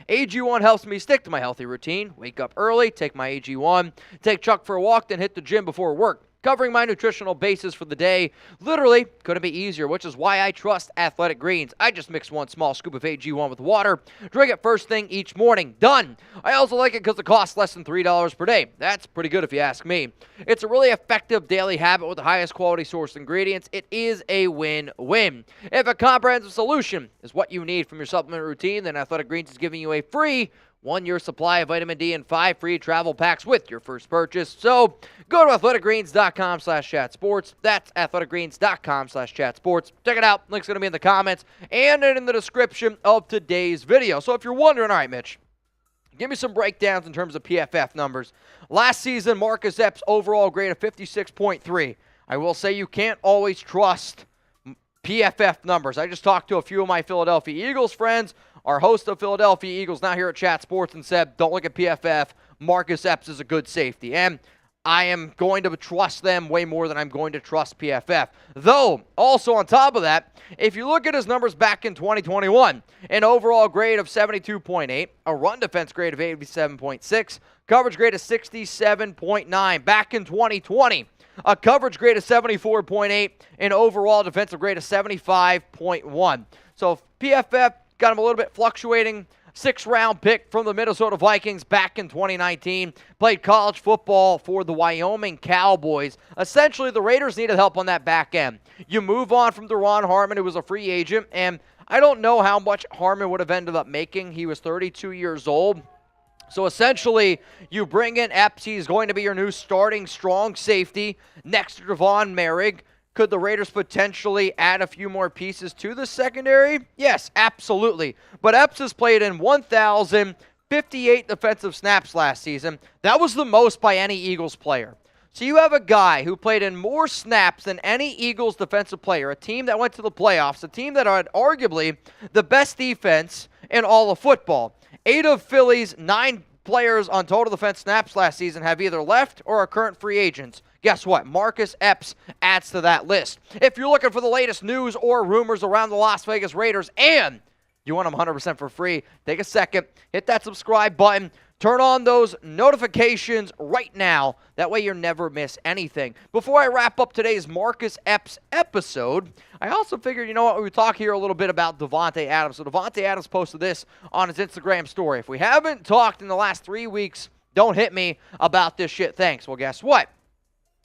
Speaker 1: AG1 helps me stick to my healthy routine, wake up early, take my AG1, take Chuck for a walk, then hit the gym before work, covering my nutritional basis for the day. Literally couldn't be easier, which is why I trust Athletic Greens. I just mix 1 small scoop of AG1 with water, drink it first thing each morning. Done. I also like it because it costs less than $3 per day. That's pretty good if you ask me. It's a really effective daily habit with the highest quality sourced ingredients. It is a win-win. If a comprehensive solution is what you need from your supplement routine, then Athletic Greens is giving you a free 1-year supply of vitamin D and 5 free travel packs with your first purchase. So go to athleticgreens.com/chatsports. That's athleticgreens.com/chatsports. Check it out. Link's going to be in the comments and in the description of today's video. So if you're wondering, all right, Mitch, give me some breakdowns in terms of PFF numbers. Last season, Marcus Epps' overall grade of 56.3. I will say you can't always trust PFF numbers. I just talked to a few of my Philadelphia Eagles friends. Our host of Philadelphia Eagles now here at Chat Sports and said, don't look at PFF. Marcus Epps is a good safety. And I am going to trust them way more than I'm going to trust PFF. Though, also on top of that, if you look at his numbers back in 2021, an overall grade of 72.8, a run defense grade of 87.6, coverage grade of 67.9. Back in 2020, a coverage grade of 74.8, an overall defensive grade of 75.1. So PFF got him a little bit fluctuating. 6th-round pick from the Minnesota Vikings back in 2019. Played college football for the Wyoming Cowboys. Essentially, the Raiders needed help on that back end. You move on from Deron Harmon, who was a free agent, and I don't know how much Harmon would have ended up making. He was 32 years old. So essentially, you bring in Epps. He's going to be your new starting strong safety next to Trevon Merrick. Could the Raiders potentially add a few more pieces to the secondary? Yes, absolutely. But Epps has played in 1,058 defensive snaps last season. That was the most by any Eagles player. So you have a guy who played in more snaps than any Eagles defensive player, a team that went to the playoffs, a team that had arguably the best defense in all of football. 8 of Philly's 9 players on total defense snaps last season have either left or are current free agents. Guess what? Marcus Epps adds to that list. If you're looking for the latest news or rumors around the Las Vegas Raiders and you want them 100% for free, take a second, hit that subscribe button, Turn on those notifications right now. That way you never miss anything. Before I wrap up today's Marcus Epps episode, I also figured, you know what, we would talk here a little bit about Davante Adams. So Davante Adams posted this on his Instagram story. If we haven't talked in the last 3 weeks, don't hit me about this shit. Thanks. Well, guess what?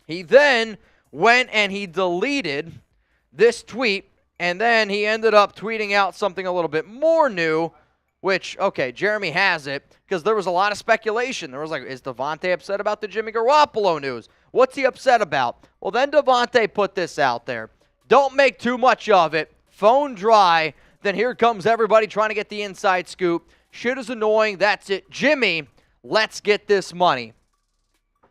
Speaker 1: He then went and he deleted this tweet, and then he ended up tweeting out something a little bit more new, which, okay, Jeremy has it, because there was a lot of speculation. There was like, is Davante upset about the Jimmy Garoppolo news? What's he upset about? Well, then Davante put this out there. Don't make too much of it. Phone dry. Then here comes everybody trying to get the inside scoop. Shit is annoying. That's it. Jimmy, let's get this money.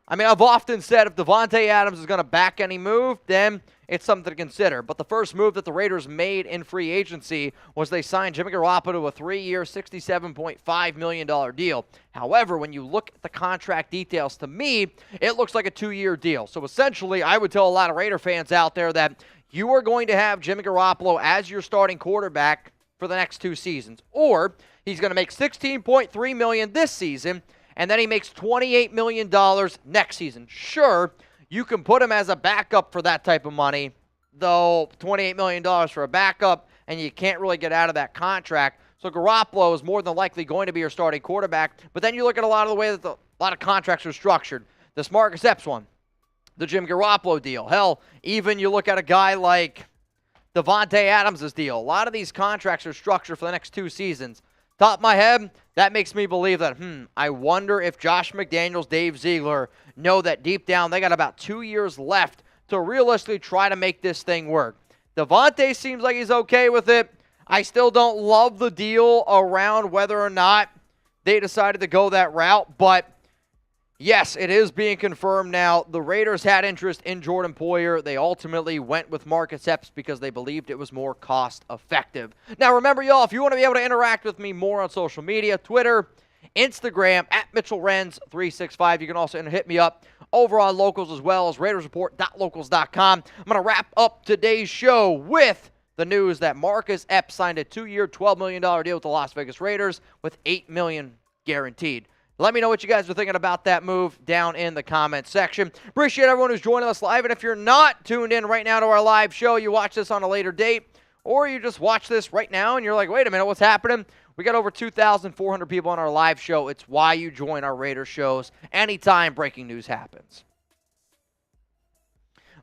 Speaker 1: I mean, I've often said if Davante Adams is going to back any move, then it's something to consider. But the first move that the Raiders made in free agency was they signed Jimmy Garoppolo to a 3-year, $67.5 million deal. However, when you look at the contract details, to me, it looks like a 2-year deal. So essentially, I would tell a lot of Raider fans out there that you are going to have Jimmy Garoppolo as your starting quarterback for the next 2 seasons. Or he's going to make $16.3 million this season, and then he makes $28 million next season. Sure, you can put him as a backup for that type of money, though $28 million for a backup, and you can't really get out of that contract. So Garoppolo is more than likely going to be your starting quarterback. But then you look at a lot of the way that a lot of contracts are structured. This Marcus Epps one, the Jim Garoppolo deal. Hell, even you look at a guy like Davante Adams' deal. A lot of these contracts are structured for the next 2 seasons. Top of my head, that makes me believe that, I wonder if Josh McDaniels, Dave Ziegler know that deep down they got about 2 years left to realistically try to make this thing work. Davante seems like he's okay with it. I still don't love the deal around whether or not they decided to go that route, but yes, it is being confirmed now. The Raiders had interest in Jordan Poyer. They ultimately went with Marcus Epps because they believed it was more cost-effective. Now, remember, y'all, if you want to be able to interact with me more on social media, Twitter, Instagram, at MitchellRenz365. You can also hit me up over on Locals as well as RaidersReport.locals.com. I'm going to wrap up today's show with the news that Marcus Epps signed a 2-year, $12 million deal with the Las Vegas Raiders with $8 million guaranteed. Let me know what you guys are thinking about that move down in the comments section. Appreciate everyone who's joining us live. And if you're not tuned in right now to our live show, you watch this on a later date, or you just watch this right now and you're like, wait a minute, what's happening? We got over 2,400 people on our live show. It's why you join our Raider shows anytime breaking news happens.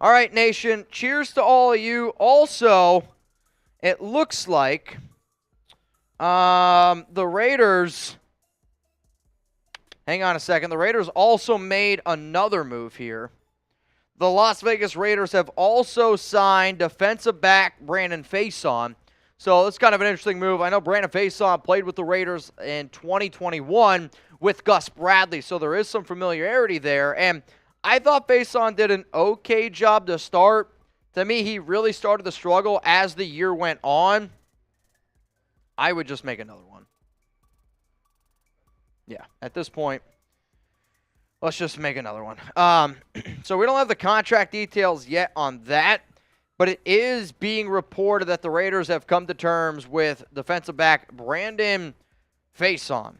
Speaker 1: All right, nation, cheers to all of you. Also, it looks like the Raiders... Hang on a second. The Raiders also made another move here. The Las Vegas Raiders have also signed defensive back Brandon Faison. So it's kind of an interesting move. I know Brandon Faison played with the Raiders in 2021 with Gus Bradley, so there is some familiarity there. And I thought Faison did an okay job to start. To me, he really started to struggle as the year went on. I would just make another one. Yeah, at this point, let's just make another one. So we don't have the contract details yet on that, but it is being reported that the Raiders have come to terms with defensive back Brandon Faison,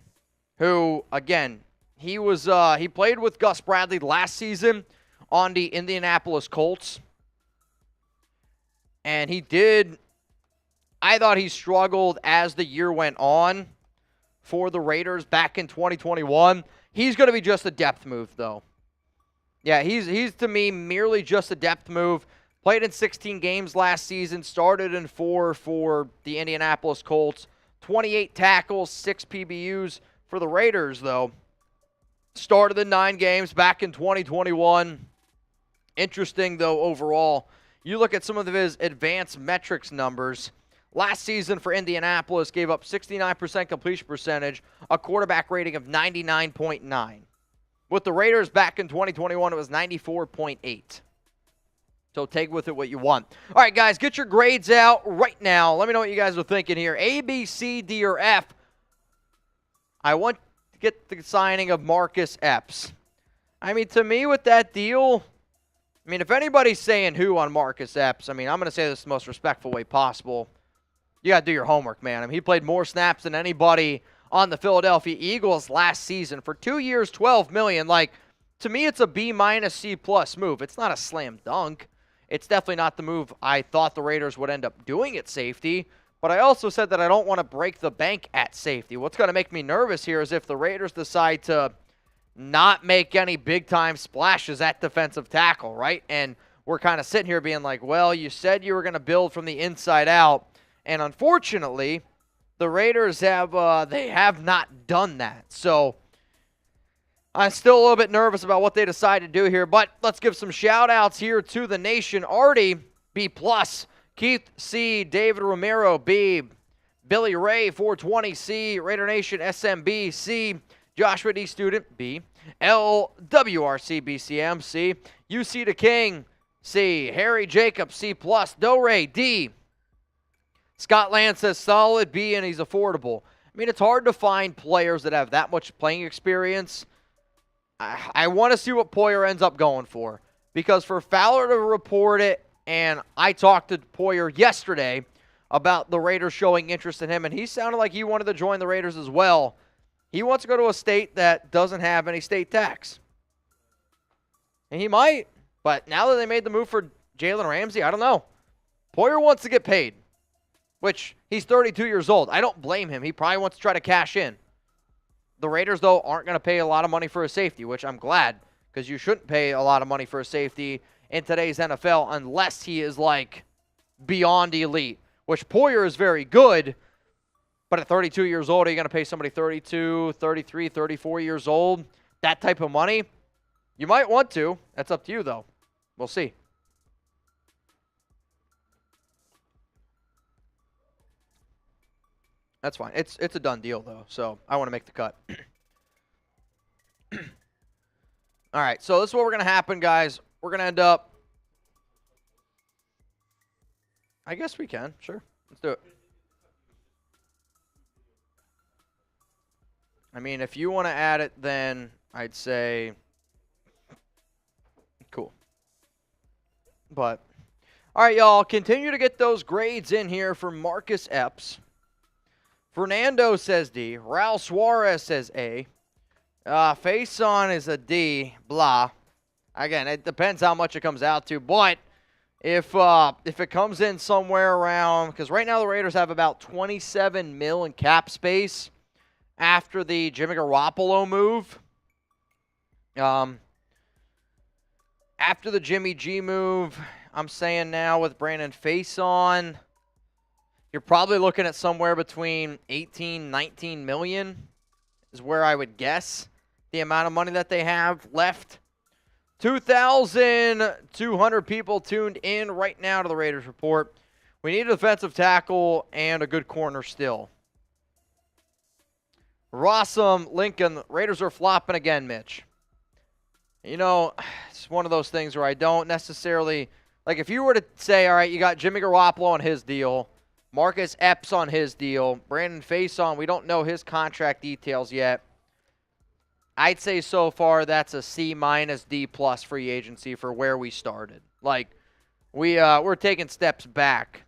Speaker 1: who, again, he played with Gus Bradley last season on the Indianapolis Colts, and I thought he struggled as the year went on for the Raiders back in 2021. He's going to be just a depth move, though. Yeah, he's to me merely just a depth move. Played in 16 games last season, started in 4 for the Indianapolis Colts. 28 tackles, 6 PBUs for the Raiders, though. Started in 9 games back in 2021. Interesting, though, overall. You look at some of his advanced metrics numbers. Last season for Indianapolis, gave up 69% completion percentage, a quarterback rating of 99.9. With the Raiders back in 2021, it was 94.8. So take with it what you want. All right, guys, get your grades out right now. Let me know what you guys are thinking here. A, B, C, D, or F. I want to get the signing of Marcus Epps. I mean, to me, with that deal, I mean, if anybody's saying who on Marcus Epps, I mean, I'm going to say this the most respectful way possible. You got to do your homework, man. I mean, he played more snaps than anybody on the Philadelphia Eagles last season for 2 years, $12 million. Like, to me, it's a B minus C plus move. It's not a slam dunk. It's definitely not the move I thought the Raiders would end up doing at safety. But I also said that I don't want to break the bank at safety. What's going to make me nervous here is if the Raiders decide to not make any big-time splashes at defensive tackle, right? And we're kind of sitting here being like, well, you said you were going to build from the inside out. And unfortunately, the Raiders they have not done that. So I'm still a little bit nervous about what they decide to do here. But let's give some shout-outs here to the nation. Artie, B+. Keith, C. David Romero, B. Billy Ray, 420, C. Raider Nation, SMB, C. Joshua D. Student, B. LWRC, BCM, C. UC the King, C. Harry Jacob, C+. Dore, D. Scott Land says solid, B, and he's affordable. I mean, it's hard to find players that have that much playing experience. I want to see what Poyer ends up going for. Because for Fowler to report it, and I talked to Poyer yesterday about the Raiders showing interest in him, and he sounded like he wanted to join the Raiders as well. He wants to go to a state that doesn't have any state tax. And he might, but now that they made the move for Jalen Ramsey, I don't know. Poyer wants to get paid, which he's 32 years old. I don't blame him. He probably wants to try to cash in. The Raiders, though, aren't going to pay a lot of money for a safety, which I'm glad, because you shouldn't pay a lot of money for a safety in today's NFL unless he is, like, beyond elite, which Poyer is very good, but at 32 years old, are you going to pay somebody 32, 33, 34 years old that type of money? You might want to. That's up to you, though. We'll see. That's fine. It's a done deal, though, so I want to make the cut. All right, so this is what we're going to happen, guys. We're going to end up... I guess we can. Sure. Let's do it. I mean, if you want to add it, then I'd say... Cool. But, all right, y'all. Continue to get those grades in here for Marcus Epps. Fernando says D. Raul Suarez says A. Faison is a D. Blah. Again, it depends how much it comes out to. But if it comes in somewhere around, because right now the Raiders have about $27 million in cap space after the Jimmy Garoppolo move. After the Jimmy G move, I'm saying now with Brandon Faison, you're probably looking at somewhere between 18, 19 million is where I would guess the amount of money that they have left. 2,200 people tuned in right now to the Raiders Report. We need a defensive tackle and a good corner still. Rossum, Lincoln, Raiders are flopping again, Mitch. You know, it's one of those things where I don't necessarily, like if you were to say, all right, you got Jimmy Garoppolo on his deal, Marcus Epps on his deal, Brandon Faison, we don't know his contract details yet. I'd say so far that's a C minus D plus free agency for where we started. Like, we're taking steps back.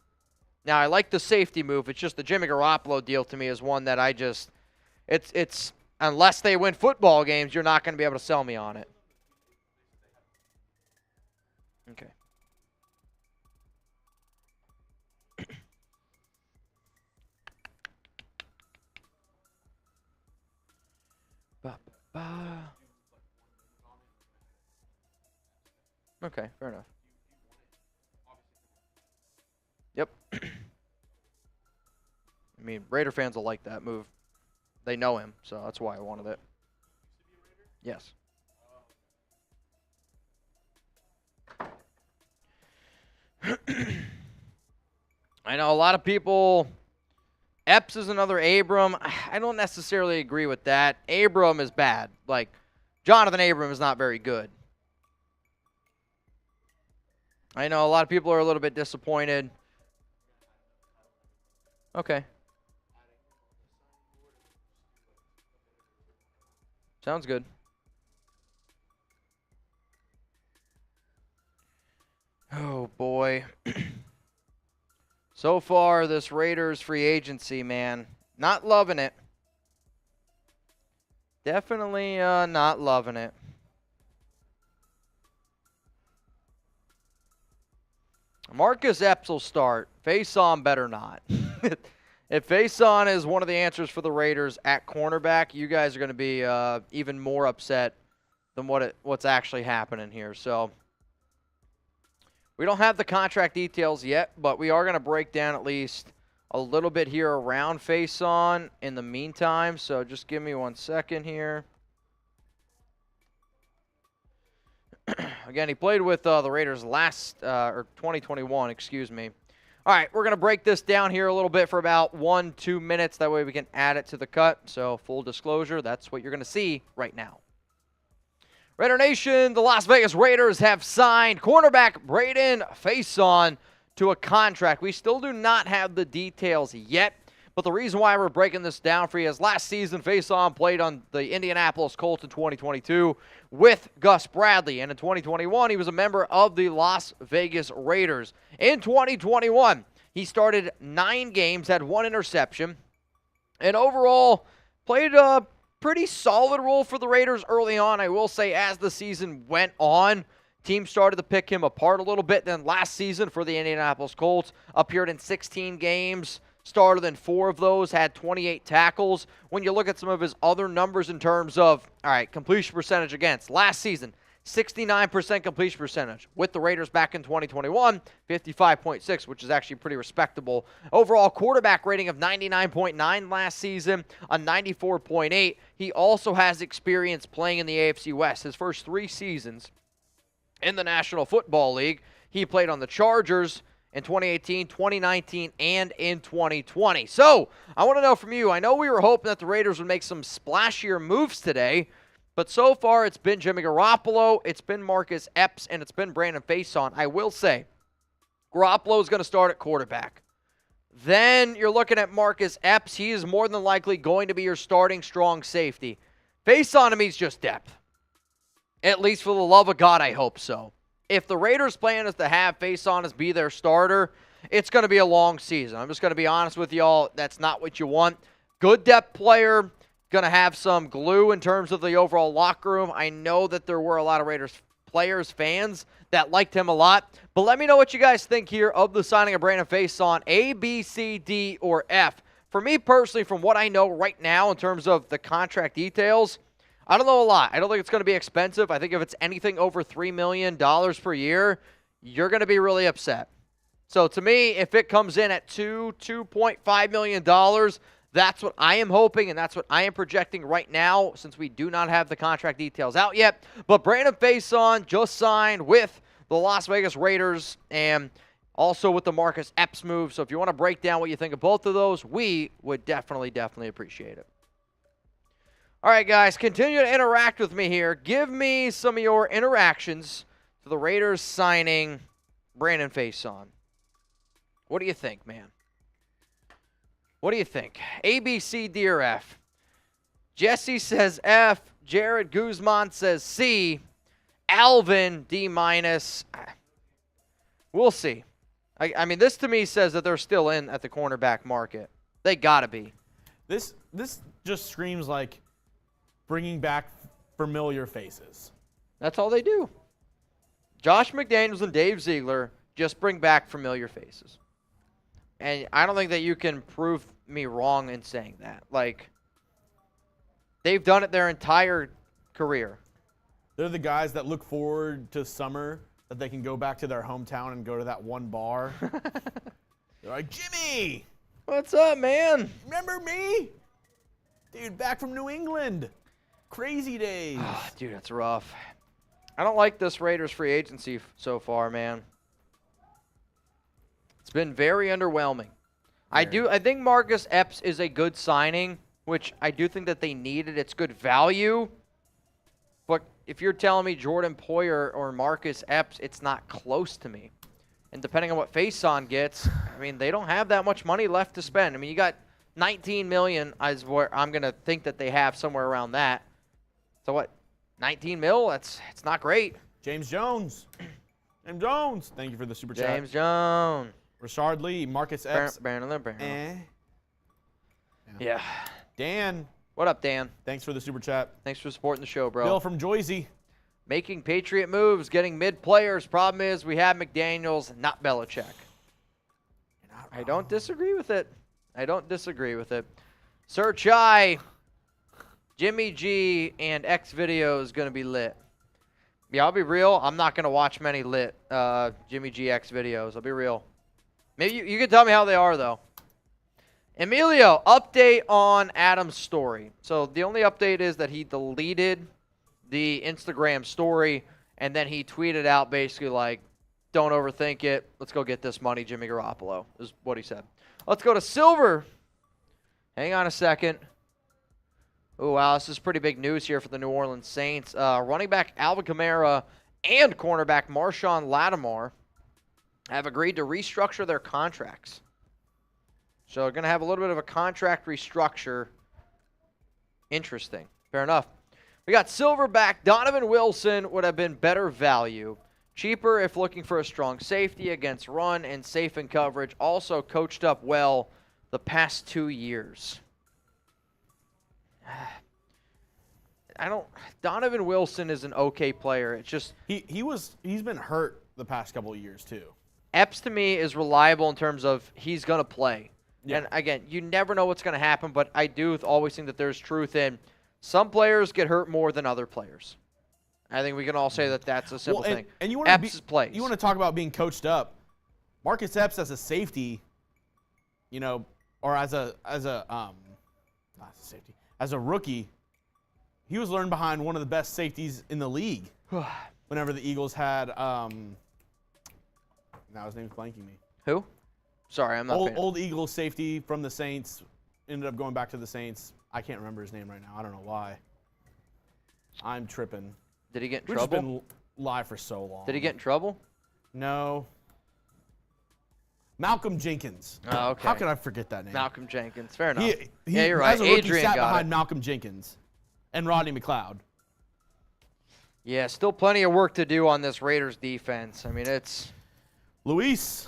Speaker 1: Now, I like the safety move. It's just the Jimmy Garoppolo deal to me is one that I just, it's unless they win football games, you're not going to be able to sell me on it. Okay. Okay, fair enough. Yep. I mean, Raider fans will like that move. They know him, so that's why I wanted it. Yes. I know a lot of people... Epps is another Abram. I don't necessarily agree with that. Abram is bad. Like, Jonathan Abram is not very good. I know a lot of people are a little bit disappointed. Okay. Sounds good. Oh, boy. So far, this Raiders free agency, man, not loving it. Definitely not loving it. Marcus Epps will start. Faison better not. If Faison is one of the answers for the Raiders at cornerback, you guys are going to be even more upset than what's actually happening here. So we don't have the contract details yet, but we are going to break down at least a little bit here around Faison in the meantime. So just give me 1 second here. Again, he played with the Raiders or 2021, excuse me. All right, we're going to break this down here a little bit for about 1-2 minutes. That way we can add it to the cut. So full disclosure, that's what you're going to see right now. Raider Nation, the Las Vegas Raiders have signed cornerback Braden Faison to a contract. We still do not have the details yet, but the reason why we're breaking this down for you is last season Faison played on the Indianapolis Colts in 2022 with Gus Bradley, and in 2021 he was a member of the Las Vegas Raiders. In 2021, he started 9 games, had 1 interception, and overall played a pretty solid role for the Raiders early on. I will say as the season went on, teams started to pick him apart a little bit. Then last season for the Indianapolis Colts, appeared in 16 games, started in 4 of those, had 28 tackles. When you look at some of his other numbers in terms of, all right, completion percentage against, last season, 69% completion percentage. With the Raiders back in 2021, 55.6, which is actually pretty respectable. Overall quarterback rating of 99.9 last season, a 94.8. He also has experience playing in the AFC West. His first 3 seasons in the National Football League, he played on the Chargers in 2018, 2019, and in 2020. So, I want to know from you, I know we were hoping that the Raiders would make some splashier moves today, but so far it's been Jimmy Garoppolo, it's been Marcus Epps, and it's been Brandon Faison. I will say, Garoppolo is going to start at quarterback. Then you're looking at Marcus Epps. He is more than likely going to be your starting strong safety. Faison to me is just depth. At least for the love of God, I hope so. If the Raiders' plan is to have Faison as be their starter, it's going to be a long season. I'm just going to be honest with y'all. That's not what you want. Good depth player, going to have some glue in terms of the overall locker room. I know that there were a lot of Raiders players, fans, that liked him a lot. But let me know what you guys think here of the signing of Brandon Faison, A, B, C, D, or F. For me personally, from what I know right now in terms of the contract details, I don't know a lot. I don't think it's going to be expensive. I think if it's anything over $3 million per year, you're going to be really upset. So to me, if it comes in at $2.5 million, that's what I am hoping, and that's what I am projecting right now, since we do not have the contract details out yet. But Brandon Faison just signed with the Las Vegas Raiders and also with the Marcus Epps move. So if you want to break down what you think of both of those, we would definitely appreciate it. All right, guys, continue to interact with me here. Give me some of your interactions to the Raiders signing Brandon Faison. What do you think, man? What do you think? A, B, C, D, or F? Jesse says F. Jared Guzman says C. Alvin, D-. We'll see. I mean, this to me says that they're still in at the cornerback market. They got to be.
Speaker 2: This just screams like bringing back familiar faces.
Speaker 1: That's all they do. Josh McDaniels and Dave Ziegler just bring back familiar faces. And I don't think that you can prove me wrong in saying that. Like, they've done it their entire career.
Speaker 2: They're the guys that look forward to summer, that they can go back to their hometown and go to that one bar. They're like, Jimmy!
Speaker 1: What's up, man?
Speaker 2: Remember me? Dude, back from New England. Crazy days.
Speaker 1: Dude, that's rough. I don't like this Raiders free agency so far, man. It's been very underwhelming. I think Marcus Epps is a good signing, which I do think that they needed. It's good value. But if you're telling me Jordan Poyer or Marcus Epps, it's not close to me. And depending on what Faison gets, I mean, they don't have that much money left to spend. I mean, you got $19 million is where I'm going to think that they have somewhere around that. So what, 19 mil? It's not great.
Speaker 2: James Jones. James Jones. Thank you for the super chat.
Speaker 1: James Jones.
Speaker 2: Rashard Lee, Marcus Epps.
Speaker 1: Yeah.
Speaker 2: Dan.
Speaker 1: What up, Dan?
Speaker 2: Thanks for the super chat.
Speaker 1: Thanks for supporting the show, bro.
Speaker 2: Bill from Joyzy.
Speaker 1: Making Patriot moves, getting mid players. Problem is we have McDaniels, not Belichick. I don't disagree with it. I don't disagree with it. Sir Chai, Jimmy G, and X video is going to be lit. Yeah, I'll be real. I'm not going to watch many lit Jimmy G X videos. I'll be real. Maybe you can tell me how they are, though. Emilio, update on Adam's story. So the only update is that he deleted the Instagram story, and then he tweeted out basically like, don't overthink it. Let's go get this money, Jimmy Garoppolo, is what he said. Let's go to Silver. Hang on a second. Oh, wow, this is pretty big news here for the New Orleans Saints. Running back Alvin Kamara and cornerback Marshawn Lattimore have agreed to restructure their contracts. So they're going to have a little bit of a contract restructure. Interesting. Fair enough. We got Silverback. Donovan Wilson would have been better value. Cheaper if looking for a strong safety against run and safe in coverage. Also coached up well the past 2 years. Donovan Wilson is an okay player. It's just
Speaker 2: He's been hurt the past couple of years too.
Speaker 1: Epps to me is reliable in terms of he's going to play.
Speaker 2: Yeah.
Speaker 1: And again, you never know what's going to happen, but I do always think that there's truth in some players get hurt more than other players. I think we can all say that that's a simple thing.
Speaker 2: And you
Speaker 1: Epps plays.
Speaker 2: You want to talk about being coached up. Marcus Epps as a safety, or as a rookie, he was learned behind one of the best safeties in the league. Whenever the Eagles had now his name's blanking me.
Speaker 1: Who? Sorry, I'm not
Speaker 2: old Eagles safety from the Saints, ended up going back to the Saints. I can't remember his name right now. I don't know why. I'm tripping.
Speaker 1: Did he get in
Speaker 2: We've
Speaker 1: trouble?
Speaker 2: just been live for so long.
Speaker 1: Did he get in trouble?
Speaker 2: No. Malcolm Jenkins.
Speaker 1: Oh, okay.
Speaker 2: How could I forget that name?
Speaker 1: Malcolm Jenkins. Fair enough.
Speaker 2: Yeah,
Speaker 1: you're right.
Speaker 2: As a rookie,
Speaker 1: Adrian
Speaker 2: sat
Speaker 1: got
Speaker 2: behind
Speaker 1: it.
Speaker 2: Malcolm Jenkins and Rodney McLeod.
Speaker 1: Yeah, still plenty of work to do on this Raiders defense. I mean, it's
Speaker 2: Luis.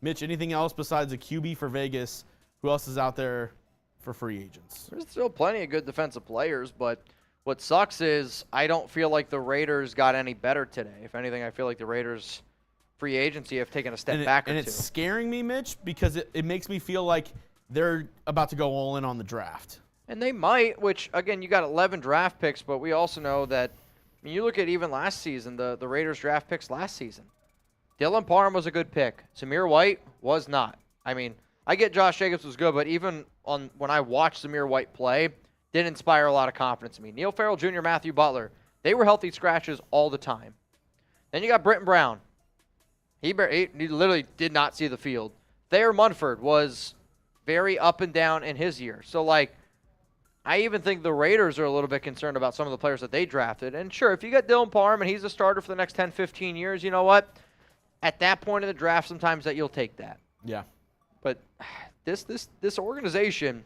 Speaker 2: Mitch, anything else besides a QB for Vegas? Who else is out there for free agents?
Speaker 1: there's still plenty of good defensive players, but what sucks is I don't feel like the Raiders got any better today. If anything, I feel like the Raiders free agency have taken a step back or two.
Speaker 2: And it's scaring me, Mitch, because it makes me feel like they're about to go all in on the draft.
Speaker 1: And they might, which, again, you got 11 draft picks, but we also know that, I mean, you look at even last season, the Raiders draft picks last season. Dylan Parham was a good pick. Samir White was not. I mean, I get Josh Jacobs was good, but even when I watched Samir White play, didn't inspire a lot of confidence in me. Neil Farrell Jr., Matthew Butler, they were healthy scratches all the time. Then you got Britton Brown. He literally did not see the field. Thayer Munford was very up and down in his year. So, I even think the Raiders are a little bit concerned about some of the players that they drafted. And sure, if you got Dylan Parham and he's a starter for the next 10, 15 years, you know what? At that point in the draft, sometimes that you'll take that.
Speaker 2: Yeah.
Speaker 1: But this organization,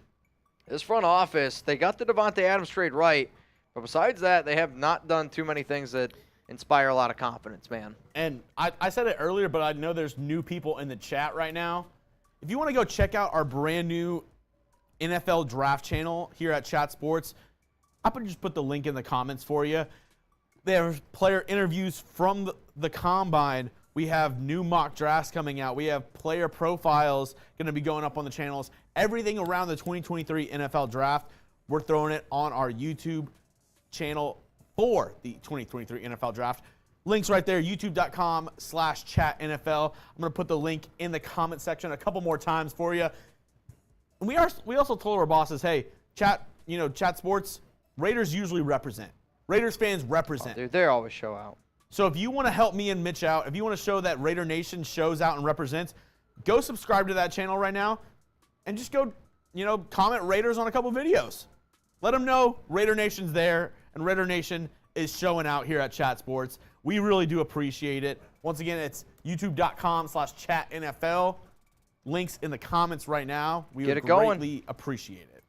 Speaker 1: this front office, they got the Devontae Adams trade right. But besides that, they have not done too many things that inspire a lot of confidence, man.
Speaker 2: And I said it earlier, but I know there's new people in the chat right now. If you want to go check out our brand new NFL draft channel here at Chat Sports, I just put the link in the comments for you. There's player interviews from the Combine. We have new mock drafts coming out. We have player profiles going to be going up on the channels. Everything around the 2023 NFL Draft, we're throwing it on our YouTube channel for the 2023 NFL Draft. Links right there, youtube.com/chatNFL. I'm going to put the link in the comment section a couple more times for you. And we also told our bosses, hey, Chat Sports, Raiders usually represent. Raiders fans represent.
Speaker 1: Oh, dude, they always show out.
Speaker 2: So if you want to help me and Mitch out, if you want to show that Raider Nation shows out and represents, go subscribe to that channel right now and just go, comment Raiders on a couple videos. Let them know Raider Nation's there and Raider Nation is showing out here at Chat Sports. We really do appreciate it. Once again, it's youtube.com/chatNFL. Links in the comments right now. We would greatly appreciate it.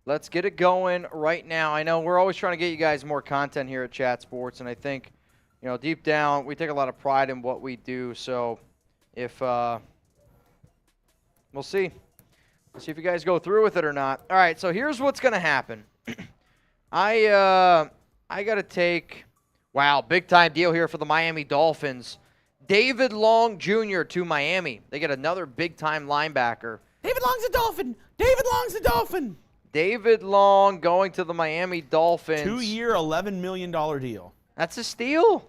Speaker 1: Let's get it going right now. I know we're always trying to get you guys more content here at Chat Sports, and I think, deep down, we take a lot of pride in what we do. So if we'll see. We'll see if you guys go through with it or not. All right, so here's what's going to happen. I got to take, wow, big time deal here for the Miami Dolphins. David Long Jr. to Miami. They get another big time linebacker.
Speaker 2: David Long's a Dolphin. David Long's a Dolphin.
Speaker 1: David Long going to the Miami Dolphins.
Speaker 2: 2-year, $11 million deal.
Speaker 1: That's a steal.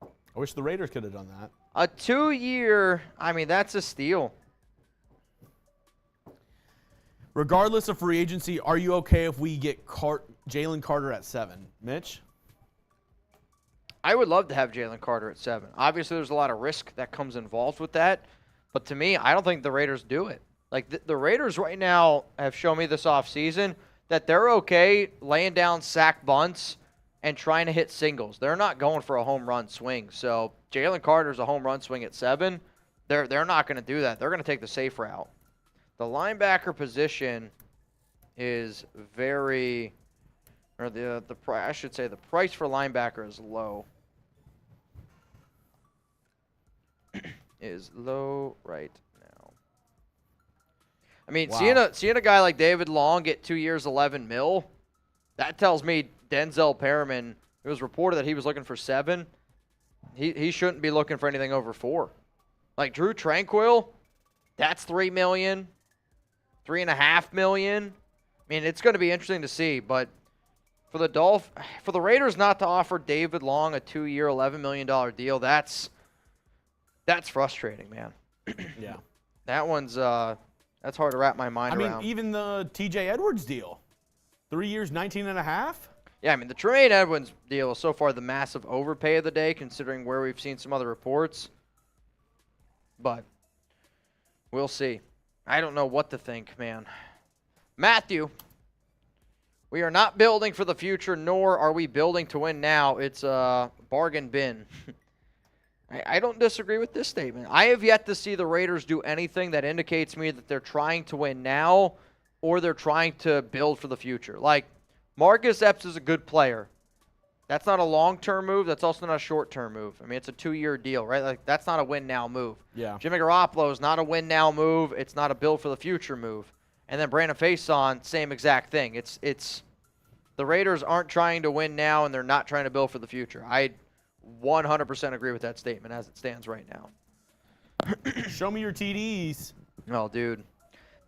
Speaker 2: I wish the Raiders could have done that.
Speaker 1: A 2-year, I mean, that's a steal.
Speaker 2: Regardless of free agency, are you okay if we get Jalen Carter at 7? Mitch?
Speaker 1: I would love to have Jalen Carter at 7. Obviously, there's a lot of risk that comes involved with that. But to me, I don't think the Raiders do it. Like, the Raiders right now have shown me this offseason that they're okay laying down sack bunts and trying to hit singles. They're not going for a home run swing. So Jalen Carter's a home run swing at 7. They're not going to do that. They're going to take the safe route. The linebacker position is very, or I should say the price for linebacker is low. Is low right now. I mean,
Speaker 2: Wow.
Speaker 1: seeing a guy like David Long get 2 years, $11 million, that tells me Denzel Perriman, it was reported that he was looking for 7. He shouldn't be looking for anything over 4. Like Drew Tranquill, that's $3 million, $3.5 million. I mean, it's going to be interesting to see, but for the Raiders not to offer David Long a 2-year, $11 million deal, that's frustrating, man.
Speaker 2: Yeah.
Speaker 1: That one's that's hard to wrap my mind around.
Speaker 2: I mean, even the TJ Edwards deal. 3 years, 19.5?
Speaker 1: Yeah, I mean, the Tremaine Edwards deal is so far the massive overpay of the day, considering where we've seen some other reports. But we'll see. I don't know what to think, man. Matthew, we are not building for the future, nor are we building to win now. It's a bargain bin. I don't disagree with this statement. I have yet to see the Raiders do anything that indicates to me that they're trying to win now or they're trying to build for the future. Like, Marcus Epps is a good player. That's not a long-term move. That's also not a short-term move. I mean, it's a 2-year deal, right? Like, that's not a win-now move.
Speaker 2: Yeah.
Speaker 1: Jimmy Garoppolo is not a win-now move. It's not a build-for-the-future move. And then Brandon Faison, same exact thing. It's the Raiders aren't trying to win now, and they're not trying to build for the future. I 100% agree with that statement as it stands right now.
Speaker 2: Show me your TDs.
Speaker 1: Oh, dude.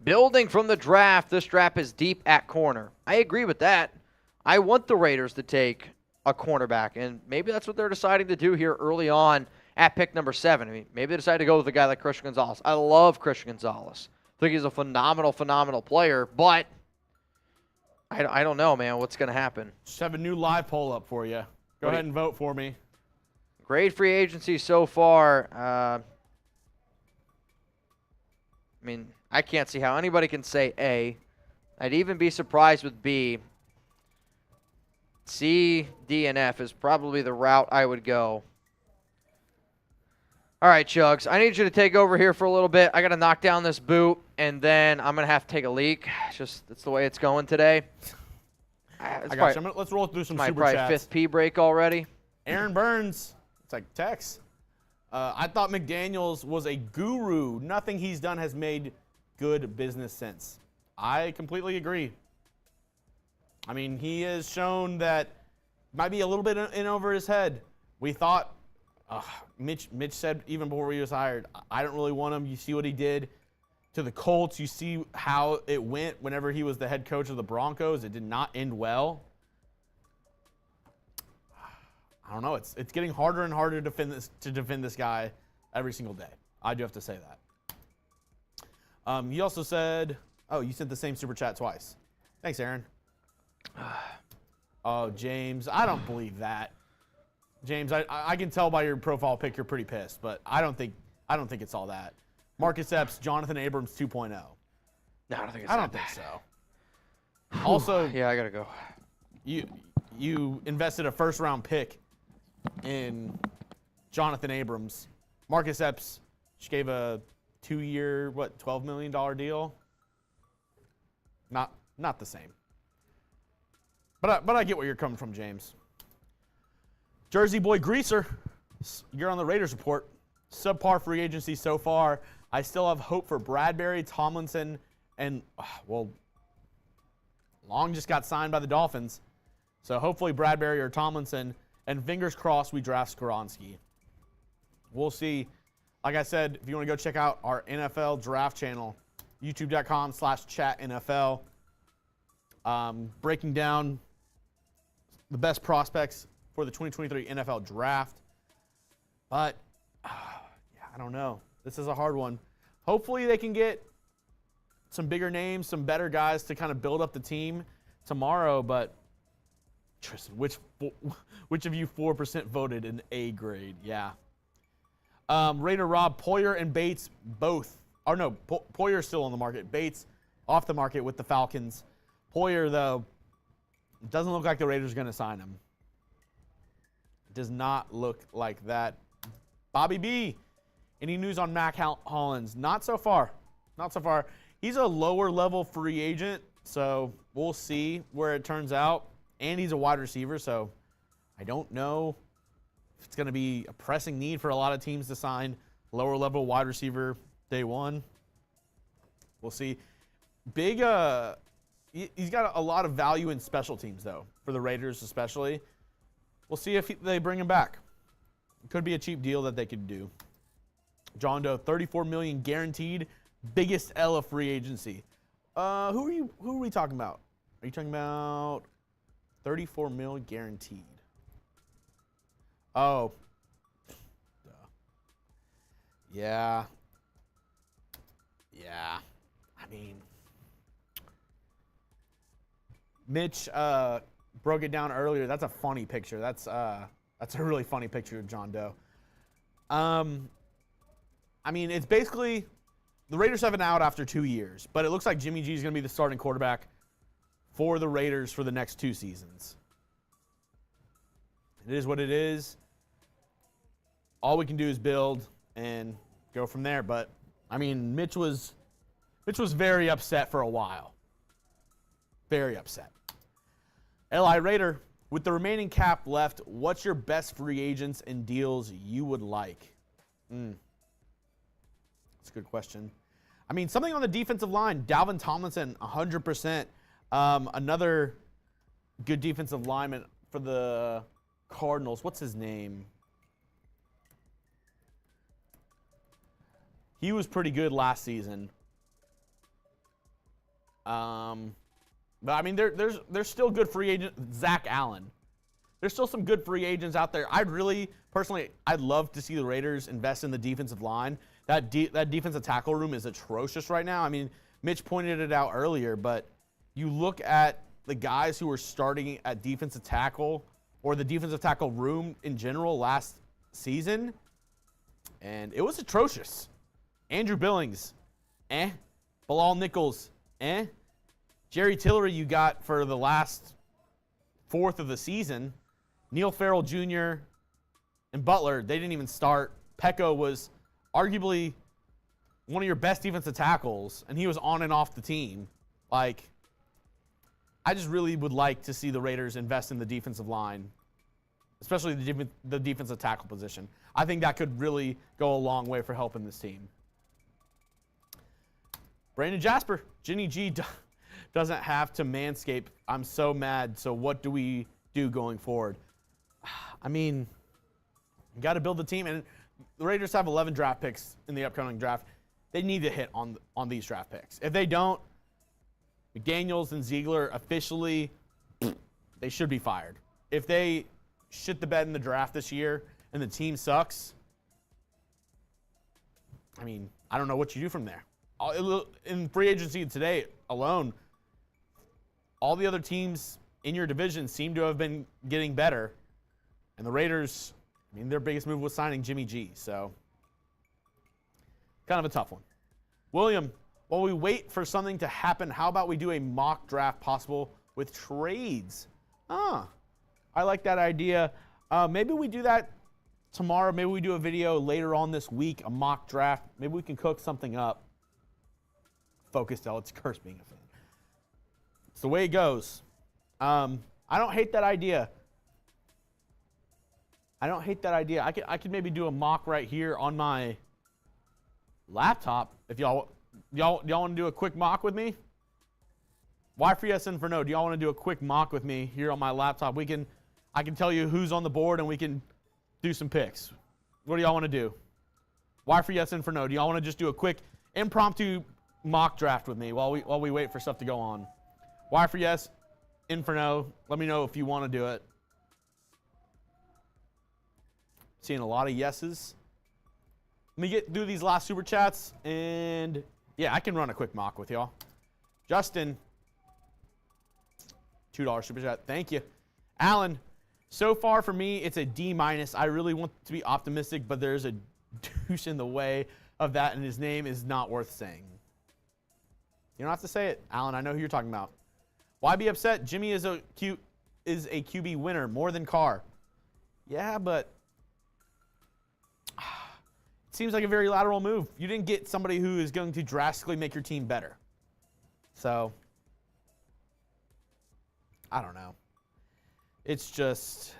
Speaker 1: Building from the draft, this draft is deep at corner. I agree with that. I want the Raiders to take a cornerback, and maybe that's what they're deciding to do here early on at pick number 7. I mean, maybe they decide to go with a guy like Christian Gonzalez. I love Christian Gonzalez. I think he's a phenomenal player, but I don't know, man, what's going to happen.
Speaker 2: Just have a new live poll up for you. Go ahead and vote for me.
Speaker 1: Great free agency so far. I mean, I can't see how anybody can say A. I'd even be surprised with B. C, D, and F is probably the route I would go. All right, Chugs, I need you to take over here for a little bit. I got to knock down this boot, and then I'm going to have to take a leak. That's the way it's going today.
Speaker 2: I got you. Let's roll through some super
Speaker 1: probably
Speaker 2: chats.
Speaker 1: 5th pee break already.
Speaker 2: Aaron Burns. It's like text. I thought McDaniels was a guru. Nothing he's done has made good business sense. I completely agree. I mean, he has shown that might be a little bit in over his head. We thought, Mitch said even before he was hired, I don't really want him. You see what he did to the Colts. You see how it went whenever he was the head coach of the Broncos. It did not end well. I don't know. It's getting harder and harder to defend this guy every single day. I do have to say that. He also said, oh, you sent the same super chat twice. Thanks, Aaron. Oh, James, I don't believe that. James, I can tell by your profile pic you're pretty pissed, but I don't think it's all that. Marcus Epps, Jonathan Abrams 2.0.
Speaker 1: No, I don't think it's
Speaker 2: I don't think so. Also,
Speaker 1: yeah, I got to go.
Speaker 2: You invested a first-round pick in Jonathan Abrams. Marcus Epps just gave a 2-year, $12 million deal? Not the same. But I get where you're coming from, James. Jersey Boy Greaser, you're on the Raiders report. Subpar free agency so far. I still have hope for Bradbury, Tomlinson, and, Long just got signed by the Dolphins. So hopefully Bradbury or Tomlinson, and fingers crossed we draft Skoronski. We'll see. Like I said, if you want to go check out our NFL draft channel, youtube.com/chatNFL, breaking down the best prospects for the 2023 NFL draft. But, yeah, I don't know. This is a hard one. Hopefully they can get some bigger names, some better guys to kind of build up the team tomorrow. But, Tristan, which of you 4% voted an A grade? Yeah. Raider Rob, Poyer and Bates both. Or no, Poyer's still on the market. Bates off the market with the Falcons. Poyer, though, doesn't look like the Raiders are going to sign him. Does not look like that. Bobby B, any news on Mac Hollins? Not so far. Not so far. He's a lower level free agent, so we'll see where it turns out. And he's a wide receiver, so I don't know if it's going to be a pressing need for a lot of teams to sign lower level wide receiver day one. We'll see. Big, he's got a lot of value in special teams, though, for the Raiders especially. We'll see if they bring him back. It could be a cheap deal that they could do. John Doe, $34 million guaranteed, biggest L of free agency. Who are we talking about? Are you talking about $34 million guaranteed? Oh. Duh. Yeah. Yeah. I mean, Mitch broke it down earlier. That's a funny picture. That's a really funny picture of John Doe. I mean, it's basically the Raiders have an out after 2 years, but it looks like Jimmy G is going to be the starting quarterback for the Raiders for the next 2 seasons. It is what it is. All we can do is build and go from there. But I mean, Mitch was very upset for a while. Very upset. L.I. Raider, with the remaining cap left, what's your best free agents and deals you would like? That's a good question. I mean, something on the defensive line. Dalvin Tomlinson, 100%. Another good defensive lineman for the Cardinals. What's his name? He was pretty good last season. But I mean, there's still good free agents. Zach Allen. There's still some good free agents out there. I'd love to see the Raiders invest in the defensive line. That defensive tackle room is atrocious right now. I mean, Mitch pointed it out earlier, but you look at the guys who were starting at defensive tackle or the defensive tackle room in general last season, and it was atrocious. Andrew Billings, Bilal Nichols, Jerry Tillery you got for the last fourth of the season. Neil Farrell Jr. and Butler, they didn't even start. Pecco was arguably one of your best defensive tackles, and he was on and off the team. Like, I just really would like to see the Raiders invest in the defensive line, especially the defensive tackle position. I think that could really go a long way for helping this team. Brandon Jasper, Ginny G doesn't have to manscape. I'm so mad. So what do we do going forward? I mean, you got to build the team, and the Raiders have 11 draft picks in the upcoming draft. They need to hit on these draft picks. If they don't, McDaniels and Ziegler officially, they should be fired. If they shit the bed in the draft this year and the team sucks, I mean, I don't know what you do from there. In free agency today alone, all the other teams in your division seem to have been getting better. And the Raiders, I mean, their biggest move was signing Jimmy G. So, kind of a tough one. William, while we wait for something to happen, how about we do a mock draft possible with trades? I like that idea. Maybe we do that tomorrow. Maybe we do a video later on this week, a mock draft. Maybe we can cook something up. Focused, it's a curse being a fan. It's the way it goes. I don't hate that idea. I could maybe do a mock right here on my laptop. If y'all want to do a quick mock with me, Y for yes and for no. Do y'all want to do a quick mock with me here on my laptop? I can tell you who's on the board and we can do some picks. What do y'all want to do? Y for yes and for no. Do y'all want to just do a quick impromptu mock draft with me while we wait for stuff to go on? Y for yes, in for no. Let me know if you want to do it. Seeing a lot of yeses. Let me get through these last super chats, and yeah, I can run a quick mock with y'all. Justin, $2 super chat. Thank you. Alan, so far for me, it's a D-. I really want to be optimistic, but there's a douche in the way of that, and his name is not worth saying. You don't have to say it, Alan. I know who you're talking about. Why be upset? Jimmy is a QB winner more than Carr. Yeah, but it seems like a very lateral move. You didn't get somebody who is going to drastically make your team better. So, I don't know. It's just,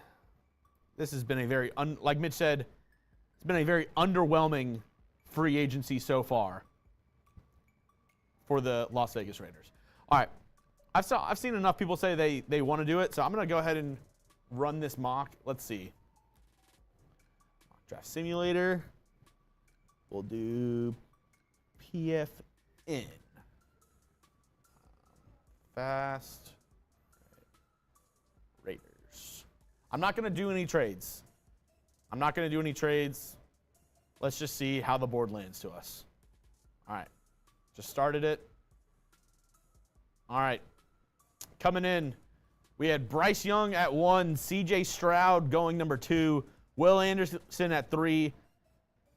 Speaker 2: this has been a very, like Mitch said, it's been a very underwhelming free agency so far for the Las Vegas Raiders. All right. I've seen enough people say they want to do it, so I'm going to go ahead and run this mock. Let's see. Mock draft simulator. We'll do PFN. Fast Raiders. I'm not going to do any trades. Let's just see how the board lands to us. All right. Just started it. All right. Coming in, we had Bryce Young at 1, CJ Stroud going number 2, Will Anderson at 3,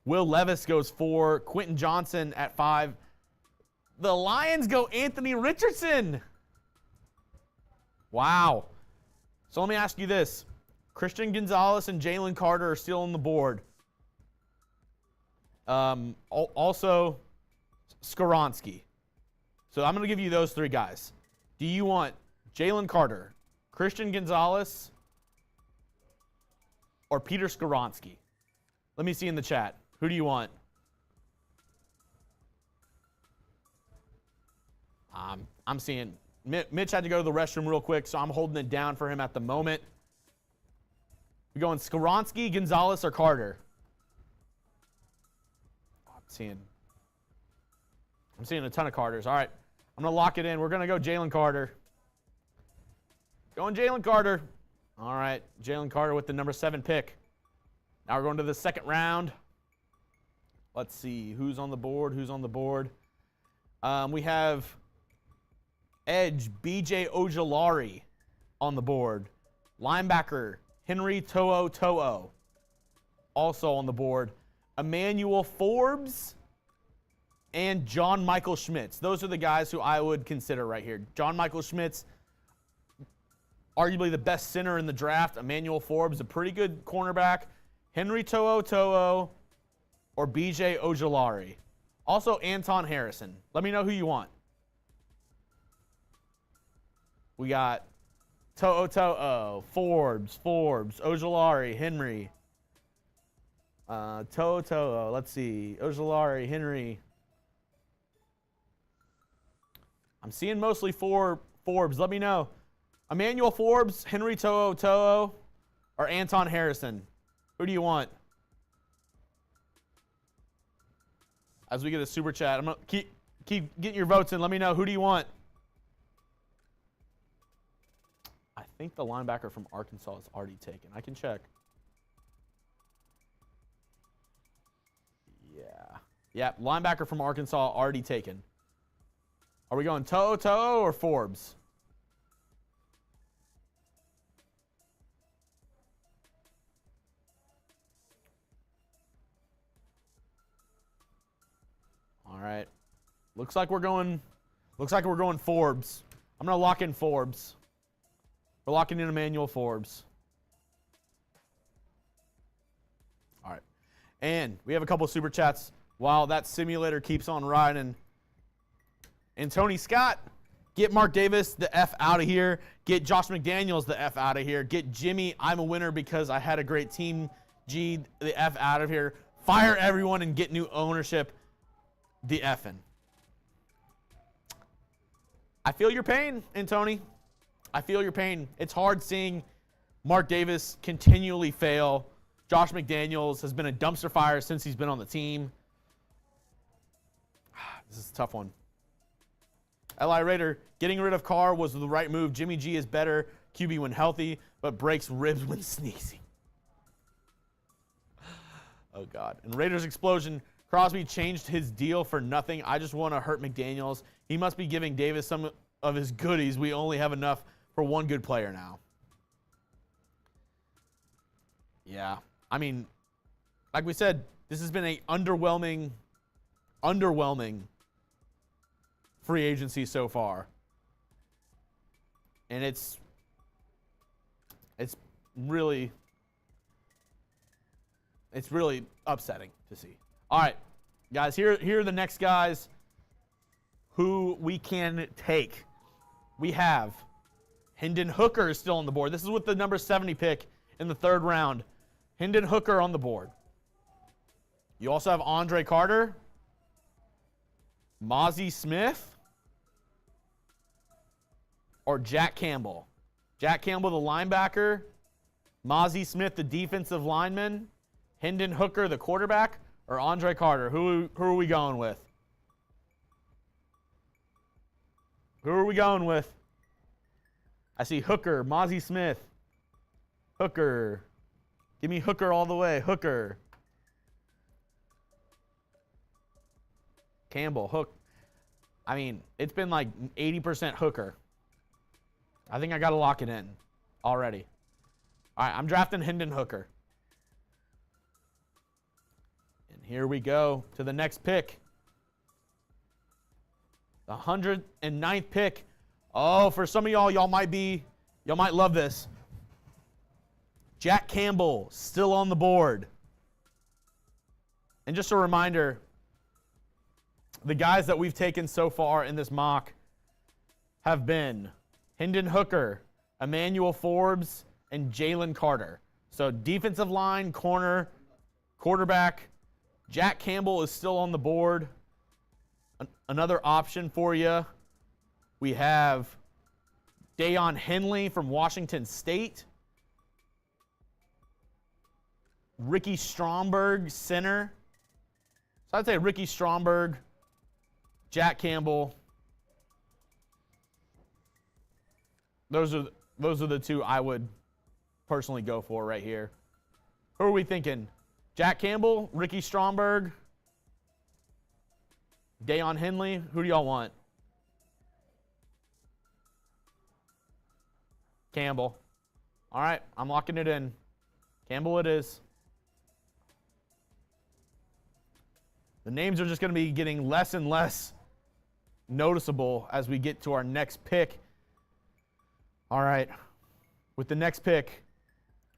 Speaker 2: Will Levis goes 4, Quentin Johnson at 5. The Lions go Anthony Richardson. Wow. So let me ask you this. Christian Gonzalez and Jalen Carter are still on the board. Also, Skoronski. So I'm going to give you those 3 guys. Do you want Jalen Carter, Christian Gonzalez, or Peter Skoronski? Let me see in the chat. Who do you want? I'm seeing Mitch had to go to the restroom real quick, so I'm holding it down for him at the moment. We going Skoronski, Gonzalez, or Carter? I'm seeing a ton of Carters. All right, I'm going to lock it in. We're going to go Jalen Carter. Going Jalen Carter. All right, Jalen Carter with the number 7 pick. Now we're going to the second round. Let's see who's on the board. We have edge BJ Ojulari on the board. Linebacker Henry To'o also on the board. Emmanuel Forbes and John Michael Schmitz. Those are the guys who I would consider right here. John Michael Schmitz, arguably the best center in the draft. Emmanuel Forbes, a pretty good cornerback. Henry To'o or BJ Ojulari. Also Anton Harrison. Let me know who you want. We got To'o, Forbes, Ojulari, Henry. To'o, let's see. Ojulari, Henry. I'm seeing mostly Forbes. Let me know. Emmanuel Forbes, Henry To'o, or Anton Harrison. Who do you want? As we get a super chat, I'm going to keep getting your votes in. Let me know. Who do you want? I think the linebacker from Arkansas is already taken. I can check. Yeah, linebacker from Arkansas already taken. Are we going To'o or Forbes? All right. Looks like we're going Forbes. I'm going to lock in Forbes. We're locking in Emmanuel Forbes. All right. And we have a couple of super chats while that simulator keeps on riding. And Tony Scott, get Mark Davis the F out of here. Get Josh McDaniels the F out of here. Get Jimmy, I'm a winner because I had a great team, G, the F out of here. Fire everyone and get new ownership, the F'ing. I feel your pain, Antony. I feel your pain. It's hard seeing Mark Davis continually fail. Josh McDaniels has been a dumpster fire since he's been on the team. This is a tough one. Eli Rader, getting rid of Carr was the right move. Jimmy G is better QB when healthy, but breaks ribs when sneezing. Oh, God. And Raiders explosion. Crosby changed his deal for nothing. I just want to hurt McDaniels. He must be giving Davis some of his goodies. We only have enough for one good player now. Yeah. I mean, like we said, this has been an underwhelming free agency so far. And it's really upsetting to see. All right, guys, here are the next guys who we can take. We have Hendon Hooker is still on the board. This is with the number 70 pick in the 3rd round. Hendon Hooker on the board. You also have Andre Carter, Mozzie Smith, or Jack Campbell. Jack Campbell, the linebacker, Mozzie Smith, the defensive lineman, Hendon Hooker, the quarterback, or Andre Carter. Who are we going with? Who are we going with? I see Hooker, Mozzie Smith. Hooker. Give me Hooker all the way. Hooker. Campbell, Hook. I mean, it's been like 80% Hooker. I think I got to lock it in already. All right, I'm drafting Hendon Hooker. And here we go to the next pick. The 109th pick. Oh, for some of y'all might love this. Jack Campbell still on the board. And just a reminder, the guys that we've taken so far in this mock have been Hendon Hooker, Emmanuel Forbes, and Jalen Carter. So defensive line, corner, quarterback. Jack Campbell is still on the board. Another option for you. We have Deion Henley from Washington State. Ricky Stromberg, center. So I'd say Ricky Stromberg, Jack Campbell. Those are the two I would personally go for right here. Who are we thinking? Jack Campbell, Ricky Stromberg, Deion Henley. Who do y'all want? Campbell. All right, I'm locking it in. Campbell it is. The names are just going to be getting less and less noticeable as we get to our next pick. All right, with the next pick,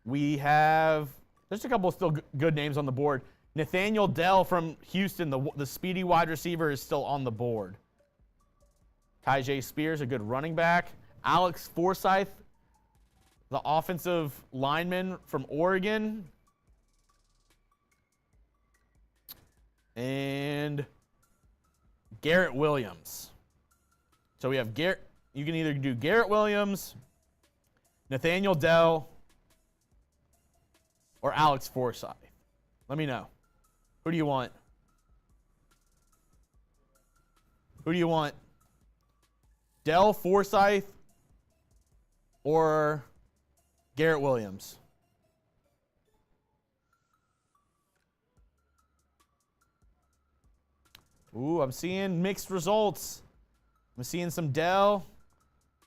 Speaker 2: we have, there's a couple of still good names on the board. Nathaniel Dell from Houston, the speedy wide receiver, is still on the board. Tyjae Spears, a good running back. Alex Forsyth, the offensive lineman from Oregon. And Garrett Williams. So we have Garrett. You can either do Garrett Williams, Nathaniel Dell, or Alex Forsyth. Let me know. Who do you want? Who do you want? Dell, Forsyth, or Garrett Williams? Ooh, I'm seeing mixed results. I'm seeing some Dell,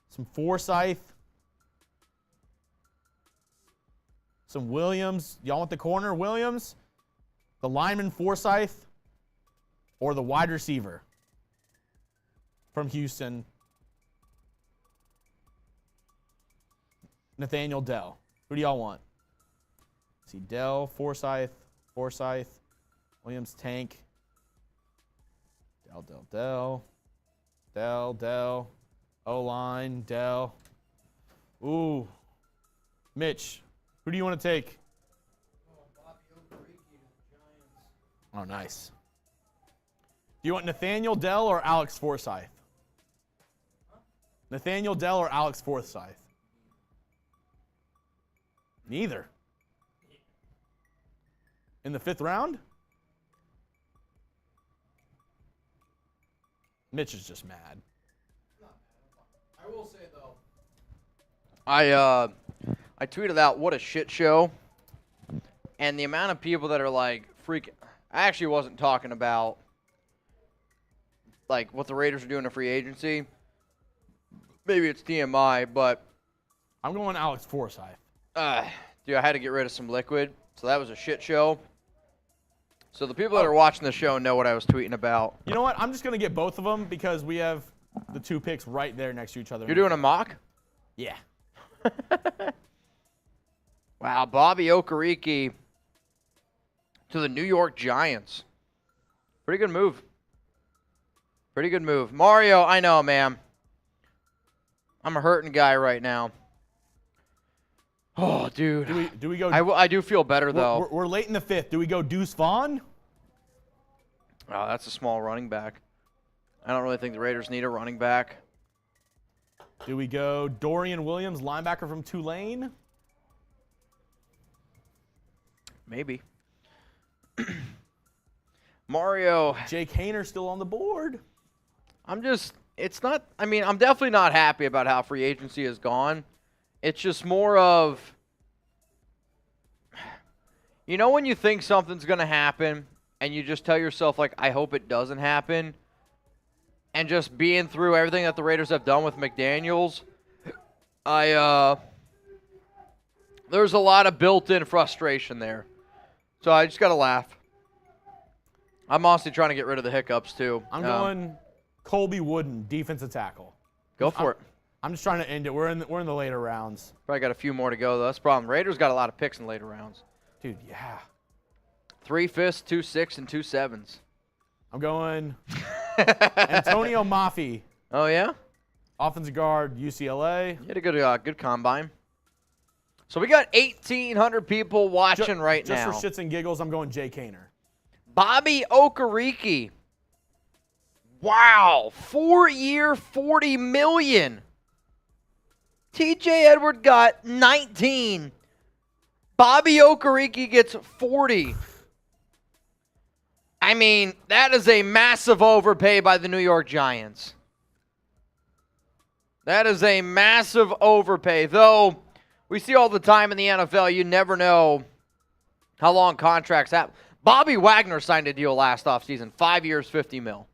Speaker 2: some Forsyth, some Williams. Y'all want the corner, Williams? The lineman, Forsyth, or the wide receiver from Houston, Nathaniel Dell? Who do y'all want? See, Dell, Forsyth, Williams, Tank. Dell, O-line, Dell. Ooh. Mitch, who do you want to take? Oh, nice. Do you want Nathaniel Dell or Alex Forsyth? Nathaniel Dell or Alex Forsyth? Neither. In the 5th round? Mitch is just mad.
Speaker 6: I will say though.
Speaker 1: I tweeted out what a shit show, and the amount of people that are like freaking. I actually wasn't talking about like what the Raiders are doing in free agency. Maybe it's TMI, but
Speaker 2: I'm going Alex Forsyth.
Speaker 1: dude, I had to get rid of some liquid, so that was a shit show. So the people that are watching the show know what I was tweeting about.
Speaker 2: You know what? I'm just going to get both of them because we have the 2 picks right there next to each other.
Speaker 1: You're doing a mock?
Speaker 2: Yeah.
Speaker 1: Wow, Bobby Okereke to the New York Giants. Pretty good move. Pretty good move. Mario, I know, man. I'm a hurting guy right now. Oh, dude.
Speaker 2: Do we go?
Speaker 1: I do feel better, though.
Speaker 2: We're late in the 5th. Do we go Deuce Vaughn?
Speaker 1: Oh, that's a small running back. I don't really think the Raiders need a running back.
Speaker 2: Do we go Dorian Williams, linebacker from Tulane?
Speaker 1: Maybe. Mario.
Speaker 2: Jake Hayner still on the board.
Speaker 1: I'm definitely not happy about how free agency has gone. It's just more of, you know, when you think something's going to happen and you just tell yourself, like, I hope it doesn't happen. And just being through everything that the Raiders have done with McDaniels, there's a lot of built-in frustration there. So I just got to laugh. I'm honestly trying to get rid of the hiccups, too.
Speaker 2: I'm going Colby Wooden, defensive tackle.
Speaker 1: Go for it.
Speaker 2: I'm just trying to end it. We're in the later rounds.
Speaker 1: Probably got a few more to go, though. That's the problem. Raiders got a lot of picks in later rounds.
Speaker 2: Dude, yeah.
Speaker 1: 3 5s, 2 6s, and 2 7s.
Speaker 2: I'm going Antonio Mafi,
Speaker 1: Oh, yeah?
Speaker 2: offensive guard, UCLA.
Speaker 1: You had a good combine. So we got 1,800 people watching right now.
Speaker 2: Just for shits and giggles, I'm going Jake Hayner.
Speaker 1: Bobby Okereke. Wow. 4-year, $40 million. TJ Edward got 19. Bobby Okereke gets 40. I mean, that is a massive overpay by the New York Giants. That is a massive overpay. Though, we see all the time in the NFL, you never know how long contracts have. Bobby Wagner signed a deal last offseason, 5 years, $50 million.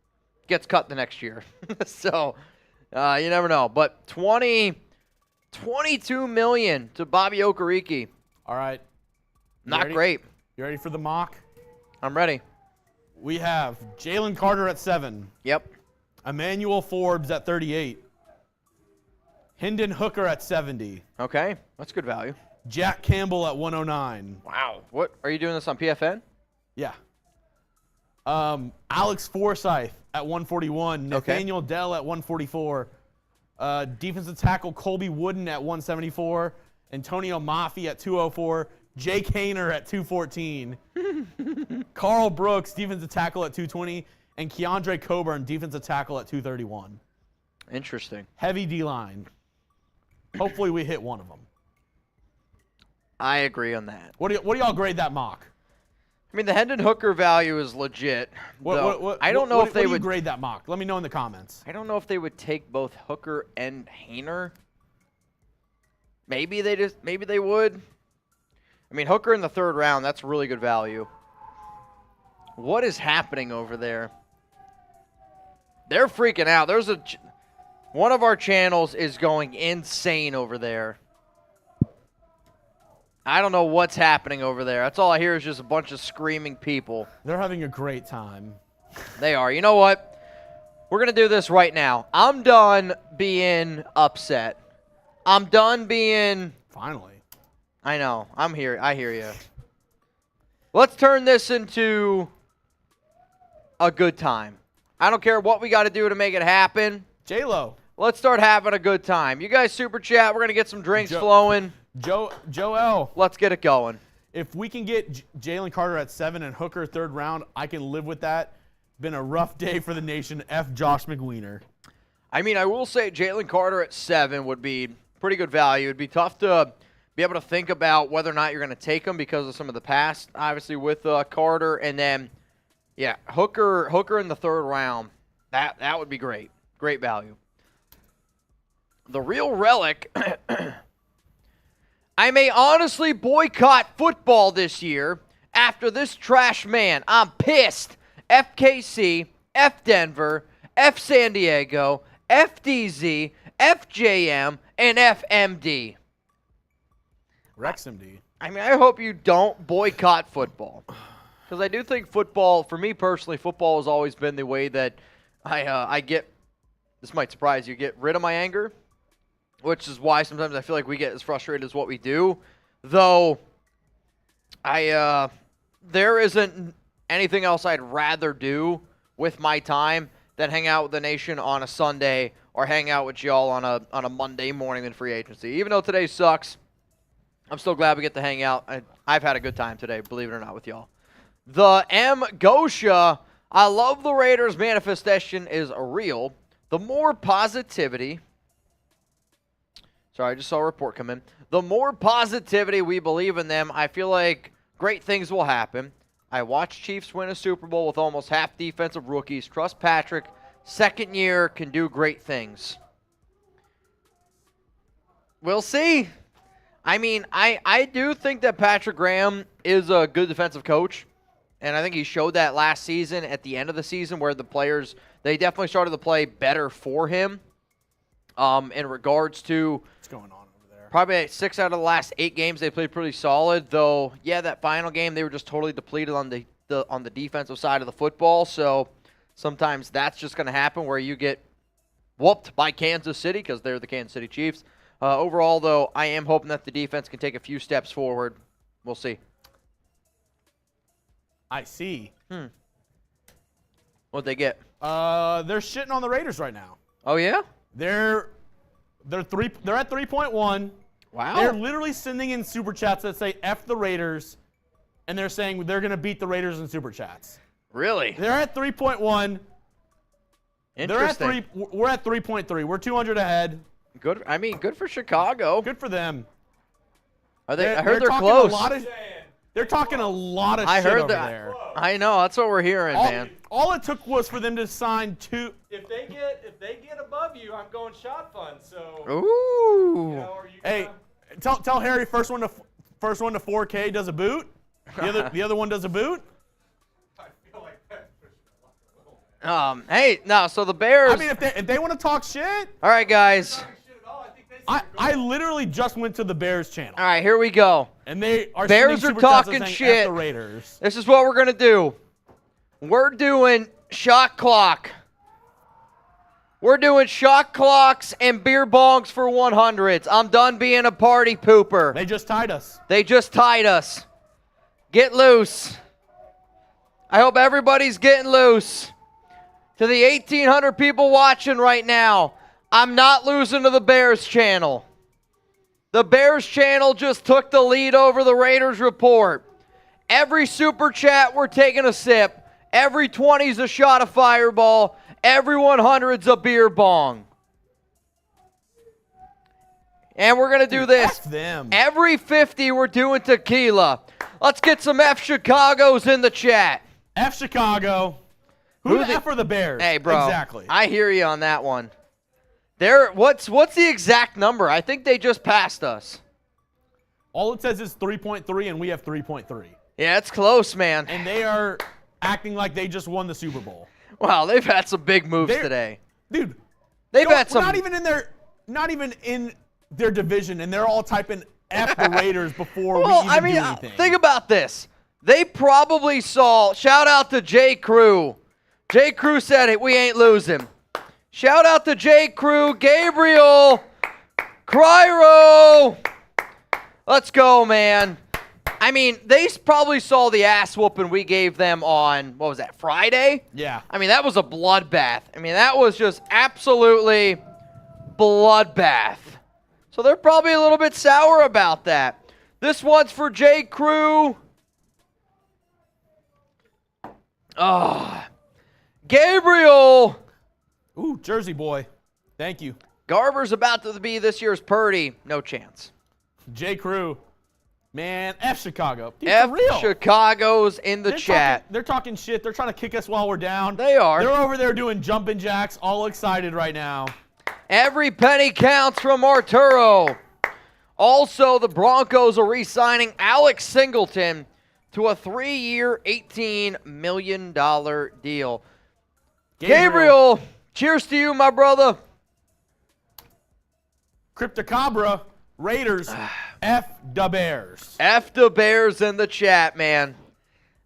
Speaker 1: Gets cut the next year. So, you never know. But $22 million to Bobby Okereke.
Speaker 2: All right.
Speaker 1: Not great.
Speaker 2: You ready for the mock?
Speaker 1: I'm ready.
Speaker 2: We have Jalen Carter at 7.
Speaker 1: Yep.
Speaker 2: Emmanuel Forbes at 38. Hendon Hooker at 70.
Speaker 1: Okay. That's good value.
Speaker 2: Jack Campbell at 109.
Speaker 1: Wow. What? Are you doing this on PFN?
Speaker 2: Yeah. Alex Forsyth at 141. Nathaniel Dell at 144. Defensive tackle Colby Wooden at 174. Antonio Mafi at 204. Jake Hayner at 214. Carl Brooks, defensive tackle at 220. And Keandre Coburn, defensive tackle at 231.
Speaker 1: Interesting.
Speaker 2: Heavy D-line. Hopefully we hit one of them.
Speaker 1: I agree on that.
Speaker 2: What do y'all grade that mock?
Speaker 1: I mean, the Hendon Hooker value is legit. I don't know if they would
Speaker 2: grade that mock. Let me know in the comments.
Speaker 1: I don't know if they would take both Hooker and Hayner. Maybe they would. I mean, Hooker in the 3rd round, that's really good value. What is happening over there? They're freaking out. One of our channels is going insane over there. I don't know what's happening over there. That's all I hear is just a bunch of screaming people.
Speaker 2: They're having a great time.
Speaker 1: They are. You know what? We're going to do this right now. I'm done being upset. I'm done being...
Speaker 2: Finally.
Speaker 1: I know. I'm here. I hear you. Let's turn this into a good time. I don't care what we got to do to make it happen.
Speaker 2: J-Lo.
Speaker 1: Let's start having a good time. You guys super chat. We're going to get some drinks flowing.
Speaker 2: Joel.
Speaker 1: Let's get it going.
Speaker 2: If we can get Jalen Carter at 7 and Hooker 3rd round, I can live with that. Been a rough day for the nation. F. Josh McWiener.
Speaker 1: I mean, I will say Jalen Carter at 7 would be pretty good value. It'd be tough to be able to think about whether or not you're going to take him because of some of the past, obviously, with Carter. And then, yeah, Hooker in the 3rd round. That would be great. Great value. The real relic, I may honestly boycott football this year after this trash man. I'm pissed. FKC, F Denver, F San Diego, FDZ, FJM, and FMD.
Speaker 2: RexMD.
Speaker 1: I mean, I hope you don't boycott football. Because I do think football, for me personally, football has always been the way that I get, this might surprise you, get rid of my anger. Which is why sometimes I feel like we get as frustrated as what we do. Though, there isn't anything else I'd rather do with my time than hang out with the nation on a Sunday or hang out with y'all on a Monday morning in free agency. Even though today sucks, I'm still glad we get to hang out. I've had a good time today, believe it or not, with y'all. The M. Gosha, I love the Raiders' manifestation is real. The more positivity... Sorry, I just saw a report come in. The more positivity we believe in them, I feel like great things will happen. I watched Chiefs win a Super Bowl with almost half defensive rookies. Trust Patrick. 2nd year can do great things. We'll see. I mean, I do think that Patrick Graham is a good defensive coach. And I think he showed that last season at the end of the season where the players, they definitely started to play better for him. In regards to
Speaker 2: What's going on over there?
Speaker 1: probably 6 out of the last 8 games, they played pretty solid. Though, yeah, that final game they were just totally depleted on the defensive side of the football. So sometimes that's just going to happen where you get whooped by Kansas City because they're the Kansas City Chiefs. Overall, though, I am hoping that the defense can take a few steps forward. We'll see.
Speaker 2: I see.
Speaker 1: What'd they get?
Speaker 2: They're shitting on the Raiders right now.
Speaker 1: Oh yeah.
Speaker 2: They're at 3.1.
Speaker 1: Wow.
Speaker 2: They're literally sending in super chats that say F the Raiders, and they're saying they're going to beat the Raiders in super chats.
Speaker 1: Really?
Speaker 2: They're at 3.1.
Speaker 1: Interesting.
Speaker 2: We're at 3.3. We're 200 ahead.
Speaker 1: Good. I mean, good for Chicago.
Speaker 2: Good for them.
Speaker 1: Are they? I heard they're
Speaker 2: talking
Speaker 1: close.
Speaker 2: They're talking a lot of
Speaker 1: I
Speaker 2: shit
Speaker 1: heard
Speaker 2: over
Speaker 1: that.
Speaker 2: there.
Speaker 1: I know. That's what we're hearing, man.
Speaker 2: All it took was for them to sign 2.
Speaker 7: If they get above you, I'm going shot fund. So
Speaker 1: Ooh.
Speaker 7: are you
Speaker 2: Hey, tell Harry first one to 4K does a boot. The other one does a boot.
Speaker 7: I feel like that's
Speaker 1: Hey, no. So the Bears.
Speaker 2: I mean, if they want to talk shit,
Speaker 1: all right, guys.
Speaker 2: I literally just went to the Bears channel.
Speaker 1: All right, here we go.
Speaker 2: And they are
Speaker 1: Bears
Speaker 2: sending
Speaker 1: are
Speaker 2: super chats
Speaker 1: talking
Speaker 2: saying,
Speaker 1: shit.
Speaker 2: F the Raiders.
Speaker 1: This is what we're gonna do. We're doing shot clock. We're doing shot clocks and beer bongs for 100s. I'm done being a party pooper.
Speaker 2: They just tied us.
Speaker 1: They just tied us. Get loose. I hope everybody's getting loose. To the 1,800 people watching right now, I'm not losing to the Bears channel. The Bears channel just took the lead over the Raiders report. Every super chat, we're taking a sip. Every 20's a shot of Fireball. Every 100's a beer bong. And we're going to do this.
Speaker 2: F them.
Speaker 1: Every 50, we're doing tequila. Let's get some F Chicagos in the chat.
Speaker 2: F Chicago. Who the F are the Bears?
Speaker 1: Hey, bro.
Speaker 2: Exactly.
Speaker 1: I hear you on that one. What's the exact number? I think they just passed us.
Speaker 2: All it says is 3.3, and we have 3.3.
Speaker 1: Yeah, it's close, man.
Speaker 2: And they are acting like they just won the Super Bowl.
Speaker 1: Wow, they've had some big moves today.
Speaker 2: Dude,
Speaker 1: They've had some.
Speaker 2: not even in their division, and they're all typing F the Raiders before
Speaker 1: Well,
Speaker 2: we even do anything.
Speaker 1: think about this. They probably saw. Shout out to J. Crew. J. Crew said it. We ain't losing. Shout out to J. Crew, Gabriel, Cryro. Let's go, man. I mean, they probably saw the ass whooping we gave them on, what was that, Friday?
Speaker 2: Yeah.
Speaker 1: I mean, that was a bloodbath. I mean, that was just absolutely bloodbath. So they're probably a little bit sour about that. This one's for J. Crew. Gabriel.
Speaker 2: Ooh, Jersey boy. Thank you.
Speaker 1: Garber's about to be this year's Purdy. No chance.
Speaker 2: J. Crew. Man, F Chicago. Dude,
Speaker 1: F
Speaker 2: for real.
Speaker 1: Chicago's in the chat.
Speaker 2: They're talking shit. They're trying to kick us while we're down.
Speaker 1: They are.
Speaker 2: They're over there doing jumping jacks, all excited right now.
Speaker 1: Every penny counts from Arturo. Also, the Broncos are re-signing Alex Singleton to a 3-year, $18 million deal. Gabriel, cheers to you, my brother.
Speaker 2: Cryptocabra, Raiders, F the Bears.
Speaker 1: F the Bears in the chat, man.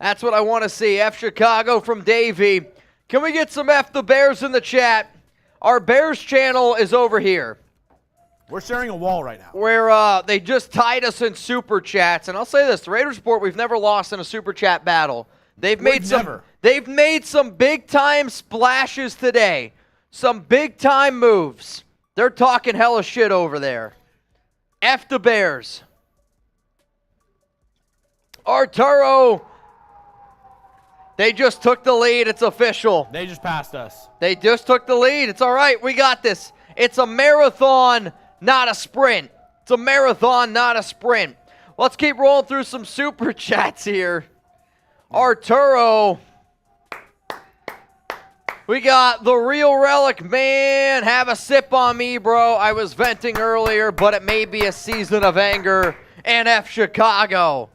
Speaker 1: That's what I want to see. F Chicago from Davey. Can we get some F the Bears in the chat? Our Bears channel is over here,
Speaker 2: We're sharing a wall right now.
Speaker 1: where they just tied us in super chats. And I'll say this, the Raiders Report, we've never lost in a super chat battle. They've made some big time splashes today. Some big time moves. They're talking hella shit over there. F the Bears. Arturo. They just took the lead. It's official.
Speaker 2: They just passed us.
Speaker 1: They just took the lead. It's all right. We got this. It's a marathon, not a sprint. It's a marathon, not a sprint. Let's keep rolling through some super chats here. Arturo. We got the real relic, man. Have a sip on me, bro. I was venting earlier, but it may be a season of anger. And F Chicago.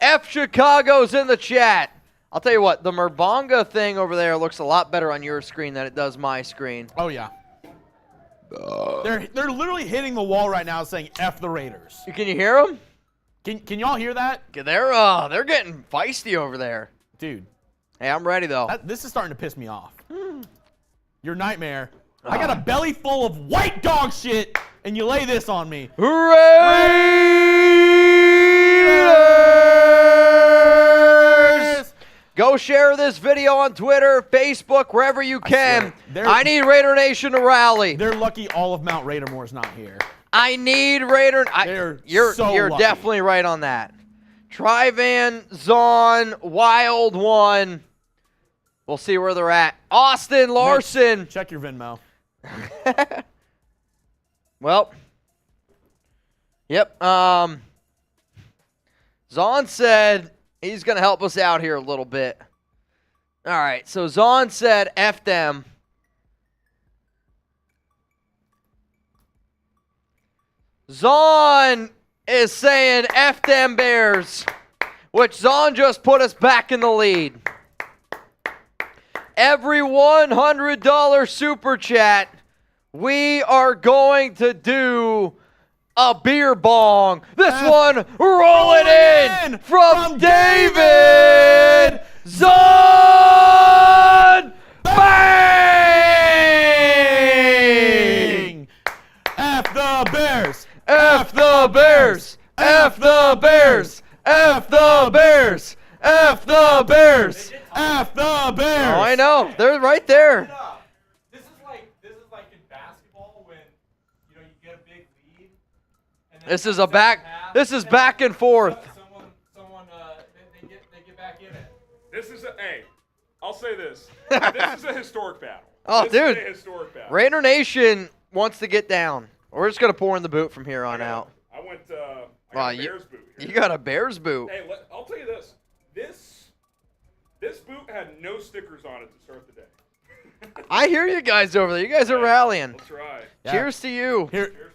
Speaker 1: F Chicago's in the chat. I'll tell you what, the Merbonga thing over there looks a lot better on your screen than it does my screen.
Speaker 2: Oh, yeah. They're literally hitting the wall right now saying F the Raiders.
Speaker 1: Can you hear them?
Speaker 2: Can y'all hear that?
Speaker 1: They're getting feisty over there.
Speaker 2: Dude.
Speaker 1: Hey, I'm ready, though.
Speaker 2: This is starting to piss me off. Your nightmare. I got a belly full of white dog shit, and you lay this on me.
Speaker 1: Raiders! Go share this video on Twitter, Facebook, wherever you can. I need Raider Nation to rally.
Speaker 2: They're lucky all of Mount Raidermore is not here.
Speaker 1: I need Raider. You're
Speaker 2: lucky.
Speaker 1: definitely right on that. Trivan, Zon, Wild One. We'll see where they're at. Austin Larson.
Speaker 2: Mitch, check your Venmo.
Speaker 1: Well. Yep. Zon said he's going to help us out here a little bit. All right. So Zon said F them. Zon is saying F them Bears, which Zon just put us back in the lead. Every $100 super chat, we are going to do a beer bong. This one rolling in from David Zon. Bang!
Speaker 2: F the Bears.
Speaker 1: F the Bears. F the Bears. F the Bears. F the Bears.
Speaker 2: F the Bears.
Speaker 1: Oh, I know. They're right there.
Speaker 3: This is like in basketball when you get a big lead. And then
Speaker 1: This is back and forth.
Speaker 3: Someone they get back in it.
Speaker 4: This is I'll say this. This is a historic battle.
Speaker 1: Oh,
Speaker 4: this
Speaker 1: dude.
Speaker 4: is a historic battle.
Speaker 1: Raider Nation wants to get down. We're just going to pour in the boot from here on out.
Speaker 4: I went I
Speaker 1: Wow,
Speaker 4: got a Bears boot here.
Speaker 1: You got a Bears boot.
Speaker 4: Hey, I'll tell you this. This boot had no stickers on it to start the day.
Speaker 1: I hear you guys over there. You guys are rallying.
Speaker 4: That's right.
Speaker 2: Yeah.
Speaker 1: Cheers to you.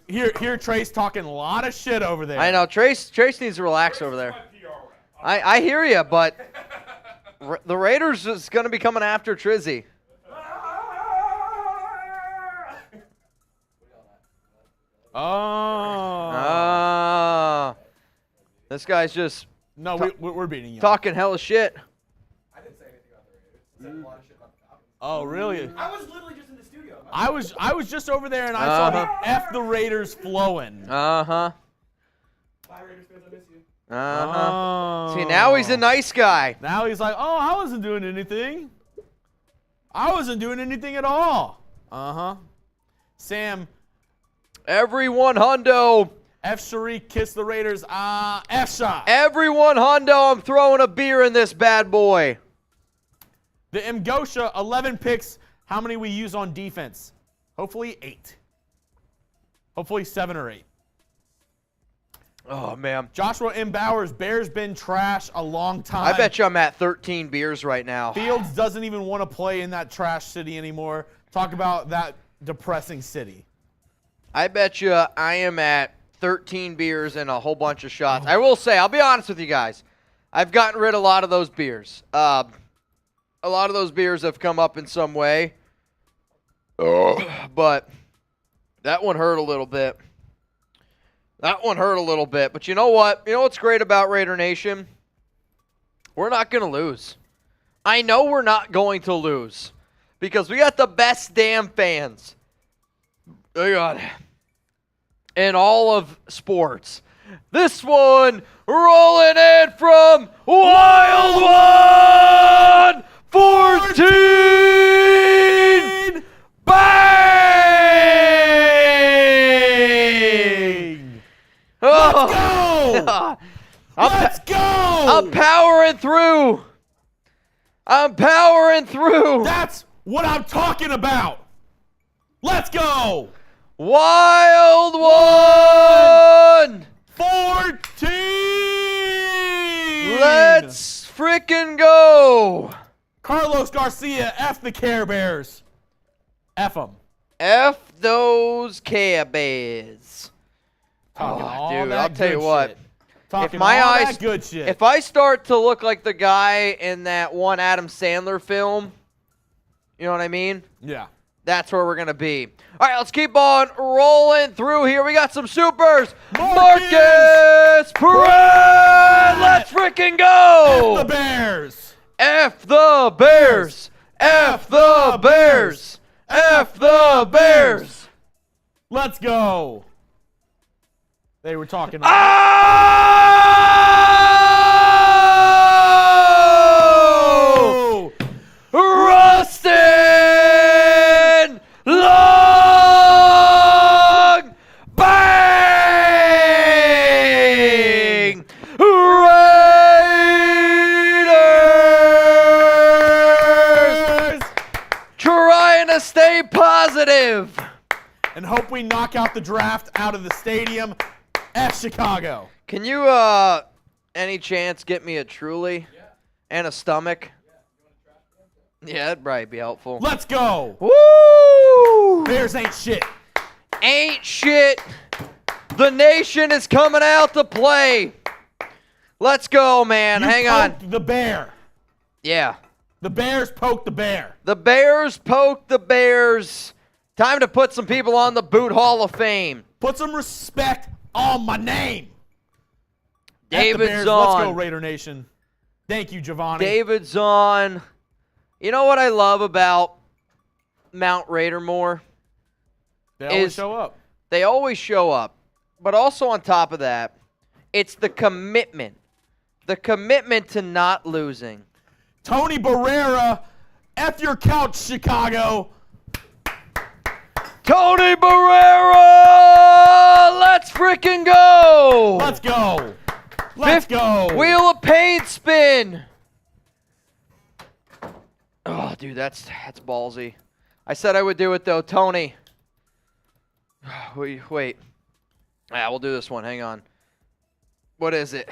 Speaker 2: Here, Trace talking a lot of shit over there.
Speaker 1: I know. Trace needs to relax over there.
Speaker 4: My PR rep.
Speaker 1: I hear you, but the Raiders is going to be coming after Trizzy.
Speaker 2: Oh.
Speaker 1: This guy's just
Speaker 2: No, we're beating you.
Speaker 1: talking hella shit.
Speaker 6: I didn't say anything about the Raiders. I said a lot of shit about the Falcons.
Speaker 2: Oh, really?
Speaker 6: I was literally just in the studio.
Speaker 2: I was just over there and I saw the F the Raiders flowing.
Speaker 1: Uh-huh.
Speaker 6: Bye, Raiders fans. I miss you.
Speaker 1: Uh-huh.
Speaker 2: Oh.
Speaker 1: See, now he's a nice guy.
Speaker 2: Now he's like, oh, I wasn't doing anything. I wasn't doing anything at all. Uh-huh. Sam,
Speaker 1: Everyone hundo.
Speaker 2: F. Sharik, kiss the Raiders. F shot.
Speaker 1: Everyone hundo. I'm throwing a beer in this bad boy.
Speaker 2: The Mgosha, 11 picks. How many we use on defense? Hopefully 8. Hopefully 7 or 8.
Speaker 1: Oh, man.
Speaker 2: Joshua M. Bowers, Bears been trash a long time.
Speaker 1: I bet you I'm at 13 beers right now.
Speaker 2: Fields doesn't even want to play in that trash city anymore. Talk about that depressing city.
Speaker 1: I bet you I am at 13 beers and a whole bunch of shots. I will say, I'll be honest with you guys. I've gotten rid of a lot of those beers. A lot of those beers have come up in some way. But that one hurt a little bit. But you know what? You know what's great about Raider Nation? We're not going to lose. I know we're not going to lose because we got the best damn fans. Oh, God. In all of sports. This one rolling in from Wild One 14. Bang!
Speaker 2: Let's go! Let's go!
Speaker 1: I'm powering through.
Speaker 2: That's what I'm talking about. Let's go!
Speaker 1: Wild One!
Speaker 2: 14!
Speaker 1: Let's frickin' go!
Speaker 2: Carlos Garcia, F the Care Bears. F them.
Speaker 1: F those Care Bears.
Speaker 2: Talking all
Speaker 1: Dude,
Speaker 2: that
Speaker 1: I'll tell you
Speaker 2: good
Speaker 1: what.
Speaker 2: shit. Talking
Speaker 1: my
Speaker 2: all
Speaker 1: eyes-
Speaker 2: that good shit.
Speaker 1: If I start to look like the guy in that one Adam Sandler film, you know what I mean?
Speaker 2: yeah.
Speaker 1: That's where we're going to be. All right, let's keep on rolling through here. We got some supers.
Speaker 2: Marcus
Speaker 1: Perez! Let's freaking go!
Speaker 2: F the Bears.
Speaker 1: F the Bears! F the Bears! F the Bears!
Speaker 2: Let's go. They were talking.
Speaker 1: Oh! Rustin Long! Bang! Raiders! Trying to stay positive.
Speaker 2: And hope we knock out the draft out of the stadium at Chicago.
Speaker 1: Can you, any chance get me a Truly and a stomach? Yeah, that'd probably be helpful.
Speaker 2: Let's go.
Speaker 1: Woo!
Speaker 2: Bears ain't shit.
Speaker 1: Ain't shit. The nation is coming out to play. Let's go, man.
Speaker 2: You
Speaker 1: Hang on.
Speaker 2: poked the bear.
Speaker 1: Yeah.
Speaker 2: The Bears poked the bear.
Speaker 1: The Bears poke the Bears. Time to put some people on the Boot Hall of Fame.
Speaker 2: Put some respect on my name. At the
Speaker 1: David's
Speaker 2: Bears.
Speaker 1: on.
Speaker 2: Let's go, Raider Nation. Thank you, Giovanni.
Speaker 1: David's on. You know what I love about Mount Raidermore?
Speaker 2: They always
Speaker 1: is-
Speaker 2: show up.
Speaker 1: They always show up. But also on top of that, it's the commitment. The commitment to not losing.
Speaker 2: Tony Barrera, F your couch, Chicago.
Speaker 1: Tony Barrera! Let's freaking go!
Speaker 2: Let's go. Let's go.
Speaker 1: Wheel of paint spin. Oh, dude, that's ballsy. I said I would do it though, Tony. Wait. Yeah, we'll do this one. Hang on. What is it?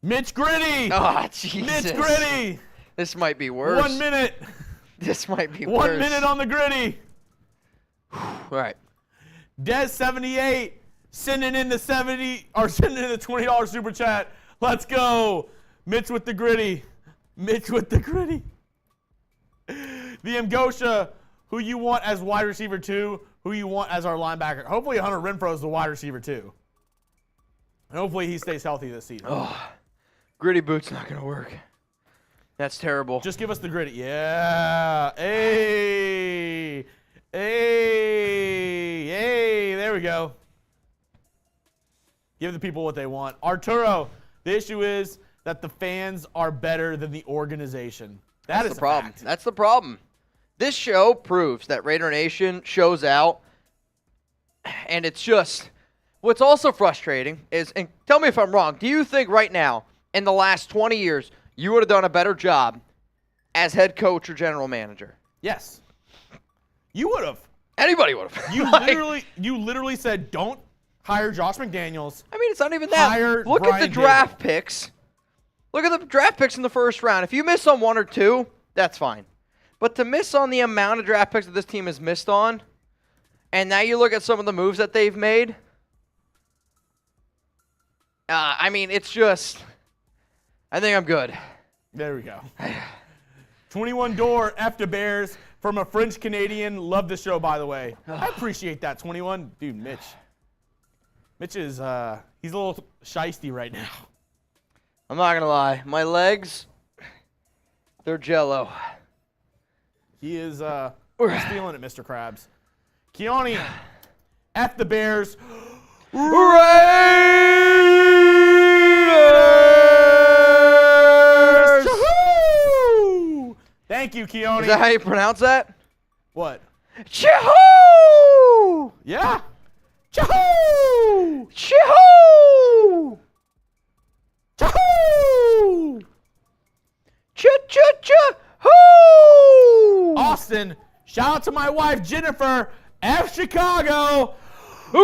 Speaker 2: Mitch Gritty.
Speaker 1: Oh, Jesus.
Speaker 2: Mitch Gritty.
Speaker 1: This might be worse.
Speaker 2: 1 minute.
Speaker 1: This might be
Speaker 2: 1
Speaker 1: worse.
Speaker 2: minute on the Gritty.
Speaker 1: All right.
Speaker 2: Des 78 sending in the $20 super chat. Let's go. Mitch with the Gritty. Mitch with the Gritty. The Mgosha, who you want as wide receiver 2, who you want as our linebacker. Hopefully Hunter Renfrow is the wide receiver 2. And hopefully he stays healthy this season.
Speaker 1: Oh, Gritty boot's not gonna work. That's terrible.
Speaker 2: Just give us the Gritty. Yeah. Hey. Hey, there we go. Give the people what they want. Arturo, the issue is that the fans are better than the organization.
Speaker 1: That's the problem. That's the problem. This show proves that Raider Nation shows out, and it's just what's also frustrating is, and tell me if I'm wrong, do you think right now, in the last 20 years, you would have done a better job as head coach or general manager?
Speaker 2: Yes. You would have.
Speaker 1: Anybody would have.
Speaker 2: You literally said don't hire Josh McDaniels.
Speaker 1: I mean, it's not even that.
Speaker 2: Hire
Speaker 1: Look at the
Speaker 2: Brian
Speaker 1: draft picks. Look at the draft picks in the first round. If you miss on one or two, that's fine. But to miss on the amount of draft picks that this team has missed on, and now you look at some of the moves that they've made, I mean, it's just, I think I'm good.
Speaker 2: There we go. 21 door F the Bears from a French Canadian. Love the show, by the way. I appreciate that, 21. Dude, Mitch is, he's a little shiesty right now.
Speaker 1: I'm not going to lie. My legs, they're jello.
Speaker 2: He is stealing it, Mr. Krabs. Keone, F the Bears. Raiders! Choo-hoo! Thank you, Keone.
Speaker 1: Is that how you pronounce that?
Speaker 2: What?
Speaker 1: Choo-hoo!
Speaker 2: Yeah. Choo-hoo!
Speaker 1: Choo-hoo!
Speaker 2: Choo-hoo!
Speaker 1: Choo-choo-choo-hoo!
Speaker 2: Austin, shout out to my wife, Jennifer, F Chicago. Raiders!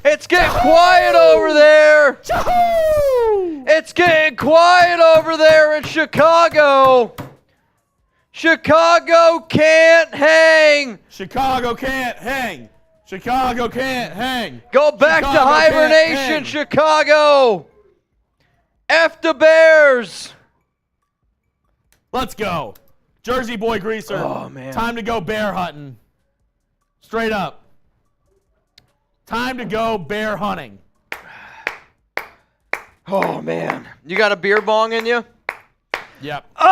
Speaker 1: It's getting quiet over there.
Speaker 2: Choo-hoo!
Speaker 1: It's getting quiet over there in Chicago. Chicago can't hang.
Speaker 2: Chicago can't hang. Chicago can't hang.
Speaker 1: Go back
Speaker 2: Chicago
Speaker 1: to
Speaker 2: can't
Speaker 1: hibernation,
Speaker 2: hang.
Speaker 1: Chicago. F the Bears.
Speaker 2: Let's go. Jersey boy greaser.
Speaker 1: Oh, man.
Speaker 2: Time to go bear hunting. Straight up. Time to go bear hunting.
Speaker 1: Oh, man. You got a beer bong in you?
Speaker 2: Yep.
Speaker 1: Oh!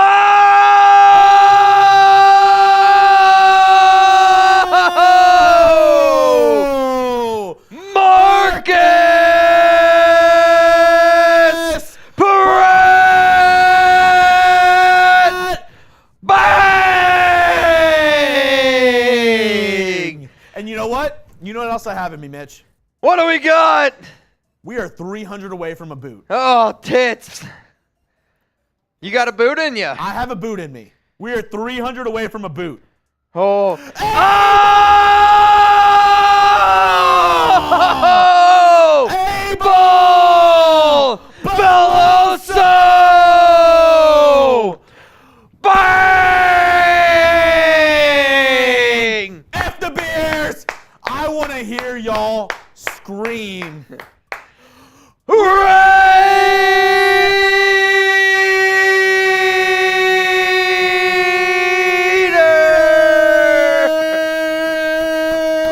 Speaker 1: Marcus Brett! Bang!
Speaker 2: And you know what? You know what else I have in me, Mitch?
Speaker 1: What do we got?
Speaker 2: We are 300 away from a boot.
Speaker 1: Oh, tits. You got a boot in you?
Speaker 2: I have a boot in me. We are 300 away from a boot.
Speaker 1: Oh.
Speaker 2: Abel
Speaker 1: Beloso! Bang!
Speaker 2: F the Bears! I want to hear y'all scream.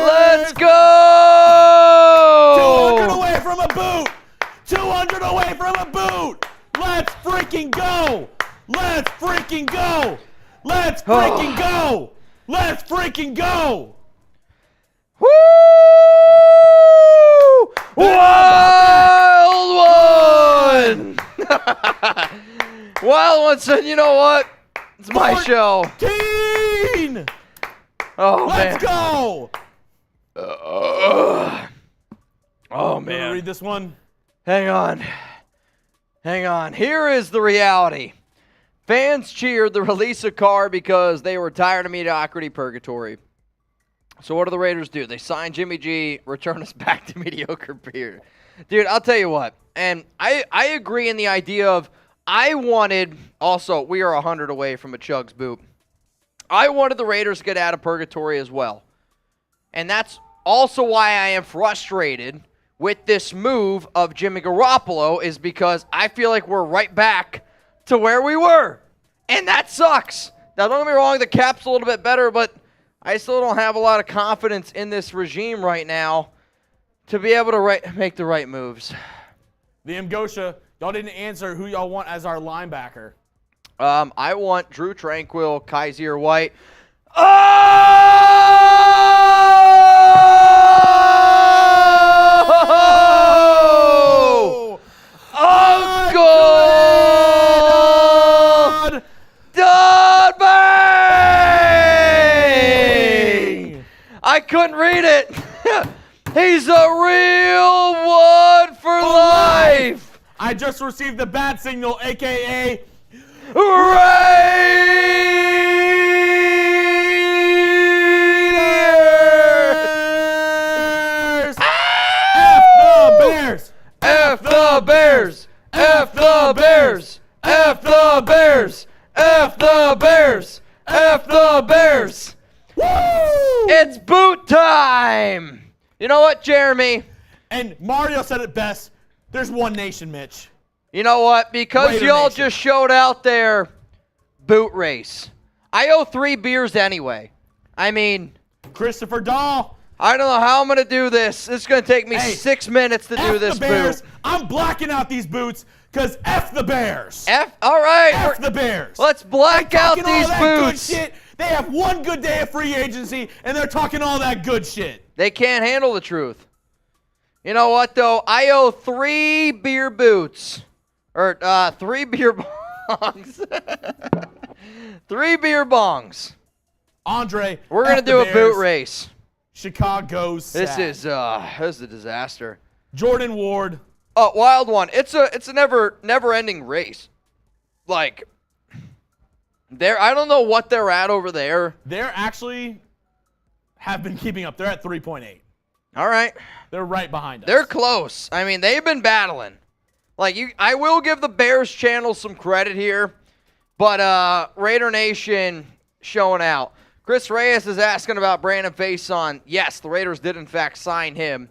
Speaker 1: Let's go!
Speaker 2: 200 away from a boot! 200 away from a boot! Let's freaking go! Let's freaking go! Let's freaking go! Let's freaking go!
Speaker 1: Woo! Wild one! Wild one said, you know what? It's my show.
Speaker 2: 14!
Speaker 1: Oh,
Speaker 2: Let's
Speaker 1: man.
Speaker 2: go!
Speaker 1: Oh,
Speaker 2: You want to
Speaker 1: man.
Speaker 2: read this one?
Speaker 1: Hang on. Hang on. Here is the reality. Fans cheered the release of Carr because they were tired of mediocrity purgatory. So what do the Raiders do? They sign Jimmy G, return us back to mediocre beer. Dude, I'll tell you what. And I agree in the idea of I wanted, also, we are 100 away from a Chugs boot. I wanted the Raiders to get out of purgatory as well. And that's also why I am frustrated with this move of Jimmy Garoppolo is because I feel like we're right back to where we were. And that sucks. Now, don't get me wrong, the cap's a little bit better, but I still don't have a lot of confidence in this regime right now to be able to make the right moves.
Speaker 2: The Mgosha, y'all didn't answer who y'all want as our linebacker.
Speaker 1: I want Drew Tranquil, Kaiser White. Oh! Uncle Dudbang! I couldn't read it. He's a real one for life.
Speaker 2: I just received the bat signal, a.k.a.
Speaker 1: Raiders! F the Bears! F the Bears! F the Bears! F the Bears! F the Bears!
Speaker 2: Woo!
Speaker 1: It's boot time! You know what, Jeremy?
Speaker 2: And Mario said it best. There's one nation, Mitch.
Speaker 1: You know what? Because
Speaker 2: Raider
Speaker 1: y'all
Speaker 2: Nation.
Speaker 1: just showed out their boot race. I owe 3 beers anyway. I mean,
Speaker 2: Christopher Dahl.
Speaker 1: I don't know how I'm going to do this. This is going to take me
Speaker 2: Hey,
Speaker 1: 6 minutes to do
Speaker 2: F
Speaker 1: this
Speaker 2: the Bears.
Speaker 1: boot.
Speaker 2: I'm blacking out these boots because F the Bears.
Speaker 1: All right.
Speaker 2: F the Bears.
Speaker 1: Let's black out
Speaker 2: Talking all
Speaker 1: these
Speaker 2: that
Speaker 1: boots.
Speaker 2: good shit. They have one good day of free agency, and they're talking all that good shit.
Speaker 1: They can't handle the truth. You know what, though? I owe 3 beer boots. Or 3 beer bongs. 3 beer bongs.
Speaker 2: Andre,
Speaker 1: We're going to
Speaker 2: F the
Speaker 1: do a
Speaker 2: Bears.
Speaker 1: boot race.
Speaker 2: Chicago's
Speaker 1: This
Speaker 2: sad.
Speaker 1: is a disaster.
Speaker 2: Jordan Ward.
Speaker 1: Oh, wild one. It's a never-ending race. Like, I don't know what they're at over there.
Speaker 2: They're actually have been keeping up. They're at 3.8.
Speaker 1: All right.
Speaker 2: They're right behind us.
Speaker 1: They're close. I mean, they've been battling. I will give the Bears channel some credit here, but Raider Nation showing out. Chris Reyes is asking about Brandon Faison. Yes, the Raiders did in fact sign him.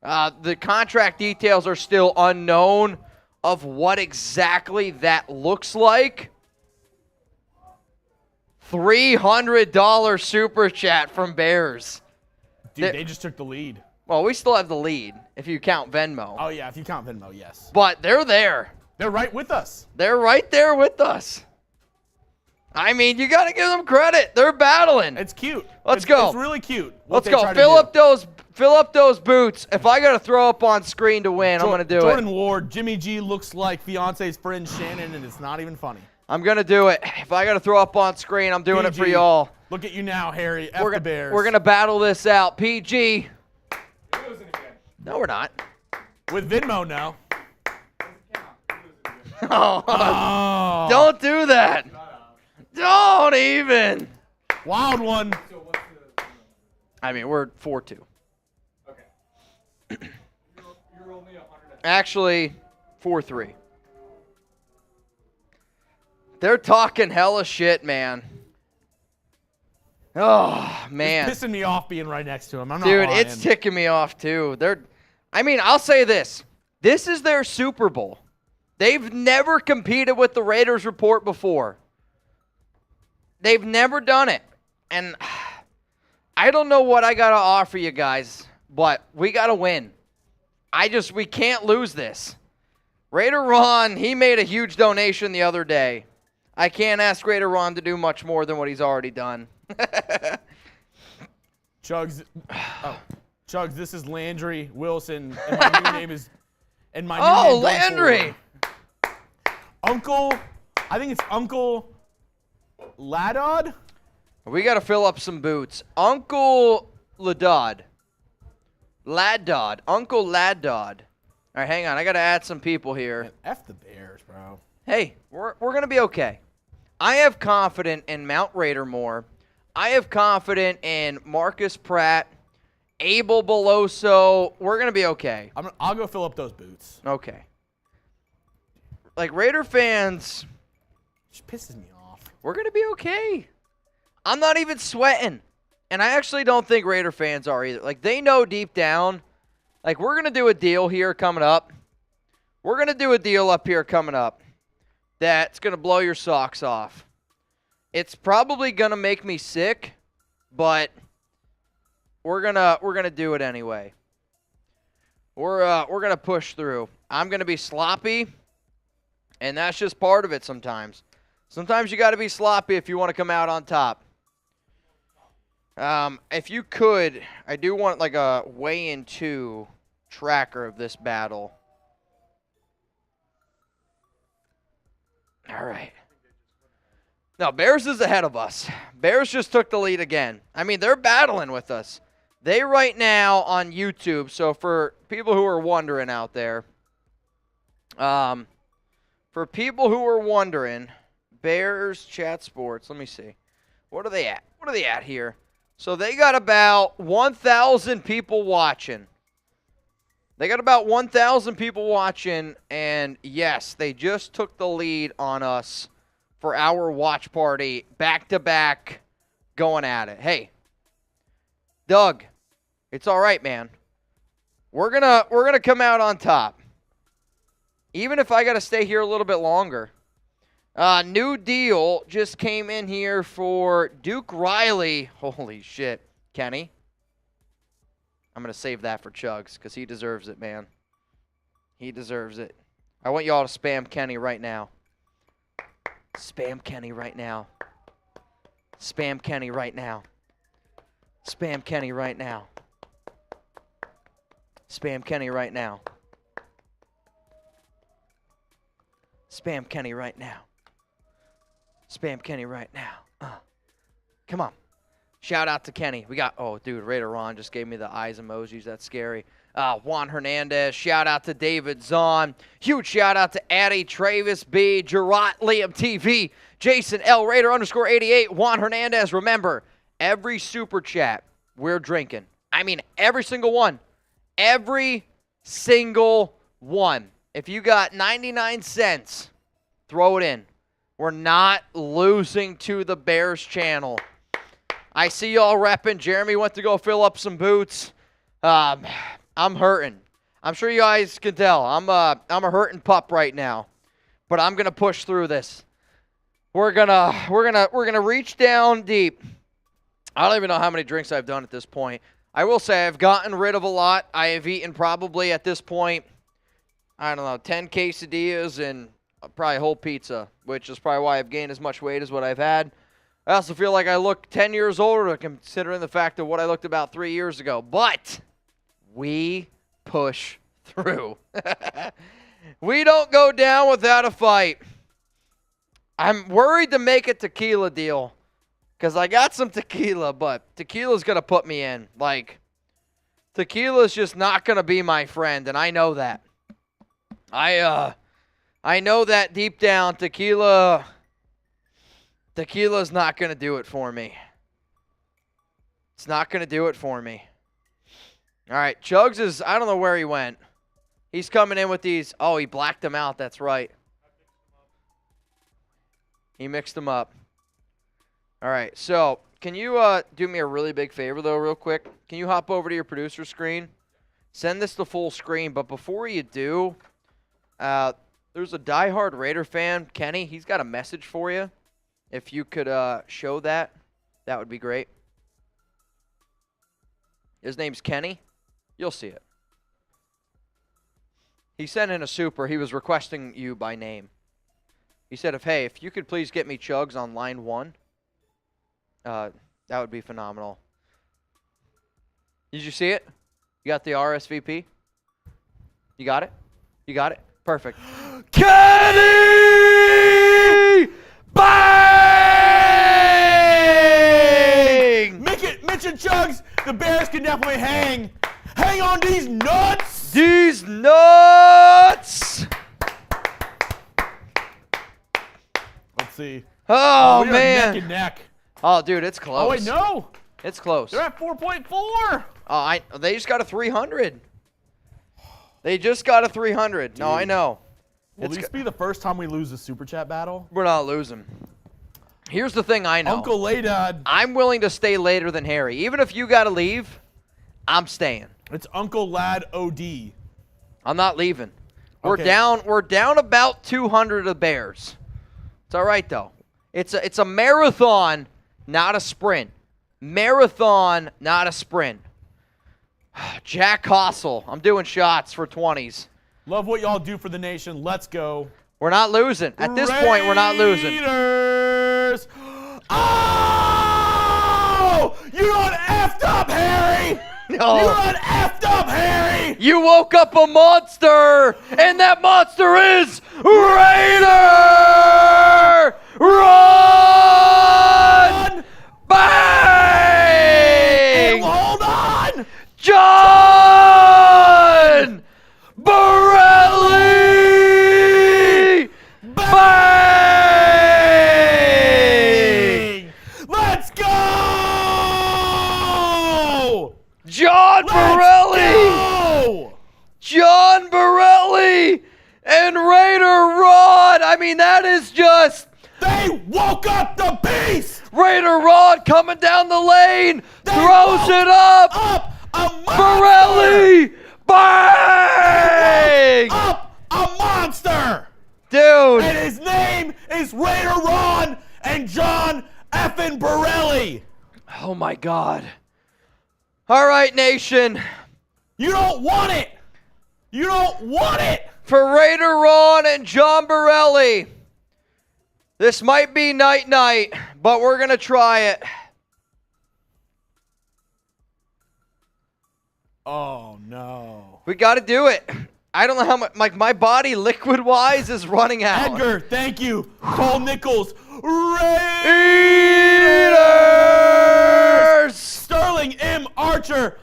Speaker 1: The contract details are still unknown of what exactly that looks like. $300 super chat from Bears.
Speaker 2: Dude, they just took the lead.
Speaker 1: Well, we still have the lead if you count Venmo.
Speaker 2: Oh, yeah, if you count Venmo, yes.
Speaker 1: But they're there.
Speaker 2: They're right with us.
Speaker 1: They're right there with us. I mean, you got to give them credit. They're battling.
Speaker 2: It's cute.
Speaker 1: Let's go.
Speaker 2: It's really cute.
Speaker 1: Let's go. Fill up those boots. If I got to throw up on screen to win, I'm going to do
Speaker 2: Jordan
Speaker 1: it.
Speaker 2: Ward, Jimmy G looks like fiance's friend Shannon, and it's not even funny.
Speaker 1: I'm going to do it. If I got to throw up on screen, I'm doing it for
Speaker 2: PG,
Speaker 1: y'all.
Speaker 2: Look at you now, Harry. F
Speaker 1: We're
Speaker 2: the Bears.
Speaker 1: going to battle this out. PG.
Speaker 4: You're losing again.
Speaker 1: No, we're not.
Speaker 2: With Venmo now.
Speaker 4: Doesn't count. You're losing again.
Speaker 2: Oh.
Speaker 1: Don't do that. Don't even.
Speaker 2: Wild one.
Speaker 4: So what's the?
Speaker 1: I mean, we're 4-2.
Speaker 4: Okay. You're only 100.
Speaker 1: Actually, 4-3. They're talking hella shit, man. Oh, man.
Speaker 2: It's pissing me off being right next to him. I'm not
Speaker 1: Dude,
Speaker 2: lying.
Speaker 1: it's ticking me off, too. I'll say this. This is their Super Bowl. They've never competed with the Raiders report before. They've never done it. And I don't know what I got to offer you guys, but we got to win. We can't lose this. Raider Ron, he made a huge donation the other day. I can't ask Raider Ron to do much more than what he's already done.
Speaker 2: Chugs. Oh, Chugs, this is Landry Wilson, and my new name is. And my new name going
Speaker 1: Landry.
Speaker 2: forward. Uncle. I think it's Uncle Laddod.
Speaker 1: We got to fill up some boots. Uncle Laddod. Uncle Laddod. All right, hang on. I got to add some people here.
Speaker 2: F the Bears, bro.
Speaker 1: Hey, we're going to be okay. I have confidence in Mount Raider more. I have confidence in Marcus Pratt, Abel Beloso. We're going to be okay.
Speaker 2: I'll go fill up those boots.
Speaker 1: Okay. Like, Raider fans,
Speaker 2: It pisses me off.
Speaker 1: we're going to be okay. I'm not even sweating. And I actually don't think Raider fans are either. Like, they know deep down, like, we're going to do a deal here coming up. We're going to do a deal up here coming up that's going to blow your socks off. It's probably going to make me sick, but we're going to do it anyway. We're going to push through. I'm going to be sloppy, and that's just part of it sometimes. Sometimes you got to be sloppy if you want to come out on top. If you could, I do want like a weigh-in 2 tracker of this battle. All right. No, Bears is ahead of us. Bears just took the lead again. I mean, they're battling with us. They right now on YouTube, so for people who are wondering out there, Bears Chat Sports. Let me see. What are they at? What are they at here? So they got about 1,000 people watching. They got about 1,000 people watching, and yes, they just took the lead on us for our watch party, back-to-back, going at it. Hey, Doug, it's all right, man. We're gonna come out on top, even if I got to stay here a little bit longer. New deal just came in here for Duke Riley. Holy shit, Kenny. I'm going to save that for Chugs because he deserves it, man. He deserves it. I want you all to spam Kenny right now. Spam Kenny right now. Spam Kenny right now. Spam Kenny right now. Spam Kenny right now. Spam Kenny right now. Spam Kenny right now. Come on. Shout out to Kenny. We got, oh, dude, Raider Ron just gave me the eyes emojis. That's scary. Juan Hernandez. Shout out to David Zahn. Huge shout out to Addie, Travis B, Gerard, Liam TV, Jason L, Raider _88, Juan Hernandez. Remember, every super chat we're drinking. I mean, every single one. Every single one. If you got 99 cents, throw it in. We're not losing to the Bears channel. I see y'all repping. Jeremy went to go fill up some boots. I'm hurting. I'm sure you guys can tell. I'm a hurting pup right now. But I'm gonna push through this. We're gonna reach down deep. I don't even know how many drinks I've done at this point. I will say I've gotten rid of a lot. I have eaten probably at this point, I don't know, 10 quesadillas and probably a whole pizza, which is probably why I've gained as much weight as what I've had. I also feel like I look 10 years older considering the fact of what I looked about 3 years ago. But we push through. We don't go down without a fight. I'm worried to make a tequila deal because I got some tequila, but tequila's going to put me in. Like, tequila's just not going to be my friend, and I know that. I know that deep down, tequila's not going to do it for me. It's not going to do it for me. All right, Chugs is, I don't know where he went. He's coming in with these. Oh, he blacked them out. That's right. He mixed them up. All right, so can you do me a really big favor, though, real quick? Can you hop over to your producer screen? Send this to full screen, but before you do, there's a diehard Raider fan, Kenny. He's got a message for you. If you could show that, that would be great. His name's Kenny. You'll see it. He sent in a super. He was requesting you by name. He said, if you could please get me Chugs on line 1, that would be phenomenal. Did you see it? You got the RSVP? You got it? You got it? Perfect. Kenny! Bang!
Speaker 2: Mitch and Chugs, the Bears can definitely hang on these nuts!
Speaker 1: These nuts!
Speaker 2: Let's see.
Speaker 1: Oh,
Speaker 2: we are
Speaker 1: man.
Speaker 2: neck and neck.
Speaker 1: Oh, dude, it's close.
Speaker 2: Oh, wait, no.
Speaker 1: It's close.
Speaker 2: They're at 4.4.
Speaker 1: They just got a 300. They just got a 300. No, I know.
Speaker 2: Will this be the first time we lose a Super Chat battle?
Speaker 1: We're not losing. Here's the thing I know.
Speaker 2: Uncle Laydad.
Speaker 1: I'm willing to stay later than Harry. Even if you got to leave, I'm staying.
Speaker 2: It's Uncle Lad OD.
Speaker 1: I'm not leaving. We're
Speaker 2: Okay.
Speaker 1: down about 200 of Bears. It's all right, though. It's a marathon, not a sprint. Marathon, not a sprint. Jack Hossel. I'm doing shots for 20s.
Speaker 2: Love what y'all do for the nation. Let's go.
Speaker 1: We're not losing. At this point, we're not losing.
Speaker 2: Raiders. Oh! You done effed up, Harry!
Speaker 1: No.
Speaker 2: You done effed up, Harry!
Speaker 1: You woke up a monster, and that monster is Raider! Run! Bang!
Speaker 2: Hold on!
Speaker 1: John Borelli! Bang! John Borelli!
Speaker 2: Go!
Speaker 1: John Borelli and Raider Ron. I mean, that is just
Speaker 2: They woke up the beast!
Speaker 1: Raider Ron coming down the lane,
Speaker 2: They
Speaker 1: throws
Speaker 2: woke
Speaker 1: it up.
Speaker 2: Up a monster!
Speaker 1: Borelli, bang!
Speaker 2: Up a monster!
Speaker 1: Dude,
Speaker 2: And his name is Raider Ron and John effing Borelli.
Speaker 1: oh my God. All right, nation.
Speaker 2: You don't want it. You don't want it.
Speaker 1: For Raider Ron and John Borelli, this might be night-night, but we're going to try it.
Speaker 2: Oh, no.
Speaker 1: We got to do it. I don't know how much, like, my body liquid-wise is running out.
Speaker 2: Edgar, thank you. Cole Nichols.
Speaker 1: Raiders!
Speaker 2: Sterling M. Archer.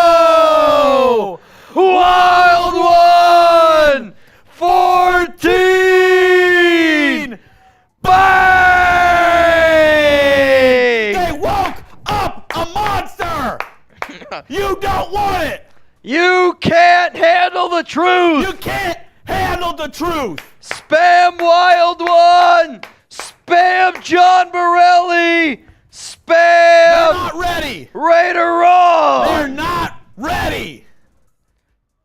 Speaker 1: Oh! Wild one! 14! Bang!
Speaker 2: They woke up a monster. You don't want it.
Speaker 1: You can't handle the truth!
Speaker 2: You can't handle the truth.
Speaker 1: Spam Wild One! Spam John Borelli!
Speaker 2: They're
Speaker 1: Spam
Speaker 2: not ready.
Speaker 1: Raider
Speaker 2: They're
Speaker 1: Ron!
Speaker 2: not ready.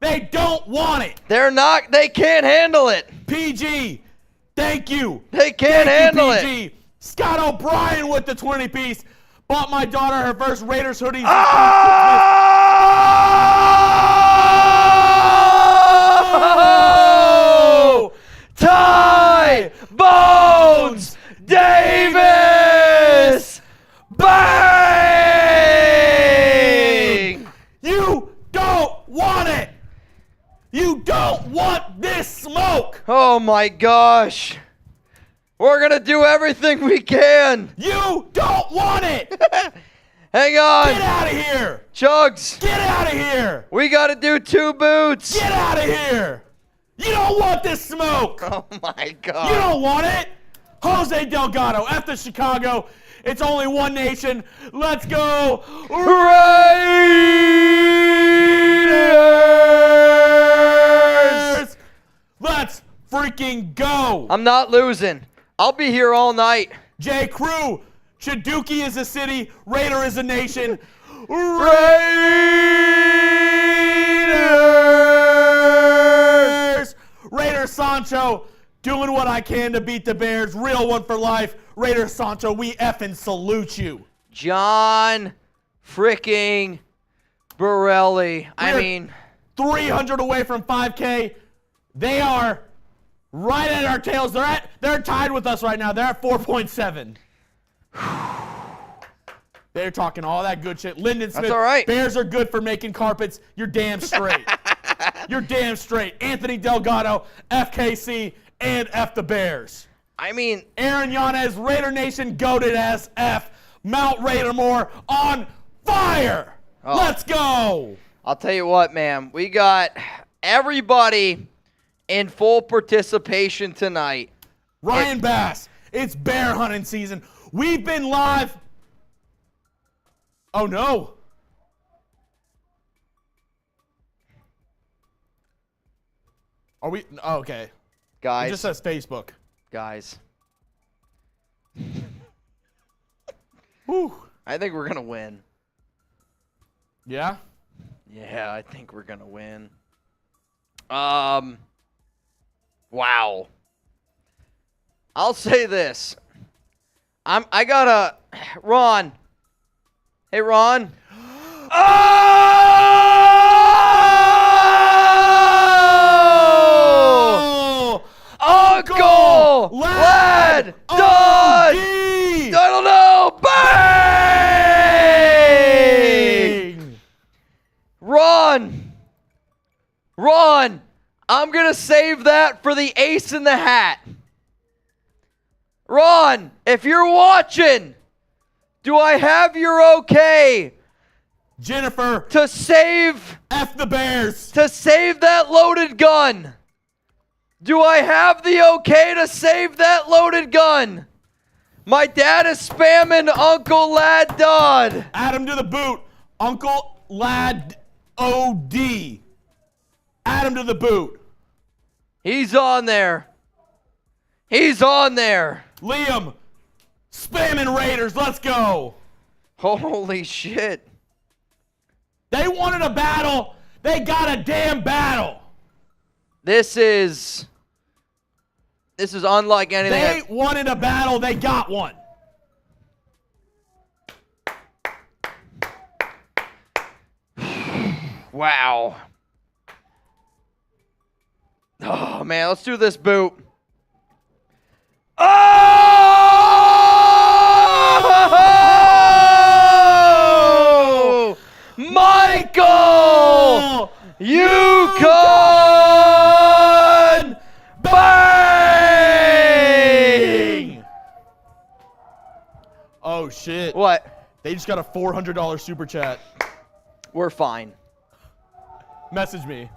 Speaker 2: They don't want it.
Speaker 1: They're not, they can't handle it.
Speaker 2: PG, thank you.
Speaker 1: They can't
Speaker 2: Thank you,
Speaker 1: handle it.
Speaker 2: PG. Scott O'Brien with the 20-piece. Bought my daughter her first Raiders hoodie.
Speaker 1: Oh! Ty Bones Davis! Bang!
Speaker 2: You don't want it. You don't want this smoke.
Speaker 1: Oh my gosh. We're going to do everything we can.
Speaker 2: You don't want it.
Speaker 1: Hang on.
Speaker 2: Get out of here.
Speaker 1: Chugs,
Speaker 2: Get out of here.
Speaker 1: we got to do 2 boots.
Speaker 2: Get out of here. You don't want this smoke.
Speaker 1: Oh my
Speaker 2: You
Speaker 1: God.
Speaker 2: don't want it. Jose Delgado, after Chicago. It's only one nation. Let's go. Raiders. Let's freaking go.
Speaker 1: I'm not losing. I'll be here all night.
Speaker 2: J. Crew, Chaduki is a city, Raider is a nation. Raiders! Raider Sancho, doing what I can to beat the Bears. Real one for life. Raider Sancho, we effing salute you.
Speaker 1: John freaking Borelli. I
Speaker 2: We're
Speaker 1: mean,
Speaker 2: 300 away from 5K. They are right at our tails. They're tied with us right now. They're at 4.7. They're talking all that good shit. Lyndon Smith.
Speaker 1: That's all right.
Speaker 2: Bears are good for making carpets. You're damn straight. You're damn straight. Anthony Delgado, FKC, and F the Bears.
Speaker 1: I mean,
Speaker 2: Aaron Yanez, Raider Nation, goated as F. Mount Raidermore on fire.
Speaker 1: Oh.
Speaker 2: Let's go.
Speaker 1: I'll tell you what, man. We got everybody in full participation tonight.
Speaker 2: Ryan Bass, it's bear hunting season. We've been live. Oh, no. Are we? Oh, okay. It
Speaker 1: Guys,
Speaker 2: just says Facebook.
Speaker 1: guys,
Speaker 2: Whew.
Speaker 1: I think we're going to win.
Speaker 2: Yeah?
Speaker 1: Yeah, I think we're going to win. Wow. I'll say this. I got a Ron. Hey, Ron. Oh! Uncle Lad Dodd! I don't know. Bang! Ron, I'm going to save that for the ace in the hat. Ron, if you're watching, do I have your okay
Speaker 2: Jennifer,
Speaker 1: to save
Speaker 2: F the Bears.
Speaker 1: that loaded gun? Do I have the okay to save that loaded gun? My dad is spamming Uncle Lad Dodd.
Speaker 2: Add him to the boot. Uncle Lad OD. Add him to the boot.
Speaker 1: He's on there. He's on there.
Speaker 2: Liam, spamming Raiders. Let's go.
Speaker 1: Holy shit.
Speaker 2: They wanted a battle. They got a damn battle.
Speaker 1: This is unlike anything.
Speaker 2: They wanted a battle. They got one.
Speaker 1: Wow. Oh, man. Let's do this boot. Oh! Michael! Yukon! Bang!
Speaker 2: Oh, shit.
Speaker 1: What?
Speaker 2: They just got a $400 super chat.
Speaker 1: We're fine.
Speaker 2: Message me.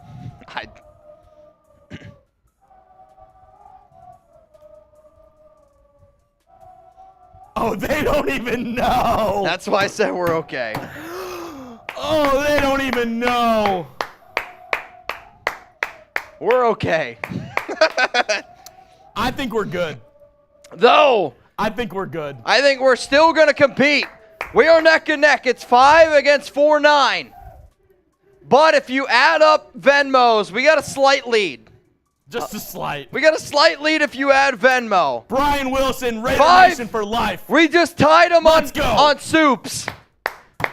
Speaker 2: Oh, they don't even know.
Speaker 1: That's why I said we're okay.
Speaker 2: Oh, they don't even know.
Speaker 1: We're okay.
Speaker 2: I think we're good.
Speaker 1: Though,
Speaker 2: I think we're good.
Speaker 1: I think we're still going to compete. We are neck and neck. It's 5 against 4-9. But if you add up Venmos, we got a slight lead.
Speaker 2: Just a slight.
Speaker 1: We got a slight lead if you add Venmo.
Speaker 2: Brian Wilson, Raider
Speaker 1: 5.
Speaker 2: Nation for life.
Speaker 1: We just tied them
Speaker 2: Let's go.
Speaker 1: on soups.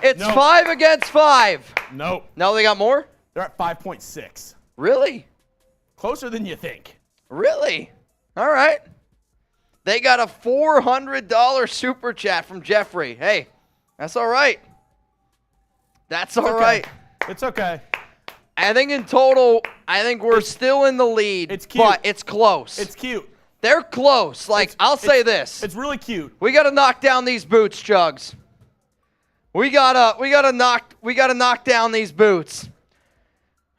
Speaker 1: It's
Speaker 2: Nope.
Speaker 1: 5 against 5.
Speaker 2: Nope.
Speaker 1: No, they got more?
Speaker 2: They're at 5.6.
Speaker 1: Really?
Speaker 2: Closer than you think.
Speaker 1: Really? All right. They got a $400 super chat from Jeffrey. Hey, that's all right. That's all right.
Speaker 2: It's okay.
Speaker 1: I think in total, I think we're still in the lead.
Speaker 2: It's cute.
Speaker 1: But it's close.
Speaker 2: It's cute.
Speaker 1: They're close. Like, I'll say this.
Speaker 2: It's really cute.
Speaker 1: We got to knock down these boots, Chugs. We gotta knock down these boots.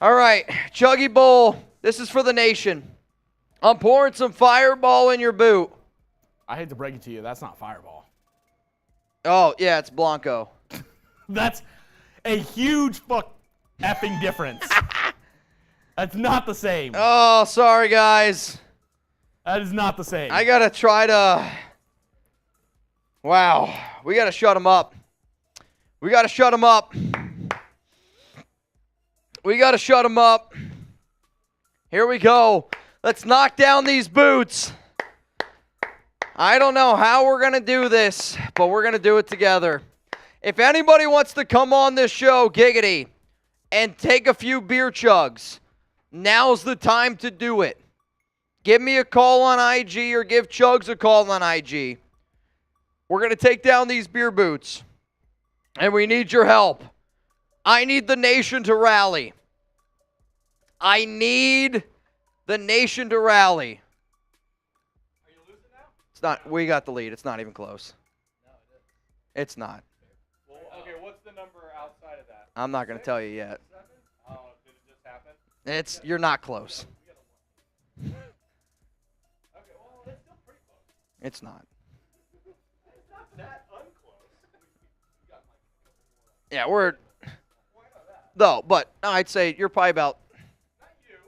Speaker 1: All right, Chuggy Bowl. This is for the nation. I'm pouring some Fireball in your boot.
Speaker 2: I hate to break it to you, that's not Fireball.
Speaker 1: Oh yeah, it's Blanco.
Speaker 2: That's a huge effing difference. That's not the same.
Speaker 1: Oh, sorry guys.
Speaker 2: That is not the same.
Speaker 1: I gotta try to. Wow, we gotta shut him up. We gotta shut him up. We gotta shut him up. Here we go. Let's knock down these boots. I don't know how we're going to do this, but we're going to do it together. If anybody wants to come on this show, Giggity, and take a few beer chugs, now's the time to do it. Give me a call on IG or give Chugs a call on IG. We're going to take down these beer boots, and we need your help. I need the nation to rally. I need the nation to rally.
Speaker 3: Are you losing now?
Speaker 1: It's not. We got the lead. It's not even close.
Speaker 3: No, it is.
Speaker 1: It's not.
Speaker 3: Well, okay, what's the number outside of that?
Speaker 1: I'm not going to tell you yet.
Speaker 3: 7? Oh, did it just happen?
Speaker 1: You're not close.
Speaker 3: Okay, well, it's still pretty close.
Speaker 1: It's not.
Speaker 3: It's not that unclose. You got like a couple more.
Speaker 1: Yeah, we're
Speaker 3: Why not that?
Speaker 1: though, but no, I'd say you're probably about
Speaker 3: Not you.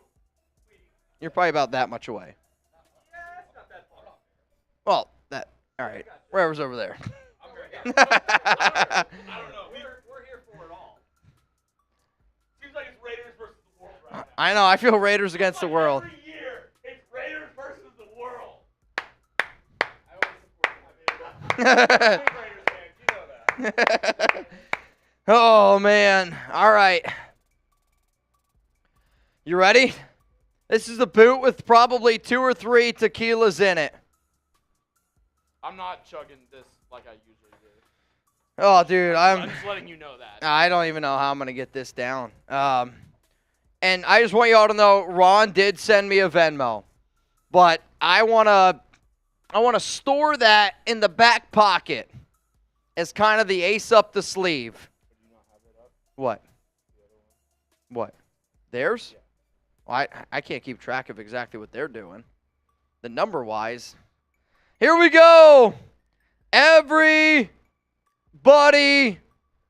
Speaker 1: that much away.
Speaker 3: Yeah, it's not that far off.
Speaker 1: Well, that all right. Wherever's over there.
Speaker 3: I'm right here. I don't know. We're here for it all. Seems like it's Raiders versus the world right now.
Speaker 1: I know. I feel Raiders against the
Speaker 3: Like
Speaker 1: world.
Speaker 3: Every year, it's Raiders versus the world. I always support them. I'm a Raiders fan. You know that.
Speaker 1: Oh man. All right. You ready? This is a boot with probably 2 or 3 tequilas in it.
Speaker 3: I'm not chugging this like I usually do.
Speaker 1: Oh, dude,
Speaker 3: I'm just letting you know that.
Speaker 1: I don't even know how I'm going to get this down. And I just want y'all to know, Ron did send me a Venmo. But I want to store that in the back pocket as kind of the ace up the sleeve. What? What? Theirs? Well, I can't keep track of exactly what they're doing. The number-wise. Here we go. Everybody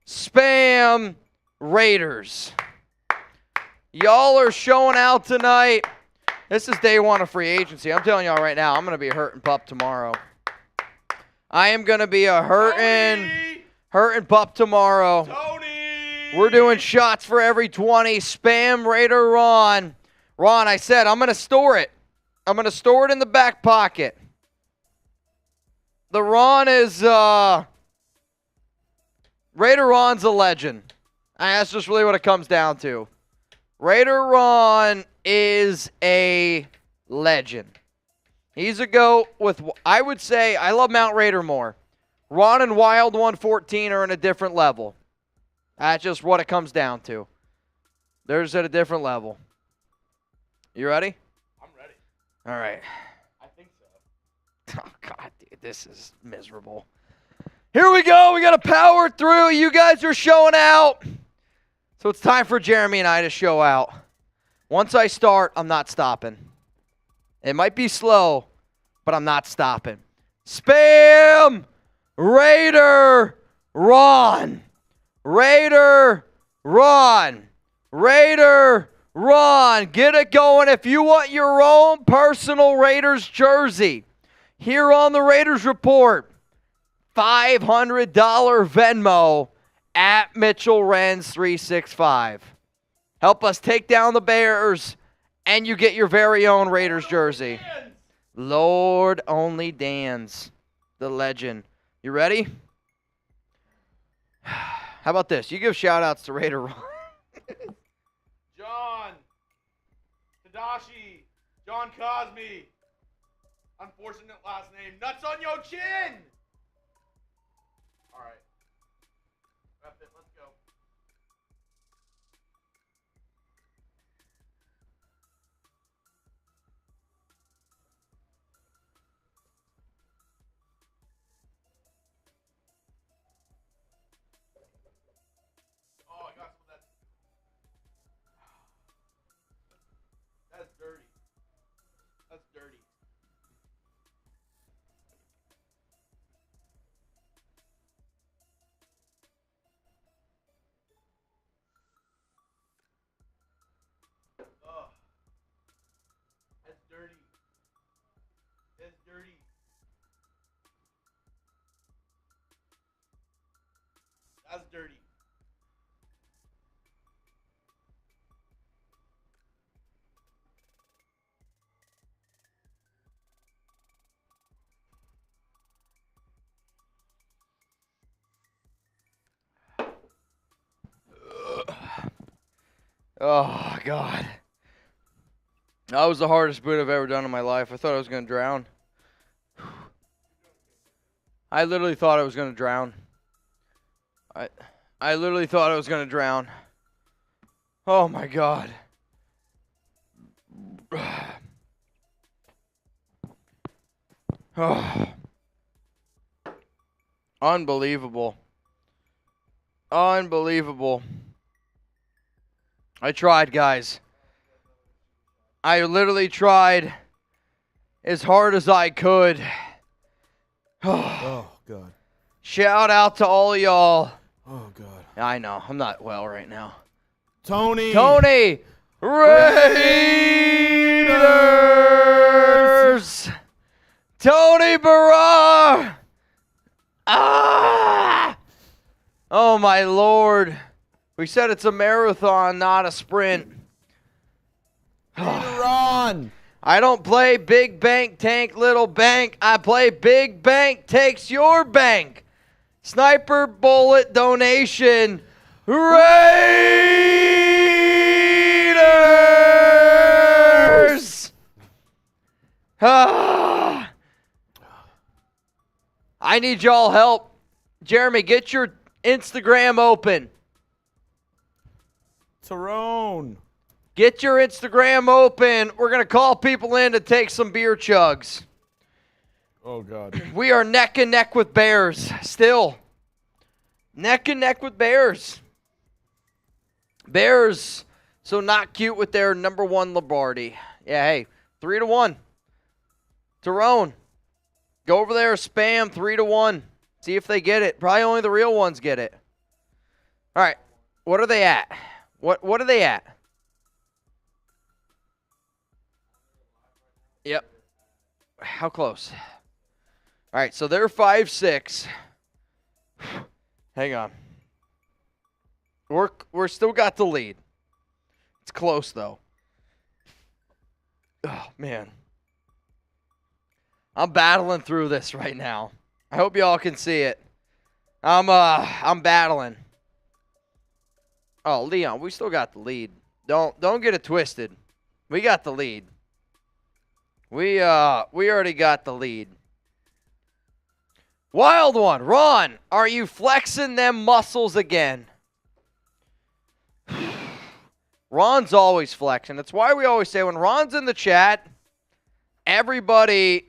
Speaker 1: spam Raiders. Y'all are showing out tonight. This is day one of free agency. I'm telling y'all right now, I'm going to be a hurting pup tomorrow. I am going to be a hurting pup tomorrow.
Speaker 3: Tony!
Speaker 1: We're doing shots for every 20. Spam Raider Ron. Ron, I said I'm going to store it. I'm going to store it in the back pocket. The Ron is, Raider Ron's a legend. That's just really what it comes down to. Raider Ron is a legend. He's a GOAT with, I would say, I love Mount Raider more. Ron and Wild 114 are in a different level. That's just what it comes down to. They're just at a different level. You ready?
Speaker 3: I'm ready.
Speaker 1: All right.
Speaker 3: I think so.
Speaker 1: Oh, God, dude, this is miserable. Here we go. We got to power through. You guys are showing out. So it's time for Jeremy and I to show out. Once I start, I'm not stopping. It might be slow, but I'm not stopping. Spam Raider Ron. Raider Ron. Raider Ron. Get it going. If you want your own personal Raiders jersey, here on the Raiders Report, $500 Venmo at Mitchell Renz 365. Help us take down the Bears, and you get your very own Raiders jersey. Lord Only Dan's, the legend. You ready? How about this? You give shout-outs to Raider Ron.
Speaker 3: John. Tadashi. John Cosme. Unfortunate last name. Nuts on your chin. All right. Wrap it. Let's go. Oh, I got some of that. That's dirty. That's dirty. Ugh. That's dirty. That's dirty. That's dirty.
Speaker 1: Oh, God. That was the hardest boot I've ever done in my life. I thought I was going to drown. I literally thought I was going to drown. I literally thought I was going to drown. Oh, my God. Oh. Unbelievable. Unbelievable. I tried, guys. I literally tried as hard as I could.
Speaker 2: Oh, God.
Speaker 1: Shout out to all of y'all.
Speaker 2: Oh, God.
Speaker 1: I know. I'm not well right now.
Speaker 2: Tony.
Speaker 1: Tony Raiders. Tony Barra. Ah! Oh, my Lord. We said it's a marathon, not a sprint.
Speaker 2: Ron.
Speaker 1: I don't play big bank, tank, little bank. I play big bank, takes your bank. Sniper bullet donation. Raiders! Ah. I need y'all help. Jeremy, get your Instagram open.
Speaker 2: Tyrone.
Speaker 1: Get your Instagram open. We're going to call people in to take some beer chugs.
Speaker 2: Oh, God.
Speaker 1: We are neck and neck with Bears still. Neck and neck with Bears. Bears, so not cute with their number one Lombardi. Yeah, hey, 3-1. Tyrone, go over there, spam 3-1. See if they get it. Probably only the real ones get it. All right. What are they at? What are they at? Yep. How close? All right, so they're 5-6. Hang on. We're still got the lead. It's close though. Oh man. I'm battling through this right now. I hope y'all can see it. I'm battling. Oh, Leon, we still got the lead. Don't get it twisted. We got the lead. We already got the lead. Wild one, Ron, are you flexing them muscles again? Ron's always flexing. That's why we always say when Ron's in the chat, everybody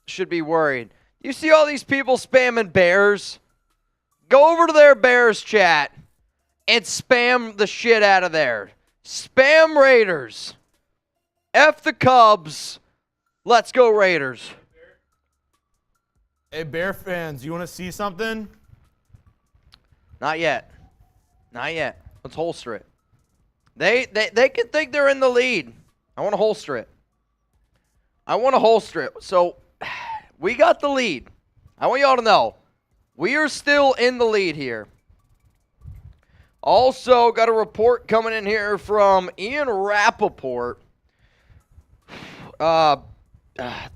Speaker 1: should be worried. You see all these people spamming Bears? Go over to their Bears chat and spam the shit out of there. Spam Raiders. F the Cubs. Let's go Raiders.
Speaker 2: Hey, Bear fans, you want to see something?
Speaker 1: Not yet. Not yet. Let's holster it. They can think they're in the lead. I want to holster it. I want to holster it. So, we got the lead. I want y'all to know, we are still in the lead here. Also, got a report coming in here from Ian Rappaport.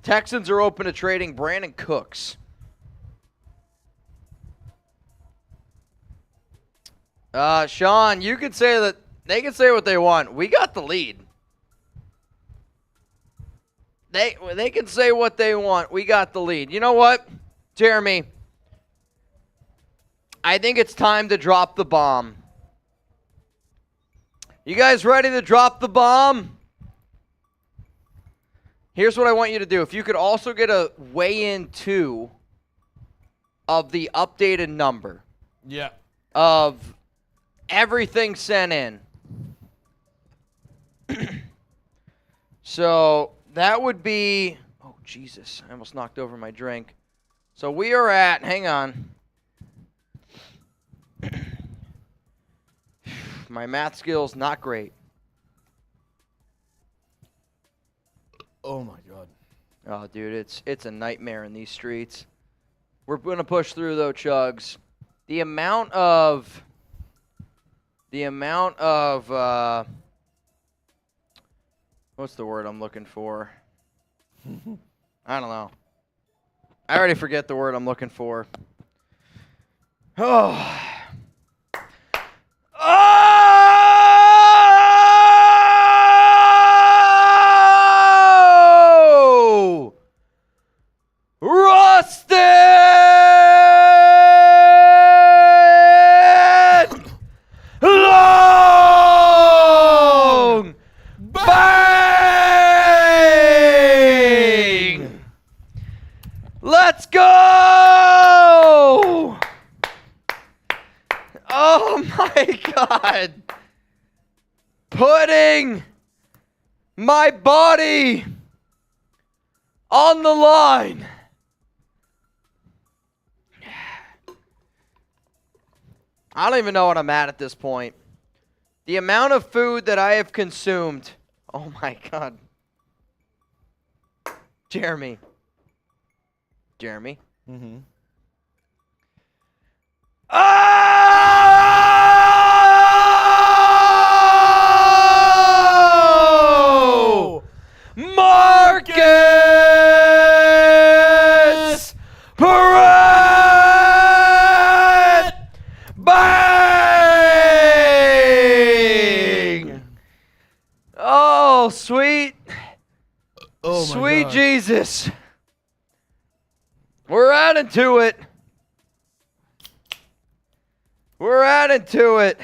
Speaker 1: Texans are open to trading Brandon Cooks. Sean, you can say that they can say what they want. We got the lead. They can say what they want. We got the lead. You know what, Jeremy? I think it's time to drop the bomb. You guys ready to drop the bomb? Here's what I want you to do. If you could also get a weigh-in too of the updated number.
Speaker 2: Yeah.
Speaker 1: Of everything sent in. So that would be, oh Jesus, I almost knocked over my drink. So we are at, hang on. My math skills, not great.
Speaker 2: Oh my God.
Speaker 1: Oh, dude, it's a nightmare in these streets. We're going to push through, though, Chugs. The amount of what's the word I'm looking for? I don't know. I already forget the word I'm looking for. Oh. Oh! Rusted! Long! Bang! Let's go! Oh my God! Putting my body on the line. I don't even know what I'm at this point. The amount of food that I have consumed. Oh my God. Jeremy.
Speaker 2: Mm-hmm.
Speaker 1: Oh! Marcus Perret! Bang! Oh, sweet.
Speaker 2: Oh my
Speaker 1: Sweet
Speaker 2: God.
Speaker 1: Jesus. We're adding to it. We're adding to it.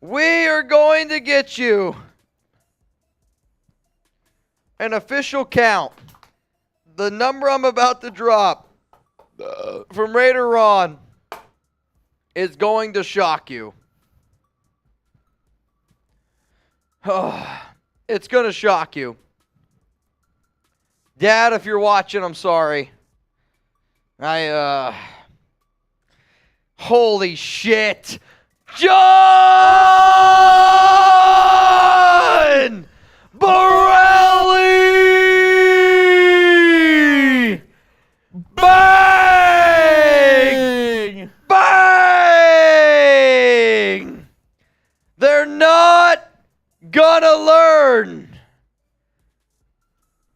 Speaker 1: We are going to get you an official count. The number I'm about to drop from Raider Ron is going to shock you. Oh, it's going to shock you. Dad, if you're watching, I'm sorry. Holy shit. John Borelli! Bang! Bang! They're not gonna learn.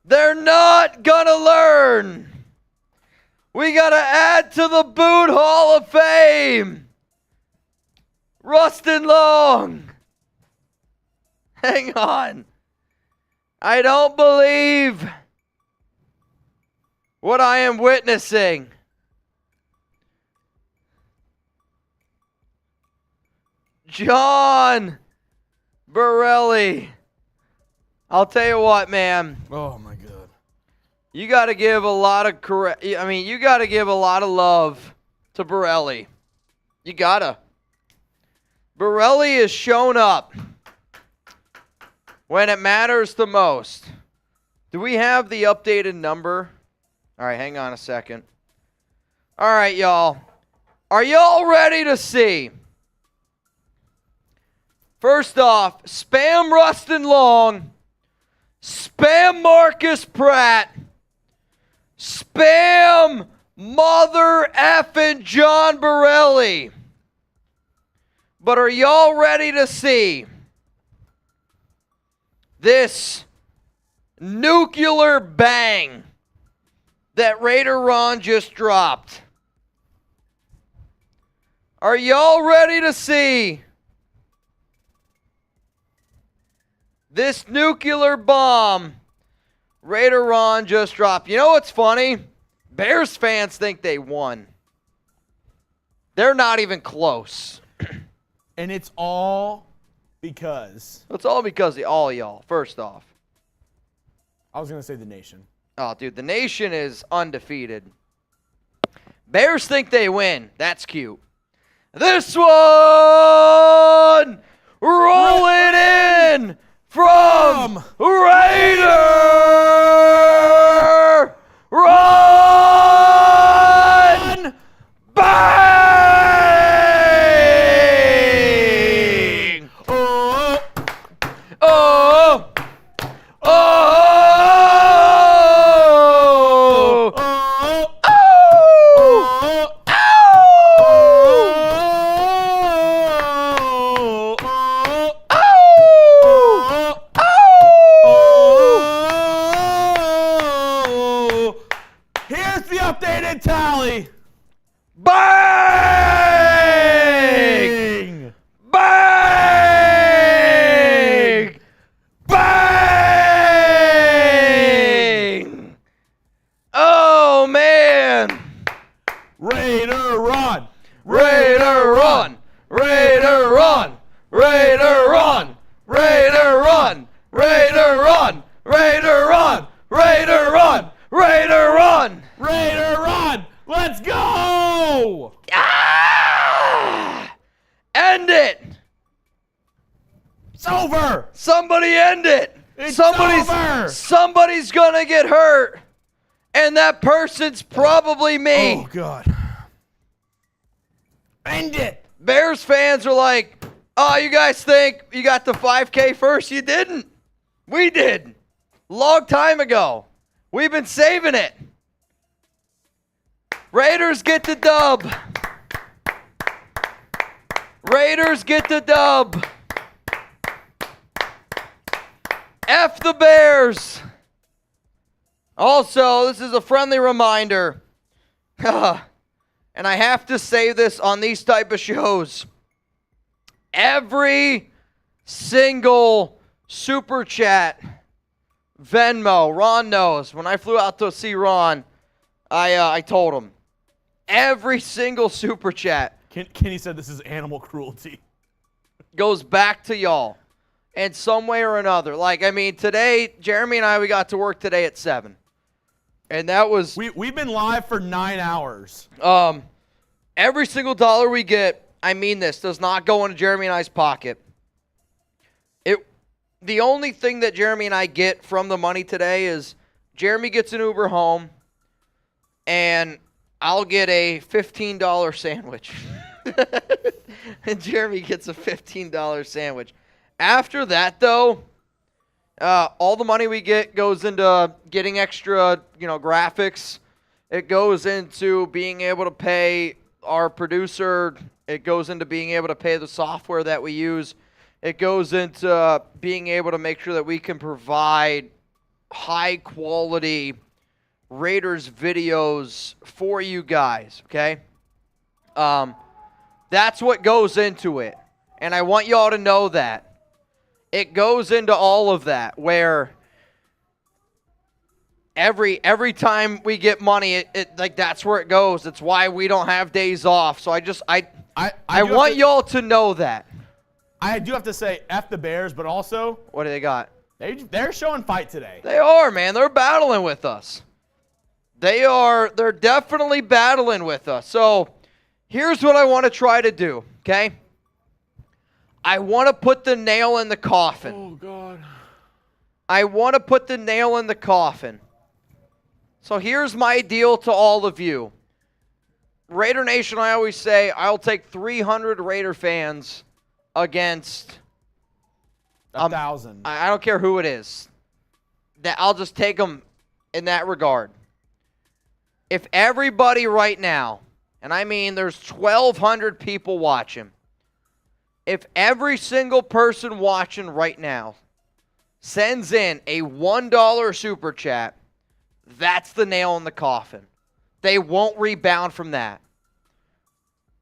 Speaker 1: They're not gonna learn. We got to add to the Boot Hall of Fame. Rustin Long. Hang on. I don't believe what I am witnessing. John Borelli. I'll tell you what, man.
Speaker 2: Oh my God.
Speaker 1: You got to give a lot of you got to give a lot of love to Borelli. You got to. Borelli has shown up when it matters the most. Do we have the updated number? All right, hang on a second. All right, y'all. Are y'all ready to see? First off, spam Rustin Long, spam Marcus Pratt, spam mother effing John Borelli. But are y'all ready to see this nuclear bang that Raider Ron just dropped? Are y'all ready to see this nuclear bomb Raider Ron just dropped? You know what's funny? Bears fans think they won. They're not even close.
Speaker 2: And it's all because...
Speaker 1: It's all because of all y'all, first off.
Speaker 2: I was going to say the nation.
Speaker 1: Oh, dude, the nation is undefeated. Bears think they win. That's cute. This one! Rolling in from Raider Ron! Bang! Oh! Oh! Oh!
Speaker 2: Here's the updated tally.
Speaker 1: Bang! Bang! Bang! Oh, man!
Speaker 2: Raider Run!
Speaker 1: Raider Run! Raider Run! Raider Run! Raider Run! Raider Run! Raider Run! Raider Run! Raider Run!
Speaker 2: Raider Run! Let's go!
Speaker 1: Ah! End it!
Speaker 2: It's over!
Speaker 1: Somebody end it!
Speaker 2: It's over!
Speaker 1: Somebody's gonna get hurt, and that person's probably me.
Speaker 2: Oh, God. End it!
Speaker 1: Bears fans are like, oh, you guys think you got the 5K first? You didn't. We did. Long time ago. We've been saving it. Raiders get the dub. Raiders get the dub. F the Bears. Also, this is a friendly reminder. And I have to say this on these type of shows. Every single super chat, Venmo, Ron knows. When I flew out to see Ron, I told him. Every single super chat
Speaker 2: Kenny said this is animal cruelty.
Speaker 1: goes back to y'all in some way or another. Like, I mean, today, Jeremy and I, we got to work today at 7. And that was...
Speaker 2: We've been live for 9 hours.
Speaker 1: Every single dollar we get, I mean this, does not go into Jeremy and I's pocket. The only thing that Jeremy and I get from the money today is Jeremy gets an Uber home, and I'll get a $15 sandwich. And Jeremy gets a $15 sandwich. After that, though, all the money we get goes into getting extra, graphics. It goes into being able to pay our producer. It goes into being able to pay the software that we use. It goes into being able to make sure that we can provide high-quality Raiders videos for you guys, okay? That's what goes into it. And I want y'all to know that. It goes into all of that, where every time we get money, it like that's where it goes. It's why we don't have days off. So I want y'all to know that.
Speaker 2: I do have to say, F the Bears, but also,
Speaker 1: What do they got?
Speaker 2: they're showing fight today.
Speaker 1: They are, man. They're battling with us. They're definitely battling with us. So here's what I want to try to do, okay? I want to put the nail in the coffin.
Speaker 2: Oh, God.
Speaker 1: I want to put the nail in the coffin. So here's my deal to all of you. Raider Nation, I always say, I'll take 300 Raider fans against
Speaker 2: 1,000.
Speaker 1: I don't care who it is. I'll just take them in that regard. If everybody right now, and I mean there's 1,200 people watching, if every single person watching right now sends in a $1 super chat, that's the nail in the coffin. They won't rebound from that.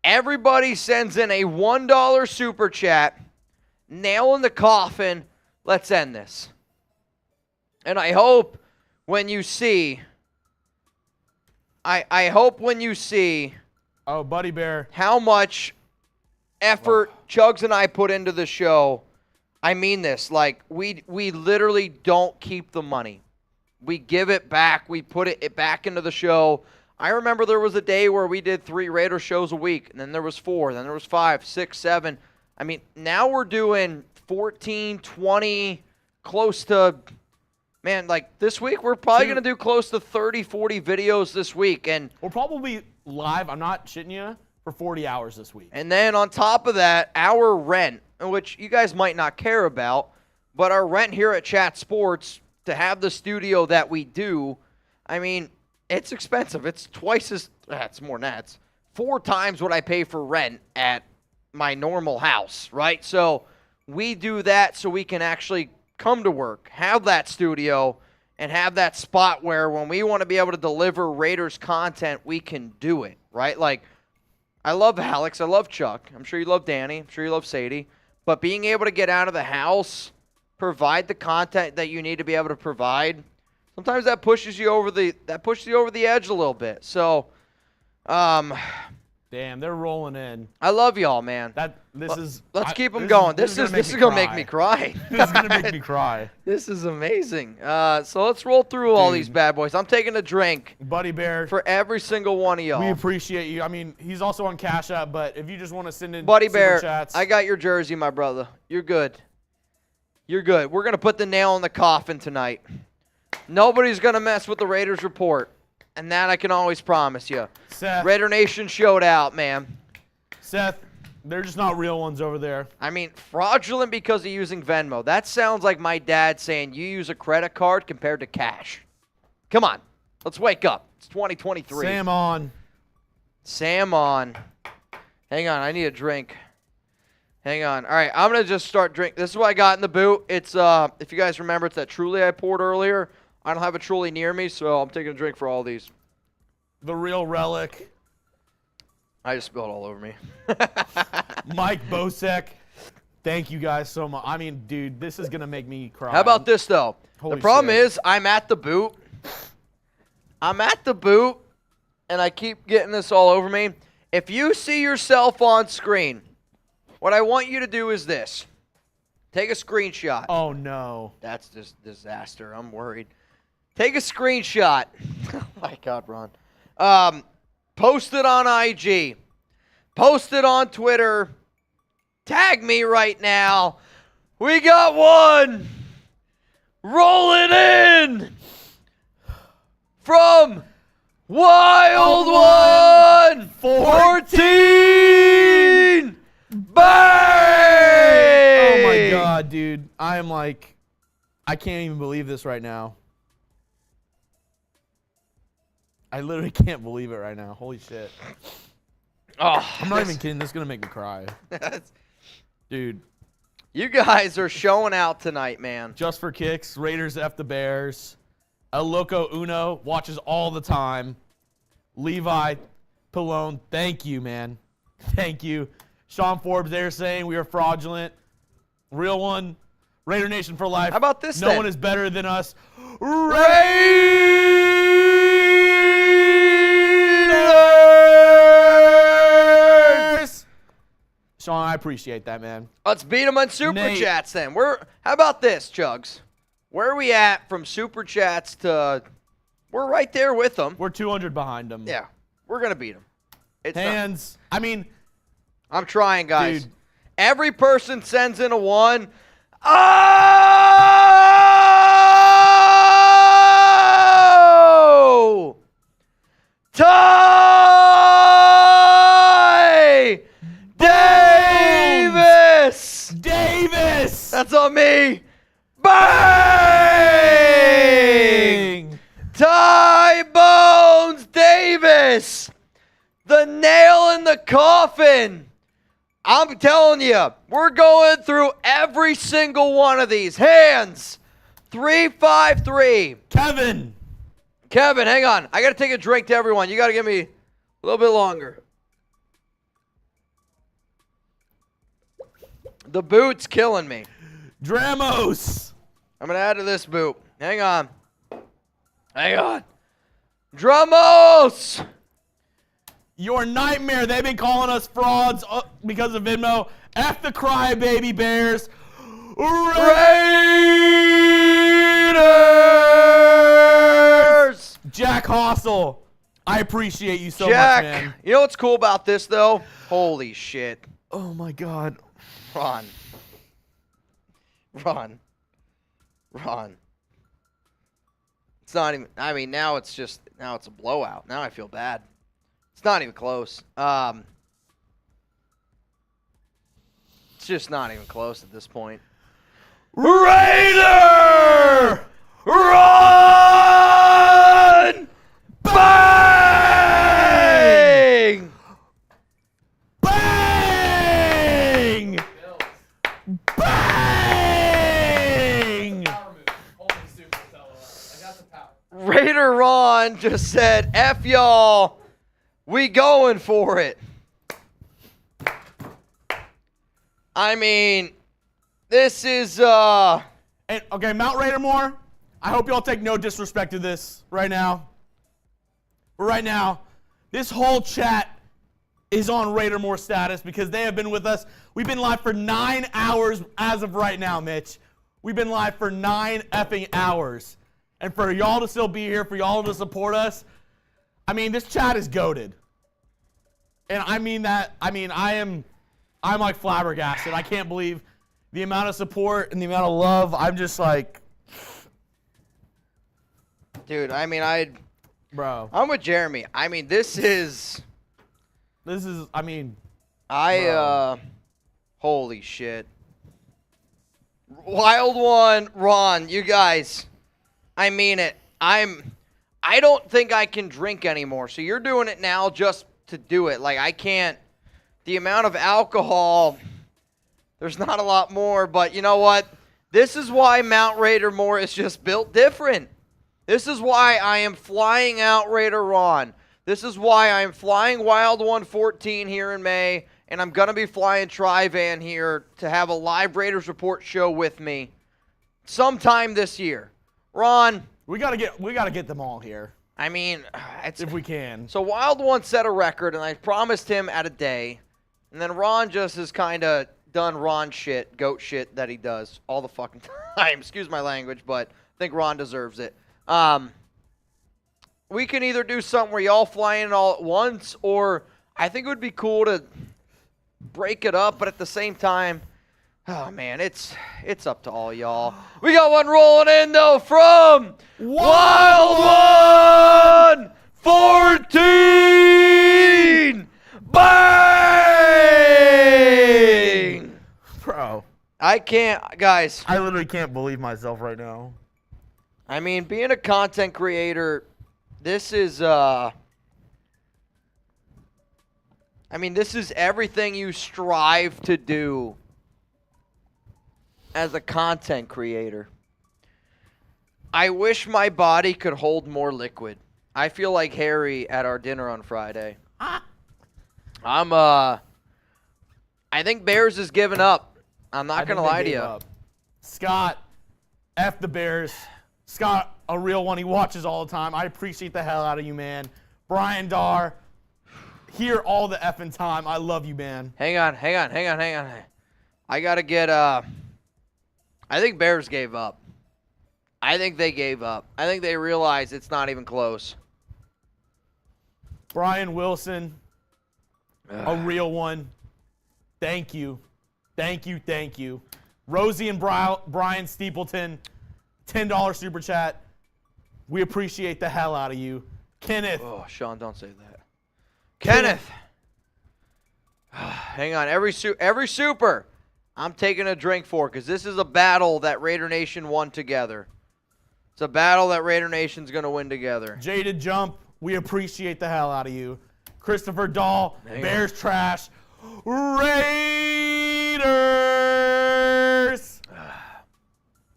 Speaker 1: Everybody sends in a $1 super chat, nail in the coffin, let's end this. And I hope when you see, I hope when you see
Speaker 2: Oh, Buddy Bear.
Speaker 1: how much effort Chugs and I put into the show, I mean this, like we literally don't keep the money. We give it back. We put it back into the show. I remember there was a day where we did 3 Raider shows a week, and then there was 4, then there was 5, 6, 7. I mean, now we're doing 14, 20, close to, man, like this week we're probably going to do close to 30, 40 videos this week. And
Speaker 2: We'll probably live, I'm not shitting you, for 40 hours this week.
Speaker 1: And then on top of that, our rent, which you guys might not care about, but our rent here at Chat Sports to have the studio that we do, I mean, it's expensive. It's twice as, it's more than that. It's 4 times what I pay for rent at my normal house, right? So we do that so we can actually come to work, have that studio, and have that spot where when we want to be able to deliver Raiders content, we can do it, right? Like, I love Alex. I love Chuck. I'm sure you love Danny. I'm sure you love Sadie. But being able to get out of the house, provide the content that you need to be able to provide, sometimes that pushes you over the edge a little bit. So,
Speaker 2: Damn, they're rolling in.
Speaker 1: I love y'all, man.
Speaker 2: Let's
Speaker 1: keep them going. This is gonna make me cry.
Speaker 2: This is gonna make me cry.
Speaker 1: This is amazing. So let's roll through all these bad boys. I'm taking a drink
Speaker 2: Buddy Bear,
Speaker 1: for every single one of y'all.
Speaker 2: we appreciate you. I mean, he's also on Cash App, but if you just want to send in
Speaker 1: Buddy
Speaker 2: super
Speaker 1: Bear,
Speaker 2: chats,
Speaker 1: I got your jersey, my brother. You're good. You're good. We're gonna put the nail in the coffin tonight. Nobody's gonna mess with the Raiders report, and that I can always promise you.
Speaker 2: Seth,
Speaker 1: Raider Nation showed out, man.
Speaker 2: Seth, they're just not real ones over there.
Speaker 1: I mean, fraudulent because of using Venmo. That sounds like my dad saying you use a credit card compared to cash. Come on. Let's wake up. It's 2023.
Speaker 2: Sam on.
Speaker 1: Hang on. I need a drink. Hang on. All right. I'm going to just start drinking. This is what I got in the boot. It's, if you guys remember, it's that Truly I poured earlier. I don't have a Truly near me, so I'm taking a drink for all these.
Speaker 2: The real relic.
Speaker 1: I just spilled all over me.
Speaker 2: Mike Bosek. Thank you guys so much. I mean, dude, this is going to make me cry.
Speaker 1: How about this, though?
Speaker 2: Holy
Speaker 1: The problem
Speaker 2: shit.
Speaker 1: is I'm at the boot. And I keep getting this all over me. If you see yourself on screen, what I want you to do is this. Take a screenshot.
Speaker 2: Oh, no.
Speaker 1: That's just disaster. I'm worried. Take a screenshot. Oh, my God, Ron. Post it on IG. Post it on Twitter. Tag me right now. We got one. Roll it in. from Wild One 14. Bang!
Speaker 2: Oh my God, dude. I am like, I can't even believe this right now. I literally can't believe it right now. Holy shit.
Speaker 1: Oh,
Speaker 2: I'm not even kidding. This is going to make me cry. Dude.
Speaker 1: You guys are showing out tonight, man.
Speaker 2: Just for kicks, Raiders F the Bears. El Loco Uno watches all the time. Levi Pallone, thank you, man. Thank you. Sean Forbes there saying we are fraudulent. Real one. Raider Nation for life.
Speaker 1: How about this
Speaker 2: No
Speaker 1: then?
Speaker 2: one is better than us. Raiders! Sean, I appreciate that, man.
Speaker 1: Let's beat them on Super
Speaker 2: Nate.
Speaker 1: Chats then. How about this, Chugs? Where are we at from Super Chats to... We're right there with them.
Speaker 2: We're 200 behind them.
Speaker 1: Yeah, we're going to beat them. It's not-
Speaker 2: Hands. I mean,
Speaker 1: I'm trying, guys.
Speaker 2: Dude.
Speaker 1: Every person sends in a 1. Oh! Ty Davis!
Speaker 2: Davis!
Speaker 1: That's on me. Bang! Ty Bones Davis! The nail in the coffin. I'm telling you, we're going through every single one of these. Hands. 353.
Speaker 2: Kevin!
Speaker 1: Kevin, hang on. I got to take a drink to everyone. You got to give me a little bit longer. The boot's killing me.
Speaker 2: Dramos!
Speaker 1: I'm going to add to this boot. Hang on. Hang on. Drumos!
Speaker 2: Your nightmare. They've been calling us frauds because of Venmo. F the crybaby Bears.
Speaker 1: Raiders!
Speaker 2: Jack Hossel. I appreciate you so
Speaker 1: Jack,
Speaker 2: much, man.
Speaker 1: you know what's cool about this, though? Holy shit.
Speaker 2: Oh, my God.
Speaker 1: Ron. Ron. Ron. It's not even, I mean, now it's a blowout. Now I feel bad. It's not even close. It's just not even close at this point.
Speaker 2: Raider!
Speaker 1: Run! Bang!
Speaker 2: Bang! Bang!
Speaker 1: Raider Ron just said, F y'all. We going for it. I mean, this is,
Speaker 2: And, okay, Mount Raidermore, I hope y'all take no disrespect to this right now. But right now, this whole chat is on Raidermore status because they have been with us. We've been live for 9 hours as of right now, Mitch. We've been live for 9 effing hours. And for y'all to still be here, for y'all to support us, I mean, this chat is goated. And I mean that, I'm like flabbergasted. I can't believe the amount of support and the amount of love. I'm just like,
Speaker 1: dude, I mean,
Speaker 2: bro.
Speaker 1: I'm with Jeremy. I mean, this is, holy shit. Wild One, Ron, you guys, I mean it. I don't think I can drink anymore. So you're doing it now just to do it. Like, I can't. The amount of alcohol, there's not a lot more. But you know what? This is why Mount Raidermore is just built different. This is why I am flying out Raider Ron. This is why I'm flying Wild 114 here in May. And I'm going to be flying Tri-Van here to have a live Raiders Report show with me sometime this year. Ron.
Speaker 2: We gotta get them all here.
Speaker 1: I mean,
Speaker 2: if we can.
Speaker 1: So Wild One set a record, and I promised him at a day. And then Ron just has kind of done Ron shit, goat shit that he does all the fucking time. Excuse my language, but I think Ron deserves it. We can either do something where y'all fly in all at once, or I think it would be cool to break it up, but at the same time, Oh, man, it's up to all y'all. We got one rolling in, though, from Wild 114. Bang!
Speaker 2: Bro,
Speaker 1: I can't, guys.
Speaker 2: I literally can't believe myself right now.
Speaker 1: I mean, being a content creator, this is, this is everything you strive to do as a content creator. I wish my body could hold more liquid. I feel like Harry at our dinner on Friday. I think Bears is giving up. I'm not going to lie to you.
Speaker 2: Up. Scott, F the Bears. Scott, a real one. He watches all the time. I appreciate the hell out of you, man. Brian Darr, here all the effing time. I love you, man.
Speaker 1: Hang on. I got to get, I think Bears gave up. I think they gave up. I think they realized it's not even close.
Speaker 2: Brian Wilson, a real one. Thank you. Thank you. Rosie and Brian Steepleton, $10 super chat. We appreciate the hell out of you. Kenneth.
Speaker 1: Oh, Sean, don't say that. Kenneth. Hang on. Every super I'm taking a drink for, because this is a battle that Raider Nation won together. It's a battle that Raider Nation's going to win together.
Speaker 2: Jaded Jump, we appreciate the hell out of you. Christopher Dahl, Bears trash. Raiders.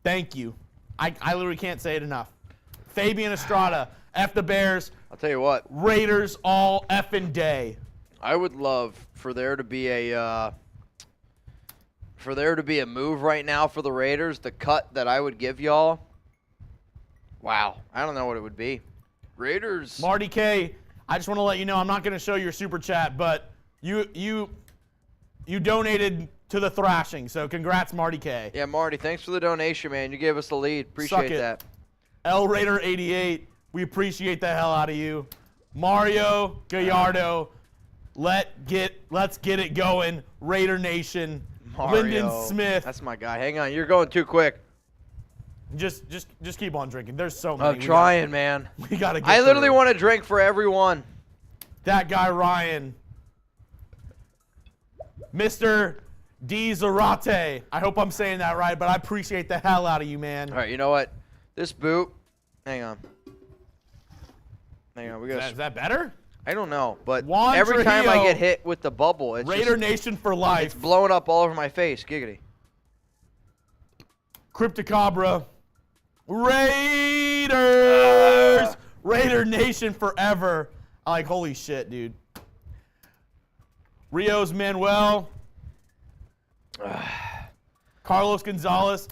Speaker 2: Thank you. I literally can't say it enough. Fabian Estrada, F the Bears.
Speaker 1: I'll tell you what.
Speaker 2: Raiders all effing day.
Speaker 1: I would love for there to be a move right now for the Raiders. The cut that I would give y'all. Wow, I don't know what it would be. Raiders.
Speaker 2: Marty K, I just want to let you know I'm not going to show your super chat, but you donated to the thrashing, so congrats, Marty K.
Speaker 1: Yeah, Marty, thanks for the donation, man. You gave us the lead. Appreciate that.
Speaker 2: L Raider 88, we appreciate the hell out of you. Mario Gallardo, let's get it going. Raider Nation.
Speaker 1: Mario.
Speaker 2: Lyndon Smith.
Speaker 1: That's my guy. Hang on, you're going too quick.
Speaker 2: Just keep on drinking. There's so many.
Speaker 1: I'm trying, man.
Speaker 2: We gotta get
Speaker 1: I literally
Speaker 2: through.
Speaker 1: want to drink for everyone.
Speaker 2: That guy Ryan. Mr. D. Zarate. I hope I'm saying that right, but I appreciate the hell out of you, man.
Speaker 1: All right, you know what? This boot. Hang on. We got.
Speaker 2: Is that better?
Speaker 1: I don't know, but
Speaker 2: Juan
Speaker 1: every time I
Speaker 2: Trujillo,
Speaker 1: get hit with the bubble, it's
Speaker 2: Raider Nation for life.
Speaker 1: It's blowing up all over my face. Giggity.
Speaker 2: Crypticabra. Raiders! Raider Nation forever. Like, holy shit, dude. Rios Manuel. Carlos Gonzalez.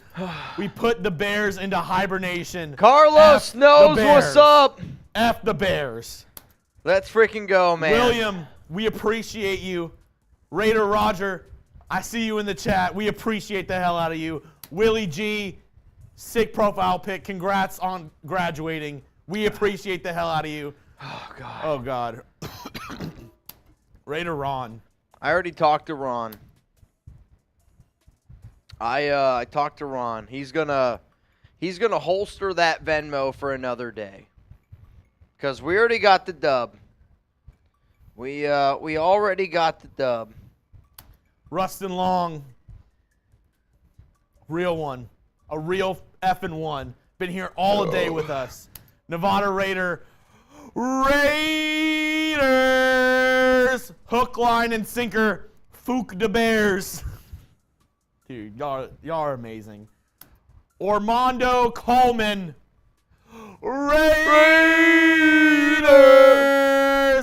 Speaker 2: We put the Bears into hibernation.
Speaker 1: Carlos
Speaker 2: F
Speaker 1: knows
Speaker 2: the
Speaker 1: what's
Speaker 2: Bears.
Speaker 1: up.
Speaker 2: F the Bears.
Speaker 1: Let's freaking go, man.
Speaker 2: William, we appreciate you. Raider Roger, I see you in the chat. We appreciate the hell out of you. Willie G, sick profile pic. Congrats on graduating. We appreciate the hell out of you.
Speaker 1: Oh, God.
Speaker 2: Oh, God. Raider Ron.
Speaker 1: I already talked to Ron. I talked to Ron. He's gonna holster that Venmo for another day. Because we already got the dub. We already got the dub.
Speaker 2: Rustin Long. Real one. A real effing one. Been here all day with us. Nevada Raider. Raiders! Hook, line, and sinker. Fook the Bears. Dude, y'all are amazing. Orlando Coleman. Raiders!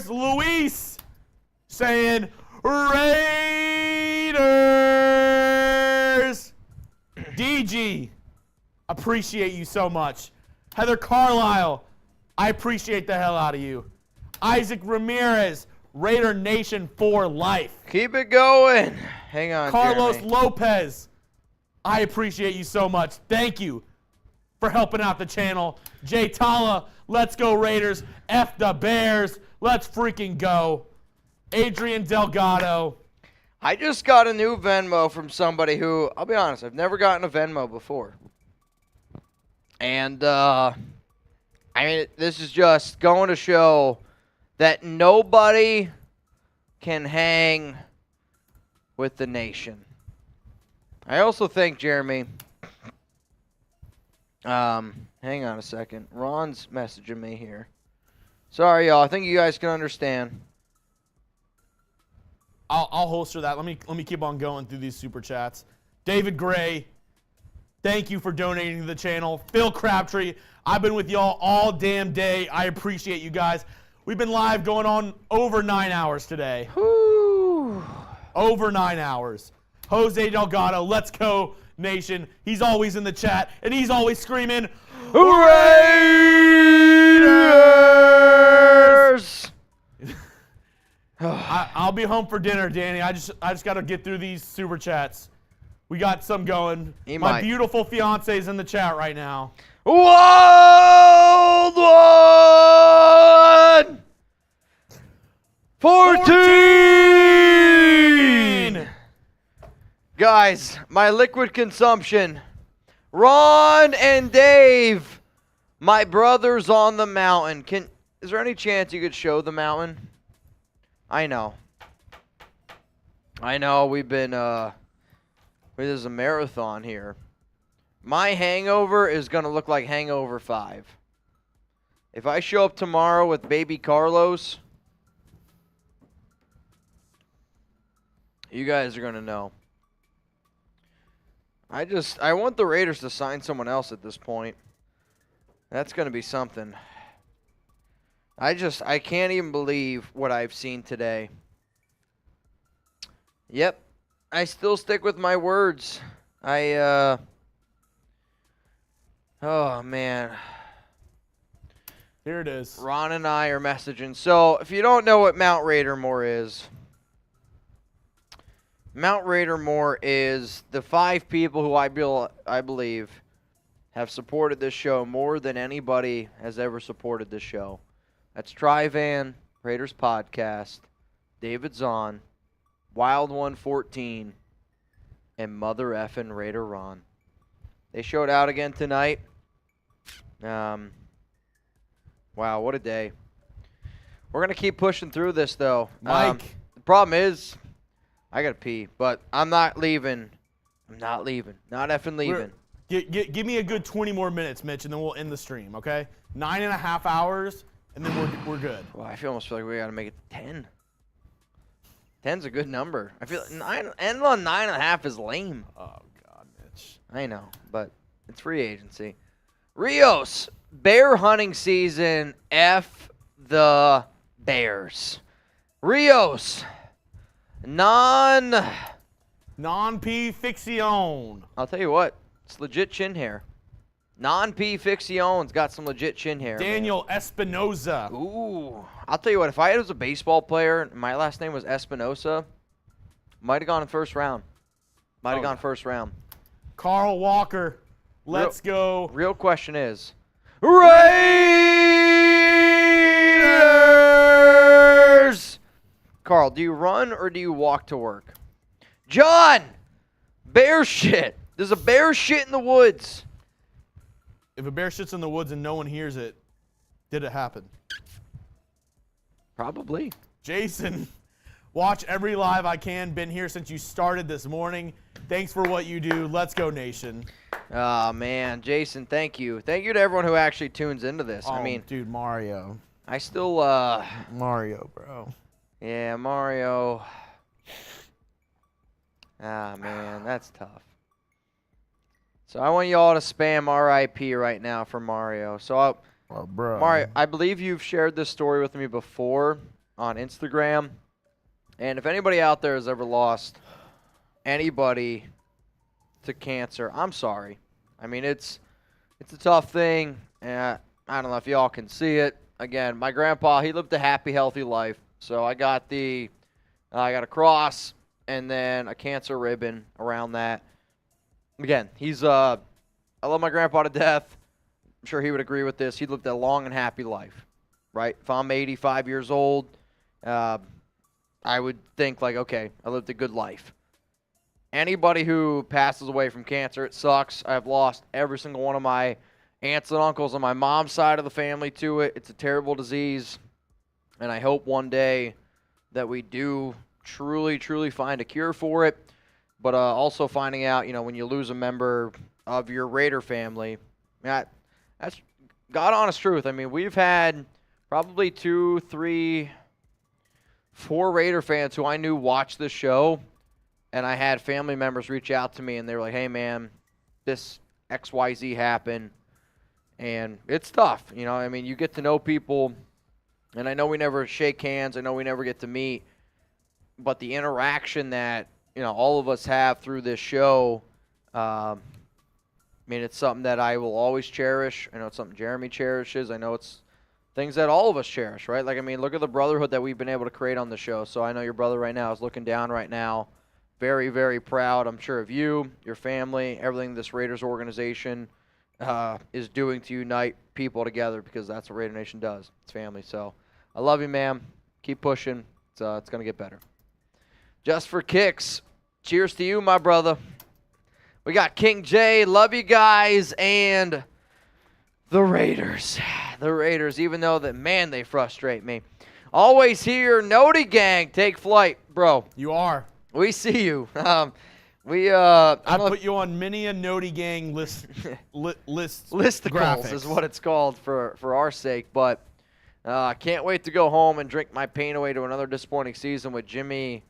Speaker 2: Luis saying Raiders! DG, appreciate you so much. Heather Carlisle, I appreciate the hell out of you. Isaac Ramirez, Raider Nation for life.
Speaker 1: Keep it going. Hang on,
Speaker 2: Carlos
Speaker 1: Jeremy.
Speaker 2: Lopez, I appreciate you so much. Thank you for helping out the channel. Jay Tala, let's go Raiders. F the Bears. Let's freaking go. Adrian Delgado.
Speaker 1: I just got a new Venmo from somebody who, I'll be honest, I've never gotten a Venmo before. And, I mean, this is just going to show that nobody can hang with the nation. I also think, Jeremy, hang on a second. Ron's messaging me here. Sorry, y'all. I think you guys can understand.
Speaker 2: I'll holster that. Let me keep on going through these super chats. David Gray, thank you for donating to the channel. Phil Crabtree, I've been with y'all all damn day. I appreciate you guys. We've been live going on over 9 hours today.
Speaker 1: Whew.
Speaker 2: Over 9 hours. Jose Delgado, let's go, nation. He's always in the chat, and he's always screaming,
Speaker 1: Raiders!
Speaker 2: I'll be home for dinner, Danny. I just got to get through these super chats. We got some going. My beautiful fiance's in the chat right now.
Speaker 1: Wild one! 14! Guys, my liquid consumption. Ron and Dave, my brothers on the mountain. Is there any chance you could show the mountain? I know we've been, there's a marathon here. My hangover is going to look like Hangover 5. If I show up tomorrow with baby Carlos, you guys are going to know. I want the Raiders to sign someone else at this point. That's going to be something. I can't even believe what I've seen today. Yep. I still stick with my words. Oh, man.
Speaker 2: Here it is.
Speaker 1: Ron and I are messaging. So, if you don't know what Mount Raidermore is, Mount Raidermore is the 5 people who I believe have supported this show more than anybody has ever supported this show. That's Trivan, Raiders Podcast, David Zahn, Wild 114, and Mother Effin' Raider Ron. They showed out again tonight. Wow, what a day. We're going to keep pushing through this, though.
Speaker 2: Mike.
Speaker 1: The problem is, I got to pee, but I'm not leaving. I'm not leaving. Not effing leaving.
Speaker 2: Give me a good 20 more minutes, Mitch, and then we'll end the stream, okay? 9.5 hours, and then we're good.
Speaker 1: Well, I almost feel like we got to make it 10. 10's a good number. I feel like end on 9.5 is lame.
Speaker 2: Oh, God, Mitch.
Speaker 1: I know, but it's free agency. Rios, bear hunting season. F the Bears. Rios,
Speaker 2: Non-P fiction.
Speaker 1: I'll tell you what, it's legit chin hair. Non-P fiction's got some legit chin hair.
Speaker 2: Daniel Espinoza.
Speaker 1: Ooh, I'll tell you what, if I was a baseball player and my last name was Espinosa, might have gone in first round. First round.
Speaker 2: Carl Walker. Let's go.
Speaker 1: Real question is, Raiders! Carl, do you run or do you walk to work? John! Bear shit. There's a bear shit in the woods.
Speaker 2: If a bear shits in the woods and no one hears it, did it happen?
Speaker 1: Probably.
Speaker 2: Jason, watch every live I can. Been here since you started this morning. Thanks for what you do. Let's go, nation.
Speaker 1: Oh, man. Jason, thank you. Thank you to everyone who actually tunes into this.
Speaker 2: Oh,
Speaker 1: I mean,
Speaker 2: dude, Mario.
Speaker 1: I still,
Speaker 2: Mario, bro.
Speaker 1: yeah, Mario. Ah, man, that's tough. So I want you all to spam RIP right now for Mario. So,
Speaker 2: Bro.
Speaker 1: Mario, I believe you've shared this story with me before on Instagram. And if anybody out there has ever lost anybody to cancer, I'm sorry. I mean, it's a tough thing. I don't know if y'all can see it. Again, my grandpa, he lived a happy, healthy life. So I got a cross and then a cancer ribbon around that. Again, I love my grandpa to death. I'm sure he would agree with this. He lived a long and happy life, right? If I'm 85 years old, I would think like, okay, I lived a good life. Anybody who passes away from cancer, it sucks. I've lost every single one of my aunts and uncles on my mom's side of the family to it. It's a terrible disease, and I hope one day that we do truly, truly find a cure for it. But also finding out, when you lose a member of your Raider family, that's God honest truth. I mean, we've had probably 2, 3, 4 Raider fans who I knew watched this show, and I had family members reach out to me, and they were like, hey, man, this XYZ happened. And it's tough, I mean, you get to know people, and I know we never shake hands. I know we never get to meet. But the interaction that, all of us have through this show, I mean, it's something that I will always cherish. I know it's something Jeremy cherishes. I know it's things that all of us cherish, right? Like, I mean, look at the brotherhood that we've been able to create on the show. So I know your brother right now is looking down right now. Very, very proud, I'm sure, of you, your family, everything this Raiders organization is doing to unite people together, because that's what Raider Nation does. It's family. So I love you, man. Keep pushing. It's going to get better. Just for kicks. Cheers to you, my brother. We got King J. Love you guys. And the Raiders. The Raiders, even though that, man, they frustrate me. Always here. Noti Gang, take flight, bro.
Speaker 2: You are.
Speaker 1: We see you.
Speaker 2: I put you on many a Noti Gang
Speaker 1: listicles is what it's called for our sake. But I can't wait to go home and drink my pain away to another disappointing season with Jimmy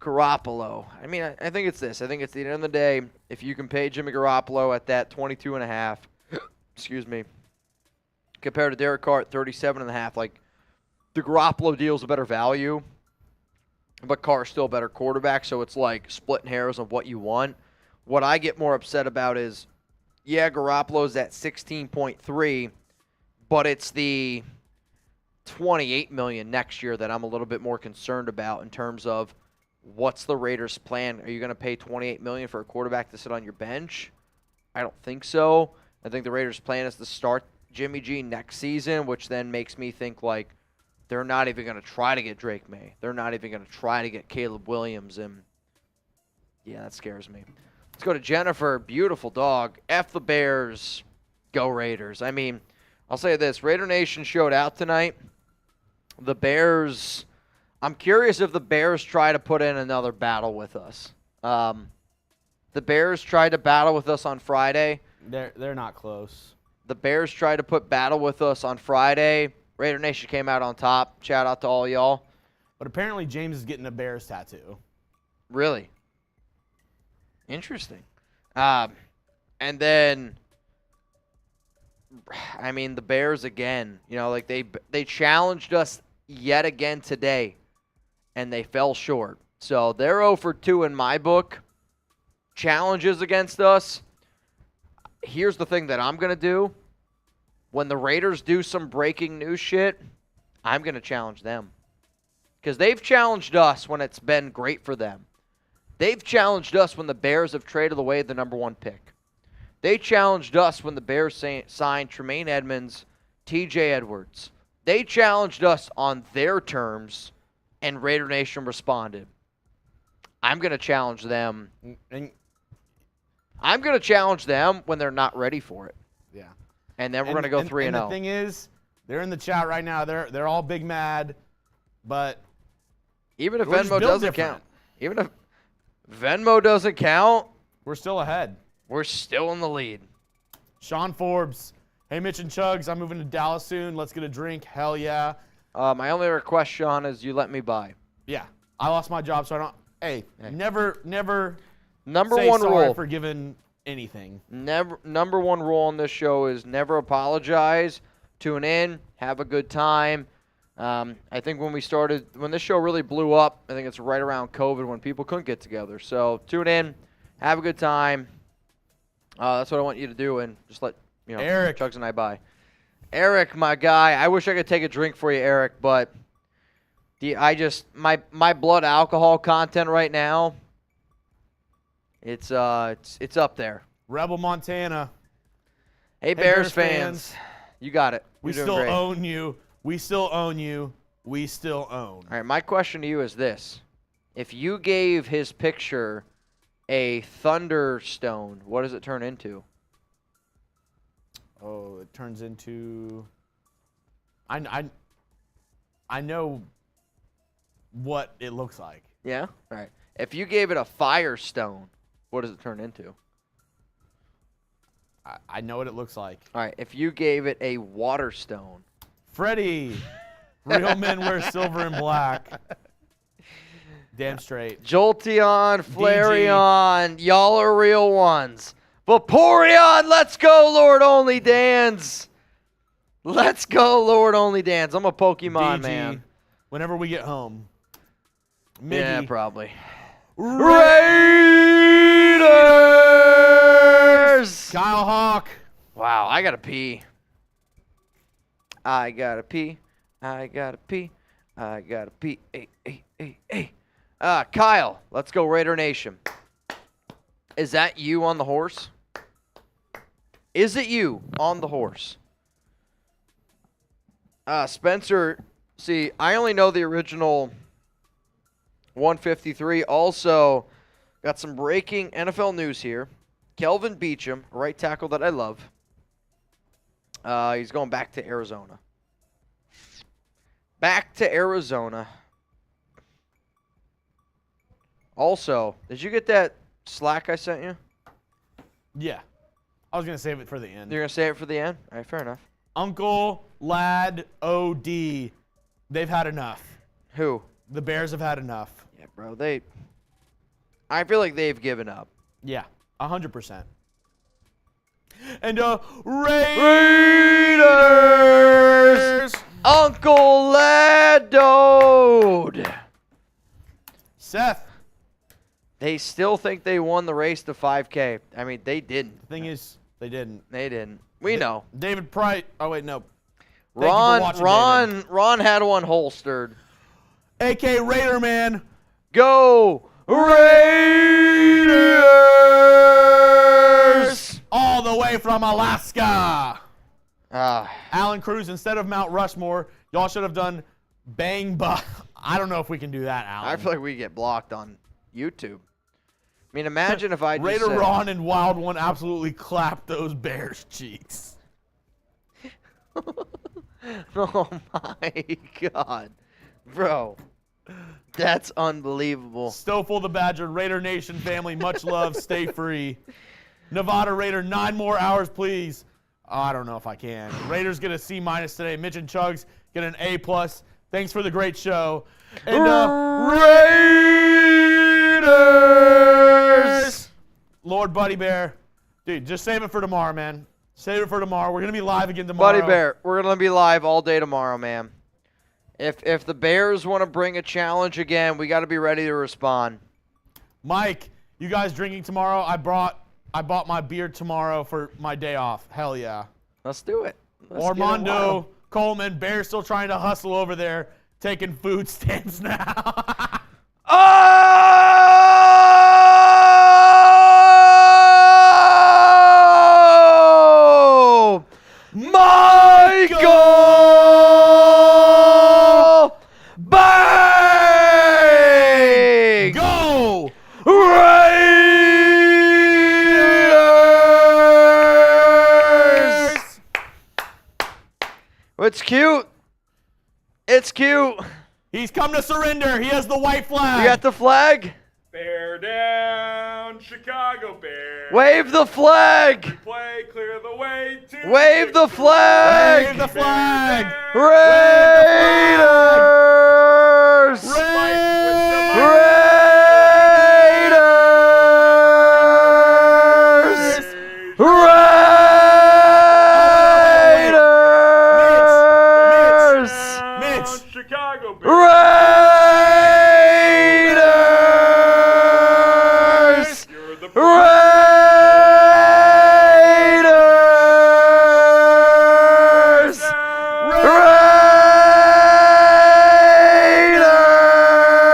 Speaker 1: Garoppolo. I mean, I think it's this. I think it's the end of the day, if you can pay Jimmy Garoppolo at that 22.5, excuse me, compared to Derek Carr at 37.5, like, the Garoppolo deal is a better value, but Carr's still a better quarterback, so it's like splitting hairs on what you want. What I get more upset about is, yeah, Garoppolo's at 16.3, but it's the $28 million next year that I'm a little bit more concerned about in terms of what's the Raiders' plan. Are you going to pay $28 million for a quarterback to sit on your bench? I don't think so. I think the Raiders' plan is to start Jimmy G next season, which then makes me think like they're not even going to try to get Drake May. They're not even going to try to get Caleb Williams, and yeah, that scares me. Let's go to Jennifer. Beautiful dog. F the Bears. Go Raiders. I mean, I'll say this. Raider Nation showed out tonight. The Bears, I'm curious if the Bears try to put in another battle with us. The Bears tried to battle with us on Friday.
Speaker 2: They're not close.
Speaker 1: The Bears tried to put battle with us on Friday. Raider Nation came out on top. Shout out to all y'all.
Speaker 2: But apparently James is getting a Bears tattoo.
Speaker 1: Really? Interesting. And then, I mean, the Bears again. Like they challenged us yet again today, and they fell short. So they're 0 for 2 in my book. Challenges against us. Here's the thing that I'm going to do. When the Raiders do some breaking news shit, I'm going to challenge them. Because they've challenged us when it's been great for them. They've challenged us when the Bears have traded away the number 1 pick. They challenged us when the Bears signed Tremaine Edmonds, TJ Edwards. They challenged us on their terms, and Raider Nation responded. I'm going to challenge them. I'm going to challenge them when they're not ready for it.
Speaker 2: Yeah.
Speaker 1: And then we're going to go 3-0.
Speaker 2: And the thing is, they're in the chat right now. They're all big mad, but
Speaker 1: even if
Speaker 2: we're just
Speaker 1: Venmo
Speaker 2: built
Speaker 1: doesn't
Speaker 2: different.
Speaker 1: count. Even if Venmo doesn't count,
Speaker 2: We're still ahead.
Speaker 1: we're still in the lead.
Speaker 2: Sean Forbes. Hey, Mitch and Chugs, I'm moving to Dallas soon. Let's get a drink. Hell yeah.
Speaker 1: My only request, Sean, is you let me buy.
Speaker 2: Yeah. I lost my job, so I don't. Hey. Never
Speaker 1: Number
Speaker 2: say
Speaker 1: one
Speaker 2: sorry
Speaker 1: rule.
Speaker 2: for giving anything.
Speaker 1: Number one rule on this show is never apologize. Tune in, have a good time. I think when this show really blew up, I think it's right around COVID when people couldn't get together. So tune in, have a good time. That's what I want you to do, and just let
Speaker 2: Eric.
Speaker 1: Chugs and I buy. Eric, my guy, I wish I could take a drink for you, Eric, but my blood alcohol content right now, it's up there.
Speaker 2: Rebel Montana.
Speaker 1: Hey, Bears fans. You got it.
Speaker 2: We
Speaker 1: You're
Speaker 2: still
Speaker 1: doing great.
Speaker 2: own you. We still own you. we still own.
Speaker 1: All right, my question to you is this. If you gave his picture a thunderstone, what does it turn into?
Speaker 2: Oh, it turns into. I know what it looks like.
Speaker 1: Yeah? All right. If you gave it a firestone, what does it turn into?
Speaker 2: I know what it looks like.
Speaker 1: All right. If you gave it a waterstone.
Speaker 2: Freddie, real men wear silver and black. Damn straight.
Speaker 1: Jolteon, Flareon, y'all are real ones. Vaporeon, let's go, Lord Only Dans. Let's go, Lord Only Dans. I'm a Pokemon
Speaker 2: DG,
Speaker 1: man.
Speaker 2: Whenever we get home. Miggy.
Speaker 1: Yeah, probably. Raiders!
Speaker 2: Kyle Hawk.
Speaker 1: Wow, I gotta pee. I gotta pee. I gotta pee. I gotta pee. Hey, hey, hey, hey. Kyle, let's go Raider Nation. Is that you on the horse? Is it you on the horse? Spencer, see, I only know the original 153. Also, got some breaking NFL news here. Kelvin Beachum, right tackle that I love. He's going back to Arizona. Back to Arizona. Also, did you get that Slack I sent you?
Speaker 2: Yeah. I was going to save it for the end.
Speaker 1: You're going to save it for the end? All right, fair enough.
Speaker 2: Uncle, Lad, OD. They've had enough.
Speaker 1: Who?
Speaker 2: The Bears have had enough.
Speaker 1: Yeah, bro, I feel like they've given up.
Speaker 2: Yeah, 100%. And
Speaker 1: Raiders! Uncle Ladode!
Speaker 2: Seth.
Speaker 1: They still think they won the race to 5K. I mean, they didn't.
Speaker 2: The thing is, they didn't.
Speaker 1: They didn't. We know.
Speaker 2: David Price. Oh, wait, no. Thank you for watching, David.
Speaker 1: Ron had one holstered.
Speaker 2: AK Raider Man.
Speaker 1: Go Raiders!
Speaker 2: All the way from Alaska.
Speaker 1: Ah,
Speaker 2: Alan Cruz, instead of Mount Rushmore, y'all should have done Bang Buck. I don't know if we can do that, Alan.
Speaker 1: I feel like we get blocked on YouTube. I mean, imagine if I just
Speaker 2: Raider
Speaker 1: said,
Speaker 2: Ron and Wild One absolutely clapped those Bears' cheeks.
Speaker 1: oh my God. Bro, that's unbelievable.
Speaker 2: Stoffel the Badger, Raider Nation family, much love, stay free. Nevada Raider, 9 more hours, please. Oh, I don't know if I can. Raiders get a C- today. Mitch and Chugs get an A+. Thanks for the great show. And Raiders! Lord Buddy Bear. Dude, just save it for tomorrow, man. Save it for tomorrow. We're going to be live again tomorrow.
Speaker 1: Buddy Bear, we're going to be live all day tomorrow, man. If the Bears want to bring a challenge again, we got to be ready to respond.
Speaker 2: Mike, you guys drinking tomorrow? I bought my beer tomorrow for my day off. Hell yeah.
Speaker 1: Let's do it. Let's get it
Speaker 2: Armando
Speaker 1: wild.
Speaker 2: Coleman, Bears still trying to hustle over there, taking food stamps now.
Speaker 1: Oh! Michael! Bang!
Speaker 2: Go!
Speaker 1: Raiders! It's cute. It's cute.
Speaker 2: He's come to surrender. He has the white flag.
Speaker 1: You got the flag?
Speaker 4: Bear down, Chicago Bears.
Speaker 1: Wave the flag!
Speaker 4: Play, clear the way to
Speaker 1: Wave the
Speaker 4: victory.
Speaker 1: flag!
Speaker 2: Wave the flag.
Speaker 1: Raiders! Raiders! Raiders!
Speaker 2: Mitch.
Speaker 4: Chicago Bears.
Speaker 1: Raiders!
Speaker 4: You're the
Speaker 1: Raiders!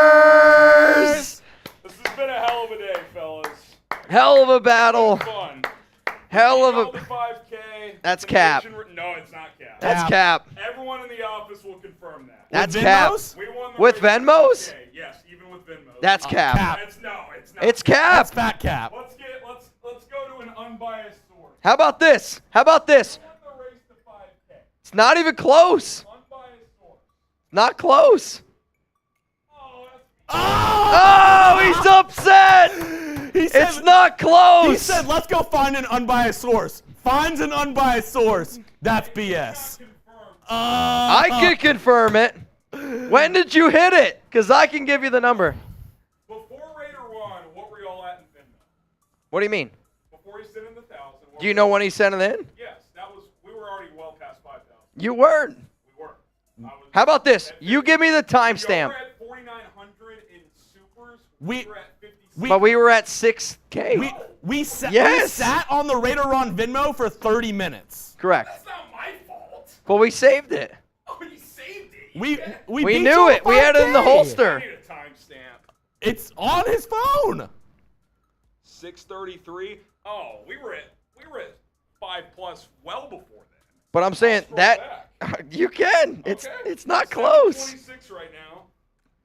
Speaker 1: Raiders!
Speaker 4: This has been a hell of a day, fellas.
Speaker 1: Hell of a battle.
Speaker 4: Fun.
Speaker 1: Hell of
Speaker 4: Held
Speaker 1: a.
Speaker 4: to 5K.
Speaker 1: That's cap.
Speaker 4: No, it's not cap.
Speaker 1: That's cap.
Speaker 4: Everyone in the office will confirm that.
Speaker 1: That's
Speaker 2: With
Speaker 1: cap.
Speaker 2: Venmos?
Speaker 4: We won the
Speaker 1: With
Speaker 4: race.
Speaker 1: Venmos?
Speaker 4: Okay, yes, even with Venmos.
Speaker 1: That's cap.
Speaker 2: cap.
Speaker 4: It's not.
Speaker 1: It's cap.
Speaker 2: That's fat cap.
Speaker 4: Let's go to an unbiased source.
Speaker 1: How about this? How about this?
Speaker 4: Won the race to 5K.
Speaker 1: It's not even close.
Speaker 4: Unbiased source.
Speaker 1: Not close.
Speaker 4: Oh, that's
Speaker 1: Oh, he's upset.
Speaker 2: He said,
Speaker 1: It's not close.
Speaker 2: He said, let's go find an unbiased source. Finds an unbiased source. That's BS.
Speaker 4: confirmed.
Speaker 1: I can confirm it. When did you hit it? Because I can give you the number.
Speaker 4: Before Raider won, what were y'all at in Venmo?
Speaker 1: What do you mean?
Speaker 4: Before he sent in the 1,000.
Speaker 1: Do you know when he sent it in?
Speaker 4: Yes, we were already well past 5,000.
Speaker 1: You weren't.
Speaker 4: We were.
Speaker 1: How about this? You give me the timestamp.
Speaker 4: Y'all were at 4,900 in supers.
Speaker 2: We-
Speaker 4: were at 56.
Speaker 1: But we were at 6K.
Speaker 2: We sat
Speaker 1: Yes.
Speaker 2: on the Raider on Venmo for 30 minutes.
Speaker 1: Correct.
Speaker 4: That's not my fault.
Speaker 1: But we saved it.
Speaker 4: Oh, you saved it.
Speaker 2: We
Speaker 1: We
Speaker 2: beat
Speaker 1: knew
Speaker 2: you
Speaker 1: it. We had it in the
Speaker 2: 5K.
Speaker 4: I
Speaker 1: holster.
Speaker 4: need a timestamp.
Speaker 2: It's on his phone.
Speaker 4: 6:33. Oh, we were at 5+ well before then.
Speaker 1: But I'm saying
Speaker 4: Scroll
Speaker 1: that
Speaker 4: back.
Speaker 1: you can. It's
Speaker 4: Okay.
Speaker 1: it's not close.
Speaker 4: 26 right now.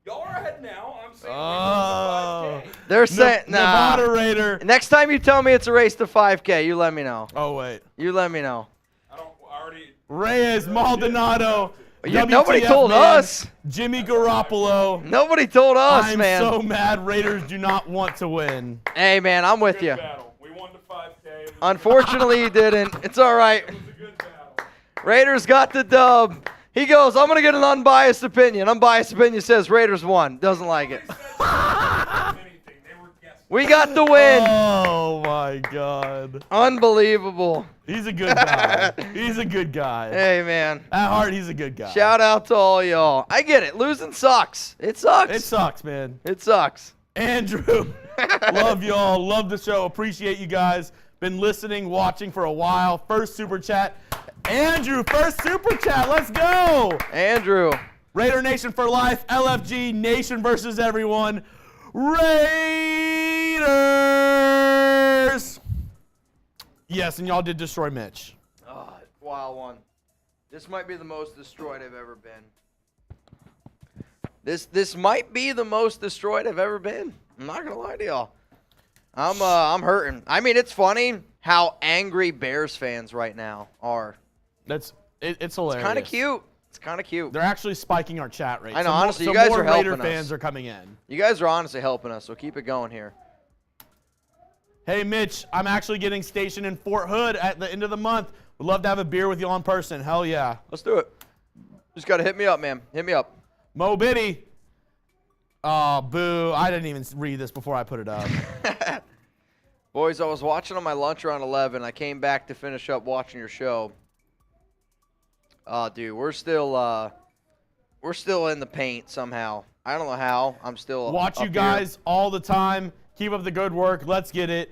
Speaker 4: Y'all are ahead now. I'm saying
Speaker 2: Oh.
Speaker 4: 5K.
Speaker 1: They're saying nah.
Speaker 2: Nevada Raider.
Speaker 1: Next time you tell me it's a race to 5K, you let me know.
Speaker 2: Oh, wait.
Speaker 1: You let me know.
Speaker 4: I already.
Speaker 2: Reyes, Maldonado.
Speaker 1: Nobody
Speaker 2: WTF
Speaker 1: told
Speaker 2: man,
Speaker 1: us.
Speaker 2: Jimmy Garoppolo.
Speaker 1: Nobody told us,
Speaker 2: I'm
Speaker 1: man.
Speaker 2: so mad Raiders do not want to win.
Speaker 1: Hey, man, I'm with
Speaker 4: Good
Speaker 1: you.
Speaker 4: battle. We won to 5K. It was
Speaker 1: Unfortunately, you didn't. It's all right.
Speaker 4: a good battle.
Speaker 1: Raiders got the dub. He goes, I'm going to get an unbiased opinion. Unbiased opinion says Raiders won. Doesn't like it.
Speaker 4: Anything. They were guessing.
Speaker 1: We got the win.
Speaker 2: Oh, my God.
Speaker 1: Unbelievable.
Speaker 2: He's a good guy. He's a good guy.
Speaker 1: Hey, man.
Speaker 2: At heart, he's a good guy.
Speaker 1: Shout out to all y'all. I get it. Losing sucks. It sucks.
Speaker 2: It sucks, man.
Speaker 1: It sucks.
Speaker 2: Andrew, love y'all. Love the show. Appreciate you guys. Been listening, watching for a while. First super chat. Andrew, first super chat. Let's go.
Speaker 1: Andrew.
Speaker 2: Raider Nation for life. LFG Nation versus everyone. Raiders. Yes, and y'all did destroy Mitch.
Speaker 1: Oh, wild one. This might be the most destroyed I've ever been. This might be the most destroyed I've ever been. I'm not gonna lie to y'all. I'm hurting. I mean, it's funny how angry Bears fans right now are.
Speaker 2: It's hilarious.
Speaker 1: Kind of cute. It's kind of cute.
Speaker 2: They're actually spiking our chat rate.
Speaker 1: I know,
Speaker 2: So
Speaker 1: honestly,
Speaker 2: so
Speaker 1: you guys
Speaker 2: more
Speaker 1: are helping
Speaker 2: Raider
Speaker 1: us.
Speaker 2: fans are coming in.
Speaker 1: You guys are honestly helping us, so keep it going here.
Speaker 2: Hey, Mitch, I'm actually getting stationed in Fort Hood at the end of the month. Would love to have a beer with you in person. Hell yeah.
Speaker 1: Let's do it. Just gotta hit me up, man. Hit me up.
Speaker 2: Mo Biddy. Oh, boo. I didn't even read this before I put it up.
Speaker 1: Boys, I was watching on my lunch around 11. I came back to finish up watching your show. Oh, dude, we're still in the paint somehow. I don't know how. I'm still
Speaker 2: Watch you
Speaker 1: up
Speaker 2: guys all the time. Keep up the good work. Let's get it.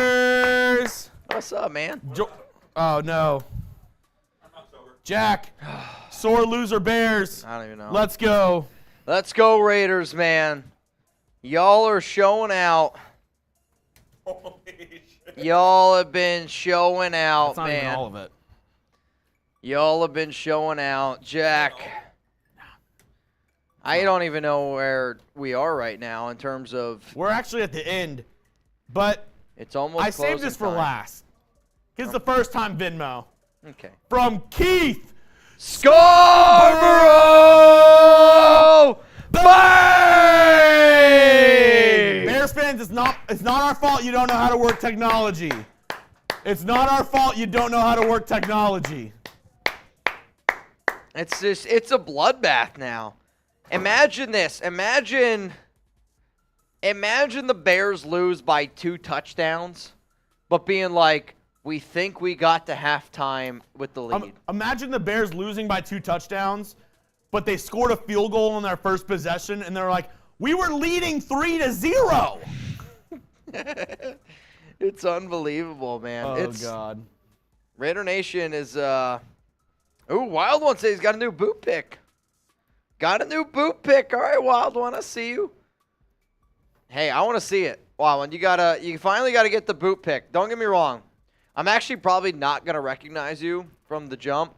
Speaker 2: Raiders.
Speaker 1: Here. What's up, man?
Speaker 2: Oh, no.
Speaker 4: I'm not sober.
Speaker 2: Jack. Sore loser Bears.
Speaker 1: I don't even know.
Speaker 2: Let's go.
Speaker 1: Let's go, Raiders, man. Y'all are showing out.
Speaker 4: Holy shit.
Speaker 1: Y'all have been showing out,
Speaker 2: That's not even
Speaker 1: man.
Speaker 2: all of it.
Speaker 1: Y'all have been showing out. Jack, I don't even know where we are right now in terms of
Speaker 2: We're actually at the end, but
Speaker 1: it's almost
Speaker 2: I saved this for
Speaker 1: closing time.
Speaker 2: last. It's the first time Venmo.
Speaker 1: Okay.
Speaker 2: From Keith.
Speaker 1: Scarborough! Bay!
Speaker 2: Bears fans, it's not our fault you don't know how to work technology. It's not our fault you don't know how to work technology.
Speaker 1: It's a bloodbath now. Imagine this. Imagine the Bears lose by 2 touchdowns, but being like, we think we got to halftime with the lead.
Speaker 2: Imagine the Bears losing by 2 touchdowns, but they scored a field goal on their first possession, and they're like, we were leading 3-0.
Speaker 1: It's unbelievable, man.
Speaker 2: Oh,
Speaker 1: It's
Speaker 2: God.
Speaker 1: Raider Nation is Ooh, Wild One says he's got a new boot pick. Got a new boot pick. All right, Wild One, I see you. Hey, I want to see it. Wild One, you finally gotta get the boot pick. Don't get me wrong. I'm actually probably not gonna recognize you from the jump.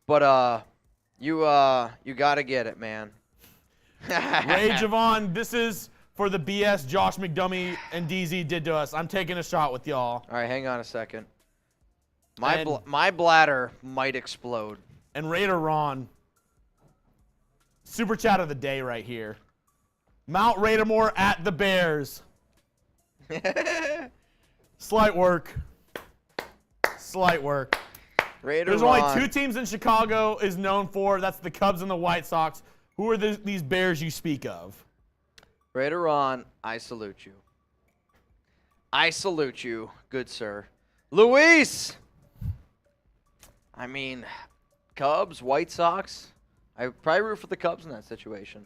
Speaker 1: But you gotta get it, man.
Speaker 2: Ray Javon, this is for the BS Josh McDummy and DZ did to us. I'm taking a shot with y'all.
Speaker 1: All right, hang on a second.
Speaker 2: And-
Speaker 1: My bladder might explode.
Speaker 2: And Raider Ron, super chat of the day right here. Mount Raidermore at the Bears. Slight work. Slight work.
Speaker 1: Raider
Speaker 2: There's
Speaker 1: Ron.
Speaker 2: only 2 teams in Chicago is known for. That's the Cubs and the White Sox. Who are these Bears you speak of?
Speaker 1: Raider Ron, I salute you. I salute you, good sir. Luis! I mean, Cubs, White Sox. I probably root for the Cubs in that situation.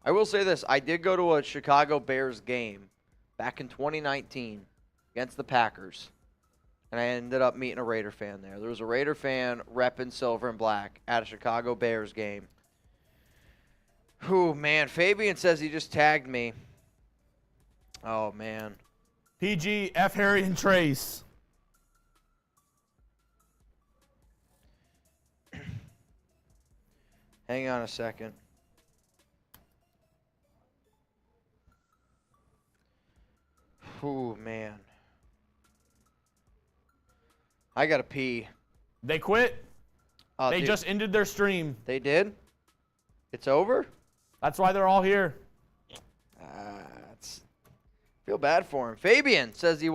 Speaker 1: I will say this. I did go to a Chicago Bears game back in 2019 against the Packers. And I ended up meeting a Raider fan there. There was a Raider fan repping silver and black at a Chicago Bears game. Whew, man. Fabian says he just tagged me. Oh, man.
Speaker 2: PG, F. Harry, and Trace.
Speaker 1: Hang on a second. Ooh, man. I gotta pee.
Speaker 2: They quit.
Speaker 1: Oh,
Speaker 2: They
Speaker 1: dude,
Speaker 2: just ended their stream.
Speaker 1: They did? It's over?
Speaker 2: That's why they're all here.
Speaker 1: Feel bad for him. Fabian says he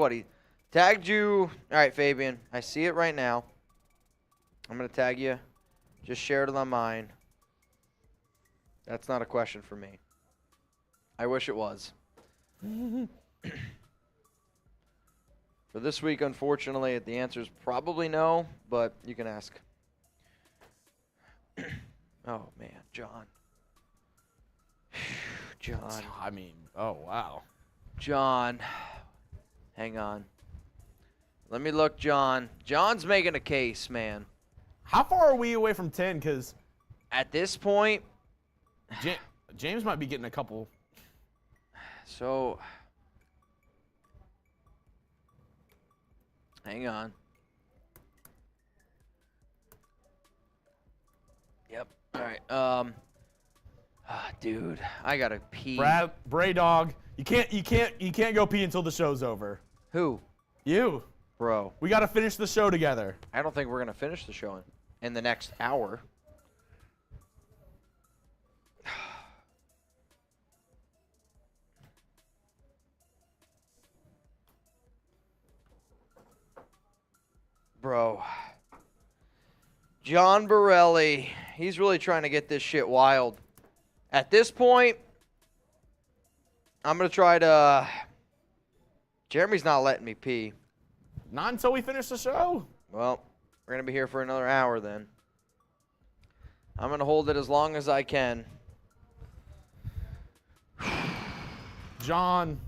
Speaker 1: tagged you. All right, Fabian. I see it right now. I'm gonna tag you. Just share it on mine. That's not a question for me. I wish it was. For this week, unfortunately, the answer is probably no, but you can ask. Oh, man. John. John.
Speaker 2: I mean, oh, wow.
Speaker 1: John. Hang on. Let me look, John. John's making a case, man.
Speaker 2: How far are we away from 10? Because
Speaker 1: At this point,
Speaker 2: James might be getting a couple.
Speaker 1: so hang on. Yep. All right. Dude, I gotta pee.
Speaker 2: Bray Dog, you can't go pee until the show's over.
Speaker 1: Who?
Speaker 2: You.
Speaker 1: Bro,
Speaker 2: We got to finish the show together.
Speaker 1: I don't think we're gonna finish the show in the next hour. Bro. John Borelli, he's really trying to get this shit wild. At this point, I'm going to try to... Jeremy's not letting me pee.
Speaker 2: Not until we finish the show.
Speaker 1: Well, we're going to be here for another hour then. I'm going to hold it as long as I can.
Speaker 2: John,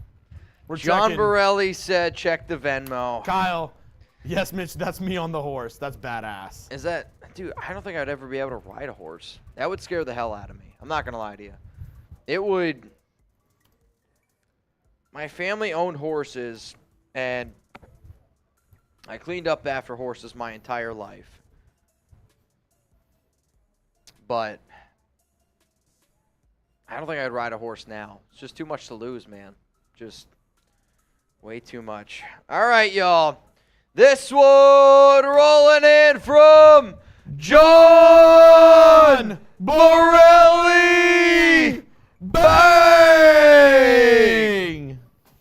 Speaker 2: we're
Speaker 1: John
Speaker 2: checking.
Speaker 1: Borelli said check the Venmo.
Speaker 2: Kyle, yes, Mitch, that's me on the horse. That's badass.
Speaker 1: Is that... Dude, I don't think I'd ever be able to ride a horse. That would scare the hell out of me. I'm not going to lie to you. It would... My family owned horses, and I cleaned up after horses my entire life. But I don't think I'd ride a horse now. It's just too much to lose, man. Just way too much. All right, y'all. This one rolling in from John Borelli.
Speaker 2: Bang!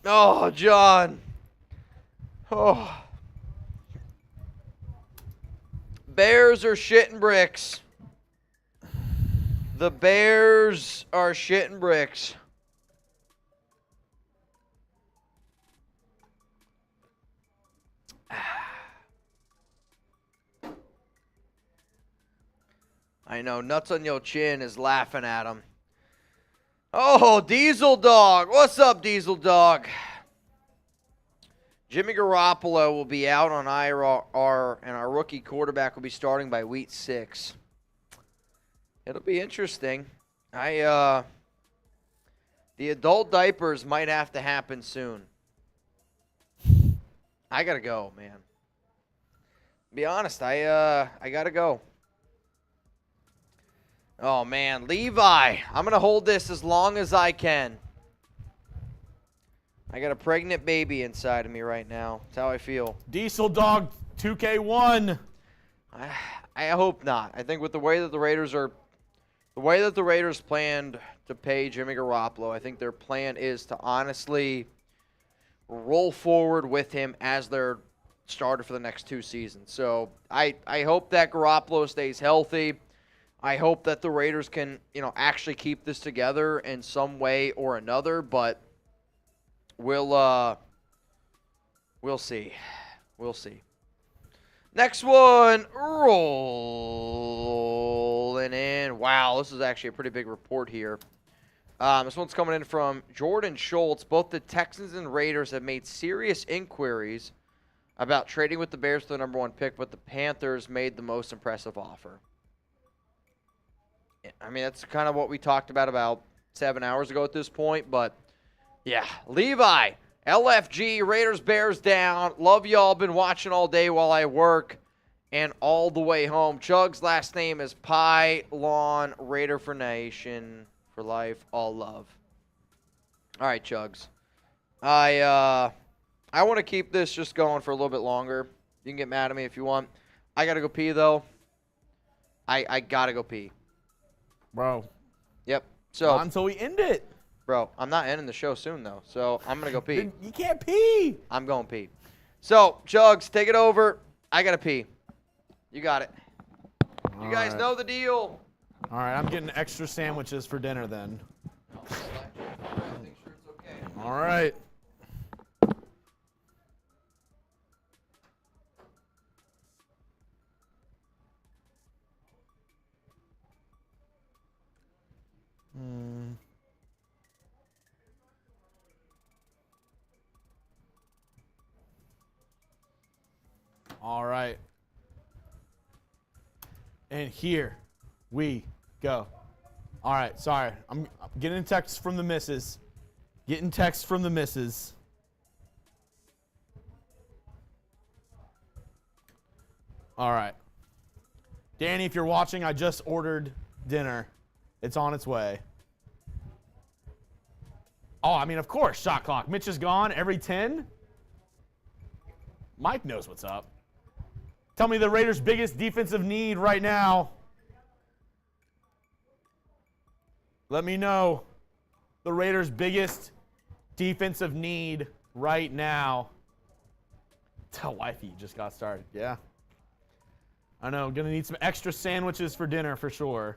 Speaker 1: Oh, John. Oh. Bears are shitting bricks. The Bears are shitting bricks. I know, Nuts on Your Chin is laughing at him. Oh, Diesel Dog. What's up, Diesel Dog? Jimmy Garoppolo will be out on IR, and our rookie quarterback will be starting by week 6. It'll be interesting. The adult diapers might have to happen soon. I gotta go, man. Be honest, I gotta go. Oh, man. Levi, I'm going to hold this as long as I can. I got a pregnant baby inside of me right now. That's how I feel.
Speaker 2: Diesel Dog 2K1.
Speaker 1: I hope not. I think with the way that the Raiders planned to pay Jimmy Garoppolo, I think their plan is to honestly roll forward with him as their starter for the next 2 seasons. So I hope that Garoppolo stays healthy. I hope that the Raiders can, actually keep this together in some way or another, but we'll see. We'll see. Next one, rolling in. Wow, this is actually a pretty big report here. This one's coming in from Jordan Schultz. Both the Texans and Raiders have made serious inquiries about trading with the Bears for the number 1 pick, but the Panthers made the most impressive offer. I mean, that's kind of what we talked about 7 hours ago at this point, but yeah. Levi, LFG, Raiders, Bears down. Love y'all. Been watching all day while I work and all the way home. Chug's last name is Pylon, Raider for Nation, for life, all love. All right, Chugs. I want to keep this just going for a little bit longer. You can get mad at me if you want. I got to go pee, though. I got to go pee.
Speaker 2: Bro.
Speaker 1: Yep. So
Speaker 2: until we end it.
Speaker 1: Bro, I'm not ending the show soon, though, so I'm going to go pee.
Speaker 2: You can't pee.
Speaker 1: I'm going pee. So, Chugs, take it over. I got to pee. You got it. You guys know the deal.
Speaker 2: All right, I'm getting extra sandwiches for dinner then. All right. All right. And here we go. All right, sorry. I'm getting texts from the missus. Getting texts from the missus. All right. Danny, if you're watching, I just ordered dinner. It's on its way. Oh, I mean, of course, shot clock. Mitch is gone every 10. Mike knows what's up. Tell me the Raiders' biggest defensive need right now. Let me know the Raiders' biggest defensive need right now. Tell wifey you just got started. Yeah. I know. Gonna need some extra sandwiches for dinner for sure.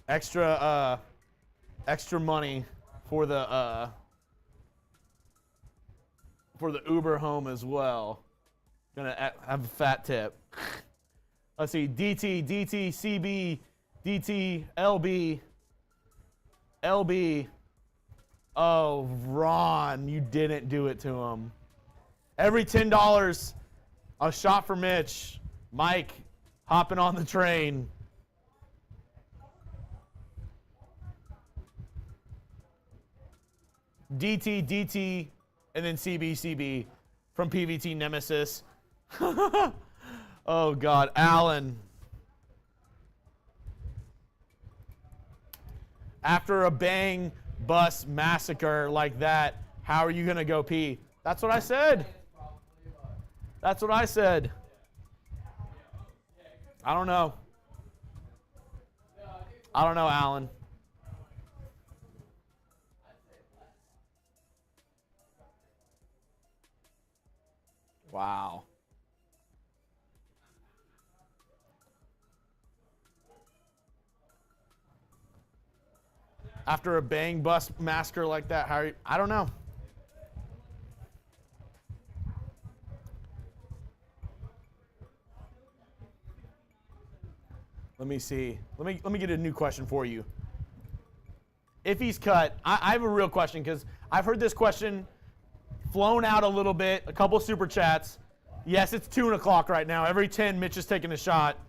Speaker 2: Extra money for the Uber home as well. Gonna have a fat tip. Let's see. DT, CB, DT, LB. Oh, Ron, you didn't do it to him. Every $10, a shot for Mitch. Mike, hopping on the train. DT, and then CB from PVT Nemesis. Oh, God. Allen. After a bang bus massacre like that, how are you going to go pee? That's what I said. That's what I said. I don't know. I don't know, Allen. Wow. After a bang bus massacre like that, how are you? I don't know. Let me see. Let me get a new question for you. If he's cut, I have a real question because I've heard this question flown out a little bit, a couple super chats. Yes, it's 2 o'clock right now. Every 10, Mitch is taking a shot.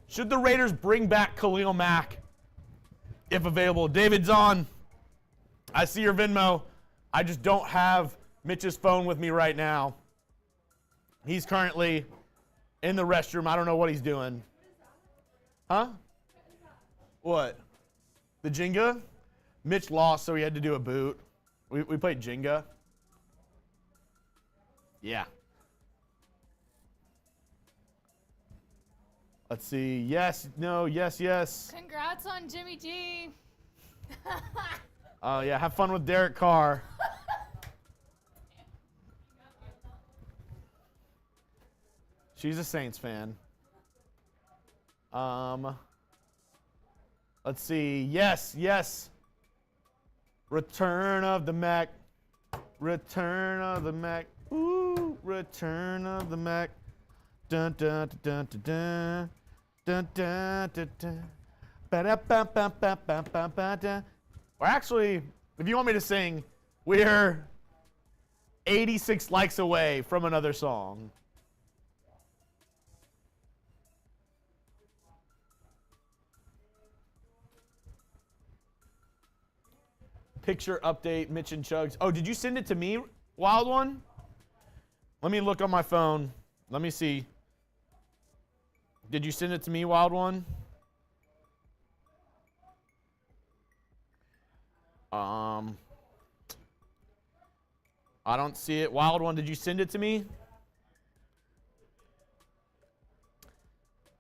Speaker 2: Should the Raiders bring back Khalil Mack if available? David's on. I see your Venmo. I just don't have Mitch's phone with me right now. He's currently in the restroom. I don't know what he's doing. Huh? What? The Jenga? Mitch lost, so he had to do a boot. We played Jenga. Yeah. Let's see. Yes, no, yes, yes.
Speaker 8: Congrats on Jimmy G.
Speaker 2: Oh, yeah. Have fun with Derek Carr. She's a Saints fan. Let's see. Yes, yes. Return of the Mac. Return of the Mac. Ooh, return of the Mac. Dun dun dun dun dun dun dun dun dun. Ba-da-ba-ba-ba-ba-ba-da. Or actually, if you want me to sing, we're 86 likes away from another song. Picture update, Mitch and Chugs. Oh, did you send it to me, Wild One? Let me look on my phone. Let me see. Did you send it to me, Wild One? I don't see it. Wild One, did you send it to me?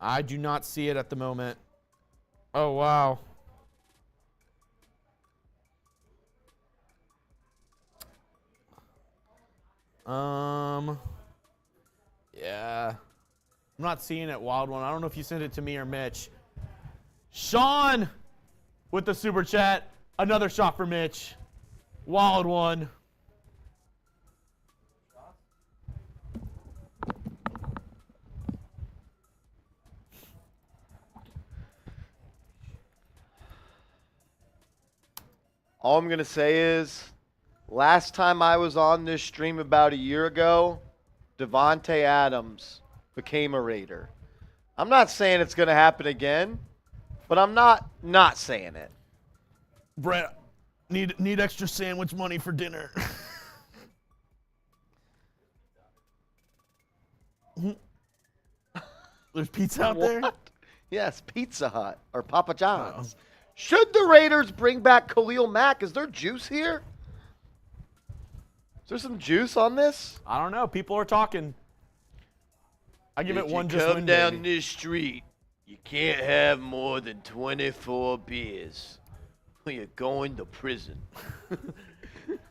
Speaker 2: I do not see it at the moment. Oh, wow. Yeah. I'm not seeing it, Wild One. I don't know if you sent it to me or Mitch. Sean with the super chat. Another shot for Mitch. Wild One.
Speaker 9: All I'm going to say is, last time I was on this stream about a year ago, Devontae Adams became a Raider. I'm not saying it's going to happen again, but I'm not saying it.
Speaker 2: Brett, need extra sandwich money for dinner. There's pizza out there?
Speaker 9: What? Yes, Pizza Hut or Papa John's. Should the Raiders bring back Khalil Mack? Is there juice here? Is there some juice on this?
Speaker 2: I don't know. People are talking. I give it one just
Speaker 9: come
Speaker 2: win,
Speaker 9: down
Speaker 2: baby.
Speaker 9: this street, you can't have more than 24 beers, or you're going to prison.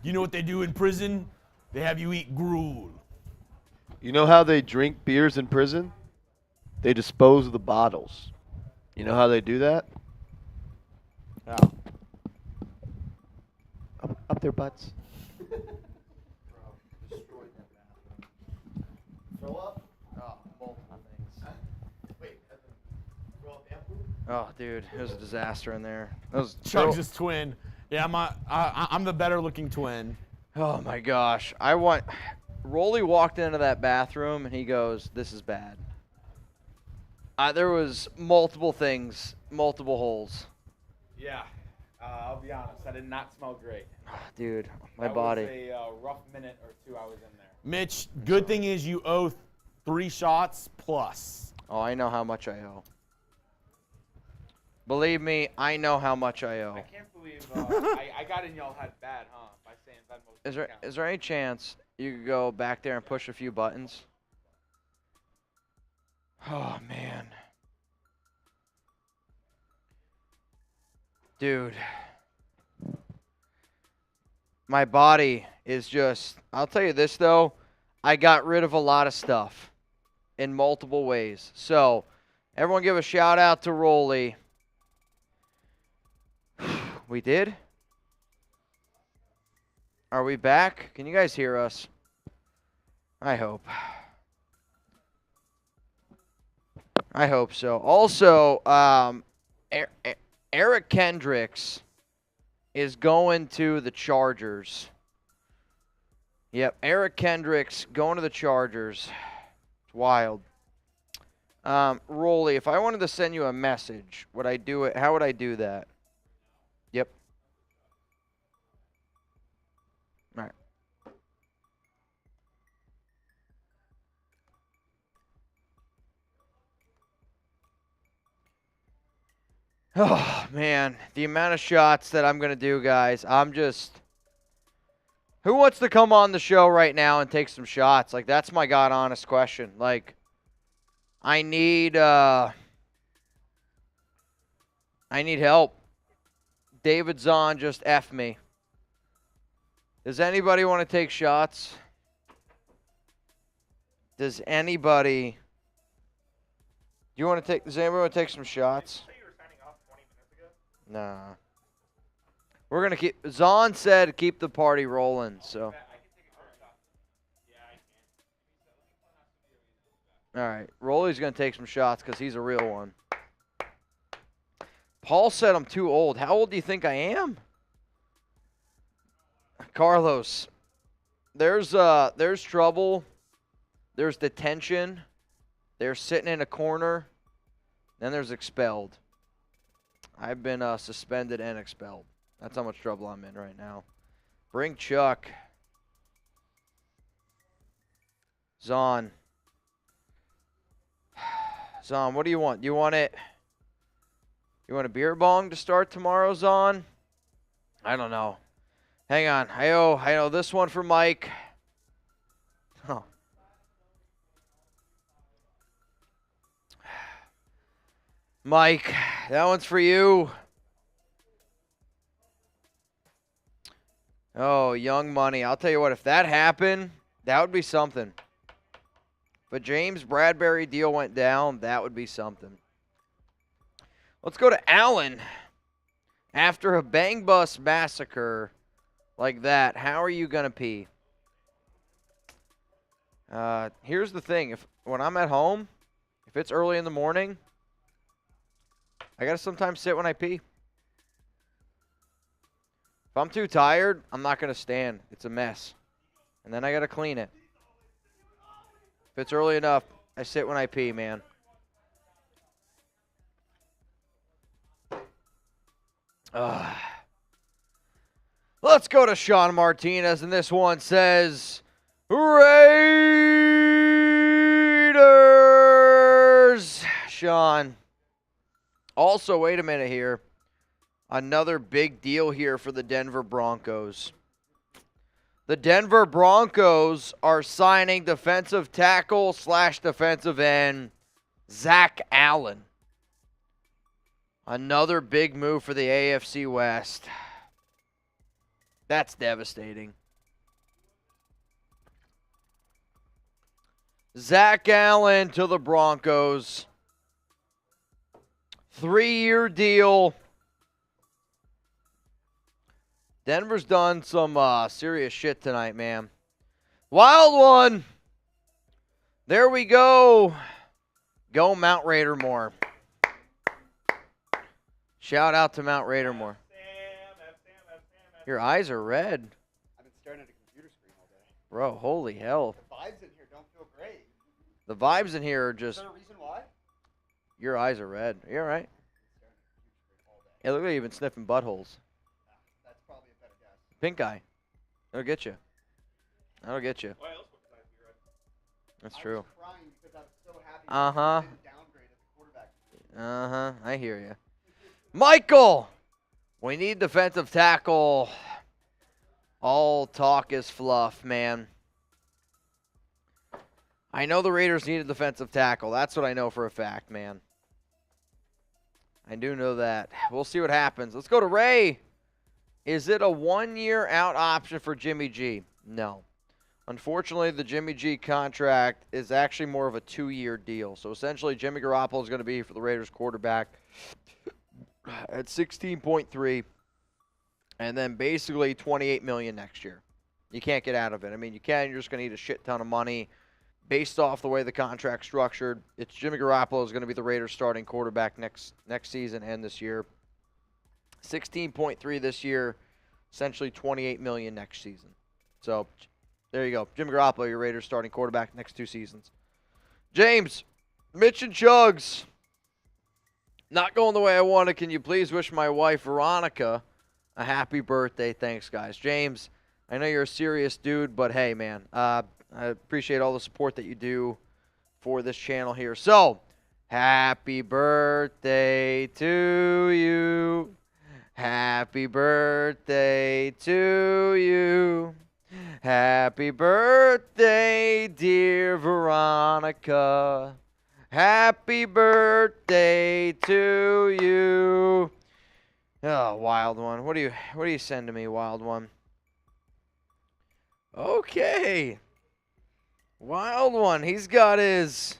Speaker 2: You know what they do in prison? They have you eat gruel.
Speaker 9: You know how they drink beers in prison? They dispose of the bottles. You know how they do that?
Speaker 2: Yeah.
Speaker 9: Up their butts. Throw up?
Speaker 1: Oh, multiple things.
Speaker 9: Wait, throw up and poop?
Speaker 1: Oh, dude, it was a disaster in there. That was
Speaker 2: Chugs' twin. Yeah, I'm the better looking twin.
Speaker 1: Oh my gosh. Rolly walked into that bathroom and he goes, "This is bad." There was multiple things, multiple holes.
Speaker 10: Yeah, I'll be honest. I did not smell great.
Speaker 1: Dude, my
Speaker 10: That
Speaker 1: body.
Speaker 10: was a rough minute or two I was in there.
Speaker 2: Mitch, good thing is you owe 3 shots plus.
Speaker 1: Oh, I know how much I owe. Believe me, I know how much I owe.
Speaker 10: I can't believe I got in y'all head bad, huh? By saying Venmo.
Speaker 1: Is there any chance you could go back there and push a few buttons? Oh, man. Dude. My body is just... I'll tell you this, though. I got rid of a lot of stuff in multiple ways. So, everyone give a shout-out to Rolly. We did? Are we back? Can you guys hear us? I hope. I hope so. Also, Eric Kendricks is going to the Chargers. Yep, Eric Kendricks going to the Chargers. It's wild. Rolly, if I wanted to send you a message, would I do it? How would I do that? Yep. All right. Oh, man. The amount of shots that I'm going to do, guys. Who wants to come on the show right now and take some shots? Like, that's my God honest question. Like, I need help. David Zahn just F me. Does anybody want to take shots? Does anybody want to take some shots? Nah. We're going to keep, Zahn said keep the party rolling, so. All right, Rolly's going to take some shots because he's a real one. Paul said I'm too old. How old do you think I am? Carlos, there's trouble. There's detention. There's sitting in a corner. Then there's expelled. I've been suspended and expelled. That's how much trouble I'm in right now. Bring Chuck. Zahn. Zahn, what do you want? Do you want it? You want a beer bong to start tomorrow, Zahn? I don't know. Hang on. I know this one for Mike. Oh. Mike, that one's for you. Oh, Young Money. I'll tell you what, if that happened, that would be something. But James Bradbury deal went down, that would be something. Let's go to Allen. After a bang bus massacre like that, how are you going to pee? Here's the thing. When I'm at home, if it's early in the morning, I got to sometimes sit when I pee. If I'm too tired, I'm not going to stand. It's a mess. And then I got to clean it. If it's early enough, I sit when I pee, man. Let's go to Sean Martinez, and this one says, Raiders! Sean. Also, wait a minute here. Another big deal here for the Denver Broncos. The Denver Broncos are signing defensive tackle / defensive end Zach Allen. Another big move for the AFC West. That's devastating. Zach Allen to the Broncos. 3-year deal. Denver's done some serious shit tonight, man. Wild one. There we go. Go Mount Raidermore. Shout out to Mount Raidermore. Your eyes are red.
Speaker 10: I've been staring at a computer screen all day.
Speaker 1: Bro, holy hell.
Speaker 10: The vibes in here don't feel great.
Speaker 1: The vibes in here are
Speaker 10: Is
Speaker 1: just...
Speaker 10: there a reason why?
Speaker 1: Your eyes are red. You all right? Yeah, look like you've been sniffing buttholes.
Speaker 10: That's probably a better guess.
Speaker 1: Pink eye. That'll get you. That'll get you. That's true.
Speaker 10: I was crying because I was so happy
Speaker 1: Uh-huh.
Speaker 10: they didn't downgrade at the quarterback position.
Speaker 1: I hear you. Michael! We need defensive tackle. All talk is fluff, man. I know the Raiders need a defensive tackle. That's what I know for a fact, man. I do know that. We'll see what happens. Let's go to Ray. Is it a 1-year out option for Jimmy G? No. Unfortunately, the Jimmy G contract is actually more of a 2-year deal. So essentially, Jimmy Garoppolo is going to be for the Raiders quarterback at 16.3, and then basically $28 million next year. You can't get out of it. I mean, you can. You're just going to need a shit ton of money based off the way the contract's structured. It's Jimmy Garoppolo is going to be the Raiders starting quarterback next season and this year. 16.3 this year, essentially $28 million next season. So there you go. Jimmy Garoppolo, your Raiders starting quarterback next 2 seasons. James, Mitch and Chugs. Not going the way I wanted. Can you please wish my wife, Veronica, a happy birthday? Thanks, guys. James, I know you're a serious dude, but hey, man, I appreciate all the support that you do for this channel here. So, Happy birthday to you. Happy birthday to you. Happy birthday, dear Veronica. Happy birthday to you. Oh, wild one. What do you send to me, wild one? Okay. Wild one. He's got his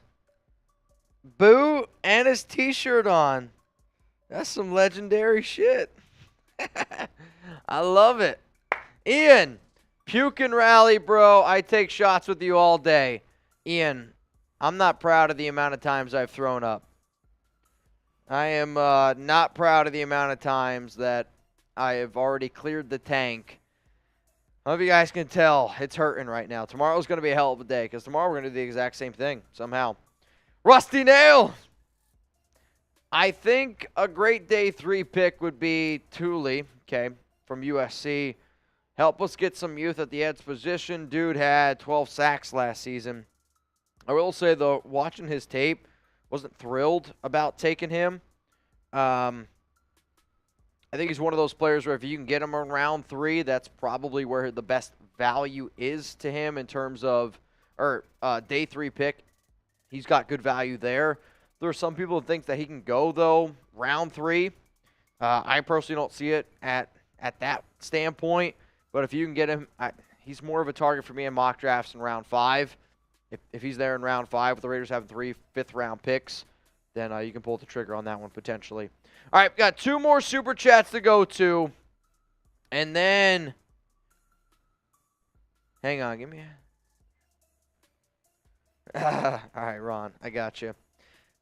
Speaker 1: boot and his t-shirt on. That's some legendary shit. I love it. Ian, puke and rally, bro. I take shots with you all day. Ian, I'm not proud of the amount of times I've thrown up. I am not proud of the amount of times that I have already cleared the tank. I hope you guys can tell it's hurting right now. Tomorrow's going to be a hell of a day because tomorrow we're going to do the exact same thing somehow. Rusty Nail. I think a great day 3 pick would be Thule, okay, from USC. Help us get some youth at the edge position. Dude had 12 sacks last season. I will say, though, watching his tape, wasn't thrilled about taking him. I think he's one of those players where if you can get him in round 3, that's probably where the best value is to him in terms of, day 3 pick. He's got good value there. There are some people who think that he can go, though, round 3. I personally don't see it at that standpoint. But if you can get him, he's more of a target for me in mock drafts in round 5. If he's there in round 5 with the Raiders having 3 fifth-round picks, then you can pull the trigger on that one potentially. All right, we've got 2 more Super Chats to go to. And then, hang on, give me all right, Ron, I got you.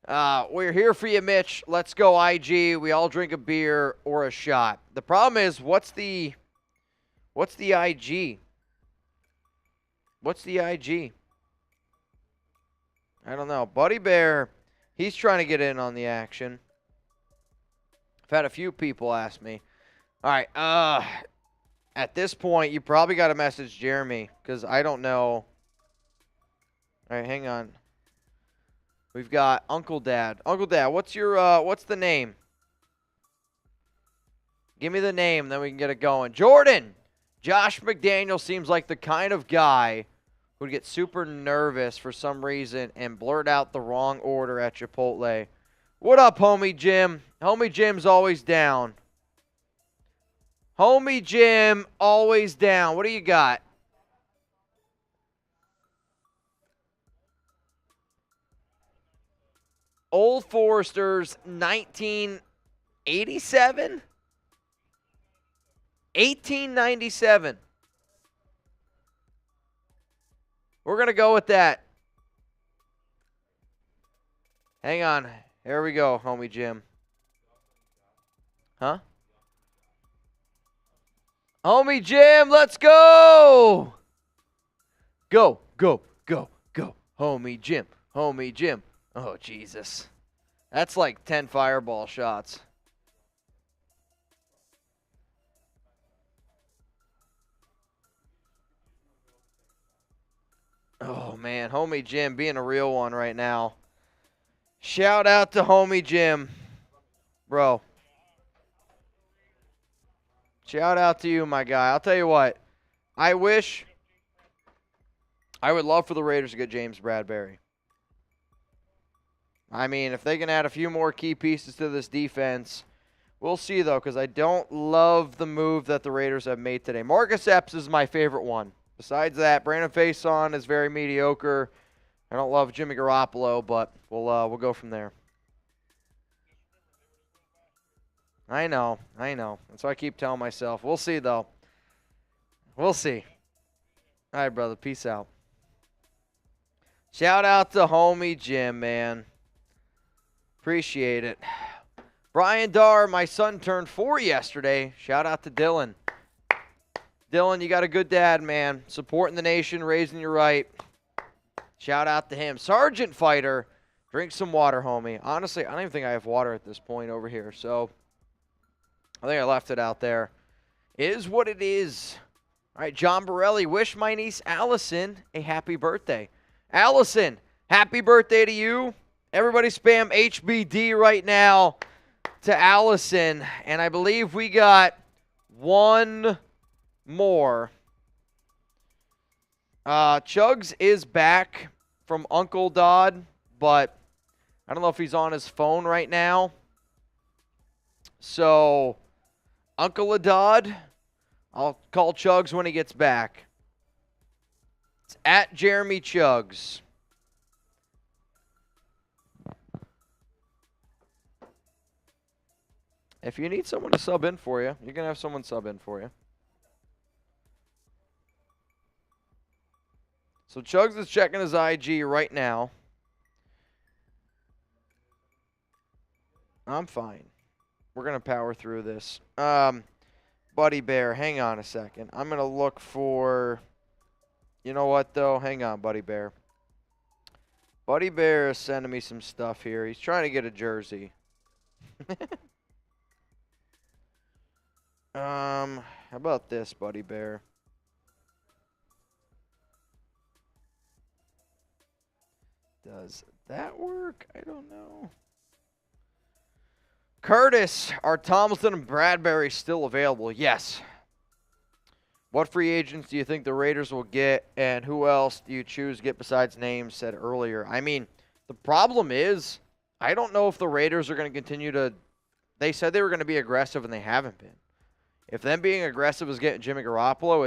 Speaker 1: We're here for you, Mitch. Let's go, IG. We all drink a beer or a shot. The problem is, what's the IG? What's the IG? I don't know. Buddy Bear, he's trying to get in on the action. I've had a few people ask me. All right, at this point, you probably got to message Jeremy because I don't know. All right, hang on. We've got Uncle Dad. Uncle Dad, what's the name? Give me the name, then we can get it going. Jordan! Josh McDaniels seems like the kind of guy who'd get super nervous for some reason and blurt out the wrong order at Chipotle. What up, homie Jim? Homie Jim's always down. Homie Jim, always down. What do you got? Old Foresters, 1987? 1897. We're going to go with that. Hang on. Here we go, homie Jim. Huh? Homie Jim, let's go! Go, go, go, go. Homie Jim, homie Jim. Oh, Jesus. That's like 10 fireball shots. Oh, man. Homie Jim being a real one right now. Shout out to homie Jim. Bro. Shout out to you, my guy. I'll tell you what. I would love for the Raiders to get James Bradbury. I mean, if they can add a few more key pieces to this defense, we'll see, though, because I don't love the move that the Raiders have made today. Marcus Epps is my favorite one. Besides that, Brandon Faison is very mediocre. I don't love Jimmy Garoppolo, but we'll go from there. I know. That's what I keep telling myself. We'll see, though. We'll see. All right, brother. Peace out. Shout out to homie Jim, man. Appreciate it. Brian Darr, my son turned 4 yesterday. Shout out to Dylan. Dylan, you got a good dad, man. Supporting the nation, raising you right. Shout out to him. Sergeant Fighter, drink some water, homie. Honestly, I don't even think I have water at this point over here, so I think I left it out there. It is what it is. All right, John Borelli, wish my niece Allison a happy birthday. Allison, happy birthday to you. Everybody spam HBD right now to Allison. And I believe we got one more. Chugs is back from Uncle Dodd, but I don't know if he's on his phone right now. So, Uncle Adad, I'll call Chugs when he gets back. It's at Jeremy Chugs. If you need someone to sub in for you, you're going to have someone sub in for you. So Chugs is checking his IG right now. I'm fine. We're going to power through this. Buddy Bear, hang on a second. I'm going to look for... You know what, though? Hang on, Buddy Bear. Buddy Bear is sending me some stuff here. He's trying to get a jersey. How about this, Buddy Bear? Does that work? I don't know. Curtis, are Tomlinson and Bradbury still available? Yes. What free agents do you think the Raiders will get, and who else do you choose to get besides names said earlier? I mean, the problem is, I don't know if the Raiders are going to continue to... They said they were going to be aggressive, and they haven't been. If them being aggressive is getting Jimmy Garoppolo,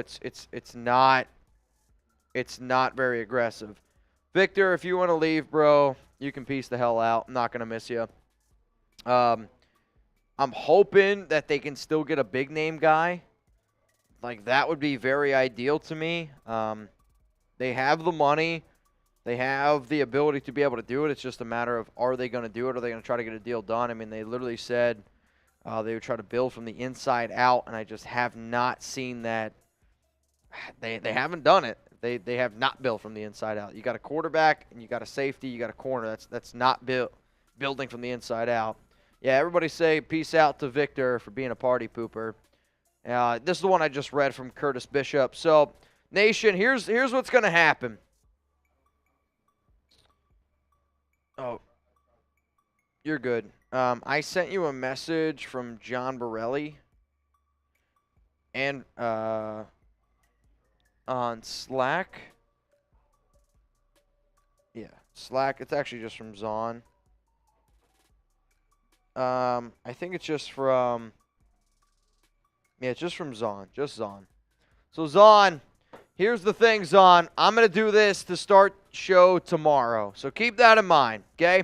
Speaker 1: it's not very aggressive. Victor, if you want to leave, bro, you can peace the hell out. I'm not going to miss you. I'm hoping that they can still get a big name guy. Like, that would be very ideal to me. They have the money. They have the ability to be able to do it. It's just a matter of, are they going to do it? Are they going to try to get a deal done? I mean, they literally said they would try to build from the inside out, and I just have not seen that. They haven't done it. They have not built from the inside out. You got a quarterback, and you got a safety, you got a corner. That's not building from the inside out. Yeah, everybody say peace out to Victor for being a party pooper. This is the one I just read from Curtis Bishop. So, Nation, here's what's going to happen. Oh, you're good. I sent you a message from John Borelli and on Slack. Yeah, Slack. It's actually just from Zon. I think it's just from... Yeah, it's just from Zon. Just Zon. So, Zon, here's the thing, Zon. I'm going to do this to start show tomorrow. So, keep that in mind, okay?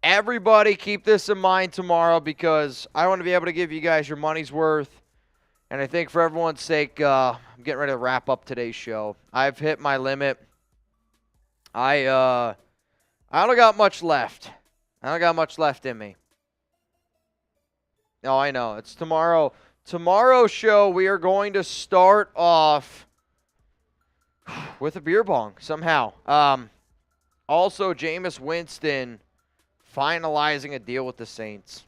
Speaker 1: Everybody keep this in mind tomorrow because I want to be able to give you guys your money's worth. And I think for everyone's sake, I'm getting ready to wrap up today's show. I've hit my limit. I don't got much left. I don't got much left in me. Oh, I know. It's tomorrow. Tomorrow's show, we are going to start off with a beer bong somehow. Also, Jameis Winston finalizing a deal with the Saints.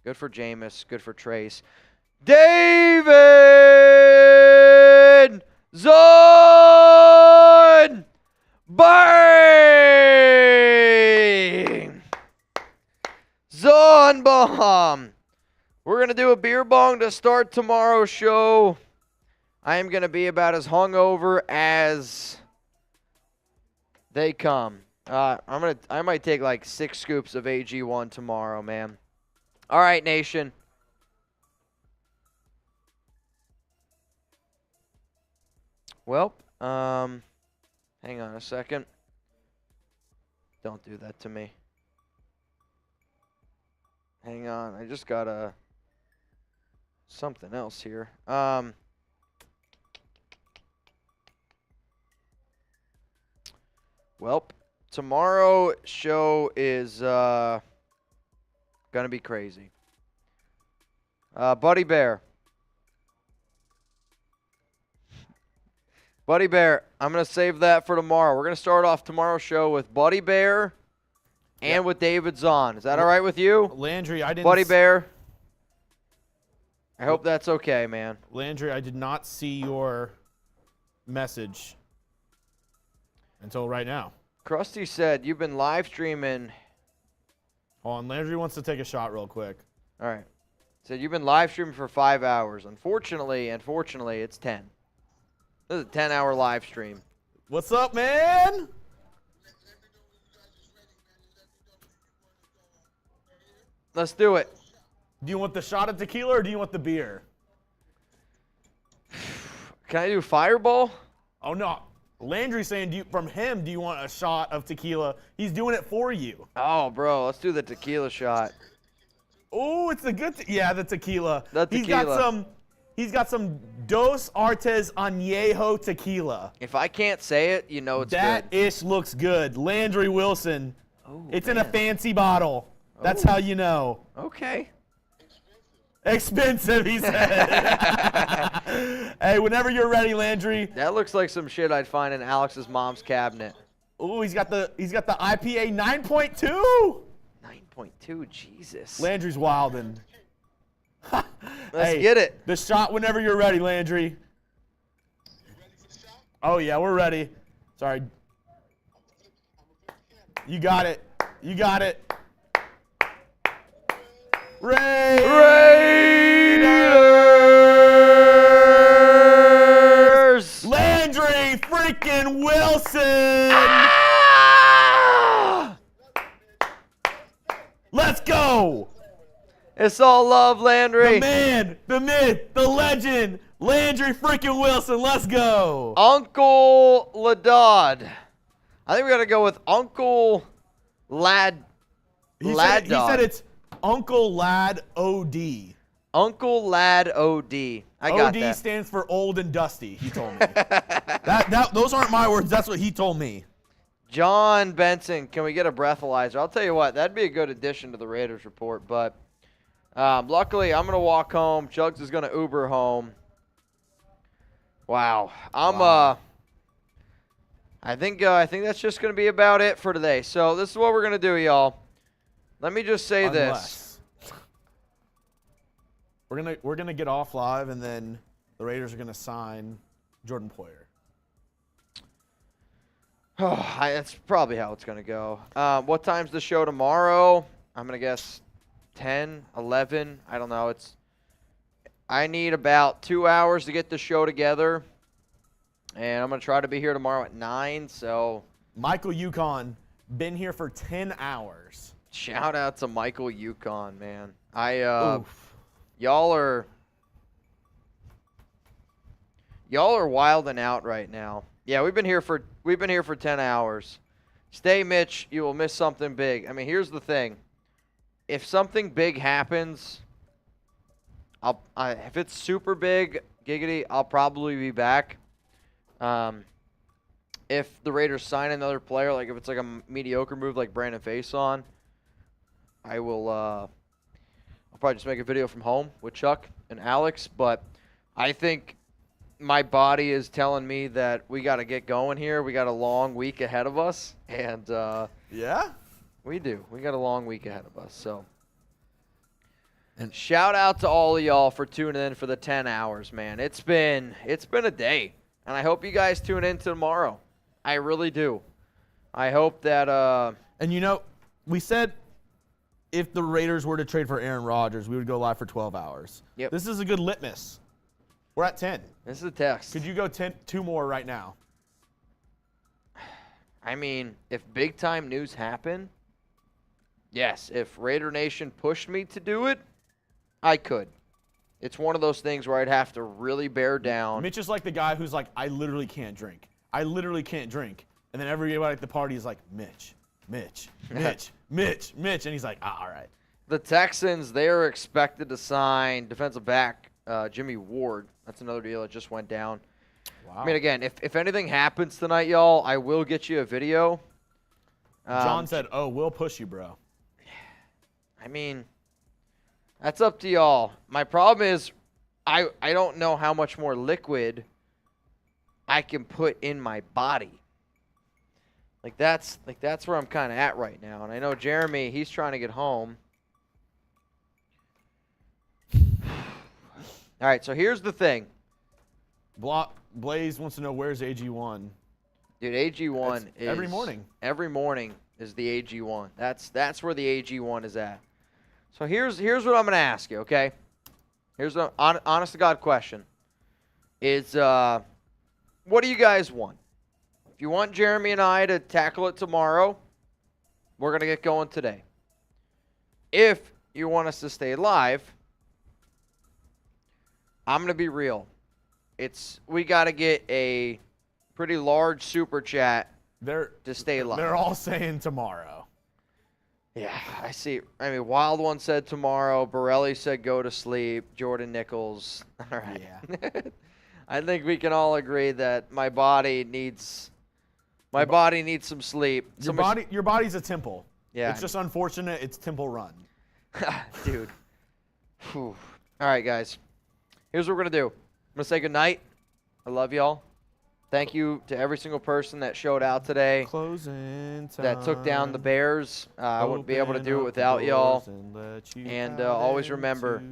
Speaker 1: Good for Jameis. Good for Trace. David Zon! Bang! Zon bomb. We're going to do a beer bong to start tomorrow's show. I am going to be about as hungover as they come. I might take like 6 scoops of AG1 tomorrow, man. All right, Nation. Well, hang on a second. Don't do that to me. Hang on, I just got something else here. Well, tomorrow show is gonna be crazy. Buddy Bear. Buddy Bear, I'm going to save that for tomorrow. We're going to start off tomorrow's show with Buddy Bear and with David Zahn. Is that all right with you?
Speaker 2: Landry, I didn't...
Speaker 1: Buddy Bear, I hope that's okay, man.
Speaker 2: Landry, I did not see your message until right now.
Speaker 1: Krusty said you've been live streaming.
Speaker 2: Hold on, Landry wants to take a shot real quick.
Speaker 1: All right. Said you've been live streaming for 5 hours. Unfortunately, it's 10. This is a 10-hour live stream.
Speaker 2: What's up, man?
Speaker 1: Let's do it.
Speaker 2: Do you want the shot of tequila or do you want the beer?
Speaker 1: Can I do Fireball?
Speaker 2: Oh, no. Landry's saying from him, do you want a shot of tequila? He's doing it for you.
Speaker 1: Oh, bro, let's do the tequila shot.
Speaker 2: Oh, it's a good yeah, the tequila.
Speaker 1: The tequila.
Speaker 2: He's got some Dos Artes Añejo tequila.
Speaker 1: If I can't say it, you know it's
Speaker 2: That
Speaker 1: good.
Speaker 2: ish looks good. Landry Wilson.
Speaker 1: Oh,
Speaker 2: it's in a
Speaker 1: man.
Speaker 2: fancy bottle. That's
Speaker 1: Oh.
Speaker 2: how you know.
Speaker 1: Okay.
Speaker 2: Expensive, he said. Hey, whenever you're ready, Landry.
Speaker 1: That looks like some shit I'd find in Alex's mom's cabinet.
Speaker 2: Ooh, he's got the IPA 9.2.
Speaker 1: 9.2, Jesus.
Speaker 2: Landry's wildin'.
Speaker 1: Let's get it.
Speaker 2: The shot whenever you're ready, Landry. Oh, yeah, we're ready. Sorry. You got it. You got it.
Speaker 1: Raiders!
Speaker 2: Landry freaking Wilson!
Speaker 1: Ah!
Speaker 2: Let's go!
Speaker 1: It's all love, Landry.
Speaker 2: The man, the myth, the legend, Landry freaking Wilson. Let's go!
Speaker 1: Uncle Ladod. I think we got to go with Uncle Lad.
Speaker 2: He
Speaker 1: Lad
Speaker 2: said it's Uncle Lad OD.
Speaker 1: Uncle Lad OD. I got
Speaker 2: OD
Speaker 1: that.
Speaker 2: stands for old and dusty, he told me. Those aren't my words. That's what he told me.
Speaker 1: John Benson, can we get a breathalyzer? I'll tell you what, that'd be a good addition to the Raiders report, but luckily I'm going to walk home. Chugs is going to Uber home. Wow. I think that's just going to be about it for today. So this is what we're going to do, y'all. Let me just say this.
Speaker 2: We're gonna get off live, and then the Raiders are gonna sign Jordan Poyer.
Speaker 1: That's probably how it's going to go. What time's the show tomorrow? I'm going to guess 10, 11. I don't know. I need about 2 hours to get the show together. And I'm going to try to be here tomorrow at 9. So
Speaker 2: Michael Yukon, been here for 10 hours.
Speaker 1: Shout out to Michael Yukon, man. Y'all are wilding out right now. Yeah, we've been here for 10 hours. Stay, Mitch. You will miss something big. I mean, here's the thing. If something big happens, if it's super big, giggity, I'll probably be back. If the Raiders sign another player, like if it's like a mediocre move like Brandon Faison, I will. I'll probably just make a video from home with Chuck and Alex. But I think my body is telling me that we got to get going here. We got a long week ahead of us, and
Speaker 2: Yeah?
Speaker 1: we do. We got a long week ahead of us. So, and shout out to all of y'all for tuning in for the 10 hours, man. It's been a day, and I hope you guys tune in tomorrow. I really do. I hope that.
Speaker 2: And you know, we said if the Raiders were to trade for Aaron Rodgers, we would go live for 12 hours.
Speaker 1: Yep.
Speaker 2: This is a good litmus. We're at 10.
Speaker 1: This is a test.
Speaker 2: Could you go 2 more right now?
Speaker 1: I mean, if big time news happen, yes. If Raider Nation pushed me to do it, I could. It's one of those things where I'd have to really bear down.
Speaker 2: Mitch is like the guy who's like, I literally can't drink. I literally can't drink. And then everybody at the party is like, Mitch, Mitch, Mitch, Mitch, Mitch. And he's like, all right.
Speaker 1: The Texans, they are expected to sign defensive back Jimmy Ward. That's another deal that just went down.
Speaker 2: Wow.
Speaker 1: I mean, again, if anything happens tonight, y'all, I will get you a video.
Speaker 2: John said, oh, we'll push you, bro.
Speaker 1: I mean, that's up to y'all. My problem is I don't know how much more liquid I can put in my body. Like that's where I'm kind of at right now. And I know Jeremy, he's trying to get home. All right, so here's the thing.
Speaker 2: Blaze wants to know where's AG1.
Speaker 1: Dude, AG1
Speaker 2: It's
Speaker 1: is
Speaker 2: every morning.
Speaker 1: Every morning is the AG1. That's where the AG1 is at. So here's what I'm gonna ask you, okay? Here's an honest to God question. Is what do you guys want? If you want Jeremy and I to tackle it tomorrow, we're gonna get going today. If you want us to stay live, I'm gonna be real. We gotta get a pretty large super chat to stay live.
Speaker 2: They're all saying tomorrow.
Speaker 1: Yeah, I see. I mean, Wild One said tomorrow. Borelli said go to sleep. Jordan Nichols. All right.
Speaker 2: Yeah.
Speaker 1: I think we can all agree that my body needs some sleep.
Speaker 2: Your body's a temple.
Speaker 1: Yeah.
Speaker 2: It's just unfortunate it's Temple Run.
Speaker 1: Dude. Whew. All right, guys. Here's what we're going to do. I'm going to say goodnight. I love y'all. Thank you to every single person that showed out today.
Speaker 2: Closing time.
Speaker 1: That took down the Bears. I wouldn't be able to do it without y'all. And always remember,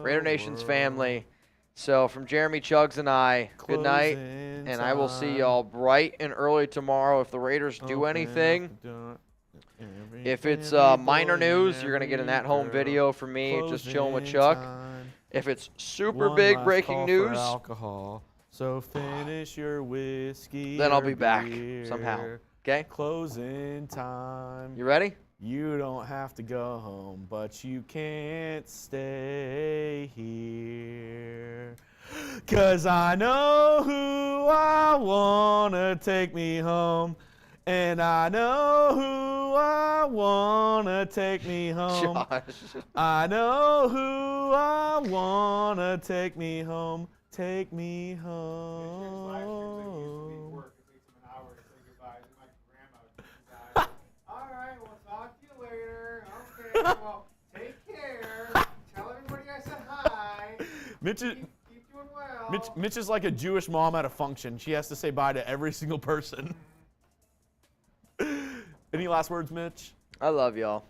Speaker 1: Raider Nation's family. So from Jeremy, Chugs, and I, good night. And I will see y'all bright and early tomorrow if the Raiders do anything. If it's minor news, you're going to get an at-home video from me just chilling with Chuck. If it's super big breaking news,
Speaker 2: so finish your whiskey.
Speaker 1: then I'll be back
Speaker 2: beer.
Speaker 1: somehow. Okay?
Speaker 2: Closing time.
Speaker 1: You ready?
Speaker 2: You don't have to go home, but you can't stay here. 'Cause I know who I wanna take me home. And I know who I wanna take me home.
Speaker 1: Josh.
Speaker 2: I know who I wanna take me home. Take me home.
Speaker 6: Alright, we'll talk to you later. Okay, well, take care. Tell everybody I said hi.
Speaker 2: Mitch is,
Speaker 6: Keep doing well.
Speaker 2: Mitch is like a Jewish mom at a function. She has to say bye to every single person. Any last words, Mitch?
Speaker 1: I love y'all.